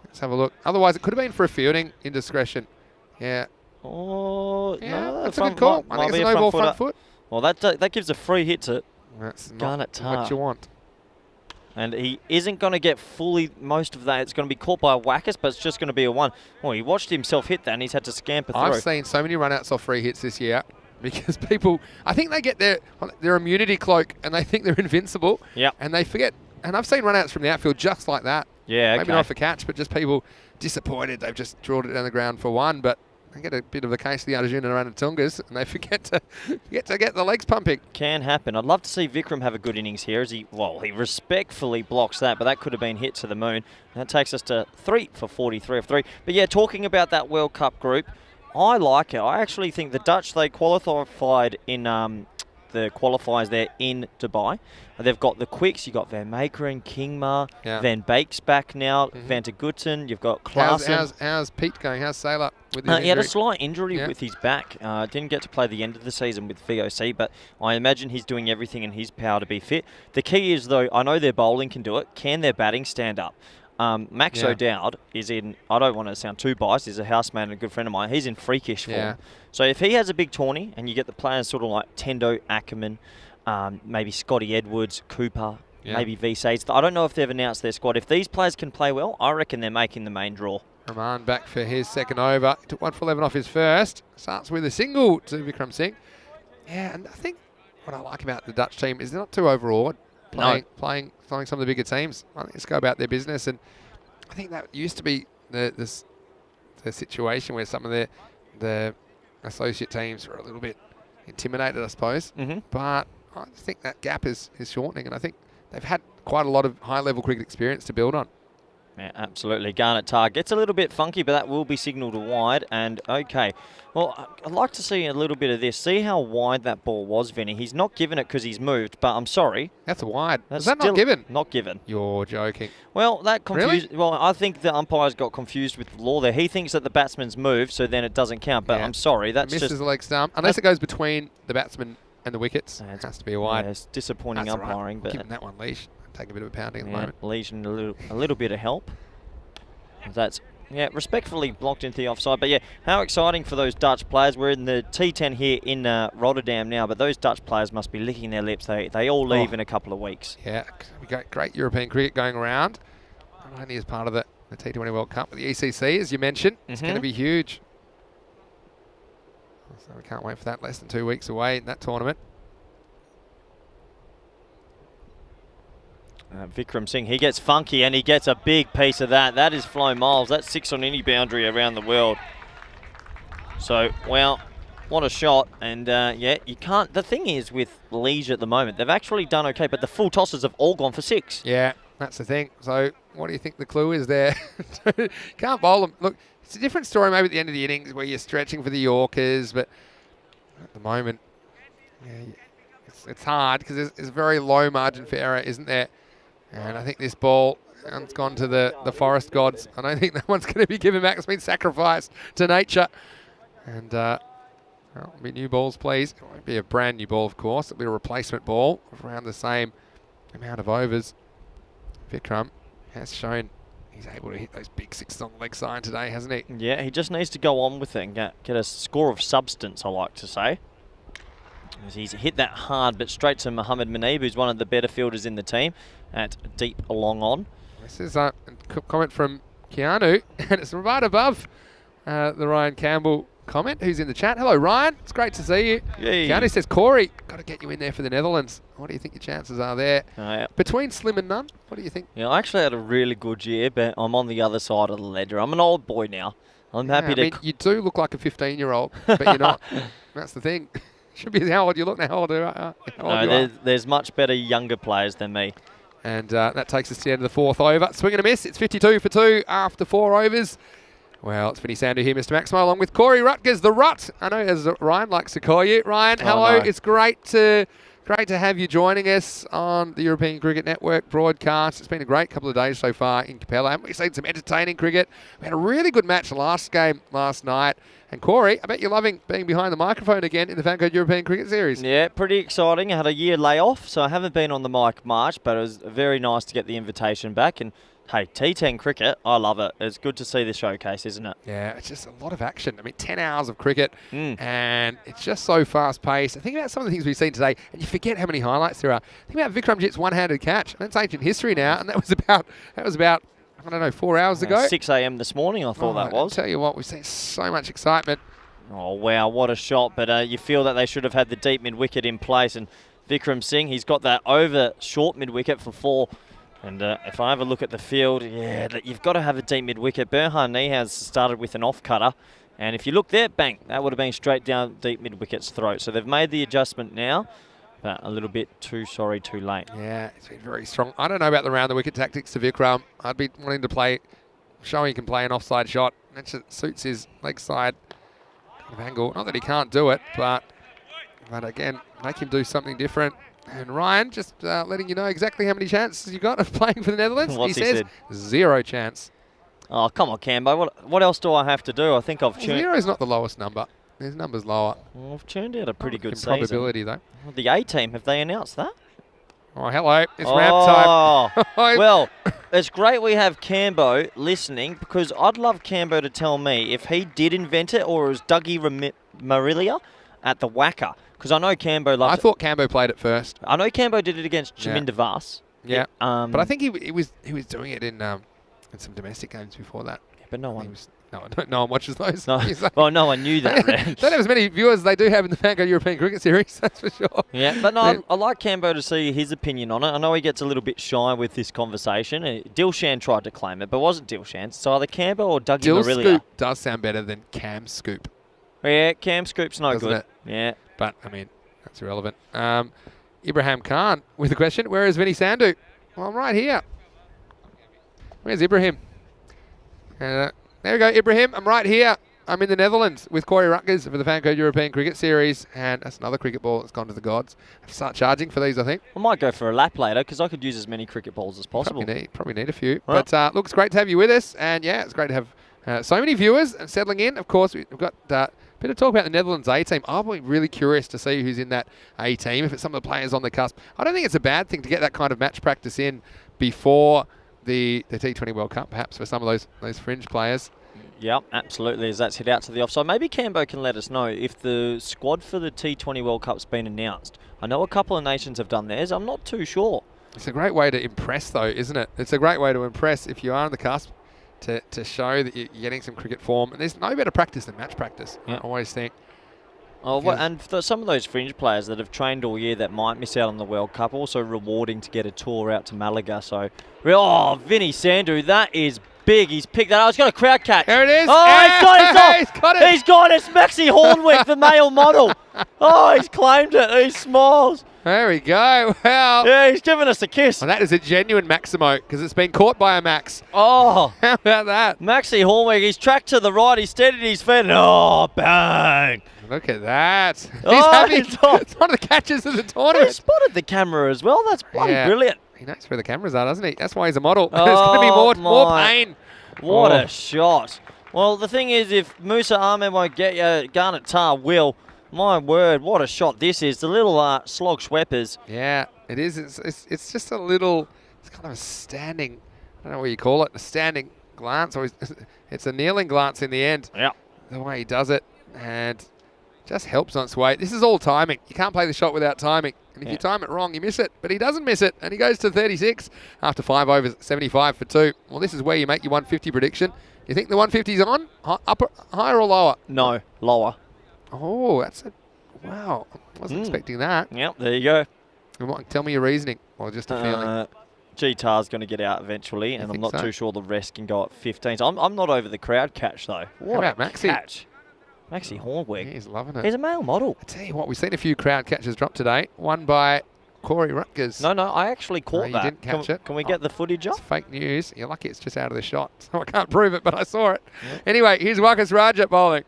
Let's have a look. Otherwise, it could have been for a fielding indiscretion. Yeah. Oh, yeah, no, that's a good call. I think it's a no ball front foot. Well, that gives a free hit to Garnet Tar. What you want. And he isn't going to get fully most of that. It's going to be caught by a Whackers, but it's just going to be a 1. Well, he watched himself hit that, and he's had to scamper through. I've seen so many run-outs off free hits this year because people, I think they get their immunity cloak and they think they're invincible. Yeah. And they forget. And I've seen run-outs from the outfield just like that. Yeah, Maybe not for catch, but just people disappointed. They've just drilled it down the ground for 1, but they get a bit of a case of the Arjuna around the Tungas, and they forget to get the legs pumping. Can happen. I'd love to see Vikram have a good innings here as he respectfully blocks that, but that could have been hit to the moon. That takes us to 3 for 43 of 3. But yeah, talking about that World Cup group, I like it. I actually think the Dutch, they qualified in the qualifiers there in Dubai. They've got the quicks. You've got Van Maker and Kingma. Van Beek's back now. Van de Gutten. You've got Klaassen. How's Pete going? How's Sailor with his He had a slight injury with his back. Didn't get to play the end of the season with VOC, but I imagine he's doing everything in his power to be fit. The key is, though, I know their bowling can do it. Can their batting stand up? Max O'Dowd is in, I don't want to sound too biased, he's a housemate and a good friend of mine. He's in freakish form. So if he has a big tourney and you get the players sort of like Tendo, Ackerman, maybe Scotty Edwards, Cooper, maybe V-Sates. I don't know if they've announced their squad. If these players can play well, I reckon they're making the main draw. Rahman back for his second over. He took 1 for 11 off his first. Starts with a single to Vikram Singh. Yeah, and I think what I like about the Dutch team is they're not too overawed. Playing some of the bigger teams. I think just go about their business, and I think that used to be the situation where some of the associate teams were a little bit intimidated, I suppose. But I think that gap is shortening, and I think they've had quite a lot of high-level cricket experience to build on. Yeah, absolutely. Garnet Tar gets a little bit funky, but that will be signalled wide. And okay, well, I'd like to see a little bit of this. See how wide that ball was, Vinny. He's not given it because he's moved, but I'm sorry. That's wide. Is that not given? Not given. You're joking. Well, that confused. Really? Well, I think the umpires got confused with the law there. He thinks that the batsman's moved, so then it doesn't count. But I'm sorry, that's misses just the leg stump unless it goes between the batsman and the wickets. It has to be a wide. Yeah, it's disappointing umpiring, but give him that one leash. Take a bit of a pounding at the moment. Leash and a little bit of help. That's respectfully blocked into the offside. But yeah, how exciting for those Dutch players. We're in the T10 here in Rotterdam now, but those Dutch players must be licking their lips. They all leave in a couple of weeks. Yeah, we got great European cricket going around. Not only as part of the T20 World Cup, but the ECC, as you mentioned, it's going to be huge. So we can't wait for that. Less than 2 weeks away in that tournament. Vikram Singh, he gets funky and he gets a big piece of that. That is Flo miles. That's 6 on any boundary around the world. So, well, what a shot. And yeah, you can't. The thing is with Liege at the moment, they've actually done okay, but the full tosses have all gone for 6. Yeah, that's the thing. So, what do you think the clue is there? Can't bowl them. Look, it's a different story maybe at the end of the innings where you're stretching for the Yorkers, but at the moment, yeah, it's hard because there's a very low margin for error, isn't there? And I think this ball has gone to the forest gods. I don't think that one's going to be given back. It's been sacrificed to nature. And Well, it'll be new balls, please. It won't be a brand new ball, of course. It'll be a replacement ball around the same amount of overs. Vikram has shown he's able to hit those big sixes on the leg side today, hasn't he? Yeah, he just needs to go on with it and get a score of substance, I like to say. As he's hit that hard, but straight to Mohammed Manib, who's one of the better fielders in the team, at deep long on. This is a comment from Keanu, and it's right above the Ryan Campbell comment, who's in the chat. Hello, Ryan. It's great to see you. Yay. Keanu says, Corey, got to get you in there for the Netherlands. What do you think your chances are there? Yeah. Between slim and none, what do you think? Yeah, I actually had a really good year, but I'm on the other side of the ledger. I'm an old boy now. I'm happy to... I mean, you do look like a 15-year-old, but you're not. That's the thing. Should be how old you look now. How old you are. There's much better younger players than me. And that takes us to the end of the fourth over. Swing and a miss. It's 52 for 2 after 4 overs. Well, it's Vinny Sandu here, Mr. Maximo, along with Corey Rutgers, the Rut. I know, as Ryan likes to call you. Ryan, hello. No. It's great to have you joining us on the European Cricket Network broadcast. It's been a great couple of days so far in Capelle. Haven't we seen some entertaining cricket? We had a really good match last night. And Corey, I bet you're loving being behind the microphone again in the FanCode European Cricket Series. Yeah, pretty exciting. I had a year layoff, so I haven't been on the mic much, but it was very nice to get the invitation back. And hey, T10 cricket, I love it. It's good to see the showcase, isn't it? Yeah, it's just a lot of action. I mean, 10 hours of cricket, and it's just so fast-paced. Think about some of the things we've seen today, and you forget how many highlights there are. Think about Vikramjit's one-handed catch. That's ancient history now, and that was about I don't know, 4 hours ago. 6 a.m. this morning, I thought that was. I'll tell you what, we've seen so much excitement. Oh, wow, what a shot. But you feel that they should have had the deep mid-wicket in place. And Vikram Singh, he's got that over short mid-wicket for 4. And if I have a look at the field, yeah, you've got to have a deep mid-wicket. Berhan Nihaz started with an off-cutter. And if you look there, bang, that would have been straight down deep mid-wicket's throat. So they've made the adjustment now. But a little bit too late. Yeah, it's been very strong. I don't know about the round-the-wicket tactics to Vikram. I'd be wanting to show he can play an offside shot. That just suits his leg side kind of angle. Not that he can't do it, but again, make him do something different. And Ryan, just letting you know exactly how many chances you got of playing for the Netherlands. What's he says said? 0 chance. Oh, come on, Cambo. What else do I have to do? I think I've tuned... 0 is not the lowest number. His number's lower. Well, I've turned out a pretty good season. Probability, though. Well, the A-team, have they announced that? Oh, hello. It's ramp time. Well, it's great we have Cambo listening, because I'd love Cambo to tell me if he did invent it or it was Dougie Marilia at the whacker. Because I know Cambo loves I thought Cambo played it first. I know Cambo did it against Jaminda Vas. Yeah. But I think he was doing it in some domestic games before that. Yeah, but no one watches those. No, well, no one knew that. Don't have as many viewers as they do have in the FanCode European Cricket Series, that's for sure. Yeah, but no, I like Cambo to see his opinion on it. I know he gets a little bit shy with this conversation. Dilshan tried to claim it, but it wasn't Dilshan. It's either Cambo or Dougie Marilia. Scoop does sound better than Cam Scoop. Yeah, Cam Scoop's no Doesn't good. it? Yeah. But, I mean, that's irrelevant. Ibrahim Khan with a question. Where is Vinny Sandu? Well, I'm right here. Where's Ibrahim? There we go, Ibrahim. I'm right here. I'm in the Netherlands with Corey Rutgers for the FanCode European Cricket Series. And that's another cricket ball that's gone to the gods. I have to start charging for these, I think. I might go for a lap later because I could use as many cricket balls as possible. Probably need a few. Right. But look, it's great to have you with us. And yeah, it's great to have so many viewers and settling in. Of course, we've got a bit of talk about the Netherlands A-team. I'll be really curious to see who's in that A-team, if it's some of the players on the cusp. I don't think it's a bad thing to get that kind of match practice in before the T20 World Cup, perhaps, for some of those fringe players. Yep, absolutely, as that's hit out to the offside. Maybe Cambo can let us know if the squad for the T20 World Cup's been announced. I know a couple of nations have done theirs. I'm not too sure. It's a great way to impress, though, isn't it? It's a great way to impress if you are on the cusp to show that you're getting some cricket form. And there's no better practice than match practice, I always think. Oh, well, and for some of those fringe players that have trained all year that might miss out on the World Cup, also rewarding to get a tour out to Malaga. So, oh, Vinny Sandu, that is big. He's picked that up. He's got a crowd catch. There it is. Oh, he's got it. He's got it. He's got it. It's Maxi Hornwick, the male model. Oh, he's claimed it. He smiles. There we go. Well, yeah, he's giving us a kiss. Well, that is a genuine Maximo because it's been caught by a Max. Oh. How about that? Maxi Hornwick, he's tracked to the right. He's steadied his feet. Oh, bang. Look at that. He's happy. It's one of the catches of the tournament. He spotted the camera as well. That's bloody brilliant. He knows where the cameras are, doesn't he? That's why he's a model. There's going to be more pain. What a shot. Well, the thing is, if Musa Ahmed won't get you, Garnet Tar will. My word, what a shot this is. The little slog sweepers. Yeah, it is. It's just a little, it's kind of a standing, I don't know what you call it, a standing glance, or it's a kneeling glance in the end. Yeah. The way he does it, and just helps on its way. This is all timing. You can't play the shot without timing. And if you time it wrong, you miss it. But he doesn't miss it, and he goes to 36 after 5 overs, 75 for 2. Well, this is where you make your 150 prediction. You think the 150's on? Higher or lower? No, lower. Oh, that's a... Wow. I wasn't expecting that. Yep, there you go. Tell me your reasoning, or just a feeling. G-Tar's going to get out eventually, and I'm not too sure the rest can go at 15. So I'm not over the crowd catch, though. What about Maxi? Catch. Maxi Hornweg. He's loving it. He's a male model. I tell you what, we've seen a few crowd catches drop today. One by Corey Rutgers. No, I actually caught that. You didn't catch it. Can we get the footage It's up? fake news. You're lucky it's just out of the shot. So I can't prove it, but I saw it. Yep. Anyway, here's Wakas Raja bowling.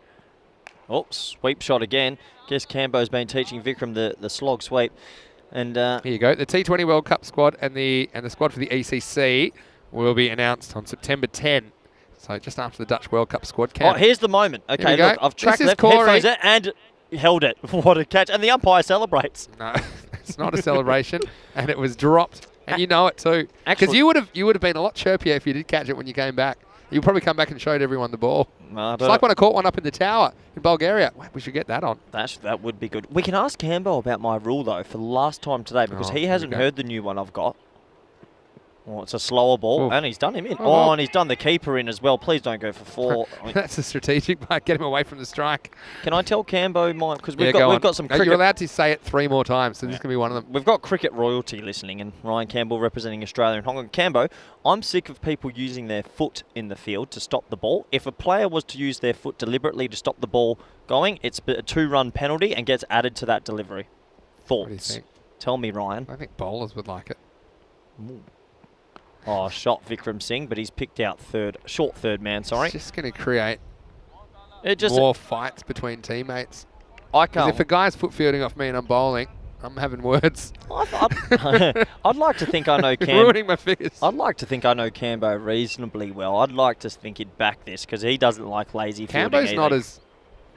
Oh, sweep shot again. Guess Cambo's been teaching Vikram the slog sweep. And here you go. The T20 World Cup squad and the squad for the ECC will be announced on September 10. So just after the Dutch World Cup squad camp. Oh, here's the moment. Okay, look, I've tracked left, headphones it, and held it. What a catch. And the umpire celebrates. No, it's not a celebration. And it was dropped. And you know it too. Because you would have been a lot chirpier if you did catch it when you came back. You'll probably come back and showed everyone the ball. It's like when I caught one up in the tower in Bulgaria. We should get that on. That would be good. We can ask Cambo about my rule, though, for the last time today, because he hasn't heard the new one I've got. Oh, it's a slower ball, and he's done him in. Oh, and he's done the keeper in as well. Please don't go for 4. That's a strategic part. Get him away from the strike. Can I tell Cambo mine? Because we've got some cricket. You're allowed to say it 3 more times, so this can be one of them. We've got cricket royalty listening, and Ryan Campbell representing Australia and Hong Kong. Cambo, I'm sick of people using their foot in the field to stop the ball. If a player was to use their foot deliberately to stop the ball going, it's a 2-run penalty and gets added to that delivery. Thoughts? What do you think? Tell me, Ryan. I think bowlers would like it. Ooh. Oh, shot Vikram Singh, but he's picked out short third man, sorry. It's just going to create just more fights between teammates. I can't. If a guy's foot fielding off me and I'm bowling, I'm having words. I'd like to think I know Cam. Ruining my figures. I'd like to think I know Cambo reasonably well. I'd like to think he'd back this because he doesn't like lazy fielding. Cambo's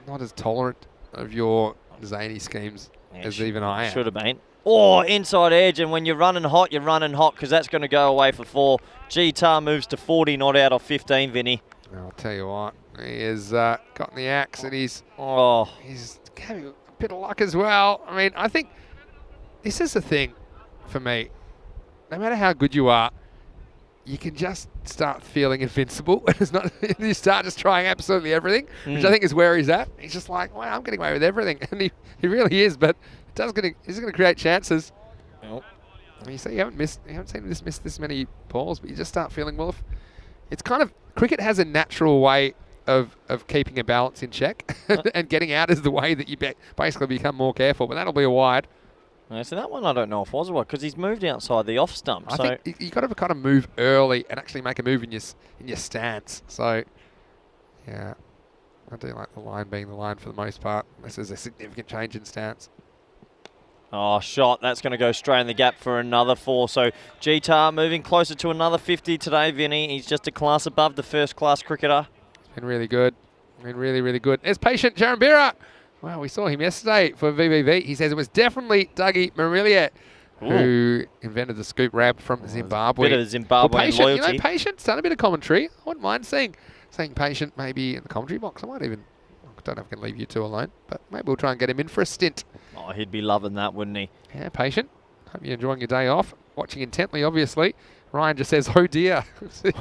not as tolerant of your zany schemes as even I am. Should have been. Oh, inside edge, and when you're running hot because that's going to go away for 4. G-Tar moves to 40, not out of 15, Vinny. I'll tell you what, he has gotten the axe, and he's having a bit of luck as well. I mean, I think this is the thing for me. No matter how good you are, you can just start feeling invincible. It's not you start just trying absolutely everything, which I think is where he's at. He's just like, wow, I'm getting away with everything, and he really is, but he's going to create chances. Nope. I mean, you say you haven't seen him miss this many balls, but you just start feeling, well, it's kind of, cricket has a natural way of keeping a balance in check, and getting out is the way that you basically become more careful, but that'll be a wide. So that one I don't know if was a wide, because he's moved outside the off stump. I think you've got to kind of move early and actually make a move in your stance. So, yeah, I do like the line being the line for the most part, unless there's a significant change in stance. Oh, shot. That's going to go straight in the gap for another 4. So G-Tar moving closer to another 50 today, Vinny. He's just a class above the first-class cricketer. He's been really good. Been really, really good. There's patient Jarambira. Wow, we saw him yesterday for VVV. He says it was definitely Dougie Marillier who invented the scoop wrap from Zimbabwe. A bit of Zimbabwean loyalty. You know, Patient's done a bit of commentary. I wouldn't mind saying Patient maybe in the commentary box. I don't know if I can leave you two alone, but maybe we'll try and get him in for a stint. Oh, he'd be loving that, wouldn't he? Yeah, Patient. Hope you're enjoying your day off. Watching intently, obviously. Ryan just says, oh dear.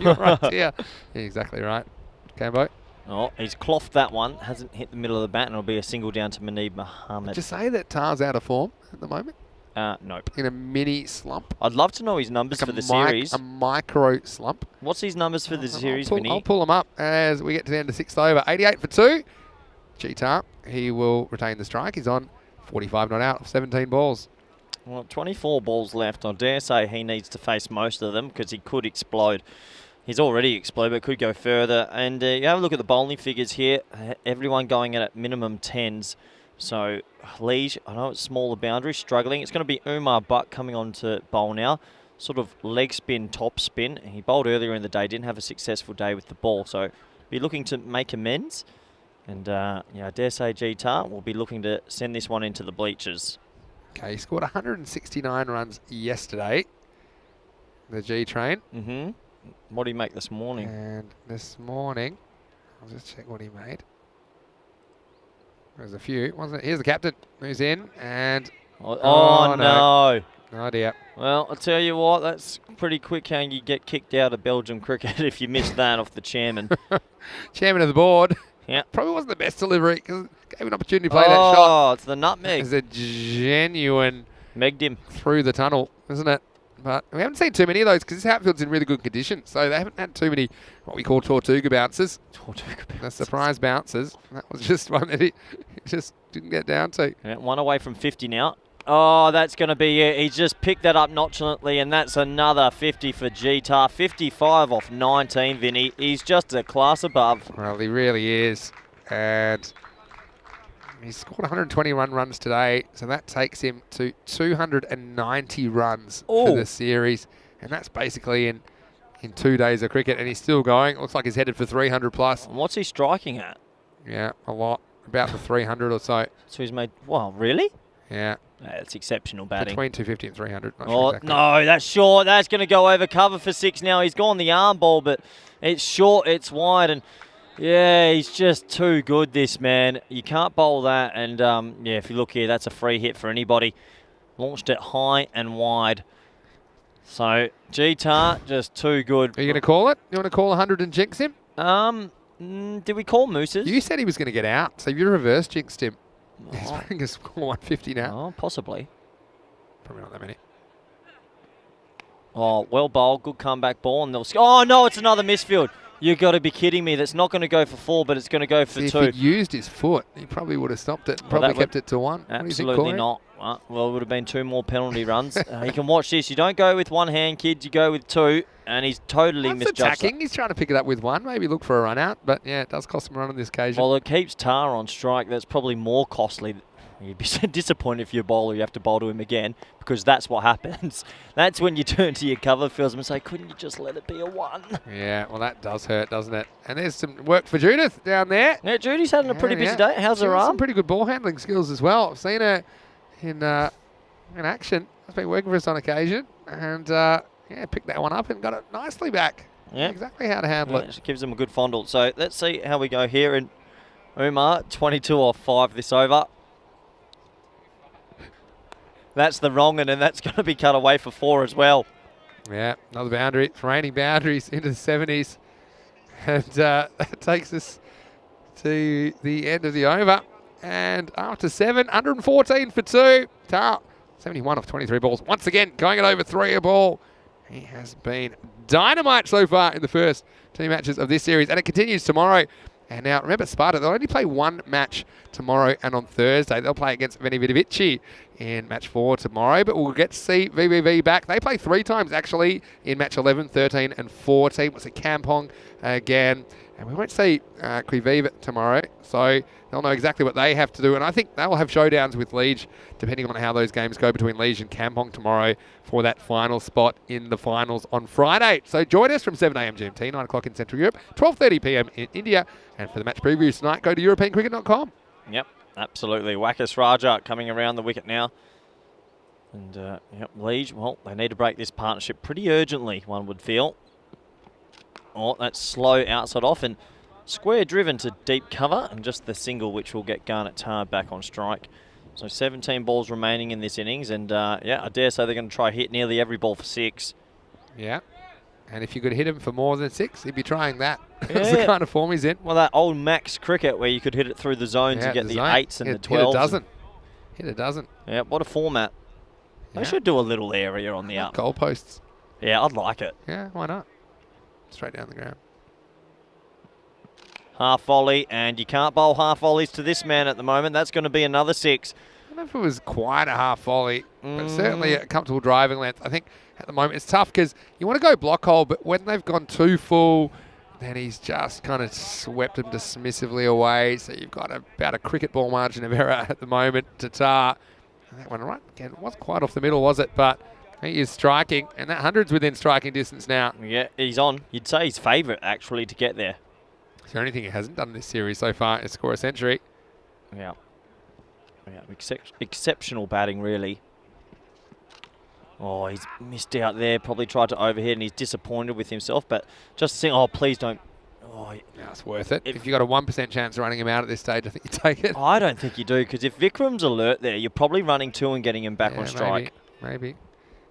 You're right, dear. Yeah, exactly right. Cambo. Oh, he's clothed that one. Hasn't hit the middle of the bat, and it'll be a single down to Muneeb Mohammed. Did you say that Tar's out of form at the moment? Nope. In a mini slump? I'd love to know his numbers for the series. A micro slump. What's his numbers for the series, Vinny? I'll pull them up as we get to the end of 6th over. 88 for 2. G-Tar, he will retain the strike. He's on 45 not out of 17 balls. Well, 24 balls left. I dare say he needs to face most of them because he could explode. He's already exploded, but could go further. And you have a look at the bowling figures here. Everyone going in at minimum 10s. So, Liege, I know it's smaller boundary, struggling. It's going to be Umar Butt coming on to bowl now. Sort of leg spin, top spin. He bowled earlier in the day, didn't have a successful day with the ball. So, be looking to make amends. And yeah, I dare say G-Tar will be looking to send this one into the bleachers. Okay, he scored 169 runs yesterday, the G-Train. Mm-hmm. What did he make this morning? And this morning, I'll just check what he made. There's a few, wasn't it? Here's the captain who's in, and Oh, no. Oh dear. Well, I'll tell you what, that's pretty quick how you get kicked out of Belgium cricket if you miss that off the chairman. Chairman of the board. Yeah. Probably wasn't the best delivery because it gave him an opportunity to play that shot. Oh, it's the nutmeg. It's a genuine Megged him. through the tunnel, isn't it? But we haven't seen too many of those because this outfield's in really good condition. So they haven't had too many what we call Tortuga bounces. The surprise bounces. That was just one that he just didn't get down to. Yeah, one away from 50 now. Oh, that's going to be it. He's just picked that up nonchalantly, and that's another 50 for G-Tar. 55 off 19, Vinny. He's just a class above. Well, he really is. And he scored 121 runs today, so that takes him to 290 runs for the series. And that's basically in 2 days of cricket, and he's still going. Looks like he's headed for 300 plus. And what's he striking at? Yeah, a lot. About the 300 or so. So he's made, wow, really? Yeah. That's exceptional batting. Between 250 and 300. Not Oh, sure exactly. no, that's short. That's going to go over cover for 6 now. He's gone the arm ball, but it's short, it's wide, and yeah, he's just too good, this man. You can't bowl that, and yeah, if you look here, that's a free hit for anybody. Launched it high and wide. So, G-Tar, just too good. Are you going to call it? You want to call 100 and jinx him? Did we call Mooses? You said he was going to get out, so you reverse jinxed him. He's bringing a score 150 now. Oh, possibly. Probably not that many. Oh, well bowled, good comeback ball, and they'll. Oh no, it's another misfield. You got to be kidding me! That's not going to go for 4, but it's going to go for 2. If he'd used his foot, he probably would have stopped it. Probably kept it to 1. Absolutely not. Well, it would have been 2 more penalty runs. You can watch this. You don't go with 1 hand, kids. You go with 2, and he's totally misjudged. Attacking. He's trying to pick it up with 1. Maybe look for a run out, but yeah, it does cost him a run on this occasion. Well, it keeps Tar on strike. That's probably more costly. You'd be so disappointed if you're a bowler, you have to bowl to him again, because that's what happens. That's when you turn to your cover fields and say, couldn't you just let it be a 1? Yeah, well, that does hurt, doesn't it? And there's some work for Judith down there. Yeah, Judy's having a pretty busy day. How's her arm? Some pretty good ball handling skills as well. I've seen her in action. She's been working for us on occasion. And, yeah, picked that one up and got it nicely back. Yeah. Exactly how to handle it. She gives him a good fondle. So let's see how we go here. And Umar, 22 off 5 this over. That's the wrong one, and that's going to be cut away for 4 as well. Yeah, another boundary. It's raining boundaries into the 70s. And that takes us to the end of the over. And after 7, 114 for 2. Tar, 71 off 23 balls. Once again, going at over 3 a ball. He has been dynamite so far in the first 2 matches of this series. And it continues tomorrow. And now, remember, Sparta, they'll only play 1 match tomorrow and on Thursday. They'll play against Veni Vici in match 4 tomorrow, but we'll get to see VVV back. They play 3 times, actually, in match 11, 13 and 14. We'll see Kampong again. And we won't see Quivive tomorrow, so they'll know exactly what they have to do. And I think they'll have showdowns with Liege, depending on how those games go between Liege and Kampong tomorrow for that final spot in the finals on Friday. So join us from 7 a.m. GMT, 9 o'clock in Central Europe, 12:30 p.m. in India. And for the match previews tonight, go to EuropeanCricket.com. Yep, absolutely. Wakas Raja coming around the wicket now. And, yep, Liege, well, they need to break this partnership pretty urgently, one would feel. Oh, that's slow outside off and square driven to deep cover, and just the single which will get Garnet Tar back on strike. So 17 balls remaining in this innings, and yeah, I dare say they're going to try hit nearly every ball for 6. Yeah, and if you could hit him for more than 6, he'd be trying that. That's the kind of form he's in. Well, that old max cricket where you could hit it through the zones and get the 8s and the 12s. Hit a dozen. Hit a dozen. Yeah, what a format. They should do a little area on the up. Goalposts. Yeah, I'd like it. Yeah, why not? Straight down the ground. Half volley, and you can't bowl half volleys to this man at the moment. That's going to be another 6. I don't know if it was quite a half volley, but certainly a comfortable driving length. I think at the moment it's tough because you want to go block hole, but when they've gone too full, then he's just kind of swept them dismissively away. So you've got about a cricket ball margin of error at the moment to Tar. And that one right again, it wasn't quite off the middle, was it? But he is striking, and that 100's within striking distance now. Yeah, he's on. You'd say his favourite, actually, to get there. Is there anything he hasn't done in this series so far is score a century? Yeah. Exceptional batting, really. Oh, he's missed out there. Probably tried to overhit, and he's disappointed with himself. But just think, oh, please don't. Oh, yeah, it's worth it. If you got a 1% chance of running him out at this stage, I think you take it. I don't think you do, because if Vikram's alert there, you're probably running 2 and getting him back on strike. Maybe.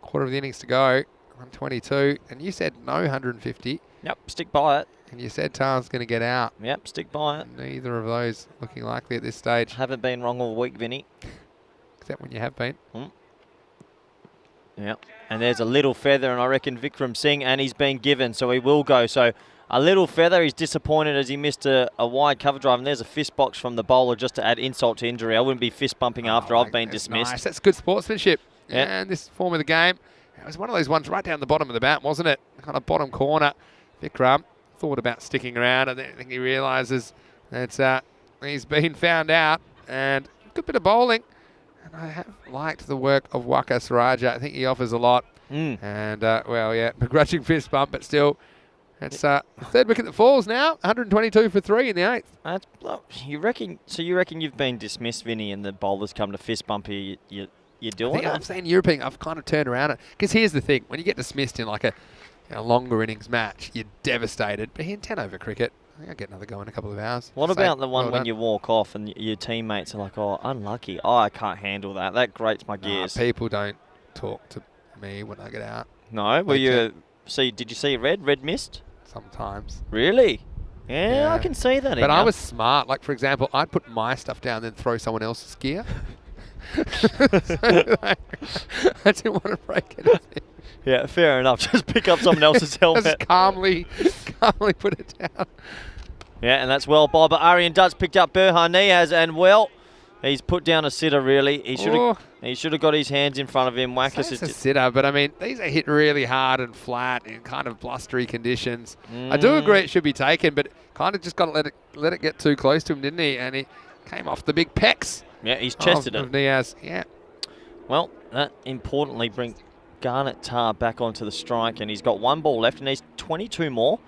Quarter of the innings to go. 122. And you said no 150. Yep, stick by it. And you said Tar's going to get out. Yep, stick by it. Neither of those looking likely at this stage. Haven't been wrong all week, Vinny. Except when you have been. Yeah, and there's a little feather, and I reckon Vikram Singh, and he's been given, so he will go. So a little feather. He's disappointed as he missed a wide cover drive, and there's a fist box from the bowler just to add insult to injury. I wouldn't be fist bumping after I've been dismissed. Nice. That's good sportsmanship. Yep. And this form of the game, it was one of those ones right down the bottom of the bat, wasn't it? Kind of bottom corner. Vikram thought about sticking around, and then I think he realises that he's been found out, and good bit of bowling. And I have liked the work of Waka Saraja. I think he offers a lot. And, well, yeah, begrudging fist bump, but still, it's third wicket that falls now. 122 for 3 in the 8th. You reckon you've been dismissed, Vinny, and the bowlers come to fist bump you? You're doing it? I'm saying European. I've kind of turned around it. Because here's the thing. When you get dismissed in like a longer innings match, you're devastated. But here in 10 over cricket, I think I'll get another go in a couple of hours. What about the one when you walk off and your teammates are like, oh, unlucky. Oh, I can't handle that. That grates my gears. People don't talk to me when I get out. No? Did you see red mist? Sometimes. Really? Yeah, I can see that. But I was smart. Like, for example, I'd put my stuff down, then throw someone else's gear. I didn't want to break anything. Yeah, fair enough. Just pick up someone else's helmet. Just calmly put it down. Yeah, and that's well bowled. But Aryan Dutt's picked up Burhan Niaz, and well, he's put down a sitter. Really, he should have got his hands in front of him. It's a sitter, but I mean, these are hit really hard and flat in kind of blustery conditions. I do agree it should be taken, but kind of just got to let it get too close to him, didn't he? And he came off the big pecs. Yeah, he's chested of Niaz. Yeah. Well, that importantly brings Garnet Tar back onto the strike, and he's got 1 ball left, and he's 22 more.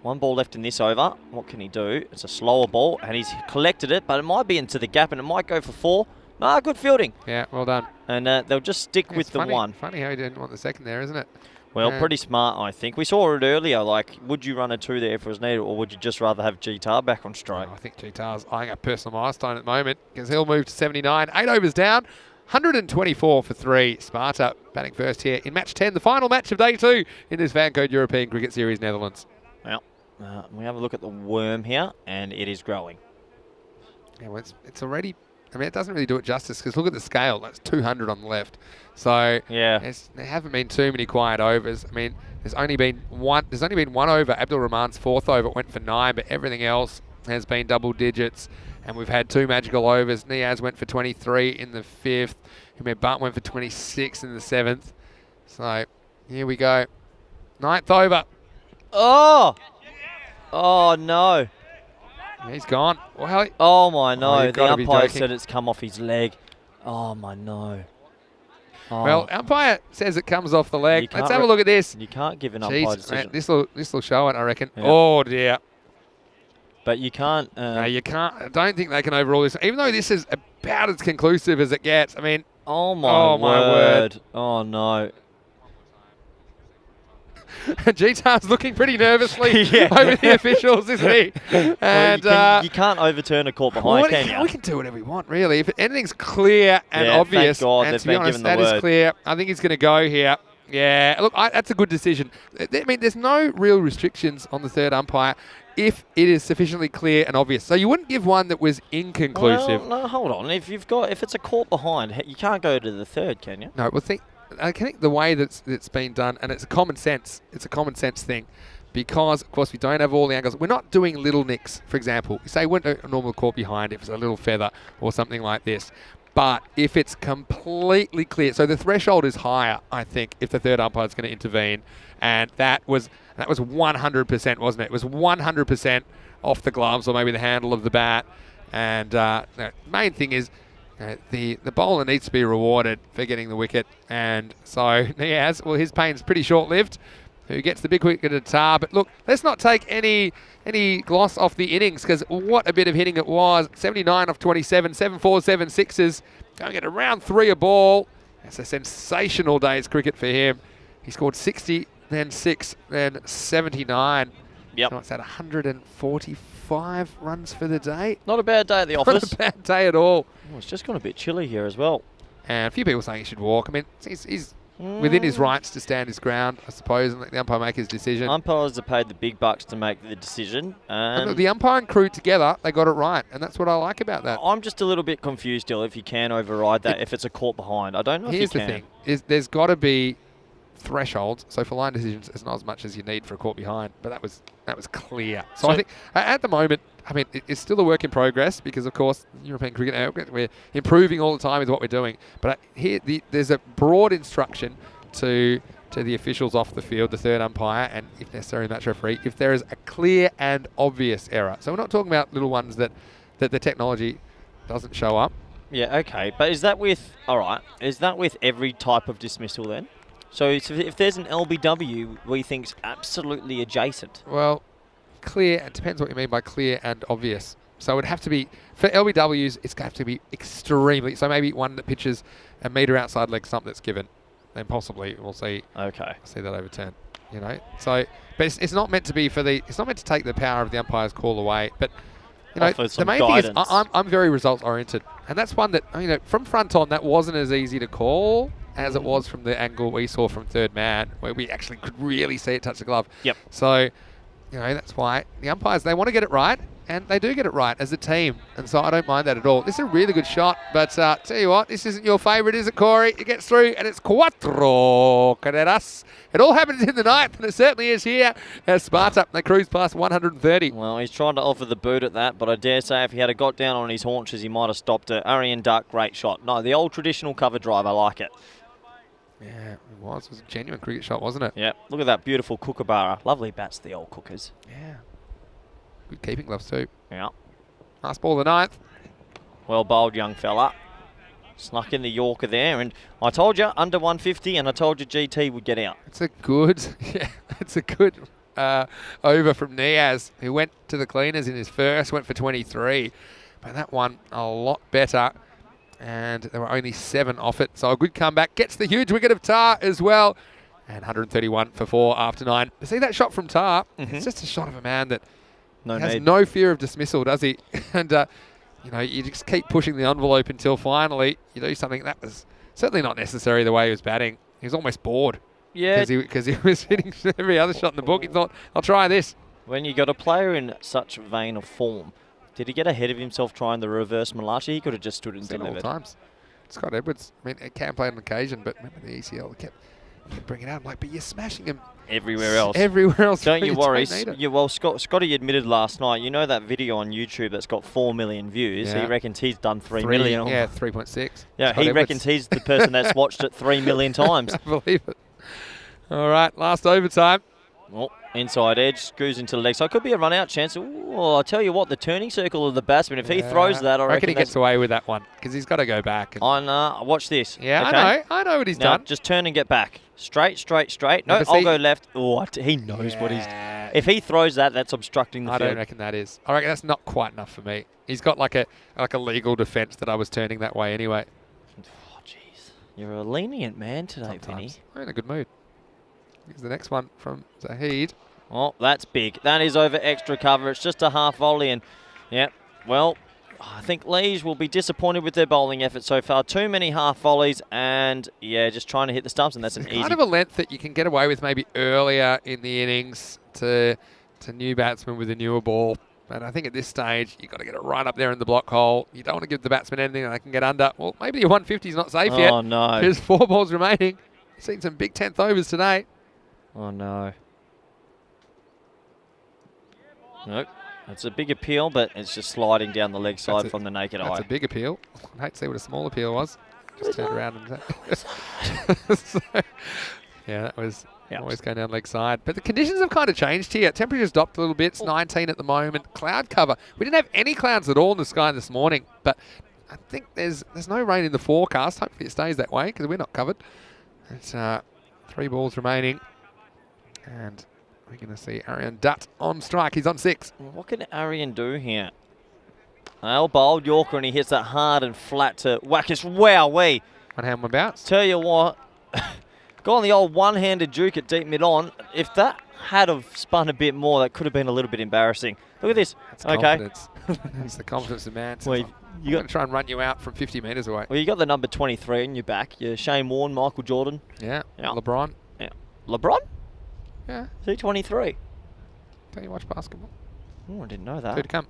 1 ball left in this over. What can he do? It's a slower ball, and he's collected it, but it might be into the gap, and it might go for 4. No, good fielding. Yeah, well done. And they'll just stick with the 1. Funny how he didn't want the second there, isn't it? Well, pretty smart, I think. We saw it earlier, like, would you run a 2 there if it was needed, or would you just rather have G-Tar back on strike? I think G-Tar's eyeing a personal milestone at the moment, because he'll move to 79. 8 overs down. 124 for 3. Sparta batting first here in match 10, the final match of day 2 in this FanCode European Cricket Series Netherlands. Well, we have a look at the worm here, and it is growing. Yeah, well, it's already. I mean, it doesn't really do it justice because look at the scale. That's 200 on the left. So yeah, there haven't been too many quiet overs. I mean, there's only been one over. Abdul Rahman's 4th over went for 9, but everything else has been double digits. And we've had 2 magical overs. Niaz went for 23 in the 5th. Umar Butt went for 26 in the 7th. So here we go. 9th over. Oh no. He's gone. Well, oh my no. The umpire said it's come off his leg. Oh my no. Oh. Well, umpire says it comes off the leg. Let's have a look at this. You can't give an umpire decision. This will show it, I reckon. Yep. Oh dear. But you can't. No, you can't. I don't think they can overrule this. Even though this is about as conclusive as it gets. I mean. Oh my word. Oh no. G-Tar's looking pretty nervously over the officials, isn't he? And well, you can't overturn a caught behind, can you? We can do whatever we want, really. If anything's clear and obvious, thank God, and to be honest, that is clear. I think he's going to go here. Yeah, look, that's a good decision. I mean, there's no real restrictions on the third umpire if it is sufficiently clear and obvious. So you wouldn't give one that was inconclusive. Well, no, hold on. If it's a caught behind, you can't go to the third, can you? No, well, I think the way that's been done, and it's a common sense thing, because of course we don't have all the angles. We're not doing little nicks, for example. You say wouldn't a normal caught behind if it's a little feather or something like this. But if it's completely clear, so the threshold is higher, I think, if the third umpire is going to intervene, and that was 100%, wasn't it? It was 100% off the gloves or maybe the handle of the bat, and the main thing is. The bowler needs to be rewarded for getting the wicket, and so Niaz, well, his pain's pretty short-lived, who gets the big wicket at Tar. But look, let's not take any gloss off the innings, because what a bit of hitting it was. 79 off 27, 7 4s, 7 6s, going at around 3 a ball. That's a sensational day's cricket for him. He scored 60, then 6, then 79. Yep. So it's at 145 runs for the day. Not a bad day at the office. Not a bad day at all. Oh, it's just gone a bit chilly here as well. And a few people saying he should walk. I mean, he's within his rights to stand his ground, I suppose, and let the umpire make his decision. Umpires are paid the big bucks to make the decision. And look, the umpiring crew together, they got it right, and that's what I like about that. I'm just a little bit confused still if you can override that if it's a caught behind. I don't know if you can. Here's the thing, is there's got to be thresholds. So for line decisions, it's not as much as you need for a caught behind, but that was clear. So I think at the moment, I mean, it's still a work in progress because, of course, European cricket, we're improving all the time with what we're doing. But here, there's a broad instruction to the officials off the field, the third umpire, and if necessary, match referee, if there is a clear and obvious error. So we're not talking about little ones that the technology doesn't show up. Yeah, okay. But is that with every type of dismissal then? So if there's an LBW we think's absolutely adjacent. Well, clear, it depends what you mean by clear and obvious. So it would have to be, for LBWs, it's going to have to be extremely, so maybe one that pitches a metre outside leg stump that's given, then possibly we'll see. Okay. See that overturned, you know. So, but it's not meant to be it's not meant to take the power of the umpire's call away. But you know, the main thing is I'm very results oriented, and that's one that, you know, from front on that wasn't as easy to call as it was from the angle we saw from third man, where we actually could really see it touch the glove. Yep. So, you know, that's why the umpires, they want to get it right, and they do get it right as a team. And so I don't mind that at all. This is a really good shot, but tell you what, this isn't your favourite, is it, Corey? It gets through, and it's cuatro carreras. It all happens in the ninth, and it certainly is here as Sparta, they cruise past 130. Well, he's trying to offer the boot at that, but I dare say if he had got down on his haunches, he might have stopped it. Arian Duck, great shot. No, the old traditional cover drive, I like it. Yeah, it was. It was a genuine cricket shot, wasn't it? Yeah, look at that beautiful kookaburra. Lovely bats, the old cookers. Yeah. Good keeping gloves too. Yeah. Last ball of the ninth. Well bowled, young fella. Snuck in the Yorker there, and I told you, under 150, and I told you GT would get out. It's a good, it's a good over from Niaz, who went to the cleaners in his first, went for 23. But that one, a lot better. And there were only 7 off it. So a good comeback. Gets the huge wicket of Tar as well. And 131 for 4 after 9. See that shot from Tar? It's just a shot of a man that has no fear of dismissal, does he? And, you know, you just keep pushing the envelope until finally you do something that was certainly not necessary the way he was batting. He was almost bored. Yeah. Because he was hitting every other shot in the book. He thought, I'll try this. When you got a player in such vein of form, did he get ahead of himself trying the reverse Malachi? He could have just stood and delivered. All times. Scott Edwards, I mean, it can play on occasion, but remember the ECL kept bringing it out. I'm like, but you're smashing him everywhere else. Everywhere else. Don't you worry. Well, Scotty admitted last night, you know that video on YouTube that's got 4 million views? Yeah. He reckons he's done 3 million. Yeah, 3.6. Yeah, Scott he Edwards reckons he's the person that's watched it 3 million times. I believe it. All right, last overtime. Well, inside edge, goes into the leg side. Could be a run-out chance. Ooh, I'll tell you what, the turning circle of the batsman, if he throws that, I reckon he gets away with that one because he's got to go back. Watch this. Yeah, okay? I know what he's done. Just turn and get back. Straight. No, I'll go left. Oh, he knows what he's doing. If he throws that, that's obstructing the field. I don't reckon that is. I reckon that's not quite enough for me. He's got like a legal defence that I was turning that way anyway. Oh, jeez. You're a lenient man today, Vinny. I'm in a good mood. Here's the next one from Zahid. Oh, that's big. That is over extra cover. It's just a half volley. And, yeah, well, I think Lees will be disappointed with their bowling effort so far. Too many half volleys and, yeah, just trying to hit the stumps. And that's an easy... kind of a length that you can get away with maybe earlier in the innings to new batsmen with a newer ball. And I think at this stage, you've got to get it right up there in the block hole. You don't want to give the batsman anything and they can get under. Well, maybe your 150 is not safe yet. Oh, no. There's 4 balls remaining. Seen some big 10th overs today. Oh, no. Nope. It's a big appeal, but it's just sliding down the leg side from the naked eye. That's a big appeal. I'd hate to see what a small appeal was. Just turned around and... so, yeah, that was always going down leg side. But the conditions have kind of changed here. Temperature's dropped a little bit. It's 19 at the moment. Cloud cover. We didn't have any clouds at all in the sky this morning, but I think there's no rain in the forecast. Hopefully it stays that way because we're not covered. It's 3 balls remaining. And we're going to see Arian Dutt on strike. He's on 6. What can Arian do here? Well, bowled Yorker, and he hits that hard and flat to Wackers. Wowee. One hand, one bounce. Tell you what, got on the old one-handed juke at deep mid-on. If that had have spun a bit more, that could have been a little bit embarrassing. Look at this. That's okay. confidence. That's the confidence of man. Well, I'm going to try and run you out from 50 metres away. Well, you got the number 23 in your back. You're Shane Warne, Michael Jordan. Yeah. Yeah. LeBron. Yeah. LeBron? Yeah. Is he 23? Don't you watch basketball? Oh, I didn't know 2 that. to come.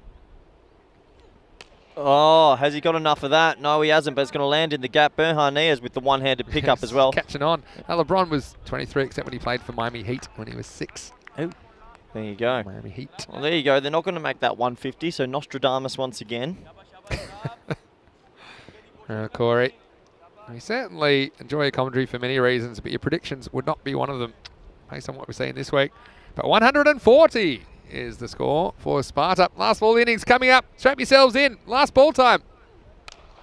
Oh, has he got enough of that? No, he hasn't, but it's going to land in the gap. Bernharnias with the one-handed pickup as well. Catching on. Now, LeBron was 23, except when he played for Miami Heat when he was 6. Oh, there you go. Miami Heat. Well, there you go. They're not going to make that 150, so Nostradamus once again. Corey, we certainly enjoy your commentary for many reasons, but your predictions would not be one of them, based on what we're seeing this week. But 140 is the score for Sparta. Last ball innings coming up. Strap yourselves in. Last ball time.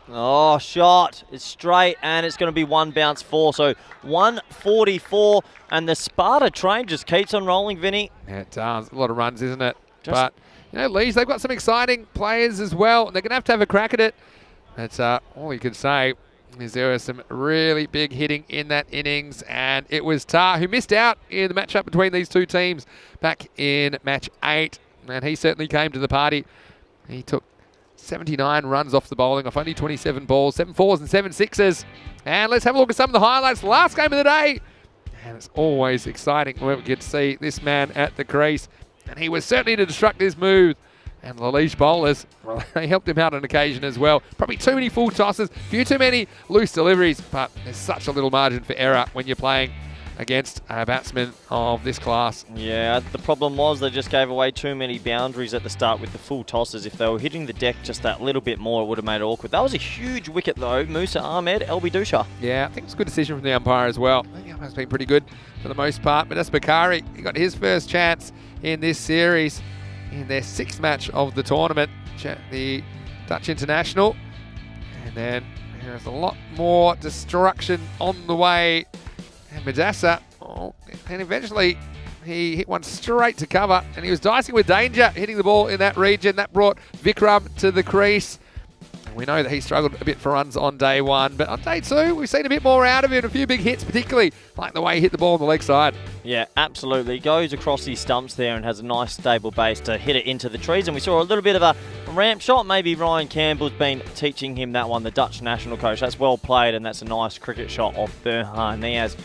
Oh, shot. It's straight, and it's going to be one bounce 4. So 144, and the Sparta train just keeps on rolling, Vinny. Yeah, it does. A lot of runs, isn't it? But, you know, Leeds, they've got some exciting players as well, and they're going to have a crack at it. That's all you can say is there was some really big hitting in that innings, and it was Tar who missed out in the matchup between these two teams back in match 8, and he certainly came to the party. He took 79 runs off the bowling off only 27 balls, 7 4s and 7 6s. And let's have a look at some of the highlights. Last game of the day, and it's always exciting when we get to see this man at the crease, and he was certainly to destruct this move. And the Leash bowlers, well, they helped him out on occasion as well. Probably too many full tosses, few too many loose deliveries, but there's such a little margin for error when you're playing against a batsman of this class. Yeah, the problem was they just gave away too many boundaries at the start with the full tosses. If they were hitting the deck just that little bit more, it would have made it awkward. That was a huge wicket though. Musa Ahmed, LB Dusha. Yeah, I think it's a good decision from the umpire as well. I think the umpire's been pretty good for the most part. But that's Bakari. He got his first chance in this series in their 6th match of the tournament, the Dutch International. And then there's a lot more destruction on the way. And Madassa, and eventually he hit one straight to cover, and he was dicing with danger, hitting the ball in that region. That brought Vikram to the crease. And we know that he struggled a bit for runs on day 1, but on day 2, we've seen a bit more out of him, a few big hits, particularly like the way he hit the ball on the leg side. Yeah, absolutely. He goes across these stumps there and has a nice stable base to hit it into the trees. And we saw a little bit of a ramp shot. Maybe Ryan Campbell's been teaching him that one, the Dutch national coach. That's well played, and that's a nice cricket shot off Bernharnias.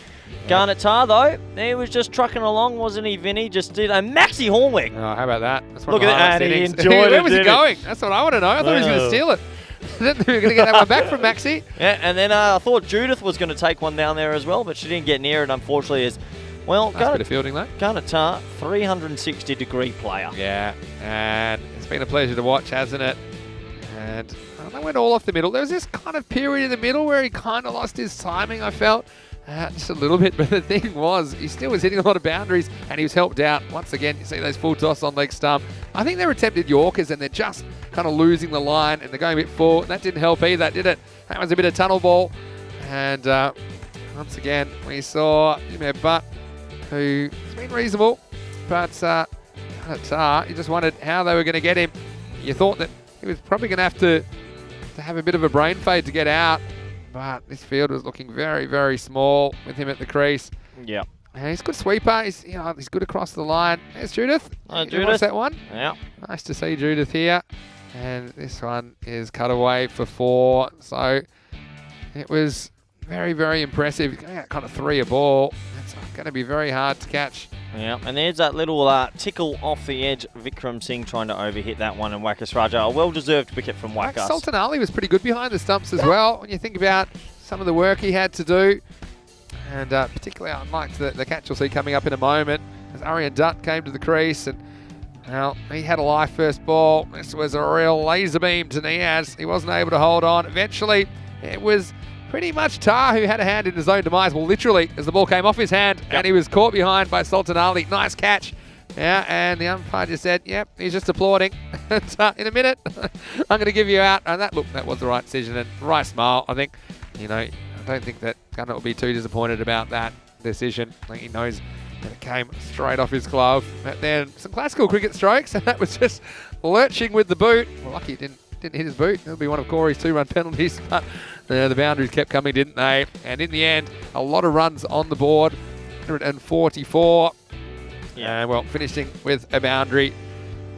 Garnet Tar, though, he was just trucking along, wasn't he, Vinny? Just did a Maxi Hornwick. Oh, how about that? That's Look at that, and he enjoyed it. Where was he going? That's what I want to know. I thought he was going to steal it. I didn't think we were going to get that one back from Maxi. Yeah, and then I thought Judith was going to take one down there as well, but she didn't get near it, unfortunately. As well, nice bit of fielding, though. Garnet Tar, 360-degree player. Yeah, and it's been a pleasure to watch, hasn't it? And they went all off the middle. There was this kind of period in the middle where he kind of lost his timing, I felt. Just a little bit, but the thing was, he still was hitting a lot of boundaries, and he was helped out. Once again, you see those full toss on leg stump. I think they were attempted Yorkers, and they're just kind of losing the line, and they're going a bit full. That didn't help either, did it? That was a bit of tunnel ball. And once again, we saw Umair Butt, who's been reasonable, but you just wondered how they were going to get him. You thought that he was probably going to have a bit of a brain fade to get out. But this field was looking very, very small with him at the crease. Yeah. And he's a good sweeper. He's good across the line. There's Judith. Judith. Watch that one. Yeah. Nice to see Judith here. And this one is cut away for 4. So it was very, very impressive. Going out kind of 3 a ball. It's going to be very hard to catch. Yeah, and there's that little tickle off the edge. Vikram Singh trying to overhit that one, and Wakas Raja, a well-deserved wicket from Wakas. Sultan Ali was pretty good behind the stumps as well, when you think about some of the work he had to do. And particularly I liked the catch you'll see coming up in a moment, as Arian Dutt came to the crease, and well, he had a live first ball. This was a real laser beam to Niaz. He wasn't able to hold on. Eventually, it was pretty much Tar who had a hand in his own demise. Well, literally, as the ball came off his hand, and he was caught behind by Sultan Ali. Nice catch. Yeah, and the umpire just said, yep, he's just applauding. In a minute, I'm going to give you out. And that was the right decision, and right smile. I think, I don't think that Gunnar will be too disappointed about that decision. I think he knows and it came straight off his glove. But then some classical cricket strokes, and that was just lurching with the boot. Well, lucky it didn't hit his boot. That'll be one of Corey's 2-run penalties, but the boundaries kept coming, didn't they? And in the end, a lot of runs on the board, 144. Yeah. Well, finishing with a boundary.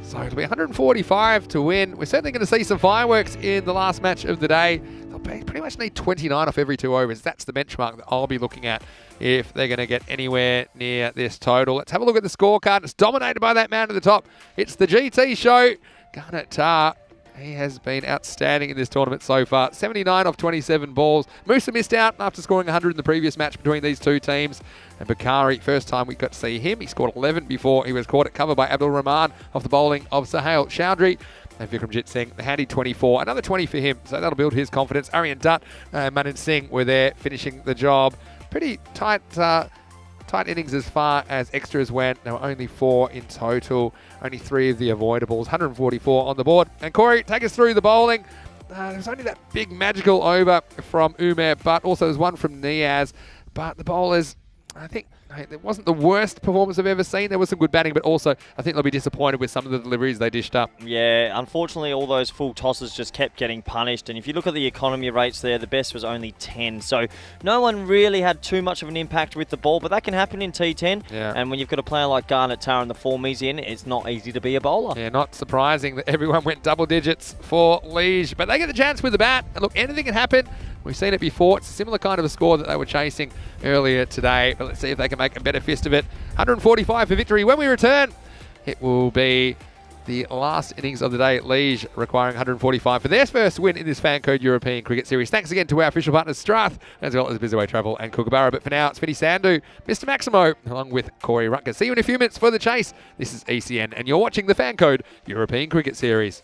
So it'll be 145 to win. We're certainly going to see some fireworks in the last match of the day. They'll pretty much need 29 off every 2 overs. That's the benchmark that I'll be looking at if they're going to get anywhere near this total. Let's have a look at the scorecard. It's dominated by that man at the top. It's the GT show. Garnet Tar. He has been outstanding in this tournament so far. 79 off 27 balls. Musa missed out after scoring 100 in the previous match between these two teams. And Bakari, first time we got to see him. He scored 11 before he was caught at cover by Abdul Rahman off the bowling of Sahil Chowdhury. And Vikramjit Singh, the handy 24. Another 20 for him, so that'll build his confidence. Aryan Dutt and Manan Singh were there finishing the job. Pretty tight innings as far as extras went. There were only 4 in total. Only 3 of the avoidables. 144 on the board. And Corey, take us through the bowling. There was only that big magical over from Umair, but also there's one from Niaz. But the bowlers, I think, it wasn't the worst performance I've ever seen. There was some good batting, but also I think they'll be disappointed with some of the deliveries they dished up. Yeah, unfortunately, all those full tosses just kept getting punished. And if you look at the economy rates there, the best was only 10. So no one really had too much of an impact with the ball, but that can happen in T10. Yeah. And when you've got a player like Garnet Tar and the form he's in, it's not easy to be a bowler. Yeah, not surprising that everyone went double digits for Liege. But they get the chance with the bat. And look, anything can happen. We've seen it before. It's a similar kind of a score that they were chasing earlier today. But let's see if they can make a better fist of it. 145 for victory. When we return, it will be the last innings of the day at Liege, requiring 145 for their first win in this FanCode European Cricket Series. Thanks again to our official partners, Strath, as well as Bizaway Travel and Kookaburra. But for now, it's Vinny Sandhu, Mr. Maximo, along with Corey Rutger. See you in a few minutes for the chase. This is ECN, and you're watching the FanCode European Cricket Series.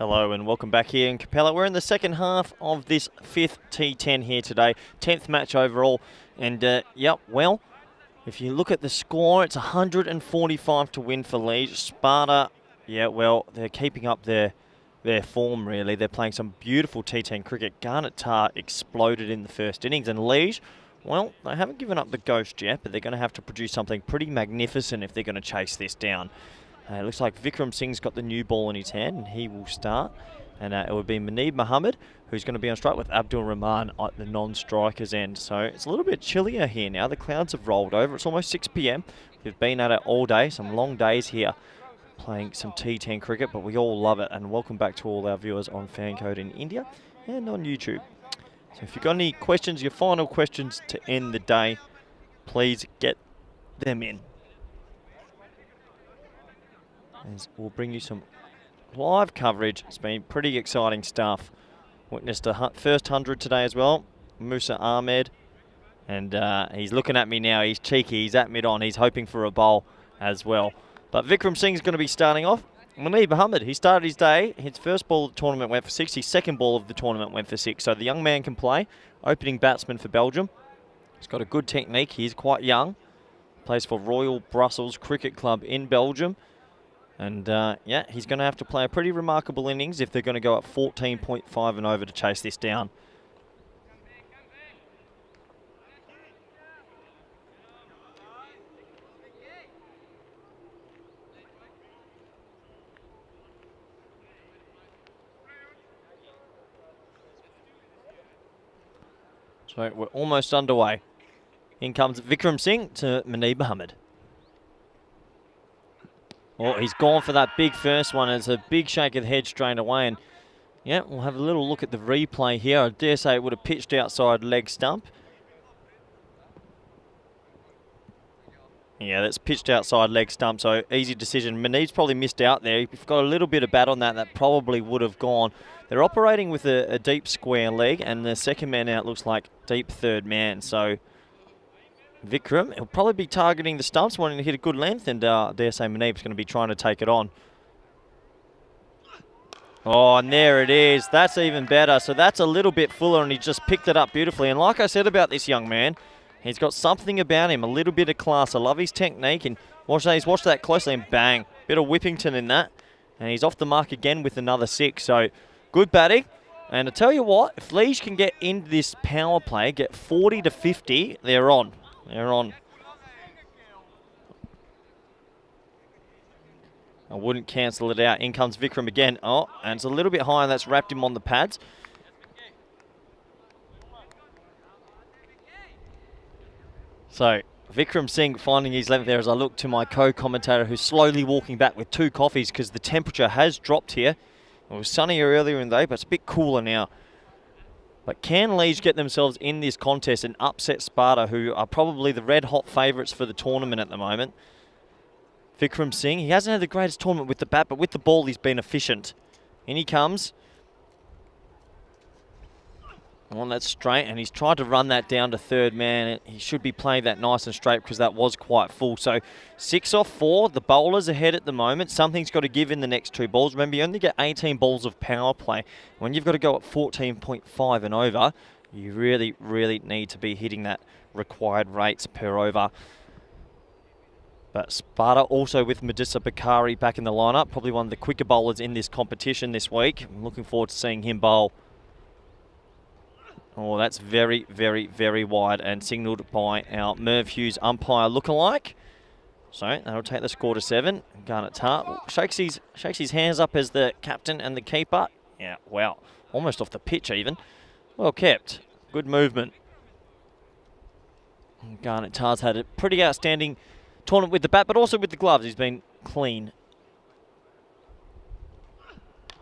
Hello and welcome back here in Capelle. We're in the second half of this 5th T10 here today. 10th match overall. And, well, if you look at the score, it's 145 to win for Liege. Sparta, well, they're keeping up their form, really. They're playing some beautiful T10 cricket. Garnet Tar exploded in the first innings. And Liege, well, they haven't given up the ghost yet, but they're going to have to produce something pretty magnificent if they're going to chase this down. It looks like Vikram Singh's got the new ball in his hand, and he will start. And it would be Muneeb Mohammed, who's going to be on strike with Abdul Rahman at the non-striker's end. So it's a little bit chillier here now. The clouds have rolled over. It's almost 6 p.m. We've been at it all day. Some long days here playing some T10 cricket, but we all love it. And welcome back to all our viewers on FanCode in India and on YouTube. So if you've got any questions, your final questions to end the day, please get them in. As we'll bring you some live coverage. It's been pretty exciting stuff. Witnessed a first 100 today as well. Musa Ahmed. And he's looking at me now. He's cheeky. He's at mid-on. He's hoping for a bowl as well. But Vikram Singh's going to be starting off. Muneeb Mohammed, he started his day. His first ball of the tournament went for 6. His second ball of the tournament went for 6. So the young man can play. Opening batsman for Belgium. He's got a good technique. He's quite young. Plays for Royal Brussels Cricket Club in Belgium. And, he's going to have to play a pretty remarkable innings if they're going to go at 14.5 and over to chase this down. So we're almost underway. In comes Vikram Singh to Muneeb Mohammed. Oh, he's gone for that big first one. It's a big shake of the head straight away. And, we'll have a little look at the replay here. I dare say it would have pitched outside leg stump. Yeah, that's pitched outside leg stump, so easy decision. Muneeb's probably missed out there. If you've got a little bit of bat on that, that probably would have gone. They're operating with a deep square leg, and the second man out looks like deep third man. So Vikram, he'll probably be targeting the stumps, wanting to hit a good length, and dare say Muneeb's going to be trying to take it on. Oh, and there it is. That's even better. So that's a little bit fuller, and he just picked it up beautifully. And like I said about this young man, he's got something about him, a little bit of class. I love his technique, and watch that closely, and bang, bit of Whippington in that. And he's off the mark again with another 6. So good batting. And I tell you what, if Liege can get into this power play, get 40 to 50, they're on. They're on. I wouldn't cancel it out. In comes Vikram again. Oh, and it's a little bit high, and that's wrapped him on the pads. So Vikram Singh finding his length there as I look to my co-commentator who's slowly walking back with 2 coffees because the temperature has dropped here. It was sunnier earlier in the day, but it's a bit cooler now. But can Liege get themselves in this contest and upset Sparta, who are probably the red-hot favourites for the tournament at the moment? Vikram Singh, he hasn't had the greatest tournament with the bat, but with the ball he's been efficient. In he comes. On that straight, and he's tried to run that down to third man. He should be playing that nice and straight because that was quite full. So 6 off 4, the bowler's ahead at the moment. Something's got to give in the next 2 balls. Remember, you only get 18 balls of power play. When you've got to go at 14.5 and over, you really, really need to be hitting that required rates per over. But Sparta also with Madissa Bakari back in the lineup, probably one of the quicker bowlers in this competition this week. I'm looking forward to seeing him bowl. Oh, that's very, very, very wide and signalled by our Merv Hughes umpire lookalike. So that'll take the score to 7. Garnet Tar shakes his hands up as the captain and the keeper. Yeah, wow. Almost off the pitch even. Well kept. Good movement. Garnet Tar's had a pretty outstanding tournament with the bat, but also with the gloves. He's been clean.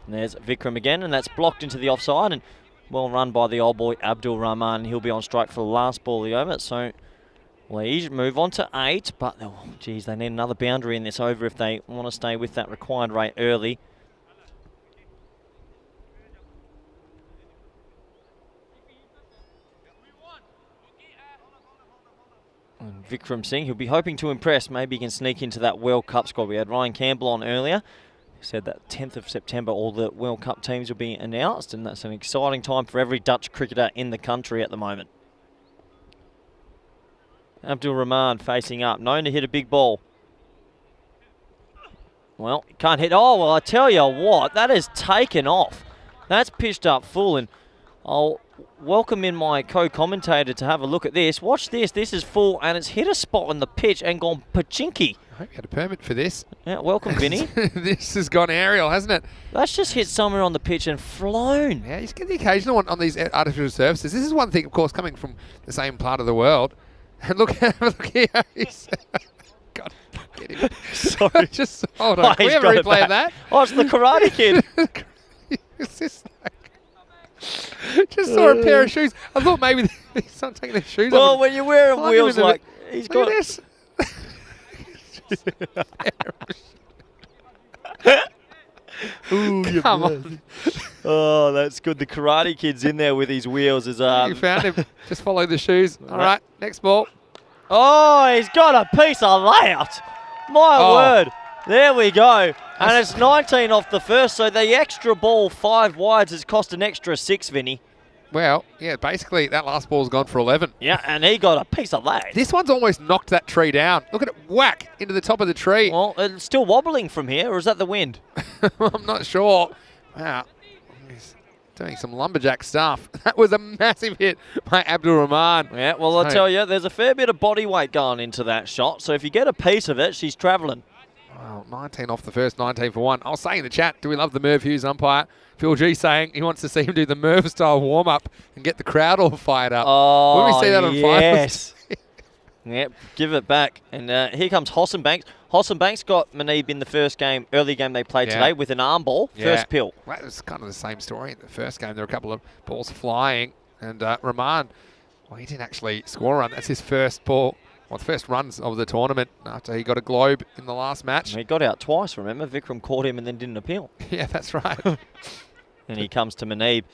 And there's Vikram again, and that's blocked into the offside. And well run by the old boy Abdul Rahman. He'll be on strike for the last ball of the over. So Liege move on to 8, but oh, geez, they need another boundary in this over if they want to stay with that required rate early. And Vikram Singh, he'll be hoping to impress. Maybe he can sneak into that World Cup squad. We had Ryan Campbell on earlier. said that 10th of September all the World Cup teams will be announced, and that's an exciting time for every Dutch cricketer in the country at the moment. Abdul Rahman facing up, known to hit a big ball. Well, can't hit. Oh, well, I tell you what, that is taken off. That's pitched up full, and I'll welcome in my co-commentator to have a look at this. Watch this. This is full, and it's hit a spot on the pitch and gone pachinky. I hope you had a permit for this. Yeah, welcome, Vinny. This has gone aerial, hasn't it? That's just hit somewhere on the pitch and flown. Yeah, you just get the occasional one on these artificial surfaces. This is one thing, of course, coming from the same part of the world. And look here. God, get him. Sorry. Just hold on. Can we ever replay that? Oh, it's the Karate Kid. It's just just saw a pair of shoes. I thought maybe he's not taking their shoes Well, off. when you're wearing wheels like he's Look got. at this. Ooh, Come on. Oh, that's good. The Karate Kid's in there with his wheels. Is You found him. Just follow the shoes. All right, next ball. Oh, he's got a piece of layout. My word. There we go. And it's 19 off the first, so the extra ball 5 wides has cost an extra 6, Vinny. Well, yeah, basically that last ball's gone for 11. Yeah, and he got a piece of that. This one's almost knocked that tree down. Look at it whack into the top of the tree. Well, it's still wobbling from here, or is that the wind? I'm not sure. Wow. He's doing some lumberjack stuff. That was a massive hit by Abdul Rahman. Yeah, well, I'll tell you, there's a fair bit of body weight going into that shot, so if you get a piece of it, she's travelling. Wow, 19 off the first, 19 for 1. I was saying in the chat, do we love the Merv Hughes umpire? Phil G saying he wants to see him do the Merv-style warm-up and get the crowd all fired up. Oh, when we see that on yes. Yep, give it back. And here comes Hossenbanks. Hossenbanks got Manib in the first game, early game they played today with an arm ball, first pill. Well, it was kind of the same story in the first game. There were a couple of balls flying, and Rahman, well, he didn't actually score a run. That's his first ball. Well, the first runs of the tournament after he got a globe in the last match. He got out twice, remember? Vikram caught him and then didn't appeal. Yeah, that's right. And he comes to Manib,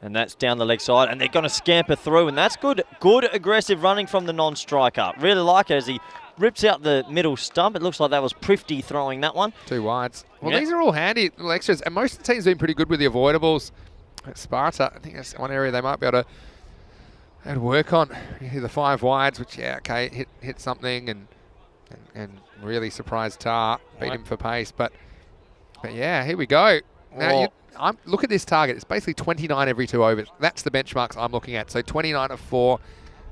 and that's down the leg side, and they're going to scamper through, and that's good. Good aggressive running from the non-striker. Really like it as he rips out the middle stump. It looks like that was Prifty throwing that one. 2 wides. Well, these are all handy little extras, and most of the teams have been pretty good with the avoidables. At Sparta, I think that's one area they might be able to work on. The 5 wides, which, hit something and really surprised Tar, beat him for pace. But yeah, here we go. Now, look at this target. It's basically 29 every 2 overs. That's the benchmarks I'm looking at. So 29 of 4,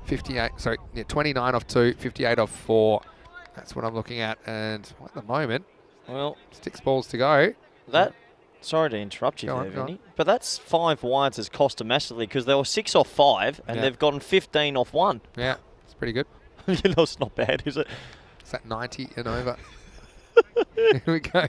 58. Sorry, 29 off 2, 58 off 4. That's what I'm looking at. And at the moment, 6 balls to go. Sorry to interrupt you there, Vinny, but that's 5 wides has cost them massively because they were 6 off 5 and they've gotten 15 off 1. Yeah, it's pretty good. It's not bad, is it? Is that 90 and over? Here we go.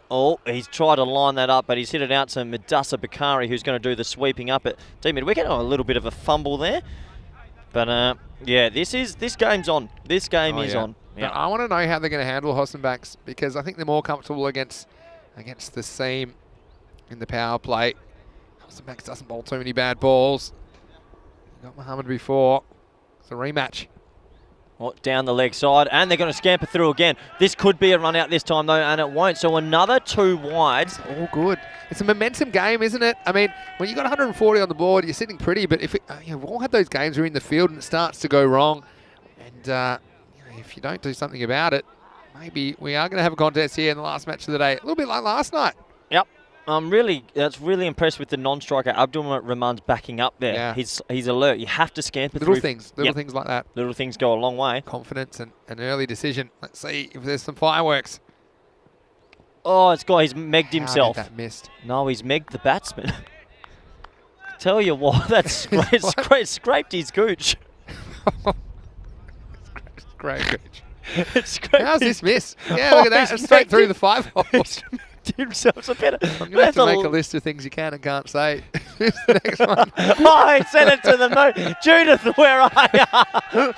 Oh, he's tried to line that up, but he's hit it out to Madassa Bakari, who's going to do the sweeping up at D-mid-wicket. Oh, a little bit of a fumble there. But, this game's on. This game is on. Yeah. I want to know how they're going to handle Hossenbacks because I think they're more comfortable against the seam in the power play. Hossenbacks doesn't bowl too many bad balls. Got Mohammed before. It's a rematch. Well, down the leg side, and they're going to scamper through again. This could be a run out this time, though, and it won't. So another 2 wides. All good. It's a momentum game, isn't it? I mean, when you got 140 on the board, you're sitting pretty, but if we've all had those games where you're in the field and it starts to go wrong, and if you don't do something about it, maybe we are going to have a contest here in the last match of the day. A little bit like last night. Yep. That's really impressed with the non-striker. Abdul Rahman's backing up there. Yeah. He's alert. You have to scamper through. Little things like that. Little things go a long way. Confidence and an early decision. Let's see if there's some fireworks. Oh, he's megged himself. How did that missed? No, he's megged the batsman. Tell you what, that's scraped his gooch. Great gooch. How's this miss? Yeah, look at that. It's straight through the 5 holes. Himself a better. I'm going to have to make a list of things you can and can't say. Here's the next one. I sent it to the moon. Judith, where are you?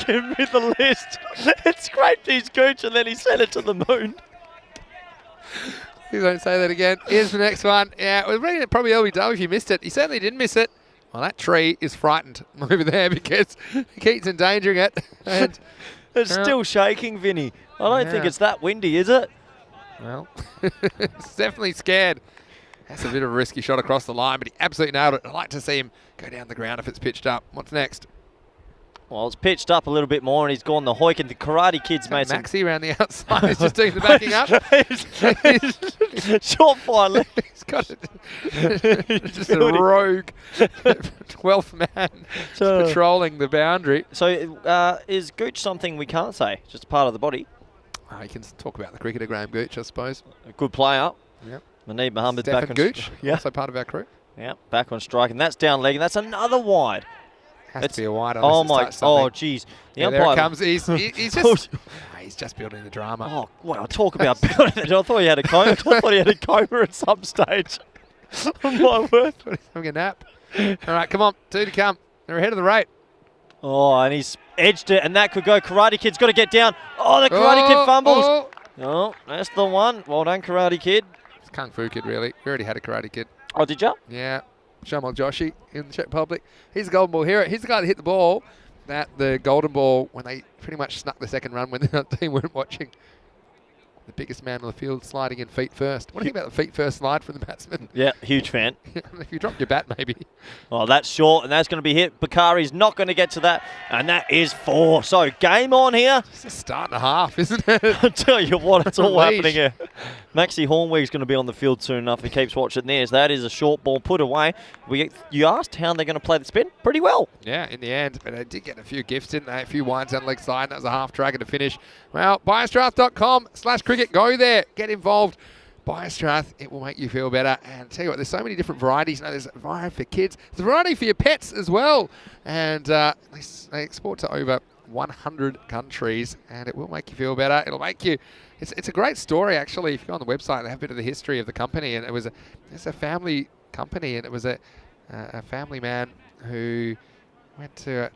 Give me the list. It scraped his gooch and then he sent it to the moon. Please don't say that again. Here's the next one. Yeah, it was probably LBW if you missed it. He certainly didn't miss it. Well, that tree is frightened over there because Keats endangering it. And It's still shaking, Vinny. I don't think it's that windy, is it? Well, it's definitely scared. That's a bit of a risky shot across the line, but he absolutely nailed it. I'd like to see him go down the ground if it's pitched up. What's next? Well, it's pitched up a little bit more, and he's gone the hoik, and the Karate Kid's made some... Maxi around the outside. He's just doing the backing up. Short finally. He's got it. Just a rogue 12th man patrolling the boundary. So is Gooch something we can't say? Just part of the body? You can talk about the cricketer, Graham Gooch, I suppose. A good player. Yep. Manib Mohammed Stefan back on... Gooch, yeah. also part of our crew. Yeah, back on strike, and that's down leg, and that's another wide. Has to be a wide. Oh my! Oh jeez! Yeah, there it comes. He's just he's just building the drama. Oh, well, talk about building it. I thought he had a coma. I thought he had a coma at some stage. Oh my word! Having a nap. All right, come on, 2 to come. They're ahead of the rate. Oh, and he's edged it, and that could go. Karate Kid's got to get down. Oh, the Karate Kid fumbles. Oh, that's the one. Well done, Karate Kid. It's Kung Fu Kid, really. We already had a Karate Kid. Oh, did you? Yeah. Shamal Joshi in the Czech Republic. He's the golden ball hero. He's the guy that hit the ball. The golden ball when they pretty much snuck the second run when the team weren't watching. The biggest man on the field sliding in feet first. What do you think about the feet first slide from the batsman? Yeah, huge fan. If you drop your bat, maybe. Oh, that's short, and that's going to be hit. Bakari's not going to get to that, and that is 4. So game on here. It's a start and a half, isn't it? I tell you what, it's all happening here. Maxi Hornweg's going to be on the field soon enough. He keeps watching theirs. That is a short ball put away. You asked how they're going to play the spin. Pretty well. Yeah, in the end. But they did get a few gifts, didn't they? A few winds down the leg side. That was a half tracker to finish. Well, biostrath.com/cricket. Go there. Get involved. Biostrath, it will make you feel better. And tell you what, there's so many different varieties. You know, there's a variety for kids. There's a variety for your pets as well. And they export to over 100 countries. And it will make you feel better. It'll make you... It's a great story, actually. If you go on the website, they have a bit of the history of the company. And it's a family company. And it was a family man who went to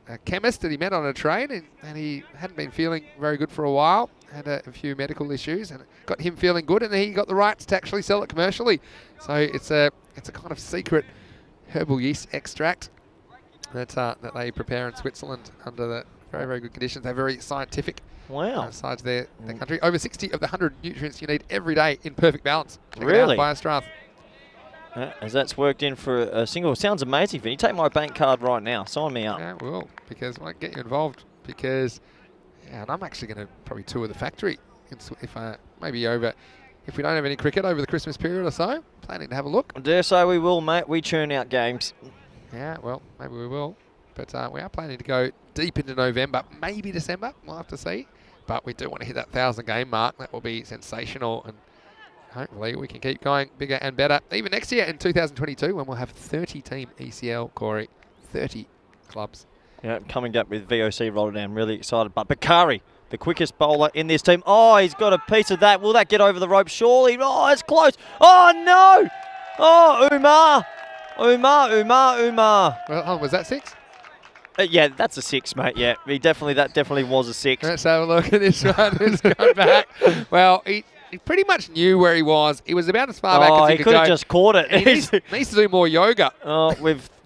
a chemist that he met on a train. And he hadn't been feeling very good for a while. Had a few medical issues. And it got him feeling good. And then he got the rights to actually sell it commercially. So it's a kind of secret herbal yeast extract that they prepare in Switzerland under the very, very good conditions. They're very scientific. Wow. Besides their country. Over 60 of the 100 nutrients you need every day in perfect balance. Check really? it out, Biostrath. As that's worked in for a single. Sounds amazing, Vinny. Take my bank card right now. Sign me up. Yeah, it will. Because I might get you involved. Because, and I'm actually going to probably tour the factory. If we don't have any cricket over the Christmas period or so. Planning to have a look. I dare say we will, mate. We churn out games. Yeah, well, maybe we will. But we are planning to go deep into November, maybe December. We'll have to see. But we do want to hit that 1,000 game mark. That will be sensational. And hopefully we can keep going bigger and better. Even next year in 2022 when we'll have 30-team ECL, Corey. 30 clubs. Yeah, coming up with VOC Rotterdam. Really excited. But Bakari, the quickest bowler in this team. Oh, he's got a piece of that. Will that get over the rope? Surely. Oh, it's close. Oh, no. Oh, Umar. Well, was that 6? Yeah, that's a 6, mate. Yeah, that definitely was a 6. Let's have a look at this one. Let's go back. Well, he pretty much knew where he was. He was about as far back as he could go. He could have just caught it. He needs to do more yoga.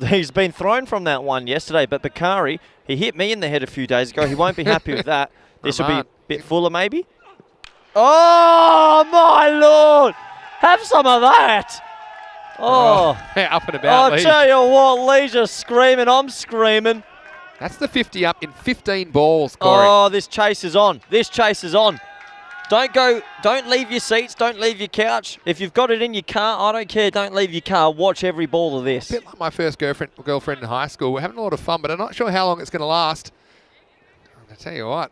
He's been thrown from that one yesterday, but Bakari, he hit me in the head a few days ago. He won't be happy with that. This will be a bit fuller, maybe. Oh, my Lord. Have some of that. Oh. Up and about, I'll tell you what, Lee's just screaming. I'm screaming. That's the 50 up in 15 balls, Corey. Oh, this chase is on. Don't leave your seats. Don't leave your couch. If you've got it in your car, I don't care. Don't leave your car. Watch every ball of this. A bit like my first girlfriend in high school. We're having a lot of fun, but I'm not sure how long it's going to last. I'll tell you what,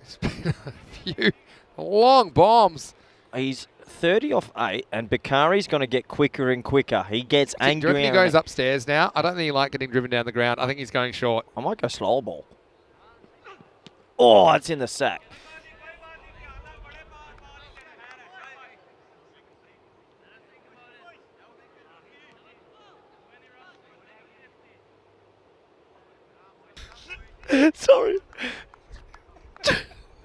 it's been a few long bombs. He's 30 off 8, and Bakari's going to get quicker and quicker. He gets angry. Do you reckon he goes upstairs now? I don't think he likes getting driven down the ground. I think he's going short. I might go slow ball. Oh, it's in the sack. Sorry.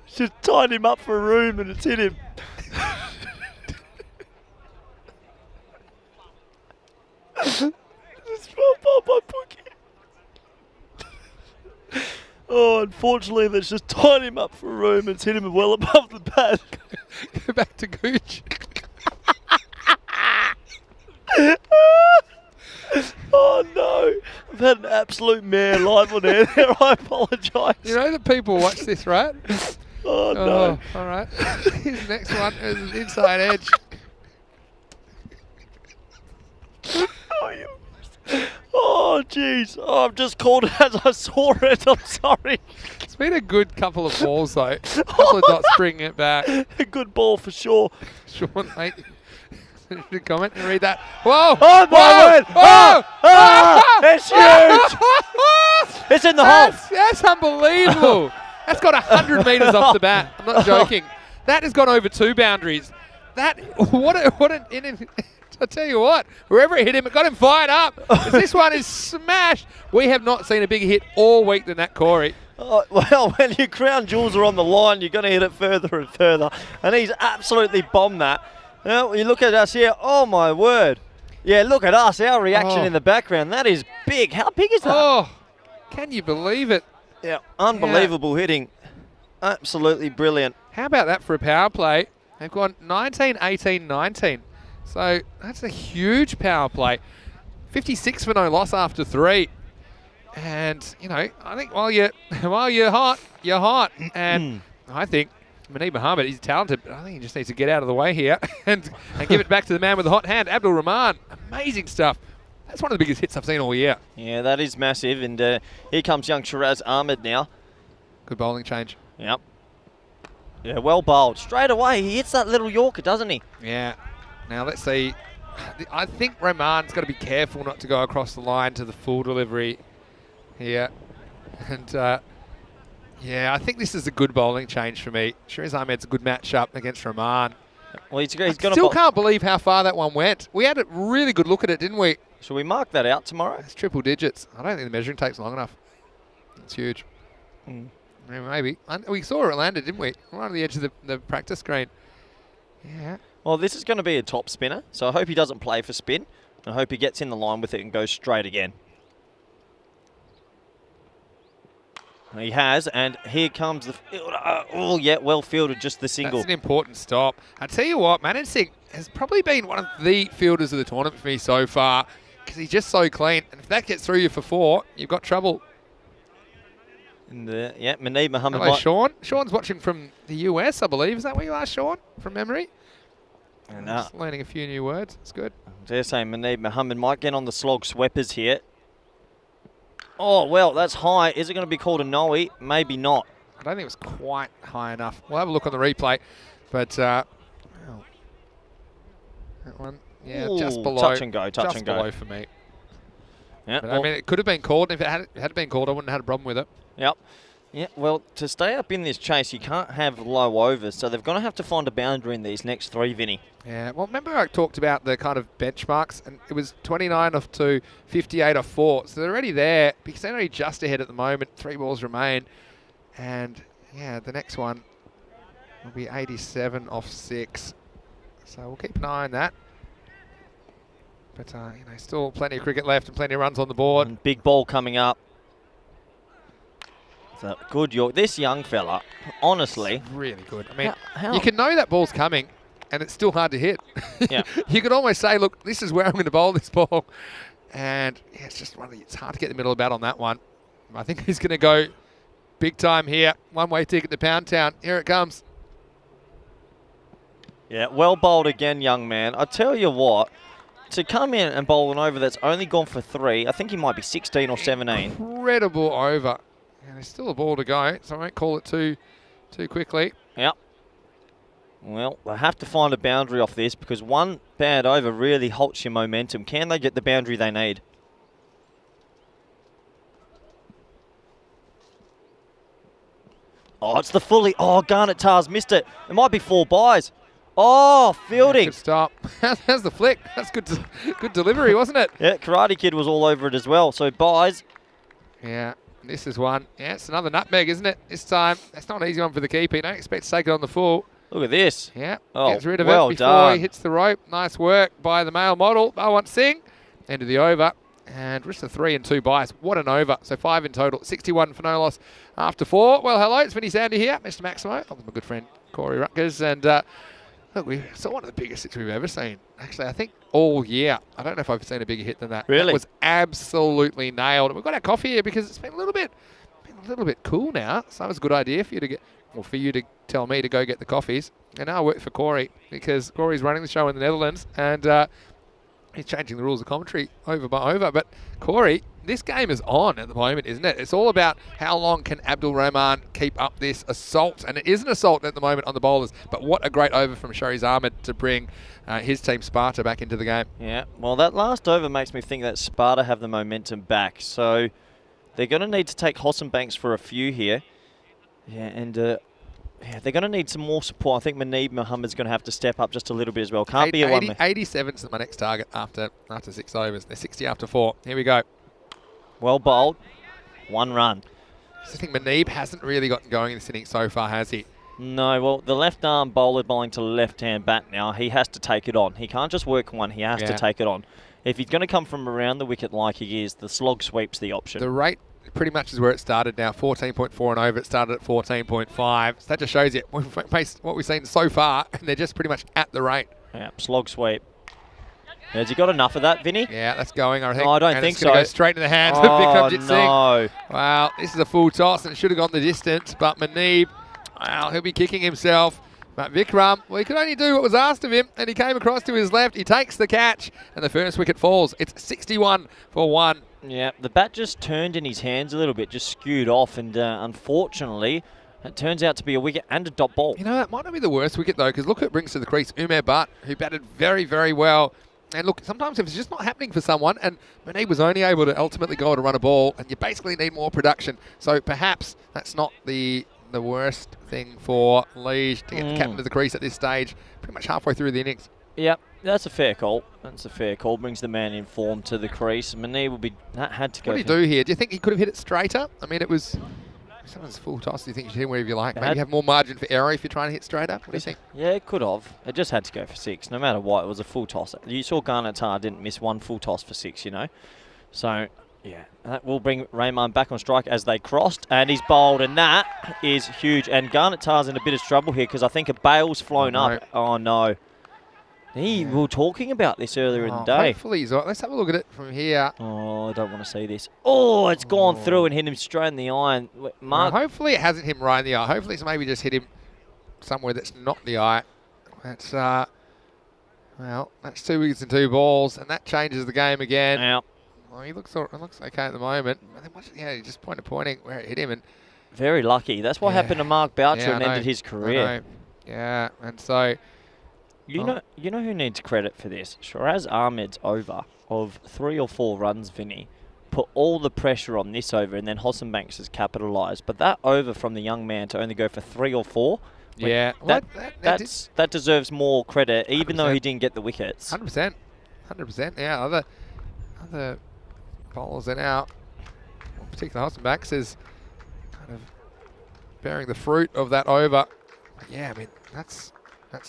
Just tied him up for a room and it's hit him. Just fell by my bookie. Oh, unfortunately, that's just tied him up for room. It's hit him well above the pad. Go back to Gooch. Oh no! I've had an absolute mare live on air there. I apologise. You know that people watch this, right? Oh no! All right. His next one is an inside edge. Oh jeez! Oh, I've just called it as I saw it. I'm sorry. It's been a good couple of balls though. A couple of dots bringing it back. A good ball for sure. Sean, mate. Should comment and read that. Whoa! Oh my word! Whoa! It's huge! It's in the hole. That's unbelievable. That's got 100 metres off the bat. I'm not joking. That has gone over 2 boundaries. What an I tell you what, wherever it hit him, it got him fired up. 'Cause this one is smashed. We have not seen a bigger hit all week than that, Corey. Oh, well, when your crown jewels are on the line, you're going to hit it further and further. And he's absolutely bombed that. Well, you look at us here. Oh, my word. Yeah, look at us. Our reaction in the background. That is big. How big is that? Oh, can you believe it? Yeah, unbelievable hitting. Absolutely brilliant. How about that for a power play? They've gone 19, 18, 19. So that's a huge power play. 56 for no loss after 3. And, you know, I think while you're hot, you're hot. And I think Muneeb Mohammed, he's talented, but I think he just needs to get out of the way here and give it back to the man with the hot hand, Abdul Rahman. Amazing stuff. That's one of the biggest hits I've seen all year. Yeah, that is massive. And here comes young Shiraz Ahmed now. Good bowling change. Yep. Yeah, well bowled. Straight away, he hits that little Yorker, doesn't he? Yeah. Now let's see. I think Rahman's got to be careful not to go across the line to the full delivery here. And yeah, I think this is a good bowling change for me. Shiraz Ahmed's a good matchup against Rahman. Well, he's I going still can't believe how far that one went. We had a really good look at it, didn't we? Should we mark that out tomorrow? It's triple digits. I don't think the measuring tape's long enough. It's huge. Yeah, maybe. We saw it landed, didn't we? Right on the edge of the practice screen. Yeah. Well, this is going to be a top spinner, so I hope he doesn't play for spin. I hope he gets in the line with it and goes straight again. He has, and here comes the fielder. Oh, yeah, well fielded, just the single. That's an important stop. I tell you what, Manan Singh has probably been one of the fielders of the tournament for me so far because he's just so clean. And if that gets through you for 4, you've got trouble. And yeah, Muneeb Mohammed. Hello, Sean. Sean's watching from the US, I believe. Is that where you are, Sean, from memory? And, just learning a few new words. It's good. Dare say Muneeb Mohammed might get on the slog sweepers here. Oh, well, that's high. Is it going to be called a no-e? Maybe not. I don't think it was quite high enough. We'll have a look on the replay. But, well, that one, yeah, Ooh, just below. touch and go, touch just and go. below for me. Yeah, But, well, I mean, it could have been called. If it had been called, I wouldn't have had a problem with it. Yep. Yeah, well, to stay up in this chase, you can't have low overs, so they're going to have to find a boundary in these next 3, Vinny. Yeah, well, remember I talked about the kind of benchmarks, and it was 29 off 2, 58 off 4. So they're already there because they're only just ahead at the moment. 3 balls remain. And, yeah, the next one will be 87 off 6. So we'll keep an eye on that. But, you know, still plenty of cricket left and plenty of runs on the board. And big ball coming up. So good York. This young fella, honestly. Really good. I mean, how you can know that ball's coming, and it's still hard to hit. Yeah. You could almost say, look, this is where I'm going to bowl this ball. And yeah, it's hard to get the middle of the bat on that one. I think he's going to go big time here. One-way ticket to Pound Town. Here it comes. Yeah, well bowled again, young man. I tell you what, to come in and bowl an over that's only gone for 3, I think he might be 16 or 17. Incredible over. And there's still a ball to go, so I won't call it too quickly. Yep. Well, they have to find a boundary off this because one bad over really halts your momentum. Can they get the boundary they need? Oh, it's the fully. Oh, Garnet Tars missed it. It might be 4 byes. Oh, fielding. Good stop. How's the flick? That's good delivery, wasn't it? Yeah, Karate Kid was all over it as well. So byes. Yeah. This is one. Yeah, it's another nutmeg, isn't it? This time, that's not an easy one for the keeper. You don't expect to take it on the full. Look at this. Yeah, Oh, gets rid of well it before done. he hits the rope. Nice work by the male model, Balwant Singh. End of the over. And Rista 3 and 2 byes. What an over. So 5 in total. 61 for no loss after 4. Well, hello. It's Vinny Sandy here. Mr. Maximo. I'm my good friend Corey Rutgers. And look, we saw one of the biggest hits we've ever seen. Actually, I think all year. I don't know if I've seen a bigger hit than that. Really? That was absolutely nailed. And we've got our coffee here because it's been a little bit cool now. So that was a good idea for you to get, or for you to tell me to go get the coffees. And now I work for Corey because Corey's running the show in the Netherlands and he's changing the rules of commentary over by over. But Corey, this game is on at the moment, isn't it? It's all about how long can Abdul Rahman keep up this assault. And it is an assault at the moment on the bowlers. But what a great over from Shariz Ahmed to bring his team Sparta back into the game. Yeah, well, that last over makes me think that Sparta have the momentum back. So they're going to need to take Hossenbanks for a few here. Yeah, and they're going to need some more support. I think Muneeb Mohammed's going to have to step up just a little bit as well. Can't be a 87's my next target after 6 overs. They're 60 after 4. Here we go. Well bowled. 1 run. I think Muneeb hasn't really gotten going in this inning so far, has he? No, well, the left-arm bowler bowling to left-hand bat now, he has to take it on. He can't just work one, he has to take it on. If he's going to come from around the wicket like he is, the slog sweep's the option. The rate pretty much is where it started now, 14.4 and over. It started at 14.5. So that just shows you what we've seen so far, and they're just pretty much at the rate. Yeah, slog sweep. Has he got enough of that, Vinny? Yeah, that's going, I think. No, I don't think it's going to go straight to the hands of Vikramjit Singh. No. Wow, this is a full toss, and it should have gone the distance, but Muneeb, wow, he'll be kicking himself. But Vikram, well, he could only do what was asked of him, and he came across to his left. He takes the catch, and the first wicket falls. It's 61 for 1. Yeah, the bat just turned in his hands a little bit, just skewed off, and unfortunately, it turns out to be a wicket and a dot ball. You know, that might not be the worst wicket, though, because look who it brings to the crease. Umair Bhatt, who batted very, very well. And look, sometimes if it's just not happening for someone, and Muneeb was only able to ultimately go to run a ball, and you basically need more production. So perhaps that's not the worst thing for Lige to get the captain to the crease at this stage, pretty much halfway through the innings. Yep, that's a fair call. That's a fair call. Brings the man in form to the crease. Muneeb will be had to go. What do you do here? Do you think he could have hit it straighter? I mean, it was someone's full toss. Do you think you should hit wherever you like? Maybe have more margin for error if you're trying to hit straighter. What do you think? Yeah, it could have. It just had to go for 6. No matter what, it was a full toss. You saw Garnet Tar didn't miss one full toss for 6, you know. So, yeah, that will bring Rahman back on strike as they crossed. And he's bowled, and that is huge. And Garnet Tar's in a bit of trouble here because I think a bail's flown up. Oh, no. We were talking about this earlier in the day. Hopefully he's all right. Let's have a look at it from here. Oh, I don't want to see this. Oh, it's gone through and hit him straight in the eye. Mark. Hopefully it hasn't hit him right in the eye. Hopefully it's maybe just hit him somewhere that's not the eye. That's, well, that's 2 wickets and 2 balls, and that changes the game again. Yeah. Well, it looks okay at the moment. I think he just pointing where it hit him. And very lucky. That's what happened to Mark Boucher and ended his career. Yeah, and so... You know who needs credit for this? Shiraz Ahmed's over of 3 or 4 runs, Vinny, put all the pressure on this over, and then Hossenbanks has capitalised. But that over from the young man to only go for 3 or 4, yeah, that deserves more credit, even 100%. Though he didn't get the wickets. 100%, 100%. Yeah, other bowlers are now, particularly Hossenbanks, is kind of bearing the fruit of that over. But yeah, I mean that's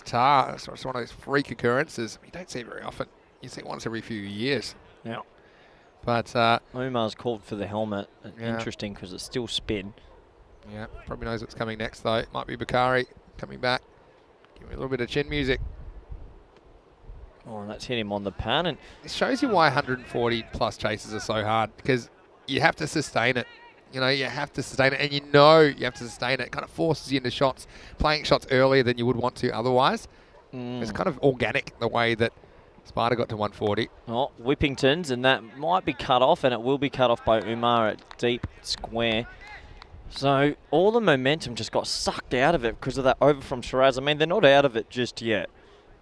Tar. That's one of those freak occurrences. You don't see it very often. You see it once every few years. Yeah. But Umar's called for the helmet. Interesting because it's still spin. Yeah, probably knows what's coming next though. It might be Bakari coming back. Give me a little bit of chin music. Oh, and that's hit him on the pan. And it shows you why 140 plus chases are so hard, because you have to sustain it. You know, you have to sustain it, and you know you have to sustain it. It kind of forces you into shots, playing shots earlier than you would want to otherwise. It's kind of organic the way that Sparta got to 140. Oh, Whippingtons, and that might be cut off, and it will be cut off by Umar at deep square. So all the momentum just got sucked out of it because of that over from Shiraz. I mean, they're not out of it just yet.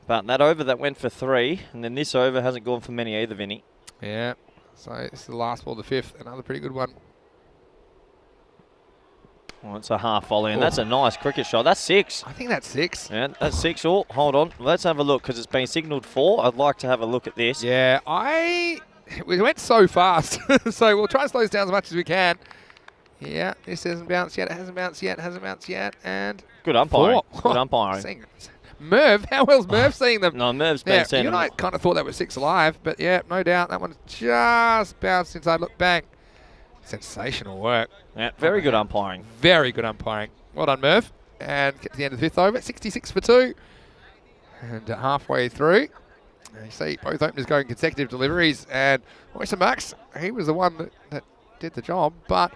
But that over that went for 3, and then this over hasn't gone for many either, Vinny. Yeah, so it's the last ball, the 5th, another pretty good one. Oh, it's a half volley, and that's a nice cricket shot. That's 6. I think that's 6. Yeah, that's 6. Oh, hold on. Let's have a look, because it's been signalled 4. I'd like to have a look at this. Yeah, we went so fast, so we'll try and slow this down as much as we can. Yeah, this hasn't bounced yet. It hasn't bounced yet. Hasn't bounced yet. And good umpiring. 4. Good umpiring. Merv, how well's Merv seeing them? No, Merv's been seeing you and them. I kind of thought they were 6 alive, but yeah, no doubt that one just bounced inside. Look, bang. Sensational work. Yeah, very good umpiring. Very good umpiring. Well done, Merv. And get to the end of the 5th over, 66 for 2. And halfway through, you see both openers going consecutive deliveries. And Oyster Max, he was the one that did the job, but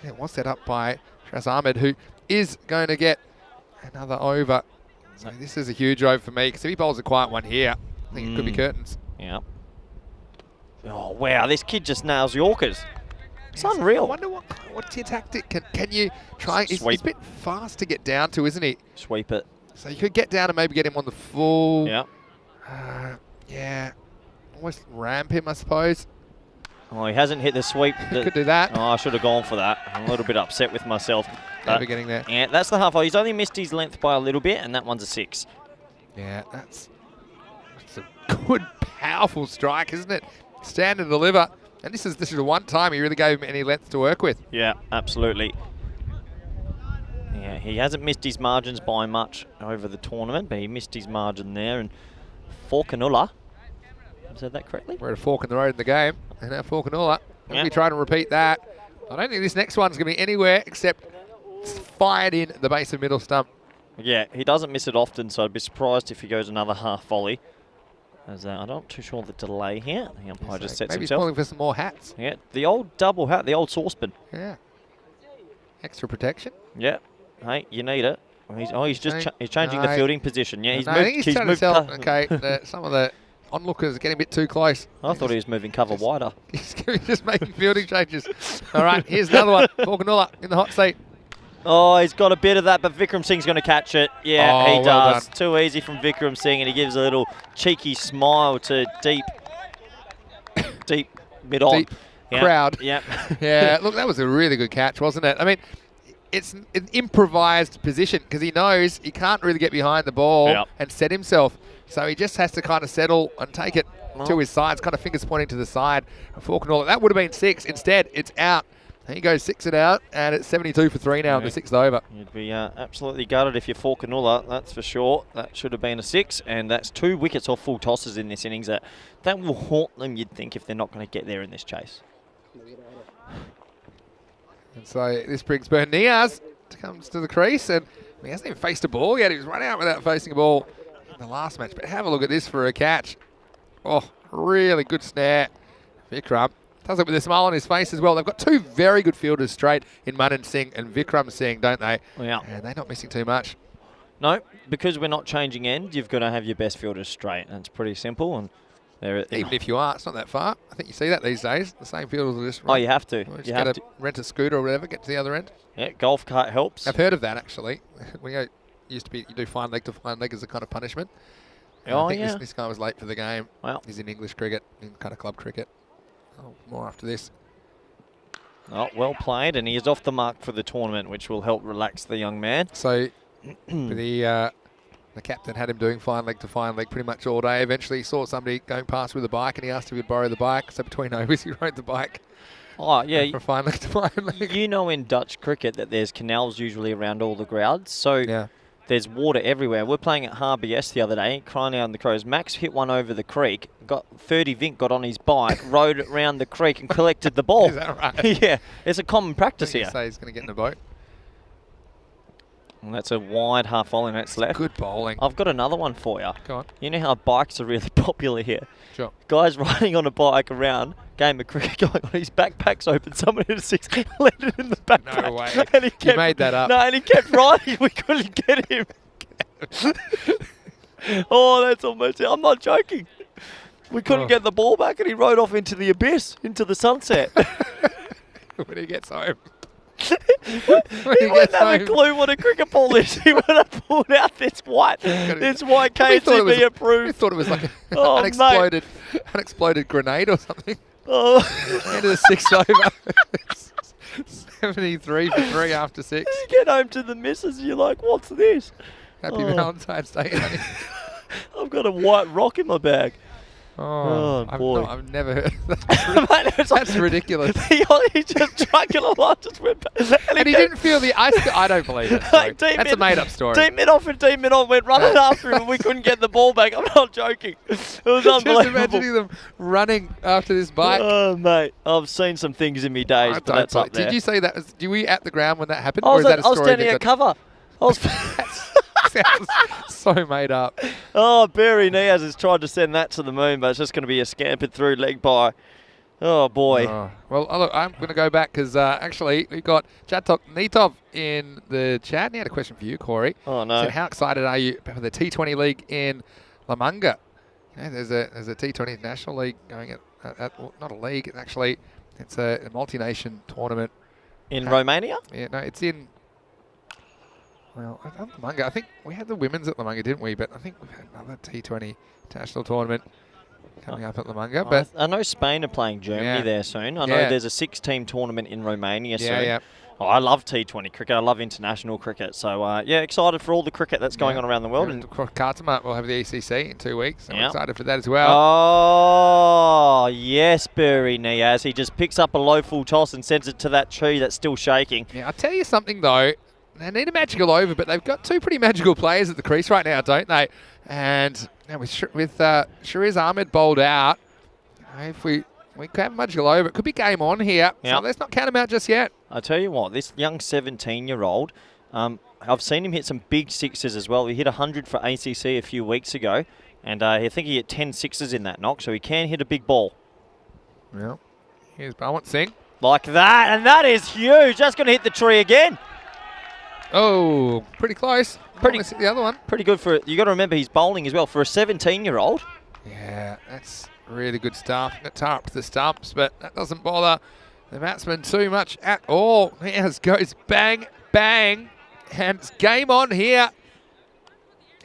it was set up by Shaz Ahmed, who is going to get another over. So this is a huge over for me, because if he bowls a quiet one here, I think it could be curtains. Yeah. Oh, wow, this kid just nails Yorkers. It's unreal. I wonder what's your tactic? Can you try? He's a bit fast to get down to, isn't he? Sweep it. So you could get down and maybe get him on the full. Yeah. Yeah. Almost ramp him, I suppose. Oh, he hasn't hit the sweep. Could do that. Oh, I should have gone for that. I'm a little bit upset with myself. Never getting there. Yeah, that's the half. He's only missed his length by a little bit, and that one's a 6. Yeah, that's a good, powerful strike, isn't it? Stand and deliver. And this is the one time he really gave him any length to work with. Yeah, absolutely. Yeah, he hasn't missed his margins by much over the tournament, but he missed his margin there. And Forcanula, have I said that correctly? We're at a fork in the road in the game. And now Forcanula, we'll be trying to repeat that. I don't think this next one's going to be anywhere except fired in the base of middle stump. Yeah, he doesn't miss it often, so I'd be surprised if he goes another half volley. As I'm not too sure the delay here. The umpire just sets maybe himself. He's calling for some more hats. Yeah, the old double hat, the old saucepan. Yeah. Extra protection. Yeah. Hey, you need it. He's just he's changing the fielding position. Yeah, he's I moved. think he's trying to tell. Okay, some of the onlookers are getting a bit too close. I thought he was moving cover wider. He's just making fielding changes. All right, here's another one. Forcanula in the hot seat. Oh, he's got a bit of that, but Vikram Singh's going to catch it. Yeah, he well does. done. Too easy from Vikram Singh, and he gives a little cheeky smile to deep mid-on. Deep crowd. Yep. Yeah, look, that was a really good catch, wasn't it? I mean, it's an improvised position because he knows he can't really get behind the ball and set himself. So he just has to kind of settle and take it to his sides, kind of fingers pointing to the side. Forcanula, that would have been 6. Instead, it's out. He goes 6 and out, and it's 72 for 3 now in the 6th over. You'd be absolutely gutted if you're Forcanula, that's for sure. That should have been a 6, and that's 2 wickets off full tosses in this innings. That will haunt them, you'd think, if they're not going to get there in this chase. And so this brings Bernias comes to the crease, and he hasn't even faced a ball yet. He was run out without facing a ball in the last match. But have a look at this for a catch. Oh, really good snare. Vikram does it with a smile on his face as well. They've got 2 very good fielders straight in Manan Singh and Vikram Singh, don't they? Yeah. And they're not missing too much. No, because we're not changing end, you've got to have your best fielders straight. And it's pretty simple. And even if you are, it's not that far. I think you see that these days. The same fielders will just run. Oh, you have to. You have to rent a scooter or whatever, get to the other end. Yeah, golf cart helps. I've heard of that, actually. Used to be, you do fine leg to fine leg as a kind of punishment. Oh, I think this guy was late for the game. Well, he's in English cricket, in kind of club cricket. More after this. Oh, well played, and he is off the mark for the tournament, which will help relax the young man. So the captain had him doing fine leg to fine leg pretty much all day. Eventually he saw somebody going past with a bike, and he asked if he'd borrow the bike. So between overs, he rode the bike. Oh, yeah. From fine leg to fine leg. You know in Dutch cricket that there's canals usually around all the grounds, so there's water everywhere. We're playing at RBS the other day, crying out in the Crows. Max hit one over the creek, got 30 Vink got on his bike, rode it around the creek and collected the ball. Is that right? Yeah, it's a common practice here. Say he's going to get in the boat. And that's a wide half volley that's left. Good bowling. I've got another one for you. Go on. You know how bikes are really popular here? Sure. Guys riding on a bike around, game of cricket going on, his backpack's open, someone hit a 6, let it in the backpack. No way. And he kept, You made that up. No, and he kept riding, we couldn't get him. Oh, that's almost it. I'm not joking. We couldn't get the ball back and he rode off into the abyss, into the sunset. When he gets home. He wouldn't have a clue what a cricket ball is. He would have pulled out this white KTB approved. We thought it was like an unexploded grenade or something. Oh. Into the 6th over. 73 for 3 after 6. You get home to the missus and you're like, what's this? Happy Valentine's Day. I've got a white rock in my bag. Oh, boy. I've never heard that. That's ridiculous. He just drunk it a lot. Just went back. And he didn't feel the ice. I don't believe it. That's a made-up story. Team mid off and team mid on went running after him and we couldn't get the ball back. I'm not joking. It was unbelievable. Just imagining them running after this bike. Oh, mate. I've seen some things in me days, but that's up there. Did you say that? Were you at the ground when that happened? I was, or is that a story standing at cover. I was sounds so made up. Oh, Barry Niaz has tried to send that to the moon, but it's just going to be a scampered through leg by. Oh, boy. Well, look, I'm going to go back because actually we've got Chatok Nitov in the chat. And he had a question for you, Corey. Oh, no. He said, how excited are you for the T20 League in La Manga? You know, there's a T20 International League going well, not a league, actually. It's a multi-nation tournament. In Romania? Yeah, no, it's in... Well, at La Manga, I think we had the women's at La Manga, didn't we? But I think we've had another T20 international tournament coming up at La Manga. But I know Spain are playing Germany there soon. I know there's a 6-team tournament in Romania soon. Yeah. Oh, I love T20 cricket. I love international cricket. So, yeah, excited for all the cricket that's going on around the world. And Kartama will have the ECC in 2 weeks. So I'm excited for that as well. Oh, yes, Barry Niaz. He just picks up a low full toss and sends it to that tree that's still shaking. Yeah, I'll tell you something, though. They need a magical over, but they've got two pretty magical players at the crease right now, don't they? And with Shariz Ahmed bowled out, if we could have a magical over, it could be game on here. Yep. So let's not count him out just yet. I tell you what, this young 17-year-old, I've seen him hit some big sixes as well. He hit 100 for ACC a few weeks ago, and I think he hit 10 sixes in that knock, so he can hit a big ball. Well, here's Balwant Singh. Like that, and that is huge. That's going to hit the tree again. Oh, pretty close. The other one. Pretty good for it. You got to remember he's bowling as well for a 17-year-old. Yeah, that's really good stuff. It's up to the stumps, but that doesn't bother the batsman too much at all. Here goes bang, bang, and it's game on here.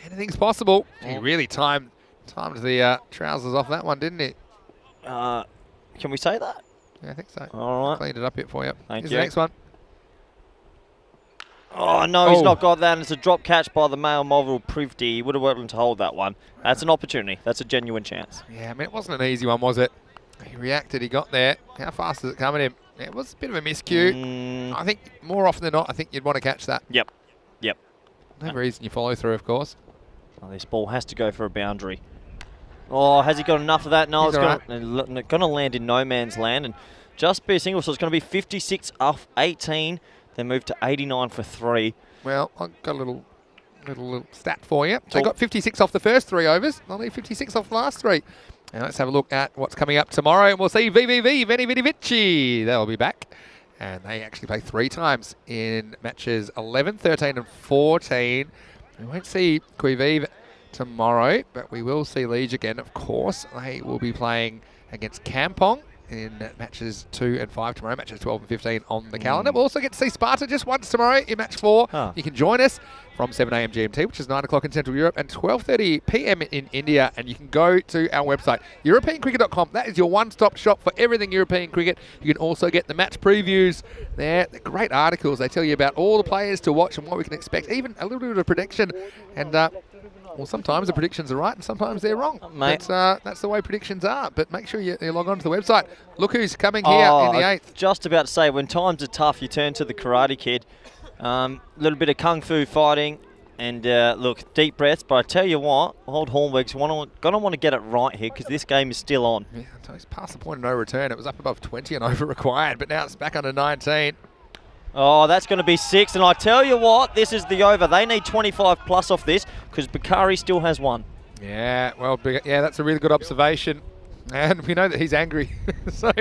Anything's possible. He really timed the trousers off that one, didn't he? Can we say that? Yeah, I think so. All right. Cleaned it up here for you. Thank you. The next one. Oh, no, he's not got that. And it's a drop catch by the male Marvel Privdi. He would have wanted to hold that one. That's an opportunity. That's a genuine chance. Yeah, I mean, it wasn't an easy one, was it? He reacted. He got there. How fast does it come at him? Yeah, it was a bit of a miscue. I think more often than not, I think you'd want to catch that. Yep. No reason you follow through, of course. Oh, this ball has to go for a boundary. Oh, has he got enough of that? No, it's going to land in no man's land and just be a single. So it's going to be 56 off 18. Then move to 89 for 3. Well, I've got a little stat for you. They got 56 off the first 3 overs. They'll need 56 off the last 3. Now let's have a look at what's coming up tomorrow. And we'll see VVV, Veni Vidi Vici. They'll be back. And they actually play 3 times in matches 11, 13 and 14. We won't see Quivive tomorrow, but we will see Liege again, of course. They will be playing against Kampong in matches 2 and 5 tomorrow, matches 12 and 15 on the calendar. We'll also get to see Sparta just once tomorrow in match 4. You can join us from 7 a.m. GMT, which is 9 o'clock in Central Europe, and 12:30 p.m. in India. And you can go to our website, EuropeanCricket.com. That is your one-stop shop for everything European cricket. You can also get the match previews there. They're great articles. They tell you about all the players to watch and what we can expect, even a little bit of prediction. And well, sometimes the predictions are right and sometimes they're wrong. Mate. That's the way predictions are. But make sure you log on to the website. Look who's coming here in the 8th. Just about to say, when times are tough, you turn to the Karate Kid. A little bit of kung fu fighting and look, deep breaths. But I tell you what, old Hornberg's going to want to get it right here because this game is still on. Yeah, it's past the point of no return. It was up above 20 and over required, but now it's back under 19. Oh, that's going to be 6. And I tell you what, this is the over. They need 25 plus off this because Bakari still has 1. Yeah, well, that's a really good observation. And we know that he's angry. So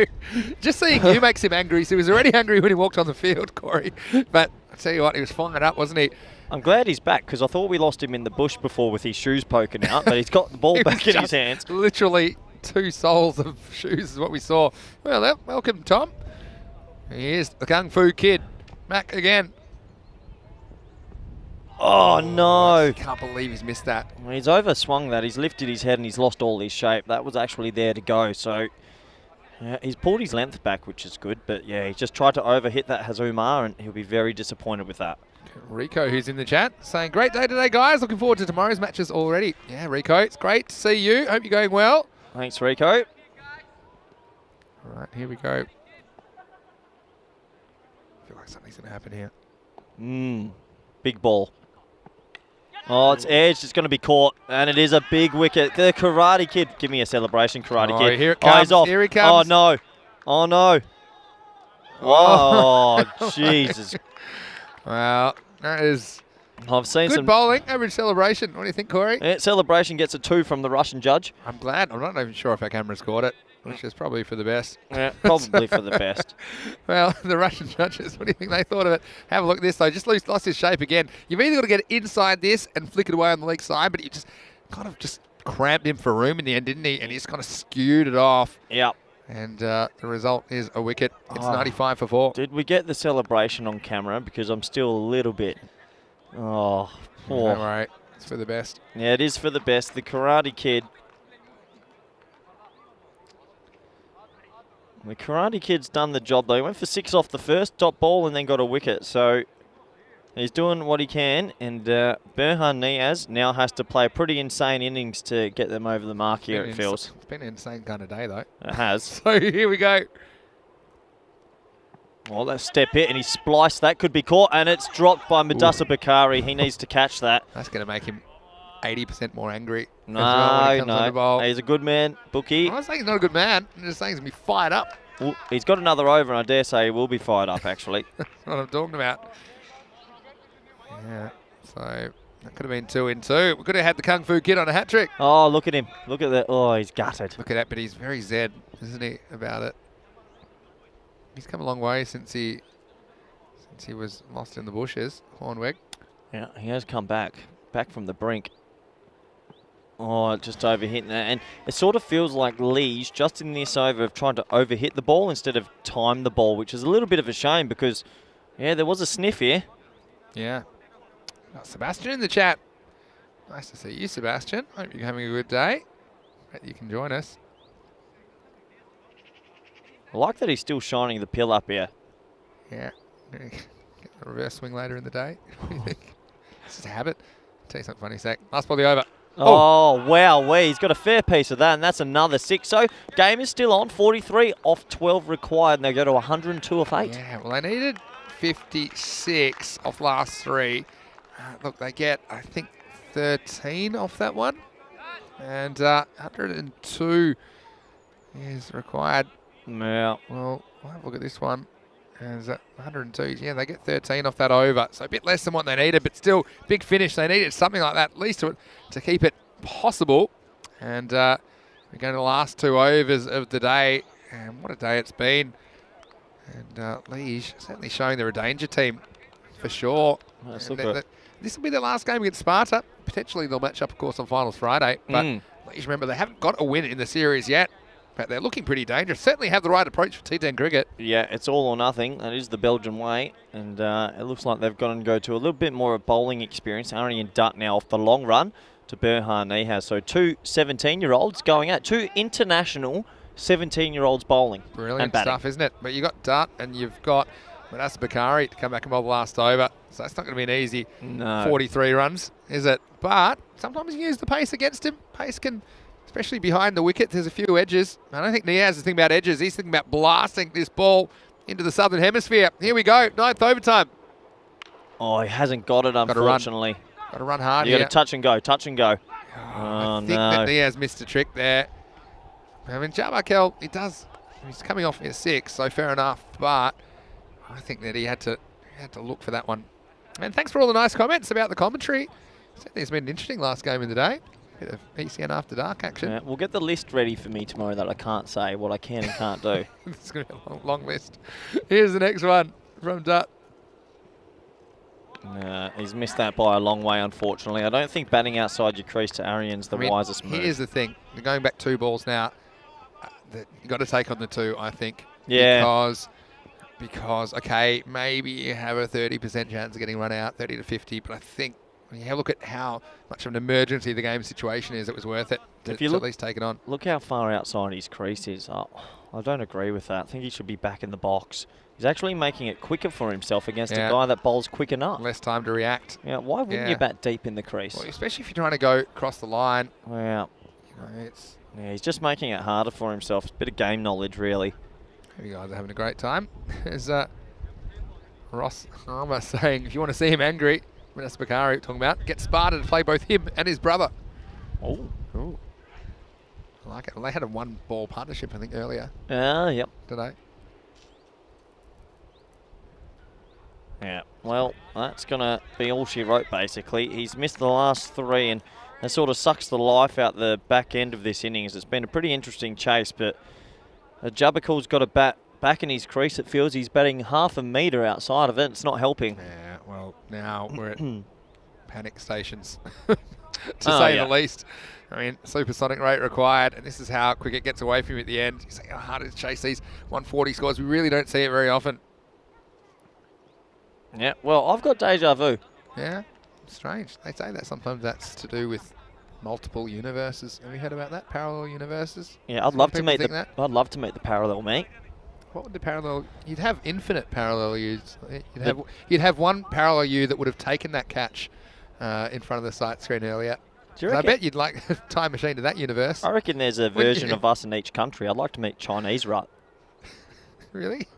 just seeing you makes him angry. So he was already angry when he walked on the field, Corey. But I tell you what, he was fired up, wasn't he? I'm glad he's back because I thought we lost him in the bush before with his shoes poking out, but he's got the ball back in his hands. Literally 2 soles of shoes is what we saw. Well, welcome, Tom. Here's the Kung Fu Kid. Mac again. Oh, no. I can't believe he's missed that. Well, he's overswung that. He's lifted his head and he's lost all his shape. That was actually there to go. So he's pulled his length back, which is good. But, yeah, he just tried to overhit that Hazumar and he'll be very disappointed with that. Rico, who's in the chat, saying, great day today, guys. Looking forward to tomorrow's matches already. Yeah, Rico, it's great to see you. Hope you're going well. Thanks, Rico. All right, here we go. I feel like something's going to happen here. Big ball. Oh, it's edged. It's going to be caught. And it is a big wicket. The Karate Kid. Give me a celebration, Karate Kid. Here it comes. Oh, he's off. Here he comes. Oh, no. Oh, no. Oh, Jesus. Well, that is I've seen good some bowling. Average celebration. What do you think, Corey? celebration gets a 2 from the Russian judge. I'm glad. I'm not even sure if our cameras caught it, which is probably for the best. Yeah, probably for the best. Well, the Russian judges, what do you think they thought of it? Have a look at this, though. Just lost his shape again. You've either got to get inside this and flick it away on the leg side, but you just kind of just cramped him for room in the end, didn't he? And he just kind of skewed it off. Yep. And the result is a wicket. It's 95 for 4. Did we get the celebration on camera? Because I'm still a little bit... Oh, poor. Don't worry. It's for the best. Yeah, it is for the best. The Karate Kid. The Karate Kid's done the job, though. He went for 6 off the first dot ball and then got a wicket. So he's doing what he can. And Berhan Niaz now has to play a pretty insane innings to get them over the mark here, it feels. It's been an insane kind of day, though. It has. So here we go. Well, let's step it, and he spliced. That could be caught, and it's dropped by Madassa Bakari. He needs to catch that. That's going to make him 80% more angry. No, no. He's a good man, Bookie. I'm not saying he's not a good man. I'm just saying he's going to be fired up. Well, he's got another over, and I dare say he will be fired up, actually. That's what I'm talking about. Yeah, so that could have been 2 in 2. We could have had the Kung Fu Kid on a hat trick. Oh, look at him. Look at that. Oh, he's gutted. Look at that, but he's very Zed, isn't he, about it? He's come a long way since he was lost in the bushes, Hornweg. Yeah, he has come back from the brink. Oh, just overhitting that. And it sort of feels like Lee's just in this over of trying to overhit the ball instead of time the ball, which is a little bit of a shame because, yeah, there was a sniff here. Yeah. Got Sebastian in the chat. Nice to see you, Sebastian. Hope you're having a good day. Glad you can join us. I like that he's still shining the pill up here. Yeah. Get the reverse swing later in the day. What do you think? It's just a habit. I'll tell you something funny, Zach. Last ball, the over. Oh, wow. He's got a fair piece of that, and that's another 6. So, game is still on. 43 off 12 required, and they go to 102 off 8. Yeah, well, they needed 56 off last 3. Look, they get, I think, 13 off that one. And 102 is required. Yeah. Well, we'll have a look at this one. Is 102. Yeah, they get 13 off that over. So a bit less than what they needed, but still big finish. They needed something like that, at least to keep it possible. And we're going to the last 2 overs of the day. And what a day it's been. And Liege certainly showing they're a danger team for sure. This will be their last game against Sparta. Potentially they'll match up, of course, on Finals Friday. But Liege, remember, they haven't got a win in the series yet. But they're looking pretty dangerous. Certainly have the right approach for T10 cricket. Yeah, it's all or nothing. That is the Belgian way. And it looks like they've got to go to a little bit more of bowling experience. Arian Dutt now off the long run to Berhan Nihaz. So 2 17-year-olds going out. 2 international 17-year-olds bowling. Brilliant stuff, isn't it? But you've got Dutt and you've got Madassa Bakari to come back and bowl the last over. So it's not going to be an easy 43 runs, is it? But sometimes you use the pace against him. Pace can... Especially behind the wicket, there's a few edges. I don't think Niaz is thinking about edges. He's thinking about blasting this ball into the southern hemisphere. Here we go, 9th overtime. Oh, he hasn't got it, unfortunately. Got to run hard here. You got to touch and go, touch and go. I think that Niaz missed a trick there. I mean, Capelle, he's coming off at 6, so fair enough. But I think that he had to look for that one. And thanks for all the nice comments about the commentary. Certainly it's been an interesting last game of the day. Bit of ECN After Dark action. Yeah, we'll get the list ready for me tomorrow that I can't say what I can and can't do. It's going to be a long list. Here's the next one from Dutt. He's missed that by a long way, unfortunately. I don't think batting outside your crease to Arian's the wisest move. Here's the thing. They're going back 2 balls now. You've got to take on the 2, I think. Yeah. Because okay, maybe you have a 30% chance of getting run out, 30 to 50, but I think when you have a look at how much of an emergency the game situation is, it was worth it to at least take it on. Look how far outside his crease is. Oh, I don't agree with that. I think he should be back in the box. He's actually making it quicker for himself against a guy that bowls quick enough. Less time to react. Yeah, why wouldn't you bat deep in the crease? Well, especially if you're trying to go across the line. Yeah. You know, Yeah, he's just making it harder for himself. It's a bit of game knowledge, really. You guys are having a great time. There's Ross Harmer saying, if you want to see him angry, Vanessa Bakari talking about, get Sparta to play both him and his brother. Oh. Ooh. I like it. Well, they had a one-ball partnership, I think, earlier Yep. today. Yeah, well, that's going to be all she wrote, basically. He's missed the last 3, and that sort of sucks the life out the back end of this innings. It's been a pretty interesting chase, but Jabbercool's got a bat back in his crease. It feels he's batting half a metre outside of it. It's not helping. Yeah, well, now we're at panic stations, to say the least. I mean, supersonic rate required, and this is how cricket gets away from you at the end. You say how hard it is to chase these 140 scores. We really don't see it very often. Yeah, well, I've got deja vu. Yeah, strange. They say that sometimes that's to do with multiple universes. Have you heard about that? Parallel universes? Yeah, I'd love to meet that. I'd love to meet the parallel, mate. What would the parallel? You'd have infinite parallel U's. You'd have one parallel U that would have taken that catch in front of the sight screen earlier. Do you reckon? I bet you'd like a time machine to that universe. I reckon there's a version of us in each country. I'd like to meet Chinese Rut. Really?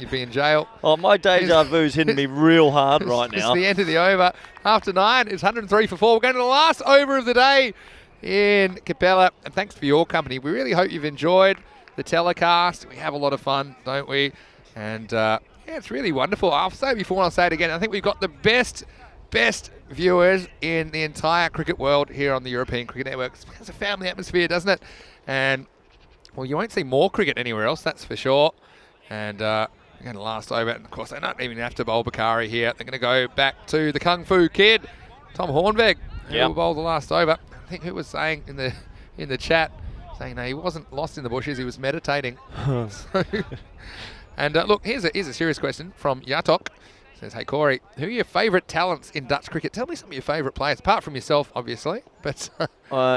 You'd be in jail. Oh, my deja vu's hitting me real hard right now. It's the end of the over. After 9, it's 103 for 4. We're going to the last over of the day in Capelle. And thanks for your company. We really hope you've enjoyed the telecast. We have a lot of fun, don't we? And yeah, it's really wonderful. I'll say it before and I'll say it again. I think we've got the best viewers in the entire cricket world here on the European Cricket Network. It has a family atmosphere, doesn't it? And, well, you won't see more cricket anywhere else, that's for sure. And we're going to last over. And, of course, they don't even have to bowl Bakari here. They're going to go back to the Kung Fu Kid, Tom Hornberg, who will bowl the last over. I think who was saying in the chat, saying no, he wasn't lost in the bushes, he was meditating. And look, here's a serious question from Yatok. Says, hey, Corey, who are your favourite talents in Dutch cricket? Tell me some of your favourite players, apart from yourself, obviously. But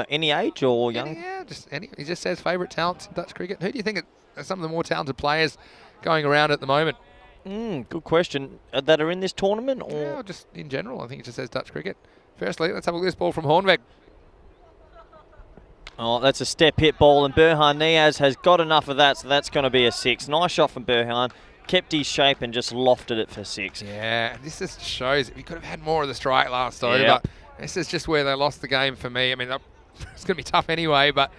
any age or young? Yeah, just any. He just says favourite talents in Dutch cricket. Who do you think are some of the more talented players going around at the moment? Good question. That are in this tournament? Or? Yeah, just in general. I think it just says Dutch cricket. Firstly, let's have a look at this ball from Hornbeck. Oh, that's a step hit ball, and Burhan Niaz has got enough of that, so that's going to be a 6. Nice shot from Burhan. Kept his shape and just lofted it for 6. Yeah, this just shows if you could have had more of the strike last over. This is just where they lost the game for me. I mean, it's going to be tough anyway, but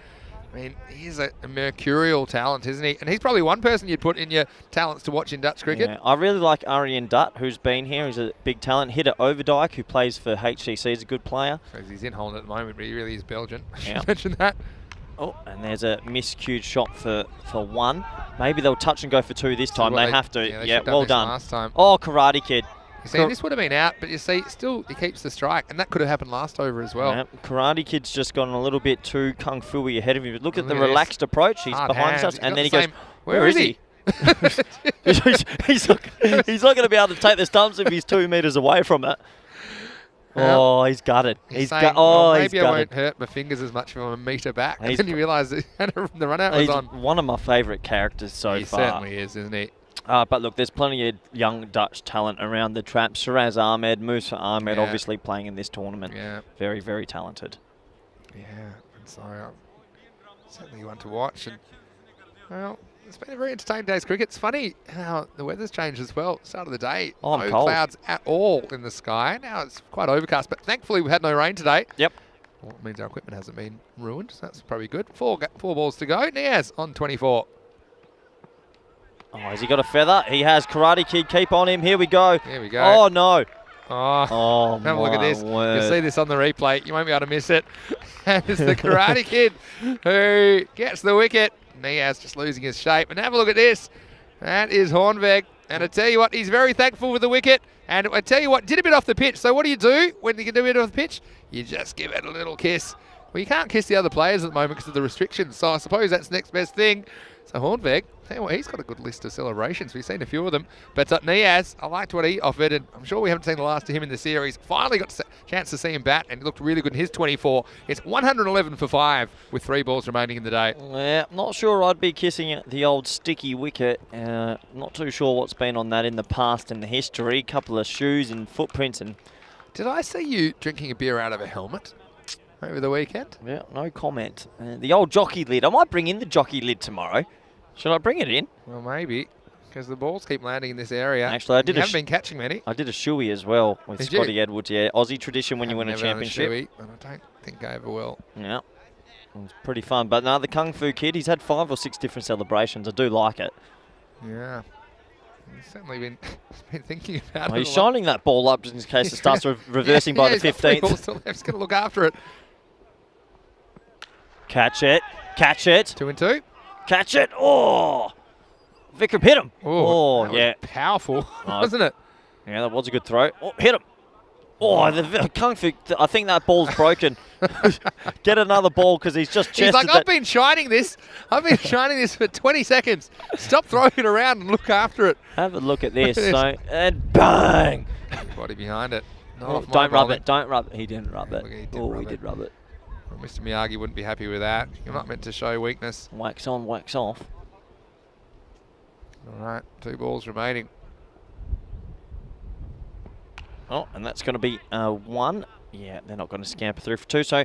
I mean, he's a mercurial talent, isn't he? And he's probably one person you'd put in your talents to watch in Dutch cricket. Yeah, I really like Arjen Dutt, who's been here. He's a big talent. Hitter Overdijk, who plays for HCC, is a good player. He's in Holland at the moment, but he really is Belgian. I Yeah. should mention that. Oh, and there's a miscued shot for 1. Maybe they'll touch and go for 2 this time. They have to. Yeah, well done. Last time. Oh, Karate Kid. You see, this would have been out, but you see, still he keeps the strike, and that could have happened last over as well. Yeah, Karate Kid's just gone a little bit too kung fu-y ahead of him. Look at the relaxed approach. He's behind us, and then he goes, where is he? he's not going to be able to take the stumps if he's 2 metres away from it. Oh, he's gutted. He's saying, maybe I won't gutted. hurt my fingers as much if I'm a metre back. And then you realise that the run-out was He's on. one of my favourite characters so far. He certainly is, isn't he? But look, there's plenty of young Dutch talent around the trap. Shiraz Ahmed, Musa Ahmed, obviously playing in this tournament. Yeah. Very, very talented. Yeah, and so certainly one to watch. And well, it's been a very entertaining day's cricket. It's funny how the weather's changed as well. Start of the day, no cold. Clouds at all in the sky. Now it's quite overcast, but thankfully we've had no rain today. Yep. Well, it means our equipment hasn't been ruined, so that's probably good. Four balls to go. Niaz on 24. Oh, has he got a feather? He has. Karate Kid, keep on him. Here we go. Here we go. Oh, no. Oh, have a look at this. Word. You'll see this on the replay. You won't be able to miss it. And it's the Karate Kid who gets the wicket. Niaz just losing his shape. And have a look at this. That is Hornberg. And I tell you what, he's very thankful for the wicket. And I tell you what, did a bit off the pitch. So what do when you can do a bit off the pitch? You just give it a little kiss. Well, you can't kiss the other players at the moment because of the restrictions. So I suppose that's the next best thing. So Hornberg, tell you what, he's got a good list of celebrations. We've seen a few of them. But Niaz, I liked what he offered, and I'm sure we haven't seen the last of him in the series. Finally got a chance to see him bat, and he looked really good in his 24. It's 111 for 5 with 3 balls remaining in the day. Yeah, not sure I'd be kissing the old sticky wicket. Not too sure what's been on that in the past in the history. A couple of shoes and footprints. And did I see you drinking a beer out of a helmet? over the weekend. Yeah, no comment. The old jockey lid. I might bring in the jockey lid tomorrow. Should I bring it in? Well, maybe, because the balls keep landing in this area. Actually, I did. You haven't been catching many. I did a shoey as well with Did Scotty you? Edwards. Yeah, Aussie tradition when you win a Never done championship. shoey, and I don't think I ever will. Yeah, it was pretty fun. But no, the Kung Fu Kid, he's had 5 or 6 different celebrations. I do like it. Yeah. He's certainly been thinking about Oh, it. he's shining that ball up just in case it starts reversing by the he's got 3 balls 15th. to left. He's going to look after it. Catch it. Catch it. 2 and 2. Catch it. Oh! Vikram hit him. Oh, that was yeah. powerful, wasn't it? Yeah, that was a good throw. Oh, hit him. Oh, the Kung Fu, I think that ball's broken. Get another ball because he's just chested He's like, that. I've been shining this. I've been shining this for 20 seconds. Stop throwing it around and look after it. Have a look at this. So, and bang! Body behind it. Oh, don't rub it. Don't rub it. He didn't rub it. Look, he did Oh, rub he it. did rub it. Well, Mr. Miyagi wouldn't be happy with that. You're not meant to show weakness. Wax on, wax off. All right, 2 balls remaining. Oh, and that's going to be 1. Yeah, they're not going to scamper through for 2. So,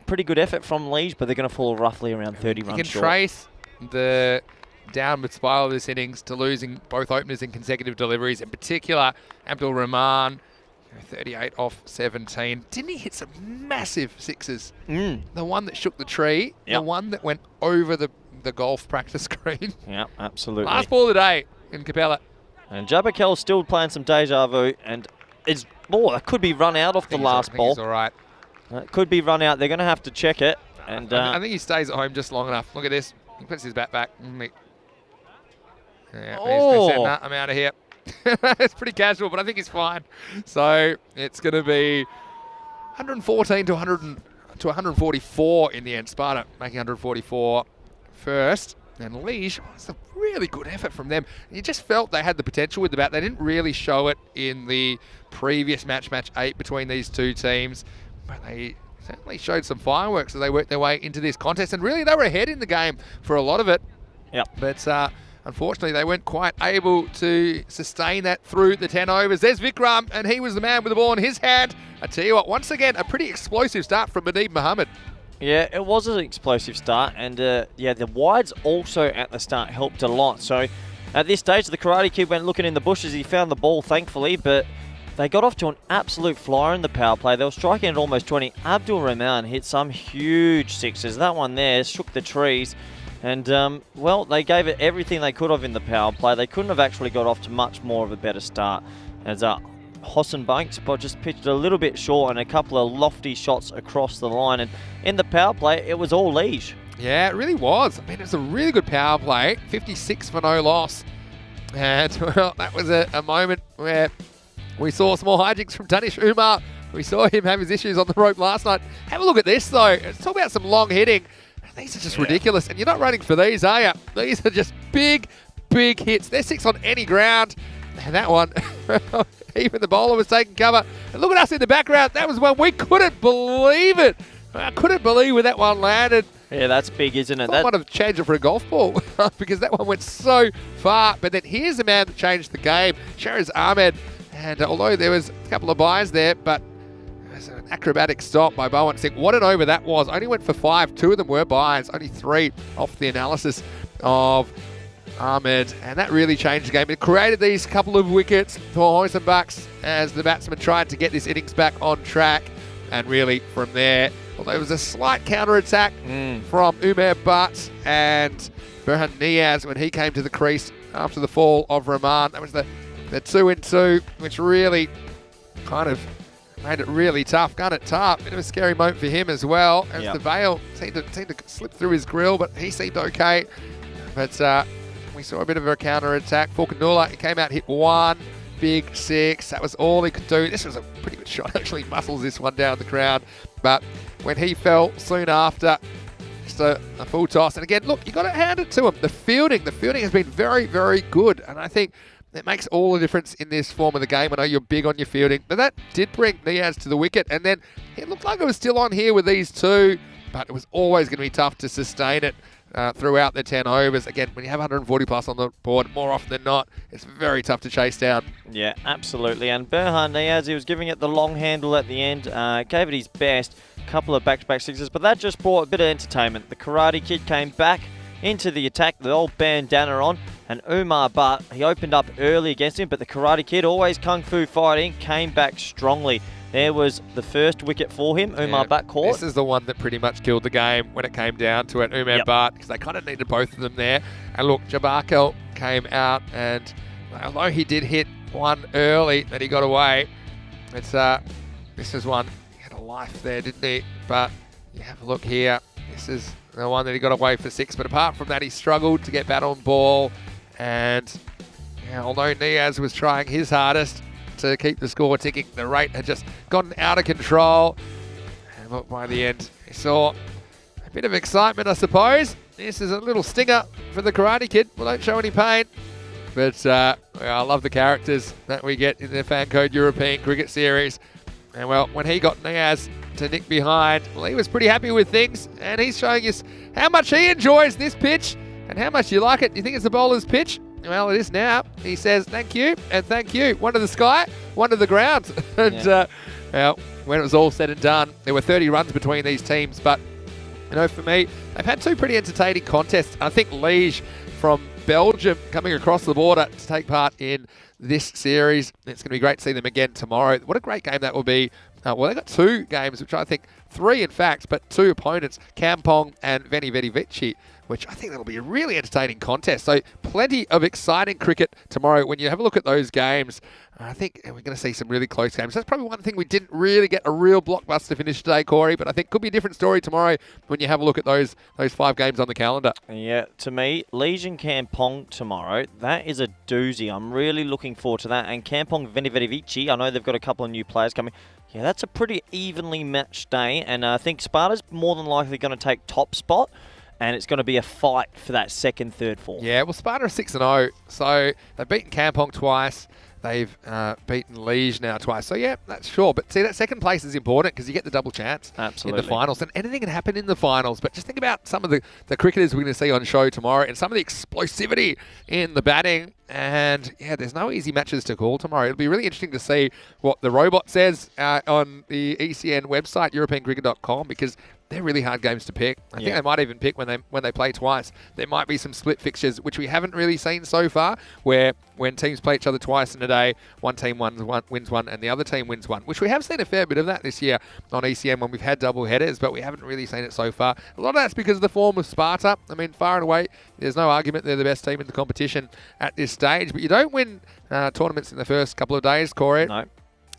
pretty good effort from Liege, but they're going to fall roughly around 30 runs You can short. trace the downward spiral of this innings to losing both openers in consecutive deliveries. In particular, Abdul Rahman, 38 off 17. Didn't he hit some massive sixes? The one that shook the tree, the Yep. one that went over the golf practice screen. Yeah, absolutely. Last ball of the day in Capelle. And Capelle's still playing some deja vu, and it's that could be run out off the last ball. He's all right. It could be run out. They're going to have to check it. And I think he stays at home just long enough. Look at this. He puts his bat back. Yeah, Oh. he said, nah, I'm out of here. It's pretty casual, but I think he's fine. So it's going to be 114 to 144 in the end. Sparta making 144 first. And Liege, it's a really good effort from them. You just felt they had the potential with the bat. They didn't really show it in the previous match 8 between these two teams. But they certainly showed some fireworks as they worked their way into this contest. And really, they were ahead in the game for a lot of it. Yep. But unfortunately, they weren't quite able to sustain that through the 10 overs. There's Vikram, and he was the man with the ball in his hand. I tell you what, once again, a pretty explosive start from Muneeb Mohammed. Yeah, it was an explosive start, and yeah, the wides also at the start helped a lot. So at this stage, the Karate Kid went looking in the bushes. He found the ball, thankfully, but they got off to an absolute flyer in the power play. They were striking at almost 20. Abdul Rahman hit some huge sixes. That one there shook the trees. And, well, they gave it everything they could have in the power play. They couldn't have actually got off to much more of a better start. As Hossan Banks but just pitched a little bit short and a couple of lofty shots across the line. And in the power play, it was all Liege. Yeah, it really was. I mean, it was a really good power play. 56 for no loss. And, well, that was a moment where we saw some more hijinks from Danish Umar. We saw him have his issues on the rope last night. Have a look at this, though. Let's talk about some long hitting. These are just ridiculous. And you're not running for these, are you? These are just big, big hits. They're 6 on any ground. And that one, even the bowler was taking cover. And look at us in the background. That was one we couldn't believe it. I couldn't believe where that one landed. Yeah, that's big, isn't it? I might have changed it for a golf ball because that one went so far. But then here's the man that changed the game, Shahriz Ahmed. And although there was a couple of byes there, but it was an acrobatic stop by Bowen Singh. What an over that was. Only went for 5. 2 of them were byes. Only 3 off the analysis of Ahmed. And that really changed the game. It created these couple of wickets for Hossan Banks as the batsman tried to get this innings back on track. And really from there, although there was a slight counter-attack from Umair Butt and Berhan Niaz when he came to the crease after the fall of Rahman. That was the 2-in-2, which really kind of made it really tough. Gun it tough. Bit of a scary moment for him as well. As the veil seemed to slip through his grill, but he seemed okay. But we saw a bit of a counter-attack. Fulkanula, he came out, hit 1. Big 6. That was all he could do. This was a pretty good shot. Actually muscles this one down the crowd. But when he fell soon after, just a full toss. And again, look, you got to hand it to him. The fielding has been very, very good. And I think it makes all the difference in this form of the game. I know you're big on your fielding, but that did bring Niaz to the wicket. And then it looked like it was still on here with these two, but it was always going to be tough to sustain it throughout the 10 overs. Again, when you have 140 plus on the board, more often than not, it's very tough to chase down. Yeah, absolutely. And Berhan Niaz, he was giving it the long handle at the end, gave it his best, couple of back-to-back sixes, but that just brought a bit of entertainment. The Karate Kid came back into the attack, the old bandana on, and Umar Butt, he opened up early against him, but the Karate Kid, always kung fu fighting, came back strongly. There was the first wicket for him, Umar Butt caught. This is the one that pretty much killed the game when it came down to it, Umar Butt, because they kind of needed both of them there. And look, Jabbarkel came out, and although he did hit one early that he got away, it's this is one, he had a life there, didn't he? But you have a look here, this is the one that he got away for 6, but apart from that, he struggled to get bat on ball. And although Niaz was trying his hardest to keep the score ticking, the rate had just gotten out of control. And look, by the end, he saw a bit of excitement, I suppose. This is a little stinger for the Karate Kid. Well, don't show any pain. But I love the characters that we get in the FanCode European Cricket Series. And well, when he got Niaz to nick behind, well, he was pretty happy with things. And he's showing us how much he enjoys this pitch and how much you like it. Do you think it's the bowler's pitch? Well, it is now. He says, thank you and thank you. One to the sky, one to the ground. And well, when it was all said and done, there were 30 runs between these teams. But, you know, for me, they've had two pretty entertaining contests. I think Liege from Belgium coming across the border to take part in this series. It's going to be great to see them again tomorrow. What a great game that will be. Well, they've got two games, which I think, three in fact, but two opponents, Kampong and Veni Vidi Vici, which I think that'll be a really entertaining contest. So plenty of exciting cricket tomorrow. When you have a look at those games, I think we're going to see some really close games. That's probably one thing we didn't really get a real blockbuster finish today, Corey, but I think could be a different story tomorrow when you have a look at those 5 games on the calendar. Yeah, to me, Legion Kampong tomorrow, that is a doozy. I'm really looking forward to that. And Kampong Veni Vidi Vici, I know they've got a couple of new players coming. Yeah, that's a pretty evenly matched day, and I think Sparta's more than likely going to take top spot, and it's going to be a fight for that second, third, fourth. Yeah, well, Sparta are 6-0, so they've beaten Kampong twice. They've beaten Liege now twice. So, yeah, that's sure. But, see, that second place is important because you get the double chance in the finals. And anything can happen in the finals. But just think about some of the cricketers we're going to see on show tomorrow and some of the explosivity in the batting. And, yeah, there's no easy matches to call tomorrow. It'll be really interesting to see what the robot says on the ECN website, EuropeanCricket.com, because they're really hard games to pick. I think they might even pick when they play twice. There might be some split fixtures, which we haven't really seen so far, where when teams play each other twice in a day, one team wins one and the other team wins one, which we have seen a fair bit of that this year on ECM when we've had double headers, but we haven't really seen it so far. A lot of that's because of the form of Sparta. I mean, far and away, there's no argument they're the best team in the competition at this stage, but you don't win tournaments in the first couple of days, Corey. No.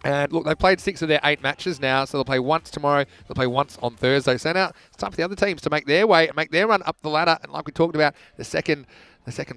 And look, they've played 6 of their 8 matches now, so they'll play once tomorrow, they'll play once on Thursday. So now it's time for the other teams to make their way and make their run up the ladder. And like we talked about, the second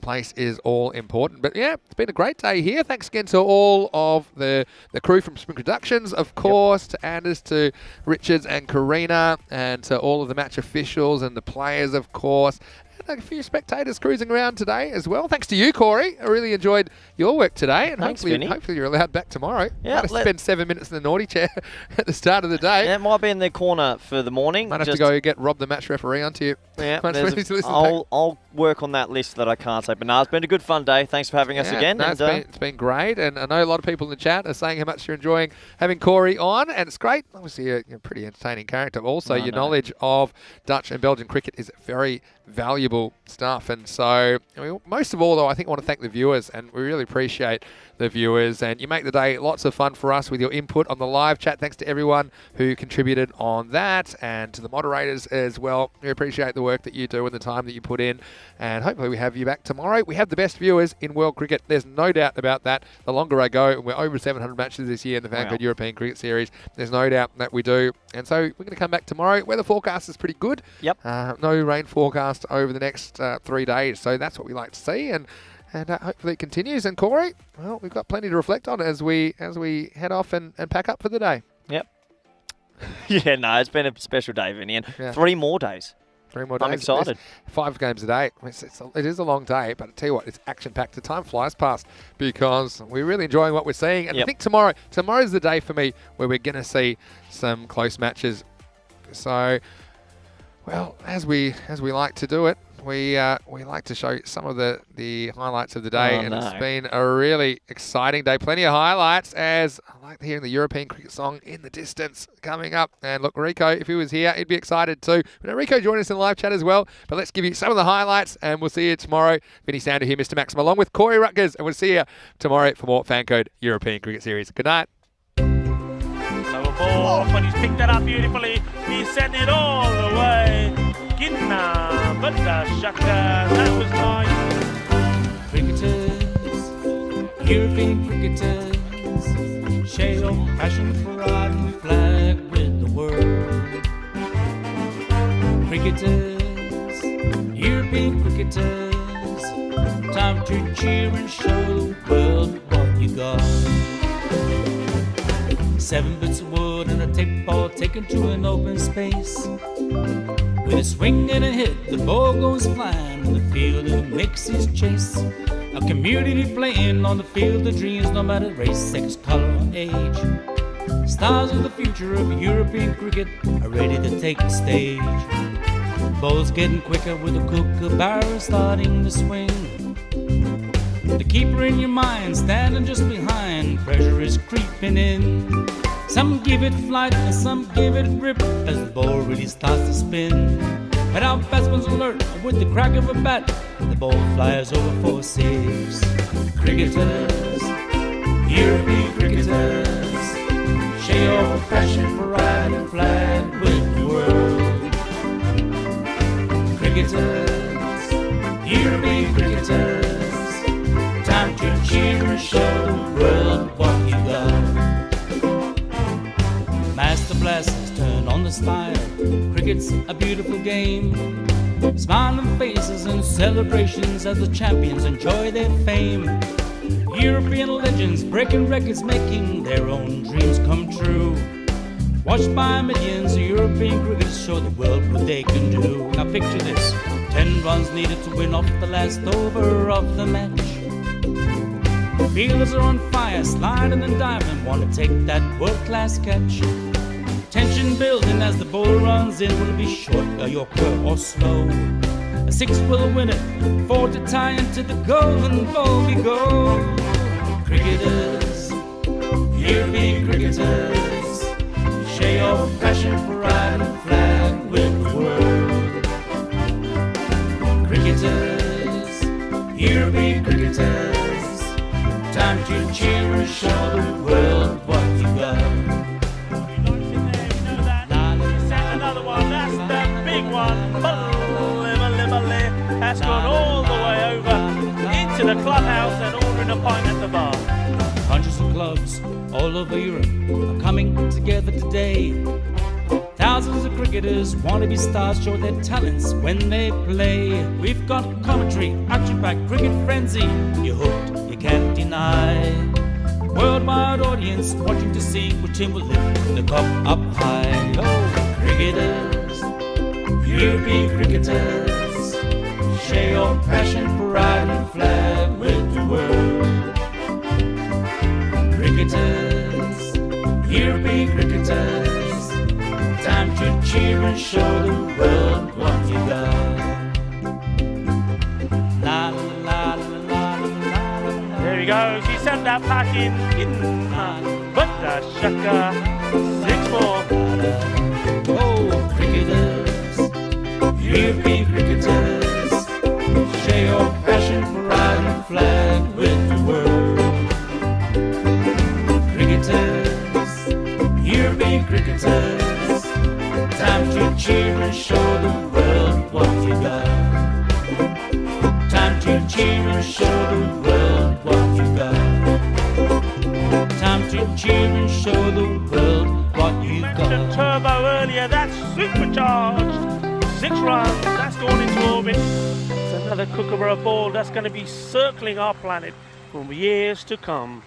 place is all important. But yeah, it's been a great day here. Thanks again to all of the crew from Spring Productions, of course, to Anders, to Richards and Karina, and to all of the match officials and the players, of course. A few spectators cruising around today as well. Thanks to you, Corey. I really enjoyed your work today, and Thanks, hopefully you're allowed back tomorrow. Yeah, might spend 7 minutes in the naughty chair at the start of the day. Yeah, it might be in their corner for the morning. Might have to go get Rob the match referee onto you. Yeah, I'll work on that list that I can't say. But no, it's been a good fun day. Thanks for having us again. No, it's been great, and I know a lot of people in the chat are saying how much you're enjoying having Corey on, and it's great. Obviously, a pretty entertaining character. Also, your knowledge of Dutch and Belgian cricket is very valuable stuff. And so, most of all, though, I think I want to thank the viewers, and we really appreciate the viewers, and you make the day lots of fun for us with your input on the live chat. Thanks to everyone who contributed on that, and to the moderators as well. We appreciate the work that you do and the time that you put in, and hopefully we have you back tomorrow. We have the best viewers in world cricket. There's no doubt about that. The longer I go, we're over 700 matches this year in the FanCode European Cricket Series. There's no doubt that we do. And so we're going to come back tomorrow. Weather forecast is pretty good. Yep. No rain forecast over the next 3 days. So that's what we like to see. And hopefully it continues. And Corey, well, we've got plenty to reflect on as we head off and pack up for the day. Yep. Yeah, no, it's been a special day, Vinny. And 3 more days. 3 more days. I'm excited. 5 games a day. It is a long day, but I tell you what, it's action-packed. The time flies past because we're really enjoying what we're seeing. And I think tomorrow's the day for me where we're going to see some close matches. So, well, as we like to do it, we like to show some of the highlights of the day, Oh, and no. it's been a really exciting day. Plenty of highlights, as I like hearing the European cricket song in the distance coming up. And look, Rico, if he was here, he'd be excited too. But Rico joined us in the live chat as well. But let's give you some of the highlights, and we'll see you tomorrow. Vinny Sounder here, Mr. Maxim, along with Corey Rutgers, and we'll see you tomorrow for more FanCode European Cricket Series. Good night. Lower ball, but he's picked that up beautifully. He's sending it all the way. Ginna, but Shaka, that was nice. Cricketers, European cricketers, share your passion for riding the flag with the world. Cricketers, European cricketers, time to cheer and show the world what you got. 7 bits of wood and a tape ball taken to an open space. With a swing and a hit, the ball goes flying in the field and makes his chase. A community playing on the field of dreams, no matter race, sex, color, or age. Stars of the future of European cricket are ready to take the stage. Ball's getting quicker with the kookaburra starting to swing. The keeper in your mind standing just behind, pressure is creeping in. Some give it flight and some give it rip as the ball really starts to spin. But our batsman's alert with the crack of a bat, the ball flies over for 6. Cricketers, European cricketers, share your passion for riding the flag with the world. Cricketers, European cricketers, time to cheer and show the world what you got. Master blasters turn on the style. Cricket's a beautiful game. Smiling faces and celebrations as the champions enjoy their fame. European legends breaking records, making their own dreams come true. Watched by millions, European cricketers show the world what they can do. Now picture this, 10 runs needed to win off the last over of the match. Fielders are on fire, sliding and diving, want to take that world-class catch. Tension building as the ball runs in. Will it be short, a yorker or slow? A 6 will win it, 4 to tie into the golden ball we go. Cricketers, European cricketers, share your passion for riding the flag with the world. Cricketers, European cricketers, time to cheer and show the world what you got. That's gone all the way over into the clubhouse and ordering a pint at the bar. Hundreds of clubs all over Europe are coming together today. Thousands of cricketers want to be stars, show their talents when they play. We've got commentary, action-packed cricket frenzy. You're hooked, you can't deny. Worldwide audience watching to see which team will lift the cup up high. Oh, cricketers, European cricketers, share your passion for riding the flag with the world. Cricketers, European cricketers, time to cheer and show the world what you got. La la la la la la. There he goes, he sent that pack in but the Shaka, 6 more. Oh, cricketers, European cricketers, share your passion for riding the flag with the world. Cricketers, European cricketers, time to cheer and show the world what you got. Time to cheer and show the world what you got. Time to cheer and show the world what you Mentioned got. turbo earlier, that's supercharged. 6 runs, that's gone into orbit. It's another kookaburra ball that's going to be circling our planet for years to come.